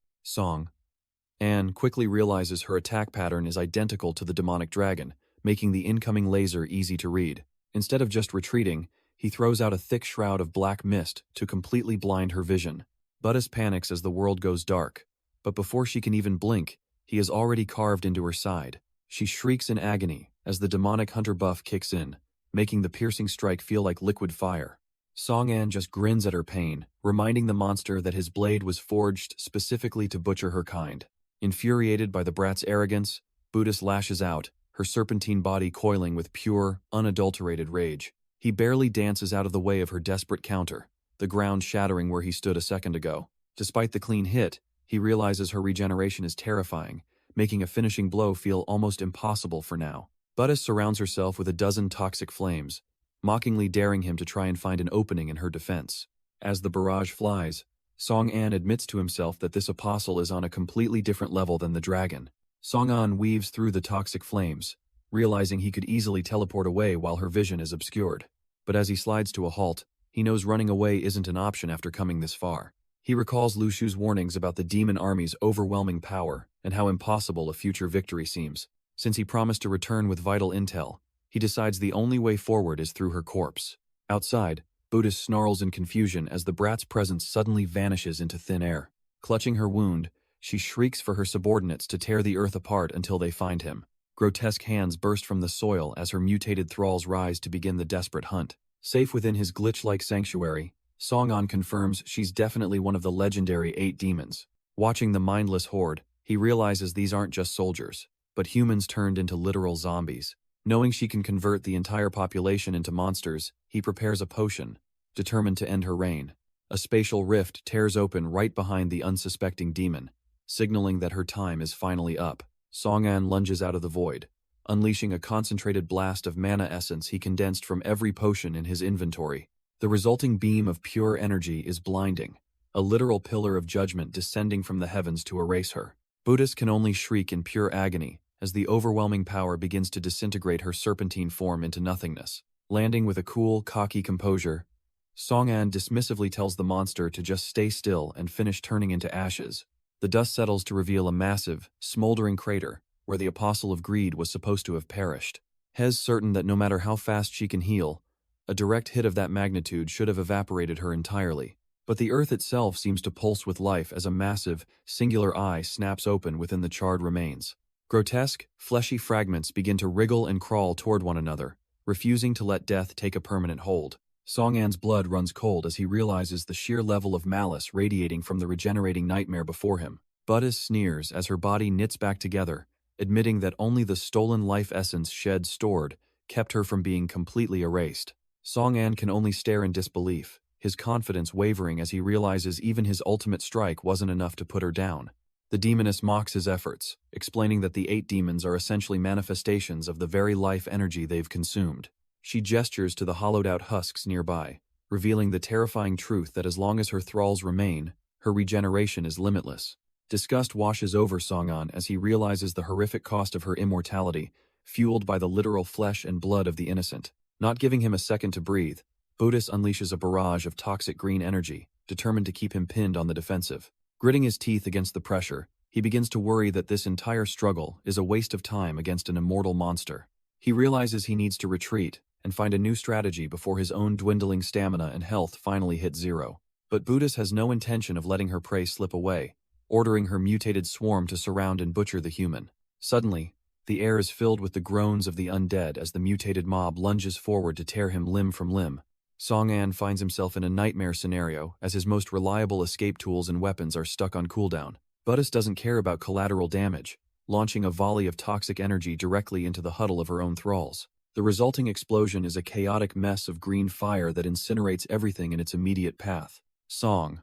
Anne quickly realizes her attack pattern is identical to the demonic dragon, making the incoming laser easy to read. Instead of just retreating, he throws out a thick shroud of black mist to completely blind her vision. Buddhas panics as the world goes dark, but before she can even blink, he is already carved into her side. She shrieks in agony as the demonic hunter buff kicks in, making the piercing strike feel like liquid fire. Song-an just grins at her pain, reminding the monster that his blade was forged specifically to butcher her kind. Infuriated by the brat's arrogance, Buddhas lashes out, her serpentine body coiling with pure, unadulterated rage. He barely dances out of the way of her desperate counter, the ground shattering where he stood a second ago. Despite the clean hit, he realizes her regeneration is terrifying, making a finishing blow feel almost impossible for now. Buddhas surrounds herself with a dozen toxic flames, mockingly daring him to try and find an opening in her defense. As the barrage flies, Song-an admits to himself that this apostle is on a completely different level than the dragon. Song-an weaves through the toxic flames, realizing he could easily teleport away while her vision is obscured. But as he slides to a halt, he knows running away isn't an option after coming this far. He recalls Lu Shu's warnings about the demon army's overwhelming power and how impossible a future victory seems. Since he promised to return with vital intel, he decides the only way forward is through her corpse. Outside, Buddhas snarls in confusion as the brat's presence suddenly vanishes into thin air. Clutching her wound, she shrieks for her subordinates to tear the earth apart until they find him. Grotesque hands burst from the soil as her mutated thralls rise to begin the desperate hunt. Safe within his glitch-like sanctuary, Song-an confirms she's definitely one of the legendary 8 demons. Watching the mindless horde, he realizes these aren't just soldiers, but humans turned into literal zombies. Knowing she can convert the entire population into monsters, he prepares a potion, determined to end her reign. A spatial rift tears open right behind the unsuspecting demon, signaling that her time is finally up. Song-an lunges out of the void, unleashing a concentrated blast of mana essence he condensed from every potion in his inventory. The resulting beam of pure energy is blinding, a literal pillar of judgment descending from the heavens to erase her. Buddhas can only shriek in pure agony as the overwhelming power begins to disintegrate her serpentine form into nothingness. Landing with a cool, cocky composure, Song-an dismissively tells the monster to just stay still and finish turning into ashes. The dust settles to reveal a massive, smoldering crater where the Apostle of Greed was supposed to have perished. Hez certain that no matter how fast she can heal, a direct hit of that magnitude should have evaporated her entirely. But the earth itself seems to pulse with life as a massive, singular eye snaps open within the charred remains. Grotesque, fleshy fragments begin to wriggle and crawl toward one another, refusing to let death take a permanent hold. Song-an's blood runs cold as he realizes the sheer level of malice radiating from the regenerating nightmare before him. Buddhas sneers as her body knits back together, admitting that only the stolen life essence Shed stored kept her from being completely erased. Song-an can only stare in disbelief, his confidence wavering as he realizes even his ultimate strike wasn't enough to put her down. The demoness mocks his efforts, explaining that the 8 demons are essentially manifestations of the very life energy they've consumed. She gestures to the hollowed-out husks nearby, revealing the terrifying truth that as long as her thralls remain, her regeneration is limitless. Disgust washes over Song-an as he realizes the horrific cost of her immortality, fueled by the literal flesh and blood of the innocent. Not giving him a second to breathe, Buddhas unleashes a barrage of toxic green energy, determined to keep him pinned on the defensive. Gritting his teeth against the pressure, he begins to worry that this entire struggle is a waste of time against an immortal monster. He realizes he needs to retreat and find a new strategy before his own dwindling stamina and health finally hit zero. But Buddhas has no intention of letting her prey slip away, ordering her mutated swarm to surround and butcher the human. Suddenly, the air is filled with the groans of the undead as the mutated mob lunges forward to tear him limb from limb. Song-an finds himself in a nightmare scenario as his most reliable escape tools and weapons are stuck on cooldown. Buddhas doesn't care about collateral damage, launching a volley of toxic energy directly into the huddle of her own thralls. The resulting explosion is a chaotic mess of green fire that incinerates everything in its immediate path. Song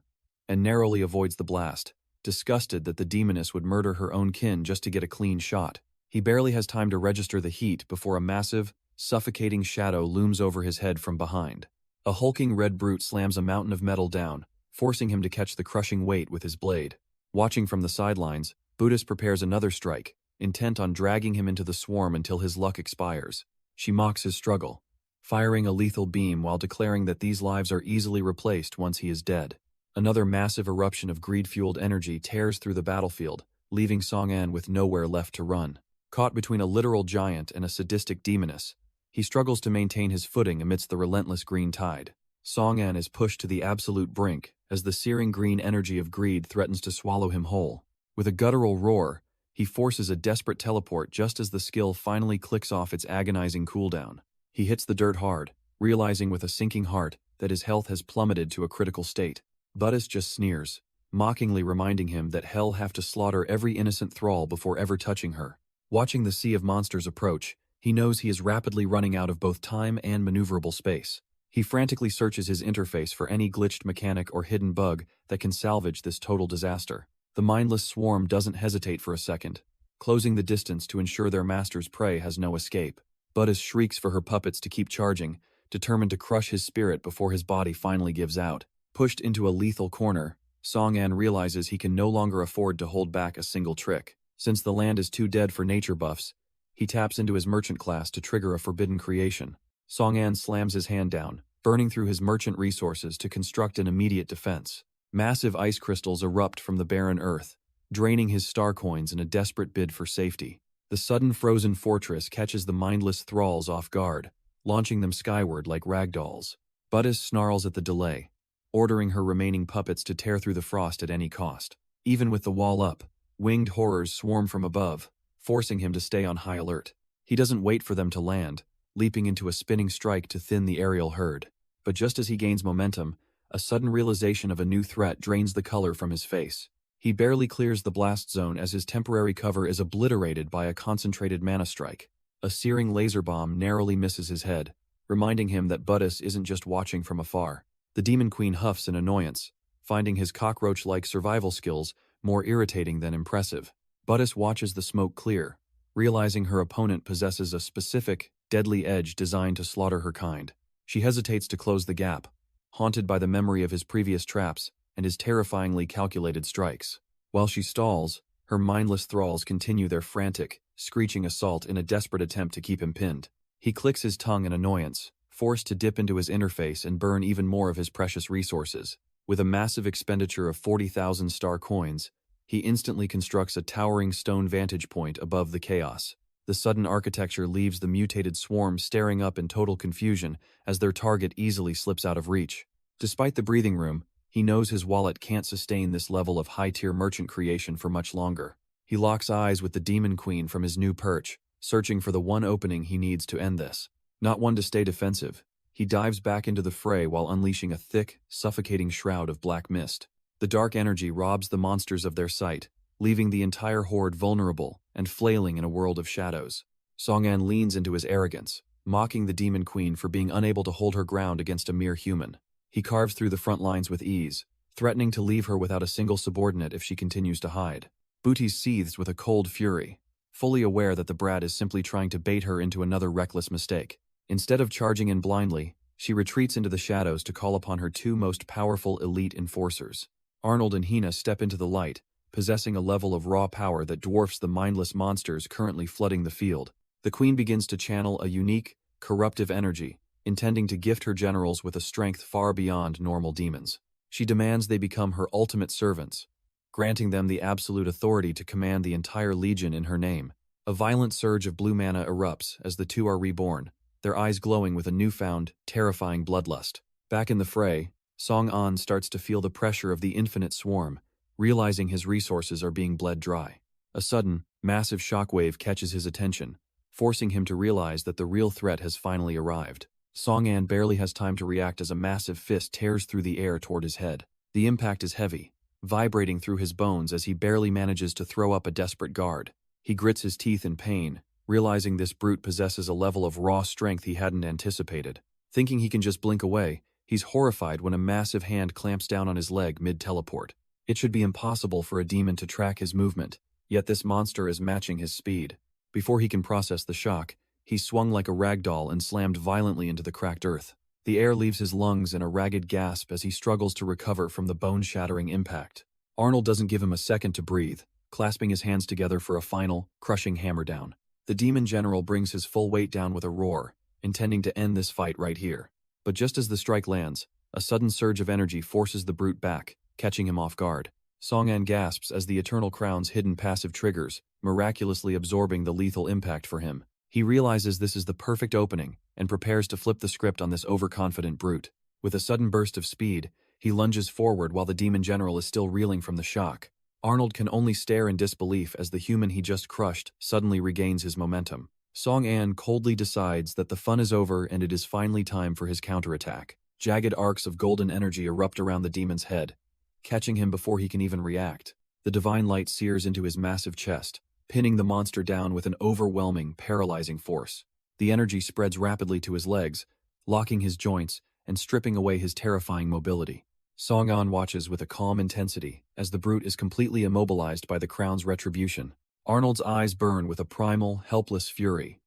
and narrowly avoids the blast, disgusted that the demoness would murder her own kin just to get a clean shot. He barely has time to register the heat before a massive, suffocating shadow looms over his head from behind. A hulking red brute slams a mountain of metal down, forcing him to catch the crushing weight with his blade. Watching from the sidelines, Buddhist prepares another strike, intent on dragging him into the swarm until his luck expires. She mocks his struggle, firing a lethal beam while declaring that these lives are easily replaced once he is dead. Another massive eruption of greed-fueled energy tears through the battlefield, leaving Song-an with nowhere left to run. Caught between a literal giant and a sadistic demoness, he struggles to maintain his footing amidst the relentless green tide. Song-an is pushed to the absolute brink as the searing green energy of greed threatens to swallow him whole. With a guttural roar, he forces a desperate teleport just as the skill finally clicks off its agonizing cooldown. He hits the dirt hard, realizing with a sinking heart that his health has plummeted to a critical state. Buddhist just sneers, mockingly reminding him that hell have to slaughter every innocent thrall before ever touching her. Watching the sea of monsters approach, he knows he is rapidly running out of both time and maneuverable space. He frantically searches his interface for any glitched mechanic or hidden bug that can salvage this total disaster. The mindless swarm doesn't hesitate for a second, closing the distance to ensure their master's prey has no escape. Buddhist shrieks for her puppets to keep charging, determined to crush his spirit before his body finally gives out. Pushed into a lethal corner, Song-an realizes he can no longer afford to hold back a single trick. Since the land is too dead for nature buffs, he taps into his merchant class to trigger a forbidden creation. Song-an slams his hand down, burning through his merchant resources to construct an immediate defense. Massive ice crystals erupt from the barren earth, draining his star coins in a desperate bid for safety. The sudden frozen fortress catches the mindless thralls off guard, launching them skyward like ragdolls. Buddhist snarls at the delay, ordering her remaining puppets to tear through the frost at any cost. Even with the wall up, winged horrors swarm from above, forcing him to stay on high alert. He doesn't wait for them to land, leaping into a spinning strike to thin the aerial herd. But just as he gains momentum, a sudden realization of a new threat drains the color from his face. He barely clears the blast zone as his temporary cover is obliterated by a concentrated mana strike. A searing laser bomb narrowly misses his head, reminding him that Buddhist isn't just watching from afar. The Demon Queen huffs in annoyance, finding his cockroach-like survival skills more irritating than impressive. Buddhist watches the smoke clear, realizing her opponent possesses a specific, deadly edge designed to slaughter her kind. She hesitates to close the gap, haunted by the memory of his previous traps and his terrifyingly calculated strikes. While she stalls, her mindless thralls continue their frantic, screeching assault in a desperate attempt to keep him pinned. He clicks his tongue in annoyance, forced to dip into his interface and burn even more of his precious resources. With a massive expenditure of 40,000 star coins, he instantly constructs a towering stone vantage point above the chaos. The sudden architecture leaves the mutated swarm staring up in total confusion as their target easily slips out of reach. Despite the breathing room, he knows his wallet can't sustain this level of high-tier merchant creation for much longer. He locks eyes with the Demon Queen from his new perch, searching for the one opening he needs to end this. Not one to stay defensive, he dives back into the fray while unleashing a thick, suffocating shroud of black mist. The dark energy robs the monsters of their sight, leaving the entire horde vulnerable and flailing in a world of shadows. Song-an leans into his arrogance, mocking the Demon Queen for being unable to hold her ground against a mere human. He carves through the front lines with ease, threatening to leave her without a single subordinate if she continues to hide. Booty seethes with a cold fury, fully aware that the brat is simply trying to bait her into another reckless mistake. Instead of charging in blindly, she retreats into the shadows to call upon her two most powerful elite enforcers. Arnold and Hina step into the light, possessing a level of raw power that dwarfs the mindless monsters currently flooding the field. The queen begins to channel a unique, corruptive energy, intending to gift her generals with a strength far beyond normal demons. She demands they become her ultimate servants, granting them the absolute authority to command the entire legion in her name. A violent surge of blue mana erupts as the two are reborn, their eyes glowing with a newfound, terrifying bloodlust. Back in the fray, Song-an starts to feel the pressure of the infinite swarm, realizing his resources are being bled dry. A sudden, massive shockwave catches his attention, forcing him to realize that the real threat has finally arrived. Song-an barely has time to react as a massive fist tears through the air toward his head. The impact is heavy, vibrating through his bones as he barely manages to throw up a desperate guard. He grits his teeth in pain, realizing this brute possesses a level of raw strength he hadn't anticipated. Thinking he can just blink away, He's horrified when a massive hand clamps down on his leg mid-teleport. It should be impossible for a demon to track his movement, yet this monster is matching his speed. Before he can process the shock, he swung like a ragdoll and slammed violently into the cracked earth. The air leaves his lungs in a ragged gasp as he struggles to recover from the bone-shattering impact. Arnold doesn't give him a second to breathe, clasping his hands together for a final, crushing hammer down. The demon general brings his full weight down with a roar, intending to end this fight right here. But just as the strike lands, a sudden surge of energy forces the brute back, catching him off guard. Song-an gasps as the Eternal Crown's hidden passive triggers, miraculously absorbing the lethal impact for him. He realizes this is the perfect opening, and prepares to flip the script on this overconfident brute. With a sudden burst of speed, he lunges forward while the demon general is still reeling from the shock. Arnold can only stare in disbelief as the human he just crushed suddenly regains his momentum. Song-an coldly decides that the fun is over and it is finally time for his counterattack. Jagged arcs of golden energy erupt around the demon's head, catching him before he can even react. The divine light sears into his massive chest, pinning the monster down with an overwhelming, paralyzing force. The energy spreads rapidly to his legs, locking his joints and stripping away his terrifying mobility. Song-an watches with a calm intensity as the brute is completely immobilized by the crown's retribution. Arnold's eyes burn with a primal, helpless fury,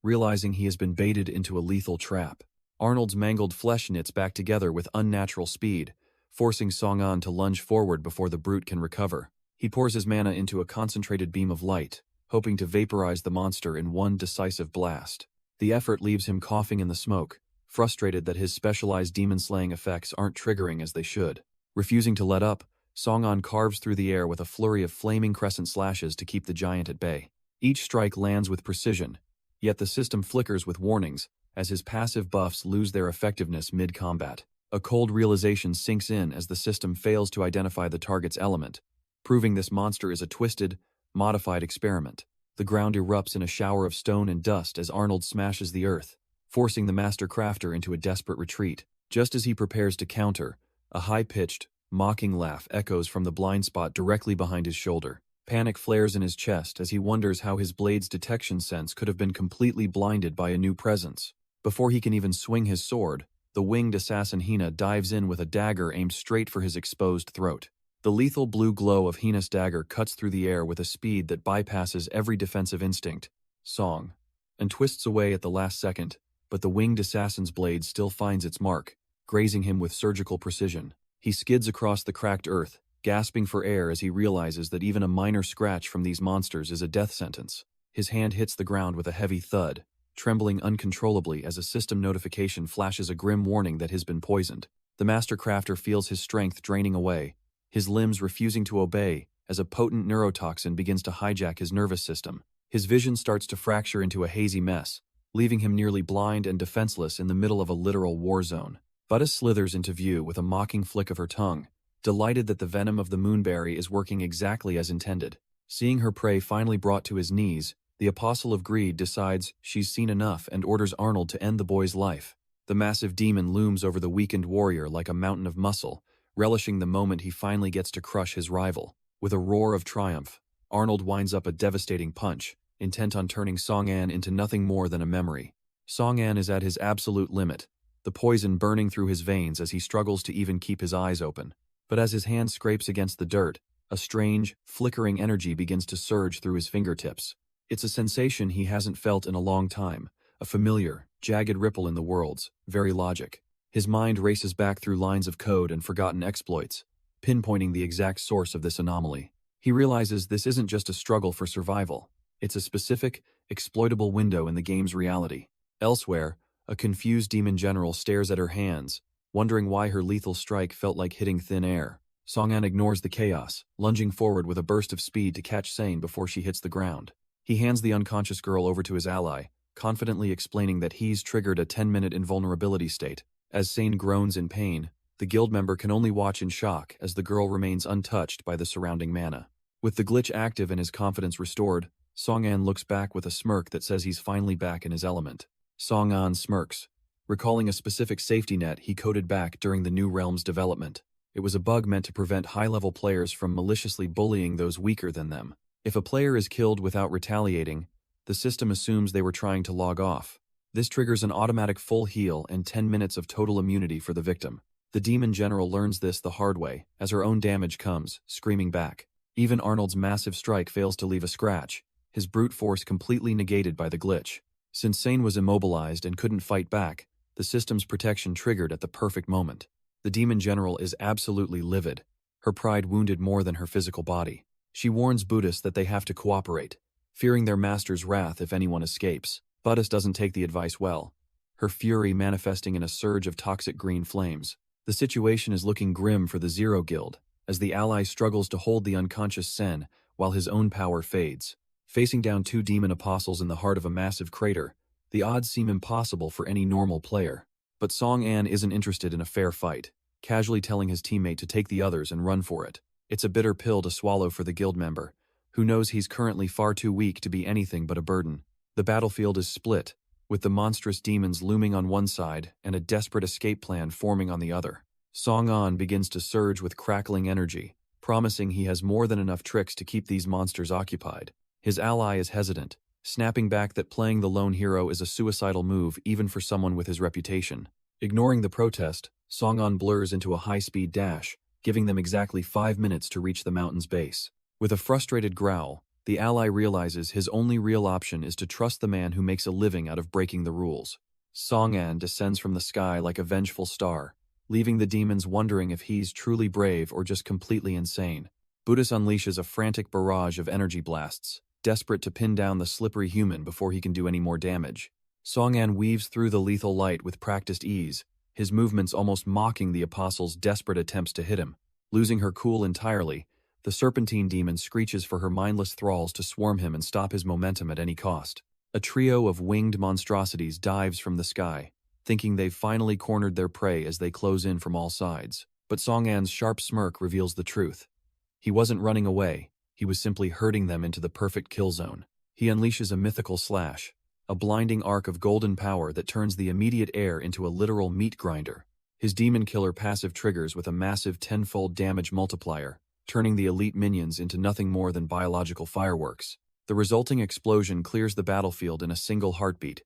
realizing he has been baited into a lethal trap. Arnold's mangled flesh knits back together with unnatural speed, forcing Song-an to lunge forward before the brute can recover. He pours his mana into a concentrated beam of light, hoping to vaporize the monster in one decisive blast. The effort leaves him coughing in the smoke, frustrated that his specialized demon-slaying effects aren't triggering as they should. Refusing to let up, Song-an carves through the air with a flurry of flaming crescent slashes to keep the giant at bay. Each strike lands with precision, yet the system flickers with warnings as his passive buffs lose their effectiveness mid-combat. A cold realization sinks in as the system fails to identify the target's element, proving this monster is a twisted, modified experiment. The ground erupts in a shower of stone and dust as Arnold smashes the earth, forcing the master crafter into a desperate retreat. Just as he prepares to counter, a high-pitched, mocking laugh echoes from the blind spot directly behind his shoulder. Panic flares in his chest as he wonders how his blade's detection sense could have been completely blinded by a new presence. Before he can even swing his sword, the winged assassin Hina dives in with a dagger aimed straight for his exposed throat. The lethal blue glow of Hina's dagger cuts through the air with a speed that bypasses every defensive instinct, song, and twists away at the last second, but the winged assassin's blade still finds its mark, grazing him with surgical precision. He skids across the cracked earth, gasping for air as he realizes that even a minor scratch from these monsters is a death sentence. His hand hits the ground with a heavy thud, trembling uncontrollably as a system notification flashes a grim warning that he's been poisoned. The master crafter feels his strength draining away, his limbs refusing to obey as a potent neurotoxin begins to hijack his nervous system. His vision starts to fracture into a hazy mess, leaving him nearly blind and defenseless in the middle of a literal war zone. Butta slithers into view with a mocking flick of her tongue, delighted that the venom of the moonberry is working exactly as intended. Seeing her prey finally brought to his knees, the Apostle of Greed decides she's seen enough and orders Arnold to end the boy's life. The massive demon looms over the weakened warrior like a mountain of muscle, relishing the moment he finally gets to crush his rival. With a roar of triumph, Arnold winds up a devastating punch, intent on turning Song-an into nothing more than a memory. Song-an is at his absolute limit, the poison burning through his veins as he struggles to even keep his eyes open. But as his hand scrapes against the dirt, a strange, flickering energy begins to surge through his fingertips. It's a sensation he hasn't felt in a long time, a familiar, jagged ripple in the world's very logic. His mind races back through lines of code and forgotten exploits, pinpointing the exact source of this anomaly. He realizes this isn't just a struggle for survival. It's a specific, exploitable window in the game's reality. Elsewhere, a confused demon general stares at her hands, wondering why her lethal strike felt like hitting thin air. Song-an ignores the chaos, lunging forward with a burst of speed to catch Sane before she hits the ground. He hands the unconscious girl over to his ally, confidently explaining that he's triggered a 10-minute invulnerability state. As Sane groans in pain, the guild member can only watch in shock as the girl remains untouched by the surrounding mana. With the glitch active and his confidence restored, Song-an looks back with a smirk that says he's finally back in his element. Song-an smirks, recalling a specific safety net he coded back during the New Realm's development. It was a bug meant to prevent high-level players from maliciously bullying those weaker than them. If a player is killed without retaliating, the system assumes they were trying to log off, This triggers an automatic full heal and 10 minutes of total immunity for the victim. The demon general learns this the hard way, as her own damage comes, screaming back. Even Arnold's massive strike fails to leave a scratch, his brute force completely negated by the glitch. Since Sane was immobilized and couldn't fight back, the system's protection triggered at the perfect moment. The demon general is absolutely livid, her pride wounded more than her physical body. She warns Buddhist that they have to cooperate, fearing their master's wrath if anyone escapes. Buddhist doesn't take the advice well, her fury manifesting in a surge of toxic green flames. The situation is looking grim for the Zero Guild, as the ally struggles to hold the unconscious Sen while his own power fades. Facing down 2 demon apostles in the heart of a massive crater, the odds seem impossible for any normal player. But Song An isn't interested in a fair fight, casually telling his teammate to take the others and run for it. It's a bitter pill to swallow for the guild member, who knows he's currently far too weak to be anything but a burden. The battlefield is split, with the monstrous demons looming on one side and a desperate escape plan forming on the other. Song An begins to surge with crackling energy, promising he has more than enough tricks to keep these monsters occupied. His ally is hesitant, snapping back that playing the lone hero is a suicidal move even for someone with his reputation. Ignoring the protest, Song An blurs into a high-speed dash, giving them exactly 5 minutes to reach the mountain's base. With a frustrated growl, the ally realizes his only real option is to trust the man who makes a living out of breaking the rules. Song An descends from the sky like a vengeful star, leaving the demons wondering if he's truly brave or just completely insane. Buddhist unleashes a frantic barrage of energy blasts, desperate to pin down the slippery human before he can do any more damage. Song An weaves through the lethal light with practiced ease, his movements almost mocking the apostle's desperate attempts to hit him. Losing her cool entirely, the serpentine demon screeches for her mindless thralls to swarm him and stop his momentum at any cost. A trio of winged monstrosities dives from the sky, thinking they've finally cornered their prey as they close in from all sides. But Song An's sharp smirk reveals the truth. He wasn't running away, he was simply herding them into the perfect kill zone. He unleashes a mythical slash, a blinding arc of golden power that turns the immediate air into a literal meat grinder. His demon killer passive triggers with a massive 10-fold damage multiplier, turning the elite minions into nothing more than biological fireworks. The resulting explosion clears the battlefield in a single heartbeat,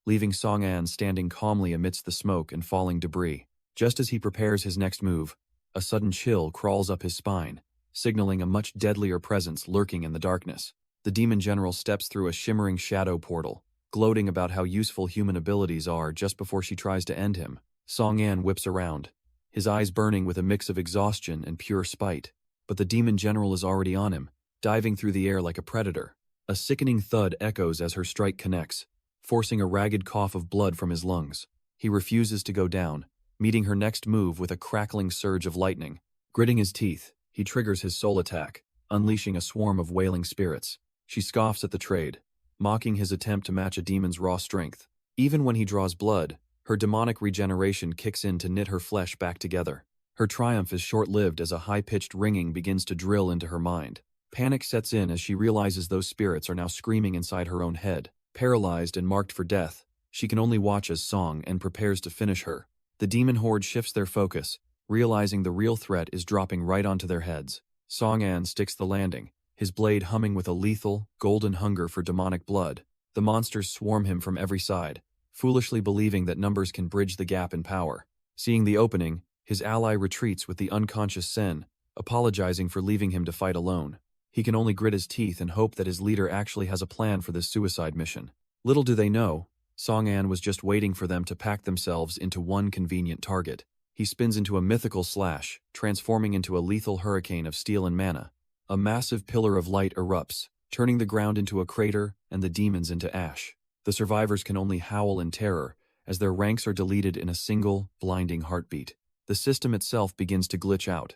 leaving Song An standing calmly amidst the smoke and falling debris. Just as he prepares his next move, a sudden chill crawls up his spine, signaling a much deadlier presence lurking in the darkness. The demon general steps through a shimmering shadow portal, gloating about how useful human abilities are just before she tries to end him. Song An whips around, his eyes burning with a mix of exhaustion and pure spite. But the demon general is already on him, diving through the air like a predator. A sickening thud echoes as her strike connects, forcing a ragged cough of blood from his lungs. He refuses to go down, meeting her next move with a crackling surge of lightning. Gritting his teeth, he triggers his soul attack, unleashing a swarm of wailing spirits. She scoffs at the trade, mocking his attempt to match a demon's raw strength. Even when he draws blood, her demonic regeneration kicks in to knit her flesh back together. Her triumph is short-lived as a high-pitched ringing begins to drill into her mind. Panic sets in as she realizes those spirits are now screaming inside her own head. Paralyzed and marked for death, she can only watch as Song An prepares to finish her. The demon horde shifts their focus, realizing the real threat is dropping right onto their heads. Song An sticks the landing, his blade humming with a lethal, golden hunger for demonic blood. The monsters swarm him from every side, foolishly believing that numbers can bridge the gap in power. Seeing the opening, his ally retreats with the unconscious Sen, apologizing for leaving him to fight alone. He can only grit his teeth and hope that his leader actually has a plan for this suicide mission. Little do they know, Song An was just waiting for them to pack themselves into one convenient target. He spins into a mythical slash, transforming into a lethal hurricane of steel and mana. A massive pillar of light erupts, turning the ground into a crater and the demons into ash. The survivors can only howl in terror, as their ranks are deleted in a single, blinding heartbeat. The system itself begins to glitch out,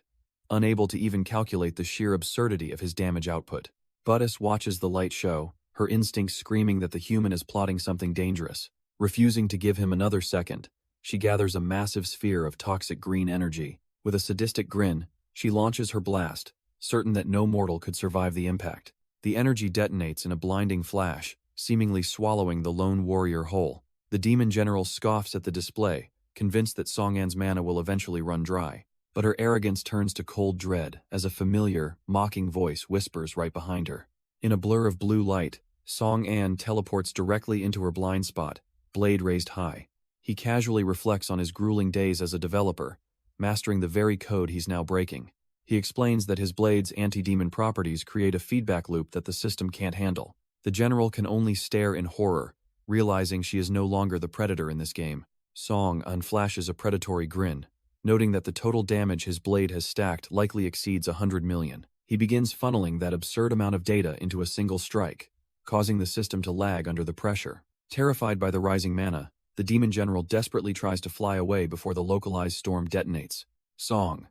unable to even calculate the sheer absurdity of his damage output. Buddhist watches the light show, her instincts screaming that the human is plotting something dangerous. Refusing to give him another second, she gathers a massive sphere of toxic green energy. With a sadistic grin, she launches her blast, certain that no mortal could survive the impact. The energy detonates in a blinding flash, seemingly swallowing the lone warrior whole. The demon general scoffs at the display, convinced that Song An's mana will eventually run dry. But her arrogance turns to cold dread as a familiar, mocking voice whispers right behind her. In a blur of blue light, Song An teleports directly into her blind spot, blade raised high. He casually reflects on his grueling days as a developer, mastering the very code he's now breaking. He explains that his blade's anti-demon properties create a feedback loop that the system can't handle. The general can only stare in horror, realizing she is no longer the predator in this game. Song unflashes a predatory grin, noting that the total damage his blade has stacked likely exceeds 100 million. He begins funneling that absurd amount of data into a single strike, causing the system to lag under the pressure. Terrified by the rising mana, the demon general desperately tries to fly away before the localized storm detonates. Song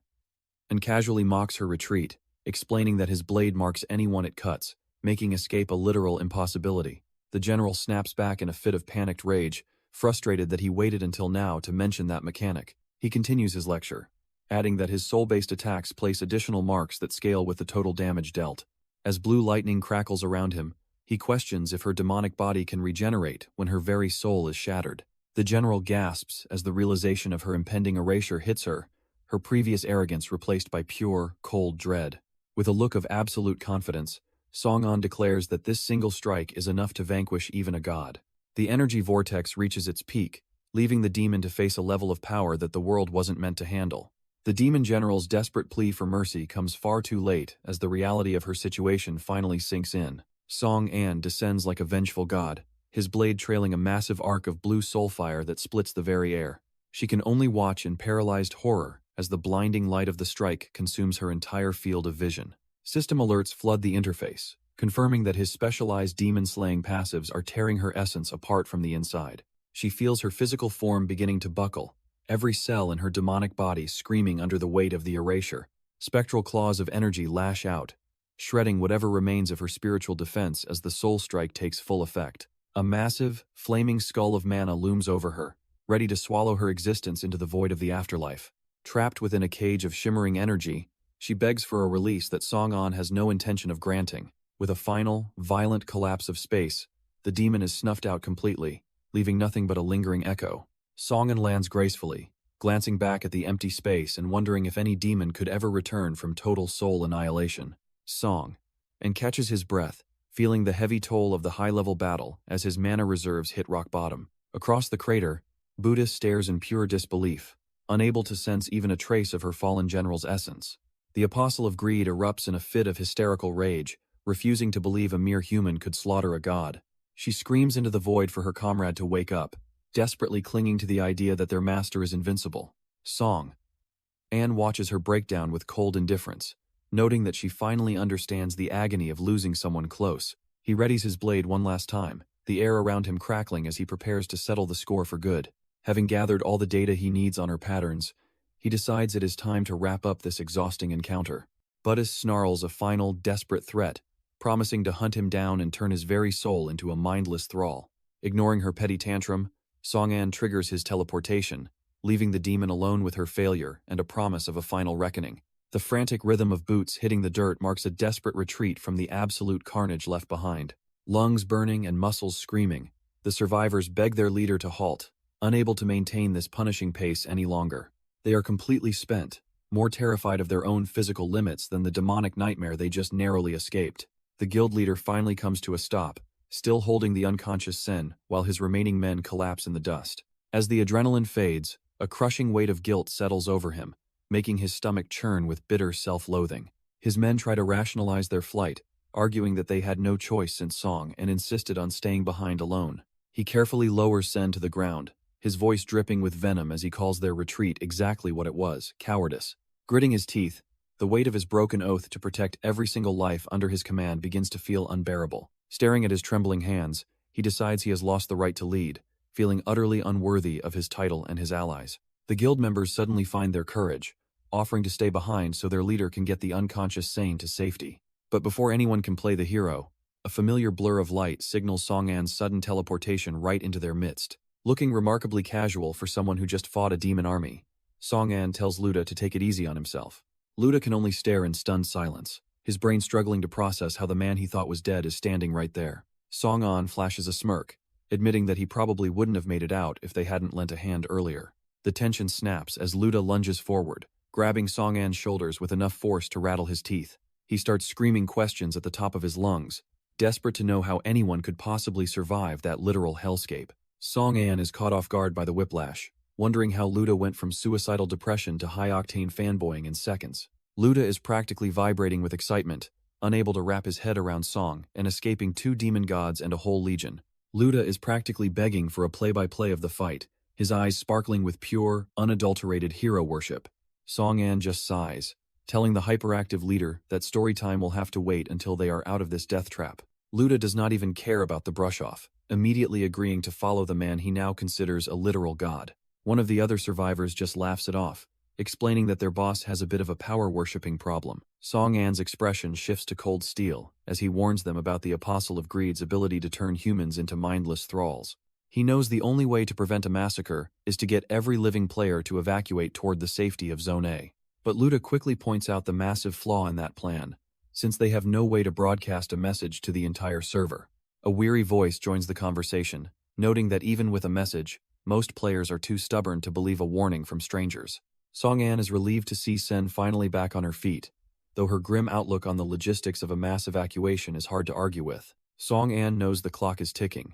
and casually mocks her retreat, explaining that his blade marks anyone it cuts, making escape a literal impossibility. The general snaps back in a fit of panicked rage, frustrated that he waited until now to mention that mechanic. He continues his lecture, adding that his soul-based attacks place additional marks that scale with the total damage dealt. As blue lightning crackles around him, he questions if her demonic body can regenerate when her very soul is shattered. The general gasps as the realization of her impending erasure hits her, her previous arrogance replaced by pure, cold dread. With a look of absolute confidence, Song-an declares that this single strike is enough to vanquish even a god. The energy vortex reaches its peak, leaving the demon to face a level of power that the world wasn't meant to handle. The demon general's desperate plea for mercy comes far too late as the reality of her situation finally sinks in. Song-an descends like a vengeful god, his blade trailing a massive arc of blue soulfire that splits the very air. She can only watch in paralyzed horror as the blinding light of the strike consumes her entire field of vision. System alerts flood the interface, confirming that his specialized demon-slaying passives are tearing her essence apart from the inside. She feels her physical form beginning to buckle, every cell in her demonic body screaming under the weight of the erasure. Spectral claws of energy lash out, shredding whatever remains of her spiritual defense as the soul strike takes full effect. A massive, flaming skull of mana looms over her, ready to swallow her existence into the void of the afterlife. Trapped within a cage of shimmering energy, she begs for a release that Song-an has no intention of granting. With a final, violent collapse of space, the demon is snuffed out completely, leaving nothing but a lingering echo. Song-an lands gracefully, glancing back at the empty space and wondering if any demon could ever return from total soul annihilation. Song-an catches his breath, feeling the heavy toll of the high-level battle as his mana reserves hit rock bottom. Across the crater, Buddha stares in pure disbelief, unable to sense even a trace of her fallen general's essence. The Apostle of Greed erupts in a fit of hysterical rage, refusing to believe a mere human could slaughter a god. She screams into the void for her comrade to wake up, desperately clinging to the idea that their master is invincible. Song-an watches her breakdown with cold indifference, noting that she finally understands the agony of losing someone close. He readies his blade one last time, the air around him crackling as he prepares to settle the score for good. Having gathered all the data he needs on her patterns, he decides it is time to wrap up this exhausting encounter. Buddha snarls a final, desperate threat, promising to hunt him down and turn his very soul into a mindless thrall. Ignoring her petty tantrum, Song-an triggers his teleportation, leaving the demon alone with her failure and a promise of a final reckoning. The frantic rhythm of boots hitting the dirt marks a desperate retreat from the absolute carnage left behind. Lungs burning and muscles screaming, the survivors beg their leader to halt, unable to maintain this punishing pace any longer. They are completely spent, more terrified of their own physical limits than the demonic nightmare they just narrowly escaped. The guild leader finally comes to a stop, still holding the unconscious Sen, while his remaining men collapse in the dust. As the adrenaline fades, a crushing weight of guilt settles over him, making his stomach churn with bitter self-loathing. His men try to rationalize their flight, arguing that they had no choice since Song-an insisted on staying behind alone. He carefully lowers Sen to the ground, his voice dripping with venom as he calls their retreat exactly what it was, cowardice. Gritting his teeth, the weight of his broken oath to protect every single life under his command begins to feel unbearable. Staring at his trembling hands, he decides he has lost the right to lead, feeling utterly unworthy of his title and his allies. The guild members suddenly find their courage, offering to stay behind so their leader can get the unconscious Sane to safety. But before anyone can play the hero, a familiar blur of light signals Song-an's sudden teleportation right into their midst. Looking remarkably casual for someone who just fought a demon army, Song-an tells Luda to take it easy on himself. Luda can only stare in stunned silence, his brain struggling to process how the man he thought was dead is standing right there. Song-an flashes a smirk, admitting that he probably wouldn't have made it out if they hadn't lent a hand earlier. The tension snaps as Luda lunges forward, grabbing Song-an's shoulders with enough force to rattle his teeth. He starts screaming questions at the top of his lungs, desperate to know how anyone could possibly survive that literal hellscape. Song-an is caught off guard by the whiplash, wondering how Luda went from suicidal depression to high-octane fanboying in seconds. Luda is practically vibrating with excitement, unable to wrap his head around Song and escaping 2 demon gods and a whole legion. Luda is practically begging for a play-by-play of the fight, his eyes sparkling with pure, unadulterated hero worship. Song-an just sighs, telling the hyperactive leader that storytime will have to wait until they are out of this death trap. Luda does not even care about the brush-off, immediately agreeing to follow the man he now considers a literal god. One of the other survivors just laughs it off, explaining that their boss has a bit of a power-worshipping problem. Song-an's expression shifts to cold steel as he warns them about the Apostle of Greed's ability to turn humans into mindless thralls. He knows the only way to prevent a massacre is to get every living player to evacuate toward the safety of Zone A. But Luda quickly points out the massive flaw in that plan, since they have no way to broadcast a message to the entire server. A weary voice joins the conversation, noting that even with a message, most players are too stubborn to believe a warning from strangers. Song-an is relieved to see Sen finally back on her feet, though her grim outlook on the logistics of a mass evacuation is hard to argue with. Song-an knows the clock is ticking,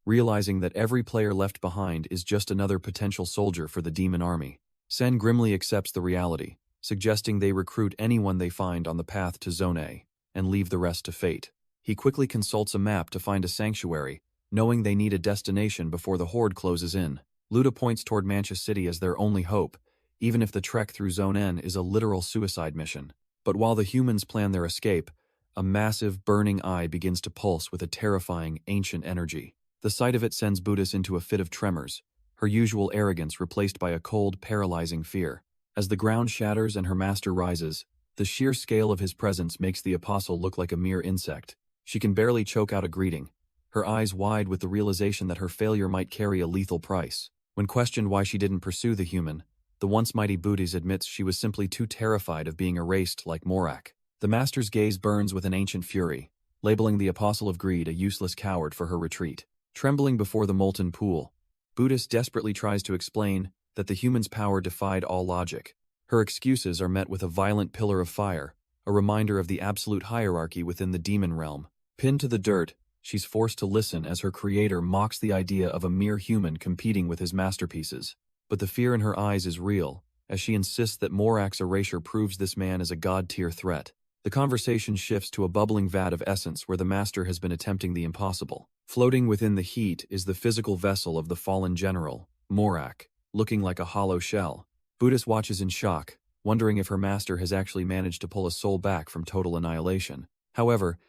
realizing that every player left behind is just another potential soldier for the demon army. Sen grimly accepts the reality, suggesting they recruit anyone they find on the path to Zone A, and leave the rest to fate. He quickly consults a map to find a sanctuary, knowing they need a destination before the horde closes in. Luda points toward Mancha City as their only hope, even if the trek through Zone N is a literal suicide mission. But while the humans plan their escape, a massive, burning eye begins to pulse with a terrifying, ancient energy. The sight of it sends Buddhis into a fit of tremors, her usual arrogance replaced by a cold, paralyzing fear. As the ground shatters and her master rises, the sheer scale of his presence makes the apostle look like a mere insect. She can barely choke out a greeting, her eyes wide with the realization that her failure might carry a lethal price. When questioned why she didn't pursue the human, the once mighty Buddhis admits she was simply too terrified of being erased like Morak. The master's gaze burns with an ancient fury, labeling the apostle of greed a useless coward for her retreat. Trembling before the molten pool, Buddhis desperately tries to explain that the human's power defied all logic. Her excuses are met with a violent pillar of fire, a reminder of the absolute hierarchy within the demon realm. Pinned to the dirt, she's forced to listen as her creator mocks the idea of a mere human competing with his masterpieces. But the fear in her eyes is real, as she insists that Morak's erasure proves this man is a god-tier threat. The conversation shifts to a bubbling vat of essence where the master has been attempting the impossible. Floating within the heat is the physical vessel of the fallen general, Morak, looking like a hollow shell. Buddhis watches in shock, wondering if her master has actually managed to pull a soul back from total annihilation. However,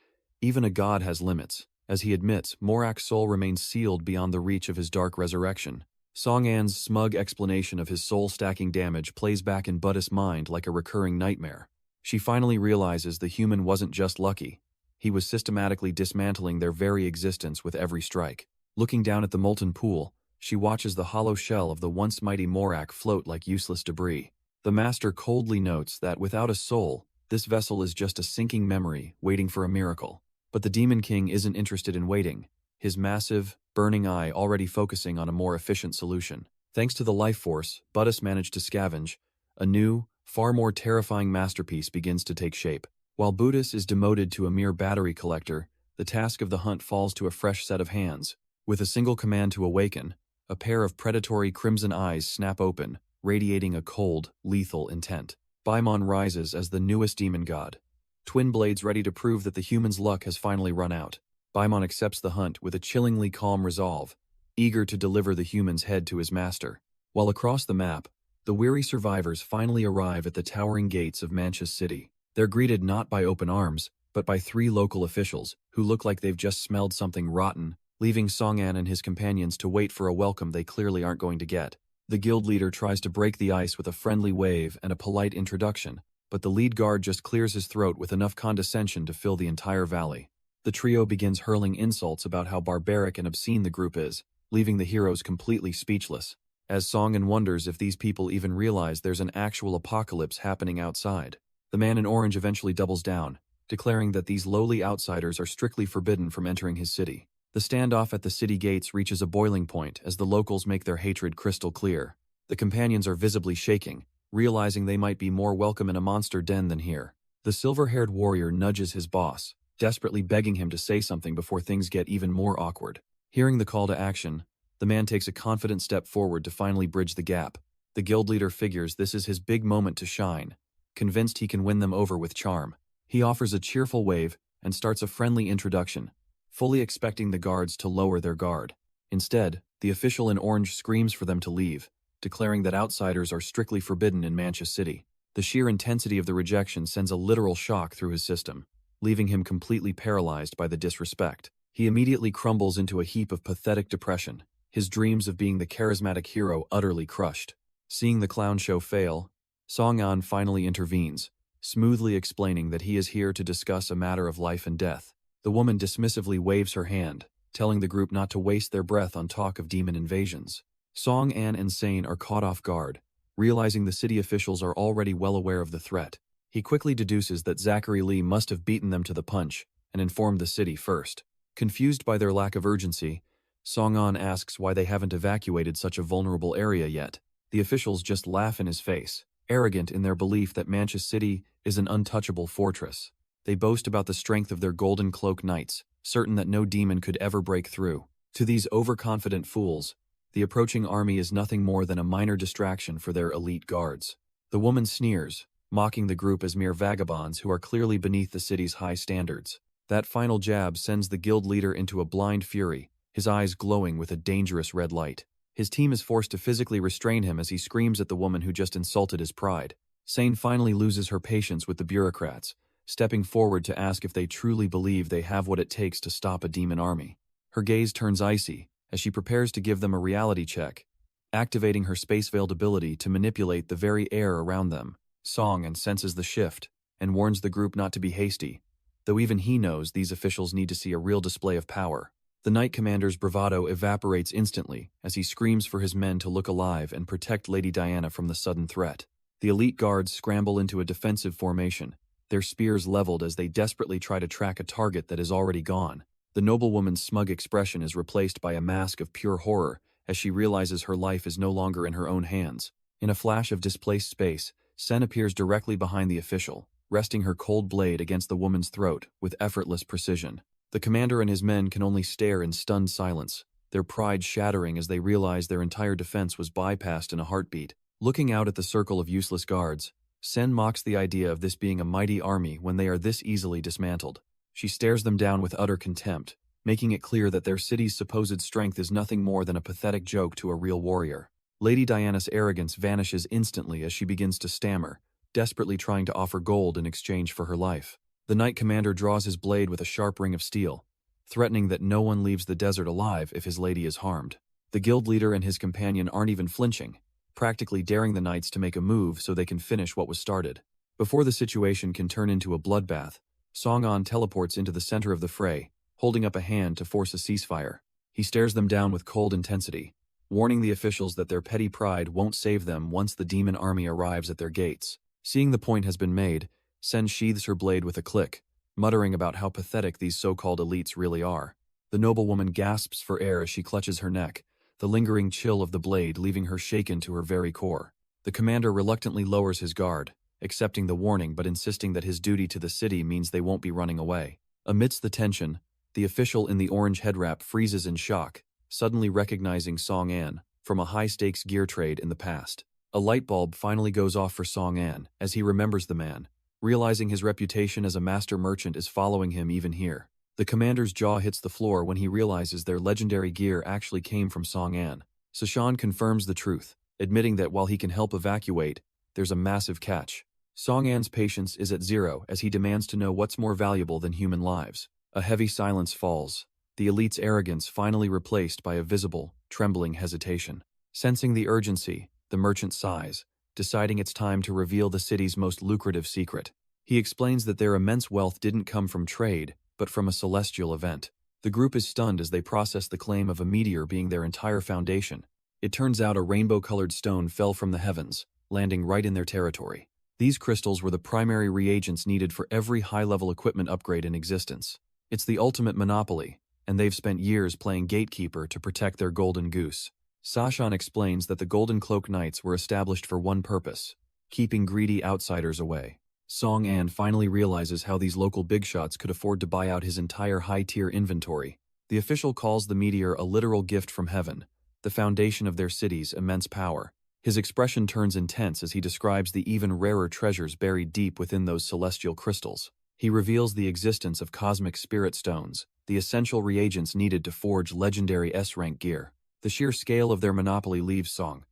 even a god has limits. As he admits, Morak's soul remains sealed beyond the reach of his dark resurrection. Song-an's smug explanation of his soul-stacking damage plays back in Buddhis' mind like a recurring nightmare. She finally realizes the human wasn't just lucky. He was systematically dismantling their very existence with every strike. Looking down at the molten pool, she watches the hollow shell of the once mighty Morak float like useless debris. The master coldly notes that without a soul, this vessel is just a sinking memory waiting for a miracle. But the Demon King isn't interested in waiting, his massive, burning eye already focusing on a more efficient solution. Thanks to the life force Buddhis managed to scavenge, a new, far more terrifying masterpiece begins to take shape. While Buddhis is demoted to a mere battery collector, the task of the hunt falls to a fresh set of hands. With a single command to awaken, a pair of predatory crimson eyes snap open, radiating a cold, lethal intent. Baimon rises as the newest demon god, twin blades ready to prove that the human's luck has finally run out. Baimon accepts the hunt with a chillingly calm resolve, eager to deliver the human's head to his master. While across the map, the weary survivors finally arrive at the towering gates of Mancha City. They're greeted not by open arms, but by 3 local officials, who look like they've just smelled something rotten, leaving Song-an and his companions to wait for a welcome they clearly aren't going to get. The guild leader tries to break the ice with a friendly wave and a polite introduction, but the lead guard just clears his throat with enough condescension to fill the entire valley. The trio begins hurling insults about how barbaric and obscene the group is, leaving the heroes completely speechless. As Song-an wonders if these people even realize there's an actual apocalypse happening outside. The man in orange eventually doubles down, declaring that these lowly outsiders are strictly forbidden from entering his city. The standoff at the city gates reaches a boiling point as the locals make their hatred crystal clear. The companions are visibly shaking, realizing they might be more welcome in a monster den than here. The silver-haired warrior nudges his boss, desperately begging him to say something before things get even more awkward. Hearing the call to action, The man takes a confident step forward to finally bridge the gap. The guild leader figures this is his big moment to shine. Convinced he can win them over with charm, he offers a cheerful wave and starts a friendly introduction, fully expecting the guards to lower their guard. Instead, the official in orange screams for them to leave, declaring that outsiders are strictly forbidden in Manhwa City. The sheer intensity of the rejection sends a literal shock through his system, leaving him completely paralyzed by the disrespect. He immediately crumbles into a heap of pathetic depression, his dreams of being the charismatic hero utterly crushed. Seeing the clown show fail, Song-an finally intervenes, smoothly explaining that he is here to discuss a matter of life and death. The woman dismissively waves her hand, telling the group not to waste their breath on talk of demon invasions. Song-an and Sane are caught off guard, realizing the city officials are already well aware of the threat. He quickly deduces that Zachary Lee must have beaten them to the punch and informed the city first. Confused by their lack of urgency, Song-an asks why they haven't evacuated such a vulnerable area yet. The officials just laugh in his face, arrogant in their belief that Manhwa City is an untouchable fortress. They boast about the strength of their Golden Cloak Knights, certain that no demon could ever break through. To these overconfident fools, the approaching army is nothing more than a minor distraction for their elite guards. The woman sneers, mocking the group as mere vagabonds who are clearly beneath the city's high standards. That final jab sends the guild leader into a blind fury, his eyes glowing with a dangerous red light. His team is forced to physically restrain him as he screams at the woman who just insulted his pride. Sane finally loses her patience with the bureaucrats, stepping forward to ask if they truly believe they have what it takes to stop a demon army. Her gaze turns icy as she prepares to give them a reality check, activating her space-veiled ability to manipulate the very air around them. Song-an senses the shift and warns the group not to be hasty, though even he knows these officials need to see a real display of power. The Knight Commander's bravado evaporates instantly as he screams for his men to look alive and protect Lady Diana from the sudden threat. The elite guards scramble into a defensive formation, their spears leveled as they desperately try to track a target that is already gone. The noblewoman's smug expression is replaced by a mask of pure horror as she realizes her life is no longer in her own hands. In a flash of displaced space, Sen appears directly behind the official, resting her cold blade against the woman's throat with effortless precision. The commander and his men can only stare in stunned silence, their pride shattering as they realize their entire defense was bypassed in a heartbeat. Looking out at the circle of useless guards, Sen mocks the idea of this being a mighty army when they are this easily dismantled. She stares them down with utter contempt, making it clear that their city's supposed strength is nothing more than a pathetic joke to a real warrior. Lady Diana's arrogance vanishes instantly as she begins to stammer, desperately trying to offer gold in exchange for her life. The Knight Commander draws his blade with a sharp ring of steel, threatening that no one leaves the desert alive if his lady is harmed. The guild leader and his companion aren't even flinching, practically daring the knights to make a move so they can finish what was started. Before the situation can turn into a bloodbath, Song-an teleports into the center of the fray, holding up a hand to force a ceasefire. He stares them down with cold intensity, warning the officials that their petty pride won't save them once the demon army arrives at their gates. Seeing the point has been made, Sen sheathes her blade with a click, muttering about how pathetic these so-called elites really are. The noblewoman gasps for air as she clutches her neck, the lingering chill of the blade leaving her shaken to her very core. The commander reluctantly lowers his guard, accepting the warning but insisting that his duty to the city means they won't be running away. Amidst the tension, the official in the orange headwrap freezes in shock, suddenly recognizing Song-an from a high-stakes gear trade in the past. A light bulb finally goes off for Song-an as he remembers the man, realizing his reputation as a master merchant is following him even here. The commander's jaw hits the floor when he realizes their legendary gear actually came from Song-an. Sashan confirms the truth, admitting that while he can help evacuate, there's a massive catch. Song-an's patience is at zero as he demands to know what's more valuable than human lives. A heavy silence falls, the elite's arrogance finally replaced by a visible, trembling hesitation. Sensing the urgency, the merchant sighs, deciding it's time to reveal the city's most lucrative secret. He explains that their immense wealth didn't come from trade, but from a celestial event. The group is stunned as they process the claim of a meteor being their entire foundation. It turns out a rainbow-colored stone fell from the heavens, landing right in their territory. These crystals were the primary reagents needed for every high-level equipment upgrade in existence. It's the ultimate monopoly, and they've spent years playing gatekeeper to protect their golden goose. Sashan explains that the Golden Cloak Knights were established for one purpose: keeping greedy outsiders away. Song-an finally realizes how these local bigshots could afford to buy out his entire high-tier inventory. The official calls the meteor a literal gift from heaven, the foundation of their city's immense power. His expression turns intense as he describes the even rarer treasures buried deep within those celestial crystals. He reveals the existence of cosmic spirit stones, the essential reagents needed to forge legendary S-rank gear. The sheer scale of their monopoly leaves Song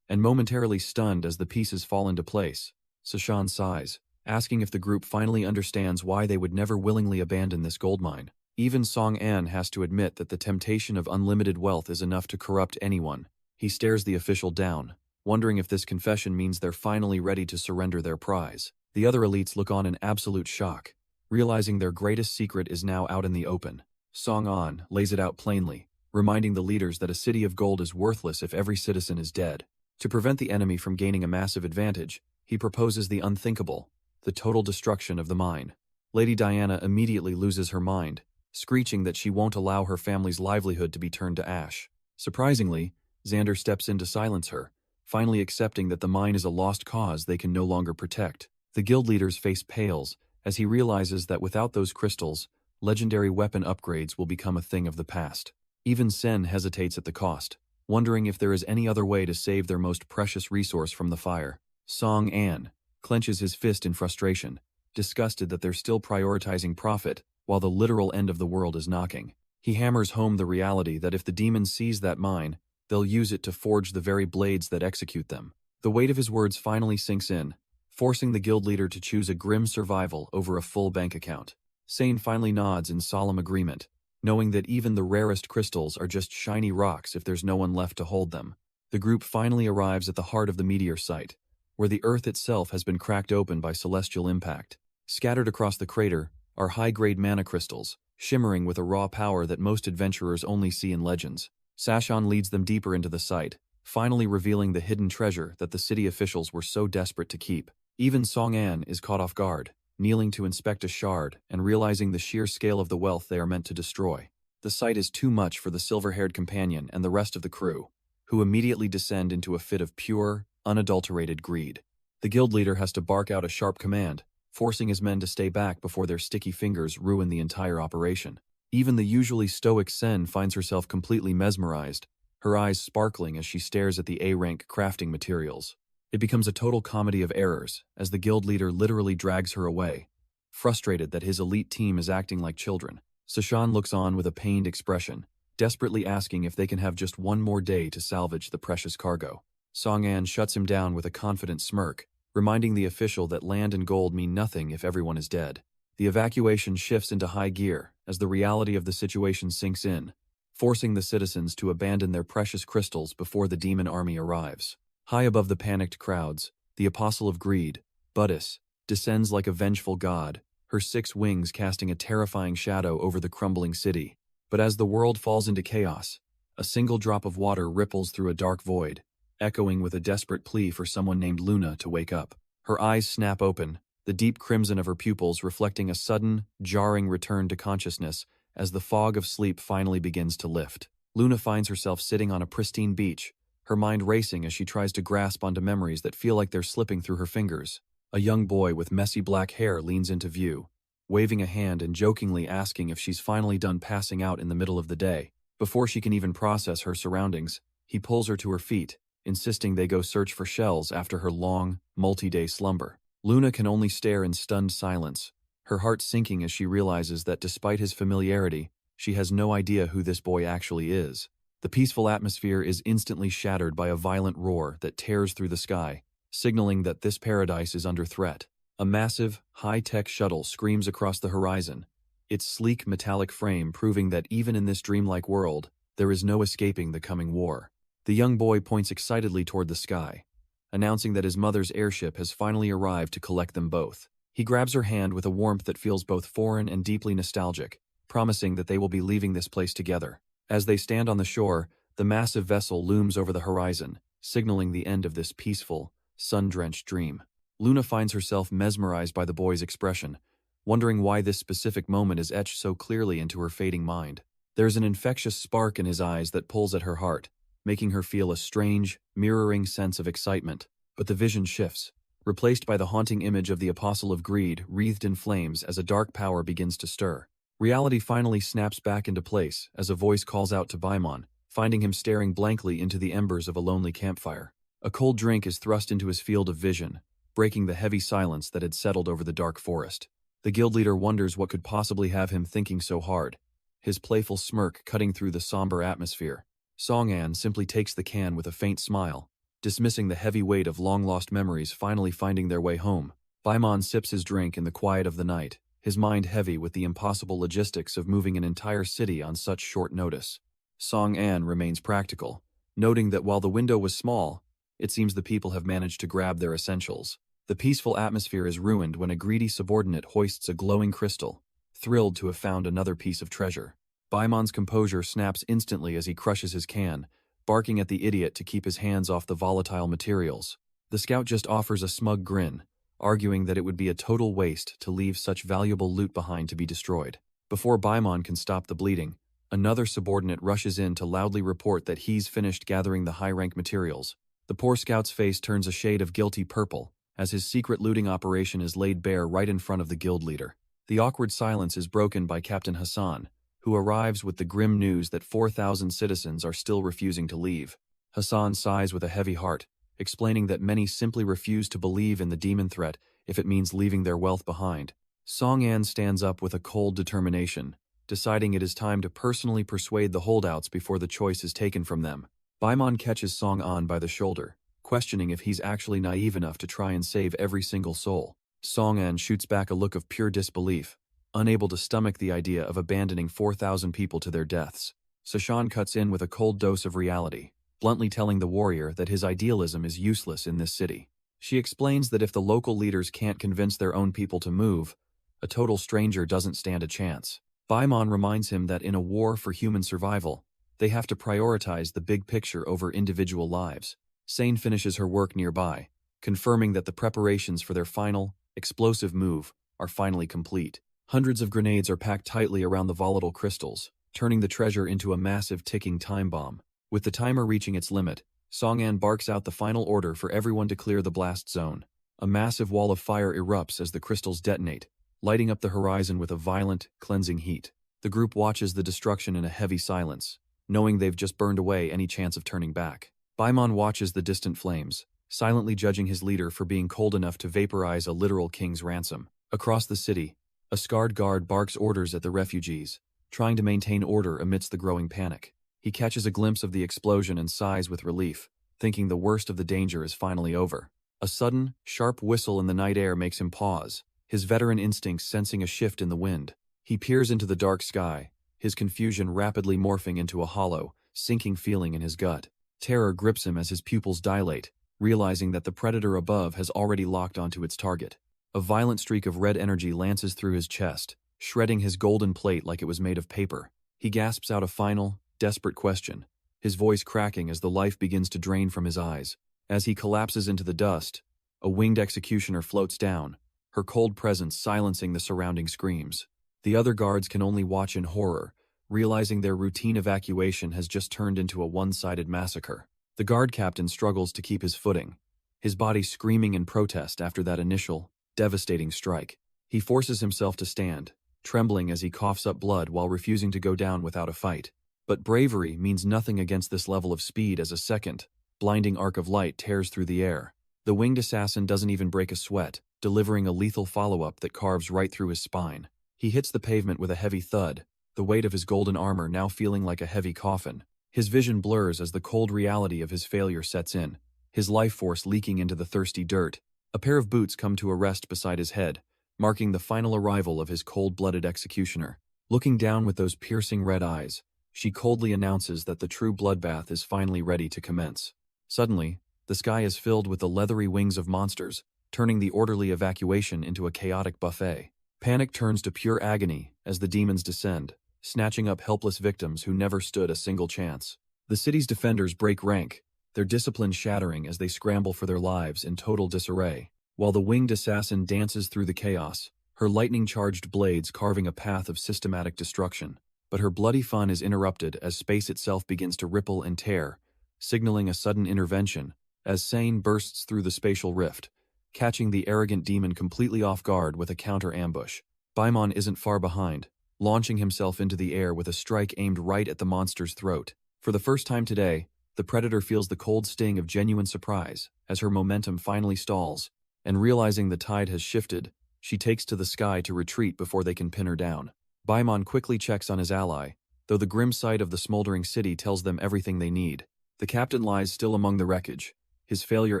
and momentarily stunned as the pieces fall into place. Sashan sighs, asking if the group finally understands why they would never willingly abandon this goldmine. Even Song An has to admit that the temptation of unlimited wealth is enough to corrupt anyone. He stares the official down, wondering if this confession means they're finally ready to surrender their prize. The other elites look on in absolute shock, realizing their greatest secret is now out in the open. Song An lays it out plainly, reminding the leaders that a city of gold is worthless if every citizen is dead. To prevent the enemy from gaining a massive advantage, he proposes the unthinkable, the total destruction of the mine. Lady Diana immediately loses her mind, screeching that she won't allow her family's livelihood to be turned to ash. Surprisingly, Xander steps in to silence her, finally accepting that the mine is a lost cause they can no longer protect. The guild leader's face pales as he realizes that without those crystals, legendary weapon upgrades will become a thing of the past. Even Sen hesitates at the cost, wondering if there is any other way to save their most precious resource from the fire. Song An clenches his fist in frustration, disgusted that they're still prioritizing profit while the literal end of the world is knocking. He hammers home the reality that if the demons seize that mine, they'll use it to forge the very blades that execute them. The weight of his words finally sinks in, forcing the guild leader to choose a grim survival over a full bank account. Sane finally nods in solemn agreement, knowing that even the rarest crystals are just shiny rocks if there's no one left to hold them. The group finally arrives at the heart of the meteor site, where the Earth itself has been cracked open by celestial impact. Scattered across the crater are high-grade mana crystals, shimmering with a raw power that most adventurers only see in legends. Sashan leads them deeper into the site, finally revealing the hidden treasure that the city officials were so desperate to keep. Even Song An is caught off guard, kneeling to inspect a shard and realizing the sheer scale of the wealth they are meant to destroy. The sight is too much for the silver-haired companion and the rest of the crew, who immediately descend into a fit of pure, unadulterated greed. The guild leader has to bark out a sharp command, forcing his men to stay back before their sticky fingers ruin the entire operation. Even the usually stoic Sen finds herself completely mesmerized, her eyes sparkling as she stares at the A-rank crafting materials. It becomes a total comedy of errors as the guild leader literally drags her away, frustrated that his elite team is acting like children. Sashan looks on with a pained expression, desperately asking if they can have just one more day to salvage the precious cargo. Song An shuts him down with a confident smirk, reminding the official that land and gold mean nothing if everyone is dead. The evacuation shifts into high gear as the reality of the situation sinks in, forcing the citizens to abandon their precious crystals before the demon army arrives. High above the panicked crowds, the Apostle of Greed, Buddhis, descends like a vengeful god, her 6 wings casting a terrifying shadow over the crumbling city. But as the world falls into chaos, a single drop of water ripples through a dark void, echoing with a desperate plea for someone named Luna to wake up. Her eyes snap open, the deep crimson of her pupils reflecting a sudden, jarring return to consciousness as the fog of sleep finally begins to lift. Luna finds herself sitting on a pristine beach, her mind racing as she tries to grasp onto memories that feel like they're slipping through her fingers. A young boy with messy black hair leans into view, waving a hand and jokingly asking if she's finally done passing out in the middle of the day. Before she can even process her surroundings, he pulls her to her feet, insisting they go search for shells after her long, multi-day slumber. Luna can only stare in stunned silence, her heart sinking as she realizes that despite his familiarity, she has no idea who this boy actually is. The peaceful atmosphere is instantly shattered by a violent roar that tears through the sky, signaling that this paradise is under threat. A massive, high-tech shuttle screams across the horizon, its sleek metallic frame proving that even in this dreamlike world, there is no escaping the coming war. The young boy points excitedly toward the sky, announcing that his mother's airship has finally arrived to collect them both. He grabs her hand with a warmth that feels both foreign and deeply nostalgic, promising that they will be leaving this place together. As they stand on the shore, the massive vessel looms over the horizon, signaling the end of this peaceful, sun-drenched dream. Luna finds herself mesmerized by the boy's expression, wondering why this specific moment is etched so clearly into her fading mind. There's an infectious spark in his eyes that pulls at her heart, making her feel a strange, mirroring sense of excitement. But the vision shifts, replaced by the haunting image of the Apostle of Greed wreathed in flames as a dark power begins to stir. Reality finally snaps back into place as a voice calls out to Baimon, finding him staring blankly into the embers of a lonely campfire. A cold drink is thrust into his field of vision, breaking the heavy silence that had settled over the dark forest. The guild leader wonders what could possibly have him thinking so hard, his playful smirk cutting through the somber atmosphere. Song-an simply takes the can with a faint smile, dismissing the heavy weight of long-lost memories finally finding their way home. Baimon sips his drink in the quiet of the night, his mind heavy with the impossible logistics of moving an entire city on such short notice. Song-an remains practical, noting that while the window was small, it seems the people have managed to grab their essentials. The peaceful atmosphere is ruined when a greedy subordinate hoists a glowing crystal, thrilled to have found another piece of treasure. Baimon's composure snaps instantly as he crushes his can, barking at the idiot to keep his hands off the volatile materials. The scout just offers a smug grin, arguing that it would be a total waste to leave such valuable loot behind to be destroyed. Before Baimon can stop the bleeding, another subordinate rushes in to loudly report that he's finished gathering the high-rank materials. The poor scout's face turns a shade of guilty purple, as his secret looting operation is laid bare right in front of the guild leader. The awkward silence is broken by Captain Hassan, who arrives with the grim news that 4,000 citizens are still refusing to leave. Hassan sighs with a heavy heart, explaining that many simply refuse to believe in the demon threat if it means leaving their wealth behind. Song-an stands up with a cold determination, deciding it is time to personally persuade the holdouts before the choice is taken from them. Baimon catches Song-an by the shoulder, questioning if he's actually naive enough to try and save every single soul. Song-an shoots back a look of pure disbelief, unable to stomach the idea of abandoning 4,000 people to their deaths. Sashan cuts in with a cold dose of reality, bluntly telling the warrior that his idealism is useless in this city. She explains that if the local leaders can't convince their own people to move, a total stranger doesn't stand a chance. Baimon reminds him that in a war for human survival, they have to prioritize the big picture over individual lives. Sane finishes her work nearby, confirming that the preparations for their final, explosive move are finally complete. Hundreds of grenades are packed tightly around the volatile crystals, turning the treasure into a massive ticking time bomb. With the timer reaching its limit, Song-an barks out the final order for everyone to clear the blast zone. A massive wall of fire erupts as the crystals detonate, lighting up the horizon with a violent, cleansing heat. The group watches the destruction in a heavy silence, knowing they've just burned away any chance of turning back. Baimon watches the distant flames, silently judging his leader for being cold enough to vaporize a literal king's ransom. Across the city, a scarred guard barks orders at the refugees, trying to maintain order amidst the growing panic. He catches a glimpse of the explosion and sighs with relief, thinking the worst of the danger is finally over. A sudden, sharp whistle in the night air makes him pause, his veteran instincts sensing a shift in the wind. He peers into the dark sky, his confusion rapidly morphing into a hollow, sinking feeling in his gut. Terror grips him as his pupils dilate, realizing that the predator above has already locked onto its target. A violent streak of red energy lances through his chest, shredding his golden plate like it was made of paper. He gasps out a final, desperate question, his voice cracking as the life begins to drain from his eyes. As he collapses into the dust, a winged executioner floats down, her cold presence silencing the surrounding screams. The other guards can only watch in horror, realizing their routine evacuation has just turned into a one-sided massacre. The guard captain struggles to keep his footing, his body screaming in protest after that initial, devastating strike. He forces himself to stand, trembling as he coughs up blood while refusing to go down without a fight. But bravery means nothing against this level of speed as a second, blinding arc of light tears through the air. The winged assassin doesn't even break a sweat, delivering a lethal follow-up that carves right through his spine. He hits the pavement with a heavy thud, the weight of his golden armor now feeling like a heavy coffin. His vision blurs as the cold reality of his failure sets in, his life force leaking into the thirsty dirt. A pair of boots come to a rest beside his head, marking the final arrival of his cold-blooded executioner. Looking down with those piercing red eyes, she coldly announces that the true bloodbath is finally ready to commence. Suddenly, the sky is filled with the leathery wings of monsters, turning the orderly evacuation into a chaotic buffet. Panic turns to pure agony as the demons descend, snatching up helpless victims who never stood a single chance. The city's defenders break rank, their discipline shattering as they scramble for their lives in total disarray, while the winged assassin dances through the chaos, her lightning-charged blades carving a path of systematic destruction. But her bloody fun is interrupted as space itself begins to ripple and tear, signaling a sudden intervention, as Sane bursts through the spatial rift, catching the arrogant demon completely off guard with a counter-ambush. Baimon isn't far behind, launching himself into the air with a strike aimed right at the monster's throat. For the first time today, the predator feels the cold sting of genuine surprise as her momentum finally stalls, and realizing the tide has shifted, she takes to the sky to retreat before they can pin her down. Baimon quickly checks on his ally, though the grim sight of the smoldering city tells them everything they need. The captain lies still among the wreckage, his failure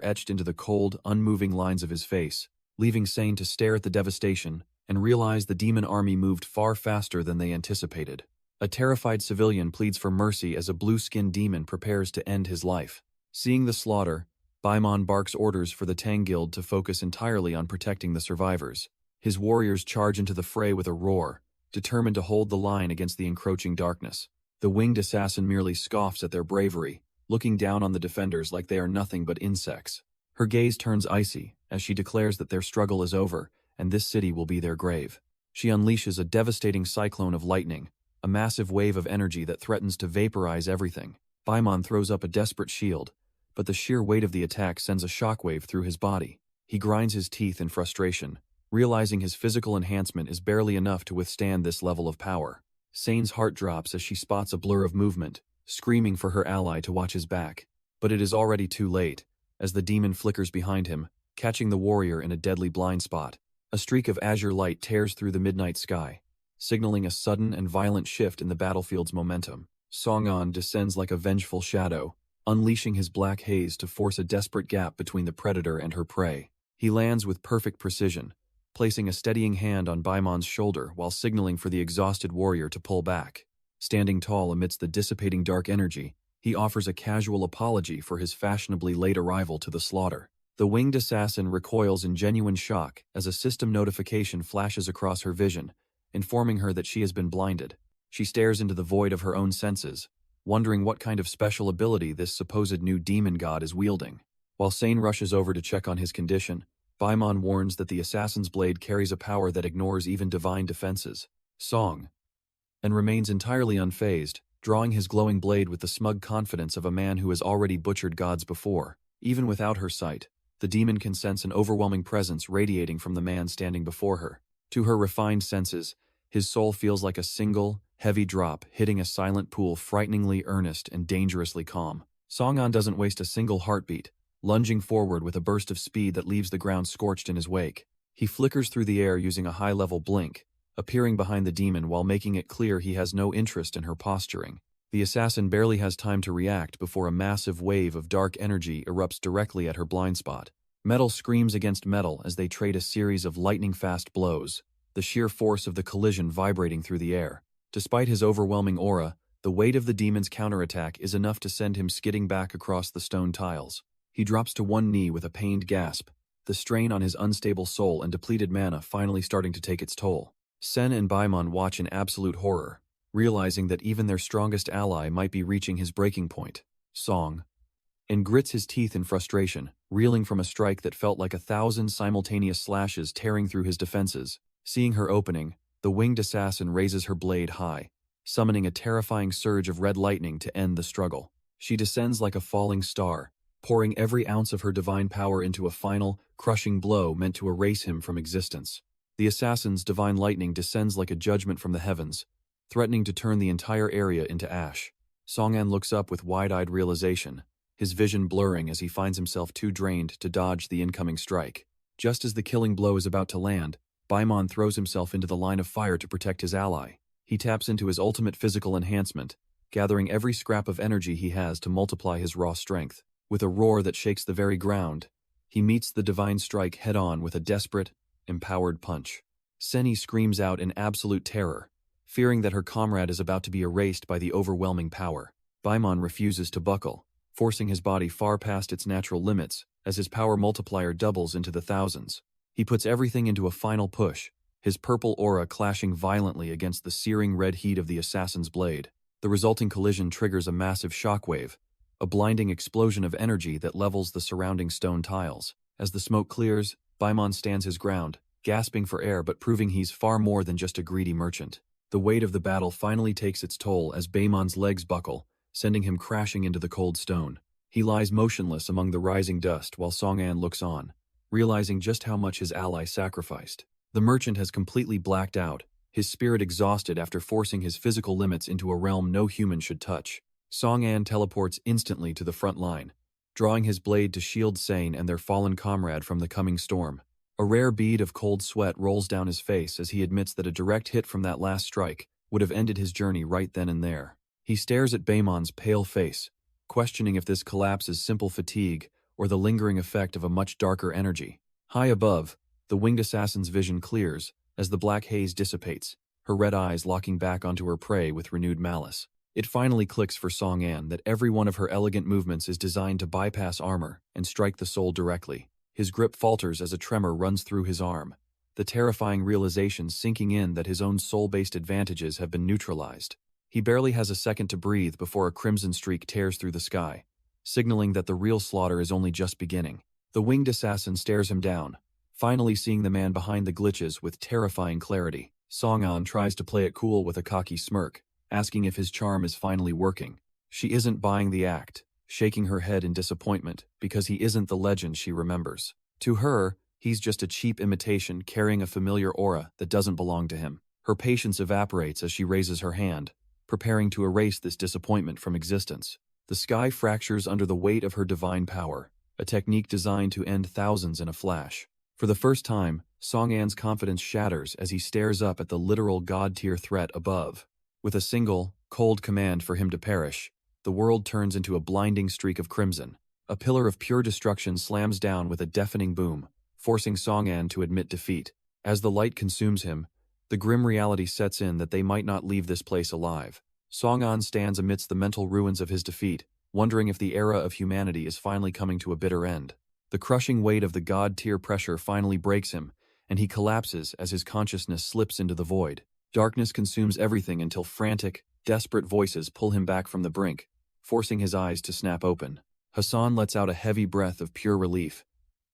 etched into the cold, unmoving lines of his face, leaving Sane to stare at the devastation and realize the demon army moved far faster than they anticipated. A terrified civilian pleads for mercy as a blue-skinned demon prepares to end his life. Seeing the slaughter, Baimon barks orders for the Tang Guild to focus entirely on protecting the survivors. His warriors charge into the fray with a roar, determined to hold the line against the encroaching darkness. The winged assassin merely scoffs at their bravery, looking down on the defenders like they are nothing but insects. Her gaze turns icy as she declares that their struggle is over and this city will be their grave. She unleashes a devastating cyclone of lightning, a massive wave of energy that threatens to vaporize everything. Baimon throws up a desperate shield, but the sheer weight of the attack sends a shockwave through his body. He grinds his teeth in frustration, realizing his physical enhancement is barely enough to withstand this level of power. Sane's heart drops as she spots a blur of movement, screaming for her ally to watch his back. But it is already too late, as the demon flickers behind him, catching the warrior in a deadly blind spot. A streak of azure light tears through the midnight sky, signaling a sudden and violent shift in the battlefield's momentum. Song-an descends like a vengeful shadow, unleashing his black haze to force a desperate gap between the predator and her prey. He lands with perfect precision, placing a steadying hand on Baimon's shoulder while signaling for the exhausted warrior to pull back. Standing tall amidst the dissipating dark energy, he offers a casual apology for his fashionably late arrival to the slaughter. The winged assassin recoils in genuine shock as a system notification flashes across her vision, informing her that she has been blinded. She stares into the void of her own senses, wondering what kind of special ability this supposed new demon god is wielding. While Sane rushes over to check on his condition, Baimon warns that the assassin's blade carries a power that ignores even divine defenses. Song and remains entirely unfazed, drawing his glowing blade with the smug confidence of a man who has already butchered gods before. Even without her sight, the demon can sense an overwhelming presence radiating from the man standing before her. To her refined senses, his soul feels like a single, heavy drop hitting a silent pool, frighteningly earnest and dangerously calm. Song-an doesn't waste a single heartbeat, lunging forward with a burst of speed that leaves the ground scorched in his wake. He flickers through the air using a high-level blink, appearing behind the demon while making it clear he has no interest in her posturing. The assassin barely has time to react before a massive wave of dark energy erupts directly at her blind spot. Metal screams against metal as they trade a series of lightning-fast blows, the sheer force of the collision vibrating through the air. Despite his overwhelming aura, the weight of the demon's counterattack is enough to send him skidding back across the stone tiles. He drops to one knee with a pained gasp, the strain on his unstable soul and depleted mana finally starting to take its toll. Sen and Baimon watch in absolute horror, realizing that even their strongest ally might be reaching his breaking point. Song and grits his teeth in frustration, reeling from a strike that felt like 1,000 simultaneous slashes tearing through his defenses. Seeing her opening, the winged assassin raises her blade high, summoning a terrifying surge of red lightning to end the struggle. She descends like a falling star, pouring every ounce of her divine power into a final, crushing blow meant to erase him from existence. The assassin's divine lightning descends like a judgment from the heavens, threatening to turn the entire area into ash. Song-an looks up with wide-eyed realization, his vision blurring as he finds himself too drained to dodge the incoming strike. Just as the killing blow is about to land, Baimon throws himself into the line of fire to protect his ally. He taps into his ultimate physical enhancement, gathering every scrap of energy he has to multiply his raw strength. With a roar that shakes the very ground, he meets the divine strike head-on with a desperate, empowered punch. Seni screams out in absolute terror, fearing that her comrade is about to be erased by the overwhelming power. Baimon refuses to buckle, forcing his body far past its natural limits as his power multiplier doubles into the thousands. He puts everything into a final push, his purple aura clashing violently against the searing red heat of the assassin's blade. The resulting collision triggers a massive shockwave, a blinding explosion of energy that levels the surrounding stone tiles. As the smoke clears, Baimon stands his ground, gasping for air but proving he's far more than just a greedy merchant. The weight of the battle finally takes its toll as Baimon's legs buckle, sending him crashing into the cold stone. He lies motionless among the rising dust while Song-an looks on, realizing just how much his ally sacrificed. The merchant has completely blacked out, his spirit exhausted after forcing his physical limits into a realm no human should touch. Song-an teleports instantly to the front line, drawing his blade to shield Sane and their fallen comrade from the coming storm. A rare bead of cold sweat rolls down his face as he admits that a direct hit from that last strike would have ended his journey right then and there. He stares at Baymon's pale face, questioning if this collapse is simple fatigue or the lingering effect of a much darker energy. High above, the winged assassin's vision clears as the black haze dissipates, her red eyes locking back onto her prey with renewed malice. It finally clicks for Song-an that every one of her elegant movements is designed to bypass armor and strike the soul directly. His grip falters as a tremor runs through his arm, the terrifying realization sinking in that his own soul-based advantages have been neutralized. He barely has a second to breathe before a crimson streak tears through the sky, signaling that the real slaughter is only just beginning. The winged assassin stares him down, finally seeing the man behind the glitches with terrifying clarity. Song-an tries to play it cool with a cocky smirk, asking if his charm is finally working. She isn't buying the act, shaking her head in disappointment because he isn't the legend she remembers. To her, he's just a cheap imitation carrying a familiar aura that doesn't belong to him. Her patience evaporates as she raises her hand, preparing to erase this disappointment from existence. The sky fractures under the weight of her divine power, a technique designed to end thousands in a flash. For the first time, Song-an's confidence shatters as he stares up at the literal god-tier threat above. With a single, cold command for him to perish, the world turns into a blinding streak of crimson. A pillar of pure destruction slams down with a deafening boom, forcing Song-an to admit defeat. As the light consumes him, the grim reality sets in that they might not leave this place alive. Song-an stands amidst the mental ruins of his defeat, wondering if the era of humanity is finally coming to a bitter end. The crushing weight of the god-tier pressure finally breaks him, and he collapses as his consciousness slips into the void. Darkness consumes everything until frantic, desperate voices pull him back from the brink, forcing his eyes to snap open. Hassan lets out a heavy breath of pure relief,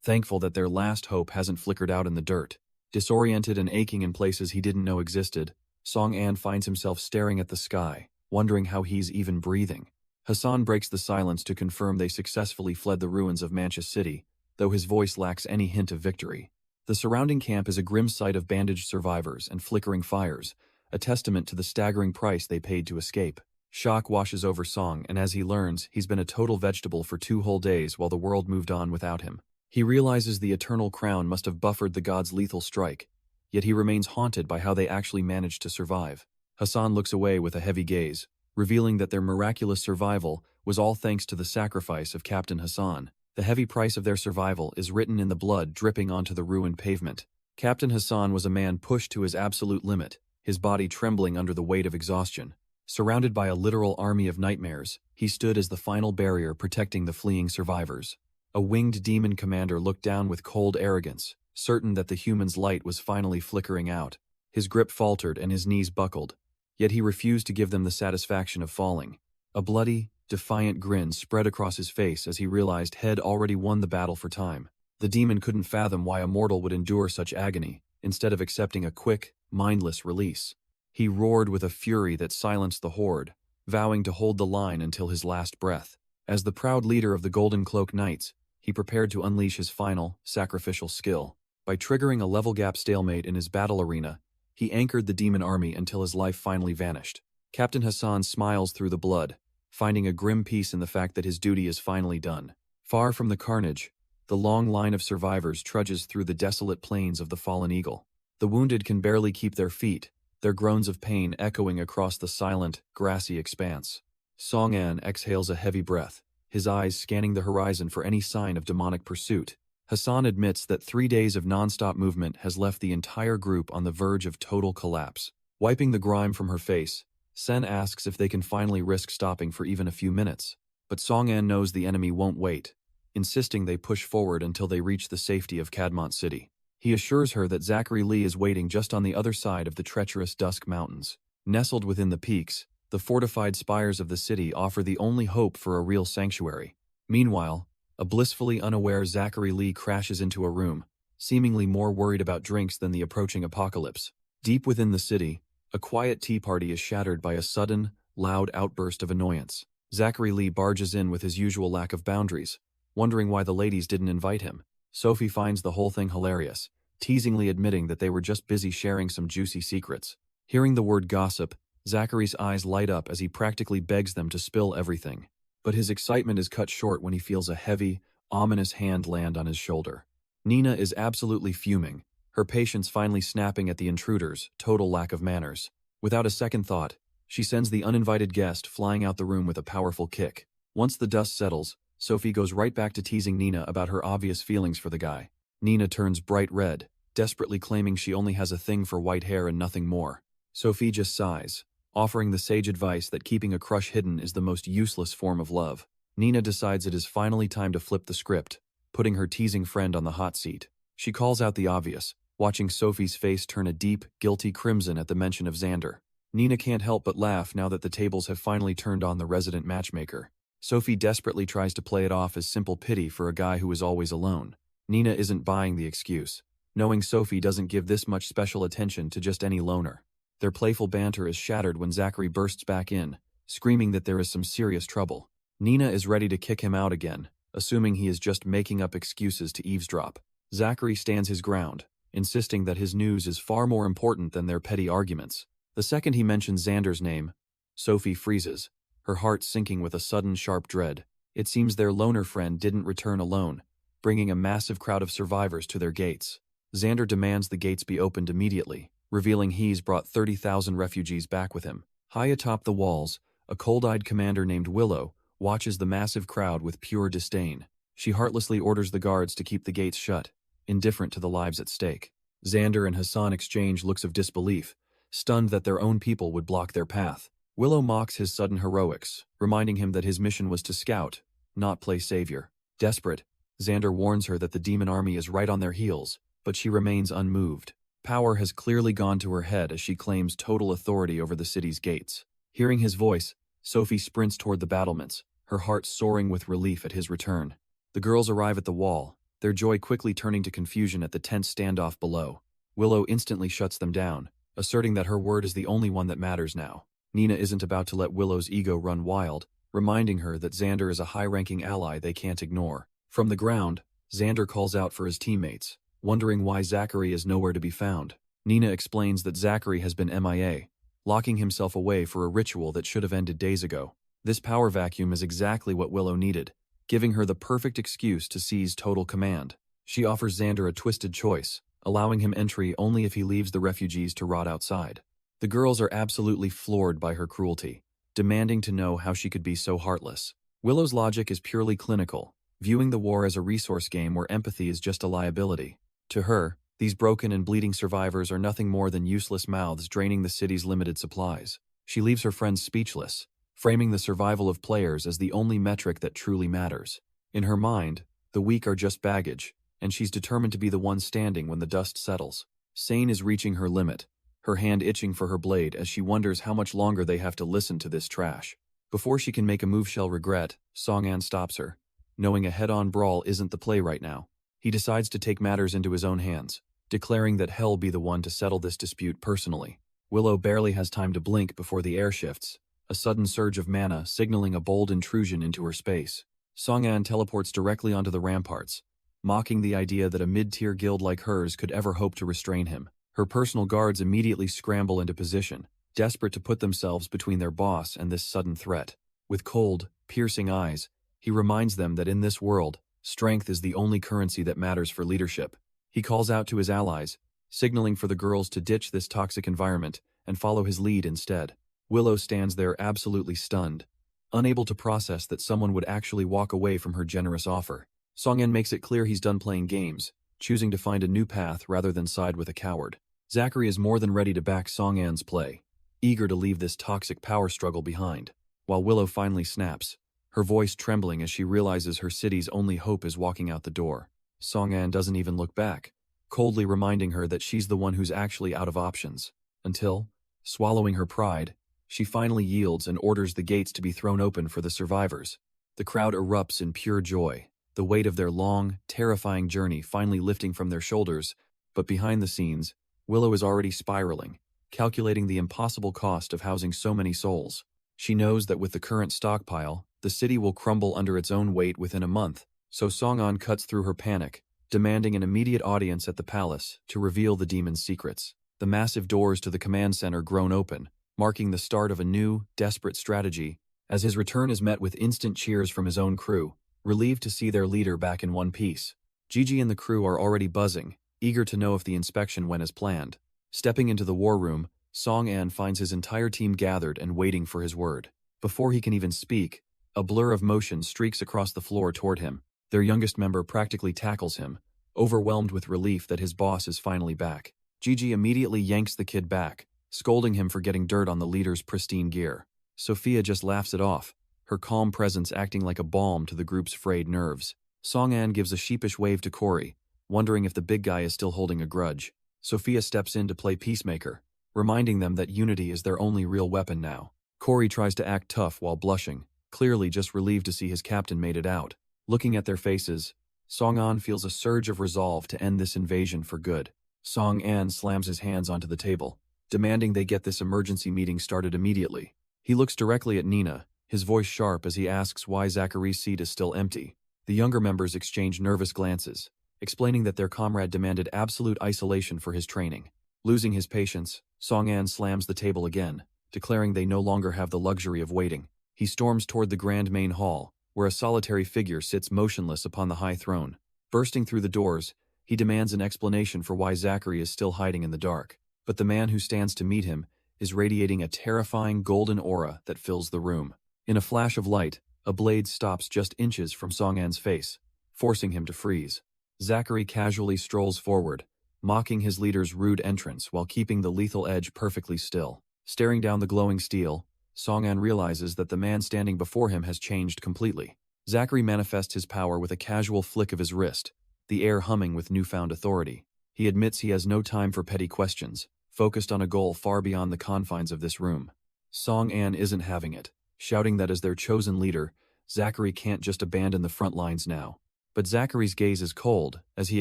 thankful that their last hope hasn't flickered out in the dirt. Disoriented and aching in places he didn't know existed, Song-an finds himself staring at the sky, wondering how he's even breathing. Hassan breaks the silence to confirm they successfully fled the ruins of Manchus City, though his voice lacks any hint of victory. The surrounding camp is a grim sight of bandaged survivors and flickering fires, a testament to the staggering price they paid to escape. Shock washes over Song, and as he learns, he's been a total vegetable for 2 whole days while the world moved on without him. He realizes the Eternal Crown must have buffered the god's lethal strike, yet he remains haunted by how they actually managed to survive. Hassan looks away with a heavy gaze, revealing that their miraculous survival was all thanks to the sacrifice of Captain Hassan. The heavy price of their survival is written in the blood dripping onto the ruined pavement. Captain Hassan was a man pushed to his absolute limit, his body trembling under the weight of exhaustion. Surrounded by a literal army of nightmares, he stood as the final barrier protecting the fleeing survivors. A winged demon commander looked down with cold arrogance, certain that the human's light was finally flickering out. His grip faltered and his knees buckled, yet he refused to give them the satisfaction of falling. A bloody, defiant grin spread across his face as he realized Head already won the battle for time. The demon couldn't fathom why a mortal would endure such agony, instead of accepting a quick, mindless release. He roared with a fury that silenced the horde, vowing to hold the line until his last breath. As the proud leader of the Golden Cloak Knights, he prepared to unleash his final, sacrificial skill. By triggering a level-gap stalemate in his battle arena, he anchored the demon army until his life finally vanished. Captain Hassan smiles through the blood, finding a grim peace in the fact that his duty is finally done. Far from the carnage, the long line of survivors trudges through the desolate plains of the fallen eagle. The wounded can barely keep their feet, their groans of pain echoing across the silent, grassy expanse. Song-an exhales a heavy breath, his eyes scanning the horizon for any sign of demonic pursuit. Hassan admits that 3 days of non-stop movement has left the entire group on the verge of total collapse. Wiping the grime from her face, Sen asks if they can finally risk stopping for even a few minutes. But Song-an knows the enemy won't wait, insisting they push forward until they reach the safety of Cadmont City. He assures her that Zachary Lee is waiting just on the other side of the treacherous Dusk Mountains. Nestled within the peaks, the fortified spires of the city offer the only hope for a real sanctuary. Meanwhile, a blissfully unaware Zachary Lee crashes into a room, seemingly more worried about drinks than the approaching apocalypse. Deep within the city, a quiet tea party is shattered by a sudden, loud outburst of annoyance. Zachary Lee barges in with his usual lack of boundaries, wondering why the ladies didn't invite him. Sophie finds the whole thing hilarious, teasingly admitting that they were just busy sharing some juicy secrets. Hearing the word gossip, Zachary's eyes light up as he practically begs them to spill everything. But his excitement is cut short when he feels a heavy, ominous hand land on his shoulder. Nina is absolutely fuming, her patience finally snapping at the intruder's total lack of manners. Without a second thought, she sends the uninvited guest flying out the room with a powerful kick. Once the dust settles, Sophie goes right back to teasing Nina about her obvious feelings for the guy. Nina turns bright red, desperately claiming she only has a thing for white hair and nothing more. Sophie just sighs, offering the sage advice that keeping a crush hidden is the most useless form of love. Nina decides it is finally time to flip the script, putting her teasing friend on the hot seat. She calls out the obvious, watching Sophie's face turn a deep, guilty crimson at the mention of Xander. Nina can't help but laugh now that the tables have finally turned on the resident matchmaker. Sophie desperately tries to play it off as simple pity for a guy who is always alone. Nina isn't buying the excuse, knowing Sophie doesn't give this much special attention to just any loner. Their playful banter is shattered when Zachary bursts back in, screaming that there is some serious trouble. Nina is ready to kick him out again, assuming he is just making up excuses to eavesdrop. Zachary stands his ground, insisting that his news is far more important than their petty arguments. The second he mentions Xander's name, Sophie freezes, her heart sinking with a sudden sharp dread. It seems their loner friend didn't return alone, bringing a massive crowd of survivors to their gates. Xander demands the gates be opened immediately, revealing he's brought 30,000 refugees back with him. High atop the walls, a cold-eyed commander named Willow watches the massive crowd with pure disdain. She heartlessly orders the guards to keep the gates shut, indifferent to the lives at stake. Xander and Hassan exchange looks of disbelief, stunned that their own people would block their path. Willow mocks his sudden heroics, reminding him that his mission was to scout, not play savior. Desperate, Xander warns her that the demon army is right on their heels, but she remains unmoved. Power has clearly gone to her head as she claims total authority over the city's gates. Hearing his voice, Sophie sprints toward the battlements, her heart soaring with relief at his return. The girls arrive at the wall, their joy quickly turning to confusion at the tense standoff below. Willow instantly shuts them down, asserting that her word is the only one that matters now. Nina isn't about to let Willow's ego run wild, reminding her that Xander is a high-ranking ally they can't ignore. From the ground, Xander calls out for his teammates, wondering why Zachary is nowhere to be found. Nina explains that Zachary has been MIA, locking himself away for a ritual that should have ended days ago. This power vacuum is exactly what Willow needed, giving her the perfect excuse to seize total command. She offers Xander a twisted choice, allowing him entry only if he leaves the refugees to rot outside. The girls are absolutely floored by her cruelty, demanding to know how she could be so heartless. Willow's logic is purely clinical, viewing the war as a resource game where empathy is just a liability. To her, these broken and bleeding survivors are nothing more than useless mouths draining the city's limited supplies. She leaves her friends speechless, framing the survival of players as the only metric that truly matters. In her mind, the weak are just baggage, and she's determined to be the one standing when the dust settles. Sane is reaching her limit, her hand itching for her blade as she wonders how much longer they have to listen to this trash. Before she can make a move she'll regret, Song-an stops her, knowing a head-on brawl isn't the play right now. He decides to take matters into his own hands, declaring that he'll be the one to settle this dispute personally. Willow barely has time to blink before the air shifts, a sudden surge of mana signaling a bold intrusion into her space. Song-an teleports directly onto the ramparts, mocking the idea that a mid-tier guild like hers could ever hope to restrain him. Her personal guards immediately scramble into position, desperate to put themselves between their boss and this sudden threat. With cold, piercing eyes, he reminds them that in this world, strength is the only currency that matters for leadership. He calls out to his allies, signaling for the girls to ditch this toxic environment and follow his lead instead. Willow stands there absolutely stunned, unable to process that someone would actually walk away from her generous offer. Song-an makes it clear he's done playing games, choosing to find a new path rather than side with a coward. Zachary is more than ready to back Song-an's play, eager to leave this toxic power struggle behind. While Willow finally snaps, her voice trembling as she realizes her city's only hope is walking out the door. Song-an doesn't even look back, coldly reminding her that she's the one who's actually out of options. Until, swallowing her pride, she finally yields and orders the gates to be thrown open for the survivors. The crowd erupts in pure joy, the weight of their long, terrifying journey finally lifting from their shoulders, but behind the scenes, Willow is already spiraling, calculating the impossible cost of housing so many souls. She knows that with the current stockpile, the city will crumble under its own weight within a month, so Song-an cuts through her panic, demanding an immediate audience at the palace to reveal the demon's secrets. The massive doors to the command center groan open, marking the start of a new, desperate strategy, as his return is met with instant cheers from his own crew, relieved to see their leader back in one piece. Gigi and the crew are already buzzing, eager to know if the inspection went as planned. Stepping into the war room, Song-an finds his entire team gathered and waiting for his word. Before he can even speak, a blur of motion streaks across the floor toward him. Their youngest member practically tackles him, overwhelmed with relief that his boss is finally back. Gigi immediately yanks the kid back, scolding him for getting dirt on the leader's pristine gear. Sophia just laughs it off, her calm presence acting like a balm to the group's frayed nerves. Song-an gives a sheepish wave to Cory, wondering if the big guy is still holding a grudge. Sophia steps in to play peacemaker, reminding them that unity is their only real weapon now. Cory tries to act tough while blushing, clearly just relieved to see his captain made it out. Looking at their faces, Song-an feels a surge of resolve to end this invasion for good. Song-an slams his hands onto the table, demanding they get this emergency meeting started immediately. He looks directly at Nina, his voice sharp as he asks why Zachary's seat is still empty. The younger members exchange nervous glances, explaining that their comrade demanded absolute isolation for his training. Losing his patience, Song-an slams the table again, declaring they no longer have the luxury of waiting. He storms toward the grand main hall, where a solitary figure sits motionless upon the high throne. Bursting through the doors, he demands an explanation for why Zachary is still hiding in the dark. But the man who stands to meet him is radiating a terrifying golden aura that fills the room. In a flash of light, a blade stops just inches from Song-an's face, forcing him to freeze. Zachary casually strolls forward, mocking his leader's rude entrance while keeping the lethal edge perfectly still. Staring down the glowing steel, Song-an realizes that the man standing before him has changed completely. Zachary manifests his power with a casual flick of his wrist, the air humming with newfound authority. He admits he has no time for petty questions, focused on a goal far beyond the confines of this room. Song-an isn't having it, shouting that as their chosen leader, Zachary can't just abandon the front lines now. But Zachary's gaze is cold as he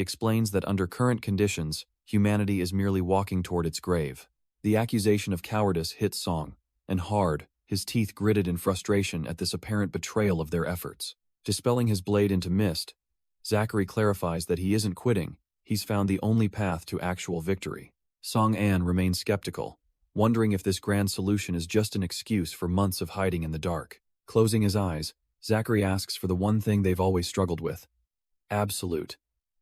explains that under current conditions, humanity is merely walking toward its grave. The accusation of cowardice hits Song, and hard, his teeth gritted in frustration at this apparent betrayal of their efforts. Dispelling his blade into mist, Zachary clarifies that he isn't quitting, he's found the only path to actual victory. Song-an remains skeptical, wondering if this grand solution is just an excuse for months of hiding in the dark. Closing his eyes, Zachary asks for the one thing they've always struggled with: absolute,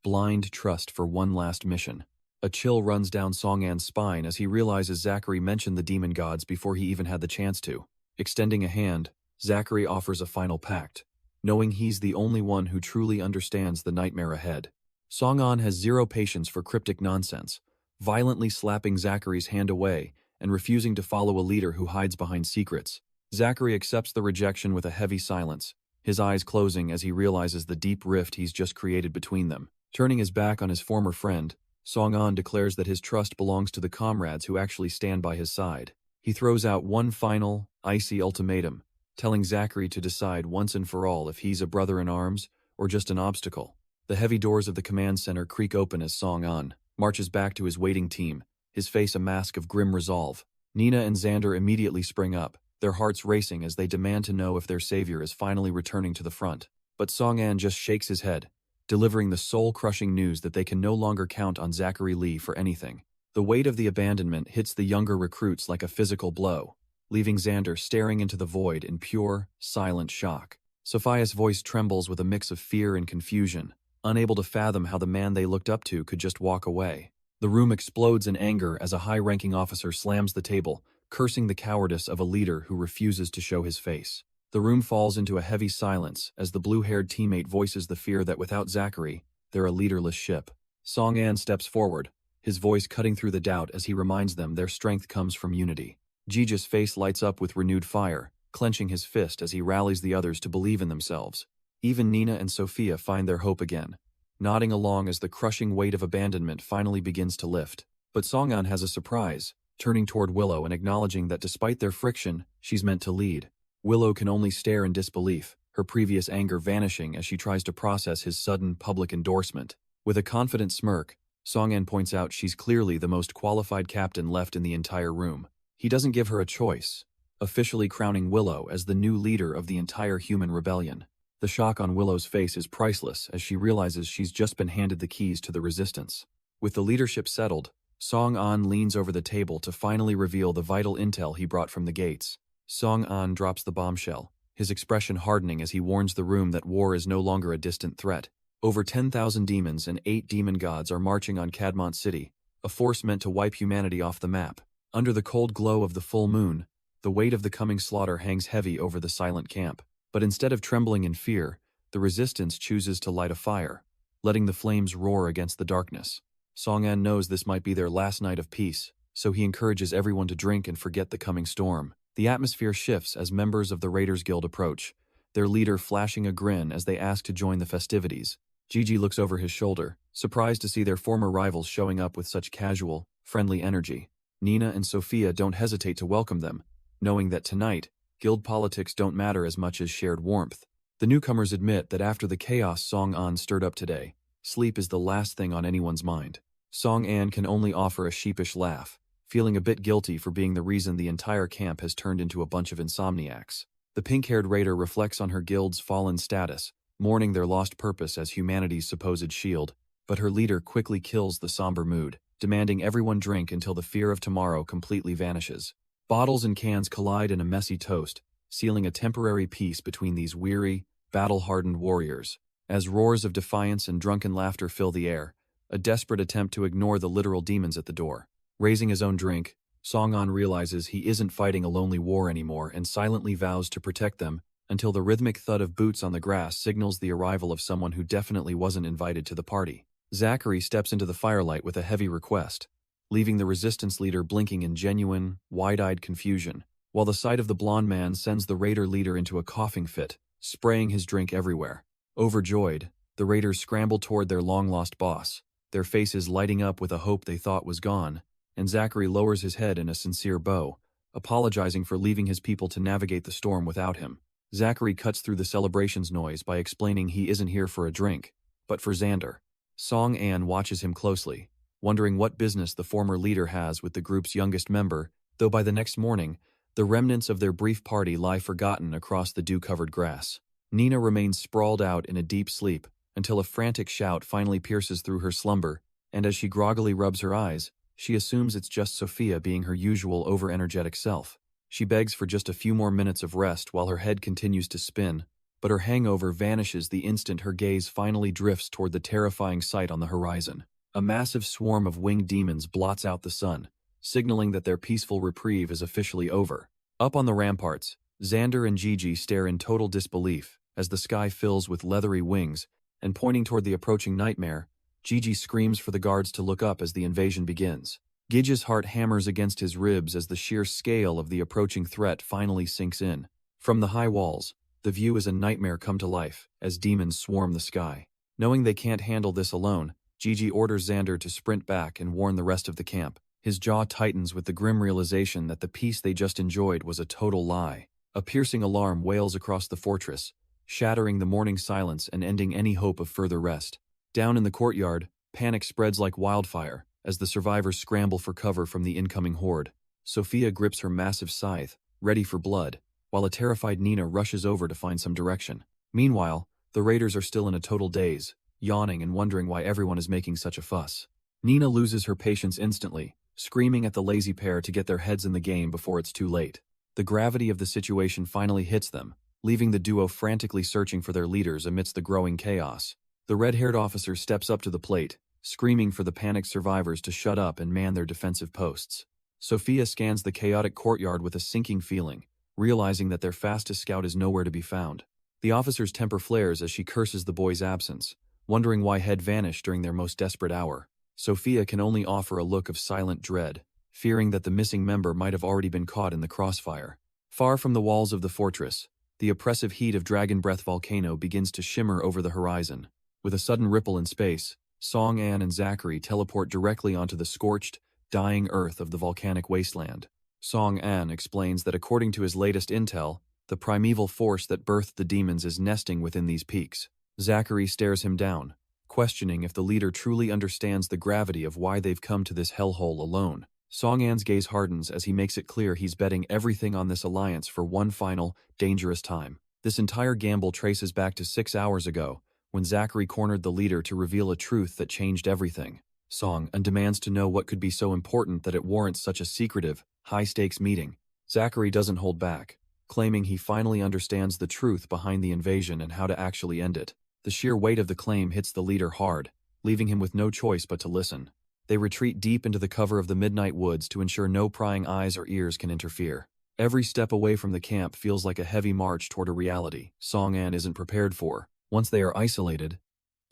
blind trust for one last mission. A chill runs down Song-an's spine as he realizes Zachary mentioned the demon gods before he even had the chance to. Extending a hand, Zachary offers a final pact, knowing he's the only one who truly understands the nightmare ahead. Song-an has zero patience for cryptic nonsense, violently slapping Zachary's hand away and refusing to follow a leader who hides behind secrets. Zachary accepts the rejection with a heavy silence, his eyes closing as he realizes the deep rift he's just created between them. Turning his back on his former friend, Song-an declares that his trust belongs to the comrades who actually stand by his side. He throws out one final, icy ultimatum, telling Zachary to decide once and for all if he's a brother in arms or just an obstacle. The heavy doors of the command center creak open as Song-an marches back to his waiting team, his face a mask of grim resolve. Nina and Xander immediately spring up, their hearts racing as they demand to know if their savior is finally returning to the front. But Song-an just shakes his head, delivering the soul-crushing news that they can no longer count on Zachary Lee for anything. The weight of the abandonment hits the younger recruits like a physical blow, leaving Xander staring into the void in pure, silent shock. Sophia's voice trembles with a mix of fear and confusion, unable to fathom how the man they looked up to could just walk away. The room explodes in anger as a high-ranking officer slams the table, cursing the cowardice of a leader who refuses to show his face. The room falls into a heavy silence as the blue-haired teammate voices the fear that without Zachary, they're a leaderless ship. Song-an steps forward, his voice cutting through the doubt as he reminds them their strength comes from unity. Gigi's face lights up with renewed fire, clenching his fist as he rallies the others to believe in themselves. Even Nina and Sophia find their hope again, nodding along as the crushing weight of abandonment finally begins to lift. But Song-an has a surprise, turning toward Willow and acknowledging that despite their friction, she's meant to lead. Willow can only stare in disbelief, her previous anger vanishing as she tries to process his sudden public endorsement. With a confident smirk, Song-an points out she's clearly the most qualified captain left in the entire room. He doesn't give her a choice, officially crowning Willow as the new leader of the entire human rebellion. The shock on Willow's face is priceless as she realizes she's just been handed the keys to the resistance. With the leadership settled, Song-an leans over the table to finally reveal the vital intel he brought from the gates. Song-an drops the bombshell, his expression hardening as he warns the room that war is no longer a distant threat. Over 10,000 demons and 8 demon gods are marching on Cadmont City, a force meant to wipe humanity off the map. Under the cold glow of the full moon, the weight of the coming slaughter hangs heavy over the silent camp. But instead of trembling in fear, the resistance chooses to light a fire, letting the flames roar against the darkness. Song-an knows this might be their last night of peace, so he encourages everyone to drink and forget the coming storm. The atmosphere shifts as members of the Raiders Guild approach, their leader flashing a grin as they ask to join the festivities. Gigi looks over his shoulder, surprised to see their former rivals showing up with such casual, friendly energy. Nina and Sophia don't hesitate to welcome them, knowing that tonight, guild politics don't matter as much as shared warmth. The newcomers admit that after the chaos Song-an stirred up today, sleep is the last thing on anyone's mind. Song-an can only offer a sheepish laugh, feeling a bit guilty for being the reason the entire camp has turned into a bunch of insomniacs. The pink-haired raider reflects on her guild's fallen status, mourning their lost purpose as humanity's supposed shield, but her leader quickly kills the somber mood, demanding everyone drink until the fear of tomorrow completely vanishes. Bottles and cans collide in a messy toast, sealing a temporary peace between these weary, battle-hardened warriors. As roars of defiance and drunken laughter fill the air, a desperate attempt to ignore the literal demons at the door. Raising his own drink, Song-an realizes he isn't fighting a lonely war anymore and silently vows to protect them until the rhythmic thud of boots on the grass signals the arrival of someone who definitely wasn't invited to the party. Zachary steps into the firelight with a heavy request, leaving the resistance leader blinking in genuine, wide-eyed confusion, while the sight of the blonde man sends the raider leader into a coughing fit, spraying his drink everywhere. Overjoyed, the raiders scramble toward their long-lost boss, their faces lighting up with a hope they thought was gone, and Zachary lowers his head in a sincere bow, apologizing for leaving his people to navigate the storm without him. Zachary cuts through the celebration's noise by explaining he isn't here for a drink, but for Xander. Song-an watches him closely, wondering what business the former leader has with the group's youngest member, though by the next morning, the remnants of their brief party lie forgotten across the dew-covered grass. Nina remains sprawled out in a deep sleep until a frantic shout finally pierces through her slumber, and as she groggily rubs her eyes, she assumes it's just Sophia being her usual over-energetic self. She begs for just a few more minutes of rest while her head continues to spin, but her hangover vanishes the instant her gaze finally drifts toward the terrifying sight on the horizon. A massive swarm of winged demons blots out the sun, signaling that their peaceful reprieve is officially over. Up on the ramparts, Xander and Gigi stare in total disbelief as the sky fills with leathery wings, and pointing toward the approaching nightmare, Gigi screams for the guards to look up as the invasion begins. Gigi's heart hammers against his ribs as the sheer scale of the approaching threat finally sinks in. From the high walls, the view is a nightmare come to life as demons swarm the sky. Knowing they can't handle this alone, Gigi orders Xander to sprint back and warn the rest of the camp. His jaw tightens with the grim realization that the peace they just enjoyed was a total lie. A piercing alarm wails across the fortress, shattering the morning silence and ending any hope of further rest. Down in the courtyard, panic spreads like wildfire as the survivors scramble for cover from the incoming horde. Sophia grips her massive scythe, ready for blood, while a terrified Nina rushes over to find some direction. Meanwhile, the raiders are still in a total daze, yawning and wondering why everyone is making such a fuss. Nina loses her patience instantly, screaming at the lazy pair to get their heads in the game before it's too late. The gravity of the situation finally hits them, leaving the duo frantically searching for their leaders amidst the growing chaos. The red-haired officer steps up to the plate, screaming for the panicked survivors to shut up and man their defensive posts. Sophia scans the chaotic courtyard with a sinking feeling, realizing that their fastest scout is nowhere to be found. The officer's temper flares as she curses the boy's absence, wondering why Head vanished during their most desperate hour. Sophia can only offer a look of silent dread, fearing that the missing member might have already been caught in the crossfire. Far from the walls of the fortress, the oppressive heat of Dragon Breath Volcano begins to shimmer over the horizon. With a sudden ripple in space, Song-an and Zachary teleport directly onto the scorched, dying earth of the volcanic wasteland. Song-an explains that according to his latest intel, the primeval force that birthed the demons is nesting within these peaks. Zachary stares him down, questioning if the leader truly understands the gravity of why they've come to this hellhole alone. Song-an's gaze hardens as he makes it clear he's betting everything on this alliance for one final, dangerous time. This entire gamble traces back to 6 hours ago, when Zachary cornered the leader to reveal a truth that changed everything. Song and demands to know what could be so important that it warrants such a secretive, high-stakes meeting. Zachary doesn't hold back, claiming he finally understands the truth behind the invasion and how to actually end it. The sheer weight of the claim hits the leader hard, leaving him with no choice but to listen. They retreat deep into the cover of the midnight woods to ensure no prying eyes or ears can interfere. Every step away from the camp feels like a heavy march toward a reality Song-an isn't prepared for. Once they are isolated,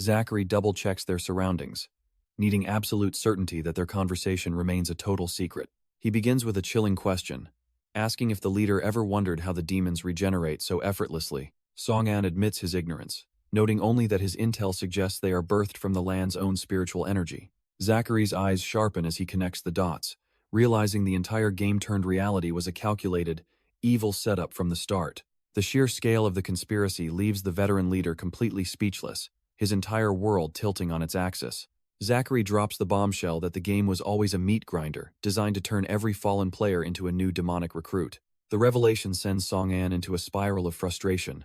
Zachary double-checks their surroundings, needing absolute certainty that their conversation remains a total secret. He begins with a chilling question, asking if the leader ever wondered how the demons regenerate so effortlessly. Song-an admits his ignorance, noting only that his intel suggests they are birthed from the land's own spiritual energy. Zachary's eyes sharpen as he connects the dots, realizing the entire game-turned reality was a calculated, evil setup from the start. The sheer scale of the conspiracy leaves the veteran leader completely speechless, his entire world tilting on its axis. Zachary drops the bombshell that the game was always a meat grinder, designed to turn every fallen player into a new demonic recruit. The revelation sends Song-an into a spiral of frustration,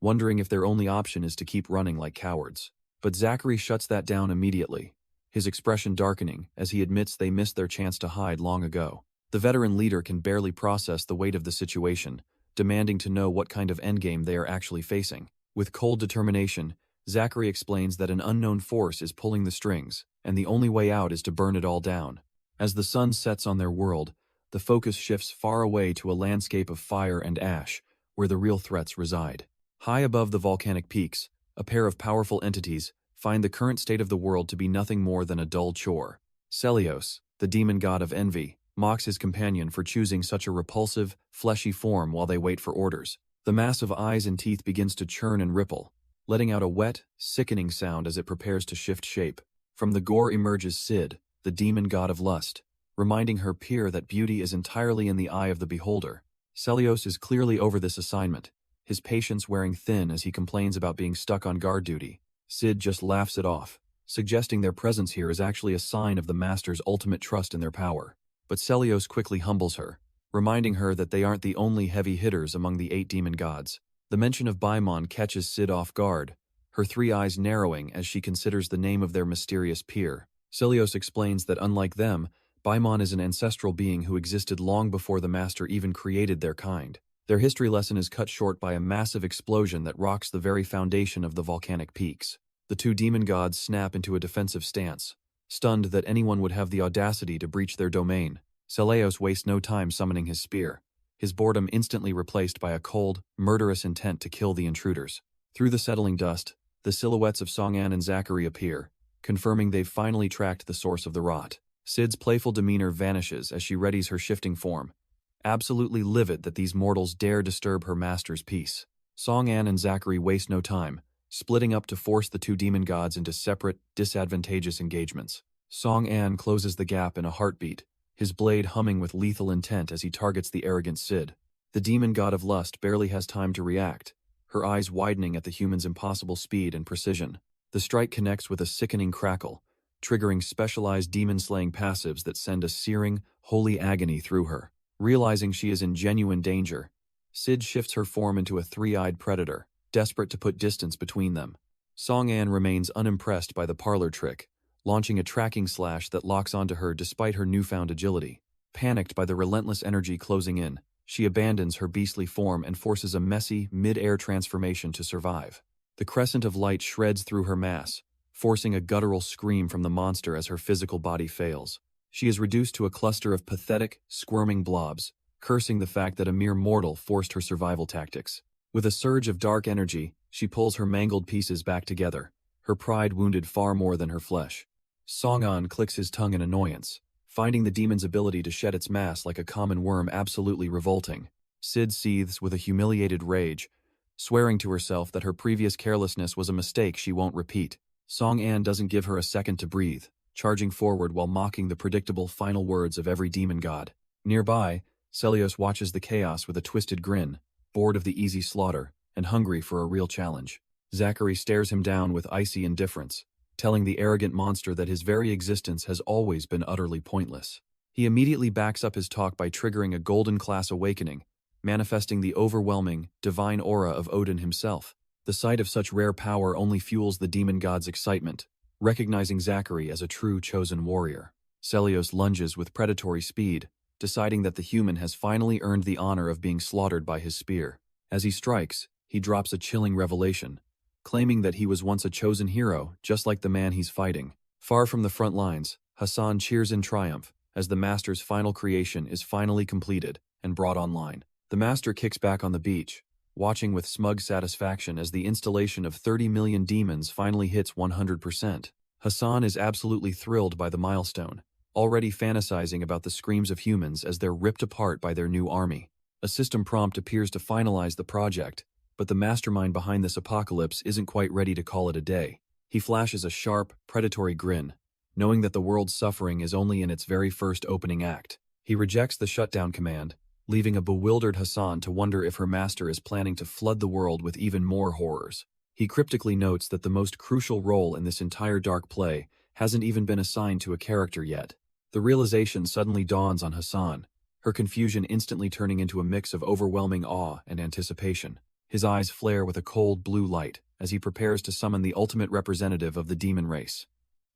wondering if their only option is to keep running like cowards. But Zachary shuts that down immediately, his expression darkening as he admits they missed their chance to hide long ago. The veteran leader can barely process the weight of the situation, demanding to know what kind of endgame they are actually facing. With cold determination, Zachary explains that an unknown force is pulling the strings, and the only way out is to burn it all down. As the sun sets on their world, the focus shifts far away to a landscape of fire and ash, where the real threats reside. High above the volcanic peaks, a pair of powerful entities find the current state of the world to be nothing more than a dull chore. Celios, the demon god of envy, mocks his companion for choosing such a repulsive, fleshy form while they wait for orders. The mass of eyes and teeth begins to churn and ripple, letting out a wet, sickening sound as it prepares to shift shape. From the gore emerges Sid, the demon god of lust, reminding her peer that beauty is entirely in the eye of the beholder. Celios is clearly over this assignment, his patience wearing thin as he complains about being stuck on guard duty. Sid just laughs it off, suggesting their presence here is actually a sign of the master's ultimate trust in their power. But Celios quickly humbles her, reminding her that they aren't the only heavy hitters among the 8 demon gods. The mention of Baimon catches Sid off guard, her 3 eyes narrowing as she considers the name of their mysterious peer. Celios explains that unlike them, Baimon is an ancestral being who existed long before the master even created their kind. Their history lesson is cut short by a massive explosion that rocks the very foundation of the volcanic peaks. The 2 demon gods snap into a defensive stance, stunned that anyone would have the audacity to breach their domain. Celios wastes no time summoning his spear, his boredom instantly replaced by a cold, murderous intent to kill the intruders. Through the settling dust, the silhouettes of Song-an and Zachary appear, confirming they've finally tracked the source of the rot. Sid's playful demeanor vanishes as she readies her shifting form, absolutely livid that these mortals dare disturb her master's peace. Song-an and Zachary waste no time, splitting up to force the 2 demon gods into separate, disadvantageous engagements. Song-an closes the gap in a heartbeat, his blade humming with lethal intent as he targets the arrogant Sid. The demon god of lust barely has time to react, her eyes widening at the human's impossible speed and precision. The strike connects with a sickening crackle, triggering specialized demon-slaying passives that send a searing, holy agony through her. Realizing she is in genuine danger, Sid shifts her form into a 3-eyed predator, desperate to put distance between them. Song-an remains unimpressed by the parlor trick, launching a tracking slash that locks onto her despite her newfound agility. Panicked by the relentless energy closing in, she abandons her beastly form and forces a messy, mid-air transformation to survive. The crescent of light shreds through her mass, forcing a guttural scream from the monster as her physical body fails. She is reduced to a cluster of pathetic, squirming blobs, cursing the fact that a mere mortal forced her survival tactics. With a surge of dark energy, she pulls her mangled pieces back together, her pride wounded far more than her flesh. Song-an clicks his tongue in annoyance, finding the demon's ability to shed its mass like a common worm absolutely revolting. Sid seethes with a humiliated rage, swearing to herself that her previous carelessness was a mistake she won't repeat. Song-an doesn't give her a second to breathe, charging forward while mocking the predictable final words of every demon god. Nearby, Celios watches the chaos with a twisted grin, bored of the easy slaughter and hungry for a real challenge. Zachary stares him down with icy indifference, telling the arrogant monster that his very existence has always been utterly pointless. He immediately backs up his talk by triggering a golden class awakening, manifesting the overwhelming, divine aura of Odin himself. The sight of such rare power only fuels the demon god's excitement, recognizing Zachary as a true chosen warrior. Celios lunges with predatory speed, deciding that the human has finally earned the honor of being slaughtered by his spear. As he strikes, he drops a chilling revelation, claiming that he was once a chosen hero, just like the man he's fighting. Far from the front lines, Hassan cheers in triumph as the master's final creation is finally completed and brought online. The master kicks back on the beach, watching with smug satisfaction as the installation of 30 million demons finally hits 100%. Hassan is absolutely thrilled by the milestone, already fantasizing about the screams of humans as they're ripped apart by their new army. A system prompt appears to finalize the project, but the mastermind behind this apocalypse isn't quite ready to call it a day. He flashes a sharp, predatory grin, knowing that the world's suffering is only in its very first opening act. He rejects the shutdown command, leaving a bewildered Hassan to wonder if her master is planning to flood the world with even more horrors. He cryptically notes that the most crucial role in this entire dark play hasn't even been assigned to a character yet. The realization suddenly dawns on Hassan, her confusion instantly turning into a mix of overwhelming awe and anticipation. His eyes flare with a cold blue light as he prepares to summon the ultimate representative of the demon race,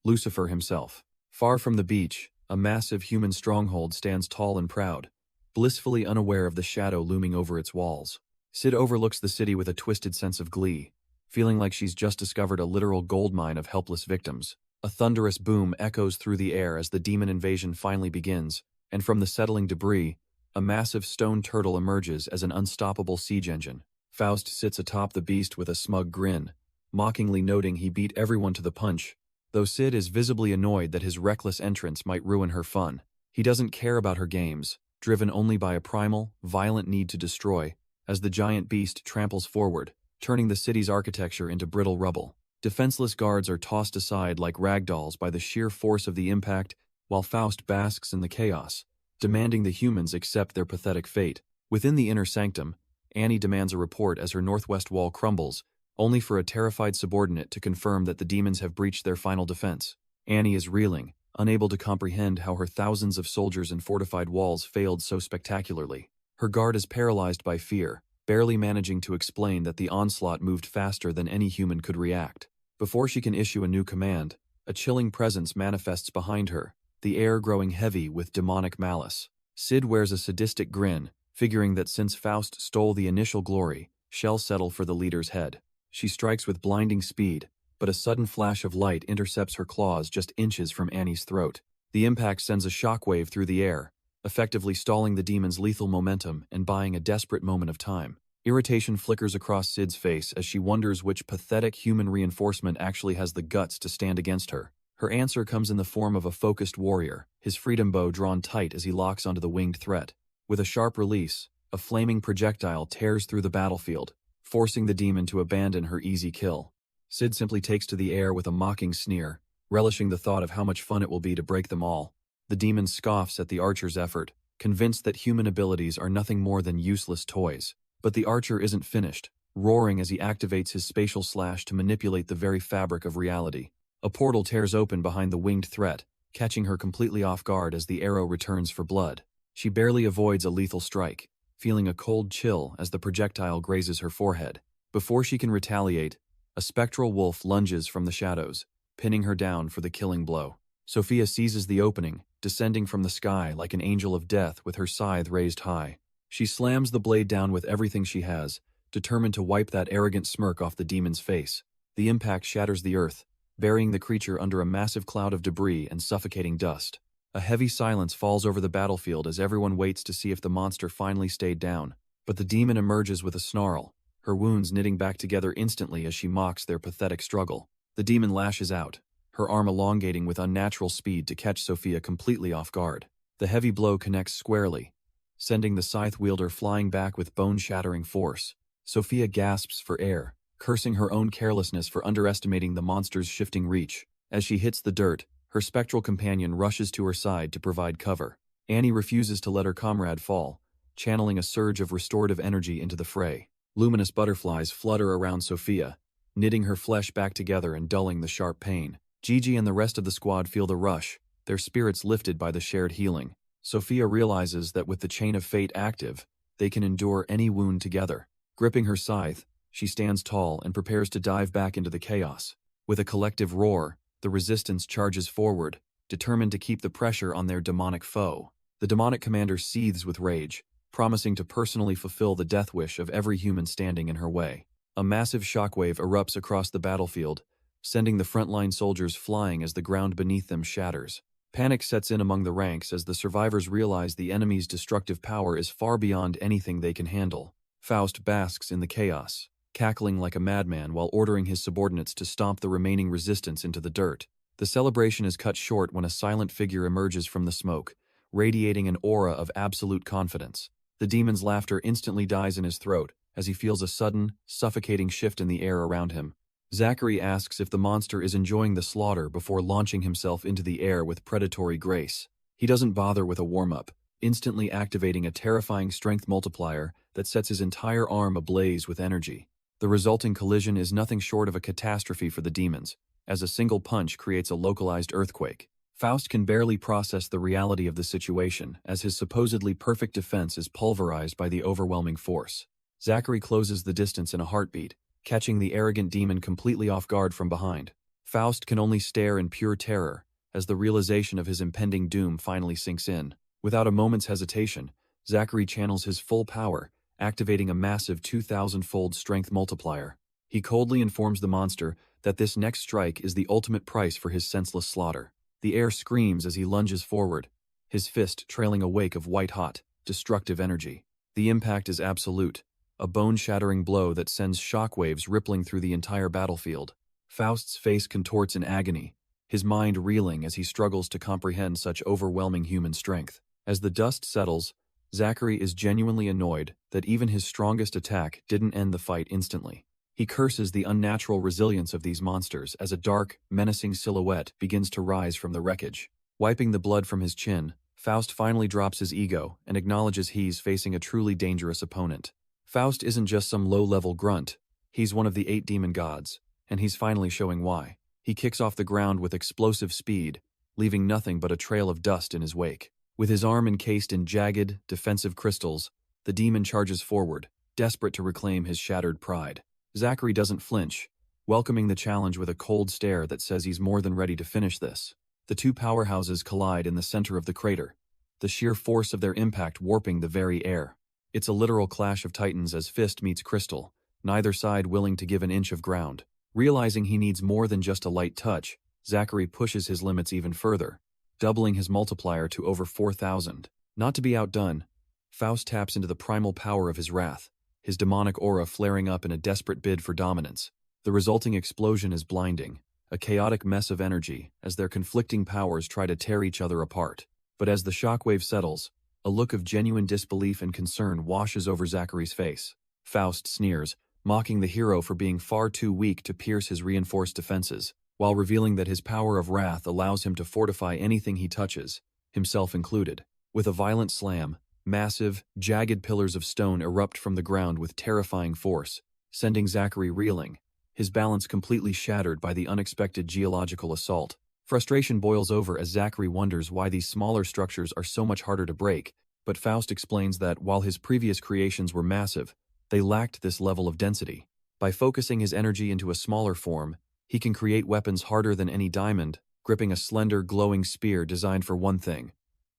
Lucifer himself. Far from the beach, a massive human stronghold stands tall and proud, blissfully unaware of the shadow looming over its walls. Sid overlooks the city with a twisted sense of glee, feeling like she's just discovered a literal goldmine of helpless victims. A thunderous boom echoes through the air as the demon invasion finally begins, and from the settling debris, a massive stone turtle emerges as an unstoppable siege engine. Faust sits atop the beast with a smug grin, mockingly noting he beat everyone to the punch, though Sid is visibly annoyed that his reckless entrance might ruin her fun. He doesn't care about her games, driven only by a primal, violent need to destroy, as the giant beast tramples forward, turning the city's architecture into brittle rubble. Defenseless guards are tossed aside like ragdolls by the sheer force of the impact, while Faust basks in the chaos, demanding the humans accept their pathetic fate. Within the inner sanctum, Annie demands a report as her northwest wall crumbles, only for a terrified subordinate to confirm that the demons have breached their final defense. Annie is reeling, unable to comprehend how her thousands of soldiers and fortified walls failed so spectacularly. Her guard is paralyzed by fear, barely managing to explain that the onslaught moved faster than any human could react. Before she can issue a new command, a chilling presence manifests behind her, the air growing heavy with demonic malice. Sid wears a sadistic grin, figuring that since Faust stole the initial glory, she'll settle for the leader's head. She strikes with blinding speed, but a sudden flash of light intercepts her claws just inches from Annie's throat. The impact sends a shockwave through the air, effectively stalling the demon's lethal momentum and buying a desperate moment of time. Irritation flickers across Sid's face as she wonders which pathetic human reinforcement actually has the guts to stand against her. Her answer comes in the form of a focused warrior, his freedom bow drawn tight as he locks onto the winged threat. With a sharp release, a flaming projectile tears through the battlefield, forcing the demon to abandon her easy kill. Sid simply takes to the air with a mocking sneer, relishing the thought of how much fun it will be to break them all. The demon scoffs at the archer's effort, convinced that human abilities are nothing more than useless toys. But the archer isn't finished, roaring as he activates his spatial slash to manipulate the very fabric of reality. A portal tears open behind the winged threat, catching her completely off guard as the arrow returns for blood. She barely avoids a lethal strike, feeling a cold chill as the projectile grazes her forehead. Before she can retaliate, a spectral wolf lunges from the shadows, pinning her down for the killing blow. Sophia seizes the opening, descending from the sky like an angel of death with her scythe raised high. She slams the blade down with everything she has, determined to wipe that arrogant smirk off the demon's face. The impact shatters the earth, burying the creature under a massive cloud of debris and suffocating dust. A heavy silence falls over the battlefield as everyone waits to see if the monster finally stayed down. But the demon emerges with a snarl, her wounds knitting back together instantly as she mocks their pathetic struggle. The demon lashes out, her arm elongating with unnatural speed to catch Sophia completely off guard. The heavy blow connects squarely, sending the scythe wielder flying back with bone-shattering force. Sophia gasps for air, cursing her own carelessness for underestimating the monster's shifting reach. As she hits the dirt, her spectral companion rushes to her side to provide cover. Annie refuses to let her comrade fall, channeling a surge of restorative energy into the fray. Luminous butterflies flutter around Sophia, knitting her flesh back together and dulling the sharp pain. Gigi and the rest of the squad feel the rush, their spirits lifted by the shared healing. Sophia realizes that with the chain of fate active, they can endure any wound together. Gripping her scythe, she stands tall and prepares to dive back into the chaos. With a collective roar, The resistance charges forward, determined to keep the pressure on their demonic foe. The demonic commander seethes with rage, promising to personally fulfill the death wish of every human standing in her way. A massive shockwave erupts across the battlefield, sending the frontline soldiers flying as the ground beneath them shatters. Panic sets in among the ranks as the survivors realize the enemy's destructive power is far beyond anything they can handle. Faust basks in the chaos, cackling like a madman while ordering his subordinates to stomp the remaining resistance into the dirt. The celebration is cut short when a silent figure emerges from the smoke, radiating an aura of absolute confidence. The demon's laughter instantly dies in his throat as he feels a sudden, suffocating shift in the air around him. Zachary asks if the monster is enjoying the slaughter before launching himself into the air with predatory grace. He doesn't bother with a warm-up, instantly activating a terrifying strength multiplier that sets his entire arm ablaze with energy. The resulting collision is nothing short of a catastrophe for the demons, as a single punch creates a localized earthquake. Faust can barely process the reality of the situation, as his supposedly perfect defense is pulverized by the overwhelming force. Zachary closes the distance in a heartbeat, catching the arrogant demon completely off guard from behind. Faust can only stare in pure terror, as the realization of his impending doom finally sinks in. Without a moment's hesitation, Zachary channels his full power, activating a massive 2,000-fold strength multiplier. He coldly informs the monster that this next strike is the ultimate price for his senseless slaughter. The air screams as he lunges forward, his fist trailing a wake of white-hot, destructive energy. The impact is absolute, a bone-shattering blow that sends shockwaves rippling through the entire battlefield. Faust's face contorts in agony, his mind reeling as he struggles to comprehend such overwhelming human strength. As the dust settles, Zachary is genuinely annoyed that even his strongest attack didn't end the fight instantly. He curses the unnatural resilience of these monsters as a dark, menacing silhouette begins to rise from the wreckage. Wiping the blood from his chin, Faust finally drops his ego and acknowledges he's facing a truly dangerous opponent. Faust isn't just some low-level grunt, he's one of the 8 demon gods, and he's finally showing why. He kicks off the ground with explosive speed, leaving nothing but a trail of dust in his wake. With his arm encased in jagged, defensive crystals, the demon charges forward, desperate to reclaim his shattered pride. Zachary doesn't flinch, welcoming the challenge with a cold stare that says he's more than ready to finish this. The two powerhouses collide in the center of the crater, the sheer force of their impact warping the very air. It's a literal clash of titans as fist meets crystal, neither side willing to give an inch of ground. Realizing he needs more than just a light touch, Zachary pushes his limits even further, doubling his multiplier to over 4,000. Not to be outdone, Faust taps into the primal power of his wrath, his demonic aura flaring up in a desperate bid for dominance. The resulting explosion is blinding, a chaotic mess of energy as their conflicting powers try to tear each other apart. But as the shockwave settles, a look of genuine disbelief and concern washes over Zachary's face. Faust sneers, mocking the hero for being far too weak to pierce his reinforced defenses, while revealing that his power of wrath allows him to fortify anything he touches, himself included. With a violent slam, massive, jagged pillars of stone erupt from the ground with terrifying force, sending Zachary reeling, his balance completely shattered by the unexpected geological assault. Frustration boils over as Zachary wonders why these smaller structures are so much harder to break, but Faust explains that while his previous creations were massive, they lacked this level of density. By focusing his energy into a smaller form, he can create weapons harder than any diamond, gripping a slender, glowing spear designed for one thing: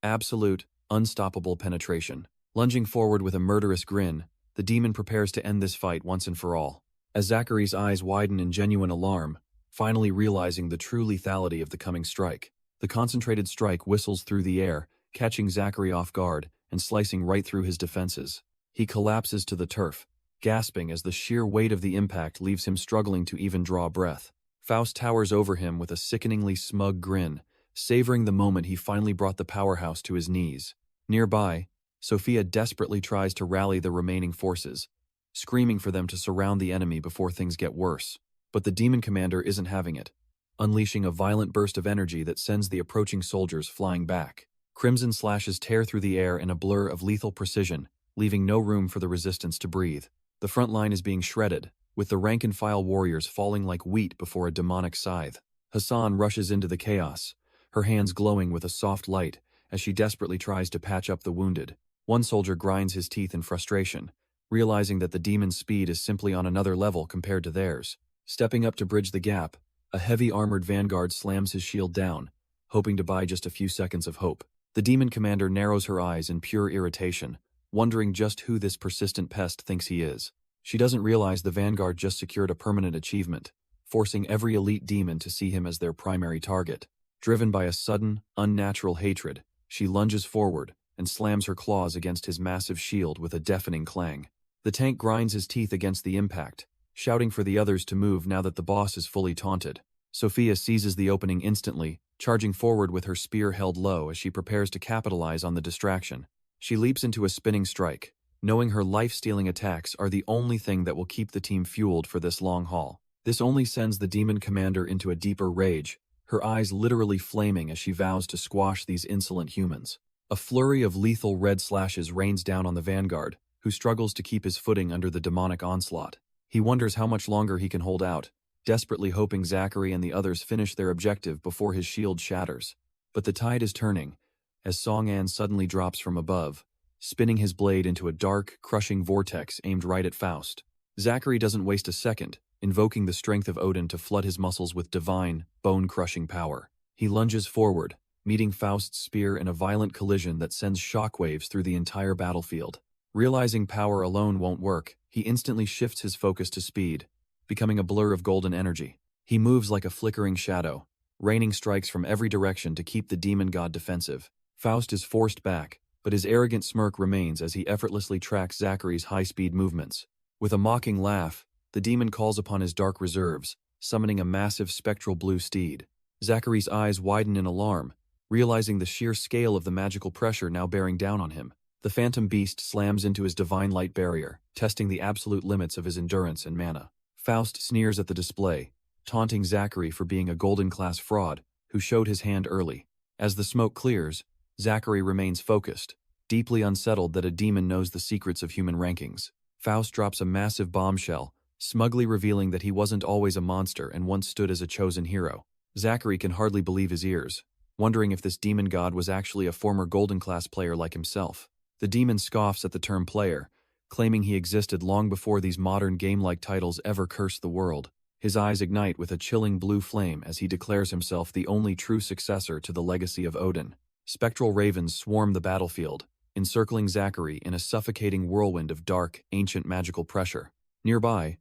absolute, unstoppable penetration. Lunging forward with a murderous grin, the demon prepares to end this fight once and for all. As Zachary's eyes widen in genuine alarm, finally realizing the true lethality of the coming strike, the concentrated strike whistles through the air, catching Zachary off guard and slicing right through his defenses. He collapses to the turf, gasping as the sheer weight of the impact leaves him struggling to even draw breath. Faust towers over him with a sickeningly smug grin, savoring the moment he finally brought the powerhouse to his knees. Nearby, Sophia desperately tries to rally the remaining forces, screaming for them to surround the enemy before things get worse. But the demon commander isn't having it, unleashing a violent burst of energy that sends the approaching soldiers flying back. Crimson slashes tear through the air in a blur of lethal precision, leaving no room for the resistance to breathe. The front line is being shredded, with the rank-and-file warriors falling like wheat before a demonic scythe. Hassan rushes into the chaos, her hands glowing with a soft light as she desperately tries to patch up the wounded. One soldier grinds his teeth in frustration, realizing that the demon's speed is simply on another level compared to theirs. Stepping up to bridge the gap, A heavy armored vanguard slams his shield down, hoping to buy just a few seconds of hope. The demon commander narrows her eyes in pure irritation, wondering just who this persistent pest thinks he is. She doesn't realize the vanguard just secured a permanent achievement, forcing every elite demon to see him as their primary target. Driven by a sudden, unnatural hatred, she lunges forward and slams her claws against his massive shield with a deafening clang. The tank grinds his teeth against the impact, shouting for the others to move now that the boss is fully taunted. Sophia seizes the opening instantly, charging forward with her spear held low as she prepares to capitalize on the distraction. She leaps into a spinning strike, knowing her life-stealing attacks are the only thing that will keep the team fueled for this long haul. This only sends the demon commander into a deeper rage, her eyes literally flaming as she vows to squash these insolent humans. A flurry of lethal red slashes rains down on the vanguard, who struggles to keep his footing under the demonic onslaught. He wonders how much longer he can hold out, desperately hoping Zachary and the others finish their objective before his shield shatters. But the tide is turning, as Song-an suddenly drops from above, spinning his blade into a dark, crushing vortex aimed right at Faust. Zachary doesn't waste a second, invoking the strength of Odin to flood his muscles with divine, bone-crushing power. He lunges forward, meeting Faust's spear in a violent collision that sends shockwaves through the entire battlefield. Realizing power alone won't work, he instantly shifts his focus to speed, becoming a blur of golden energy. He moves like a flickering shadow, raining strikes from every direction to keep the demon god defensive. Faust is forced back, but his arrogant smirk remains as he effortlessly tracks Zachary's high-speed movements. With a mocking laugh, the demon calls upon his dark reserves, summoning a massive spectral blue steed. Zachary's eyes widen in alarm, realizing the sheer scale of the magical pressure now bearing down on him. The phantom beast slams into his divine light barrier, testing the absolute limits of his endurance and mana. Faust sneers at the display, taunting Zachary for being a golden-class fraud who showed his hand early. As the smoke clears, Zachary remains focused, deeply unsettled that a demon knows the secrets of human rankings. Faust drops a massive bombshell, smugly revealing that he wasn't always a monster and once stood as a chosen hero. Zachary can hardly believe his ears, wondering if this demon god was actually a former golden-class player like himself. The demon scoffs at the term player, claiming he existed long before these modern game-like titles ever cursed the world. His eyes ignite with a chilling blue flame as he declares himself the only true successor to the legacy of Odin. Spectral ravens swarm the battlefield, encircling Zachary in a suffocating whirlwind of dark, ancient magical pressure. Nearby,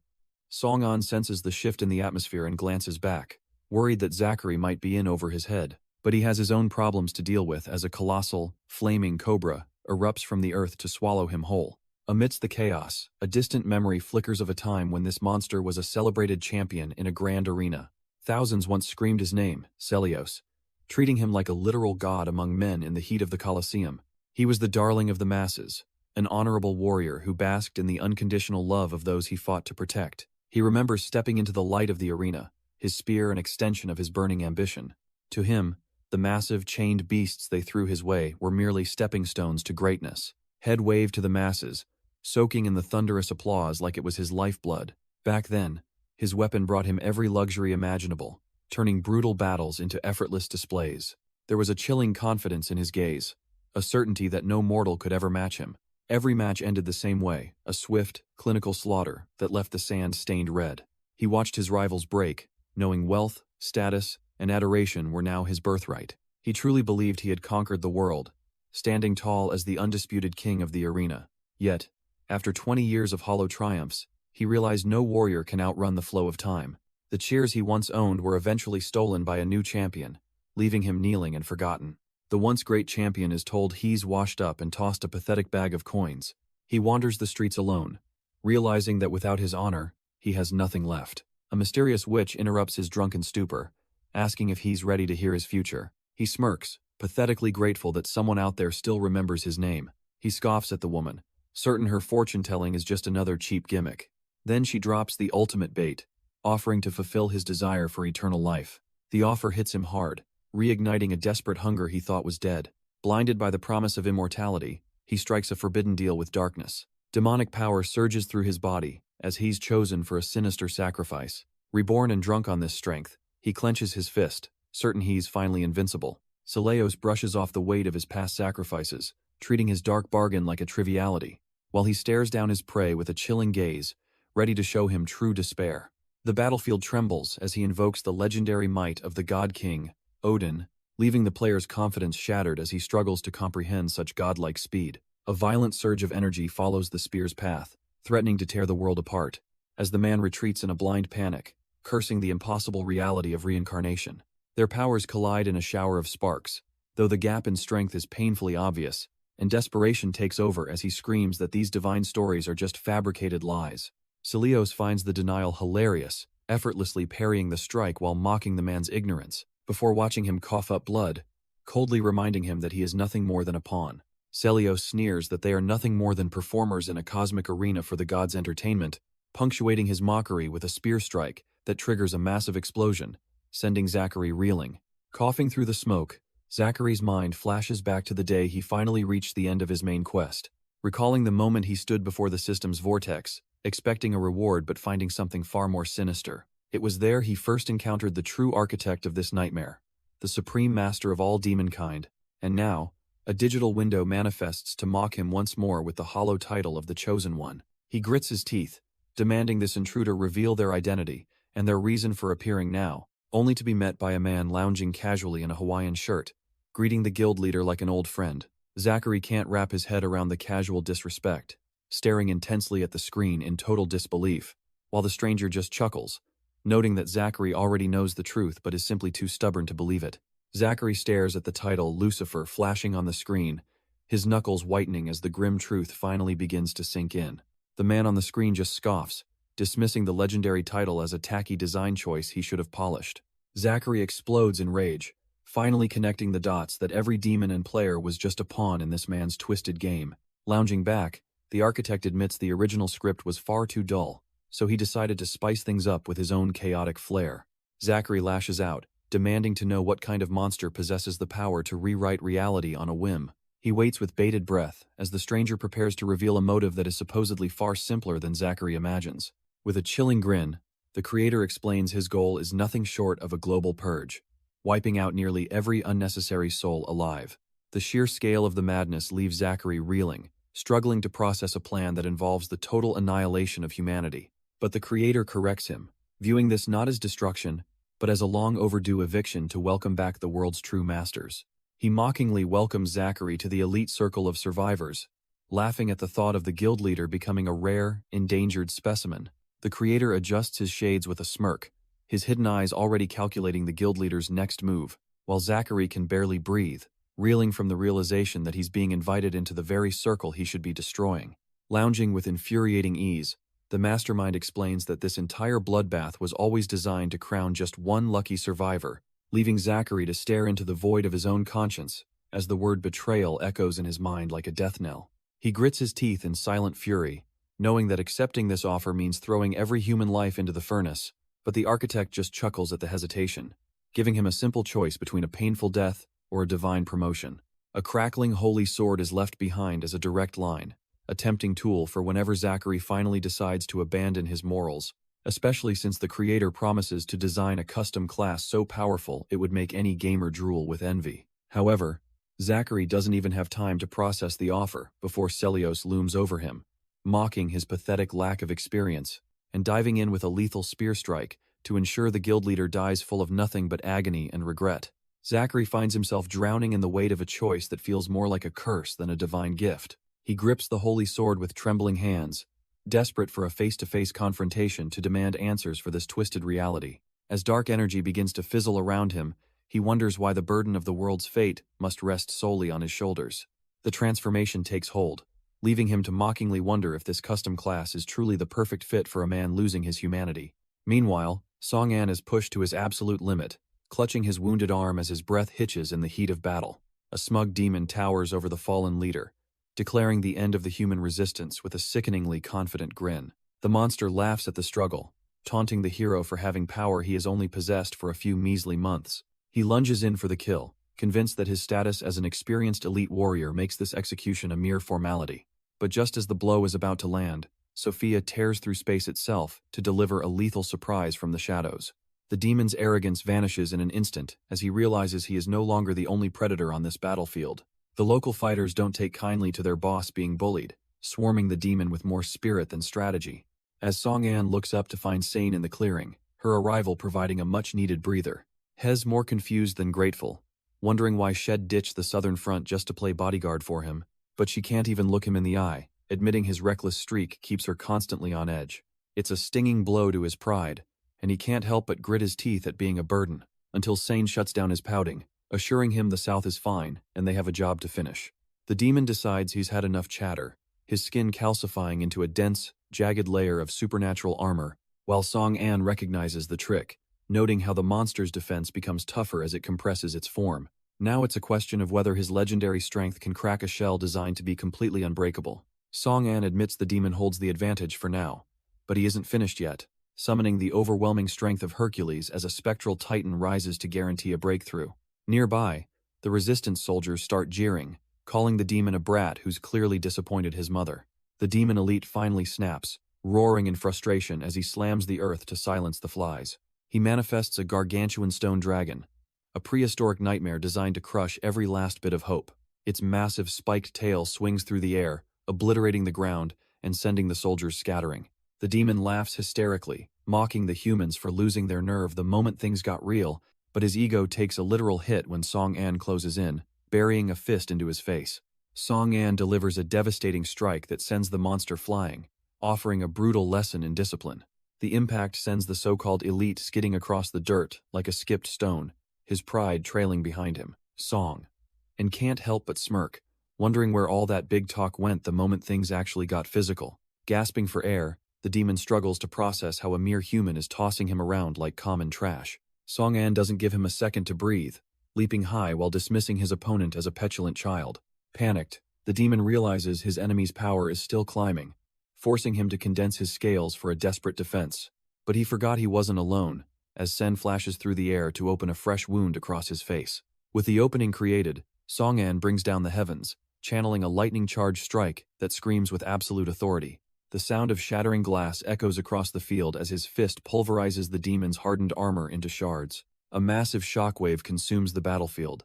Song-an senses the shift in the atmosphere and glances back, worried that Zachary might be in over his head. But he has his own problems to deal with as a colossal, flaming cobra erupts from the earth to swallow him whole. Amidst the chaos, a distant memory flickers of a time when this monster was a celebrated champion in a grand arena. Thousands once screamed his name, Celios, treating him like a literal god among men in the heat of the Colosseum. He was the darling of the masses, an honorable warrior who basked in the unconditional love of those he fought to protect. He remembers stepping into the light of the arena, his spear an extension of his burning ambition. To him, the massive, chained beasts they threw his way were merely stepping stones to greatness. Head waved to the masses, soaking in the thunderous applause like it was his lifeblood. Back then, his weapon brought him every luxury imaginable, turning brutal battles into effortless displays. There was a chilling confidence in his gaze, a certainty that no mortal could ever match him. Every match ended the same way, a swift, clinical slaughter that left the sand stained red. He watched his rivals break, knowing wealth, status, and adoration were now his birthright. He truly believed he had conquered the world, standing tall as the undisputed king of the arena. Yet, after 20 years of hollow triumphs, he realized no warrior can outrun the flow of time. The cheers he once owned were eventually stolen by a new champion, leaving him kneeling and forgotten. The once great champion is told he's washed up and tossed a pathetic bag of coins. He wanders the streets alone, realizing that without his honor, he has nothing left. A mysterious witch interrupts his drunken stupor, asking if he's ready to hear his future. He smirks, pathetically grateful that someone out there still remembers his name. He scoffs at the woman, certain her fortune-telling is just another cheap gimmick. Then she drops the ultimate bait, offering to fulfill his desire for eternal life. The offer hits him hard, reigniting a desperate hunger he thought was dead. Blinded by the promise of immortality, he strikes a forbidden deal with darkness. Demonic power surges through his body, as he's chosen for a sinister sacrifice. Reborn and drunk on this strength, he clenches his fist, certain he's finally invincible. Celios brushes off the weight of his past sacrifices, treating his dark bargain like a triviality, while he stares down his prey with a chilling gaze, ready to show him true despair. The battlefield trembles as he invokes the legendary might of the God King, Odin, leaving the player's confidence shattered as he struggles to comprehend such godlike speed. A violent surge of energy follows the spear's path, threatening to tear the world apart, as the man retreats in a blind panic, cursing the impossible reality of reincarnation. Their powers collide in a shower of sparks, though the gap in strength is painfully obvious, and desperation takes over as he screams that these divine stories are just fabricated lies. Celios finds the denial hilarious, effortlessly parrying the strike while mocking the man's ignorance, before watching him cough up blood, coldly reminding him that he is nothing more than a pawn. Celios sneers that they are nothing more than performers in a cosmic arena for the gods' entertainment, punctuating his mockery with a spear strike that triggers a massive explosion, sending Zachary reeling. Coughing through the smoke, Zachary's mind flashes back to the day he finally reached the end of his main quest, recalling the moment he stood before the system's vortex, expecting a reward but finding something far more sinister. It was there he first encountered the true architect of this nightmare, the supreme master of all demonkind, and now, a digital window manifests to mock him once more with the hollow title of the Chosen One. He grits his teeth, demanding this intruder reveal their identity and their reason for appearing now, only to be met by a man lounging casually in a Hawaiian shirt, greeting the guild leader like an old friend. Zachary can't wrap his head around the casual disrespect, staring intensely at the screen in total disbelief, while the stranger just chuckles, noting that Zachary already knows the truth but is simply too stubborn to believe it. Zachary stares at the title Lucifer flashing on the screen, his knuckles whitening as the grim truth finally begins to sink in. The man on the screen just scoffs, dismissing the legendary title as a tacky design choice he should have polished. Zachary explodes in rage, finally connecting the dots that every demon and player was just a pawn in this man's twisted game. Lounging back, the architect admits the original script was far too dull, so he decided to spice things up with his own chaotic flair. Zachary lashes out, demanding to know what kind of monster possesses the power to rewrite reality on a whim. He waits with bated breath as the stranger prepares to reveal a motive that is supposedly far simpler than Zachary imagines. With a chilling grin, the creator explains his goal is nothing short of a global purge, wiping out nearly every unnecessary soul alive. The sheer scale of the madness leaves Zachary reeling, struggling to process a plan that involves the total annihilation of humanity. But the creator corrects him, viewing this not as destruction, but as a long-overdue eviction to welcome back the world's true masters. He mockingly welcomes Zachary to the elite circle of survivors, laughing at the thought of the guild leader becoming a rare, endangered specimen. The creator adjusts his shades with a smirk, his hidden eyes already calculating the guild leader's next move, while Zachary can barely breathe, reeling from the realization that he's being invited into the very circle he should be destroying. Lounging with infuriating ease, the mastermind explains that this entire bloodbath was always designed to crown just one lucky survivor, leaving Zachary to stare into the void of his own conscience, as the word betrayal echoes in his mind like a death knell. He grits his teeth in silent fury, knowing that accepting this offer means throwing every human life into the furnace, but the architect just chuckles at the hesitation, giving him a simple choice between a painful death or a divine promotion. A crackling holy sword is left behind as a direct line, a tempting tool for whenever Zachary finally decides to abandon his morals, especially since the creator promises to design a custom class so powerful it would make any gamer drool with envy. However, Zachary doesn't even have time to process the offer before Celios looms over him, mocking his pathetic lack of experience, and diving in with a lethal spear strike to ensure the guild leader dies full of nothing but agony and regret. Zachary finds himself drowning in the weight of a choice that feels more like a curse than a divine gift. He grips the holy sword with trembling hands, desperate for a face-to-face confrontation to demand answers for this twisted reality. As dark energy begins to fizzle around him, he wonders why the burden of the world's fate must rest solely on his shoulders. The transformation takes hold, leaving him to mockingly wonder if this custom class is truly the perfect fit for a man losing his humanity. Meanwhile, Song-an is pushed to his absolute limit, clutching his wounded arm as his breath hitches in the heat of battle. A smug demon towers over the fallen leader, declaring the end of the human resistance with a sickeningly confident grin. The monster laughs at the struggle, taunting the hero for having power he has only possessed for a few measly months. He lunges in for the kill, convinced that his status as an experienced elite warrior makes this execution a mere formality. But just as the blow is about to land, Sophia tears through space itself to deliver a lethal surprise from the shadows. The demon's arrogance vanishes in an instant as he realizes he is no longer the only predator on this battlefield. The local fighters don't take kindly to their boss being bullied, swarming the demon with more spirit than strategy. As Song-an looks up to find Sane in the clearing, her arrival providing a much-needed breather. Hez more confused than grateful, wondering why Shed ditched the southern front just to play bodyguard for him, but she can't even look him in the eye, admitting his reckless streak keeps her constantly on edge. It's a stinging blow to his pride, and he can't help but grit his teeth at being a burden, until Sane shuts down his pouting, assuring him the South is fine and they have a job to finish. The demon decides he's had enough chatter, his skin calcifying into a dense, jagged layer of supernatural armor, while Song-an recognizes the trick, noting how the monster's defense becomes tougher as it compresses its form. Now it's a question of whether his legendary strength can crack a shell designed to be completely unbreakable. Song-an admits the demon holds the advantage for now, but he isn't finished yet, summoning the overwhelming strength of Hercules as a spectral titan rises to guarantee a breakthrough. Nearby, the resistance soldiers start jeering, calling the demon a brat who's clearly disappointed his mother. The demon elite finally snaps, roaring in frustration as he slams the earth to silence the flies. He manifests a gargantuan stone dragon, a prehistoric nightmare designed to crush every last bit of hope. Its massive spiked tail swings through the air, obliterating the ground and sending the soldiers scattering. The demon laughs hysterically, mocking the humans for losing their nerve the moment things got real, but his ego takes a literal hit when Song-an closes in, burying a fist into his face. Song-an delivers a devastating strike that sends the monster flying, offering a brutal lesson in discipline. The impact sends the so-called elite skidding across the dirt like a skipped stone, his pride trailing behind him. Song-an can't help but smirk, wondering where all that big talk went the moment things actually got physical. Gasping for air, the demon struggles to process how a mere human is tossing him around like common trash. Song-an doesn't give him a second to breathe, leaping high while dismissing his opponent as a petulant child. Panicked, the demon realizes his enemy's power is still climbing, forcing him to condense his scales for a desperate defense. But he forgot he wasn't alone, as Sen flashes through the air to open a fresh wound across his face. With the opening created, Song-an brings down the heavens, channeling a lightning-charged strike that screams with absolute authority. The sound of shattering glass echoes across the field as his fist pulverizes the demon's hardened armor into shards. A massive shockwave consumes the battlefield,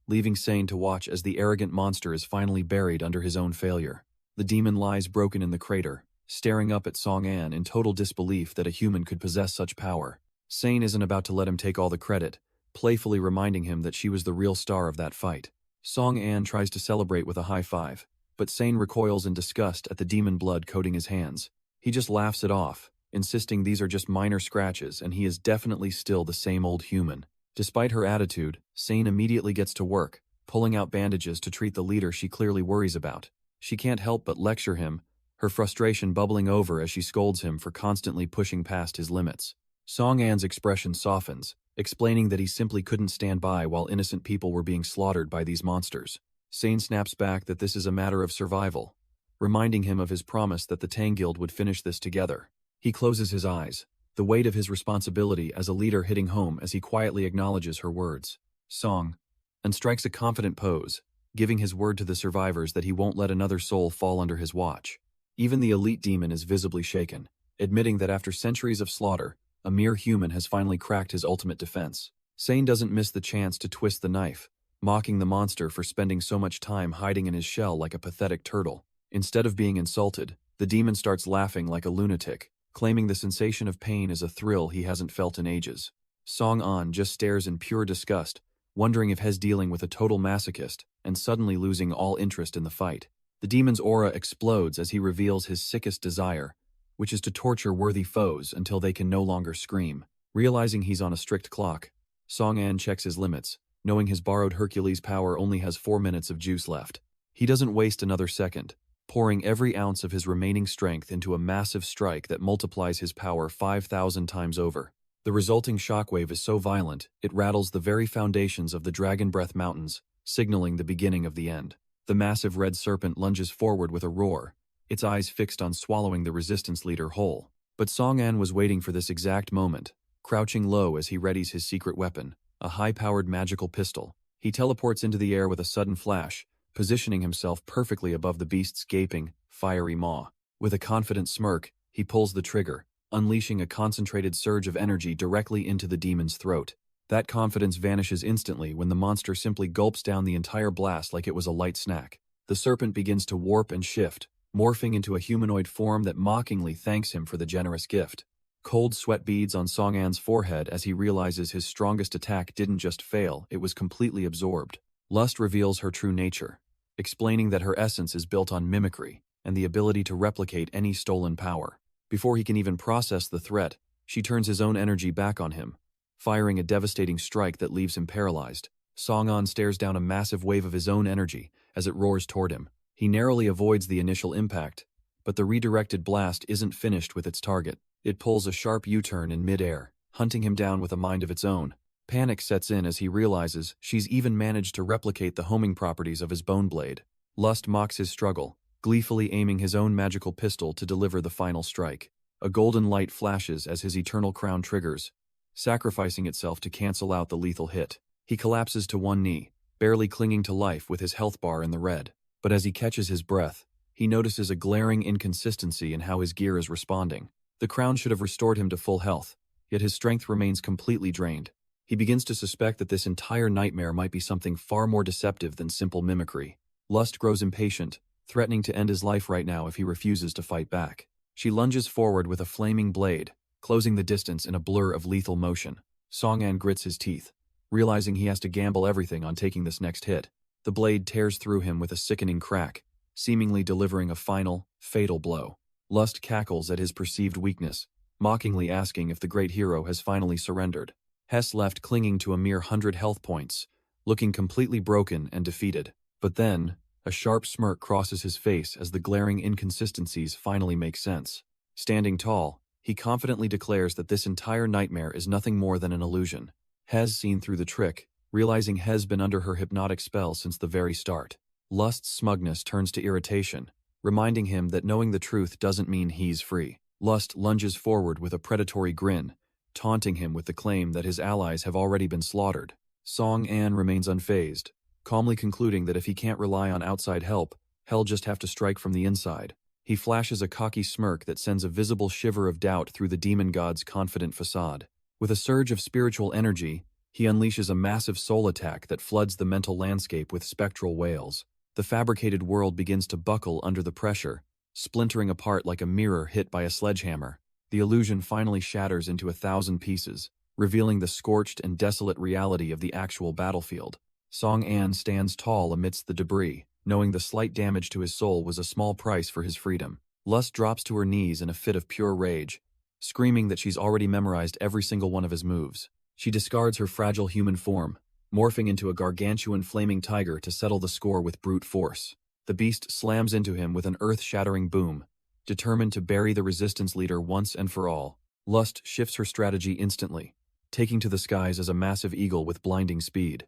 leaving Sane to watch as the arrogant monster is finally buried under his own failure. The demon lies broken in the crater, staring up at Song-an in total disbelief that a human could possess such power. Sane isn't about to let him take all the credit, playfully reminding him that she was the real star of that fight. Song-an tries to celebrate with a high five, but Sane recoils in disgust at the demon blood coating his hands. He just laughs it off, insisting these are just minor scratches and he is definitely still the same old human. Despite her attitude, Sane immediately gets to work, pulling out bandages to treat the leader she clearly worries about. She can't help but lecture him, her frustration bubbling over as she scolds him for constantly pushing past his limits. Song-an's expression softens, explaining that he simply couldn't stand by while innocent people were being slaughtered by these monsters. Sane snaps back that this is a matter of survival, reminding him of his promise that the Tang Guild would finish this together. He closes his eyes, the weight of his responsibility as a leader hitting home as he quietly acknowledges her words. Song-an strikes a confident pose, giving his word to the survivors that he won't let another soul fall under his watch. Even the elite demon is visibly shaken, admitting that after centuries of slaughter, a mere human has finally cracked his ultimate defense. Sane doesn't miss the chance to twist the knife, mocking the monster for spending so much time hiding in his shell like a pathetic turtle. Instead of being insulted, the demon starts laughing like a lunatic, claiming the sensation of pain is a thrill he hasn't felt in ages. Song-an just stares in pure disgust, wondering if he's dealing with a total masochist, and suddenly losing all interest in the fight. The demon's aura explodes as he reveals his sickest desire, which is to torture worthy foes until they can no longer scream. Realizing he's on a strict clock, Song-an checks his limits, knowing his borrowed Hercules power only has 4 minutes of juice left. He doesn't waste another second, pouring every ounce of his remaining strength into a massive strike that multiplies his power 5,000 times over. The resulting shockwave is so violent, it rattles the very foundations of the Dragon Breath Mountains, signaling the beginning of the end. The massive red serpent lunges forward with a roar, its eyes fixed on swallowing the resistance leader whole. But Song-an was waiting for this exact moment, crouching low as he readies his secret weapon, a high-powered magical pistol. He teleports into the air with a sudden flash, positioning himself perfectly above the beast's gaping, fiery maw. With a confident smirk, he pulls the trigger, unleashing a concentrated surge of energy directly into the demon's throat. That confidence vanishes instantly when the monster simply gulps down the entire blast like it was a light snack. The serpent begins to warp and shift, morphing into a humanoid form that mockingly thanks him for the generous gift. Cold sweat beads on Song-an's forehead as he realizes his strongest attack didn't just fail, it was completely absorbed. Lust reveals her true nature, explaining that her essence is built on mimicry and the ability to replicate any stolen power. Before he can even process the threat, she turns his own energy back on him, firing a devastating strike that leaves him paralyzed. Song-an stares down a massive wave of his own energy as it roars toward him. He narrowly avoids the initial impact, but the redirected blast isn't finished with its target. It pulls a sharp U-turn in mid-air, hunting him down with a mind of its own. Panic sets in as he realizes she's even managed to replicate the homing properties of his bone blade. Lust mocks his struggle, gleefully aiming his own magical pistol to deliver the final strike. A golden light flashes as his eternal crown triggers, sacrificing itself to cancel out the lethal hit. He collapses to one knee, barely clinging to life with his health bar in the red. But as he catches his breath, he notices a glaring inconsistency in how his gear is responding. The crown should have restored him to full health, yet his strength remains completely drained. He begins to suspect that this entire nightmare might be something far more deceptive than simple mimicry. Lust grows impatient, threatening to end his life right now if he refuses to fight back. She lunges forward with a flaming blade, closing the distance in a blur of lethal motion. Song-an grits his teeth, realizing he has to gamble everything on taking this next hit. The blade tears through him with a sickening crack, seemingly delivering a final, fatal blow. Lust cackles at his perceived weakness, mockingly asking if the great hero has finally surrendered. Hess left clinging to a mere 100 health points, looking completely broken and defeated. But then, a sharp smirk crosses his face as the glaring inconsistencies finally make sense. Standing tall, he confidently declares that this entire nightmare is nothing more than an illusion. Hez seen through the trick, realizing Hez been under her hypnotic spell since the very start. Lust's smugness turns to irritation, reminding him that knowing the truth doesn't mean he's free. Lust lunges forward with a predatory grin, taunting him with the claim that his allies have already been slaughtered. Song-an remains unfazed, calmly concluding that if he can't rely on outside help, he'll just have to strike from the inside. He flashes a cocky smirk that sends a visible shiver of doubt through the demon god's confident facade. With a surge of spiritual energy, he unleashes a massive soul attack that floods the mental landscape with spectral wails. The fabricated world begins to buckle under the pressure, splintering apart like a mirror hit by a sledgehammer. The illusion finally shatters into 1,000 pieces, revealing the scorched and desolate reality of the actual battlefield. Song-an stands tall amidst the debris, knowing the slight damage to his soul was a small price for his freedom. Lust drops to her knees in a fit of pure rage, screaming that she's already memorized every single one of his moves. She discards her fragile human form, morphing into a gargantuan flaming tiger to settle the score with brute force. The beast slams into him with an earth-shattering boom, determined to bury the resistance leader once and for all. Lust shifts her strategy instantly, taking to the skies as a massive eagle with blinding speed.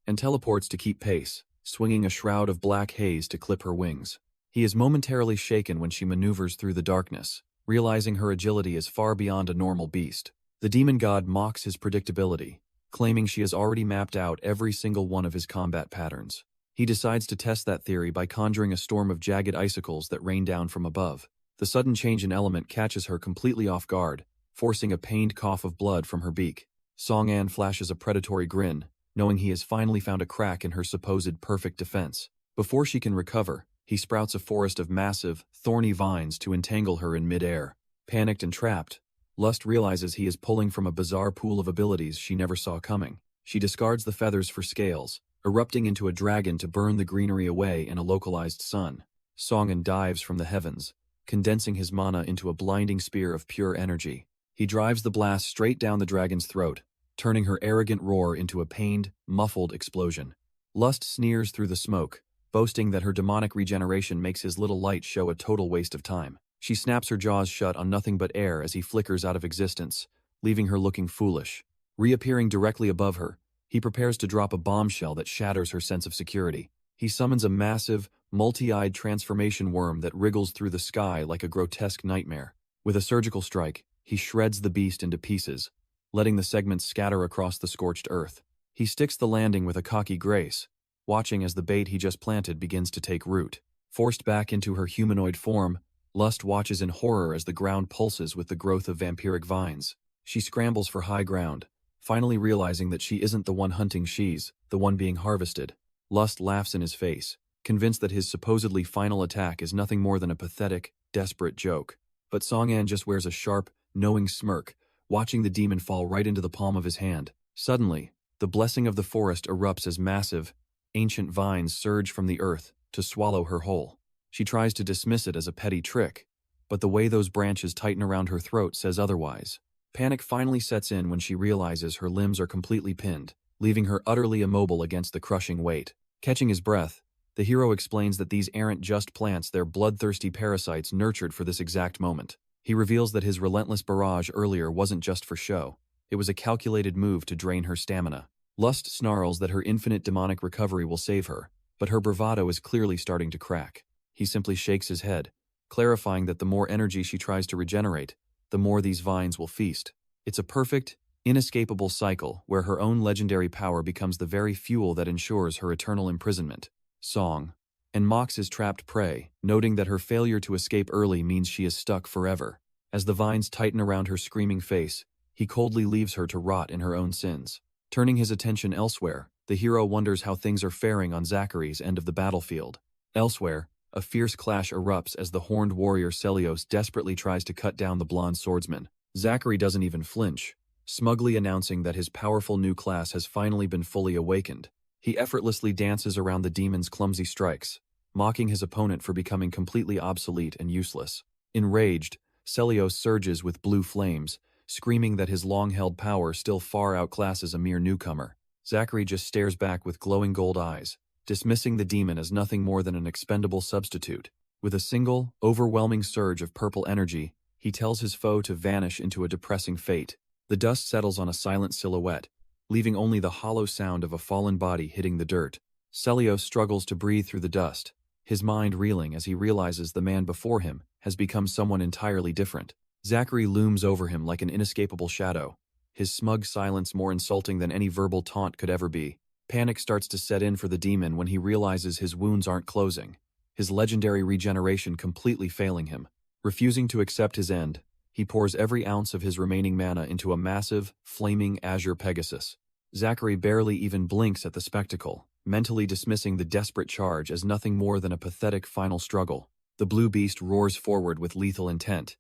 And teleports to keep pace, swinging a shroud of black haze to clip her wings. He is momentarily shaken when she maneuvers through the darkness, realizing her agility is far beyond a normal beast. The demon god mocks his predictability, claiming she has already mapped out every single one of his combat patterns. He decides to test that theory by conjuring a storm of jagged icicles that rain down from above. The sudden change in element catches her completely off guard, forcing a pained cough of blood from her beak. Song-an flashes a predatory grin, knowing he has finally found a crack in her supposed perfect defense. Before she can recover, he sprouts a forest of massive, thorny vines to entangle her in mid-air. Panicked and trapped, Lust realizes he is pulling from a bizarre pool of abilities she never saw coming. She discards the feathers for scales, erupting into a dragon to burn the greenery away in a localized sun. Song-an dives from the heavens, condensing his mana into a blinding spear of pure energy. He drives the blast straight down the dragon's throat, turning her arrogant roar into a pained, muffled explosion. Lust sneers through the smoke, boasting that her demonic regeneration makes his little light show a total waste of time. She snaps her jaws shut on nothing but air as he flickers out of existence, leaving her looking foolish. Reappearing directly above her, he prepares to drop a bombshell that shatters her sense of security. He summons a massive, multi-eyed transformation worm that wriggles through the sky like a grotesque nightmare. With a surgical strike, he shreds the beast into pieces, letting the segments scatter across the scorched earth. He sticks the landing with a cocky grace, watching as the bait he just planted begins to take root. Forced back into her humanoid form, Lust watches in horror as the ground pulses with the growth of vampiric vines. She scrambles for high ground, finally realizing that she isn't the one hunting, she's the one being harvested. Lust laughs in his face, convinced that his supposedly final attack is nothing more than a pathetic, desperate joke. But Song-an just wears a sharp, knowing smirk, watching the demon fall right into the palm of his hand. Suddenly, the blessing of the forest erupts as massive, ancient vines surge from the earth to swallow her whole. She tries to dismiss it as a petty trick, but the way those branches tighten around her throat says otherwise. Panic finally sets in when she realizes her limbs are completely pinned, leaving her utterly immobile against the crushing weight. Catching his breath, the hero explains that these aren't just plants, they're bloodthirsty parasites nurtured for this exact moment. He reveals that his relentless barrage earlier wasn't just for show. It was a calculated move to drain her stamina. Lust snarls that her infinite demonic recovery will save her, but her bravado is clearly starting to crack. He simply shakes his head, clarifying that the more energy she tries to regenerate, the more these vines will feast. It's a perfect, inescapable cycle where her own legendary power becomes the very fuel that ensures her eternal imprisonment. Song and mocks his trapped prey, noting that her failure to escape early means she is stuck forever. As the vines tighten around her screaming face, he coldly leaves her to rot in her own sins. Turning his attention elsewhere, the hero wonders how things are faring on Zachary's end of the battlefield. Elsewhere, a fierce clash erupts as the horned warrior Celios desperately tries to cut down the blonde swordsman. Zachary doesn't even flinch, smugly announcing that his powerful new class has finally been fully awakened. He effortlessly dances around the demon's clumsy strikes, mocking his opponent for becoming completely obsolete and useless. Enraged, Celios surges with blue flames, screaming that his long-held power still far outclasses a mere newcomer. Zachary just stares back with glowing gold eyes, dismissing the demon as nothing more than an expendable substitute. With a single, overwhelming surge of purple energy, he tells his foe to vanish into a depressing fate. The dust settles on a silent silhouette, leaving only the hollow sound of a fallen body hitting the dirt. Celios struggles to breathe through the dust, his mind reeling as he realizes the man before him has become someone entirely different. Zachary looms over him like an inescapable shadow, his smug silence more insulting than any verbal taunt could ever be. Panic starts to set in for the demon when he realizes his wounds aren't closing, his legendary regeneration completely failing him. Refusing to accept his end, he pours every ounce of his remaining mana into a massive, flaming azure Pegasus. Zachary barely even blinks at the spectacle, mentally dismissing the desperate charge as nothing more than a pathetic final struggle. The blue beast roars forward with lethal intent.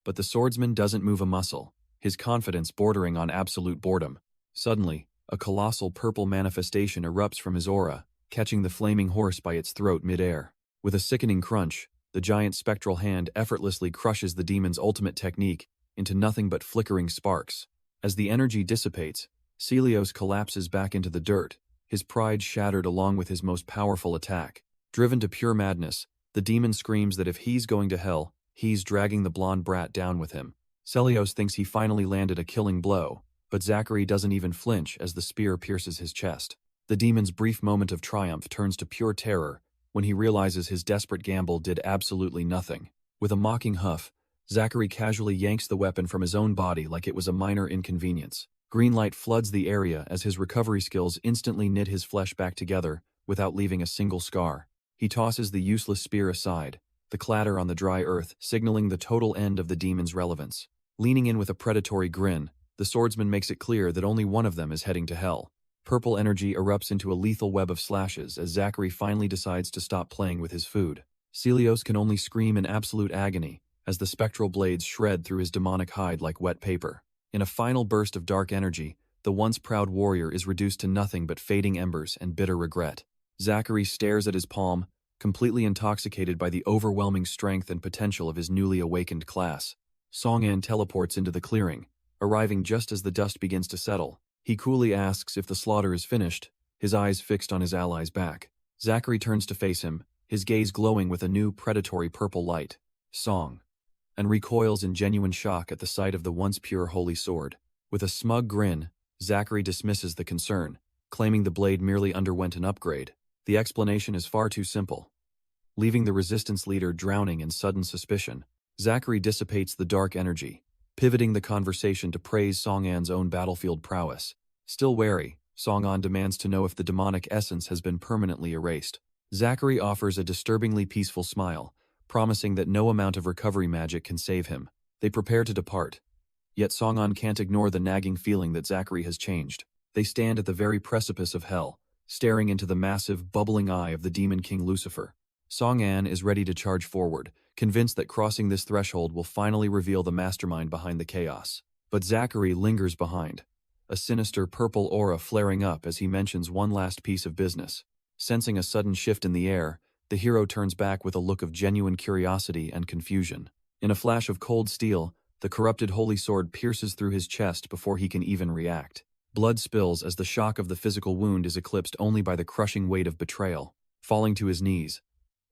But the swordsman doesn't move a muscle, his confidence bordering on absolute boredom. Suddenly, a colossal purple manifestation erupts from his aura, catching the flaming horse by its throat mid-air. With a sickening crunch, the giant spectral hand effortlessly crushes the demon's ultimate technique into nothing but flickering sparks. As the energy dissipates, Celios collapses back into the dirt, his pride shattered along with his most powerful attack. Driven to pure madness, the demon screams that if he's going to hell, he's dragging the blonde brat down with him. Celios thinks he finally landed a killing blow, but Zachary doesn't even flinch as the spear pierces his chest. The demon's brief moment of triumph turns to pure terror when he realizes his desperate gamble did absolutely nothing. With a mocking huff, Zachary casually yanks the weapon from his own body like it was a minor inconvenience. Green light floods the area as his recovery skills instantly knit his flesh back together without leaving a single scar. He tosses the useless spear aside, the clatter on the dry earth signaling the total end of the demon's relevance. Leaning in with a predatory grin, the swordsman makes it clear that only one of them is heading to hell. Purple energy erupts into a lethal web of slashes as Zachary finally decides to stop playing with his food. Celios can only scream in absolute agony as the spectral blades shred through his demonic hide like wet paper. In a final burst of dark energy, the once proud warrior is reduced to nothing but fading embers and bitter regret. Zachary stares at his palm, completely intoxicated by the overwhelming strength and potential of his newly awakened class. Song-an teleports into the clearing, arriving just as the dust begins to settle. He coolly asks if the slaughter is finished, his eyes fixed on his ally's back. Zachary turns to face him, his gaze glowing with a new predatory purple light. Song. And recoils in genuine shock at the sight of the once pure holy sword. With a smug grin, Zachary dismisses the concern, claiming the blade merely underwent an upgrade. The explanation is far too simple. Leaving the resistance leader drowning in sudden suspicion, Zachary dissipates the dark energy, pivoting the conversation to praise Song-an's own battlefield prowess. Still wary, Song-an demands to know if the demonic essence has been permanently erased. Zachary offers a disturbingly peaceful smile, promising that no amount of recovery magic can save him. They prepare to depart. Yet Song-an can't ignore the nagging feeling that Zachary has changed. They stand at the very precipice of hell, staring into the massive, bubbling eye of the Demon King Lucifer. Song-an is ready to charge forward, convinced that crossing this threshold will finally reveal the mastermind behind the chaos. But Zachary lingers behind, a sinister purple aura flaring up as he mentions one last piece of business. Sensing a sudden shift in the air, the hero turns back with a look of genuine curiosity and confusion. In a flash of cold steel, the corrupted holy sword pierces through his chest before he can even react. Blood spills as the shock of the physical wound is eclipsed only by the crushing weight of betrayal. Falling to his knees,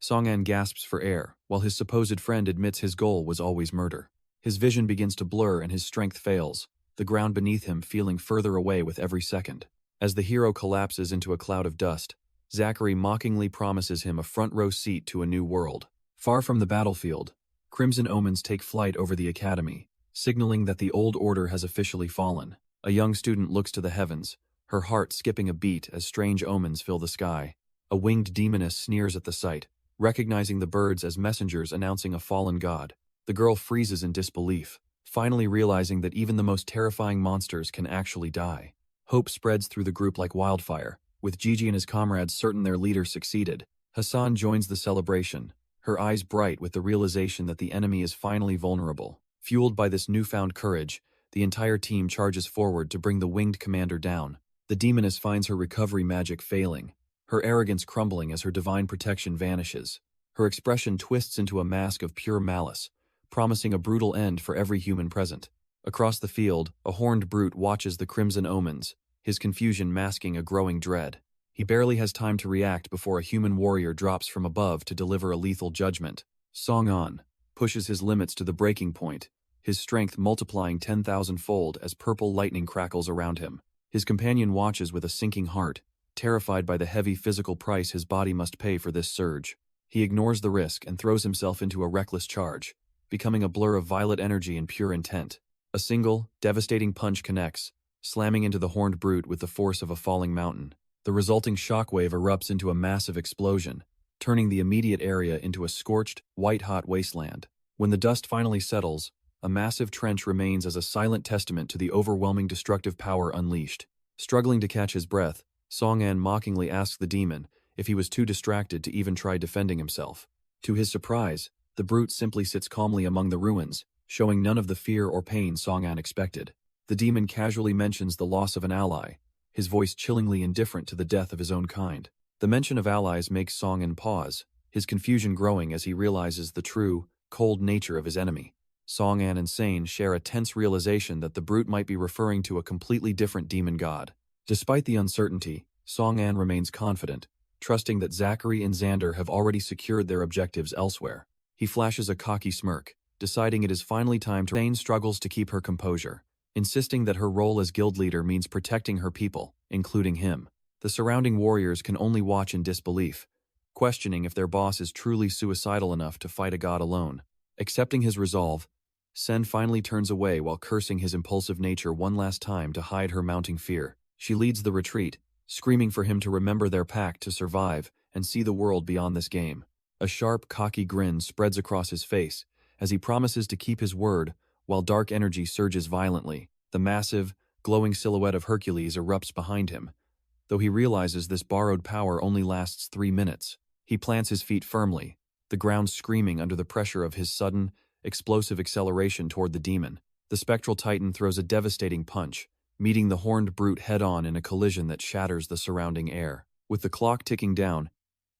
Song-an gasps for air, while his supposed friend admits his goal was always murder. His vision begins to blur and his strength fails, the ground beneath him feeling further away with every second. As the hero collapses into a cloud of dust, Zachary mockingly promises him a front-row seat to a new world. Far from the battlefield, crimson omens take flight over the academy, signaling that the old order has officially fallen. A young student looks to the heavens, her heart skipping a beat as strange omens fill the sky. A winged demoness sneers at the sight, recognizing the birds as messengers announcing a fallen god. The girl freezes in disbelief, finally realizing that even the most terrifying monsters can actually die. Hope spreads through the group like wildfire, with Gigi and his comrades certain their leader succeeded. Hassan joins the celebration, her eyes bright with the realization that the enemy is finally vulnerable. Fueled by this newfound courage, the entire team charges forward to bring the winged commander down. The demoness finds her recovery magic failing, her arrogance crumbling as her divine protection vanishes. Her expression twists into a mask of pure malice, promising a brutal end for every human present. Across the field, a horned brute watches the crimson omens, his confusion masking a growing dread. He barely has time to react before a human warrior drops from above to deliver a lethal judgment. Song-an pushes his limits to the breaking point, his strength multiplying 10,000-fold as purple lightning crackles around him. His companion watches with a sinking heart, terrified by the heavy physical price his body must pay for this surge. He ignores the risk and throws himself into a reckless charge, becoming a blur of violet energy and pure intent. A single, devastating punch connects, slamming into the horned brute with the force of a falling mountain. The resulting shockwave erupts into a massive explosion, turning the immediate area into a scorched, white-hot wasteland. When the dust finally settles, a massive trench remains as a silent testament to the overwhelming destructive power unleashed. Struggling to catch his breath, Song-an mockingly asks the demon if he was too distracted to even try defending himself. To his surprise, the brute simply sits calmly among the ruins, showing none of the fear or pain Song-an expected. The demon casually mentions the loss of an ally, his voice chillingly indifferent to the death of his own kind. The mention of allies makes Song-an pause, his confusion growing as he realizes the true, cold nature of his enemy. Song-an and Sane share a tense realization that the brute might be referring to a completely different demon god. Despite the uncertainty, Song-an remains confident, trusting that Zachary and Xander have already secured their objectives elsewhere. He flashes a cocky smirk, deciding it is finally time to— Sane struggles to keep her composure, insisting that her role as guild leader means protecting her people, including him. The surrounding warriors can only watch in disbelief, questioning if their boss is truly suicidal enough to fight a god alone. Accepting his resolve, Sen finally turns away while cursing his impulsive nature one last time to hide her mounting fear. She leads the retreat, screaming for him to remember their pact to survive and see the world beyond this game. A sharp, cocky grin spreads across his face as he promises to keep his word while dark energy surges violently. The massive, glowing silhouette of Hercules erupts behind him, though he realizes this borrowed power only lasts 3 minutes. He plants his feet firmly, the ground screaming under the pressure of his sudden, explosive acceleration toward the demon. The spectral titan throws a devastating punch, meeting the horned brute head-on in a collision that shatters the surrounding air. With the clock ticking down,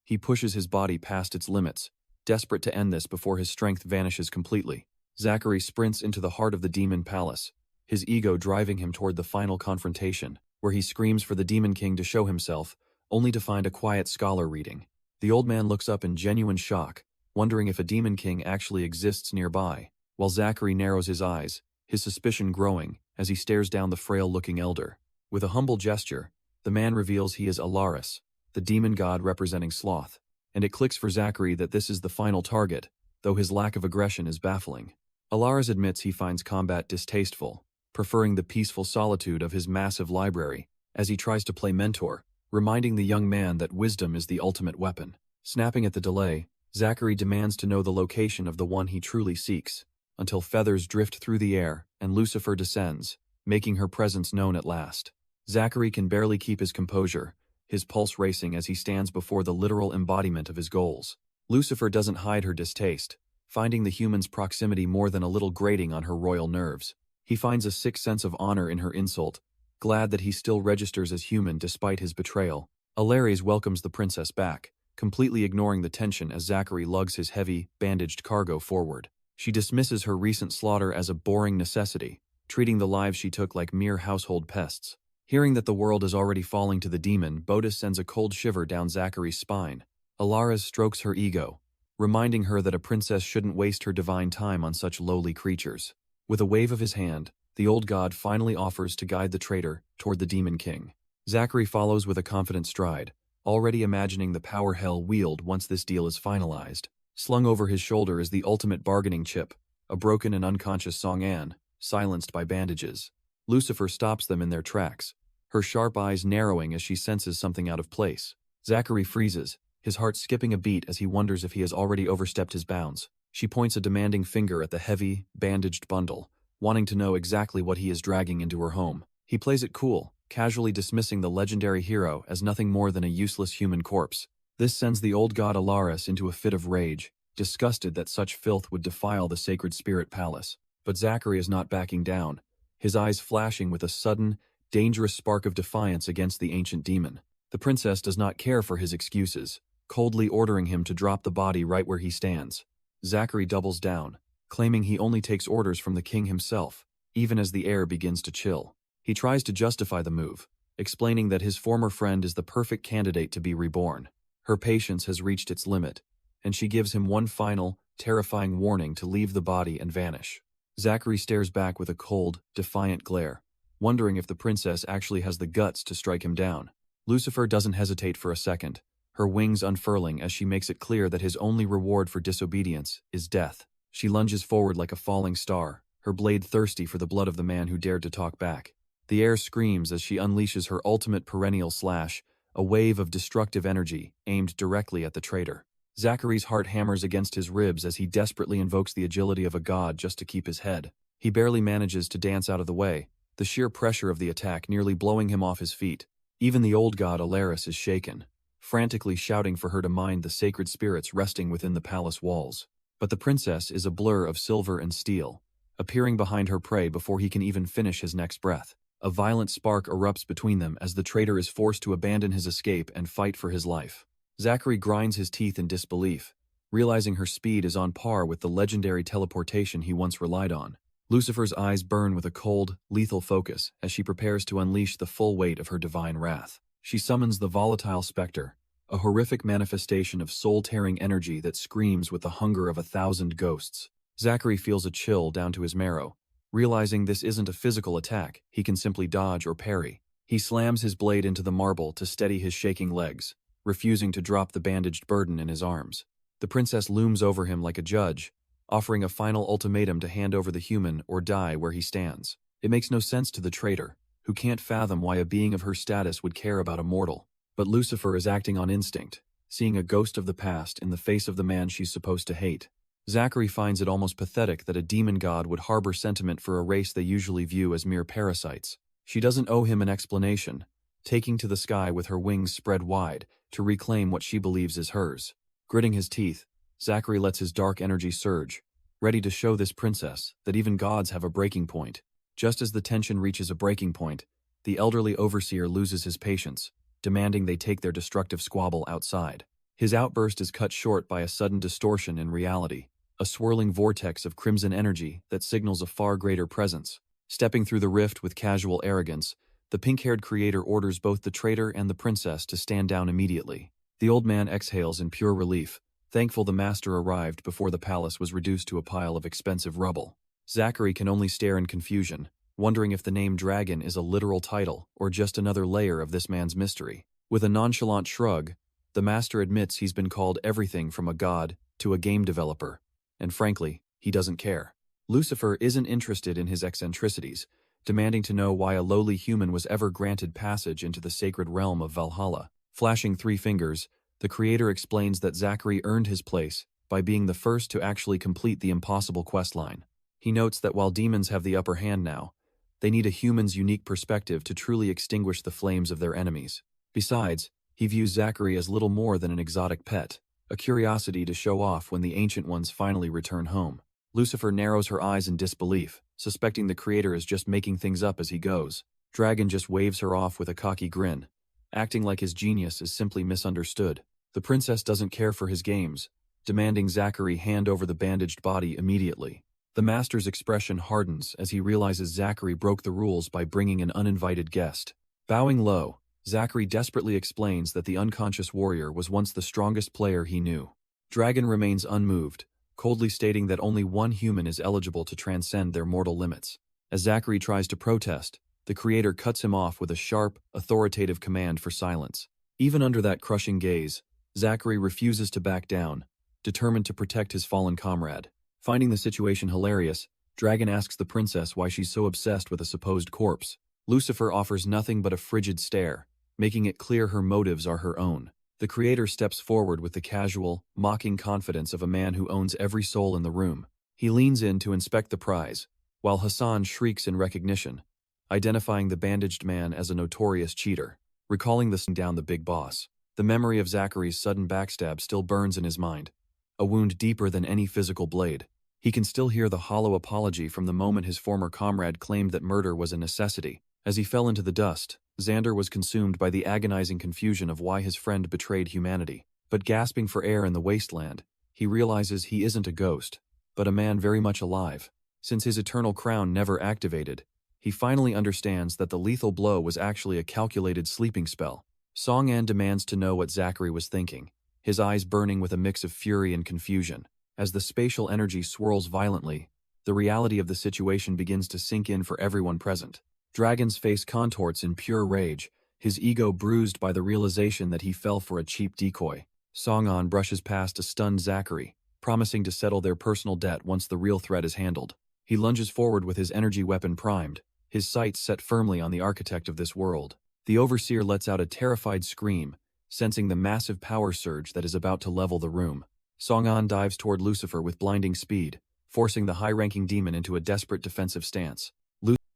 he pushes his body past its limits, desperate to end this before his strength vanishes completely. Zachary sprints into the heart of the demon palace, his ego driving him toward the final confrontation, where he screams for the Demon King to show himself, only to find a quiet scholar reading. The old man looks up in genuine shock, wondering if a Demon King actually exists nearby, while Zachary narrows his eyes, his suspicion growing as he stares down the frail-looking elder. With a humble gesture, the man reveals he is Alaris, the demon god representing sloth, and it clicks for Zachary that this is the final target, though his lack of aggression is baffling. Alaris admits he finds combat distasteful, preferring the peaceful solitude of his massive library, as he tries to play mentor, reminding the young man that wisdom is the ultimate weapon. Snapping at the delay, Zachary demands to know the location of the one he truly seeks, until feathers drift through the air and Lucifer descends, making her presence known at last. Zachary can barely keep his composure, his pulse racing as he stands before the literal embodiment of his goals. Lucifer doesn't hide her distaste, finding the human's proximity more than a little grating on her royal nerves. He finds a sick sense of honor in her insult, glad that he still registers as human despite his betrayal. Alares welcomes the princess back, completely ignoring the tension as Zachary lugs his heavy, bandaged cargo forward. She dismisses her recent slaughter as a boring necessity, treating the lives she took like mere household pests. Hearing that the world is already falling to the demon, Bodis sends a cold shiver down Zachary's spine. Alares strokes her ego, reminding her that a princess shouldn't waste her divine time on such lowly creatures. With a wave of his hand, the old god finally offers to guide the traitor toward the demon king. Zachary follows with a confident stride, already imagining the power he'll wield once this deal is finalized. Slung over his shoulder is the ultimate bargaining chip, a broken and unconscious Song-an, silenced by bandages. Lucifer stops them in their tracks, her sharp eyes narrowing as she senses something out of place. Zachary freezes, his heart skipping a beat as he wonders if he has already overstepped his bounds. She points a demanding finger at the heavy, bandaged bundle, wanting to know exactly what he is dragging into her home. He plays it cool, casually dismissing the legendary hero as nothing more than a useless human corpse. This sends the old god Alares into a fit of rage, disgusted that such filth would defile the sacred spirit palace. But Zachary is not backing down, his eyes flashing with a sudden, dangerous spark of defiance against the ancient demon. The princess does not care for his excuses, coldly ordering him to drop the body right where he stands. Zachary doubles down, claiming he only takes orders from the king himself, even as the air begins to chill. He tries to justify the move, explaining that his former friend is the perfect candidate to be reborn. Her patience has reached its limit, and she gives him one final, terrifying warning to leave the body and vanish. Zachary stares back with a cold, defiant glare, wondering if the princess actually has the guts to strike him down. Lucifer doesn't hesitate for a second, her wings unfurling as she makes it clear that his only reward for disobedience is death. She lunges forward like a falling star, her blade thirsty for the blood of the man who dared to talk back. The air screams as she unleashes her ultimate perennial slash, a wave of destructive energy aimed directly at the traitor. Zachary's heart hammers against his ribs as he desperately invokes the agility of a god just to keep his head. He barely manages to dance out of the way, the sheer pressure of the attack nearly blowing him off his feet. Even the old god Alares is shaken, frantically shouting for her to mind the sacred spirits resting within the palace walls. But the princess is a blur of silver and steel, appearing behind her prey before he can even finish his next breath. A violent spark erupts between them as the traitor is forced to abandon his escape and fight for his life. Zachary grinds his teeth in disbelief, realizing her speed is on par with the legendary teleportation he once relied on. Lucifer's eyes burn with a cold, lethal focus as she prepares to unleash the full weight of her divine wrath. She summons the volatile specter, a horrific manifestation of soul-tearing energy that screams with the hunger of 1,000 ghosts. Zachary feels a chill down to his marrow, realizing this isn't a physical attack, he can simply dodge or parry. He slams his blade into the marble to steady his shaking legs, refusing to drop the bandaged burden in his arms. The princess looms over him like a judge, offering a final ultimatum to hand over the human or die where he stands. It makes no sense to the traitor, who can't fathom why a being of her status would care about a mortal. But Lucifer is acting on instinct, seeing a ghost of the past in the face of the man she's supposed to hate. Zachary finds it almost pathetic that a demon god would harbor sentiment for a race they usually view as mere parasites. She doesn't owe him an explanation, taking to the sky with her wings spread wide to reclaim what she believes is hers. Gritting his teeth, Zachary lets his dark energy surge, ready to show this princess that even gods have a breaking point. Just as the tension reaches a breaking point, the elderly overseer loses his patience, demanding they take their destructive squabble outside. His outburst is cut short by a sudden distortion in reality, a swirling vortex of crimson energy that signals a far greater presence. Stepping through the rift with casual arrogance, the pink-haired creator orders both the traitor and the princess to stand down immediately. The old man exhales in pure relief, thankful the master arrived before the palace was reduced to a pile of expensive rubble. Zachary can only stare in confusion, wondering if the name Dragon is a literal title or just another layer of this man's mystery. With a nonchalant shrug, the master admits he's been called everything from a god to a game developer, and frankly, he doesn't care. Lucifer isn't interested in his eccentricities, demanding to know why a lowly human was ever granted passage into the sacred realm of Valhalla. Flashing 3 fingers, the creator explains that Zachary earned his place by being the first to actually complete the impossible questline. He notes that while demons have the upper hand now, they need a human's unique perspective to truly extinguish the flames of their enemies. Besides, he views Zachary as little more than an exotic pet, a curiosity to show off when the Ancient Ones finally return home. Lucifer narrows her eyes in disbelief, suspecting the creator is just making things up as he goes. Dragon just waves her off with a cocky grin, acting like his genius is simply misunderstood. The princess doesn't care for his games, demanding Zachary hand over the bandaged body immediately. The master's expression hardens as he realizes Zachary broke the rules by bringing an uninvited guest. Bowing low, Zachary desperately explains that the unconscious warrior was once the strongest player he knew. Dragon remains unmoved, coldly stating that only one human is eligible to transcend their mortal limits. As Zachary tries to protest, the creator cuts him off with a sharp, authoritative command for silence. Even under that crushing gaze, Zachary refuses to back down, determined to protect his fallen comrade. Finding the situation hilarious, Dragon asks the princess why she's so obsessed with a supposed corpse. Lucifer offers nothing but a frigid stare, making it clear her motives are her own. The creator steps forward with the casual, mocking confidence of a man who owns every soul in the room. He leans in to inspect the prize, while Hassan shrieks in recognition, identifying the bandaged man as a notorious cheater. Recalling this down the big boss, the memory of Zachary's sudden backstab still burns in his mind, a wound deeper than any physical blade. He can still hear the hollow apology from the moment his former comrade claimed that murder was a necessity. As he fell into the dust, Xander was consumed by the agonizing confusion of why his friend betrayed humanity. But gasping for air in the wasteland, he realizes he isn't a ghost, but a man very much alive. Since his eternal crown never activated, he finally understands that the lethal blow was actually a calculated sleeping spell. Song-An demands to know what Zachary was thinking, his eyes burning with a mix of fury and confusion. As the spatial energy swirls violently, the reality of the situation begins to sink in for everyone present. Dragon's face contorts in pure rage, his ego bruised by the realization that he fell for a cheap decoy. Song-An brushes past a stunned Zachary, promising to settle their personal debt once the real threat is handled. He lunges forward with his energy weapon primed, his sights set firmly on the architect of this world. The overseer lets out a terrified scream, sensing the massive power surge that is about to level the room. Song-An dives toward Lucifer with blinding speed, forcing the high-ranking demon into a desperate defensive stance.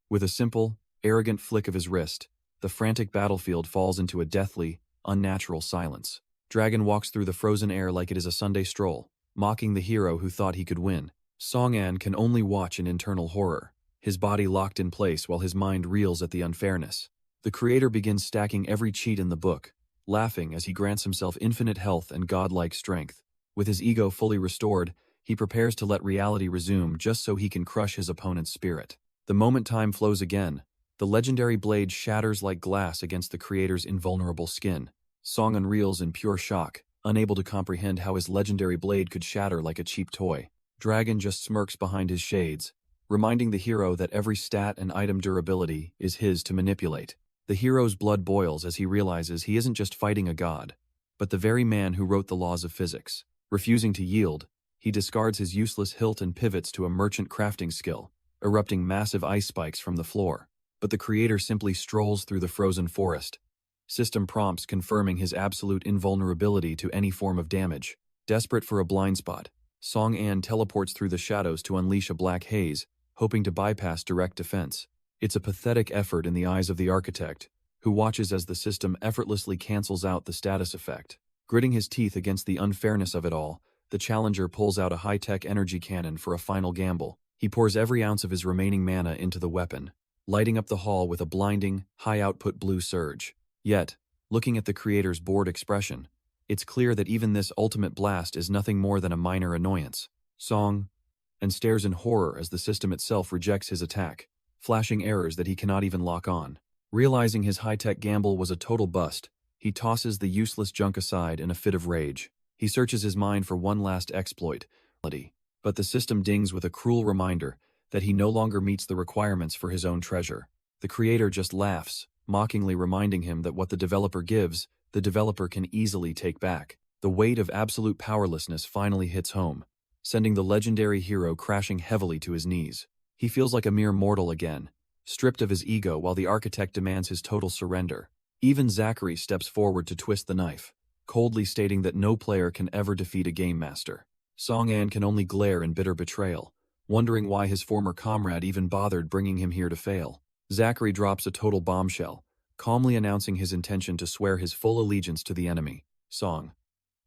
With a simple, arrogant flick of his wrist, the frantic battlefield falls into a deathly, unnatural silence. Dragon walks through the frozen air like it is a Sunday stroll, mocking the hero who thought he could win. Song-An can only watch in internal horror, his body locked in place while his mind reels at the unfairness. The creator begins stacking every cheat in the book, laughing as he grants himself infinite health and godlike strength. With his ego fully restored, he prepares to let reality resume just so he can crush his opponent's spirit. The moment time flows again, the legendary blade shatters like glass against the creator's invulnerable skin. Song-An reels in pure shock, unable to comprehend how his legendary blade could shatter like a cheap toy. Dragon just smirks behind his shades, reminding the hero that every stat and item durability is his to manipulate. The hero's blood boils as he realizes he isn't just fighting a god, but the very man who wrote the laws of physics. Refusing to yield, he discards his useless hilt and pivots to a merchant crafting skill, erupting massive ice spikes from the floor. But the creator simply strolls through the frozen forest, system prompts confirming his absolute invulnerability to any form of damage. Desperate for a blind spot, Song-An teleports through the shadows to unleash a black haze, hoping to bypass direct defense. It's a pathetic effort in the eyes of the architect, who watches as the system effortlessly cancels out the status effect. Gritting his teeth against the unfairness of it all, the challenger pulls out a high-tech energy cannon for a final gamble. He pours every ounce of his remaining mana into the weapon, lighting up the hall with a blinding, high-output blue surge. Yet, looking at the creator's bored expression, it's clear that even this ultimate blast is nothing more than a minor annoyance. Song-An stares in horror as the system itself rejects his attack, flashing errors that he cannot even lock on. Realizing his high-tech gamble was a total bust, he tosses the useless junk aside in a fit of rage. He searches his mind for one last exploit, but the system dings with a cruel reminder that he no longer meets the requirements for his own treasure. The creator just laughs, mockingly reminding him that what the developer gives, the developer can easily take back. The weight of absolute powerlessness finally hits home, sending the legendary hero crashing heavily to his knees. He feels like a mere mortal again, stripped of his ego while the architect demands his total surrender. Even Zachary steps forward to twist the knife, coldly stating that no player can ever defeat a game master. Song-An can only glare in bitter betrayal, wondering why his former comrade even bothered bringing him here to fail. Zachary drops a total bombshell, calmly announcing his intention to swear his full allegiance to the enemy. Song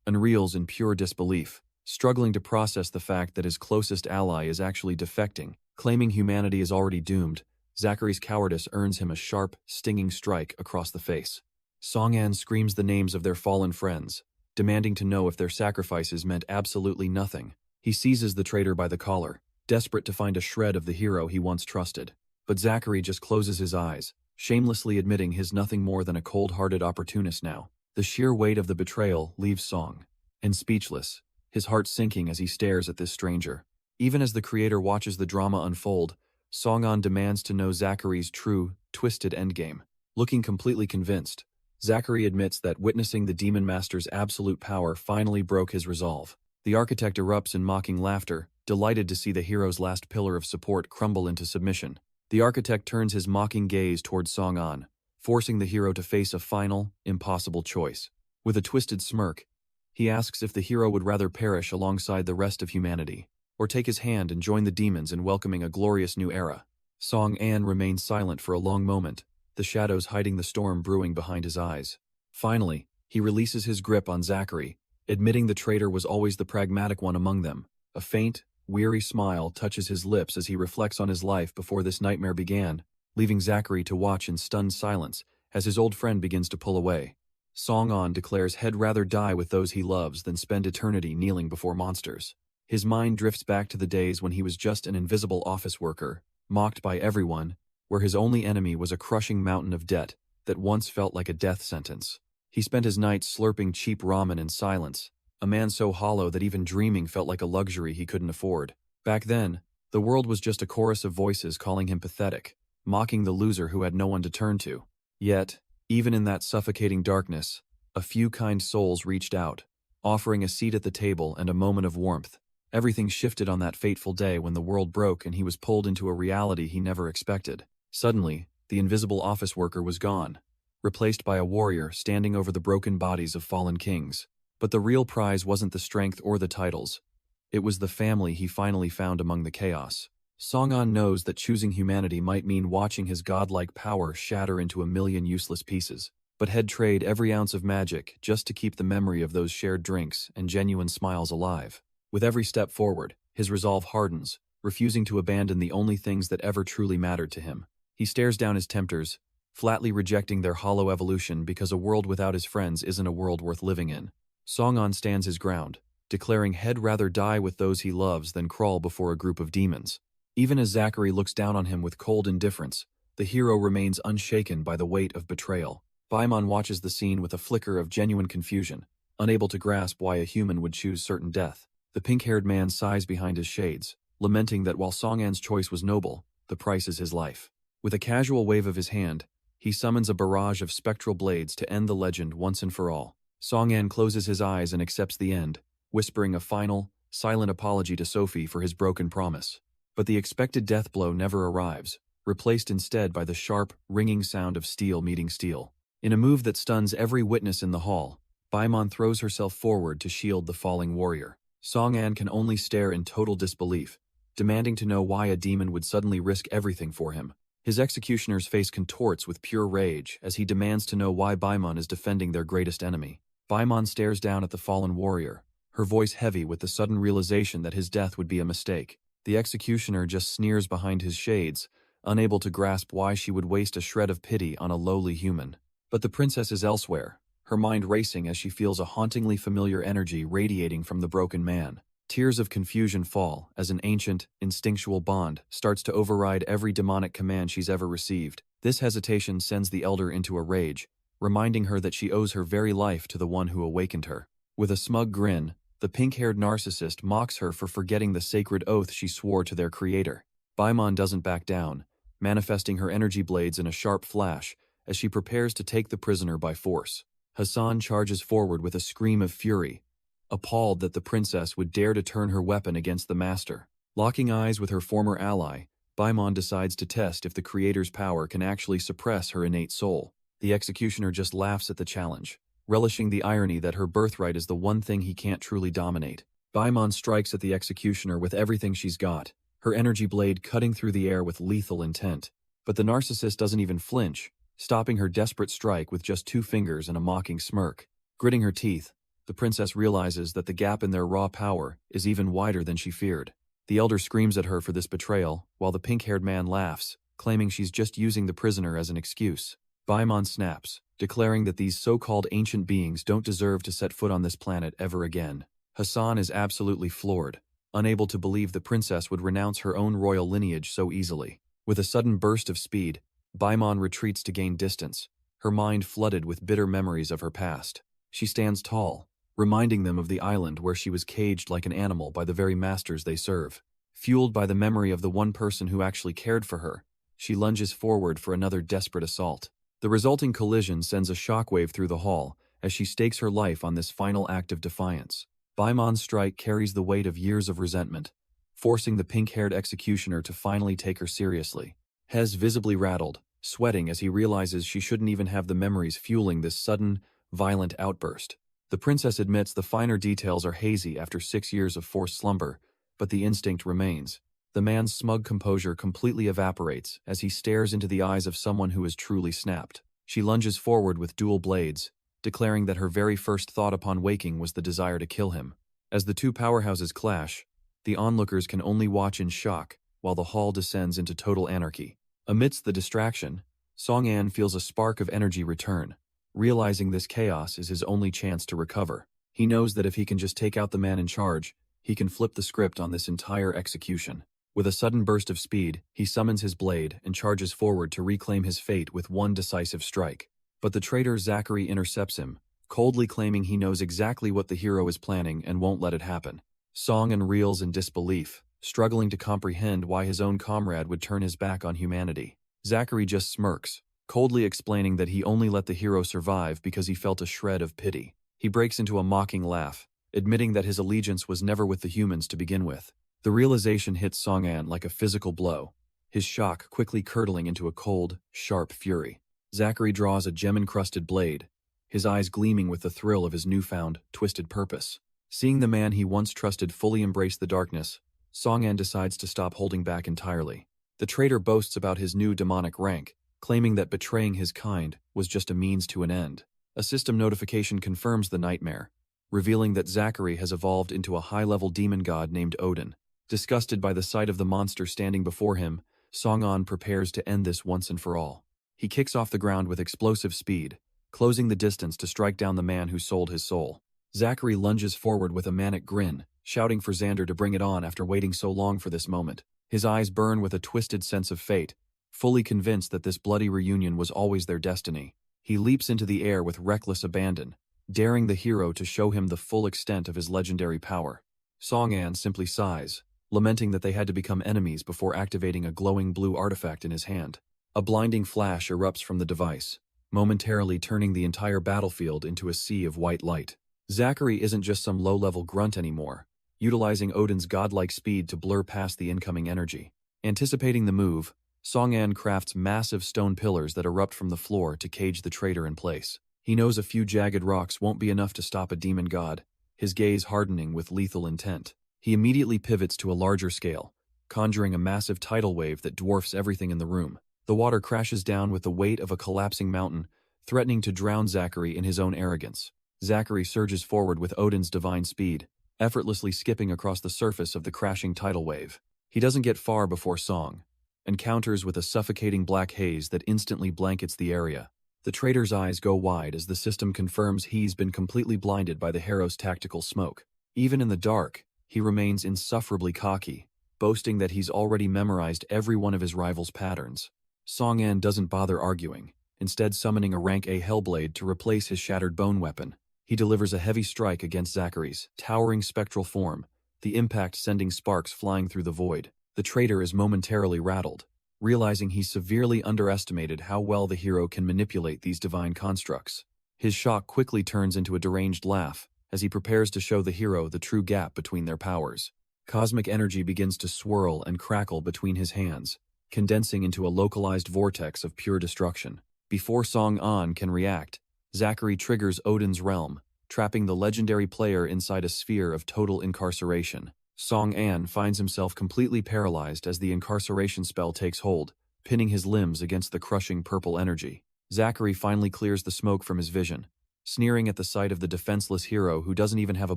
unreels in pure disbelief, struggling to process the fact that his closest ally is actually defecting. Claiming humanity is already doomed, Zachary's cowardice earns him a sharp, stinging strike across the face. Song-an screams the names of their fallen friends, demanding to know if their sacrifices meant absolutely nothing. He seizes the traitor by the collar, desperate to find a shred of the hero he once trusted. But Zachary just closes his eyes, shamelessly admitting he's nothing more than a cold-hearted opportunist now. The sheer weight of the betrayal leaves Song-an speechless, his heart sinking as he stares at this stranger. Even as the creator watches the drama unfold, Song-an demands to know Zachary's true, twisted endgame. Looking completely convinced, Zachary admits that witnessing the Demon Master's absolute power finally broke his resolve. The architect erupts in mocking laughter, delighted to see the hero's last pillar of support crumble into submission. The architect turns his mocking gaze towards Song-an, forcing the hero to face a final, impossible choice. With a twisted smirk, he asks if the hero would rather perish alongside the rest of humanity, or take his hand and join the demons in welcoming a glorious new era. Song-an remains silent for a long moment, the shadows hiding the storm brewing behind his eyes. Finally, he releases his grip on Zachary, admitting the traitor was always the pragmatic one among them. A faint, weary smile touches his lips as he reflects on his life before this nightmare began, leaving Zachary to watch in stunned silence as his old friend begins to pull away. Song-an declares he'd rather die with those he loves than spend eternity kneeling before monsters. His mind drifts back to the days when he was just an invisible office worker, mocked by everyone, where his only enemy was a crushing mountain of debt that once felt like a death sentence. He spent his nights slurping cheap ramen in silence, a man so hollow that even dreaming felt like a luxury he couldn't afford. Back then, the world was just a chorus of voices calling him pathetic, mocking the loser who had no one to turn to. Yet, even in that suffocating darkness, a few kind souls reached out, offering a seat at the table and a moment of warmth. Everything shifted on that fateful day when the world broke and he was pulled into a reality he never expected. Suddenly, the invisible office worker was gone, replaced by a warrior standing over the broken bodies of fallen kings. But the real prize wasn't the strength or the titles. It was the family he finally found among the chaos. Song-an knows that choosing humanity might mean watching his godlike power shatter into a million useless pieces, but he'd trade every ounce of magic just to keep the memory of those shared drinks and genuine smiles alive. With every step forward, his resolve hardens, refusing to abandon the only things that ever truly mattered to him. He stares down his tempters, flatly rejecting their hollow evolution because a world without his friends isn't a world worth living in. Song-an stands his ground, declaring he'd rather die with those he loves than crawl before a group of demons. Even as Zachary looks down on him with cold indifference, the hero remains unshaken by the weight of betrayal. Baimon watches the scene with a flicker of genuine confusion, unable to grasp why a human would choose certain death. The pink-haired man sighs behind his shades, lamenting that while Song-an's choice was noble, the price is his life. With a casual wave of his hand, he summons a barrage of spectral blades to end the legend once and for all. Song-an closes his eyes and accepts the end, whispering a final, silent apology to Sophie for his broken promise. But the expected death blow never arrives, replaced instead by the sharp, ringing sound of steel meeting steel. In a move that stuns every witness in the hall, Baimon throws herself forward to shield the falling warrior. Song-an can only stare in total disbelief, demanding to know why a demon would suddenly risk everything for him. His executioner's face contorts with pure rage as he demands to know why Baimon is defending their greatest enemy. Baimon stares down at the fallen warrior, her voice heavy with the sudden realization that his death would be a mistake. The executioner just sneers behind his shades, unable to grasp why she would waste a shred of pity on a lowly human. But the princess is elsewhere, her mind racing as she feels a hauntingly familiar energy radiating from the broken man. Tears of confusion fall as an ancient, instinctual bond starts to override every demonic command she's ever received. This hesitation sends the elder into a rage, reminding her that she owes her very life to the one who awakened her. With a smug grin, the pink-haired narcissist mocks her for forgetting the sacred oath she swore to their creator. Baimon doesn't back down, manifesting her energy blades in a sharp flash as she prepares to take the prisoner by force. Hassan charges forward with a scream of fury, appalled that the princess would dare to turn her weapon against the master. Locking eyes with her former ally, Baimon decides to test if the creator's power can actually suppress her innate soul. The executioner just laughs at the challenge, relishing the irony that her birthright is the one thing he can't truly dominate. Baimon strikes at the executioner with everything she's got, her energy blade cutting through the air with lethal intent. But the narcissist doesn't even flinch, stopping her desperate strike with just 2 fingers and a mocking smirk. Gritting her teeth, the princess realizes that the gap in their raw power is even wider than she feared. The elder screams at her for this betrayal, while the pink-haired man laughs, claiming she's just using the prisoner as an excuse. Baimon snaps, declaring that these so-called ancient beings don't deserve to set foot on this planet ever again. Hassan is absolutely floored, unable to believe the princess would renounce her own royal lineage so easily. With a sudden burst of speed, Baimon retreats to gain distance, her mind flooded with bitter memories of her past. She stands tall, reminding them of the island where she was caged like an animal by the very masters they serve. Fueled by the memory of the one person who actually cared for her, she lunges forward for another desperate assault. The resulting collision sends a shockwave through the hall as she stakes her life on this final act of defiance. Baimon's strike carries the weight of years of resentment, forcing the pink-haired executioner to finally take her seriously. Hez visibly rattled, sweating as he realizes she shouldn't even have the memories fueling this sudden, violent outburst. The princess admits the finer details are hazy after 6 years of forced slumber, but the instinct remains. The man's smug composure completely evaporates as he stares into the eyes of someone who is truly snapped. She lunges forward with dual blades, declaring that her very first thought upon waking was the desire to kill him. As the two powerhouses clash, the onlookers can only watch in shock while the hall descends into total anarchy. Amidst the distraction, Song-an feels a spark of energy return, realizing this chaos is his only chance to recover. He knows that if he can just take out the man in charge, he can flip the script on this entire execution. With a sudden burst of speed, he summons his blade and charges forward to reclaim his fate with one decisive strike. But the traitor Zachary intercepts him, coldly claiming he knows exactly what the hero is planning and won't let it happen. Song-an reels in disbelief, struggling to comprehend why his own comrade would turn his back on humanity. Zachary just smirks, coldly explaining that he only let the hero survive because he felt a shred of pity. He breaks into a mocking laugh, admitting that his allegiance was never with the humans to begin with. The realization hits Song-an like a physical blow, his shock quickly curdling into a cold, sharp fury. Zachary draws a gem-encrusted blade, his eyes gleaming with the thrill of his newfound, twisted purpose. Seeing the man he once trusted fully embrace the darkness, Song-an decides to stop holding back entirely. The traitor boasts about his new demonic rank, claiming that betraying his kind was just a means to an end. A system notification confirms the nightmare, revealing that Zachary has evolved into a high-level demon god named Odin. Disgusted by the sight of the monster standing before him, Song-an prepares to end this once and for all. He kicks off the ground with explosive speed, closing the distance to strike down the man who sold his soul. Zachary lunges forward with a manic grin, shouting for Xander to bring it on after waiting so long for this moment. His eyes burn with a twisted sense of fate, fully convinced that this bloody reunion was always their destiny. He leaps into the air with reckless abandon, daring the hero to show him the full extent of his legendary power. Song-an simply sighs, lamenting that they had to become enemies before activating a glowing blue artifact in his hand. A blinding flash erupts from the device, momentarily turning the entire battlefield into a sea of white light. Zachary isn't just some low-level grunt anymore, utilizing Odin's godlike speed to blur past the incoming energy. Anticipating the move, Song-an crafts massive stone pillars that erupt from the floor to cage the traitor in place. He knows a few jagged rocks won't be enough to stop a demon god, his gaze hardening with lethal intent. He immediately pivots to a larger scale, conjuring a massive tidal wave that dwarfs everything in the room. The water crashes down with the weight of a collapsing mountain, threatening to drown Zachary in his own arrogance. Zachary surges forward with Odin's divine speed, effortlessly skipping across the surface of the crashing tidal wave. He doesn't get far before Song encounters with a suffocating black haze that instantly blankets the area. The traitor's eyes go wide as the system confirms he's been completely blinded by the hero's tactical smoke. Even in the dark, he remains insufferably cocky, boasting that he's already memorized every one of his rival's patterns. Song-an doesn't bother arguing, instead summoning a rank A Hellblade to replace his shattered bone weapon. He delivers a heavy strike against Zachary's towering spectral form, the impact sending sparks flying through the void. The traitor is momentarily rattled, realizing he's severely underestimated how well the hero can manipulate these divine constructs. His shock quickly turns into a deranged laugh as he prepares to show the hero the true gap between their powers. Cosmic energy begins to swirl and crackle between his hands, condensing into a localized vortex of pure destruction. Before Song-an can react, Zachary triggers Odin's realm, trapping the legendary player inside a sphere of total incarceration. Song-an finds himself completely paralyzed as the incarceration spell takes hold, pinning his limbs against the crushing purple energy. Zachary finally clears the smoke from his vision, sneering at the sight of the defenseless hero who doesn't even have a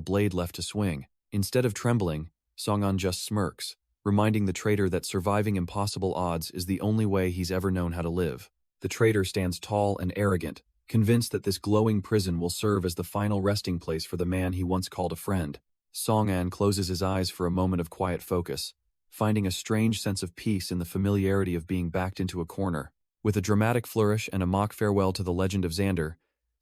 blade left to swing. Instead of trembling, Song-an just smirks, reminding the traitor that surviving impossible odds is the only way he's ever known how to live. The traitor stands tall and arrogant, convinced that this glowing prison will serve as the final resting place for the man he once called a friend. Song-an closes his eyes for a moment of quiet focus, finding a strange sense of peace in the familiarity of being backed into a corner. With a dramatic flourish and a mock farewell to the legend of Xander,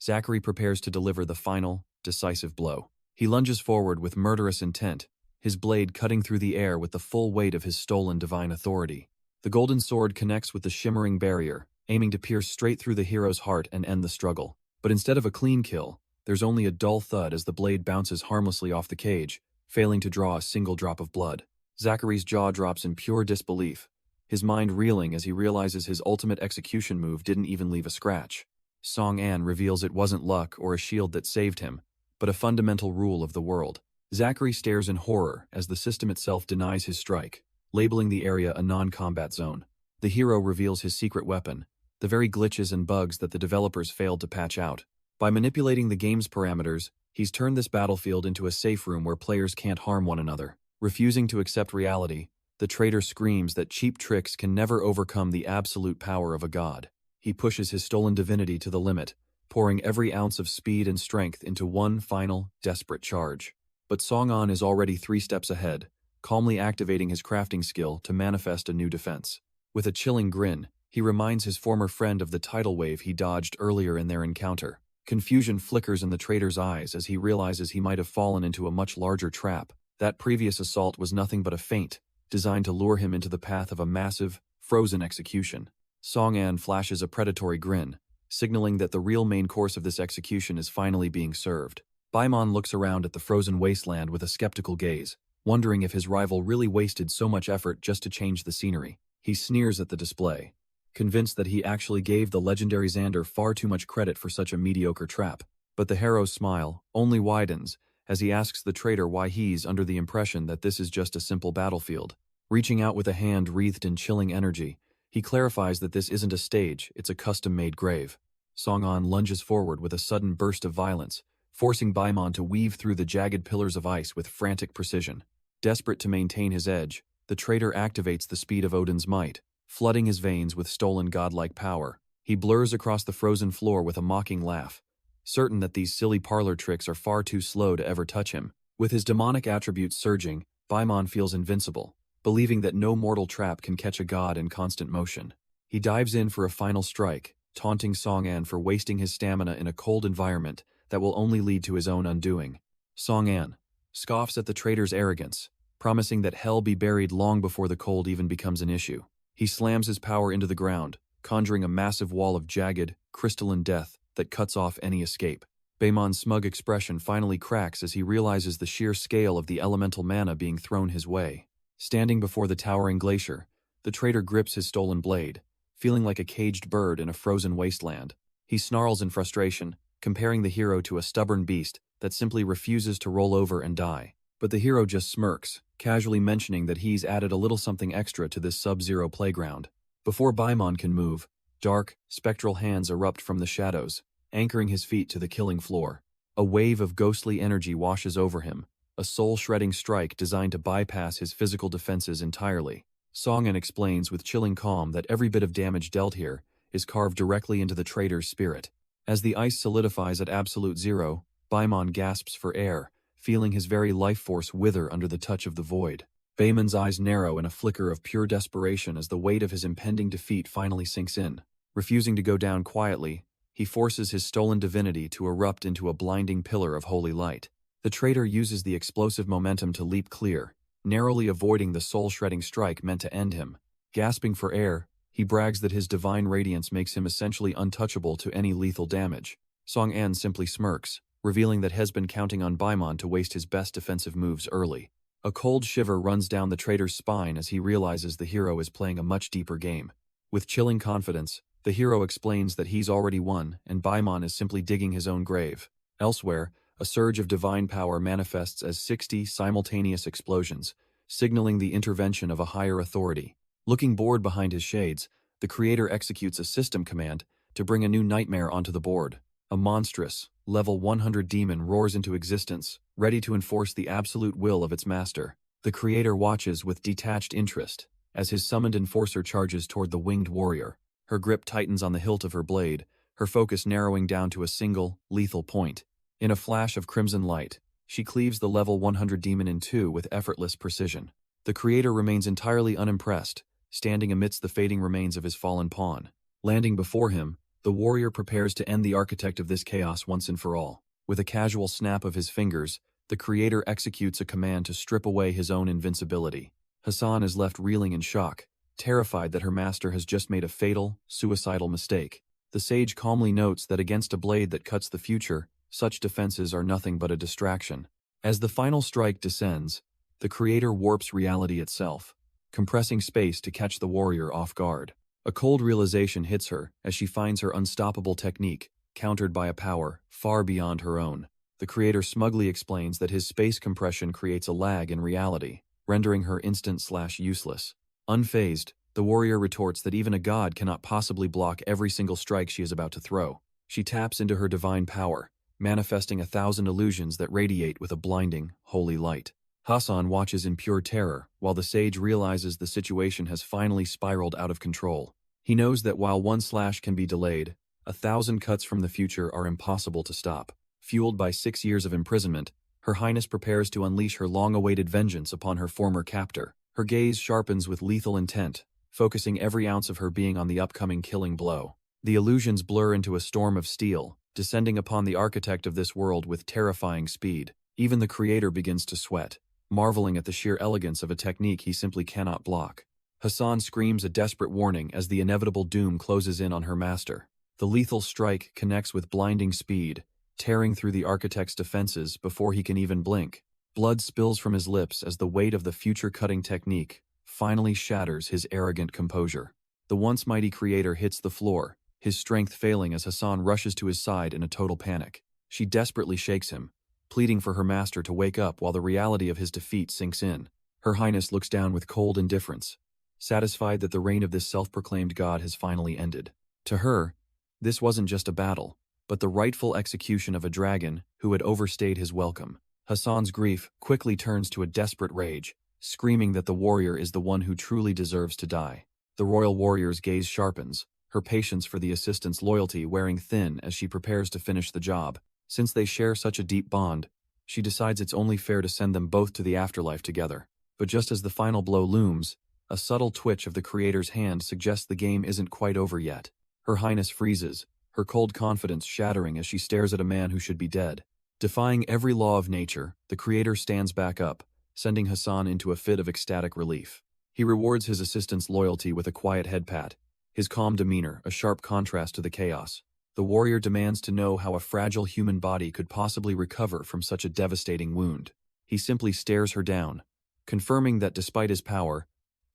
Zachary prepares to deliver the final, decisive blow. He lunges forward with murderous intent, his blade cutting through the air with the full weight of his stolen divine authority. The golden sword connects with the shimmering barrier, aiming to pierce straight through the hero's heart and end the struggle. But instead of a clean kill, there's only a dull thud as the blade bounces harmlessly off the cage, failing to draw a single drop of blood. Zachary's jaw drops in pure disbelief, his mind reeling as he realizes his ultimate execution move didn't even leave a scratch. Song-an reveals it wasn't luck or a shield that saved him, but a fundamental rule of the world. Zachary stares in horror as the system itself denies his strike, labeling the area a non-combat zone. The hero reveals his secret weapon, the very glitches and bugs that the developers failed to patch out. By manipulating the game's parameters, he's turned this battlefield into a safe room where players can't harm one another. Refusing to accept reality, the traitor screams that cheap tricks can never overcome the absolute power of a god. He pushes his stolen divinity to the limit, pouring every ounce of speed and strength into one final, desperate charge. But Song-an is already 3 steps ahead, calmly activating his crafting skill to manifest a new defense. With a chilling grin, he reminds his former friend of the tidal wave he dodged earlier in their encounter. Confusion flickers in the traitor's eyes as he realizes he might have fallen into a much larger trap. That previous assault was nothing but a feint, designed to lure him into the path of a massive, frozen execution. Song-an flashes a predatory grin, signaling that the real main course of this execution is finally being served. Baimon looks around at the frozen wasteland with a skeptical gaze, wondering if his rival really wasted so much effort just to change the scenery. He sneers at the display, convinced that he actually gave the legendary Xander far too much credit for such a mediocre trap. But the hero's smile only widens as he asks the traitor why he's under the impression that this is just a simple battlefield. Reaching out with a hand wreathed in chilling energy, he clarifies that this isn't a stage, it's a custom-made grave. Song-an lunges forward with a sudden burst of violence, forcing Baimon to weave through the jagged pillars of ice with frantic precision. Desperate to maintain his edge, the traitor activates the speed of Odin's might, flooding his veins with stolen godlike power. He blurs across the frozen floor with a mocking laugh, certain that these silly parlor tricks are far too slow to ever touch him. With his demonic attributes surging, Baimon feels invincible, believing that no mortal trap can catch a god in constant motion. He dives in for a final strike, taunting Song-an for wasting his stamina in a cold environment that will only lead to his own undoing. Song-an scoffs at the traitor's arrogance, promising that hell be buried long before the cold even becomes an issue. He slams his power into the ground, conjuring a massive wall of jagged, crystalline death that cuts off any escape. Baimon's smug expression finally cracks as he realizes the sheer scale of the elemental mana being thrown his way. Standing before the towering glacier, the traitor grips his stolen blade, feeling like a caged bird in a frozen wasteland. He snarls in frustration, comparing the hero to a stubborn beast that simply refuses to roll over and die. But the hero just smirks, casually mentioning that he's added a little something extra to this sub-zero playground. Before Baimon can move, dark, spectral hands erupt from the shadows, anchoring his feet to the killing floor. A wave of ghostly energy washes over him, a soul-shredding strike designed to bypass his physical defenses entirely. Song-an explains with chilling calm that every bit of damage dealt here is carved directly into the traitor's spirit. As the ice solidifies at absolute zero, Baimon gasps for air, feeling his very life force wither under the touch of the void. Baimon's eyes narrow in a flicker of pure desperation as the weight of his impending defeat finally sinks in. Refusing to go down quietly, he forces his stolen divinity to erupt into a blinding pillar of holy light. The traitor uses the explosive momentum to leap clear, narrowly avoiding the soul-shredding strike meant to end him. Gasping for air, he brags that his divine radiance makes him essentially untouchable to any lethal damage. Song-an simply smirks, revealing that he's been counting on Baimon to waste his best defensive moves early. A cold shiver runs down the traitor's spine as he realizes the hero is playing a much deeper game. With chilling confidence, the hero explains that he's already won and Baimon is simply digging his own grave. Elsewhere, a surge of divine power manifests as 60 simultaneous explosions, signaling the intervention of a higher authority. Looking bored behind his shades, the creator executes a system command to bring a new nightmare onto the board. A monstrous, level 100 demon roars into existence, ready to enforce the absolute will of its master. The creator watches with detached interest as his summoned enforcer charges toward the winged warrior. Her grip tightens on the hilt of her blade, her focus narrowing down to a single, lethal point. In a flash of crimson light, she cleaves the level 100 demon in two with effortless precision. The creator remains entirely unimpressed, standing amidst the fading remains of his fallen pawn. Landing before him, the warrior prepares to end the architect of this chaos once and for all. With a casual snap of his fingers, the creator executes a command to strip away his own invincibility. Hassan is left reeling in shock, terrified that her master has just made a fatal, suicidal mistake. The sage calmly notes that against a blade that cuts the future, such defenses are nothing but a distraction. As the final strike descends, the creator warps reality itself, compressing space to catch the warrior off guard. A cold realization hits her as she finds her unstoppable technique countered by a power far beyond her own. The creator smugly explains that his space compression creates a lag in reality, rendering her instant/useless. Unfazed, the warrior retorts that even a god cannot possibly block every single strike she is about to throw. She taps into her divine power, manifesting 1,000 illusions that radiate with a blinding, holy light. Hassan watches in pure terror, while the sage realizes the situation has finally spiraled out of control. He knows that while one slash can be delayed, 1,000 cuts from the future are impossible to stop. Fueled by 6 years of imprisonment, Her Highness prepares to unleash her long-awaited vengeance upon her former captor. Her gaze sharpens with lethal intent, focusing every ounce of her being on the upcoming killing blow. The illusions blur into a storm of steel, descending upon the architect of this world with terrifying speed. Even the creator begins to sweat, marveling at the sheer elegance of a technique he simply cannot block. Hassan screams a desperate warning as the inevitable doom closes in on her master. The lethal strike connects with blinding speed, tearing through the architect's defenses before he can even blink. Blood spills from his lips as the weight of the future-cutting technique finally shatters his arrogant composure. The once mighty creator hits the floor, his strength failing as Hassan rushes to his side in a total panic. She desperately shakes him, pleading for her master to wake up while the reality of his defeat sinks in. Her Highness looks down with cold indifference, satisfied that the reign of this self-proclaimed god has finally ended. To her, this wasn't just a battle, but the rightful execution of a dragon who had overstayed his welcome. Hassan's grief quickly turns to a desperate rage, screaming that the warrior is the one who truly deserves to die. The royal warrior's gaze sharpens, her patience for the assistant's loyalty wearing thin as she prepares to finish the job. Since they share such a deep bond, she decides it's only fair to send them both to the afterlife together. But just as the final blow looms, a subtle twitch of the creator's hand suggests the game isn't quite over yet. Her Highness freezes, her cold confidence shattering as she stares at a man who should be dead. Defying every law of nature, the creator stands back up, sending Hassan into a fit of ecstatic relief. He rewards his assistant's loyalty with a quiet head pat, his calm demeanor a sharp contrast to the chaos. The warrior demands to know how a fragile human body could possibly recover from such a devastating wound. He simply stares her down, confirming that despite his power,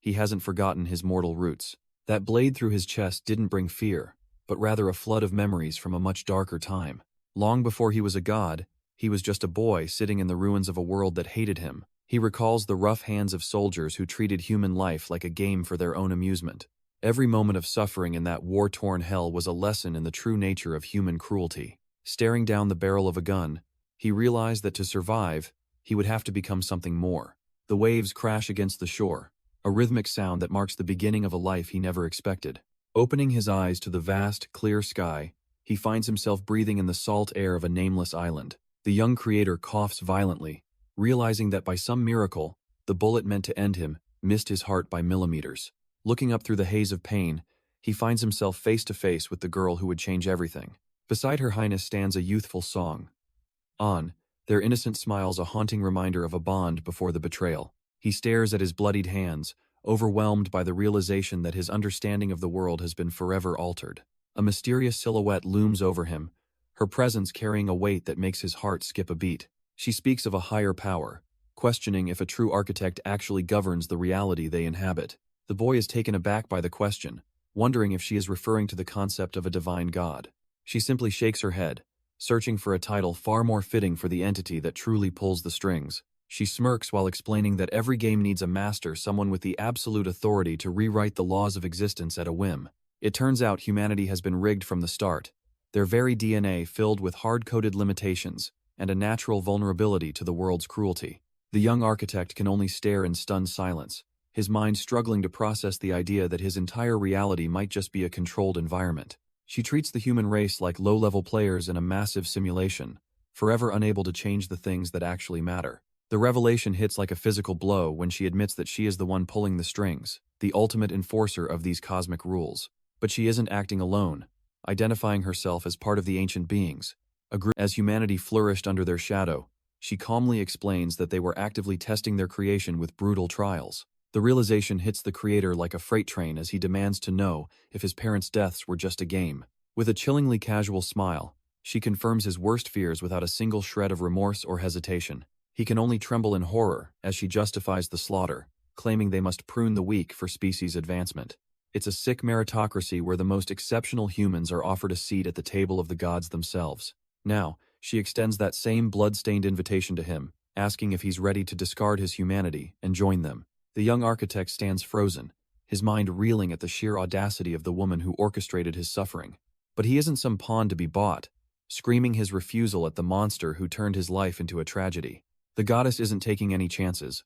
he hasn't forgotten his mortal roots. That blade through his chest didn't bring fear, but rather a flood of memories from a much darker time. Long before he was a god, he was just a boy sitting in the ruins of a world that hated him. He recalls the rough hands of soldiers who treated human life like a game for their own amusement. Every moment of suffering in that war-torn hell was a lesson in the true nature of human cruelty. Staring down the barrel of a gun, he realized that to survive, he would have to become something more. The waves crash against the shore, a rhythmic sound that marks the beginning of a life he never expected. Opening his eyes to the vast, clear sky, he finds himself breathing in the salt air of a nameless island. The young creator coughs violently, realizing that by some miracle, the bullet meant to end him missed his heart by millimeters. Looking up through the haze of pain, he finds himself face to face with the girl who would change everything. Beside Her Highness stands a youthful song. On, their innocent smiles a haunting reminder of a bond before the betrayal. He stares at his bloodied hands, overwhelmed by the realization that his understanding of the world has been forever altered. A mysterious silhouette looms over him, her presence carrying a weight that makes his heart skip a beat. She speaks of a higher power, questioning if a true architect actually governs the reality they inhabit. The boy is taken aback by the question, wondering if she is referring to the concept of a divine god. She simply shakes her head, searching for a title far more fitting for the entity that truly pulls the strings. She smirks while explaining that every game needs a master, someone with the absolute authority to rewrite the laws of existence at a whim. It turns out humanity has been rigged from the start, their very DNA filled with hard-coded limitations and a natural vulnerability to the world's cruelty. The young architect can only stare in stunned silence, his mind struggling to process the idea that his entire reality might just be a controlled environment. She treats the human race like low-level players in a massive simulation, forever unable to change the things that actually matter. The revelation hits like a physical blow when she admits that she is the one pulling the strings, the ultimate enforcer of these cosmic rules. But she isn't acting alone, identifying herself as part of the ancient beings, a group. As humanity flourished under their shadow, she calmly explains that they were actively testing their creation with brutal trials. The realization hits the creator like a freight train as he demands to know if his parents' deaths were just a game. With a chillingly casual smile, she confirms his worst fears without a single shred of remorse or hesitation. He can only tremble in horror as she justifies the slaughter, claiming they must prune the weak for species advancement. It's a sick meritocracy where the most exceptional humans are offered a seat at the table of the gods themselves. Now, she extends that same blood-stained invitation to him, asking if he's ready to discard his humanity and join them. The young architect stands frozen, his mind reeling at the sheer audacity of the woman who orchestrated his suffering. But he isn't some pawn to be bought, screaming his refusal at the monster who turned his life into a tragedy. The goddess isn't taking any chances,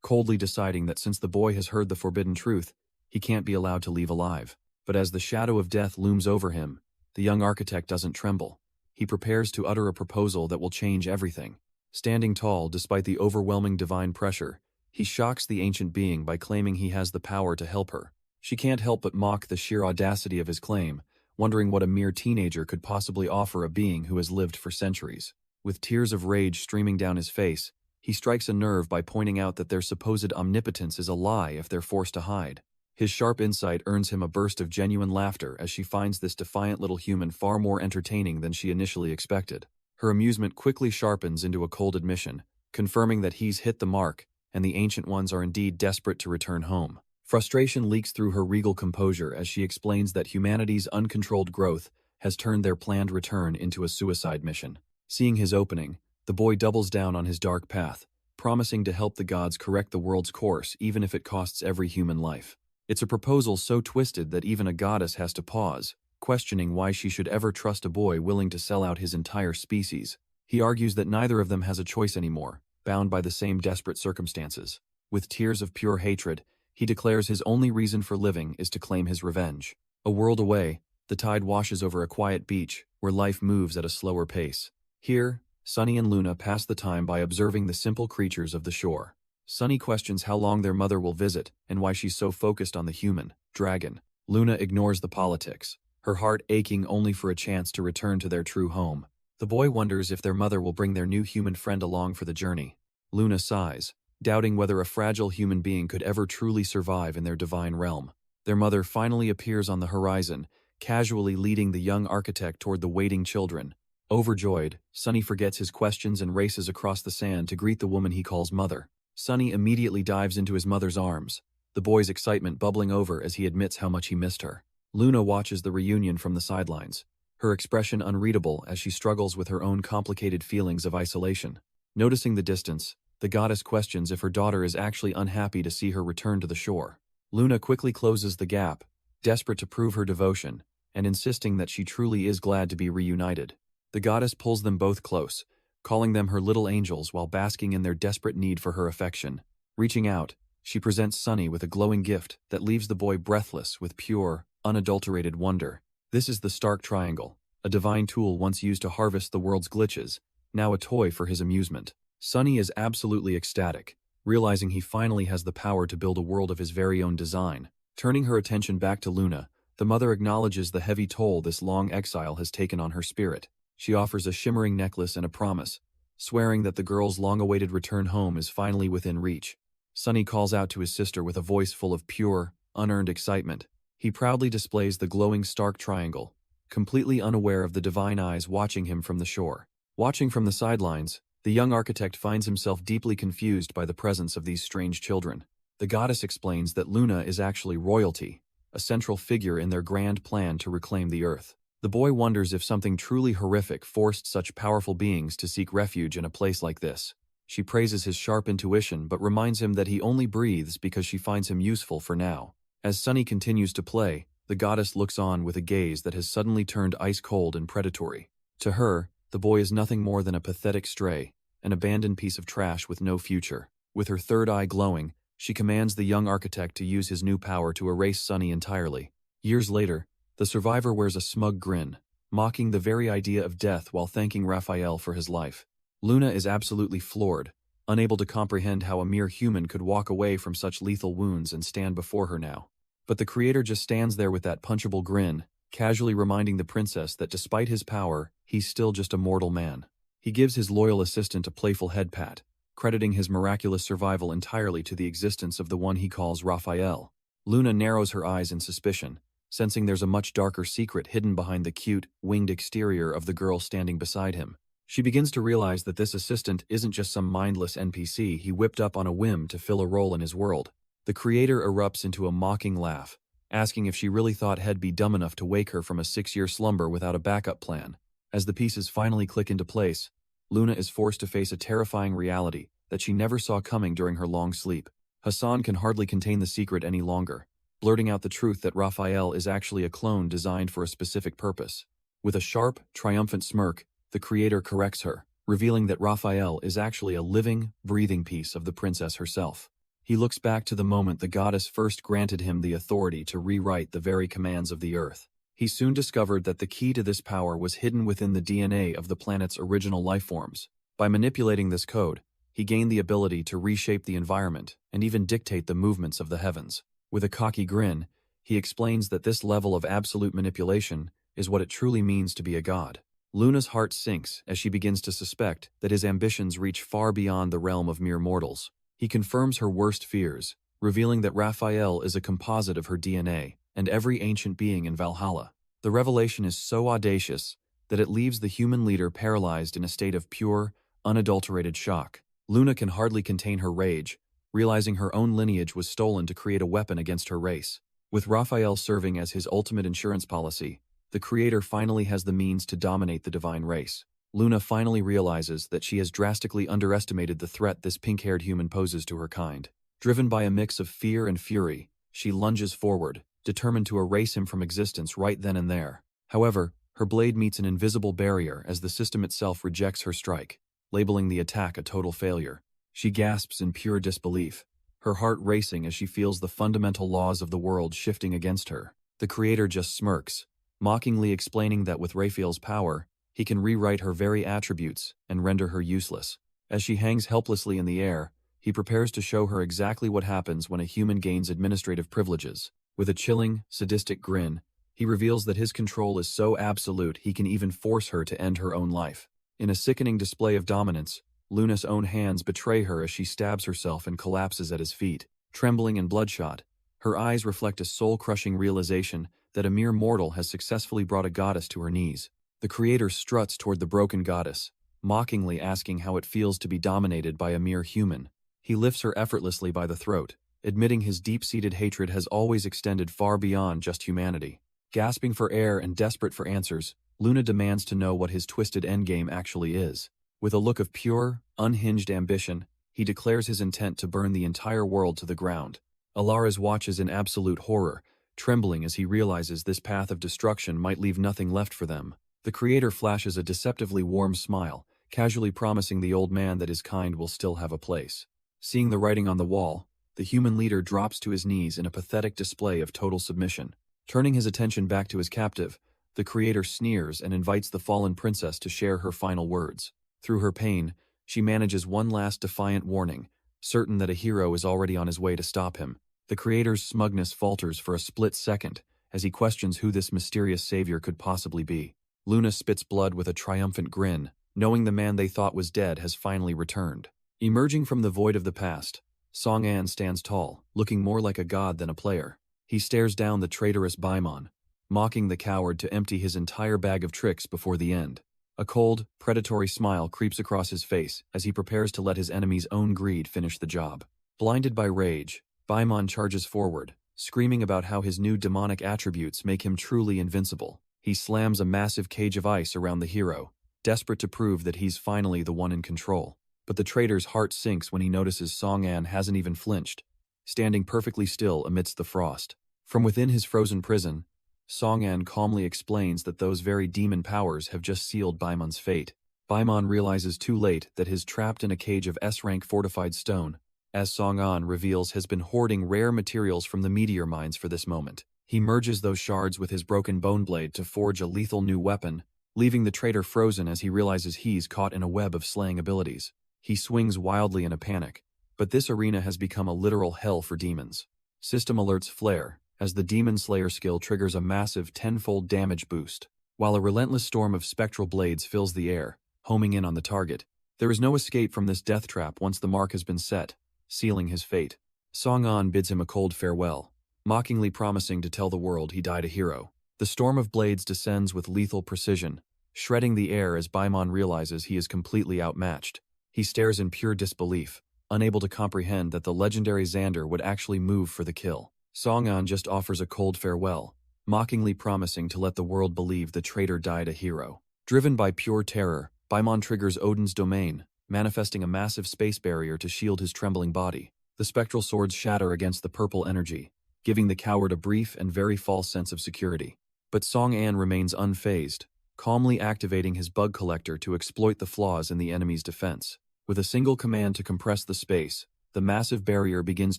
coldly deciding that since the boy has heard the forbidden truth, he can't be allowed to leave alive. But as the shadow of death looms over him, the young architect doesn't tremble. He prepares to utter a proposal that will change everything. Standing tall despite the overwhelming divine pressure, he shocks the ancient being by claiming he has the power to help her. She can't help but mock the sheer audacity of his claim, wondering what a mere teenager could possibly offer a being who has lived for centuries. With tears of rage streaming down his face, he strikes a nerve by pointing out that their supposed omnipotence is a lie if they're forced to hide. His sharp insight earns him a burst of genuine laughter as she finds this defiant little human far more entertaining than she initially expected. Her amusement quickly sharpens into a cold admission, confirming that he's hit the mark, and the ancient ones are indeed desperate to return home. Frustration leaks through her regal composure as she explains that humanity's uncontrolled growth has turned their planned return into a suicide mission. Seeing his opening, the boy doubles down on his dark path, promising to help the gods correct the world's course even if it costs every human life. It's a proposal so twisted that even a goddess has to pause, questioning why she should ever trust a boy willing to sell out his entire species. He argues that neither of them has a choice anymore, bound by the same desperate circumstances. With tears of pure hatred, he declares his only reason for living is to claim his revenge. A world away, the tide washes over a quiet beach, where life moves at a slower pace. Here, Sunny and Luna pass the time by observing the simple creatures of the shore. Sunny questions how long their mother will visit and why she's so focused on the human dragon. Luna ignores the politics, her heart aching only for a chance to return to their true home. The boy wonders if their mother will bring their new human friend along for the journey. Luna sighs, doubting whether a fragile human being could ever truly survive in their divine realm. Their mother finally appears on the horizon, casually leading the young architect toward the waiting children. Overjoyed, Sunny forgets his questions and races across the sand to greet the woman he calls mother. Sunny immediately dives into his mother's arms, the boy's excitement bubbling over as he admits how much he missed her. Luna watches the reunion from the sidelines, her expression unreadable as she struggles with her own complicated feelings of isolation. Noticing the distance, the goddess questions if her daughter is actually unhappy to see her return to the shore. Luna quickly closes the gap, desperate to prove her devotion, and insisting that she truly is glad to be reunited. The goddess pulls them both close, calling them her little angels while basking in their desperate need for her affection. Reaching out, she presents Sunny with a glowing gift that leaves the boy breathless with pure, unadulterated wonder. This is the Stark Triangle, a divine tool once used to harvest the world's glitches, now a toy for his amusement. Sunny is absolutely ecstatic, realizing he finally has the power to build a world of his very own design. Turning her attention back to Luna, the mother acknowledges the heavy toll this long exile has taken on her spirit. She offers a shimmering necklace and a promise, swearing that the girl's long-awaited return home is finally within reach. Sunny calls out to his sister with a voice full of pure, unearned excitement. He proudly displays the glowing Stark Triangle, completely unaware of the divine eyes watching him from the shore. Watching from the sidelines, the young architect finds himself deeply confused by the presence of these strange children. The goddess explains that Luna is actually royalty, a central figure in their grand plan to reclaim the earth. The boy wonders if something truly horrific forced such powerful beings to seek refuge in a place like this. She praises his sharp intuition but reminds him that he only breathes because she finds him useful for now. As Sunny continues to play, The goddess looks on with a gaze that has suddenly turned ice-cold and predatory. To her, the boy is nothing more than a pathetic stray, an abandoned piece of trash with no future. With her third eye glowing, she commands the young architect to use his new power to erase Sunny entirely. Years later, the survivor wears a smug grin, mocking the very idea of death while thanking Raphael for his life. Luna is absolutely floored, unable to comprehend how a mere human could walk away from such lethal wounds and stand before her now. But the creator just stands there with that punchable grin, casually reminding the princess that despite his power, he's still just a mortal man. He gives his loyal assistant a playful head pat, crediting his miraculous survival entirely to the existence of the one he calls Raphael. Luna narrows her eyes in suspicion, sensing there's a much darker secret hidden behind the cute, winged exterior of the girl standing beside him. She begins to realize that this assistant isn't just some mindless NPC he whipped up on a whim to fill a role in his world. The creator erupts into a mocking laugh, asking if she really thought he'd be dumb enough to wake her from a 6-year slumber without a backup plan. As the pieces finally click into place, Luna is forced to face a terrifying reality that she never saw coming during her long sleep. Hassan can hardly contain the secret any longer, blurting out the truth that Raphael is actually a clone designed for a specific purpose. With a sharp, triumphant smirk, the creator corrects her, revealing that Raphael is actually a living, breathing piece of the princess herself. He looks back to the moment the goddess first granted him the authority to rewrite the very commands of the earth. He soon discovered that the key to this power was hidden within the DNA of the planet's original lifeforms. By manipulating this code, he gained the ability to reshape the environment and even dictate the movements of the heavens. With a cocky grin, he explains that this level of absolute manipulation is what it truly means to be a god. Luna's heart sinks as she begins to suspect that his ambitions reach far beyond the realm of mere mortals. He confirms her worst fears, revealing that Raphael is a composite of her DNA and every ancient being in Valhalla. The revelation is so audacious that it leaves the human leader paralyzed in a state of pure, unadulterated shock. Luna can hardly contain her rage, realizing her own lineage was stolen to create a weapon against her race. With Raphael serving as his ultimate insurance policy, the creator finally has the means to dominate the divine race. Luna finally realizes that she has drastically underestimated the threat this pink-haired human poses to her kind. Driven by a mix of fear and fury, she lunges forward, determined to erase him from existence right then and there. However, her blade meets an invisible barrier as the system itself rejects her strike, labeling the attack a total failure. She gasps in pure disbelief, her heart racing as she feels the fundamental laws of the world shifting against her. The creator just smirks, mockingly explaining that with Raphael's power, he can rewrite her very attributes and render her useless. As she hangs helplessly in the air, he prepares to show her exactly what happens when a human gains administrative privileges. With a chilling, sadistic grin, he reveals that his control is so absolute he can even force her to end her own life. In a sickening display of dominance, Luna's own hands betray her as she stabs herself and collapses at his feet. Trembling and bloodshot, her eyes reflect a soul-crushing realization that a mere mortal has successfully brought a goddess to her knees. The creator struts toward the broken goddess, mockingly asking how it feels to be dominated by a mere human. He lifts her effortlessly by the throat, admitting his deep-seated hatred has always extended far beyond just humanity. Gasping for air and desperate for answers, Luna demands to know what his twisted endgame actually is. With a look of pure, unhinged ambition, he declares his intent to burn the entire world to the ground. Alaris watches in absolute horror, trembling as he realizes this path of destruction might leave nothing left for them. The creator flashes a deceptively warm smile, casually promising the old man that his kind will still have a place. Seeing the writing on the wall, the human leader drops to his knees in a pathetic display of total submission. Turning his attention back to his captive, the creator sneers and invites the fallen princess to share her final words. Through her pain, she manages one last defiant warning, certain that a hero is already on his way to stop him. The creator's smugness falters for a split second as he questions who this mysterious savior could possibly be. Luna spits blood with a triumphant grin, knowing the man they thought was dead has finally returned. Emerging from the void of the past, Song-an stands tall, looking more like a god than a player. He stares down the traitorous Baimon, mocking the coward to empty his entire bag of tricks before the end. A cold, predatory smile creeps across his face as he prepares to let his enemy's own greed finish the job. Blinded by rage, Baimon charges forward, screaming about how his new demonic attributes make him truly invincible. He slams a massive cage of ice around the hero, desperate to prove that he's finally the one in control. But the traitor's heart sinks when he notices Song-an hasn't even flinched, standing perfectly still amidst the frost. From within his frozen prison, Song-an calmly explains that those very demon powers have just sealed Baimon's fate. Baimon realizes too late that he's trapped in a cage of S-rank fortified stone, as Song-an reveals has been hoarding rare materials from the meteor mines for this moment. He merges those shards with his broken bone blade to forge a lethal new weapon, leaving the traitor frozen as he realizes he's caught in a web of slaying abilities. He swings wildly in a panic, but this arena has become a literal hell for demons. System alerts flare, as the Demon Slayer skill triggers a massive 10-fold damage boost. While a relentless storm of spectral blades fills the air, homing in on the target, there is no escape from this death trap once the mark has been set, sealing his fate. Song-an bids him a cold farewell, mockingly promising to tell the world he died a hero. The storm of blades descends with lethal precision, shredding the air as Baimon realizes he is completely outmatched. He stares in pure disbelief, unable to comprehend that the legendary Xander would actually move for the kill. Song-an just offers a cold farewell, mockingly promising to let the world believe the traitor died a hero. Driven by pure terror, Baimon triggers Odin's domain, manifesting a massive space barrier to shield his trembling body. The spectral swords shatter against the purple energy, giving the coward a brief and very false sense of security. But Song-an remains unfazed, calmly activating his bug collector to exploit the flaws in the enemy's defense. With a single command to compress the space, the massive barrier begins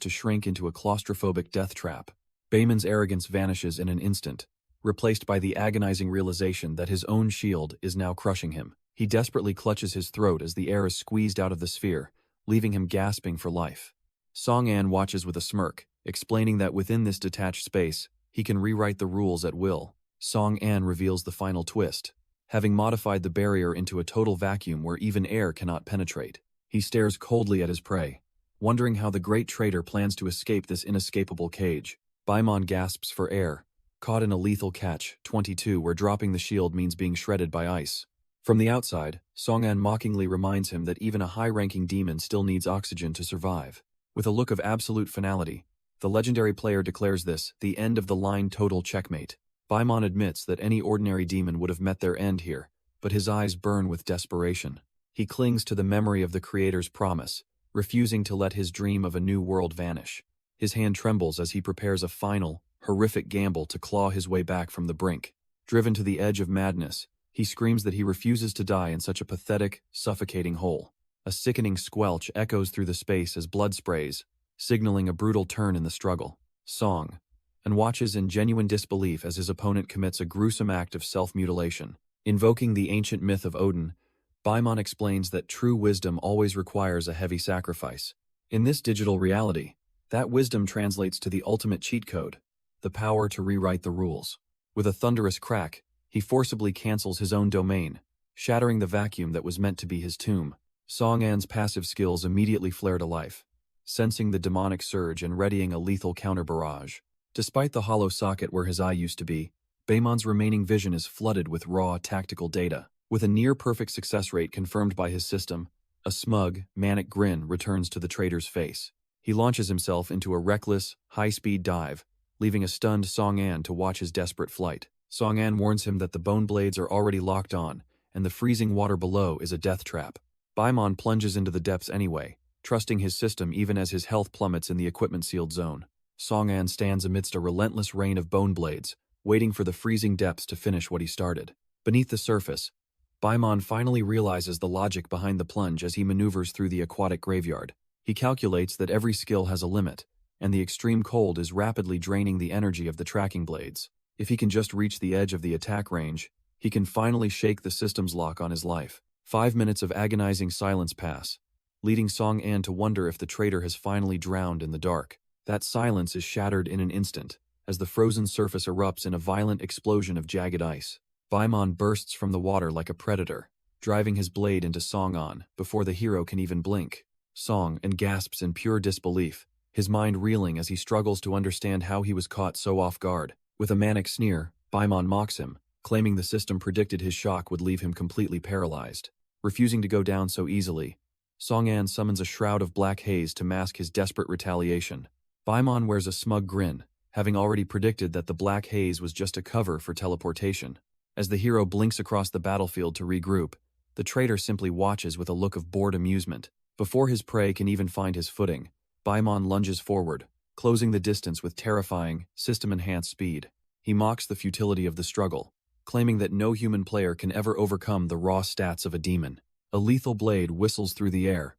to shrink into a claustrophobic death trap. Baymon's arrogance vanishes in an instant, replaced by the agonizing realization that his own shield is now crushing him. He desperately clutches his throat as the air is squeezed out of the sphere, leaving him gasping for life. Song-an watches with a smirk, explaining that within this detached space, he can rewrite the rules at will. Song-an reveals the final twist, having modified the barrier into a total vacuum where even air cannot penetrate. He stares coldly at his prey, wondering how the great traitor plans to escape this inescapable cage. Baimon gasps for air, caught in a lethal catch, 22, where dropping the shield means being shredded by ice. From the outside, Song-an mockingly reminds him that even a high-ranking demon still needs oxygen to survive. With a look of absolute finality, the legendary player declares this the end of the line total checkmate. Baimon admits that any ordinary demon would have met their end here, but his eyes burn with desperation. He clings to the memory of the creator's promise, refusing to let his dream of a new world vanish. His hand trembles as he prepares a final, horrific gamble to claw his way back from the brink. Driven to the edge of madness, he screams that he refuses to die in such a pathetic, suffocating hole. A sickening squelch echoes through the space as blood sprays, signaling a brutal turn in the struggle. Song and watches in genuine disbelief as his opponent commits a gruesome act of self-mutilation. Invoking the ancient myth of Odin, Baimon explains that true wisdom always requires a heavy sacrifice. In this digital reality, that wisdom translates to the ultimate cheat code, the power to rewrite the rules. With a thunderous crack, he forcibly cancels his own domain, shattering the vacuum that was meant to be his tomb. Song-an's passive skills immediately flare to life, sensing the demonic surge and readying a lethal counter-barrage. Despite the hollow socket where his eye used to be, Baimon's remaining vision is flooded with raw, tactical data. With a near-perfect success rate confirmed by his system, a smug, manic grin returns to the traitor's face. He launches himself into a reckless, high-speed dive, leaving a stunned Song-an to watch his desperate flight. Song-an warns him that the bone blades are already locked on, and the freezing water below is a death trap. Baimon plunges into the depths anyway, trusting his system even as his health plummets in the equipment-sealed zone. Song-an stands amidst a relentless rain of bone blades, waiting for the freezing depths to finish what he started. Beneath the surface, Baimon finally realizes the logic behind the plunge as he maneuvers through the aquatic graveyard. He calculates that every skill has a limit, and the extreme cold is rapidly draining the energy of the tracking blades. If he can just reach the edge of the attack range, he can finally shake the system's lock on his life. 5 minutes of agonizing silence pass, leading Song-an to wonder if the traitor has finally drowned in the dark. That silence is shattered in an instant, as the frozen surface erupts in a violent explosion of jagged ice. Baimon bursts from the water like a predator, driving his blade into Song-an before the hero can even blink. Song-an gasps in pure disbelief, his mind reeling as he struggles to understand how he was caught so off guard. With a manic sneer, Baimon mocks him, claiming the system predicted his shock would leave him completely paralyzed. Refusing to go down so easily, Song-an summons a shroud of black haze to mask his desperate retaliation. Baimon wears a smug grin, having already predicted that the black haze was just a cover for teleportation. As the hero blinks across the battlefield to regroup, the traitor simply watches with a look of bored amusement. Before his prey can even find his footing, Baimon lunges forward, closing the distance with terrifying, system-enhanced speed. He mocks the futility of the struggle, claiming that no human player can ever overcome the raw stats of a demon. A lethal blade whistles through the air,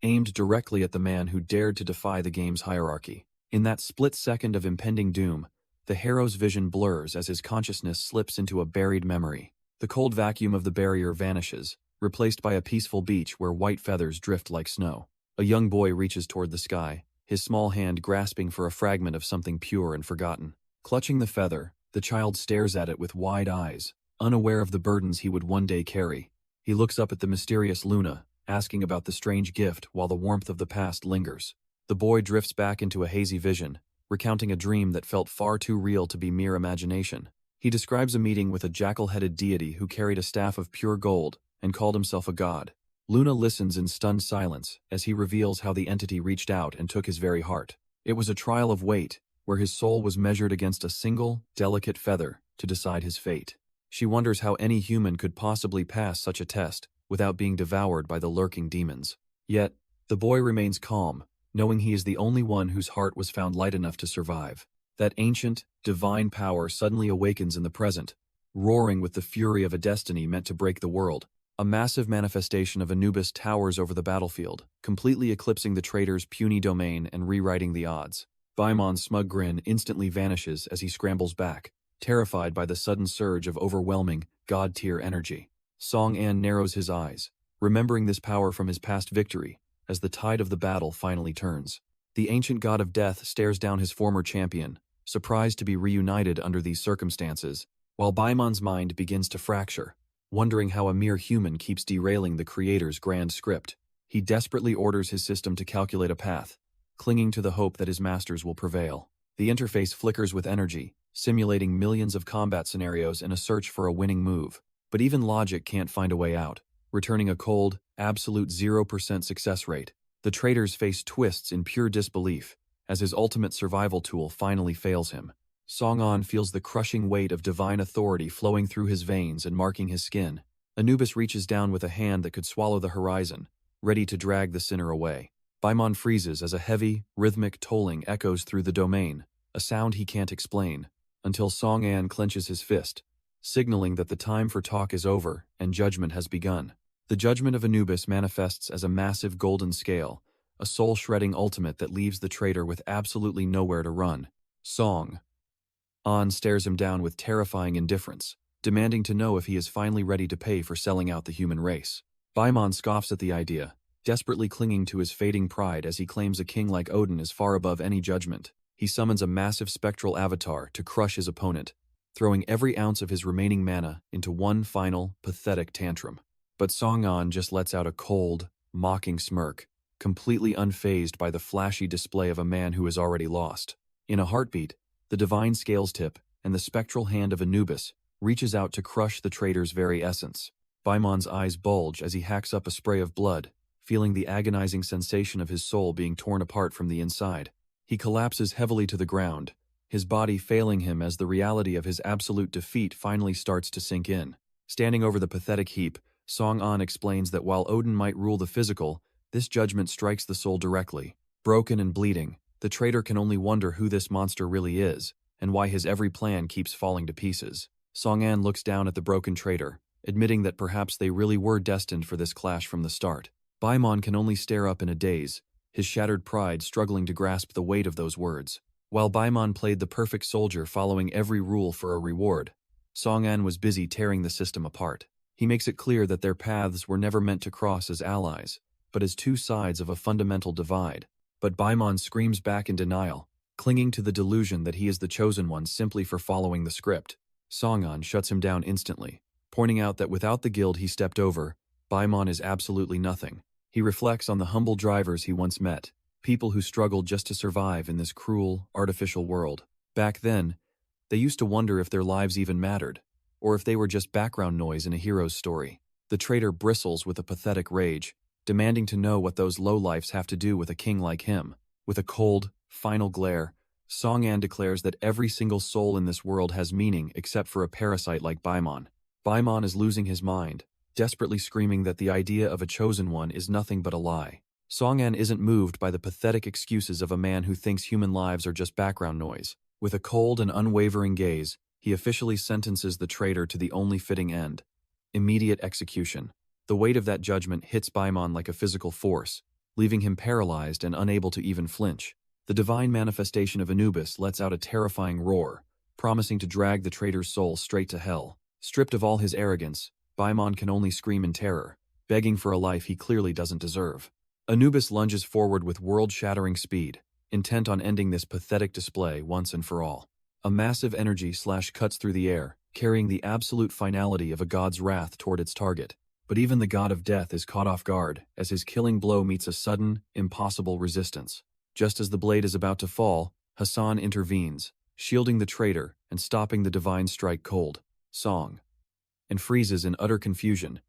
aimed directly at the man who dared to defy the game's hierarchy. In that split second of impending doom, the hero's vision blurs as his consciousness slips into a buried memory. The cold vacuum of the barrier vanishes, replaced by a peaceful beach where white feathers drift like snow. A young boy reaches toward the sky, his small hand grasping for a fragment of something pure and forgotten. Clutching the feather, the child stares at it with wide eyes, unaware of the burdens he would one day carry. He looks up at the mysterious Luna, asking about the strange gift while the warmth of the past lingers. The boy drifts back into a hazy vision, recounting a dream that felt far too real to be mere imagination. He describes a meeting with a jackal-headed deity who carried a staff of pure gold and called himself a god. Luna listens in stunned silence as he reveals how the entity reached out and took his very heart. It was a trial of weight, where his soul was measured against a single, delicate feather to decide his fate. She wonders how any human could possibly pass such a test without being devoured by the lurking demons. Yet, the boy remains calm, knowing he is the only one whose heart was found light enough to survive. That ancient, divine power suddenly awakens in the present, roaring with the fury of a destiny meant to break the world. A massive manifestation of Anubis towers over the battlefield, completely eclipsing the traitor's puny domain and rewriting the odds. Baimon's smug grin instantly vanishes as he scrambles back, terrified by the sudden surge of overwhelming, god-tier energy. Song-an narrows his eyes, remembering this power from his past victory, as the tide of the battle finally turns. The ancient god of death stares down his former champion, surprised to be reunited under these circumstances, while Baimon's mind begins to fracture, wondering how a mere human keeps derailing the creator's grand script. He desperately orders his system to calculate a path, clinging to the hope that his masters will prevail. The interface flickers with energy, simulating millions of combat scenarios in a search for a winning move. But even logic can't find a way out, returning a cold, absolute 0% success rate. The traitor's face twists in pure disbelief, as his ultimate survival tool finally fails him. Song-an feels the crushing weight of divine authority flowing through his veins and marking his skin. Anubis reaches down with a hand that could swallow the horizon, ready to drag the sinner away. Baimon freezes as a heavy, rhythmic tolling echoes through the domain, a sound he can't explain, until Song-an clenches his fist, signaling that the time for talk is over and judgment has begun. The judgment of Anubis manifests as a massive golden scale, a soul-shredding ultimate that leaves the traitor with absolutely nowhere to run. Song-an stares him down with terrifying indifference, demanding to know if he is finally ready to pay for selling out the human race. Baimon scoffs at the idea, desperately clinging to his fading pride as he claims a king like Odin is far above any judgment. He summons a massive spectral avatar to crush his opponent, throwing every ounce of his remaining mana into one final, pathetic tantrum. But Song-an just lets out a cold, mocking smirk, completely unfazed by the flashy display of a man who is already lost. In a heartbeat, the divine scales tip, and the spectral hand of Anubis reaches out to crush the traitor's very essence. Baimon's eyes bulge as he hacks up a spray of blood, feeling the agonizing sensation of his soul being torn apart from the inside. He collapses heavily to the ground, his body failing him as the reality of his absolute defeat finally starts to sink in. Standing over the pathetic heap, Song-an explains that while Odin might rule the physical, this judgment strikes the soul directly. Broken and bleeding, the traitor can only wonder who this monster really is, and why his every plan keeps falling to pieces. Song-an looks down at the broken traitor, admitting that perhaps they really were destined for this clash from the start. Baimon can only stare up in a daze, his shattered pride struggling to grasp the weight of those words. While Baimon played the perfect soldier following every rule for a reward, Song-an was busy tearing the system apart. He makes it clear that their paths were never meant to cross as allies, but as two sides of a fundamental divide. But Baimon screams back in denial, clinging to the delusion that he is the chosen one simply for following the script. Song-an shuts him down instantly, pointing out that without the guild he stepped over, Baimon is absolutely nothing. He reflects on the humble drivers he once met, people who struggled just to survive in this cruel, artificial world. Back then, they used to wonder if their lives even mattered, or if they were just background noise in a hero's story. The traitor bristles with a pathetic rage, demanding to know what those lowlifes have to do with a king like him. With a cold, final glare, Song-an declares that every single soul in this world has meaning except for a parasite like Baimon. Baimon is losing his mind, desperately screaming that the idea of a chosen one is nothing but a lie. Song-an isn't moved by the pathetic excuses of a man who thinks human lives are just background noise. With a cold and unwavering gaze, he officially sentences the traitor to the only fitting end: immediate execution. The weight of that judgment hits Baimon like a physical force, leaving him paralyzed and unable to even flinch. The divine manifestation of Anubis lets out a terrifying roar, promising to drag the traitor's soul straight to hell. Stripped of all his arrogance, Baimon can only scream in terror, begging for a life he clearly doesn't deserve. Anubis lunges forward with world-shattering speed, intent on ending this pathetic display once and for all. A massive energy slash cuts through the air, carrying the absolute finality of a god's wrath toward its target. But even the god of death is caught off guard as his killing blow meets a sudden, impossible resistance. Just as the blade is about to fall, Hassan intervenes, shielding the traitor and stopping the divine strike cold. Song. And freezes in utter confusion,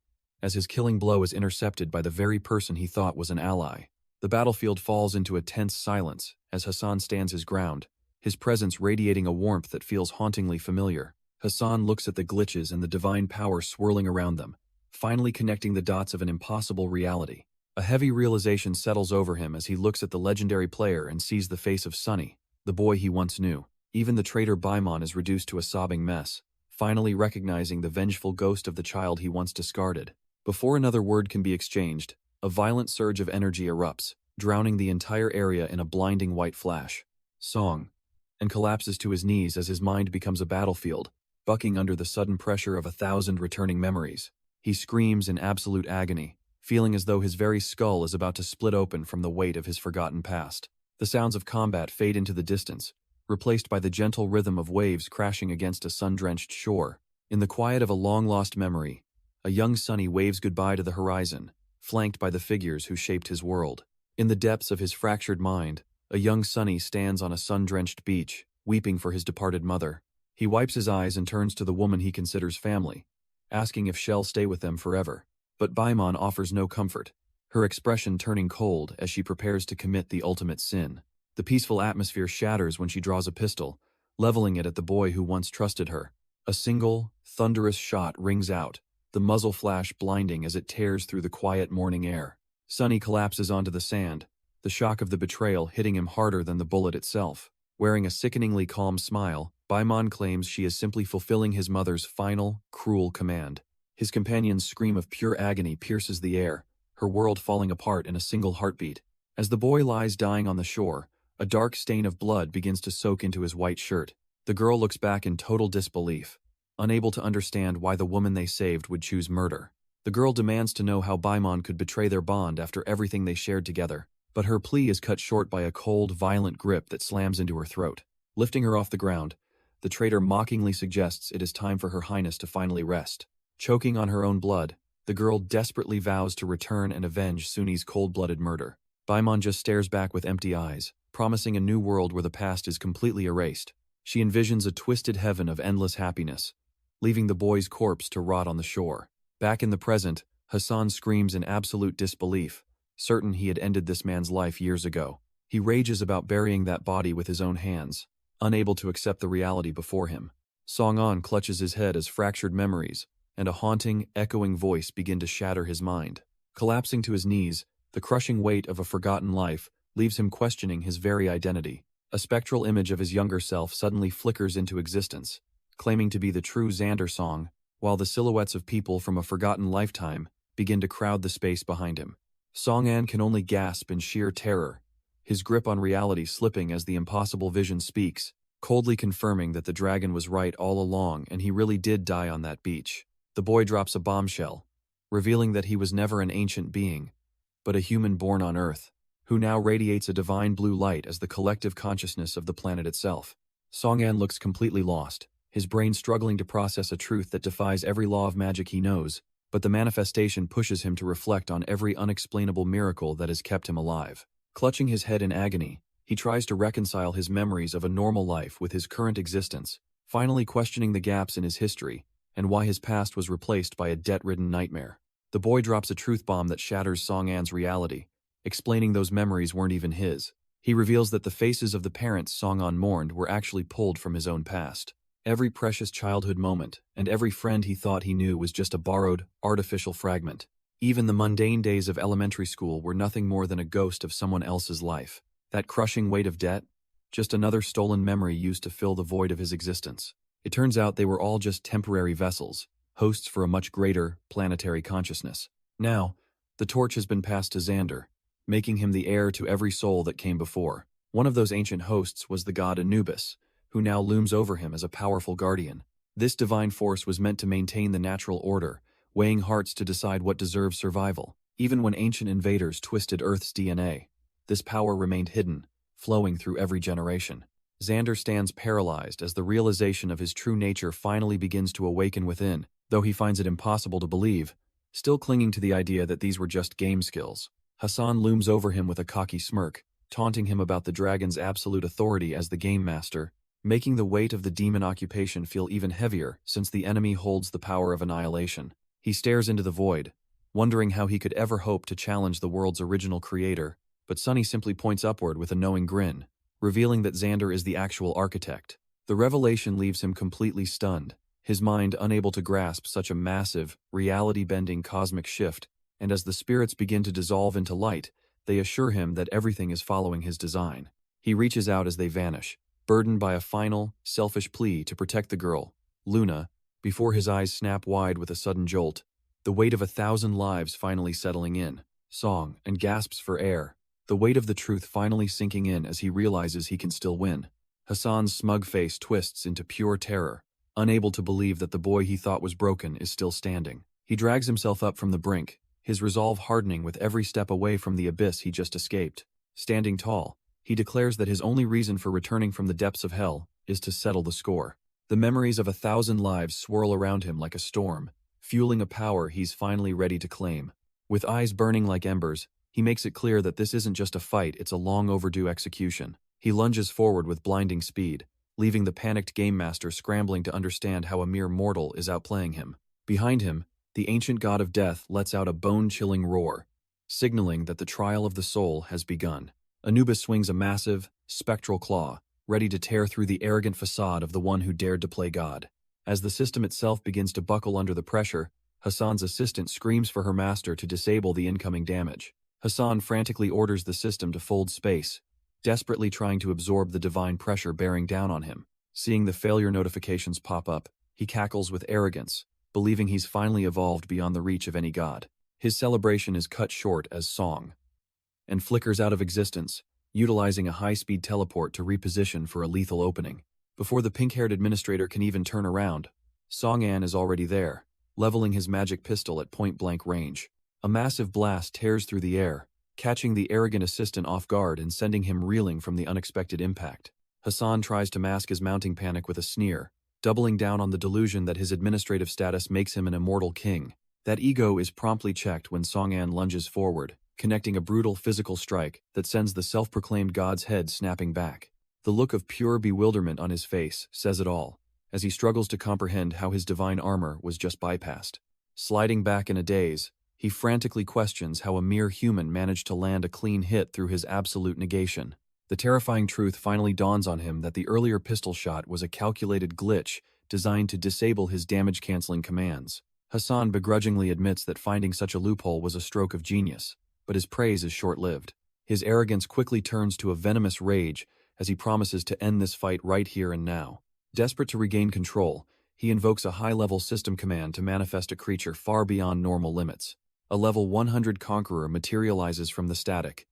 as his killing blow is intercepted by the very person he thought was an ally. The battlefield falls into a tense silence as Hassan stands his ground, his presence radiating a warmth that feels hauntingly familiar. Hassan looks at the glitches and the divine power swirling around them, finally connecting the dots of an impossible reality. A heavy realization settles over him as he looks at the legendary player and sees the face of Sunny, the boy he once knew. Even the traitor Baimon is reduced to a sobbing mess, finally recognizing the vengeful ghost of the child he once discarded. Before another word can be exchanged, a violent surge of energy erupts, drowning the entire area in a blinding white flash. Song. And collapses to his knees as his mind becomes a battlefield, bucking under the sudden pressure of 1,000 returning memories. He screams in absolute agony, feeling as though his very skull is about to split open from the weight of his forgotten past. The sounds of combat fade into the distance, replaced by the gentle rhythm of waves crashing against a sun-drenched shore. In the quiet of a long-lost memory, a young Sunny waves goodbye to the horizon, flanked by the figures who shaped his world. In the depths of his fractured mind, a young Sunny stands on a sun-drenched beach, weeping for his departed mother. He wipes his eyes and turns to the woman he considers family, asking if she'll stay with them forever. But Baimon offers no comfort, her expression turning cold as she prepares to commit the ultimate sin. The peaceful atmosphere shatters when she draws a pistol, leveling it at the boy who once trusted her. A single, thunderous shot rings out, the muzzle flash blinding as it tears through the quiet morning air. Sunny collapses onto the sand, the shock of the betrayal hitting him harder than the bullet itself. Wearing a sickeningly calm smile, Baimon claims she is simply fulfilling his mother's final, cruel command. His companion's scream of pure agony pierces the air, her world falling apart in a single heartbeat. As the boy lies dying on the shore, a dark stain of blood begins to soak into his white shirt. The girl looks back in total disbelief, unable to understand why the woman they saved would choose murder. The girl demands to know how Baimon could betray their bond after everything they shared together, but her plea is cut short by a cold, violent grip that slams into her throat. Lifting her off the ground, the traitor mockingly suggests it is time for Her Highness to finally rest. Choking on her own blood, the girl desperately vows to return and avenge Sunny's cold-blooded murder. Baimon just stares back with empty eyes, promising a new world where the past is completely erased. She envisions a twisted heaven of endless happiness, leaving the boy's corpse to rot on the shore. Back in the present, Hassan screams in absolute disbelief, certain he had ended this man's life years ago. He rages about burying that body with his own hands, unable to accept the reality before him. Song-an clutches his head as fractured memories and a haunting, echoing voice begin to shatter his mind. Collapsing to his knees, the crushing weight of a forgotten life leaves him questioning his very identity. A spectral image of his younger self suddenly flickers into existence, claiming to be the true Xander Song, while the silhouettes of people from a forgotten lifetime begin to crowd the space behind him. Song-an can only gasp in sheer terror, his grip on reality slipping as the impossible vision speaks, coldly confirming that the dragon was right all along and he really did die on that beach. The boy drops a bombshell, revealing that he was never an ancient being, but a human born on Earth, who now radiates a divine blue light as the collective consciousness of the planet itself. Song-an looks completely lost, his brain struggling to process a truth that defies every law of magic he knows, but the manifestation pushes him to reflect on every unexplainable miracle that has kept him alive. Clutching his head in agony, he tries to reconcile his memories of a normal life with his current existence, finally questioning the gaps in his history and why his past was replaced by a debt-ridden nightmare. The boy drops a truth bomb that shatters Song-an's reality, explaining those memories weren't even his. He reveals that the faces of the parents Song-an mourned were actually pulled from his own past. Every precious childhood moment and every friend he thought he knew was just a borrowed, artificial fragment. Even the mundane days of elementary school were nothing more than a ghost of someone else's life. That crushing weight of debt? Just another stolen memory used to fill the void of his existence. It turns out they were all just temporary vessels, hosts for a much greater planetary consciousness. Now, the torch has been passed to Xander, making him the heir to every soul that came before. One of those ancient hosts was the god Anubis, who now looms over him as a powerful guardian. This divine force was meant to maintain the natural order, weighing hearts to decide what deserves survival. Even when ancient invaders twisted Earth's DNA, this power remained hidden, flowing through every generation. Xander stands paralyzed as the realization of his true nature finally begins to awaken within, though he finds it impossible to believe, still clinging to the idea that these were just game skills. Hassan looms over him with a cocky smirk, taunting him about the dragon's absolute authority as the game master, making the weight of the demon occupation feel even heavier since the enemy holds the power of annihilation. He stares into the void, wondering how he could ever hope to challenge the world's original creator, but Sunny simply points upward with a knowing grin, revealing that Xander is the actual architect. The revelation leaves him completely stunned, his mind unable to grasp such a massive, reality-bending cosmic shift, and as the spirits begin to dissolve into light, they assure him that everything is following his design. He reaches out as they vanish, burdened by a final, selfish plea to protect the girl, Luna, before his eyes snap wide with a sudden jolt, the weight of 1,000 lives finally settling in, song, and gasps for air, the weight of the truth finally sinking in as he realizes he can still win. Hassan's smug face twists into pure terror, unable to believe that the boy he thought was broken is still standing. He drags himself up from the brink, his resolve hardening with every step away from the abyss he just escaped. Standing tall, he declares that his only reason for returning from the depths of hell is to settle the score. The memories of 1,000 lives swirl around him like a storm, fueling a power he's finally ready to claim. With eyes burning like embers, he makes it clear that this isn't just a fight, it's a long overdue execution. He lunges forward with blinding speed, leaving the panicked game master scrambling to understand how a mere mortal is outplaying him. Behind him, the ancient god of death lets out a bone-chilling roar, signaling that the trial of the soul has begun. Anubis swings a massive, spectral claw, ready to tear through the arrogant facade of the one who dared to play God. As the system itself begins to buckle under the pressure, Hassan's assistant screams for her master to disable the incoming damage. Hassan frantically orders the system to fold space, desperately trying to absorb the divine pressure bearing down on him. Seeing the failure notifications pop up, he cackles with arrogance, believing he's finally evolved beyond the reach of any god. His celebration is cut short as Song, and flickers out of existence, utilizing a high-speed teleport to reposition for a lethal opening. Before the pink-haired administrator can even turn around, Song-an is already there, leveling his magic pistol at point-blank range. A massive blast tears through the air, catching the arrogant assistant off guard and sending him reeling from the unexpected impact. Hassan tries to mask his mounting panic with a sneer, doubling down on the delusion that his administrative status makes him an immortal king. That ego is promptly checked when Song-an lunges forward, connecting a brutal physical strike that sends the self-proclaimed god's head snapping back. The look of pure bewilderment on his face says it all, as he struggles to comprehend how his divine armor was just bypassed. Sliding back in a daze, he frantically questions how a mere human managed to land a clean hit through his absolute negation. The terrifying truth finally dawns on him that the earlier pistol shot was a calculated glitch designed to disable his damage-canceling commands. Hassan begrudgingly admits that finding such a loophole was a stroke of genius, but his praise is short-lived. His arrogance quickly turns to a venomous rage as he promises to end this fight right here and now. Desperate to regain control, he invokes a high-level system command to manifest a creature far beyond normal limits. A level 100 conqueror materializes from the static,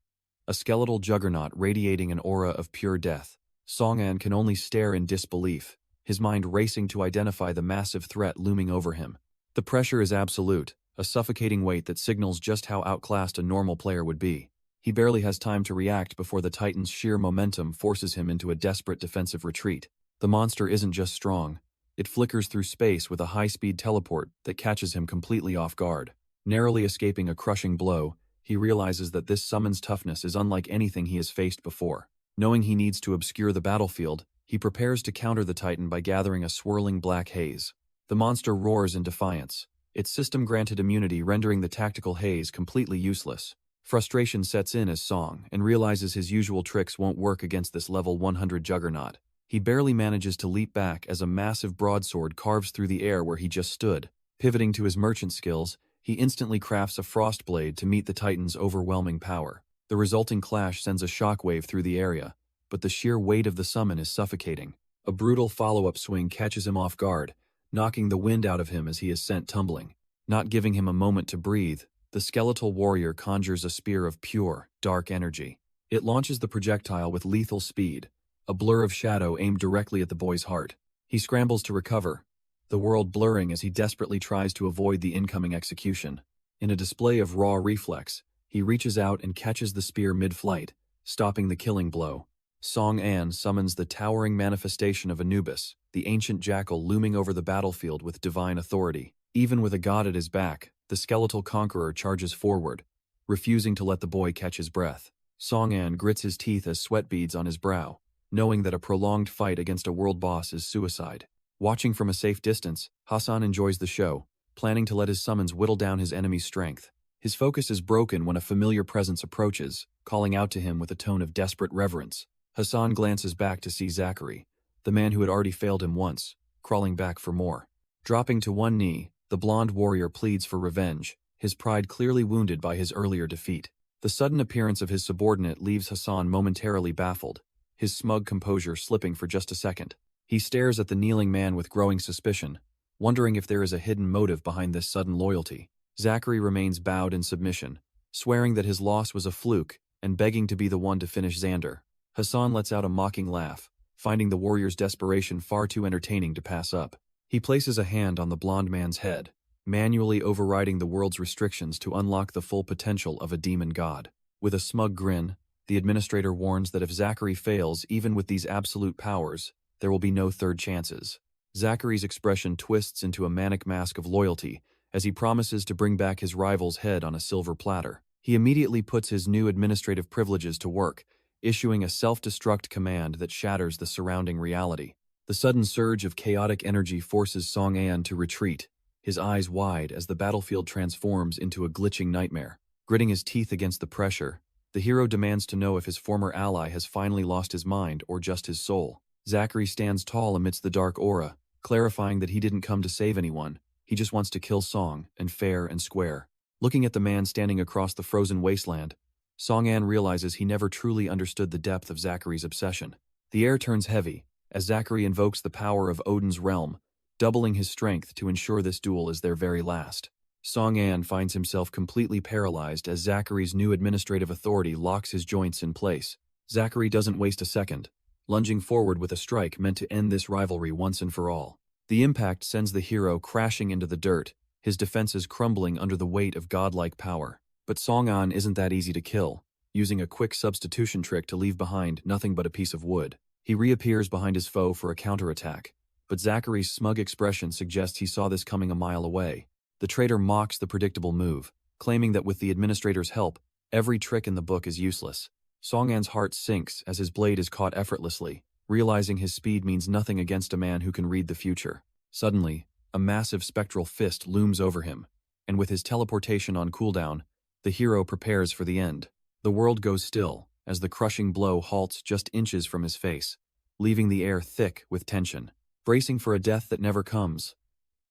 a skeletal juggernaut radiating an aura of pure death. Song-an can only stare in disbelief, his mind racing to identify the massive threat looming over him. The pressure is absolute, a suffocating weight that signals just how outclassed a normal player would be. He barely has time to react before the Titan's sheer momentum forces him into a desperate defensive retreat. The monster isn't just strong, it flickers through space with a high-speed teleport that catches him completely off guard. Narrowly escaping a crushing blow, he realizes that this summon's toughness is unlike anything he has faced before. Knowing he needs to obscure the battlefield, he prepares to counter the Titan by gathering a swirling black haze. The monster roars in defiance, its system-granted immunity rendering the tactical haze completely useless. Frustration sets in as Song and realizes his usual tricks won't work against this level 100 juggernaut. He barely manages to leap back as a massive broadsword carves through the air where he just stood. Pivoting to his merchant skills, he instantly crafts a frost blade to meet the Titan's overwhelming power. The resulting clash sends a shockwave through the area, but the sheer weight of the summon is suffocating. A brutal follow-up swing catches him off guard, knocking the wind out of him as he is sent tumbling. Not giving him a moment to breathe, the skeletal warrior conjures a spear of pure, dark energy. It launches the projectile with lethal speed, a blur of shadow aimed directly at the boy's heart. He scrambles to recover, the world blurring as he desperately tries to avoid the incoming execution. In a display of raw reflex, he reaches out and catches the spear mid-flight, stopping the killing blow. Song An summons the towering manifestation of Anubis, the ancient jackal looming over the battlefield with divine authority. Even with a god at his back, the skeletal conqueror charges forward, refusing to let the boy catch his breath. Song An grits his teeth as sweat beads on his brow, knowing that a prolonged fight against a world boss is suicide. Watching from a safe distance, Hassan enjoys the show, planning to let his summons whittle down his enemy's strength. His focus is broken when a familiar presence approaches, calling out to him with a tone of desperate reverence. Hassan glances back to see Zachary, the man who had already failed him once, crawling back for more. Dropping to one knee, the blonde warrior pleads for revenge, his pride clearly wounded by his earlier defeat. The sudden appearance of his subordinate leaves Hassan momentarily baffled, his smug composure slipping for just a second. He stares at the kneeling man with growing suspicion, wondering if there is a hidden motive behind this sudden loyalty. Zachary remains bowed in submission, swearing that his loss was a fluke and begging to be the one to finish Xander. Hassan lets out a mocking laugh, finding the warrior's desperation far too entertaining to pass up. He places a hand on the blonde man's head, manually overriding the world's restrictions to unlock the full potential of a demon god. With a smug grin, the administrator warns that if Zachary fails even with these absolute powers, there will be no third chances. Zachary's expression twists into a manic mask of loyalty as he promises to bring back his rival's head on a silver platter. He immediately puts his new administrative privileges to work, issuing a self-destruct command that shatters the surrounding reality. The sudden surge of chaotic energy forces Song An to retreat, his eyes wide as the battlefield transforms into a glitching nightmare. Gritting his teeth against the pressure, the hero demands to know if his former ally has finally lost his mind or just his soul. Zachary stands tall amidst the dark aura, clarifying that he didn't come to save anyone, he just wants to kill Song, and fair and square. Looking at the man standing across the frozen wasteland, Song An realizes he never truly understood the depth of Zachary's obsession. The air turns heavy, as Zachary invokes the power of Odin's realm, doubling his strength to ensure this duel is their very last. Song An finds himself completely paralyzed as Zachary's new administrative authority locks his joints in place. Zachary doesn't waste a second, lunging forward with a strike meant to end this rivalry once and for all. The impact sends the hero crashing into the dirt, his defenses crumbling under the weight of godlike power. But Song An isn't that easy to kill, using a quick substitution trick to leave behind nothing but a piece of wood. He reappears behind his foe for a counterattack, but Zachary's smug expression suggests he saw this coming a mile away. The traitor mocks the predictable move, claiming that with the administrator's help, every trick in the book is useless. Song An's heart sinks as his blade is caught effortlessly, realizing his speed means nothing against a man who can read the future. Suddenly, a massive spectral fist looms over him, and with his teleportation on cooldown, the hero prepares for the end. The world goes still as the crushing blow halts just inches from his face, leaving the air thick with tension. Bracing for a death that never comes,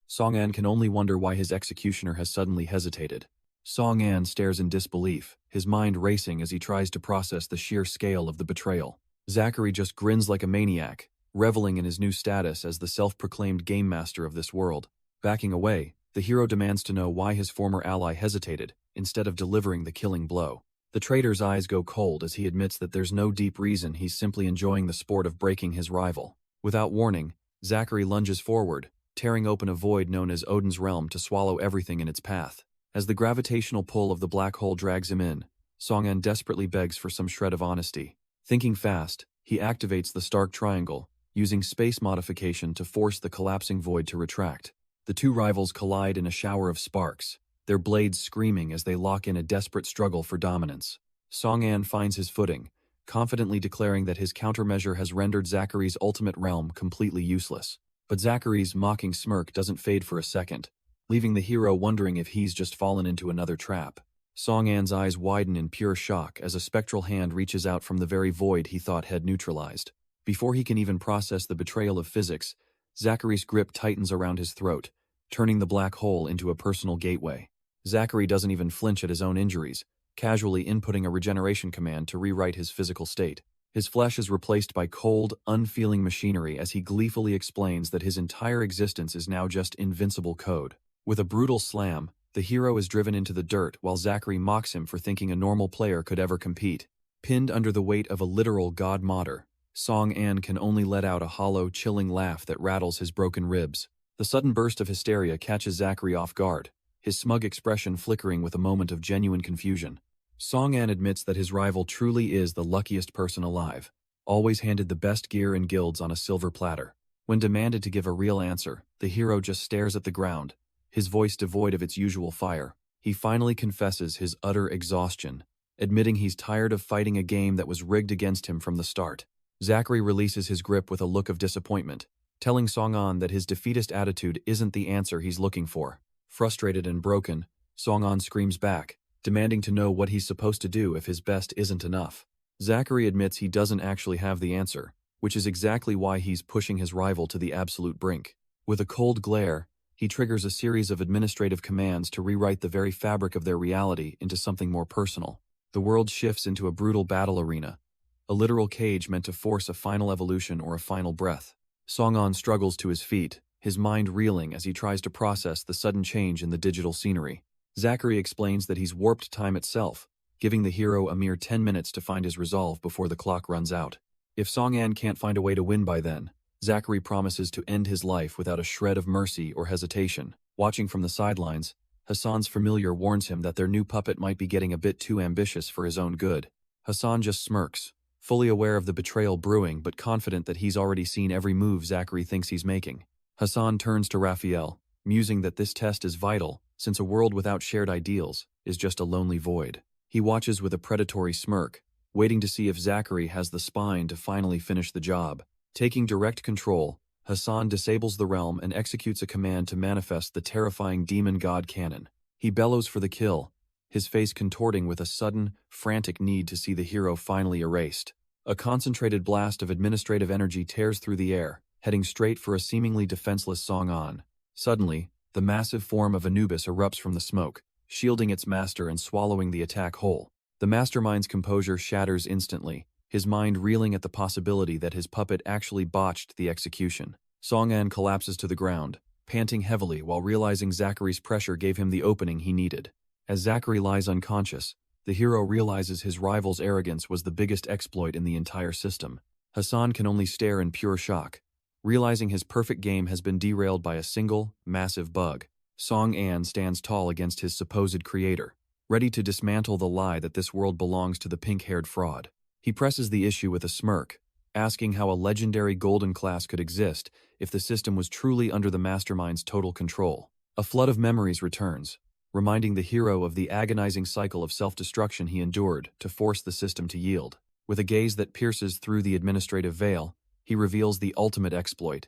Song An can only wonder why his executioner has suddenly hesitated. Song An stares in disbelief, his mind racing as he tries to process the sheer scale of the betrayal. Zachary just grins like a maniac, reveling in his new status as the self-proclaimed game master of this world. Backing away, the hero demands to know why his former ally hesitated, instead of delivering the killing blow. The traitor's eyes go cold as he admits that there's no deep reason, he's simply enjoying the sport of breaking his rival. Without warning, Zachary lunges forward, tearing open a void known as Odin's realm to swallow everything in its path. As the gravitational pull of the black hole drags him in, Song An desperately begs for some shred of honesty. Thinking fast, he activates the Stark Triangle, using space modification to force the collapsing void to retract. The two rivals collide in a shower of sparks, their blades screaming as they lock in a desperate struggle for dominance. Song An finds his footing, confidently declaring that his countermeasure has rendered Zachary's ultimate realm completely useless. But Zachary's mocking smirk doesn't fade for a second, leaving the hero wondering if he's just fallen into another trap. Song An's eyes widen in pure shock as a spectral hand reaches out from the very void he thought had neutralized. Before he can even process the betrayal of physics, Zachary's grip tightens around his throat, turning the black hole into a personal gateway. Zachary doesn't even flinch at his own injuries, casually inputting a regeneration command to rewrite his physical state. His flesh is replaced by cold, unfeeling machinery as he gleefully explains that his entire existence is now just invincible code. With a brutal slam, the hero is driven into the dirt while Zachary mocks him for thinking a normal player could ever compete. Pinned under the weight of a literal god martyr, Song-an can only let out a hollow, chilling laugh that rattles his broken ribs. The sudden burst of hysteria catches Zachary off guard, his smug expression flickering with a moment of genuine confusion. Song-an admits that his rival truly is the luckiest person alive, always handed the best gear and guilds on a silver platter. When demanded to give a real answer, the hero just stares at the ground, his voice devoid of its usual fire. He finally confesses his utter exhaustion, admitting he's tired of fighting a game that was rigged against him from the start. Zachary releases his grip with a look of disappointment, telling Song-an that his defeatist attitude isn't the answer he's looking for. Frustrated and broken, Song-an screams back, demanding to know what he's supposed to do if his best isn't enough. Zachary admits he doesn't actually have the answer, which is exactly why he's pushing his rival to the absolute brink. With a cold glare, he triggers a series of administrative commands to rewrite the very fabric of their reality into something more personal. The world shifts into a brutal battle arena, a literal cage meant to force a final evolution or a final breath. Song-an struggles to his feet, his mind reeling as he tries to process the sudden change in the digital scenery. Zachary explains that he's warped time itself, giving the hero a mere 10 minutes to find his resolve before the clock runs out. If Song-an can't find a way to win by then, Zachary promises to end his life without a shred of mercy or hesitation. Watching from the sidelines, Hassan's familiar warns him that their new puppet might be getting a bit too ambitious for his own good. Hassan just smirks, fully aware of the betrayal brewing but confident that he's already seen every move Zachary thinks he's making. Hassan turns to Raphael, musing that this test is vital, since a world without shared ideals is just a lonely void. He watches with a predatory smirk, waiting to see if Zachary has the spine to finally finish the job. Taking direct control, Hassan disables the realm and executes a command to manifest the terrifying demon god cannon. He bellows for the kill, his face contorting with a sudden, frantic need to see the hero finally erased. A concentrated blast of administrative energy tears through the air, heading straight for a seemingly defenseless Song-an. Suddenly, the massive form of Anubis erupts from the smoke, shielding its master and swallowing the attack whole. The mastermind's composure shatters instantly, his mind reeling at the possibility that his puppet actually botched the execution. Song-an collapses to the ground, panting heavily while realizing Zachary's pressure gave him the opening he needed. As Zachary lies unconscious, the hero realizes his rival's arrogance was the biggest exploit in the entire system. Hassan can only stare in pure shock, realizing his perfect game has been derailed by a single, massive bug. Song-an stands tall against his supposed creator, ready to dismantle the lie that this world belongs to the pink-haired fraud. He presses the issue with a smirk, asking how a legendary golden class could exist if the system was truly under the mastermind's total control. A flood of memories returns, reminding the hero of the agonizing cycle of self-destruction he endured to force the system to yield. With a gaze that pierces through the administrative veil, he reveals the ultimate exploit.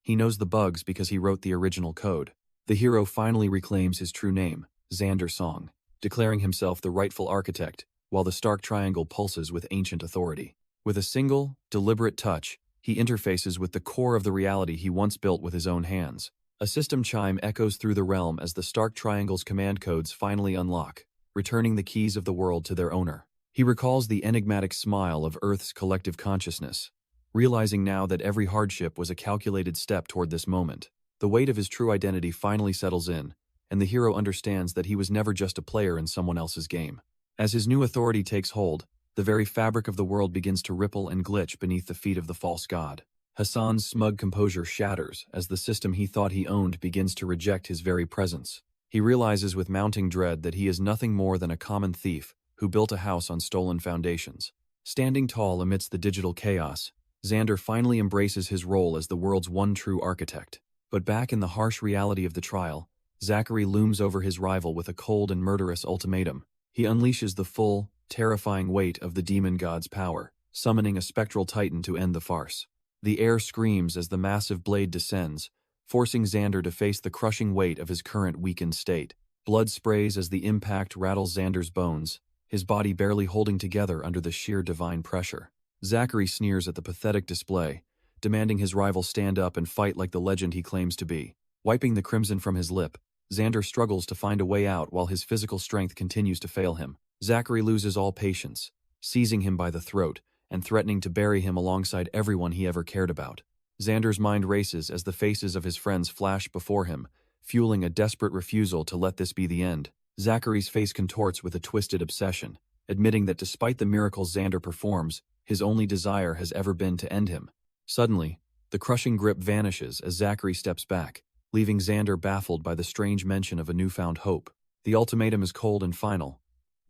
He knows the bugs because he wrote the original code. The hero finally reclaims his true name, Xander Song, declaring himself the rightful architect, while the stark triangle pulses with ancient authority. With a single, deliberate touch, he interfaces with the core of the reality he once built with his own hands. A system chime echoes through the realm as the Stark Triangle's command codes finally unlock, returning the keys of the world to their owner. He recalls the enigmatic smile of Earth's collective consciousness, realizing now that every hardship was a calculated step toward this moment. The weight of his true identity finally settles in, and the hero understands that he was never just a player in someone else's game. As his new authority takes hold, the very fabric of the world begins to ripple and glitch beneath the feet of the false god. Hassan's smug composure shatters as the system he thought he owned begins to reject his very presence. He realizes with mounting dread that he is nothing more than a common thief who built a house on stolen foundations. Standing tall amidst the digital chaos, Xander finally embraces his role as the world's one true architect. But back in the harsh reality of the trial, Zachary looms over his rival with a cold and murderous ultimatum. He unleashes the full, terrifying weight of the demon god's power, summoning a spectral titan to end the farce. The air screams as the massive blade descends, forcing Xander to face the crushing weight of his current weakened state. Blood sprays as the impact rattles Xander's bones, his body barely holding together under the sheer divine pressure. Zachary sneers at the pathetic display, demanding his rival stand up and fight like the legend he claims to be. Wiping the crimson from his lip, Xander struggles to find a way out while his physical strength continues to fail him. Zachary loses all patience, seizing him by the throat and threatening to bury him alongside everyone he ever cared about. Xander's mind races as the faces of his friends flash before him, fueling a desperate refusal to let this be the end. Zachary's face contorts with a twisted obsession, admitting that despite the miracles Xander performs, his only desire has ever been to end him. Suddenly, the crushing grip vanishes as Zachary steps back, leaving Xander baffled by the strange mention of a newfound hope. The ultimatum is cold and final.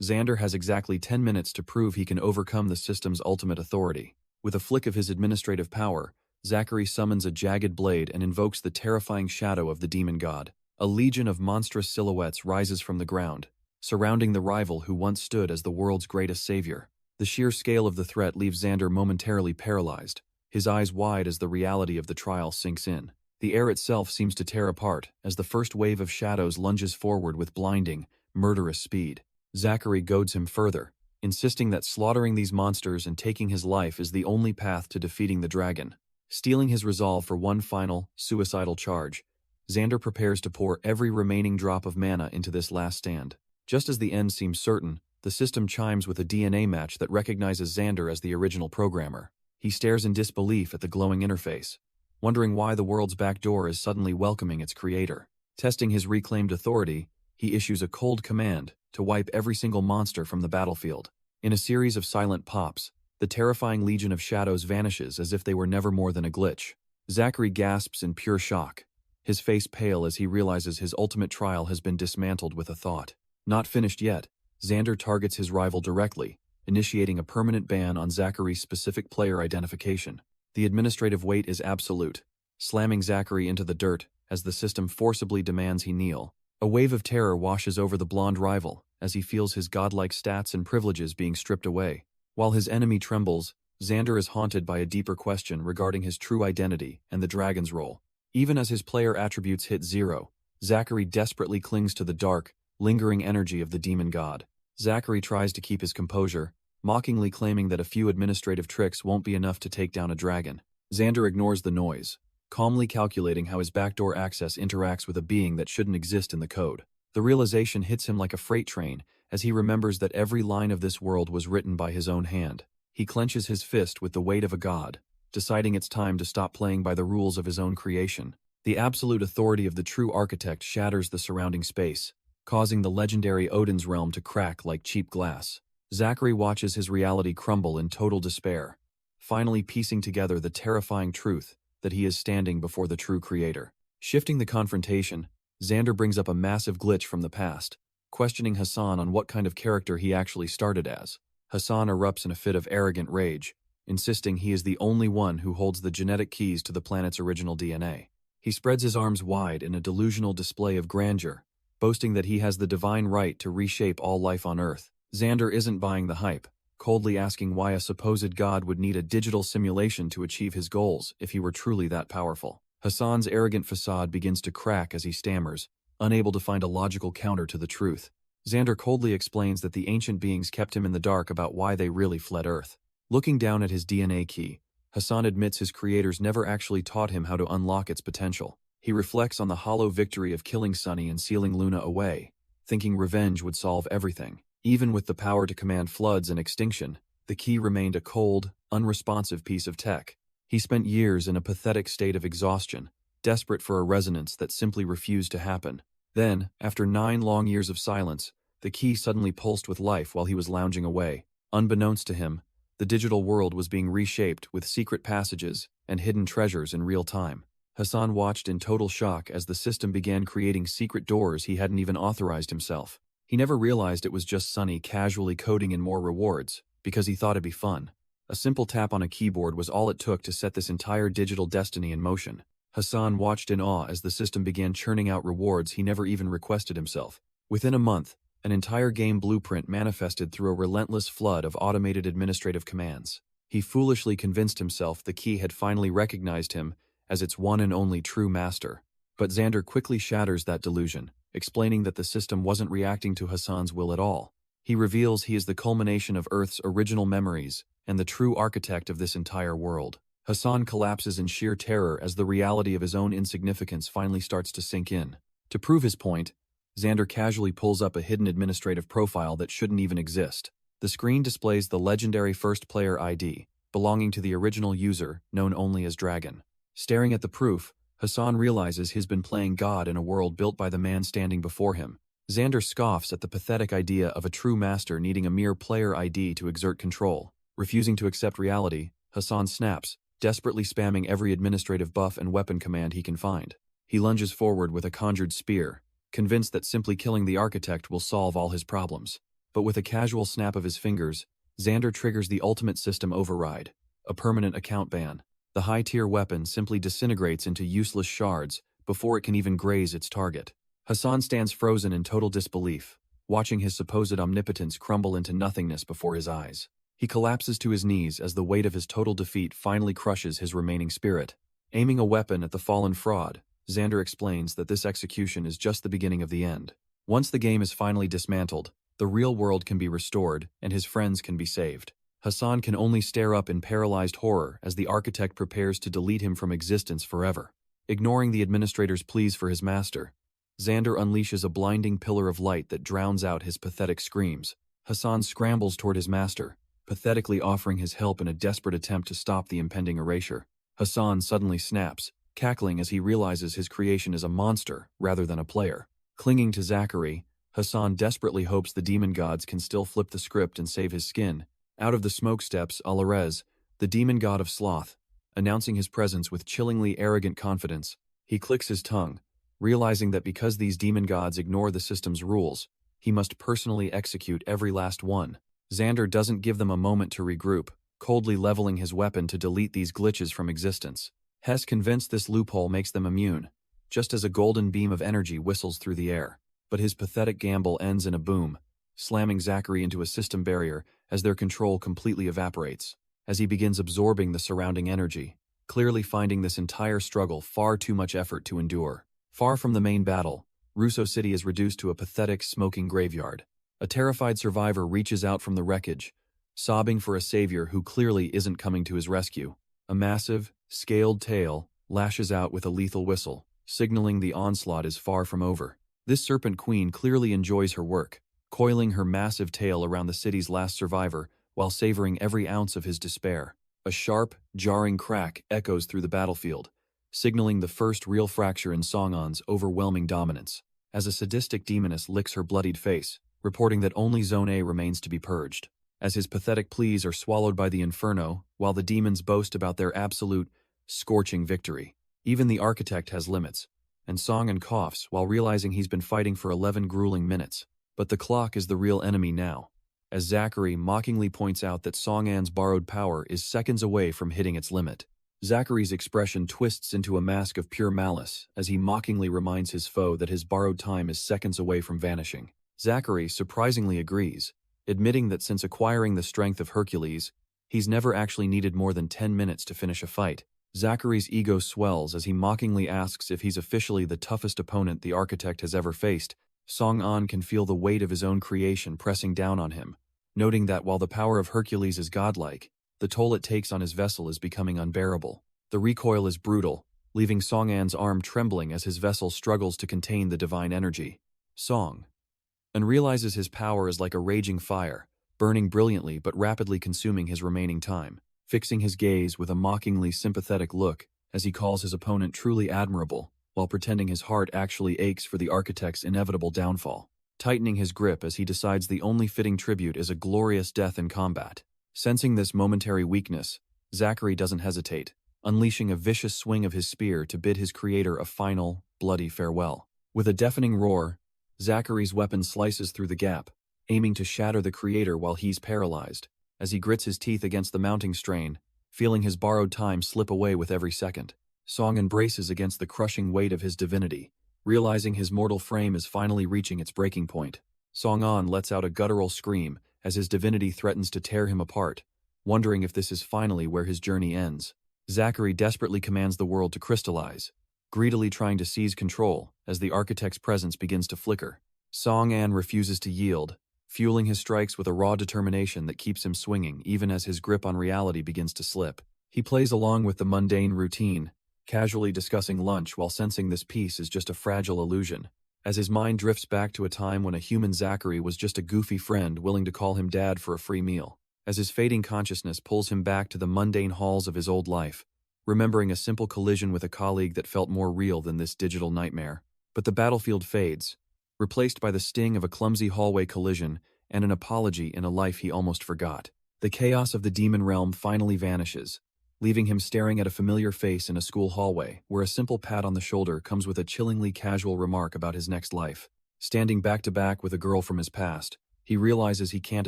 Xander has exactly 10 minutes to prove he can overcome the system's ultimate authority. With a flick of his administrative power, Zachary summons a jagged blade and invokes the terrifying shadow of the demon god. A legion of monstrous silhouettes rises from the ground, surrounding the rival who once stood as the world's greatest savior. The sheer scale of the threat leaves Xander momentarily paralyzed, his eyes wide as the reality of the trial sinks in. The air itself seems to tear apart as the first wave of shadows lunges forward with blinding, murderous speed. Zachary goads him further, insisting that slaughtering these monsters and taking his life is the only path to defeating the dragon. Steeling his resolve for one final, suicidal charge, Xander prepares to pour every remaining drop of mana into this last stand. Just as the end seems certain, the system chimes with a DNA match that recognizes Xander as the original programmer. He stares in disbelief at the glowing interface, wondering why the world's back door is suddenly welcoming its creator. Testing his reclaimed authority, he issues a cold command to wipe every single monster from the battlefield. In a series of silent pops, the terrifying legion of shadows vanishes as if they were never more than a glitch. Zachary gasps in pure shock, his face pale as he realizes his ultimate trial has been dismantled with a thought. Not finished yet, Xander targets his rival directly, initiating a permanent ban on Zachary's specific player identification. The administrative weight is absolute, slamming Zachary into the dirt as the system forcibly demands he kneel. A wave of terror washes over the blonde rival as he feels his godlike stats and privileges being stripped away. While his enemy trembles, Xander is haunted by a deeper question regarding his true identity and the dragon's role. Even as his player attributes hit 0, Zachary desperately clings to the dark, lingering energy of the demon god. Zachary tries to keep his composure, mockingly claiming that a few administrative tricks won't be enough to take down a dragon. Xander ignores the noise, calmly calculating how his backdoor access interacts with a being that shouldn't exist in the code. The realization hits him like a freight train as he remembers that every line of this world was written by his own hand. He clenches his fist with the weight of a god, deciding it's time to stop playing by the rules of his own creation. The absolute authority of the true architect shatters the surrounding space, causing the legendary Odin's realm to crack like cheap glass. Zachary watches his reality crumble in total despair, finally piecing together the terrifying truth that he is standing before the true creator. Shifting the confrontation, Xander brings up a massive glitch from the past, questioning Hassan on what kind of character he actually started as. Hassan erupts in a fit of arrogant rage, insisting he is the only one who holds the genetic keys to the planet's original DNA. He spreads his arms wide in a delusional display of grandeur, boasting that he has the divine right to reshape all life on Earth. Xander isn't buying the hype, coldly asking why a supposed god would need a digital simulation to achieve his goals if he were truly that powerful. Hassan's arrogant facade begins to crack as he stammers, unable to find a logical counter to the truth. Xander coldly explains that the ancient beings kept him in the dark about why they really fled Earth. Looking down at his DNA key, Hassan admits his creators never actually taught him how to unlock its potential. He reflects on the hollow victory of killing Sunny and sealing Luna away, thinking revenge would solve everything. Even with the power to command floods and extinction, the key remained a cold, unresponsive piece of tech. He spent years in a pathetic state of exhaustion, desperate for a resonance that simply refused to happen. Then, after 9 long years of silence, the key suddenly pulsed with life while he was lounging away. Unbeknownst to him, the digital world was being reshaped with secret passages and hidden treasures in real time. Hassan watched in total shock as the system began creating secret doors he hadn't even authorized himself. He never realized it was just Sunny casually coding in more rewards, because he thought it'd be fun. A simple tap on a keyboard was all it took to set this entire digital destiny in motion. Hassan watched in awe as the system began churning out rewards he never even requested himself. Within a month, an entire game blueprint manifested through a relentless flood of automated administrative commands. He foolishly convinced himself the key had finally recognized him as its one and only true master. But Xander quickly shatters that delusion, explaining that the system wasn't reacting to Hassan's will at all. He reveals he is the culmination of Earth's original memories and the true architect of this entire world. Hassan collapses in sheer terror as the reality of his own insignificance finally starts to sink in. To prove his point, Xander casually pulls up a hidden administrative profile that shouldn't even exist. The screen displays the legendary first player ID, belonging to the original user, known only as Dragon. Staring at the proof, Hassan realizes he's been playing God in a world built by the man standing before him. Xander scoffs at the pathetic idea of a true master needing a mere player ID to exert control. Refusing to accept reality, Hassan snaps, desperately spamming every administrative buff and weapon command he can find. He lunges forward with a conjured spear, convinced that simply killing the architect will solve all his problems. But with a casual snap of his fingers, Xander triggers the ultimate system override, a permanent account ban. The high-tier weapon simply disintegrates into useless shards before it can even graze its target. Hassan stands frozen in total disbelief, watching his supposed omnipotence crumble into nothingness before his eyes. He collapses to his knees as the weight of his total defeat finally crushes his remaining spirit. Aiming a weapon at the fallen fraud, Xander explains that this execution is just the beginning of the end. Once the game is finally dismantled, the real world can be restored and his friends can be saved. Hassan can only stare up in paralyzed horror as the architect prepares to delete him from existence forever. Ignoring the administrator's pleas for his master, Xander unleashes a blinding pillar of light that drowns out his pathetic screams. Hassan scrambles toward his master, pathetically offering his help in a desperate attempt to stop the impending erasure. Hassan suddenly snaps, cackling as he realizes his creation is a monster rather than a player. Clinging to Zachary, Hassan desperately hopes the demon gods can still flip the script and save his skin. Out of the smoke steps Alarez, the demon god of sloth, announcing his presence with chillingly arrogant confidence. He clicks his tongue, realizing that because these demon gods ignore the system's rules, he must personally execute every last one. Xander doesn't give them a moment to regroup, coldly leveling his weapon to delete these glitches from existence. Hess convinced this loophole makes them immune, just as a golden beam of energy whistles through the air. But his pathetic gamble ends in a boom, slamming Zachary into a system barrier as their control completely evaporates. As he begins absorbing the surrounding energy, clearly finding this entire struggle far too much effort to endure. Far from the main battle, Russo City is reduced to a pathetic, smoking graveyard. A terrified survivor reaches out from the wreckage, sobbing for a savior who clearly isn't coming to his rescue. A massive, scaled tail lashes out with a lethal whistle, signaling the onslaught is far from over. This serpent queen clearly enjoys her work, coiling her massive tail around the city's last survivor while savoring every ounce of his despair. A sharp, jarring crack echoes through the battlefield, signaling the first real fracture in Song-An's overwhelming dominance, as a sadistic demoness licks her bloodied face, reporting that only Zone A remains to be purged. As his pathetic pleas are swallowed by the inferno, while the demons boast about their absolute, scorching victory. Even the architect has limits, and Song-An coughs while realizing he's been fighting for 11 grueling minutes. But the clock is the real enemy now, as Zachary mockingly points out that Song-An's borrowed power is seconds away from hitting its limit. Zachary's expression twists into a mask of pure malice as he mockingly reminds his foe that his borrowed time is seconds away from vanishing. Zachary surprisingly agrees, admitting that since acquiring the strength of Hercules, he's never actually needed more than 10 minutes to finish a fight. Zachary's ego swells as he mockingly asks if he's officially the toughest opponent the architect has ever faced. Song-An can feel the weight of his own creation pressing down on him, noting that while the power of Hercules is godlike, the toll it takes on his vessel is becoming unbearable. The recoil is brutal, leaving Song-An's arm trembling as his vessel struggles to contain the divine energy. Song-An realizes his power is like a raging fire, burning brilliantly but rapidly consuming his remaining time, fixing his gaze with a mockingly sympathetic look as he calls his opponent truly admirable, while pretending his heart actually aches for the architect's inevitable downfall, tightening his grip as he decides the only fitting tribute is a glorious death in combat. Sensing this momentary weakness, Zachary doesn't hesitate, unleashing a vicious swing of his spear to bid his creator a final, bloody farewell. With a deafening roar, Zachary's weapon slices through the gap, aiming to shatter the creator while he's paralyzed. As he grits his teeth against the mounting strain, feeling his borrowed time slip away with every second, Song braces against the crushing weight of his divinity, realizing his mortal frame is finally reaching its breaking point. Song-An lets out a guttural scream as his divinity threatens to tear him apart, wondering if this is finally where his journey ends. Zachary desperately commands the world to crystallize, greedily trying to seize control as the architect's presence begins to flicker. Song-An refuses to yield, fueling his strikes with a raw determination that keeps him swinging even as his grip on reality begins to slip. He plays along with the mundane routine, casually discussing lunch while sensing this peace is just a fragile illusion, as his mind drifts back to a time when a human Zachary was just a goofy friend willing to call him dad for a free meal. as his fading consciousness pulls him back to the mundane halls of his old life, remembering a simple collision with a colleague that felt more real than this digital nightmare. But the battlefield fades, replaced by the sting of a clumsy hallway collision and an apology in a life he almost forgot. The chaos of the demon realm finally vanishes, leaving him staring at a familiar face in a school hallway, where a simple pat on the shoulder comes with a chillingly casual remark about his next life. Standing back to back with a girl from his past, he realizes he can't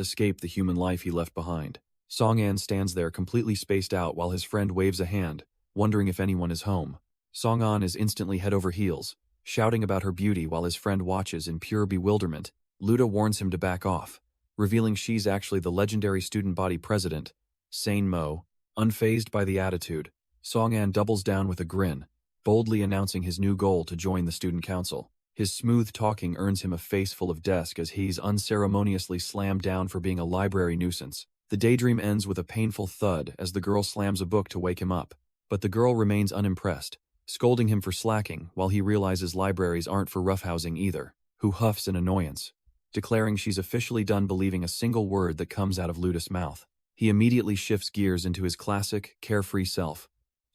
escape the human life he left behind. Song-an stands there completely spaced out while his friend waves a hand, wondering if anyone is home. Song-an is instantly head over heels, shouting about her beauty while his friend watches in pure bewilderment. Luda warns him to back off, revealing she's actually the legendary student body president, Sane Mo. Unfazed by the attitude, Song-an doubles down with a grin, boldly announcing his new goal to join the student council. His smooth talking earns him a face full of desk as he's unceremoniously slammed down for being a library nuisance. The daydream ends with a painful thud as the girl slams a book to wake him up, but the girl remains unimpressed, scolding him for slacking while he realizes libraries aren't for roughhousing either, who huffs in annoyance, declaring she's officially done believing a single word that comes out of Luda's mouth. He immediately shifts gears into his classic, carefree self,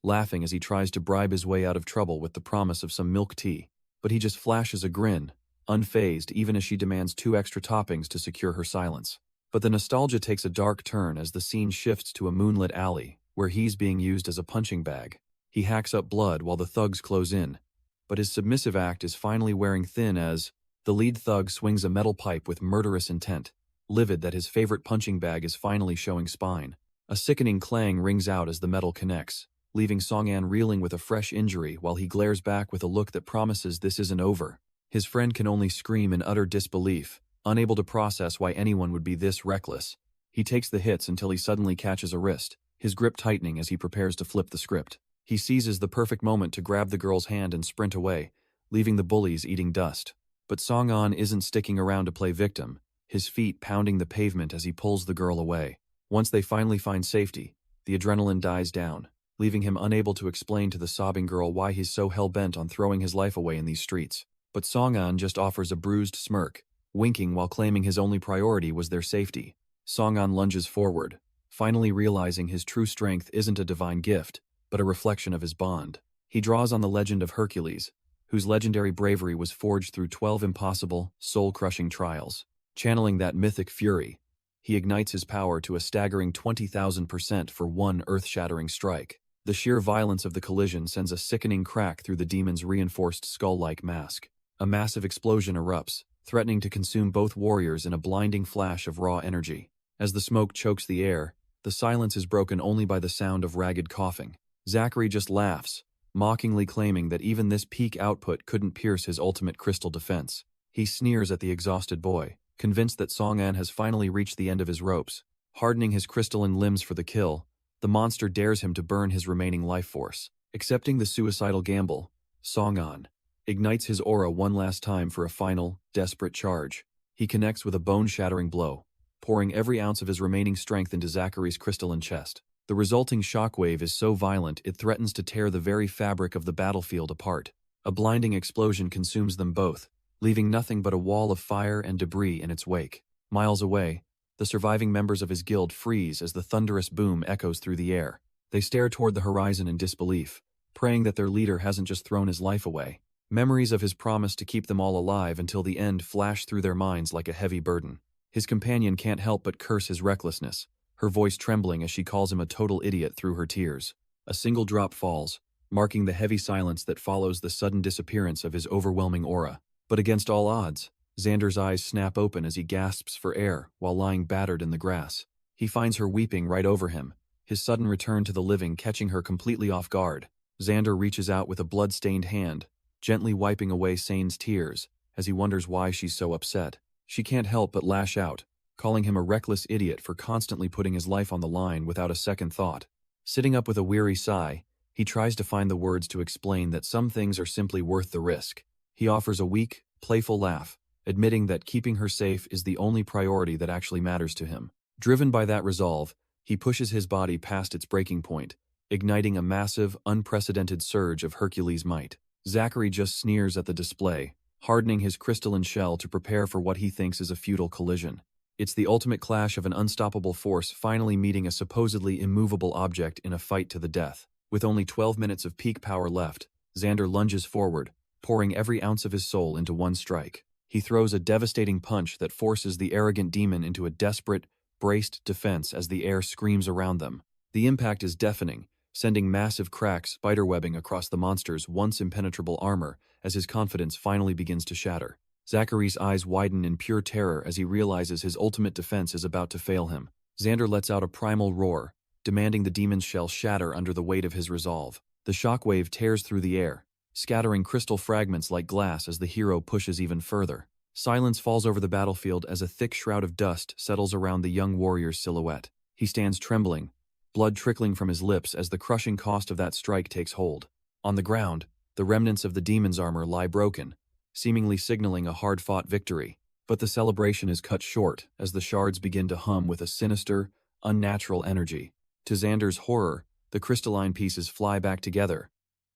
laughing as he tries to bribe his way out of trouble with the promise of some milk tea. But he just flashes a grin, unfazed even as she demands 2 extra toppings to secure her silence. But the nostalgia takes a dark turn as the scene shifts to a moonlit alley, where he's being used as a punching bag. He hacks up blood while the thugs close in, but his submissive act is finally wearing thin as the lead thug swings a metal pipe with murderous intent, livid that his favorite punching bag is finally showing spine. A sickening clang rings out as the metal connects, leaving Song-an reeling with a fresh injury while he glares back with a look that promises this isn't over. His friend can only scream in utter disbelief, unable to process why anyone would be this reckless. He takes the hits until he suddenly catches a wrist, his grip tightening as he prepares to flip the script. He seizes the perfect moment to grab the girl's hand and sprint away, leaving the bullies eating dust. But Song-an isn't sticking around to play victim, his feet pounding the pavement as he pulls the girl away. Once they finally find safety, the adrenaline dies down, leaving him unable to explain to the sobbing girl why he's so hell-bent on throwing his life away in these streets. But Song-an just offers a bruised smirk, winking while claiming his only priority was their safety. Song-an lunges forward, finally realizing his true strength isn't a divine gift, but a reflection of his bond. He draws on the legend of Hercules, whose legendary bravery was forged through 12 impossible, soul-crushing trials. Channeling that mythic fury, he ignites his power to a staggering 20,000% for one earth-shattering strike. The sheer violence of the collision sends a sickening crack through the demon's reinforced skull-like mask. A massive explosion erupts, threatening to consume both warriors in a blinding flash of raw energy. As the smoke chokes the air, the silence is broken only by the sound of ragged coughing. Zachary just laughs, mockingly claiming that even this peak output couldn't pierce his ultimate crystal defense. He sneers at the exhausted boy, convinced that Song-an has finally reached the end of his ropes. Hardening his crystalline limbs for the kill, the monster dares him to burn his remaining life force. Accepting the suicidal gamble, Song-an ignites his aura one last time for a final, desperate charge. He connects with a bone-shattering blow, pouring every ounce of his remaining strength into Zachary's crystalline chest. The resulting shockwave is so violent it threatens to tear the very fabric of the battlefield apart. A blinding explosion consumes them both, leaving nothing but a wall of fire and debris in its wake. Miles away, the surviving members of his guild freeze as the thunderous boom echoes through the air. They stare toward the horizon in disbelief, praying that their leader hasn't just thrown his life away. Memories of his promise to keep them all alive until the end flash through their minds like a heavy burden. His companion can't help but curse his recklessness, her voice trembling as she calls him a total idiot through her tears. A single drop falls, marking the heavy silence that follows the sudden disappearance of his overwhelming aura. But against all odds, Xander's eyes snap open as he gasps for air while lying battered in the grass. He finds her weeping right over him, his sudden return to the living catching her completely off guard. Xander reaches out with a blood-stained hand, gently wiping away Sane's tears as he wonders why she's so upset. She can't help but lash out, calling him a reckless idiot for constantly putting his life on the line without a second thought. Sitting up with a weary sigh, he tries to find the words to explain that some things are simply worth the risk. He offers a weak, playful laugh, admitting that keeping her safe is the only priority that actually matters to him. Driven by that resolve, he pushes his body past its breaking point, igniting a massive, unprecedented surge of Hercules might. Zachary just sneers at the display, hardening his crystalline shell to prepare for what he thinks is a futile collision. It's the ultimate clash of an unstoppable force finally meeting a supposedly immovable object in a fight to the death. With only 12 minutes of peak power left, Xander lunges forward, pouring every ounce of his soul into one strike. He throws a devastating punch that forces the arrogant demon into a desperate, braced defense as the air screams around them. The impact is deafening, sending massive cracks spiderwebbing across the monster's once impenetrable armor as his confidence finally begins to shatter. Zachary's eyes widen in pure terror as he realizes his ultimate defense is about to fail him. Xander lets out a primal roar, demanding the demon's shell shatter under the weight of his resolve. The shockwave tears through the air, scattering crystal fragments like glass as the hero pushes even further. Silence falls over the battlefield as a thick shroud of dust settles around the young warrior's silhouette. He stands trembling, blood trickling from his lips as the crushing cost of that strike takes hold. On the ground, the remnants of the demon's armor lie broken, seemingly signaling a hard-fought victory. But the celebration is cut short as the shards begin to hum with a sinister, unnatural energy. To Xander's horror, the crystalline pieces fly back together,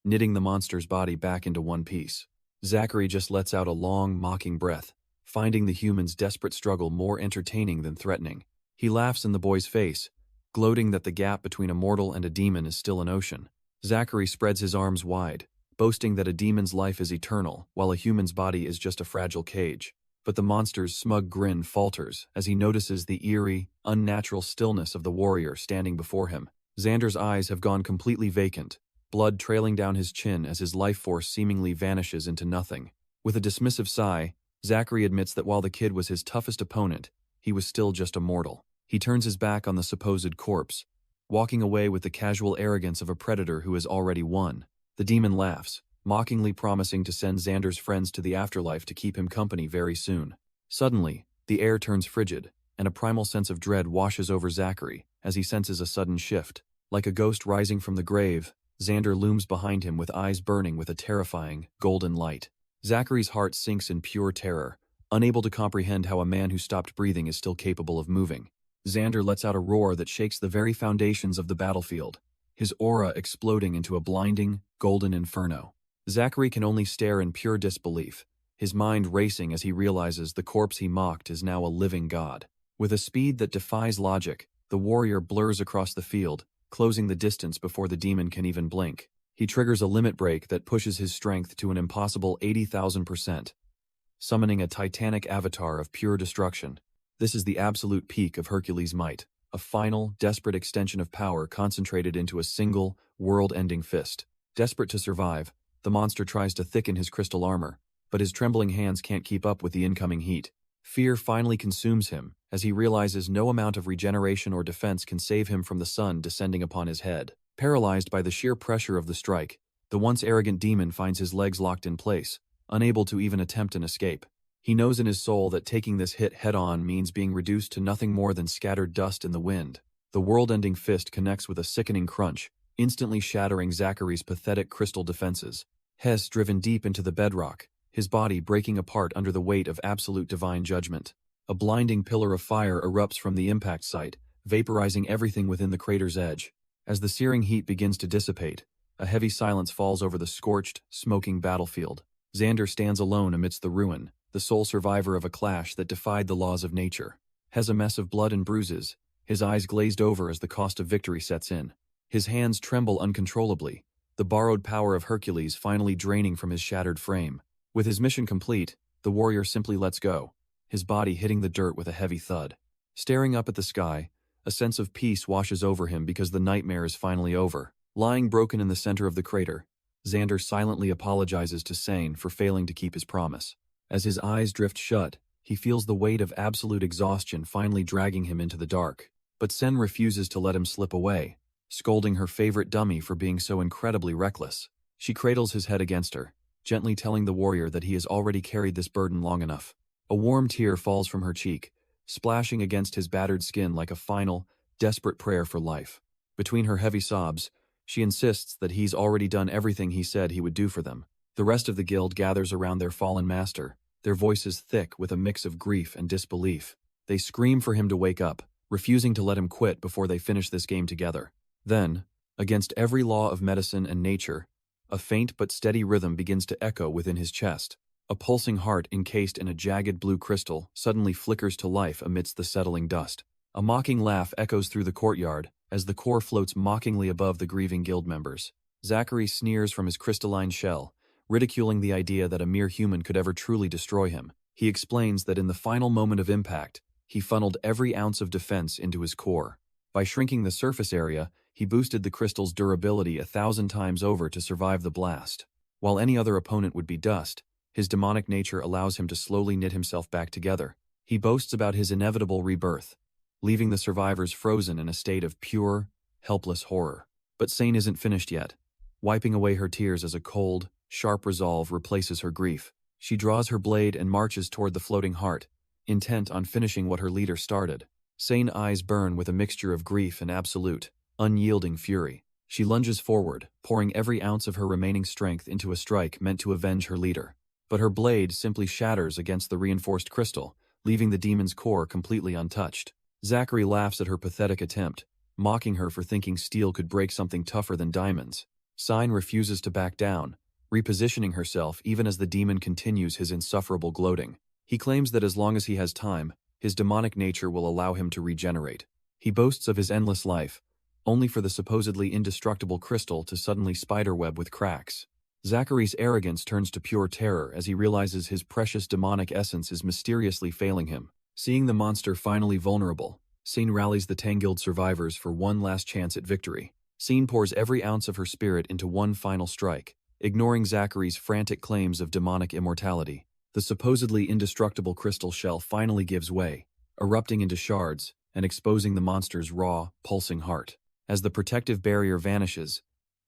knitting the monster's body back into one piece. Zachary just lets out a long, mocking breath, finding the human's desperate struggle more entertaining than threatening. He laughs in the boy's face, gloating that the gap between a mortal and a demon is still an ocean. Zachary spreads his arms wide, boasting that a demon's life is eternal, while a human's body is just a fragile cage. But the monster's smug grin falters as he notices the eerie, unnatural stillness of the warrior standing before him. Xander's eyes have gone completely vacant, blood trailing down his chin as his life force seemingly vanishes into nothing. With a dismissive sigh, Zachary admits that while the kid was his toughest opponent, he was still just a mortal. He turns his back on the supposed corpse, walking away with the casual arrogance of a predator who has already won. The demon laughs, mockingly promising to send Xander's friends to the afterlife to keep him company very soon. Suddenly, the air turns frigid, and a primal sense of dread washes over Zachary as he senses a sudden shift. Like a ghost rising from the grave, Xander looms behind him with eyes burning with a terrifying, golden light. Zachary's heart sinks in pure terror, unable to comprehend how a man who stopped breathing is still capable of moving. Xander lets out a roar that shakes the very foundations of the battlefield, his aura exploding into a blinding, golden inferno. Zachary can only stare in pure disbelief, his mind racing as he realizes the corpse he mocked is now a living god. With a speed that defies logic, the warrior blurs across the field, closing the distance before the demon can even blink. He triggers a limit break that pushes his strength to an impossible 80,000%, summoning a titanic avatar of pure destruction. This is the absolute peak of Hercules' might, a final, desperate extension of power concentrated into a single, world-ending fist. Desperate to survive, the monster tries to thicken his crystal armor, but his trembling hands can't keep up with the incoming heat. Fear finally consumes him, as he realizes no amount of regeneration or defense can save him from the sun descending upon his head. Paralyzed by the sheer pressure of the strike, the once arrogant demon finds his legs locked in place, unable to even attempt an escape. He knows in his soul that taking this hit head-on means being reduced to nothing more than scattered dust in the wind. The world-ending fist connects with a sickening crunch, instantly shattering Zachary's pathetic crystal defenses. Hess driven deep into the bedrock, his body breaking apart under the weight of absolute divine judgment. A blinding pillar of fire erupts from the impact site, vaporizing everything within the crater's edge. As the searing heat begins to dissipate, a heavy silence falls over the scorched, smoking battlefield. Xander stands alone amidst the ruin, the sole survivor of a clash that defied the laws of nature. Has a mess of blood and bruises, his eyes glazed over as the cost of victory sets in. His hands tremble uncontrollably, the borrowed power of Hercules finally draining from his shattered frame. With his mission complete, the warrior simply lets go, his body hitting the dirt with a heavy thud. Staring up at the sky, a sense of peace washes over him because the nightmare is finally over. Lying broken in the center of the crater, Xander silently apologizes to Sane for failing to keep his promise. As his eyes drift shut, he feels the weight of absolute exhaustion finally dragging him into the dark. But Sen refuses to let him slip away, scolding her favorite dummy for being so incredibly reckless. She cradles his head against her, gently telling the warrior that he has already carried this burden long enough. A warm tear falls from her cheek, splashing against his battered skin like a final, desperate prayer for life. Between her heavy sobs, she insists that he's already done everything he said he would do for them. The rest of the guild gathers around their fallen master, their voices thick with a mix of grief and disbelief. They scream for him to wake up, refusing to let him quit before they finish this game together. Then, against every law of medicine and nature, a faint but steady rhythm begins to echo within his chest. A pulsing heart encased in a jagged blue crystal suddenly flickers to life amidst the settling dust. A mocking laugh echoes through the courtyard as the core floats mockingly above the grieving guild members. Zachary sneers from his crystalline shell, ridiculing the idea that a mere human could ever truly destroy him. He explains that in the final moment of impact, he funneled every ounce of defense into his core. By shrinking the surface area, he boosted the crystal's durability 1,000 times over to survive the blast. While any other opponent would be dust, his demonic nature allows him to slowly knit himself back together. He boasts about his inevitable rebirth, leaving the survivors frozen in a state of pure, helpless horror. But Sane isn't finished yet. Wiping away her tears as a cold, sharp resolve replaces her grief, she draws her blade and marches toward the floating heart, intent on finishing what her leader started. Sane eyes burn with a mixture of grief and absolute, unyielding fury. She lunges forward, pouring every ounce of her remaining strength into a strike meant to avenge her leader. But her blade simply shatters against the reinforced crystal, leaving the demon's core completely untouched. Zachary laughs at her pathetic attempt, mocking her for thinking steel could break something tougher than diamonds. Sine refuses to back down, repositioning herself even as the demon continues his insufferable gloating. He claims that as long as he has time, his demonic nature will allow him to regenerate. He boasts of his endless life, only for the supposedly indestructible crystal to suddenly spiderweb with cracks. Zachary's arrogance turns to pure terror as he realizes his precious demonic essence is mysteriously failing him. Seeing the monster finally vulnerable, Sine rallies the Tanguild survivors for one last chance at victory. Sine pours every ounce of her spirit into one final strike, ignoring Zachary's frantic claims of demonic immortality. The supposedly indestructible crystal shell finally gives way, erupting into shards and exposing the monster's raw, pulsing heart. As the protective barrier vanishes,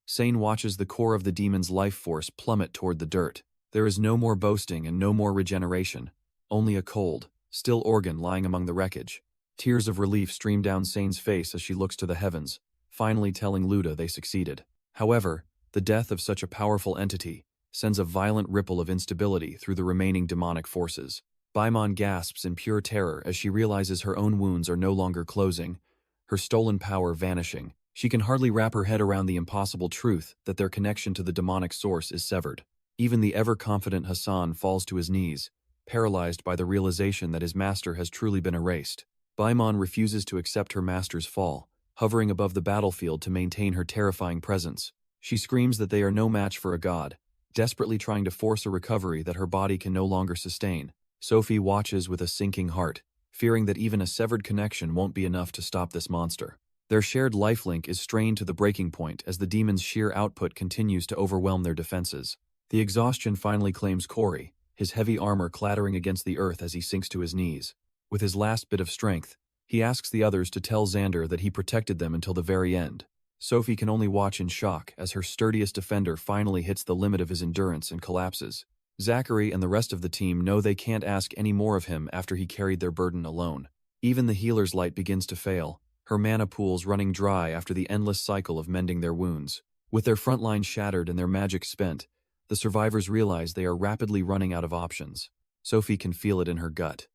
Sane watches the core of the demon's life force plummet toward the dirt. There is no more boasting and no more regeneration, only a cold, still organ lying among the wreckage. Tears of relief stream down Sane's face as she looks to the heavens, finally telling Luda they succeeded. However, the death of such a powerful entity sends a violent ripple of instability through the remaining demonic forces. Baimon gasps in pure terror as she realizes her own wounds are no longer closing, her stolen power vanishing. She can hardly wrap her head around the impossible truth that their connection to the demonic source is severed. Even the ever-confident Hassan falls to his knees, paralyzed by the realization that his master has truly been erased. Baimon refuses to accept her master's fall, hovering above the battlefield to maintain her terrifying presence. She screams that they are no match for a god, desperately trying to force a recovery that her body can no longer sustain. Sophie watches with a sinking heart, fearing that even a severed connection won't be enough to stop this monster. Their shared lifelink is strained to the breaking point as the demon's sheer output continues to overwhelm their defenses. The exhaustion finally claims Corey, his heavy armor clattering against the earth as he sinks to his knees. With his last bit of strength, he asks the others to tell Xander that he protected them until the very end. Sophie can only watch in shock as her sturdiest defender finally hits the limit of his endurance and collapses. Zachary and the rest of the team know they can't ask any more of him after he carried their burden alone. Even the healer's light begins to fail, her mana pools running dry after the endless cycle of mending their wounds. With their front line shattered and their magic spent, the survivors realize they are rapidly running out of options. Sophie can feel it in her gut.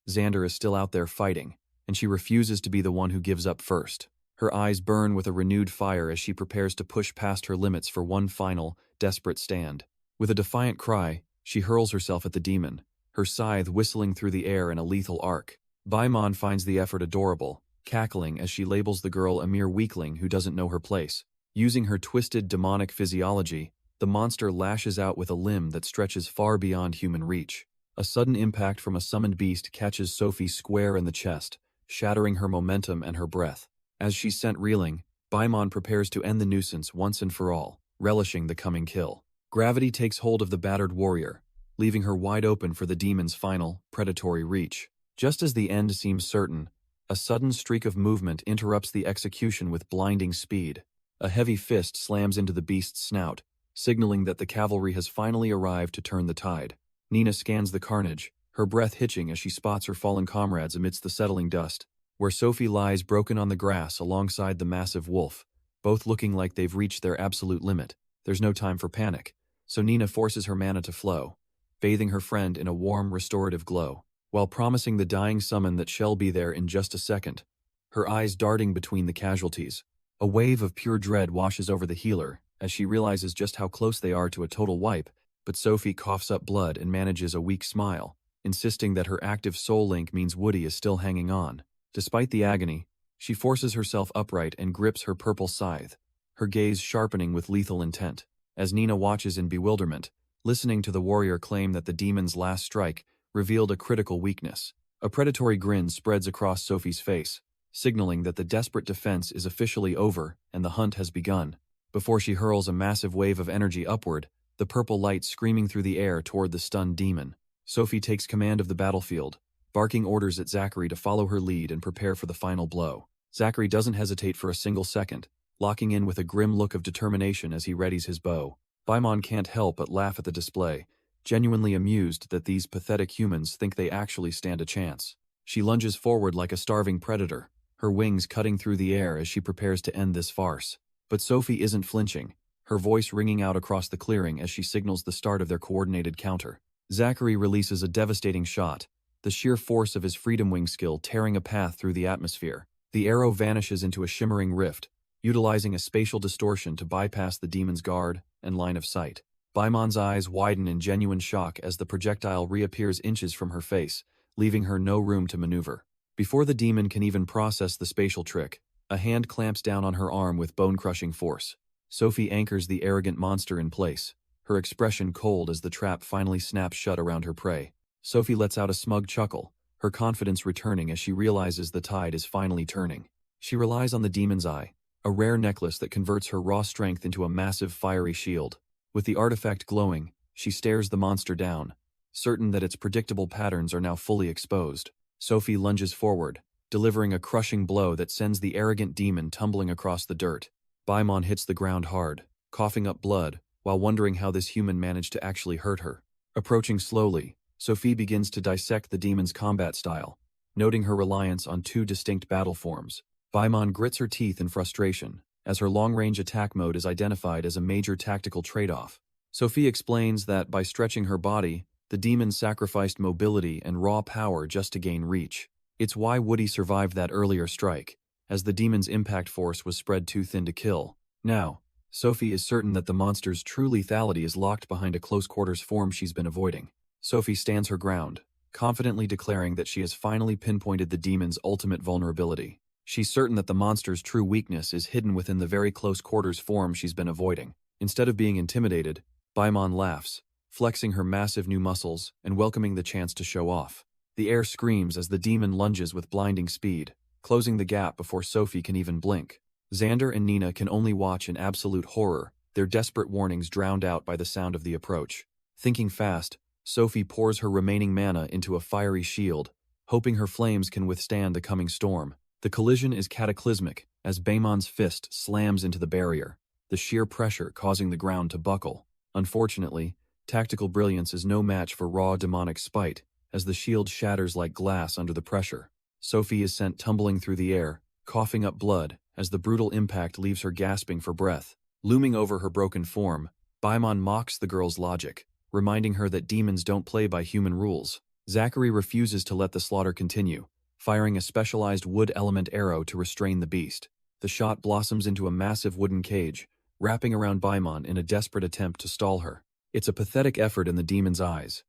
Xander is still out there fighting, and she refuses to be the one who gives up first. Her eyes burn with a renewed fire as she prepares to push past her limits for one final, desperate stand. With a defiant cry, she hurls herself at the demon, her scythe whistling through the air in a lethal arc. Baimon finds the effort adorable, cackling as she labels the girl a mere weakling who doesn't know her place. Using her twisted demonic physiology, the monster lashes out with a limb that stretches far beyond human reach. A sudden impact from a summoned beast catches Sophie square in the chest, shattering her momentum and her breath. As she's sent reeling, Baimon prepares to end the nuisance once and for all, relishing the coming kill. Gravity takes hold of the battered warrior, leaving her wide open for the demon's final, predatory reach. Just as the end seems certain, a sudden streak of movement interrupts the execution with blinding speed. A heavy fist slams into the beast's snout, signaling that the cavalry has finally arrived to turn the tide. Nina scans the carnage, her breath hitching as she spots her fallen comrades amidst the settling dust. Where Sophie lies broken on the grass alongside the massive wolf, both looking like they've reached their absolute limit. There's no time for panic, so Nina forces her mana to flow, bathing her friend in a warm, restorative glow, while promising the dying summon that she'll be there in just a second, her eyes darting between the casualties. A wave of pure dread washes over the healer as she realizes just how close they are to a total wipe, but Sophie coughs up blood and manages a weak smile, insisting that her active soul link means Woody is still hanging on. Despite the agony, she forces herself upright and grips her purple scythe, her gaze sharpening with lethal intent. As Nina watches in bewilderment, listening to the warrior claim that the demon's last strike revealed a critical weakness, a predatory grin spreads across Sophie's face, signaling that the desperate defense is officially over and the hunt has begun. Before she hurls a massive wave of energy upward, the purple light screaming through the air toward the stunned demon, Sophie takes command of the battlefield, barking orders at Zachary to follow her lead and prepare for the final blow. Zachary doesn't hesitate for a single second, locking in with a grim look of determination as he readies his bow. Baimon can't help but laugh at the display, genuinely amused that these pathetic humans think they actually stand a chance. She lunges forward like a starving predator, her wings cutting through the air as she prepares to end this farce. But Sophie isn't flinching, her voice ringing out across the clearing as she signals the start of their coordinated counter. Zachary releases a devastating shot, the sheer force of his freedom wing skill tearing a path through the atmosphere. The arrow vanishes into a shimmering rift, utilizing a spatial distortion to bypass the demon's guard and line of sight. Baimon's eyes widen in genuine shock as the projectile reappears inches from her face, leaving her no room to maneuver. Before the demon can even process the spatial trick, a hand clamps down on her arm with bone-crushing force. Sophie anchors the arrogant monster in place, her expression cold as the trap finally snaps shut around her prey. Sophie lets out a smug chuckle, her confidence returning as she realizes the tide is finally turning. She relies on the demon's eye, a rare necklace that converts her raw strength into a massive fiery shield. With the artifact glowing, she stares the monster down, certain that its predictable patterns are now fully exposed. Sophie lunges forward, delivering a crushing blow that sends the arrogant demon tumbling across the dirt. Baimon hits the ground hard, coughing up blood, while wondering how this human managed to actually hurt her. Approaching slowly, Sophie begins to dissect the demon's combat style, noting her reliance on two distinct battle forms. Baimon grits her teeth in frustration, as her long-range attack mode is identified as a major tactical trade-off. Sophie explains that by stretching her body, the demon sacrificed mobility and raw power just to gain reach. It's why Woody survived that earlier strike, as the demon's impact force was spread too thin to kill. Now, Sophie is certain that the monster's true lethality is locked behind a close-quarters form she's been avoiding. Sophie stands her ground, confidently declaring that she has finally pinpointed the demon's ultimate vulnerability. She's certain that the monster's true weakness is hidden within the very close-quarters form she's been avoiding. Instead of being intimidated, Baimon laughs, flexing her massive new muscles and welcoming the chance to show off. The air screams as the demon lunges with blinding speed, closing the gap before Sophie can even blink. Xander and Nina can only watch in absolute horror, their desperate warnings drowned out by the sound of the approach. Thinking fast, Sophie pours her remaining mana into a fiery shield, hoping her flames can withstand the coming storm. The collision is cataclysmic as Baimon's fist slams into the barrier, the sheer pressure causing the ground to buckle. Unfortunately, tactical brilliance is no match for raw demonic spite, as the shield shatters like glass under the pressure. Sophie is sent tumbling through the air, coughing up blood, as the brutal impact leaves her gasping for breath. Looming over her broken form, Baimon mocks the girl's logic, reminding her that demons don't play by human rules. Zachary refuses to let the slaughter continue, firing a specialized wood element arrow to restrain the beast. The shot blossoms into a massive wooden cage, wrapping around Baimon in a desperate attempt to stall her. It's a pathetic effort in the demon's eyes,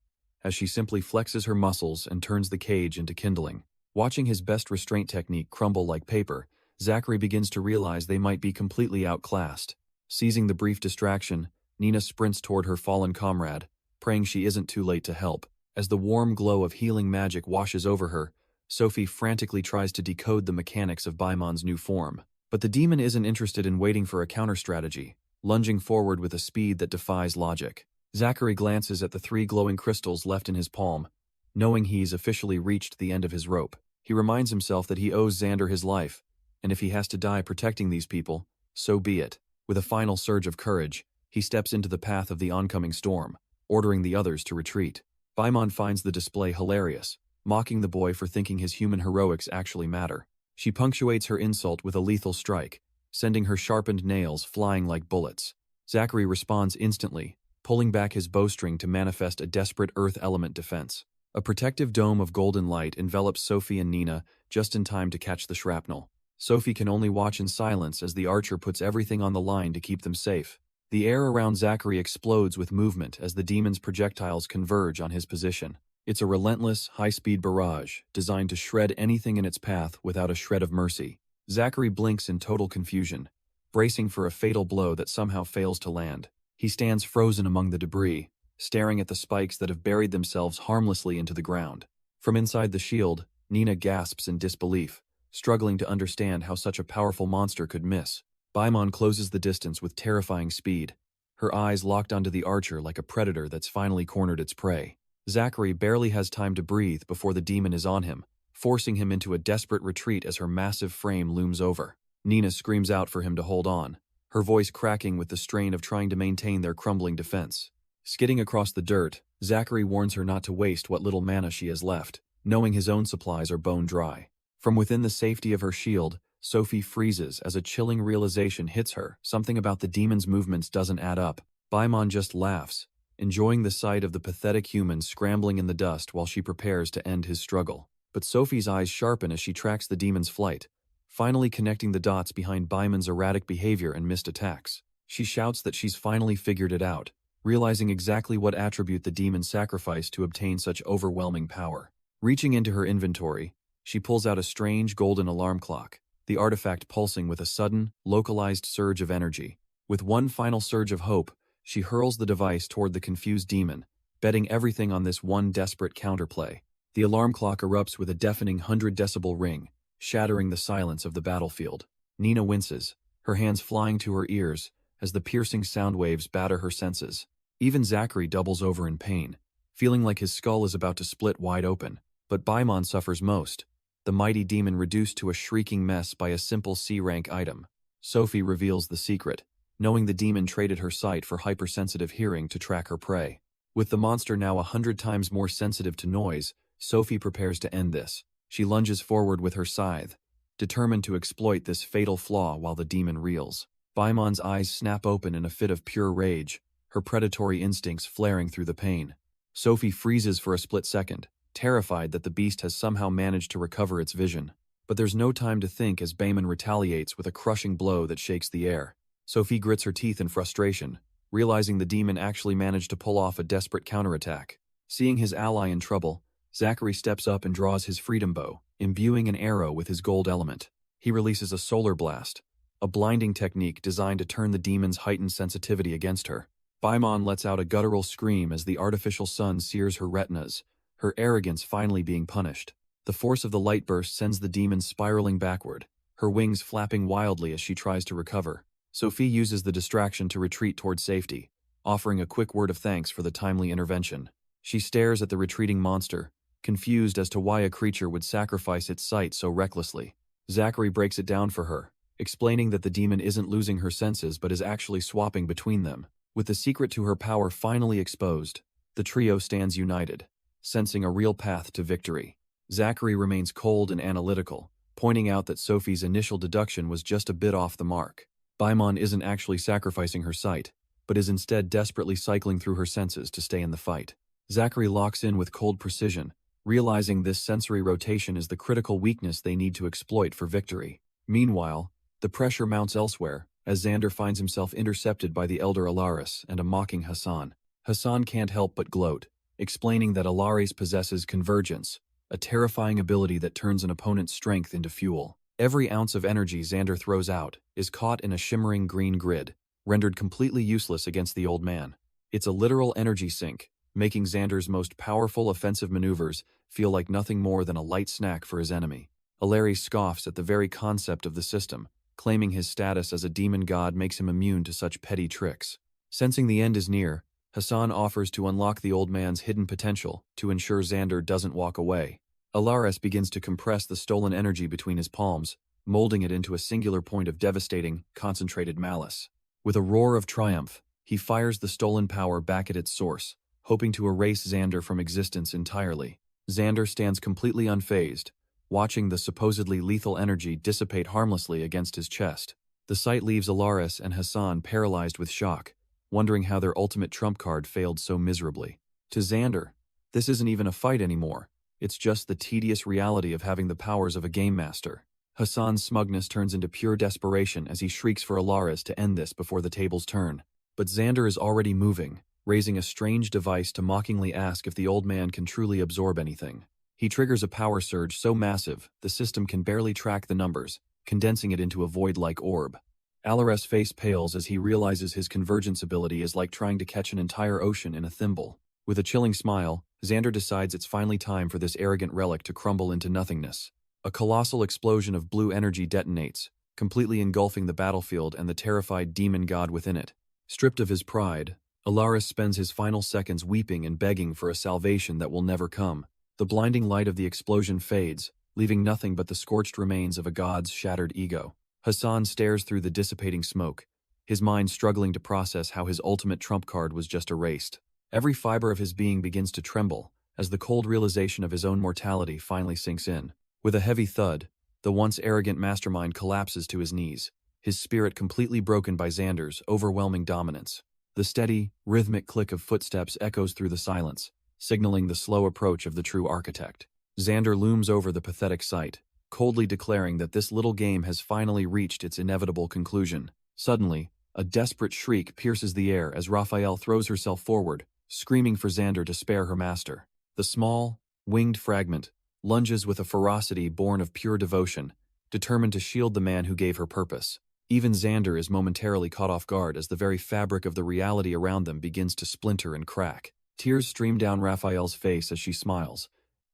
as she simply flexes her muscles and turns the cage into kindling. Watching his best restraint technique crumble like paper, Zachary begins to realize they might be completely outclassed. Seizing the brief distraction, Nina sprints toward her fallen comrade, praying she isn't too late to help. As the warm glow of healing magic washes over her, Sophie frantically tries to decode the mechanics of Baimon's new form. But the demon isn't interested in waiting for a counter-strategy, lunging forward with a speed that defies logic. Zachary glances at the 3 glowing crystals left in his palm, knowing he's officially reached the end of his rope. He reminds himself that he owes Xander his life, and if he has to die protecting these people, so be it. With a final surge of courage, he steps into the path of the oncoming storm, ordering the others to retreat. Baimon finds the display hilarious, mocking the boy for thinking his human heroics actually matter. She punctuates her insult with a lethal strike, sending her sharpened nails flying like bullets. Zachary responds instantly, pulling back his bowstring to manifest a desperate earth element defense. A protective dome of golden light envelops Sophie and Nina just in time to catch the shrapnel. Sophie can only watch in silence as the archer puts everything on the line to keep them safe. The air around Zachary explodes with movement as the demon's projectiles converge on his position. It's a relentless, high-speed barrage, designed to shred anything in its path without a shred of mercy. Zachary blinks in total confusion, bracing for a fatal blow that somehow fails to land. He stands frozen among the debris, staring at the spikes that have buried themselves harmlessly into the ground. From inside the shield, Nina gasps in disbelief, struggling to understand how such a powerful monster could miss. Baimon closes the distance with terrifying speed, her eyes locked onto the archer like a predator that's finally cornered its prey. Zachary barely has time to breathe before the demon is on him, forcing him into a desperate retreat as her massive frame looms over. Nina screams out for him to hold on, her voice cracking with the strain of trying to maintain their crumbling defense. Skidding across the dirt, Zachary warns her not to waste what little mana she has left, knowing his own supplies are bone dry. From within the safety of her shield, Sophie freezes as a chilling realization hits her. Something about the demon's movements doesn't add up. Baimon just laughs, enjoying the sight of the pathetic human scrambling in the dust while she prepares to end his struggle. But Sophie's eyes sharpen as she tracks the demon's flight, finally connecting the dots behind Baimon's erratic behavior and missed attacks. She shouts that she's finally figured it out, realizing exactly what attribute the demon sacrificed to obtain such overwhelming power. Reaching into her inventory, she pulls out a strange golden alarm clock, the artifact pulsing with a sudden, localized surge of energy. With one final surge of hope, she hurls the device toward the confused demon, betting everything on this one desperate counterplay. The alarm clock erupts with a deafening 100-decibel ring, shattering the silence of the battlefield. Nina winces, her hands flying to her ears as the piercing sound waves batter her senses. Even Zachary doubles over in pain, feeling like his skull is about to split wide open. But Baimon suffers most, the mighty demon reduced to a shrieking mess by a simple C-rank item. Sophie reveals the secret, knowing the demon traded her sight for hypersensitive hearing to track her prey. With the monster now 100 times more sensitive to noise, Sophie prepares to end this. She lunges forward with her scythe, determined to exploit this fatal flaw while the demon reels. Baimon's eyes snap open in a fit of pure rage, her predatory instincts flaring through the pain. Sophie freezes for a split second, terrified that the beast has somehow managed to recover its vision. But there's no time to think as Baimon retaliates with a crushing blow that shakes the air. Sophie grits her teeth in frustration, realizing the demon actually managed to pull off a desperate counterattack. Seeing his ally in trouble, Zachary steps up and draws his freedom bow, imbuing an arrow with his gold element. He releases a solar blast, a blinding technique designed to turn the demon's heightened sensitivity against her. Baimon lets out a guttural scream as the artificial sun sears her retinas, her arrogance finally being punished. The force of the light burst sends the demon spiraling backward, her wings flapping wildly as she tries to recover. Sophie uses the distraction to retreat toward safety, offering a quick word of thanks for the timely intervention. She stares at the retreating monster, confused as to why a creature would sacrifice its sight so recklessly. Zachary breaks it down for her, explaining that the demon isn't losing her senses but is actually swapping between them. With the secret to her power finally exposed, the trio stands united, sensing a real path to victory. Zachary remains cold and analytical, pointing out that Sophie's initial deduction was just a bit off the mark. Baimon isn't actually sacrificing her sight, but is instead desperately cycling through her senses to stay in the fight. Zachary locks in with cold precision, realizing this sensory rotation is the critical weakness they need to exploit for victory. Meanwhile, the pressure mounts elsewhere, as Xander finds himself intercepted by the elder Alaris and a mocking Hassan. Hassan can't help but gloat, explaining that Alaris possesses convergence, a terrifying ability that turns an opponent's strength into fuel. Every ounce of energy Xander throws out is caught in a shimmering green grid, rendered completely useless against the old man. It's a literal energy sink, making Xander's most powerful offensive maneuvers feel like nothing more than a light snack for his enemy. Alaris scoffs at the very concept of the system, claiming his status as a demon god makes him immune to such petty tricks. Sensing the end is near, Hassan offers to unlock the old man's hidden potential to ensure Xander doesn't walk away. Alaris begins to compress the stolen energy between his palms, molding it into a singular point of devastating, concentrated malice. With a roar of triumph, he fires the stolen power back at its source, hoping to erase Xander from existence entirely. Xander stands completely unfazed, watching the supposedly lethal energy dissipate harmlessly against his chest. The sight leaves Alaris and Hassan paralyzed with shock, wondering how their ultimate trump card failed so miserably. To Xander, this isn't even a fight anymore. It's just the tedious reality of having the powers of a game master. Hassan's smugness turns into pure desperation as he shrieks for Alaris to end this before the tables turn. But Xander is already moving, raising a strange device to mockingly ask if the old man can truly absorb anything. He triggers a power surge so massive, the system can barely track the numbers, condensing it into a void-like orb. Alares' face pales as he realizes his convergence ability is like trying to catch an entire ocean in a thimble. With a chilling smile, Xander decides it's finally time for this arrogant relic to crumble into nothingness. A colossal explosion of blue energy detonates, completely engulfing the battlefield and the terrified demon god within it. Stripped of his pride, Alares spends his final seconds weeping and begging for a salvation that will never come. The blinding light of the explosion fades, leaving nothing but the scorched remains of a god's shattered ego. Hassan stares through the dissipating smoke, his mind struggling to process how his ultimate trump card was just erased. Every fiber of his being begins to tremble, as the cold realization of his own mortality finally sinks in. With a heavy thud, the once arrogant mastermind collapses to his knees, his spirit completely broken by Xander's overwhelming dominance. The steady, rhythmic click of footsteps echoes through the silence, signaling the slow approach of the true architect. Xander looms over the pathetic sight, coldly declaring that this little game has finally reached its inevitable conclusion. Suddenly, a desperate shriek pierces the air as Raphael throws herself forward, screaming for Xander to spare her master. The small, winged fragment lunges with a ferocity born of pure devotion, determined to shield the man who gave her purpose. Even Xander is momentarily caught off guard as the very fabric of the reality around them begins to splinter and crack. Tears stream down Raphael's face as she smiles,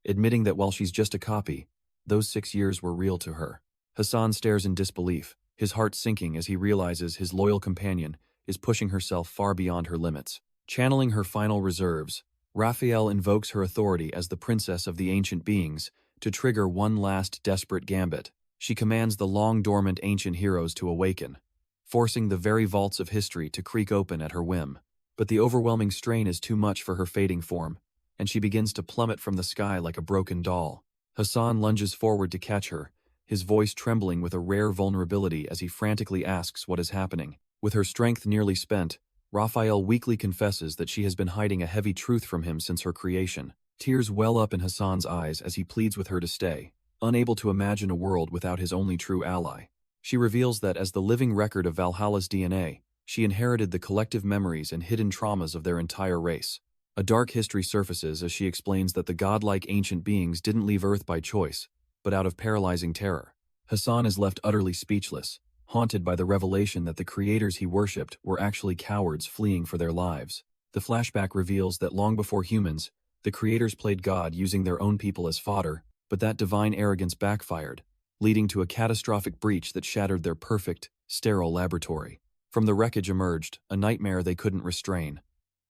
admitting that while she's just a copy, those 6 years were real to her. Hassan stares in disbelief, his heart sinking as he realizes his loyal companion is pushing herself far beyond her limits. Channeling her final reserves, Raphael invokes her authority as the princess of the ancient beings to trigger one last desperate gambit. She commands the long-dormant ancient heroes to awaken, forcing the very vaults of history to creak open at her whim. But the overwhelming strain is too much for her fading form, and she begins to plummet from the sky like a broken doll. Hassan lunges forward to catch her, his voice trembling with a rare vulnerability as he frantically asks what is happening. With her strength nearly spent, Raphael weakly confesses that she has been hiding a heavy truth from him since her creation. Tears well up in Hassan's eyes as he pleads with her to stay, unable to imagine a world without his only true ally. She reveals that as the living record of Valhalla's DNA, she inherited the collective memories and hidden traumas of their entire race. A dark history surfaces as she explains that the godlike ancient beings didn't leave Earth by choice, but out of paralyzing terror. Hassan is left utterly speechless, haunted by the revelation that the creators he worshipped were actually cowards fleeing for their lives. The flashback reveals that long before humans, the creators played God using their own people as fodder, but that divine arrogance backfired, leading to a catastrophic breach that shattered their perfect, sterile laboratory. From the wreckage emerged a nightmare they couldn't restrain,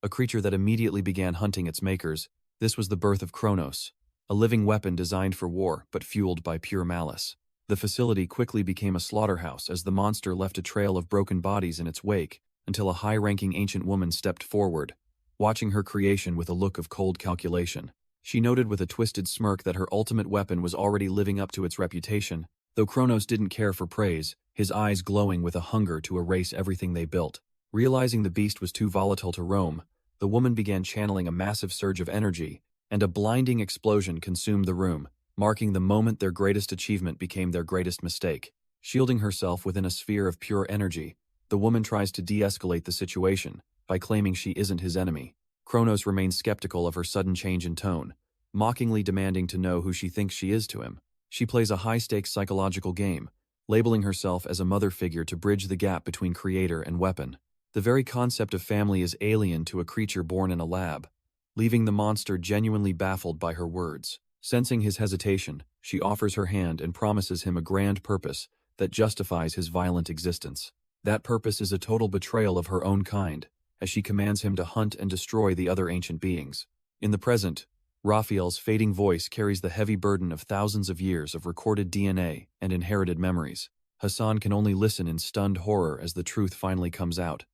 a creature that immediately began hunting its makers. This was the birth of Kronos, a living weapon designed for war but fueled by pure malice. The facility quickly became a slaughterhouse as the monster left a trail of broken bodies in its wake until a high-ranking ancient woman stepped forward, watching her creation with a look of cold calculation. She noted with a twisted smirk that her ultimate weapon was already living up to its reputation, though Kronos didn't care for praise, his eyes glowing with a hunger to erase everything they built. Realizing the beast was too volatile to roam, the woman began channeling a massive surge of energy, and a blinding explosion consumed the room, marking the moment their greatest achievement became their greatest mistake. Shielding herself within a sphere of pure energy, the woman tries to de-escalate the situation by claiming she isn't his enemy. Kronos remains skeptical of her sudden change in tone, mockingly demanding to know who she thinks she is to him. She plays a high-stakes psychological game, labeling herself as a mother figure to bridge the gap between creator and weapon. The very concept of family is alien to a creature born in a lab, leaving the monster genuinely baffled by her words. Sensing his hesitation, she offers her hand and promises him a grand purpose that justifies his violent existence. That purpose is a total betrayal of her own kind, as she commands him to hunt and destroy the other ancient beings. In the present, Raphael's fading voice carries the heavy burden of thousands of years of recorded DNA and inherited memories. Hassan can only listen in stunned horror as the truth finally comes out.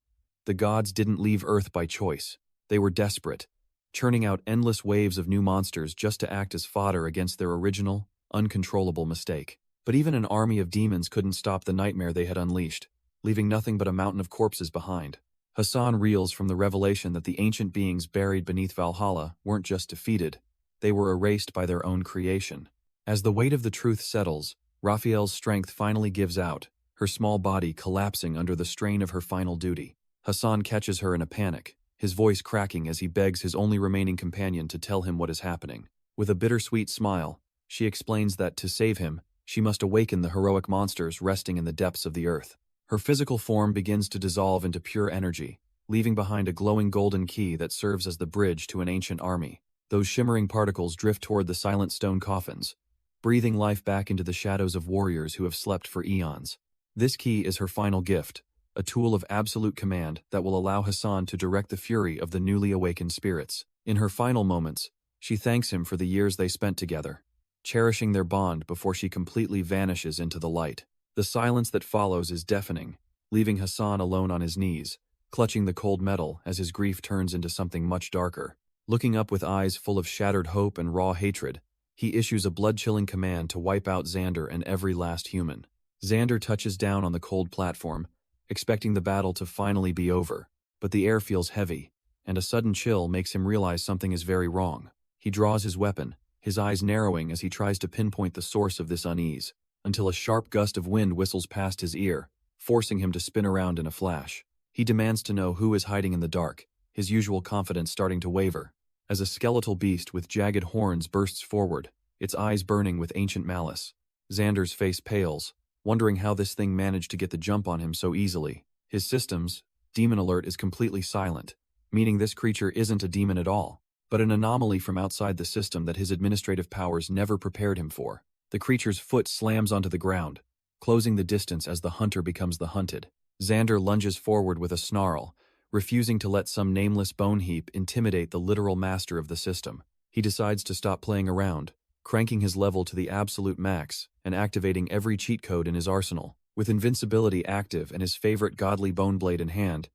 The gods didn't leave Earth by choice. They were desperate, churning out endless waves of new monsters just to act as fodder against their original, uncontrollable mistake. But even an army of demons couldn't stop the nightmare they had unleashed, leaving nothing but a mountain of corpses behind. Hassan reels from the revelation that the ancient beings buried beneath Valhalla weren't just defeated, they were erased by their own creation. As the weight of the truth settles, Raphael's strength finally gives out, her small body collapsing under the strain of her final duty. Hassan catches her in a panic, his voice cracking as he begs his only remaining companion to tell him what is happening. With a bittersweet smile, she explains that to save him, she must awaken the heroic monsters resting in the depths of the earth. Her physical form begins to dissolve into pure energy, leaving behind a glowing golden key that serves as the bridge to an ancient army. Those shimmering particles drift toward the silent stone coffins, breathing life back into the shadows of warriors who have slept for eons. This key is her final gift, a tool of absolute command that will allow Hassan to direct the fury of the newly awakened spirits. In her final moments, she thanks him for the years they spent together, cherishing their bond before she completely vanishes into the light. The silence that follows is deafening, leaving Hassan alone on his knees, clutching the cold metal as his grief turns into something much darker. Looking up with eyes full of shattered hope and raw hatred, he issues a blood-chilling command to wipe out Xander and every last human. Xander touches down on the cold platform, expecting the battle to finally be over, but the air feels heavy, and a sudden chill makes him realize something is very wrong. He draws his weapon, his eyes narrowing as he tries to pinpoint the source of this unease, until a sharp gust of wind whistles past his ear, forcing him to spin around in a flash. He demands to know who is hiding in the dark, his usual confidence starting to waver, as a skeletal beast with jagged horns bursts forward, its eyes burning with ancient malice. Xander's face pales, wondering how this thing managed to get the jump on him so easily. His systems, Demon Alert, is completely silent, meaning this creature isn't a demon at all, but an anomaly from outside the system that his administrative powers never prepared him for. The creature's foot slams onto the ground, closing the distance as the hunter becomes the hunted. Xander lunges forward with a snarl, refusing to let some nameless bone heap intimidate the literal master of the system. He decides to stop playing around, cranking his level to the absolute max and activating every cheat code in his arsenal. With invincibility active and his favorite godly bone blade in hand,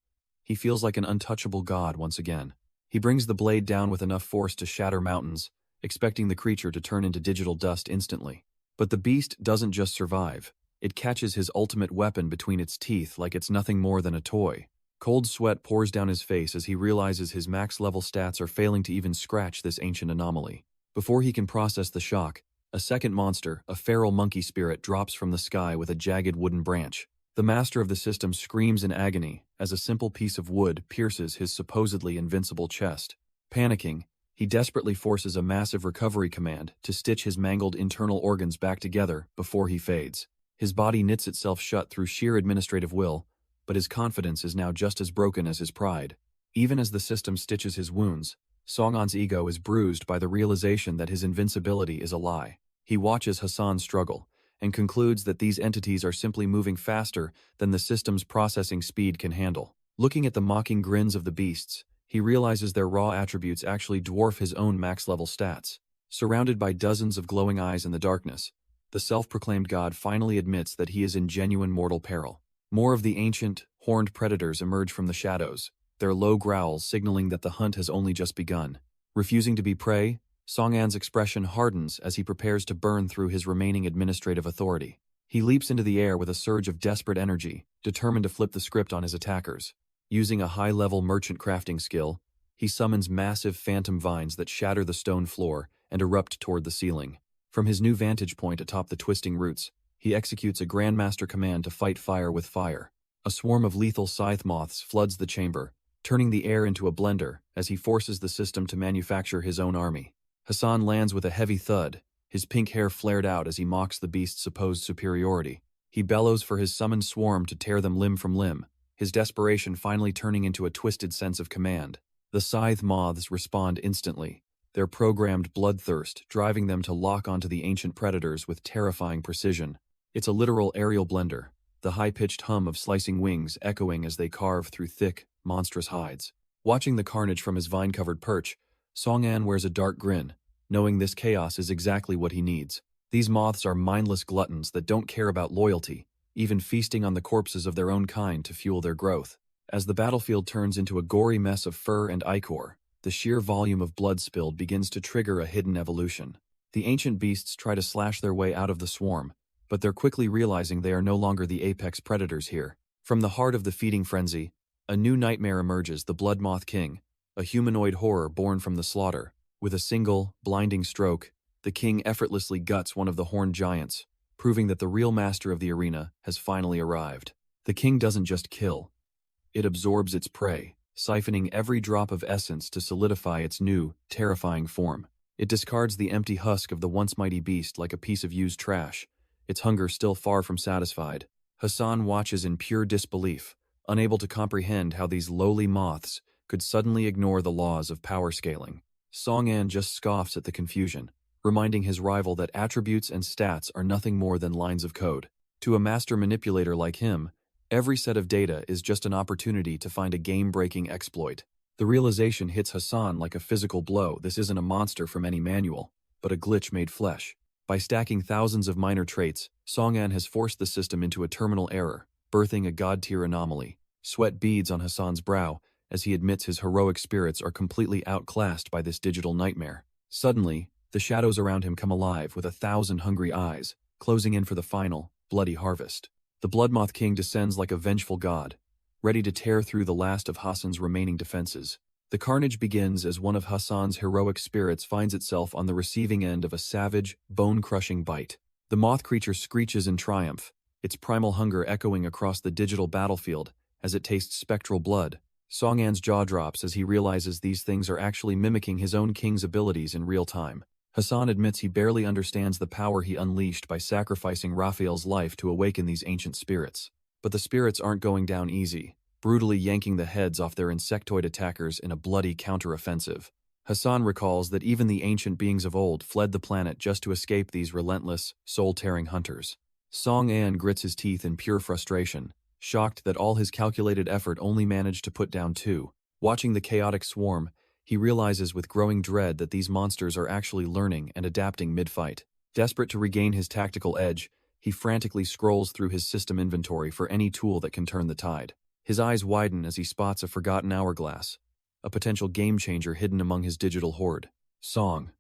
he feels like an untouchable god once again. He brings the blade down with enough force to shatter mountains, expecting the creature to turn into digital dust instantly. But the beast doesn't just survive. It catches his ultimate weapon between its teeth like it's nothing more than a toy. Cold sweat pours down his face as he realizes his max-level stats are failing to even scratch this ancient anomaly. Before he can process the shock, a second monster, a feral monkey spirit, drops from the sky with a jagged wooden branch. The master of the system screams in agony as a simple piece of wood pierces his supposedly invincible chest. Panicking, he desperately forces a massive recovery command to stitch his mangled internal organs back together before he fades. His body knits itself shut through sheer administrative will, but his confidence is now just as broken as his pride. Even as the system stitches his wounds, Song-An's ego is bruised by the realization that his invincibility is a lie. He watches Hassan struggle, and concludes that these entities are simply moving faster than the system's processing speed can handle. Looking at the mocking grins of the beasts, he realizes their raw attributes actually dwarf his own max-level stats. Surrounded by dozens of glowing eyes in the darkness, the self-proclaimed god finally admits that he is in genuine mortal peril. More of the ancient, horned predators emerge from the shadows, their low growls signaling that the hunt has only just begun. Refusing to be prey, Song-An's expression hardens as he prepares to burn through his remaining administrative authority. He leaps into the air with a surge of desperate energy, determined to flip the script on his attackers. Using a high-level merchant crafting skill, he summons massive phantom vines that shatter the stone floor and erupt toward the ceiling. From his new vantage point atop the twisting roots, he executes a Grandmaster command to fight fire with fire. A swarm of lethal scythe moths floods the chamber, turning the air into a blender as he forces the system to manufacture his own army. Hassan lands with a heavy thud, his pink hair flared out as he mocks the beast's supposed superiority. He bellows for his summoned swarm to tear them limb from limb, his desperation finally turning into a twisted sense of command. The scythe moths respond instantly, their programmed bloodthirst driving them to lock onto the ancient predators with terrifying precision. It's a literal aerial blender, the high-pitched hum of slicing wings echoing as they carve through thick, monstrous hides. Watching the carnage from his vine-covered perch, Song-An wears a dark grin, knowing this chaos is exactly what he needs. These moths are mindless gluttons that don't care about loyalty, even feasting on the corpses of their own kind to fuel their growth. As the battlefield turns into a gory mess of fur and ichor, the sheer volume of blood spilled begins to trigger a hidden evolution. The ancient beasts try to slash their way out of the swarm, but they're quickly realizing they are no longer the apex predators here. From the heart of the feeding frenzy, a new nightmare emerges: the Blood Moth King, a humanoid horror born from the slaughter. With a single, blinding stroke, the king effortlessly guts one of the horned giants, proving that the real master of the arena has finally arrived. The king doesn't just kill. it absorbs its prey, siphoning every drop of essence to solidify its new, terrifying form. It discards the empty husk of the once mighty beast like a piece of used trash, its hunger still far from satisfied. Hassan watches in pure disbelief, unable to comprehend how these lowly moths could suddenly ignore the laws of power scaling. Song-an just scoffs at the confusion, reminding his rival that attributes and stats are nothing more than lines of code. To a master manipulator like him, every set of data is just an opportunity to find a game-breaking exploit. The realization hits Hassan like a physical blow. This isn't a monster from any manual, but a glitch made flesh. By stacking thousands of minor traits, Song-an has forced the system into a terminal error, birthing a god-tier anomaly. Sweat beads on Hassan's brow as he admits his heroic spirits are completely outclassed by this digital nightmare. Suddenly, the shadows around him come alive with 1,000 hungry eyes, closing in for the final, bloody harvest. The Bloodmoth King descends like a vengeful god, ready to tear through the last of Hassan's remaining defenses. The carnage begins as one of Hassan's heroic spirits finds itself on the receiving end of a savage, bone-crushing bite. The moth creature screeches in triumph, its primal hunger echoing across the digital battlefield as it tastes spectral blood. Song-an's jaw drops as he realizes these things are actually mimicking his own king's abilities in real time. Hassan admits he barely understands the power he unleashed by sacrificing Raphael's life to awaken these ancient spirits. But the spirits aren't going down easy, brutally yanking the heads off their insectoid attackers in a bloody counter-offensive. Hassan recalls that even the ancient beings of old fled the planet just to escape these relentless, soul-tearing hunters. Song-an grits his teeth in pure frustration, shocked that all his calculated effort only managed to put down two. Watching the chaotic swarm, he realizes with growing dread that these monsters are actually learning and adapting mid-fight. Desperate to regain his tactical edge, he frantically scrolls through his system inventory for any tool that can turn the tide. His eyes widen as he spots a forgotten hourglass, a potential game-changer hidden among his digital hoard. Song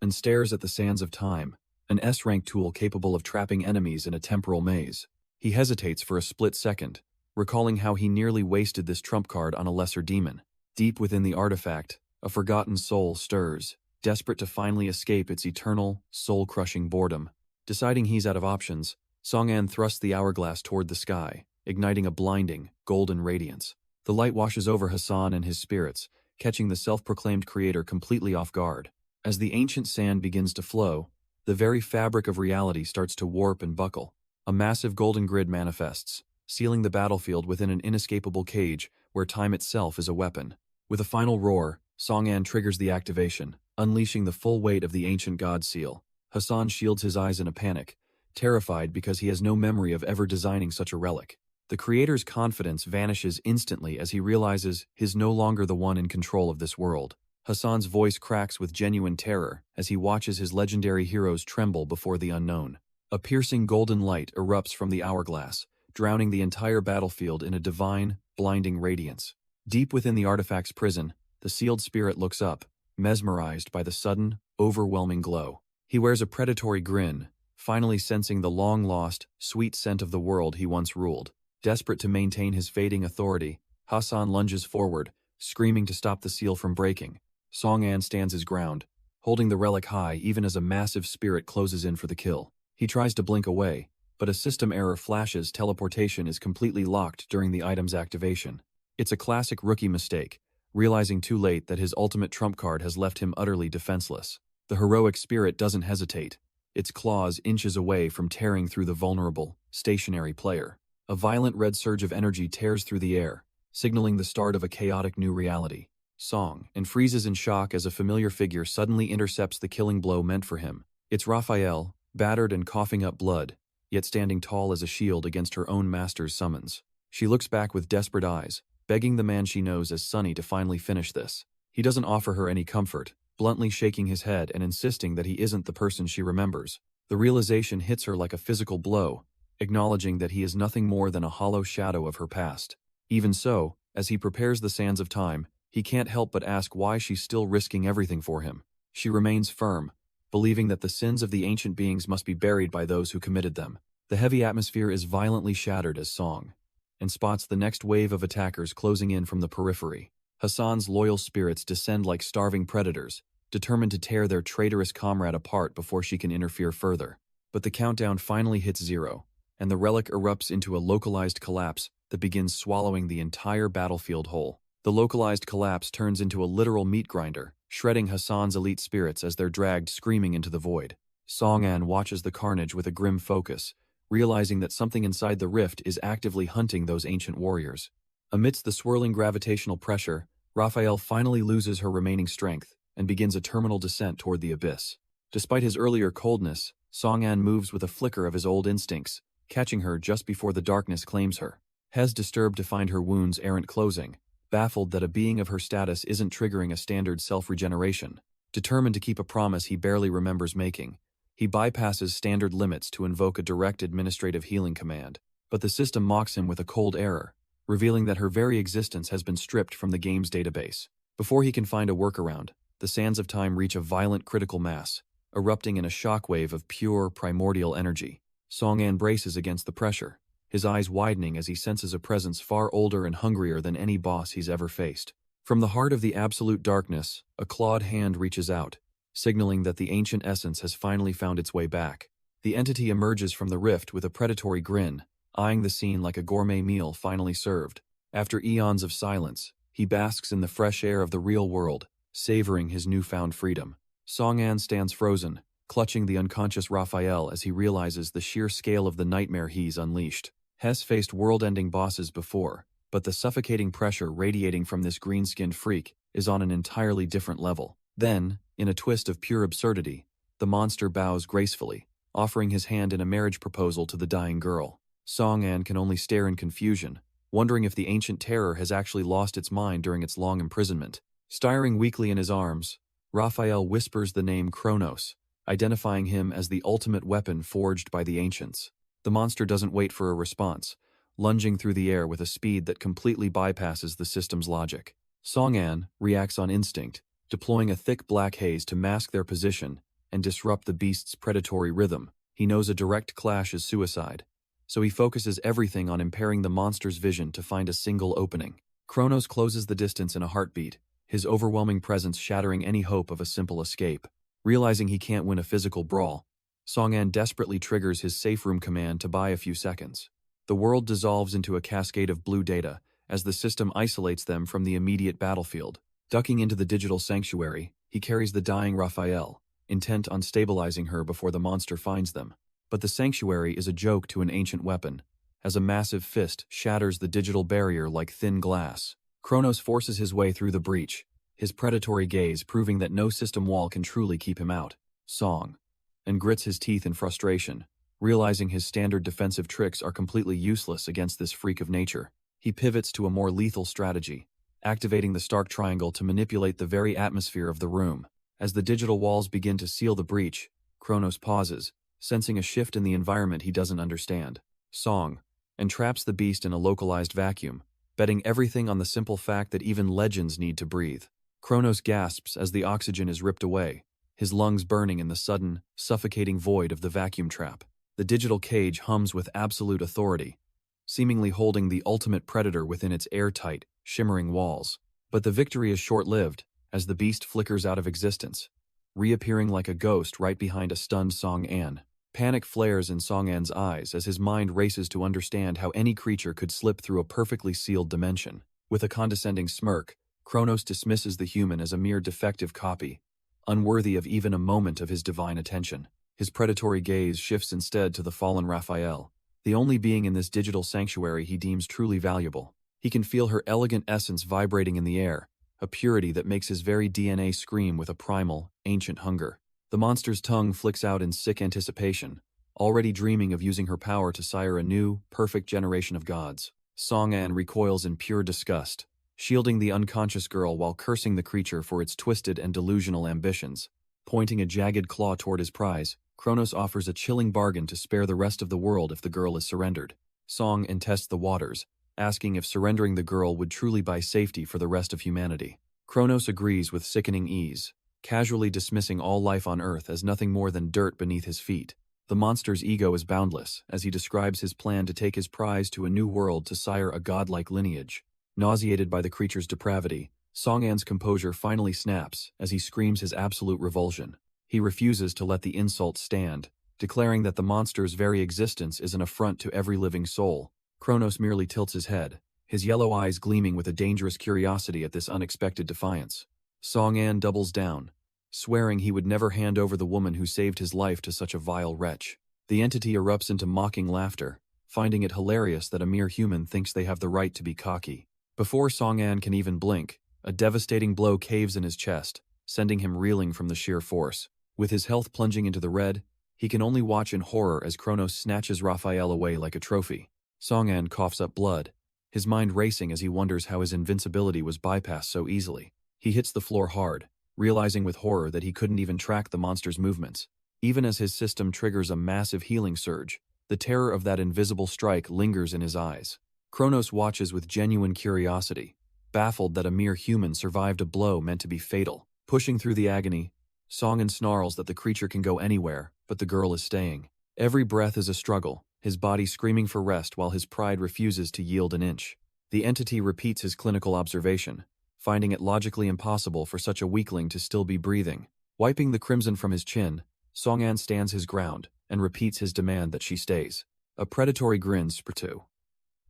and stares at the Sands of Time, an S-rank tool capable of trapping enemies in a temporal maze. He hesitates for a split second, recalling how he nearly wasted this trump card on a lesser demon. Deep within the artifact, a forgotten soul stirs, desperate to finally escape its eternal, soul-crushing boredom. Deciding he's out of options, Song-an thrusts the hourglass toward the sky, igniting a blinding, golden radiance. The light washes over Hassan and his spirits, catching the self-proclaimed creator completely off guard. As the ancient sand begins to flow, the very fabric of reality starts to warp and buckle. A massive golden grid manifests, sealing the battlefield within an inescapable cage where time itself is a weapon. With a final roar, Song-an triggers the activation, unleashing the full weight of the ancient god seal. Hassan shields his eyes in a panic, terrified because he has no memory of ever designing such a relic. The creator's confidence vanishes instantly as he realizes he's no longer the one in control of this world. Hassan's voice cracks with genuine terror as he watches his legendary heroes tremble before the unknown. A piercing golden light erupts from the hourglass, drowning the entire battlefield in a divine, blinding radiance. Deep within the artifact's prison, the sealed spirit looks up, mesmerized by the sudden, overwhelming glow. He wears a predatory grin, finally sensing the long-lost, sweet scent of the world he once ruled. Desperate to maintain his fading authority, Hassan lunges forward, screaming to stop the seal from breaking. Song-an stands his ground, holding the relic high even as a massive spirit closes in for the kill. He tries to blink away, but a system error flashes teleportation is completely locked during the item's activation. It's a classic rookie mistake, realizing too late that his ultimate trump card has left him utterly defenseless. The heroic spirit doesn't hesitate, its claws inches away from tearing through the vulnerable, stationary player. A violent red surge of energy tears through the air, signaling the start of a chaotic new reality. Song and freezes in shock as a familiar figure suddenly intercepts the killing blow meant for him. It's Raphael, battered and coughing up blood, yet standing tall as a shield against her own master's summons. She looks back with desperate eyes, begging the man she knows as Sunny to finally finish this. He doesn't offer her any comfort, bluntly shaking his head and insisting that he isn't the person she remembers. The realization hits her like a physical blow, acknowledging that he is nothing more than a hollow shadow of her past. Even so, as he prepares the sands of time, he can't help but ask why she's still risking everything for him. She remains firm, believing that the sins of the ancient beings must be buried by those who committed them. The heavy atmosphere is violently shattered as Song and spots the next wave of attackers closing in from the periphery. Hassan's loyal spirits descend like starving predators, determined to tear their traitorous comrade apart before she can interfere further. But the countdown finally hits 0, and the relic erupts into a localized collapse, that begins swallowing the entire battlefield whole. The localized collapse turns into a literal meat grinder, shredding Hassan's elite spirits as they're dragged screaming into the void. Song-an watches the carnage with a grim focus, realizing that something inside the rift is actively hunting those ancient warriors. Amidst the swirling gravitational pressure, Raphael finally loses her remaining strength and begins a terminal descent toward the abyss. Despite his earlier coldness, Song-an moves with a flicker of his old instincts, catching her just before the darkness claims her. Hes disturbed to find her wounds aren't closing, baffled that a being of her status isn't triggering a standard self-regeneration. Determined to keep a promise he barely remembers making, he bypasses standard limits to invoke a direct administrative healing command, but the system mocks him with a cold error, revealing that her very existence has been stripped from the game's database. Before he can find a workaround, the sands of time reach a violent critical mass, erupting in a shockwave of pure, primordial energy. Song-an braces against the pressure, his eyes widening as he senses a presence far older and hungrier than any boss he's ever faced. From the heart of the absolute darkness, a clawed hand reaches out, signaling that the ancient essence has finally found its way back. The entity emerges from the rift with a predatory grin, eyeing the scene like a gourmet meal finally served. After eons of silence, he basks in the fresh air of the real world, savoring his newfound freedom. Song-an stands frozen, clutching the unconscious Raphael as he realizes the sheer scale of the nightmare he's unleashed. Hes faced world-ending bosses before, but the suffocating pressure radiating from this green-skinned freak is on an entirely different level. Then, in a twist of pure absurdity, the monster bows gracefully, offering his hand in a marriage proposal to the dying girl. Song-an can only stare in confusion, wondering if the ancient terror has actually lost its mind during its long imprisonment. Stirring weakly in his arms, Raphael whispers the name Kronos, identifying him as the ultimate weapon forged by the ancients. The monster doesn't wait for a response, lunging through the air with a speed that completely bypasses the system's logic. Song-an reacts on instinct, deploying a thick black haze to mask their position and disrupt the beast's predatory rhythm. He knows a direct clash is suicide, so he focuses everything on impairing the monster's vision to find a single opening. Kronos closes the distance in a heartbeat, his overwhelming presence shattering any hope of a simple escape. Realizing he can't win a physical brawl, Song-an desperately triggers his safe room command to buy a few seconds. The world dissolves into a cascade of blue data as the system isolates them from the immediate battlefield. Ducking into the digital sanctuary, he carries the dying Raphael, intent on stabilizing her before the monster finds them. But the sanctuary is a joke to an ancient weapon, as a massive fist shatters the digital barrier like thin glass. Kronos forces his way through the breach, his predatory gaze proving that no system wall can truly keep him out. Song-an grits his teeth in frustration, realizing his standard defensive tricks are completely useless against this freak of nature. He pivots to a more lethal strategy, activating the Stark Triangle to manipulate the very atmosphere of the room. As the digital walls begin to seal the breach, Kronos pauses, sensing a shift in the environment he doesn't understand. Song-an traps the beast in a localized vacuum, betting everything on the simple fact that even legends need to breathe. Kronos gasps as the oxygen is ripped away, his lungs burning in the sudden, suffocating void of the vacuum trap. The digital cage hums with absolute authority, seemingly holding the ultimate predator within its airtight, shimmering walls. But the victory is short-lived, as the beast flickers out of existence, reappearing like a ghost right behind a stunned Song-an. Panic flares in Song-an's eyes as his mind races to understand how any creature could slip through a perfectly sealed dimension. With a condescending smirk, Kronos dismisses the human as a mere defective copy, unworthy of even a moment of his divine attention. His predatory gaze shifts instead to the fallen Raphael, the only being in this digital sanctuary he deems truly valuable. He can feel her elegant essence vibrating in the air, a purity that makes his very DNA scream with a primal, ancient hunger. The monster's tongue flicks out in sick anticipation, already dreaming of using her power to sire a new, perfect generation of gods. Song-an recoils in pure disgust, shielding the unconscious girl while cursing the creature for its twisted and delusional ambitions. Pointing a jagged claw toward his prize, Kronos offers a chilling bargain to spare the rest of the world if the girl is surrendered. Song-an tests the waters, asking if surrendering the girl would truly buy safety for the rest of humanity. Kronos agrees with sickening ease, casually dismissing all life on Earth as nothing more than dirt beneath his feet. The monster's ego is boundless as he describes his plan to take his prize to a new world to sire a godlike lineage. Nauseated by the creature's depravity, Song-an's composure finally snaps as he screams his absolute revulsion. He refuses to let the insult stand, declaring that the monster's very existence is an affront to every living soul. Kronos merely tilts his head, his yellow eyes gleaming with a dangerous curiosity at this unexpected defiance. Song-an doubles down, swearing he would never hand over the woman who saved his life to such a vile wretch. The entity erupts into mocking laughter, finding it hilarious that a mere human thinks they have the right to be cocky. Before Song-an can even blink, a devastating blow caves in his chest, sending him reeling from the sheer force. With his health plunging into the red, he can only watch in horror as Kronos snatches Raphael away like a trophy. Song-an coughs up blood, his mind racing as he wonders how his invincibility was bypassed so easily. He hits the floor hard, realizing with horror that he couldn't even track the monster's movements. Even as his system triggers a massive healing surge, the terror of that invisible strike lingers in his eyes. Kronos watches with genuine curiosity, baffled that a mere human survived a blow meant to be fatal. Pushing through the agony, Song-an snarls that the creature can go anywhere, but the girl is staying. Every breath is a struggle, his body screaming for rest while his pride refuses to yield an inch. The entity repeats his clinical observation, finding it logically impossible for such a weakling to still be breathing. Wiping the crimson from his chin, Song-an stands his ground and repeats his demand that she stays. A predatory grin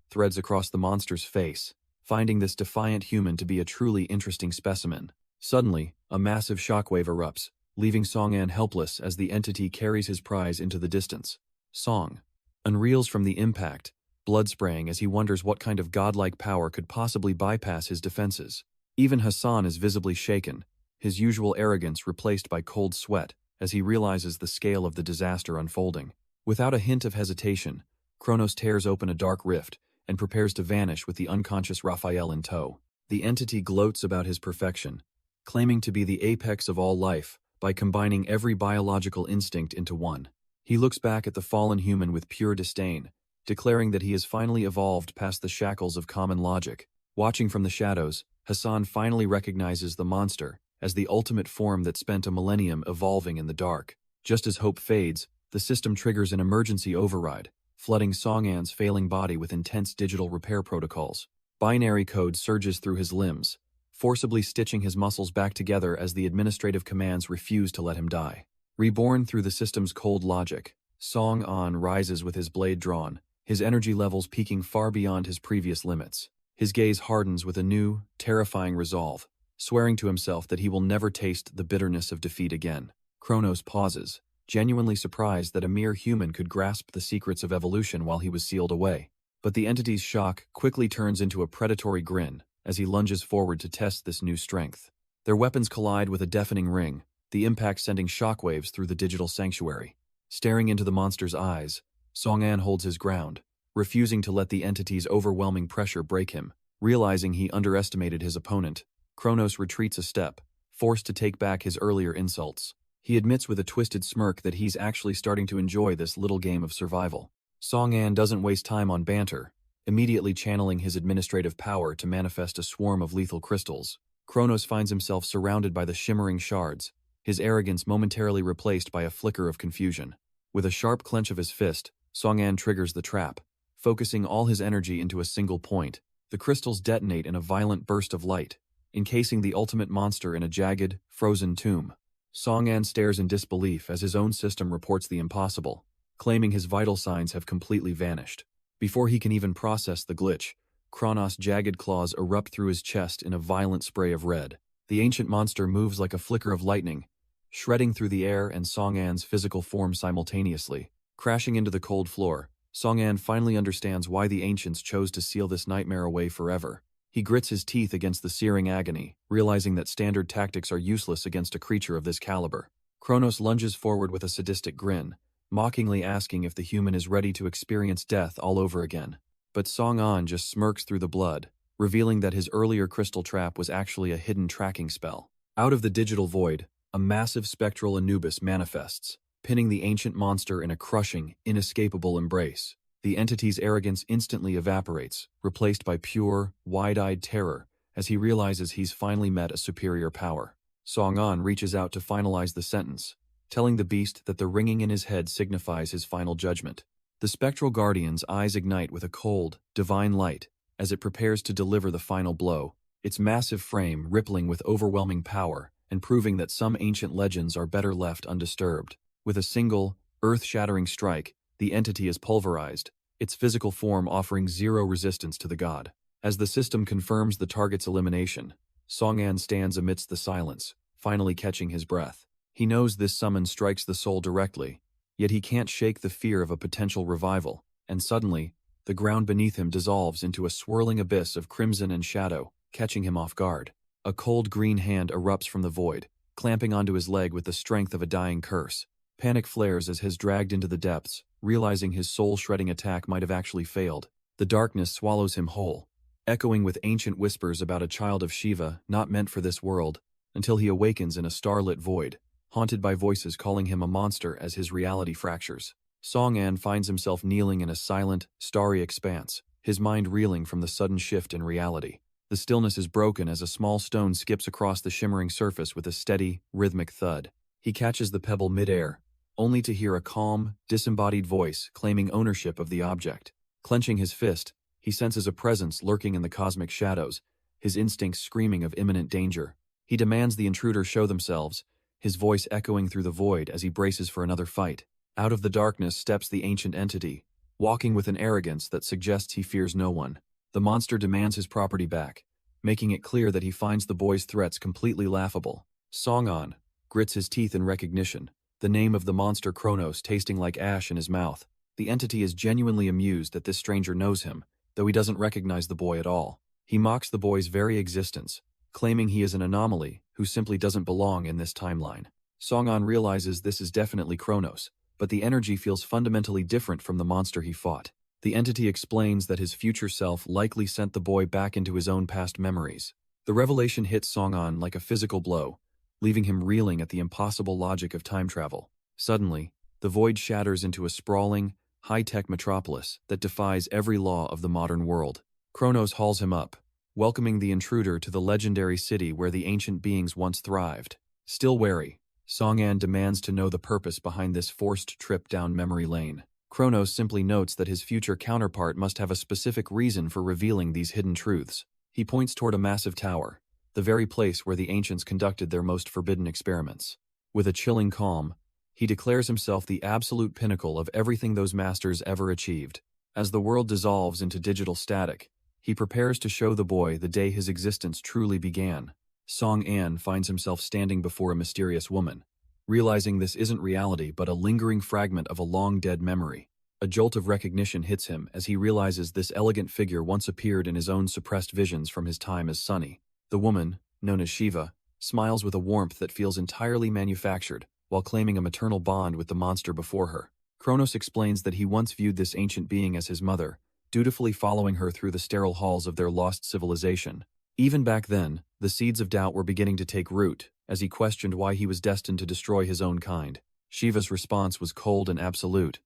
threads across the monster's face, finding this defiant human to be a truly interesting specimen. Suddenly, a massive shockwave erupts, leaving Song-an helpless as the entity carries his prize into the distance. Song-an reels from the impact, blood spraying as he wonders what kind of godlike power could possibly bypass his defenses. Even Hassan is visibly shaken, his usual arrogance replaced by cold sweat as he realizes the scale of the disaster unfolding. Without a hint of hesitation, Kronos tears open a dark rift and prepares to vanish with the unconscious Raphael in tow. The entity gloats about his perfection, claiming to be the apex of all life by combining every biological instinct into one. He looks back at the fallen human with pure disdain, declaring that he has finally evolved past the shackles of common logic. Watching from the shadows, Hassan finally recognizes the monster as the ultimate form that spent a millennium evolving in the dark. Just as hope fades, the system triggers an emergency override, flooding Song-an's failing body with intense digital repair protocols. Binary code surges through his limbs, forcibly stitching his muscles back together as the administrative commands refuse to let him die. Reborn through the system's cold logic, Song-an rises with his blade drawn, his energy levels peaking far beyond his previous limits. His gaze hardens with a new, terrifying resolve, swearing to himself that he will never taste the bitterness of defeat again. Kronos pauses, genuinely surprised that a mere human could grasp the secrets of evolution while he was sealed away. But the entity's shock quickly turns into a predatory grin as he lunges forward to test this new strength. Their weapons collide with a deafening ring, the impact sending shockwaves through the digital sanctuary. Staring into the monster's eyes, Song-an holds his ground, refusing to let the entity's overwhelming pressure break him. Realizing he underestimated his opponent, Kronos retreats a step, forced to take back his earlier insults. He admits with a twisted smirk that he's actually starting to enjoy this little game of survival. Song-an doesn't waste time on banter, immediately channeling his administrative power to manifest a swarm of lethal crystals. Kronos finds himself surrounded by the shimmering shards, his arrogance momentarily replaced by a flicker of confusion. With a sharp clench of his fist, Song-an triggers the trap, focusing all his energy into a single point. The crystals detonate in a violent burst of light, encasing the ultimate monster in a jagged, frozen tomb. Song-an stares in disbelief as his own system reports the impossible, claiming his vital signs have completely vanished. Before he can even process the glitch, Kronos' jagged claws erupt through his chest in a violent spray of red. The ancient monster moves like a flicker of lightning, shredding through the air and Song-an's physical form simultaneously. Crashing into the cold floor, Song-an finally understands why the ancients chose to seal this nightmare away forever. He grits his teeth against the searing agony, realizing that standard tactics are useless against a creature of this caliber. Kronos lunges forward with a sadistic grin, mockingly asking if the human is ready to experience death all over again. But Song-an just smirks through the blood, revealing that his earlier crystal trap was actually a hidden tracking spell. Out of the digital void, a massive spectral Anubis manifests, pinning the ancient monster in a crushing, inescapable embrace. The entity's arrogance instantly evaporates, replaced by pure, wide-eyed terror as he realizes he's finally met a superior power. Song-an reaches out to finalize the sentence, telling the beast that the ringing in his head signifies his final judgment. The spectral guardian's eyes ignite with a cold, divine light as it prepares to deliver the final blow, its massive frame rippling with overwhelming power and proving that some ancient legends are better left undisturbed. With a single, earth-shattering strike, the entity is pulverized, its physical form offering zero resistance to the god. As the system confirms the target's elimination, Song-an stands amidst the silence, finally catching his breath. He knows this summon strikes the soul directly, yet he can't shake the fear of a potential revival, and suddenly, the ground beneath him dissolves into a swirling abyss of crimson and shadow, catching him off guard. A cold green hand erupts from the void, clamping onto his leg with the strength of a dying curse. Panic flares as he's dragged into the depths, realizing his soul-shredding attack might have actually failed. The darkness swallows him whole, echoing with ancient whispers about a child of Shiva not meant for this world, until he awakens in a starlit void, haunted by voices calling him a monster as his reality fractures. Song-an finds himself kneeling in a silent, starry expanse, his mind reeling from the sudden shift in reality. The stillness is broken as a small stone skips across the shimmering surface with a steady, rhythmic thud. He catches the pebble mid-air, only to hear a calm, disembodied voice claiming ownership of the object. Clenching his fist, he senses a presence lurking in the cosmic shadows, his instincts screaming of imminent danger. He demands the intruder show themselves, his voice echoing through the void as he braces for another fight. Out of the darkness steps the ancient entity, walking with an arrogance that suggests he fears no one. The monster demands his property back, making it clear that he finds the boy's threats completely laughable. Song-an grits his teeth in recognition, the name of the monster Kronos tasting like ash in his mouth. The entity is genuinely amused that this stranger knows him, though he doesn't recognize the boy at all. He mocks the boy's very existence, claiming he is an anomaly who simply doesn't belong in this timeline. Song-an realizes this is definitely Kronos, but the energy feels fundamentally different from the monster he fought. The entity explains that his future self likely sent the boy back into his own past memories. The revelation hits Song-an like a physical blow, leaving him reeling at the impossible logic of time travel. Suddenly, the void shatters into a sprawling, high-tech metropolis that defies every law of the modern world. Kronos hauls him up, welcoming the intruder to the legendary city where the ancient beings once thrived. Still wary, Song-an demands to know the purpose behind this forced trip down memory lane. Kronos simply notes that his future counterpart must have a specific reason for revealing these hidden truths. He points toward a massive tower, the very place where the ancients conducted their most forbidden experiments. With a chilling calm, he declares himself the absolute pinnacle of everything those masters ever achieved. As the world dissolves into digital static, he prepares to show the boy the day his existence truly began. Song-an finds himself standing before a mysterious woman, realizing this isn't reality but a lingering fragment of a long-dead memory. A jolt of recognition hits him as he realizes this elegant figure once appeared in his own suppressed visions from his time as Sunny. The woman, known as Shiva, smiles with a warmth that feels entirely manufactured, while claiming a maternal bond with the monster before her. Kronos explains that he once viewed this ancient being as his mother, dutifully following her through the sterile halls of their lost civilization. Even back then, the seeds of doubt were beginning to take root, as he questioned why he was destined to destroy his own kind. Shiva's response was cold and absolute,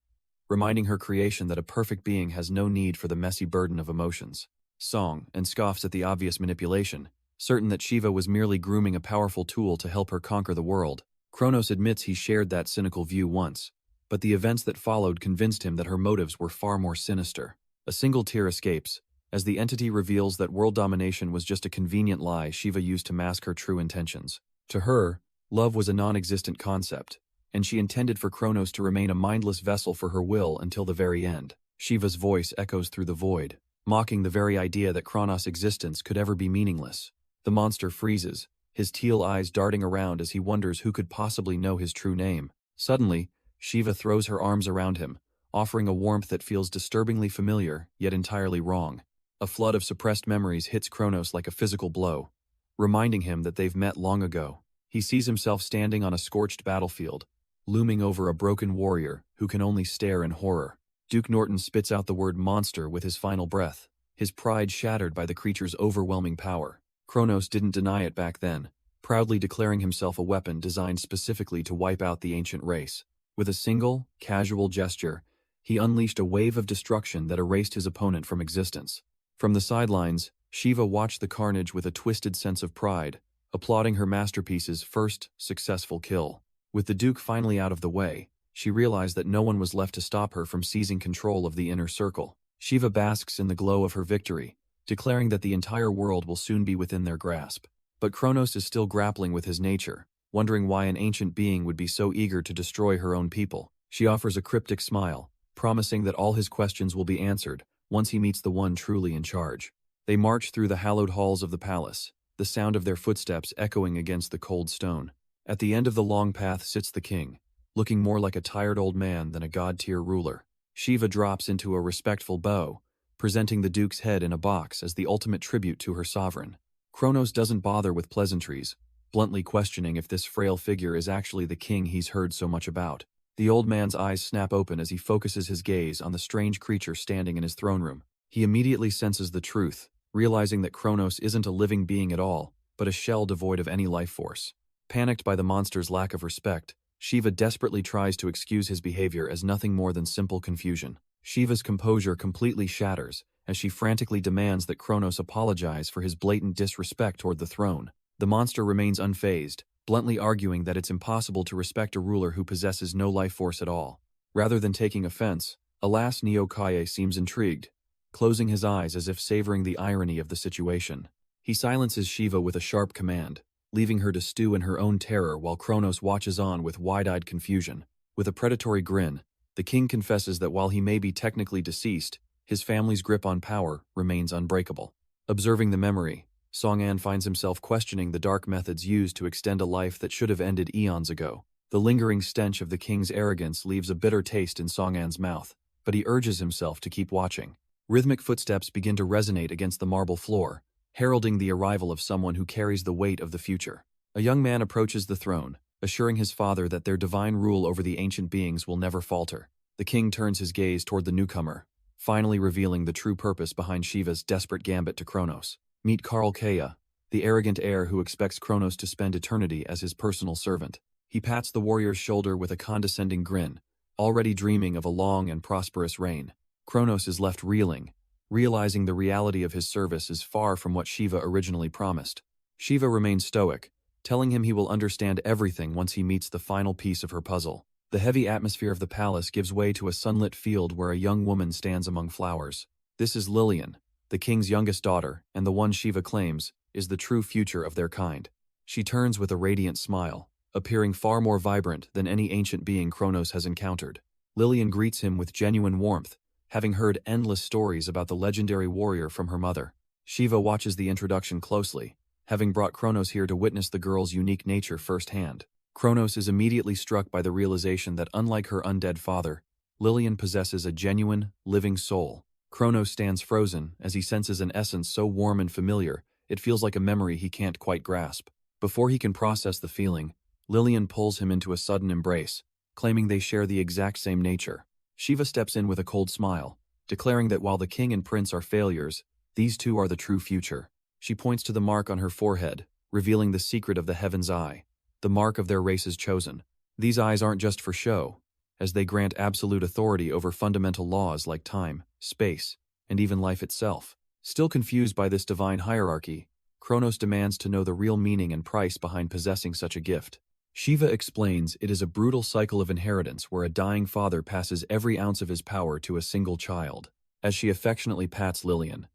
reminding her creation that a perfect being has no need for the messy burden of emotions. Song-an scoffs at the obvious manipulation, certain that Shiva was merely grooming a powerful tool to help her conquer the world. Kronos admits he shared that cynical view once, but the events that followed convinced him that her motives were far more sinister. A single tear escapes, as the entity reveals that world domination was just a convenient lie Shiva used to mask her true intentions. To her, love was a non-existent concept, and she intended for Kronos to remain a mindless vessel for her will until the very end. Shiva's voice echoes through the void, mocking the very idea that Kronos' existence could ever be meaningless. The monster freezes, his teal eyes darting around as he wonders who could possibly know his true name. Suddenly, Shiva throws her arms around him, offering a warmth that feels disturbingly familiar, yet entirely wrong. A flood of suppressed memories hits Kronos like a physical blow, reminding him that they've met long ago. He sees himself standing on a scorched battlefield, looming over a broken warrior who can only stare in horror. Duke Norton spits out the word monster with his final breath, his pride shattered by the creature's overwhelming power. Kronos didn't deny it back then, proudly declaring himself a weapon designed specifically to wipe out the ancient race. With a single, casual gesture, he unleashed a wave of destruction that erased his opponent from existence. From the sidelines, Shiva watched the carnage with a twisted sense of pride, applauding her masterpiece's first successful kill. With the Duke finally out of the way, she realized that no one was left to stop her from seizing control of the inner circle. Shiva basks in the glow of her victory, declaring that the entire world will soon be within their grasp. But Kronos is still grappling with his nature, wondering why an ancient being would be so eager to destroy her own people. She offers a cryptic smile, promising that all his questions will be answered once he meets the one truly in charge. They march through the hallowed halls of the palace, the sound of their footsteps echoing against the cold stone. At the end of the long path sits the king, looking more like a tired old man than a god-tier ruler. Shiva drops into a respectful bow, presenting the duke's head in a box as the ultimate tribute to her sovereign. Kronos doesn't bother with pleasantries, bluntly questioning if this frail figure is actually the king he's heard so much about. The old man's eyes snap open as he focuses his gaze on the strange creature standing in his throne room. He immediately senses the truth, realizing that Kronos isn't a living being at all, but a shell devoid of any life force. Panicked by the monster's lack of respect, Shiva desperately tries to excuse his behavior as nothing more than simple confusion. Shiva's composure completely shatters as she frantically demands that Kronos apologize for his blatant disrespect toward the throne. The monster remains unfazed, bluntly arguing that it's impossible to respect a ruler who possesses no life force at all. Rather than taking offense, alas, Neokaye seems intrigued, closing his eyes as if savoring the irony of the situation. He silences Shiva with a sharp command, leaving her to stew in her own terror while Kronos watches on with wide-eyed confusion. With a predatory grin, the king confesses that while he may be technically deceased, his family's grip on power remains unbreakable. Observing the memory, Song-an finds himself questioning the dark methods used to extend a life that should have ended eons ago. The lingering stench of the king's arrogance leaves a bitter taste in Song-an's mouth, but he urges himself to keep watching. Rhythmic footsteps begin to resonate against the marble floor, heralding the arrival of someone who carries the weight of the future. A young man approaches the throne, assuring his father that their divine rule over the ancient beings will never falter. The king turns his gaze toward the newcomer, finally revealing the true purpose behind Shiva's desperate gambit to Kronos. Meet Karl Kea, the arrogant heir who expects Kronos to spend eternity as his personal servant. He pats the warrior's shoulder with a condescending grin, already dreaming of a long and prosperous reign. Kronos is left reeling, realizing the reality of his service is far from what Shiva originally promised. Shiva remains stoic, telling him he will understand everything once he meets the final piece of her puzzle. The heavy atmosphere of the palace gives way to a sunlit field where a young woman stands among flowers. This is Lillian, the king's youngest daughter, and the one Shiva claims is the true future of their kind. She turns with a radiant smile, appearing far more vibrant than any ancient being Kronos has encountered. Lillian greets him with genuine warmth, having heard endless stories about the legendary warrior from her mother. Shiva watches the introduction closely, having brought Kronos here to witness the girl's unique nature firsthand. Kronos is immediately struck by the realization that unlike her undead father, Lillian possesses a genuine, living soul. Kronos stands frozen as he senses an essence so warm and familiar, it feels like a memory he can't quite grasp. Before he can process the feeling, Lillian pulls him into a sudden embrace, claiming they share the exact same nature. Shiva steps in with a cold smile, declaring that while the king and prince are failures, these two are the true future. She points to the mark on her forehead, revealing the secret of the Heaven's Eye, the mark of their race's chosen. These eyes aren't just for show, as they grant absolute authority over fundamental laws like time, space, and even life itself. Still confused by this divine hierarchy, Kronos demands to know the real meaning and price behind possessing such a gift. Shiva explains it is a brutal cycle of inheritance where a dying father passes every ounce of his power to a single child. As she affectionately pats Lillian,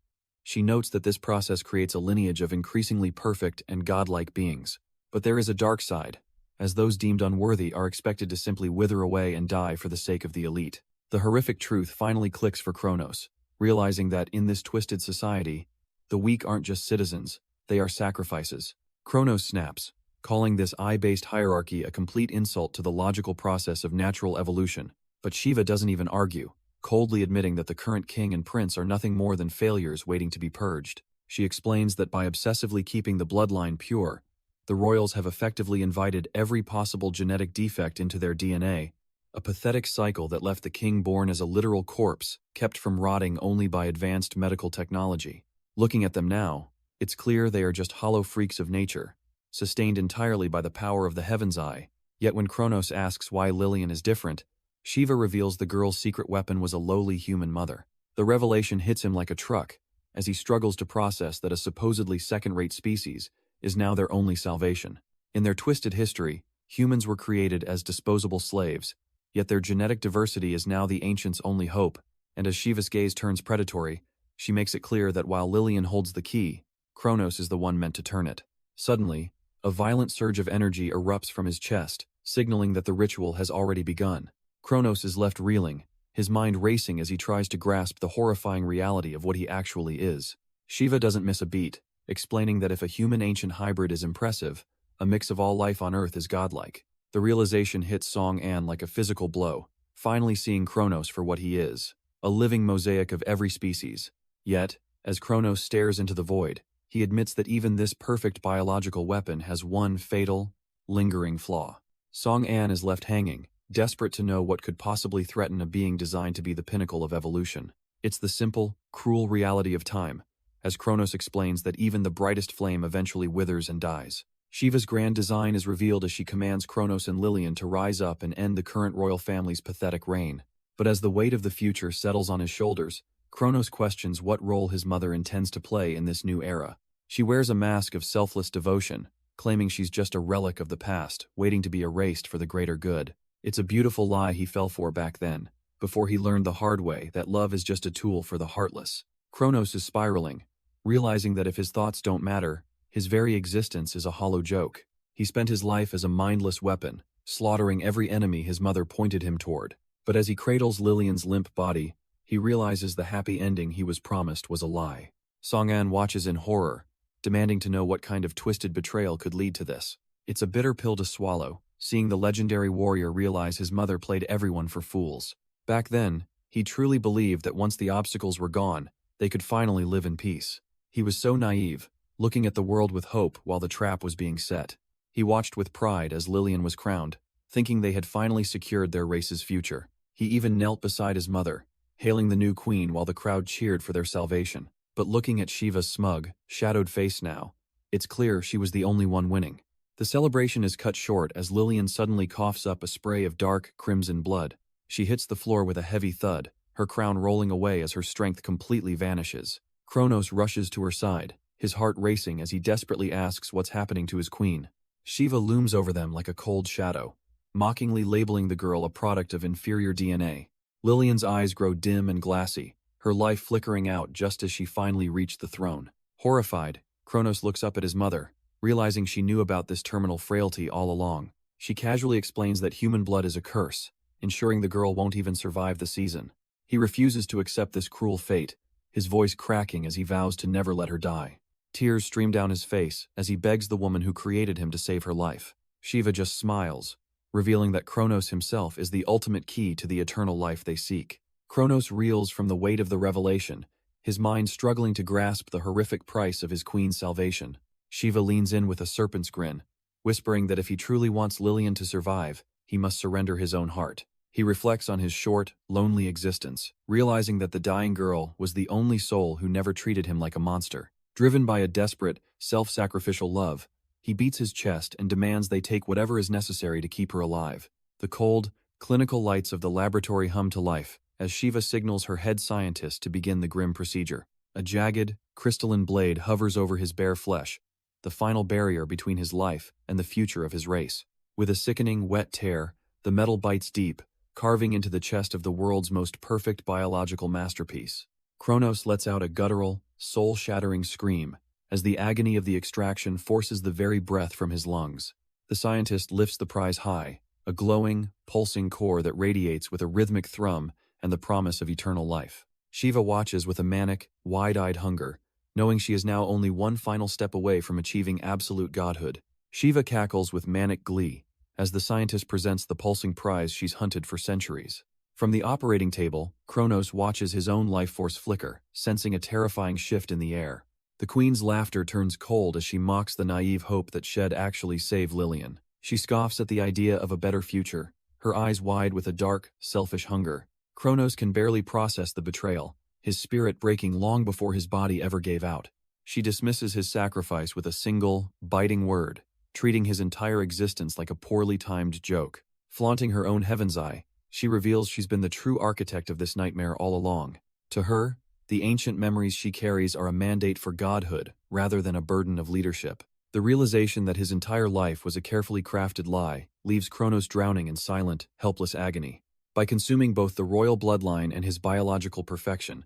she notes that this process creates a lineage of increasingly perfect and godlike beings. But there is a dark side, as those deemed unworthy are expected to simply wither away and die for the sake of the elite. The horrific truth finally clicks for Kronos, realizing that in this twisted society, the weak aren't just citizens, they are sacrifices. Kronos snaps, calling this eye-based hierarchy a complete insult to the logical process of natural evolution. But Shiva doesn't even argue, coldly admitting that the current king and prince are nothing more than failures waiting to be purged. She explains that by obsessively keeping the bloodline pure, the royals have effectively invited every possible genetic defect into their DNA, a pathetic cycle that left the king born as a literal corpse, kept from rotting only by advanced medical technology. Looking at them now, it's clear they are just hollow freaks of nature, sustained entirely by the power of the Heaven's Eye. Yet when Kronos asks why Lillian is different, Shiva reveals the girl's secret weapon was a lowly human mother. The revelation hits him like a truck, as he struggles to process that a supposedly second-rate species is now their only salvation. In their twisted history, humans were created as disposable slaves, yet their genetic diversity is now the ancients' only hope, and as Shiva's gaze turns predatory, she makes it clear that while Lillian holds the key, Kronos is the one meant to turn it. Suddenly, a violent surge of energy erupts from his chest, signaling that the ritual has already begun. Kronos is left reeling, his mind racing as he tries to grasp the horrifying reality of what he actually is. Shiva doesn't miss a beat, explaining that if a human-ancient hybrid is impressive, a mix of all life on Earth is godlike. The realization hits Song An like a physical blow, finally seeing Kronos for what he is, a living mosaic of every species. Yet, as Kronos stares into the void, he admits that even this perfect biological weapon has one fatal, lingering flaw. Song An is left hanging, desperate to know what could possibly threaten a being designed to be the pinnacle of evolution. It's the simple, cruel reality of time, as Kronos explains that even the brightest flame eventually withers and dies. Shiva's grand design is revealed as she commands Kronos and Lillian to rise up and end the current royal family's pathetic reign. But as the weight of the future settles on his shoulders, Kronos questions what role his mother intends to play in this new era. She wears a mask of selfless devotion, claiming she's just a relic of the past, waiting to be erased for the greater good. It's a beautiful lie he fell for back then, before he learned the hard way that love is just a tool for the heartless. Kronos is spiraling, realizing that if his thoughts don't matter, his very existence is a hollow joke. He spent his life as a mindless weapon, slaughtering every enemy his mother pointed him toward. But as he cradles Lillian's limp body, he realizes the happy ending he was promised was a lie. Song An watches in horror, demanding to know what kind of twisted betrayal could lead to this. It's a bitter pill to swallow, seeing the legendary warrior realize his mother played everyone for fools. Back then, he truly believed that once the obstacles were gone, they could finally live in peace. He was so naive, looking at the world with hope while the trap was being set. He watched with pride as Lillian was crowned, thinking they had finally secured their race's future. He even knelt beside his mother, hailing the new queen while the crowd cheered for their salvation. But looking at Shiva's smug, shadowed face now, it's clear she was the only one winning. The celebration is cut short as Lillian suddenly coughs up a spray of dark, crimson blood. She hits the floor with a heavy thud, her crown rolling away as her strength completely vanishes. Kronos rushes to her side, his heart racing as he desperately asks what's happening to his queen. Shiva looms over them like a cold shadow, mockingly labeling the girl a product of inferior DNA. Lillian's eyes grow dim and glassy, her life flickering out just as she finally reached the throne. Horrified, Kronos looks up at his mother, realizing she knew about this terminal frailty all along. She casually explains that human blood is a curse, ensuring the girl won't even survive the season. He refuses to accept this cruel fate, his voice cracking as he vows to never let her die. Tears stream down his face as he begs the woman who created him to save her life. Shiva just smiles, revealing that Kronos himself is the ultimate key to the eternal life they seek. Kronos reels from the weight of the revelation, his mind struggling to grasp the horrific price of his queen's salvation. Shiva leans in with a serpent's grin, whispering that if he truly wants Lillian to survive, he must surrender his own heart. He reflects on his short, lonely existence, realizing that the dying girl was the only soul who never treated him like a monster. Driven by a desperate, self-sacrificial love, he beats his chest and demands they take whatever is necessary to keep her alive. The cold, clinical lights of the laboratory hum to life as Shiva signals her head scientist to begin the grim procedure. A jagged, crystalline blade hovers over his bare flesh, the final barrier between his life and the future of his race. With a sickening, wet tear, the metal bites deep, carving into the chest of the world's most perfect biological masterpiece. Kronos lets out a guttural, soul-shattering scream as the agony of the extraction forces the very breath from his lungs. The scientist lifts the prize high, a glowing, pulsing core that radiates with a rhythmic thrum and the promise of eternal life. Shiva watches with a manic, wide-eyed hunger, knowing she is now only one final step away from achieving absolute godhood. Shiva cackles with manic glee as the scientist presents the pulsing prize she's hunted for centuries. From the operating table, Kronos watches his own life force flicker, sensing a terrifying shift in the air. The queen's laughter turns cold as she mocks the naive hope that Shed actually saved Lillian. She scoffs at the idea of a better future, her eyes wide with a dark, selfish hunger. Kronos can barely process the betrayal, his spirit breaking long before his body ever gave out. She dismisses his sacrifice with a single, biting word, treating his entire existence like a poorly timed joke. Flaunting her own heaven's eye, she reveals she's been the true architect of this nightmare all along. To her, the ancient memories she carries are a mandate for godhood rather than a burden of leadership. The realization that his entire life was a carefully crafted lie leaves Kronos drowning in silent, helpless agony. By consuming both the royal bloodline and his biological perfection,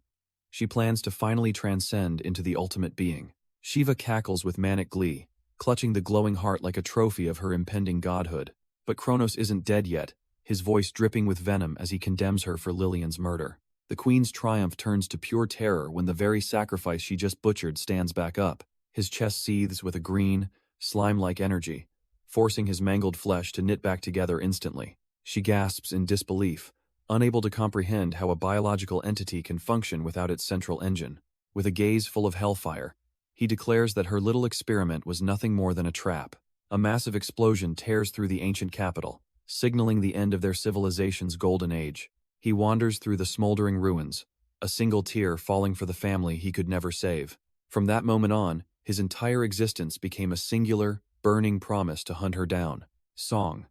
she plans to finally transcend into the ultimate being. Shiva cackles with manic glee, clutching the glowing heart like a trophy of her impending godhood. But Kronos isn't dead yet, his voice dripping with venom as he condemns her for Lillian's murder. The queen's triumph turns to pure terror when the very sacrifice she just butchered stands back up. His chest seethes with a green, slime-like energy, forcing his mangled flesh to knit back together instantly. She gasps in disbelief, unable to comprehend how a biological entity can function without its central engine. With a gaze full of hellfire, he declares that her little experiment was nothing more than a trap. A massive explosion tears through the ancient capital, signaling the end of their civilization's golden age. He wanders through the smoldering ruins, a single tear falling for the family he could never save. From that moment on, his entire existence became a singular, burning promise to hunt her down, Song,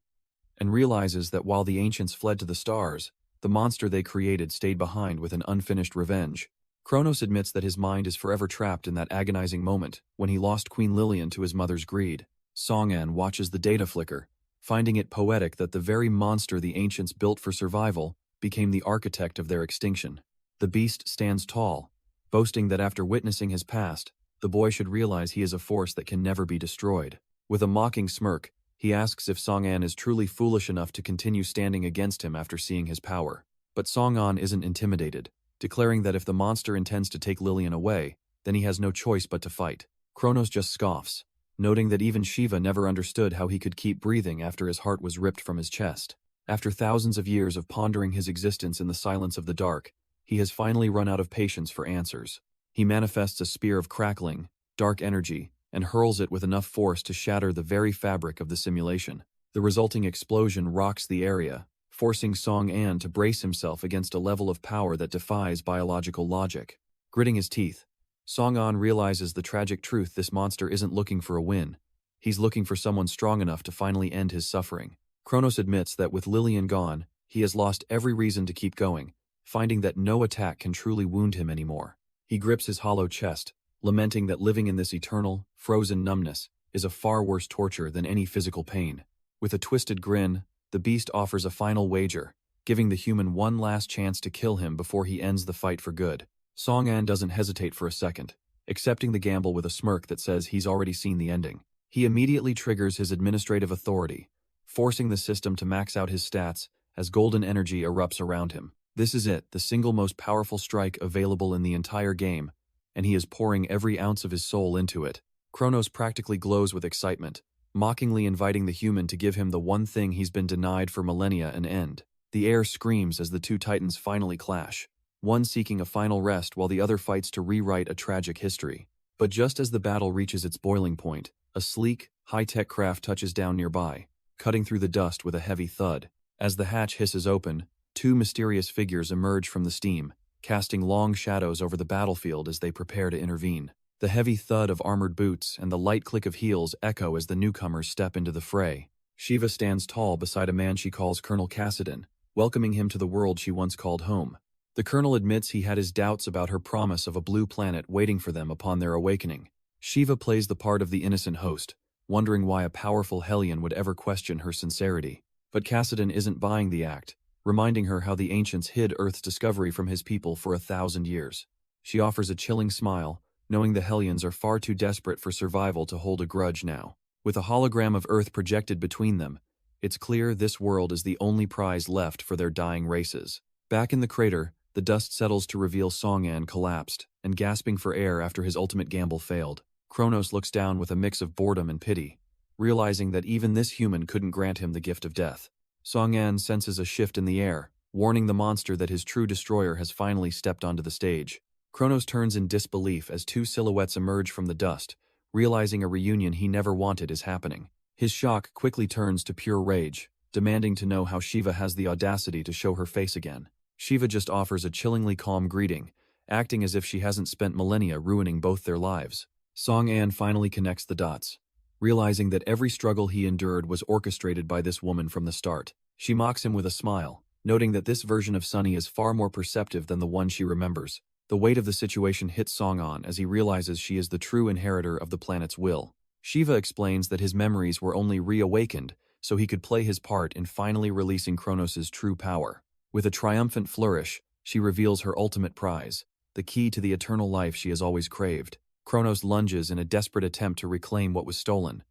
and realizes that while the ancients fled to the stars, the monster they created stayed behind with an unfinished revenge. Kronos admits that his mind is forever trapped in that agonizing moment when he lost Queen Lillian to his mother's greed. Song-an watches the data flicker, finding it poetic that the very monster the ancients built for survival became the architect of their extinction. The beast stands tall, boasting that after witnessing his past, the boy should realize he is a force that can never be destroyed. With a mocking smirk, he asks if Song-an is truly foolish enough to continue standing against him after seeing his power. But Song-an isn't intimidated, declaring that if the monster intends to take Lillian away, then he has no choice but to fight. Kronos just scoffs, noting that even Shiva never understood how he could keep breathing after his heart was ripped from his chest. After thousands of years of pondering his existence in the silence of the dark, he has finally run out of patience for answers. He manifests a spear of crackling, dark energy, and hurls it with enough force to shatter the very fabric of the simulation. The resulting explosion rocks the area, forcing Song-an to brace himself against a level of power that defies biological logic. Gritting his teeth, Song-an realizes the tragic truth: this monster isn't looking for a win. He's looking for someone strong enough to finally end his suffering. Kronos admits that with Lillian gone, he has lost every reason to keep going, finding that no attack can truly wound him anymore. He grips his hollow chest, lamenting that living in this eternal, frozen numbness is a far worse torture than any physical pain. With a twisted grin, the beast offers a final wager, giving the human one last chance to kill him before he ends the fight for good. Song-an doesn't hesitate for a second, accepting the gamble with a smirk that says he's already seen the ending. He immediately triggers his administrative authority, forcing the system to max out his stats as golden energy erupts around him. This is it, the single most powerful strike available in the entire game, and he is pouring every ounce of his soul into it. Kronos practically glows with excitement, mockingly inviting the human to give him the one thing he's been denied for millennia: an end. The air screams as the two titans finally clash, one seeking a final rest while the other fights to rewrite a tragic history. But just as the battle reaches its boiling point, a sleek, high-tech craft touches down nearby, cutting through the dust with a heavy thud. As the hatch hisses open, two mysterious figures emerge from the steam, casting long shadows over the battlefield as they prepare to intervene. The heavy thud of armored boots and the light click of heels echo as the newcomers step into the fray. Shiva stands tall beside a man she calls Colonel Cassidon, welcoming him to the world she once called home. The colonel admits he had his doubts about her promise of a blue planet waiting for them upon their awakening. Shiva plays the part of the innocent host, wondering why a powerful Hellion would ever question her sincerity. But Cassidon isn't buying the act, reminding her how the ancients hid Earth's discovery from his people for 1,000 years. She offers a chilling smile, knowing the Hellions are far too desperate for survival to hold a grudge now. With a hologram of Earth projected between them, it's clear this world is the only prize left for their dying races. Back in the crater, the dust settles to reveal Song-an collapsed and gasping for air after his ultimate gamble failed. Kronos looks down with a mix of boredom and pity, realizing that even this human couldn't grant him the gift of death. Song-an senses a shift in the air, warning the monster that his true destroyer has finally stepped onto the stage. Kronos turns in disbelief as two silhouettes emerge from the dust, realizing a reunion he never wanted is happening. His shock quickly turns to pure rage, demanding to know how Shiva has the audacity to show her face again. Shiva just offers a chillingly calm greeting, acting as if she hasn't spent millennia ruining both their lives. Song-an finally connects the dots, realizing that every struggle he endured was orchestrated by this woman from the start. She mocks him with a smile, noting that this version of Sunny is far more perceptive than the one she remembers. The weight of the situation hits Song-an as he realizes she is the true inheritor of the planet's will. Shiva explains that his memories were only reawakened so he could play his part in finally releasing Kronos' true power. With a triumphant flourish, she reveals her ultimate prize, the key to the eternal life she has always craved. Kronos lunges in a desperate attempt to reclaim what was stolen,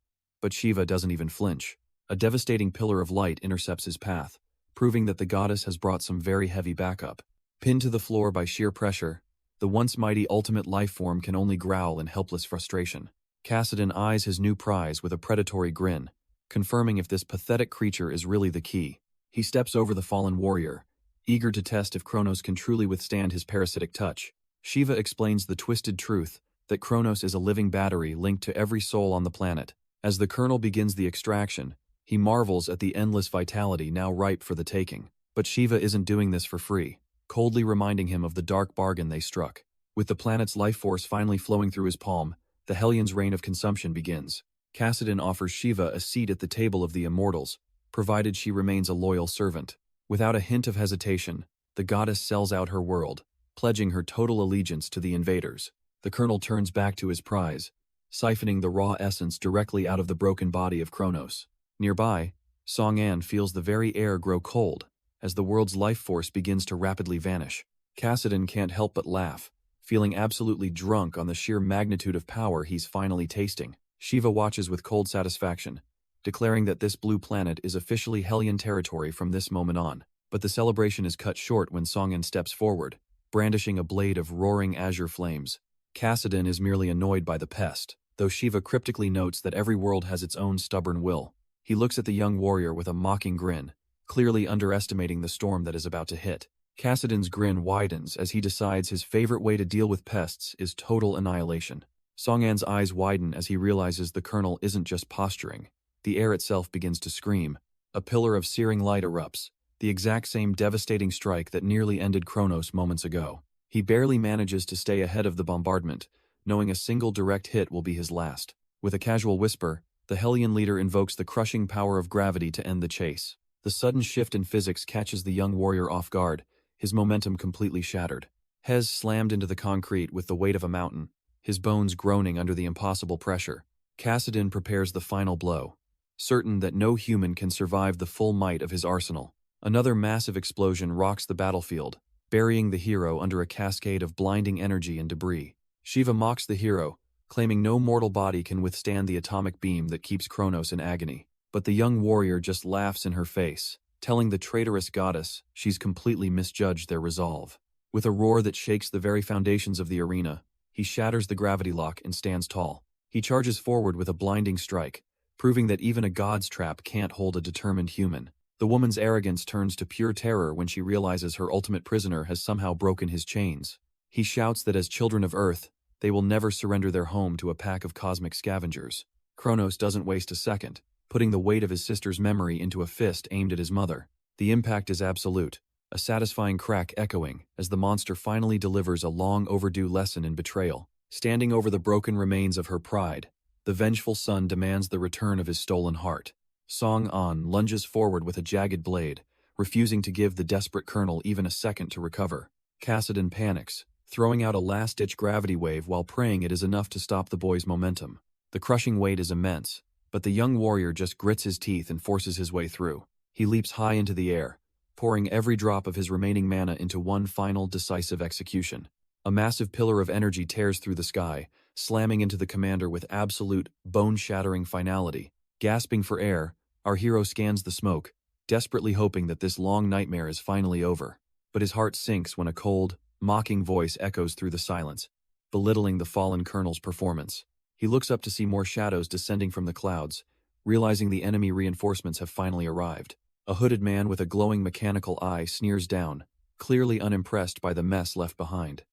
but Shiva doesn't even flinch. A devastating pillar of light intercepts his path, proving that the goddess has brought some very heavy backup. Pinned to the floor by sheer pressure, the once mighty ultimate life form can only growl in helpless frustration. Cassidon eyes his new prize with a predatory grin, confirming if this pathetic creature is really the key. He steps over the fallen warrior, eager to test if Kronos can truly withstand his parasitic touch. Shiva explains the twisted truth that Kronos is a living battery linked to every soul on the planet. As the colonel begins the extraction, he marvels at the endless vitality now ripe for the taking. But Shiva isn't doing this for free, coldly reminding him of the dark bargain they struck. With the planet's life force finally flowing through his palm, the Hellion's reign of consumption begins. Cassidon offers Shiva a seat at the table of the immortals, provided she remains a loyal servant. Without a hint of hesitation, the goddess sells out her world, pledging her total allegiance to the invaders. The colonel turns back to his prize, siphoning the raw essence directly out of the broken body of Kronos. Nearby, Song-an feels the very air grow cold as the world's life force begins to rapidly vanish. Cassidon can't help but laugh, feeling absolutely drunk on the sheer magnitude of power he's finally tasting. Shiva watches with cold satisfaction, declaring that this blue planet is officially Hellion territory from this moment on. But the celebration is cut short when Song-an steps forward, brandishing a blade of roaring azure flames. Cassidon is merely annoyed by the pest, though Shiva cryptically notes that every world has its own stubborn will. He looks at the young warrior with a mocking grin, clearly underestimating the storm that is about to hit. Cassidon's grin widens as he decides his favorite way to deal with pests is total annihilation. Song-an's eyes widen as he realizes the colonel isn't just posturing. The air itself begins to scream. A pillar of searing light erupts, the exact same devastating strike that nearly ended Kronos moments ago. He barely manages to stay ahead of the bombardment, knowing a single direct hit will be his last. With a casual whisper, the Hellion leader invokes the crushing power of gravity to end the chase. The sudden shift in physics catches the young warrior off guard, his momentum completely shattered. Hez slammed into the concrete with the weight of a mountain, his bones groaning under the impossible pressure. Cassidon prepares the final blow, certain that no human can survive the full might of his arsenal. Another massive explosion rocks the battlefield, burying the hero under a cascade of blinding energy and debris. Shiva mocks the hero, claiming no mortal body can withstand the atomic beam that keeps Kronos in agony. But the young warrior just laughs in her face, telling the traitorous goddess she's completely misjudged their resolve. With a roar that shakes the very foundations of the arena, he shatters the gravity lock and stands tall. He charges forward with a blinding strike, proving that even a god's trap can't hold a determined human. The woman's arrogance turns to pure terror when she realizes her ultimate prisoner has somehow broken his chains. He shouts that as children of Earth, they will never surrender their home to a pack of cosmic scavengers. Kronos doesn't waste a second, putting the weight of his sister's memory into a fist aimed at his mother. The impact is absolute, a satisfying crack echoing as the monster finally delivers a long-overdue lesson in betrayal. Standing over the broken remains of her pride, the vengeful son demands the return of his stolen heart. Song-an lunges forward with a jagged blade, refusing to give the desperate colonel even a second to recover. Cassidon panics, throwing out a last-ditch gravity wave while praying it is enough to stop the boy's momentum. The crushing weight is immense, but the young warrior just grits his teeth and forces his way through. He leaps high into the air, pouring every drop of his remaining mana into one final, decisive execution. A massive pillar of energy tears through the sky, slamming into the commander with absolute, bone-shattering finality. Gasping for air, our hero scans the smoke, desperately hoping that this long nightmare is finally over. But his heart sinks when a cold, mocking voice echoes through the silence, belittling the fallen colonel's performance. He looks up to see more shadows descending from the clouds, realizing the enemy reinforcements have finally arrived. A hooded man with a glowing mechanical eye sneers down, clearly unimpressed by the mess left behind.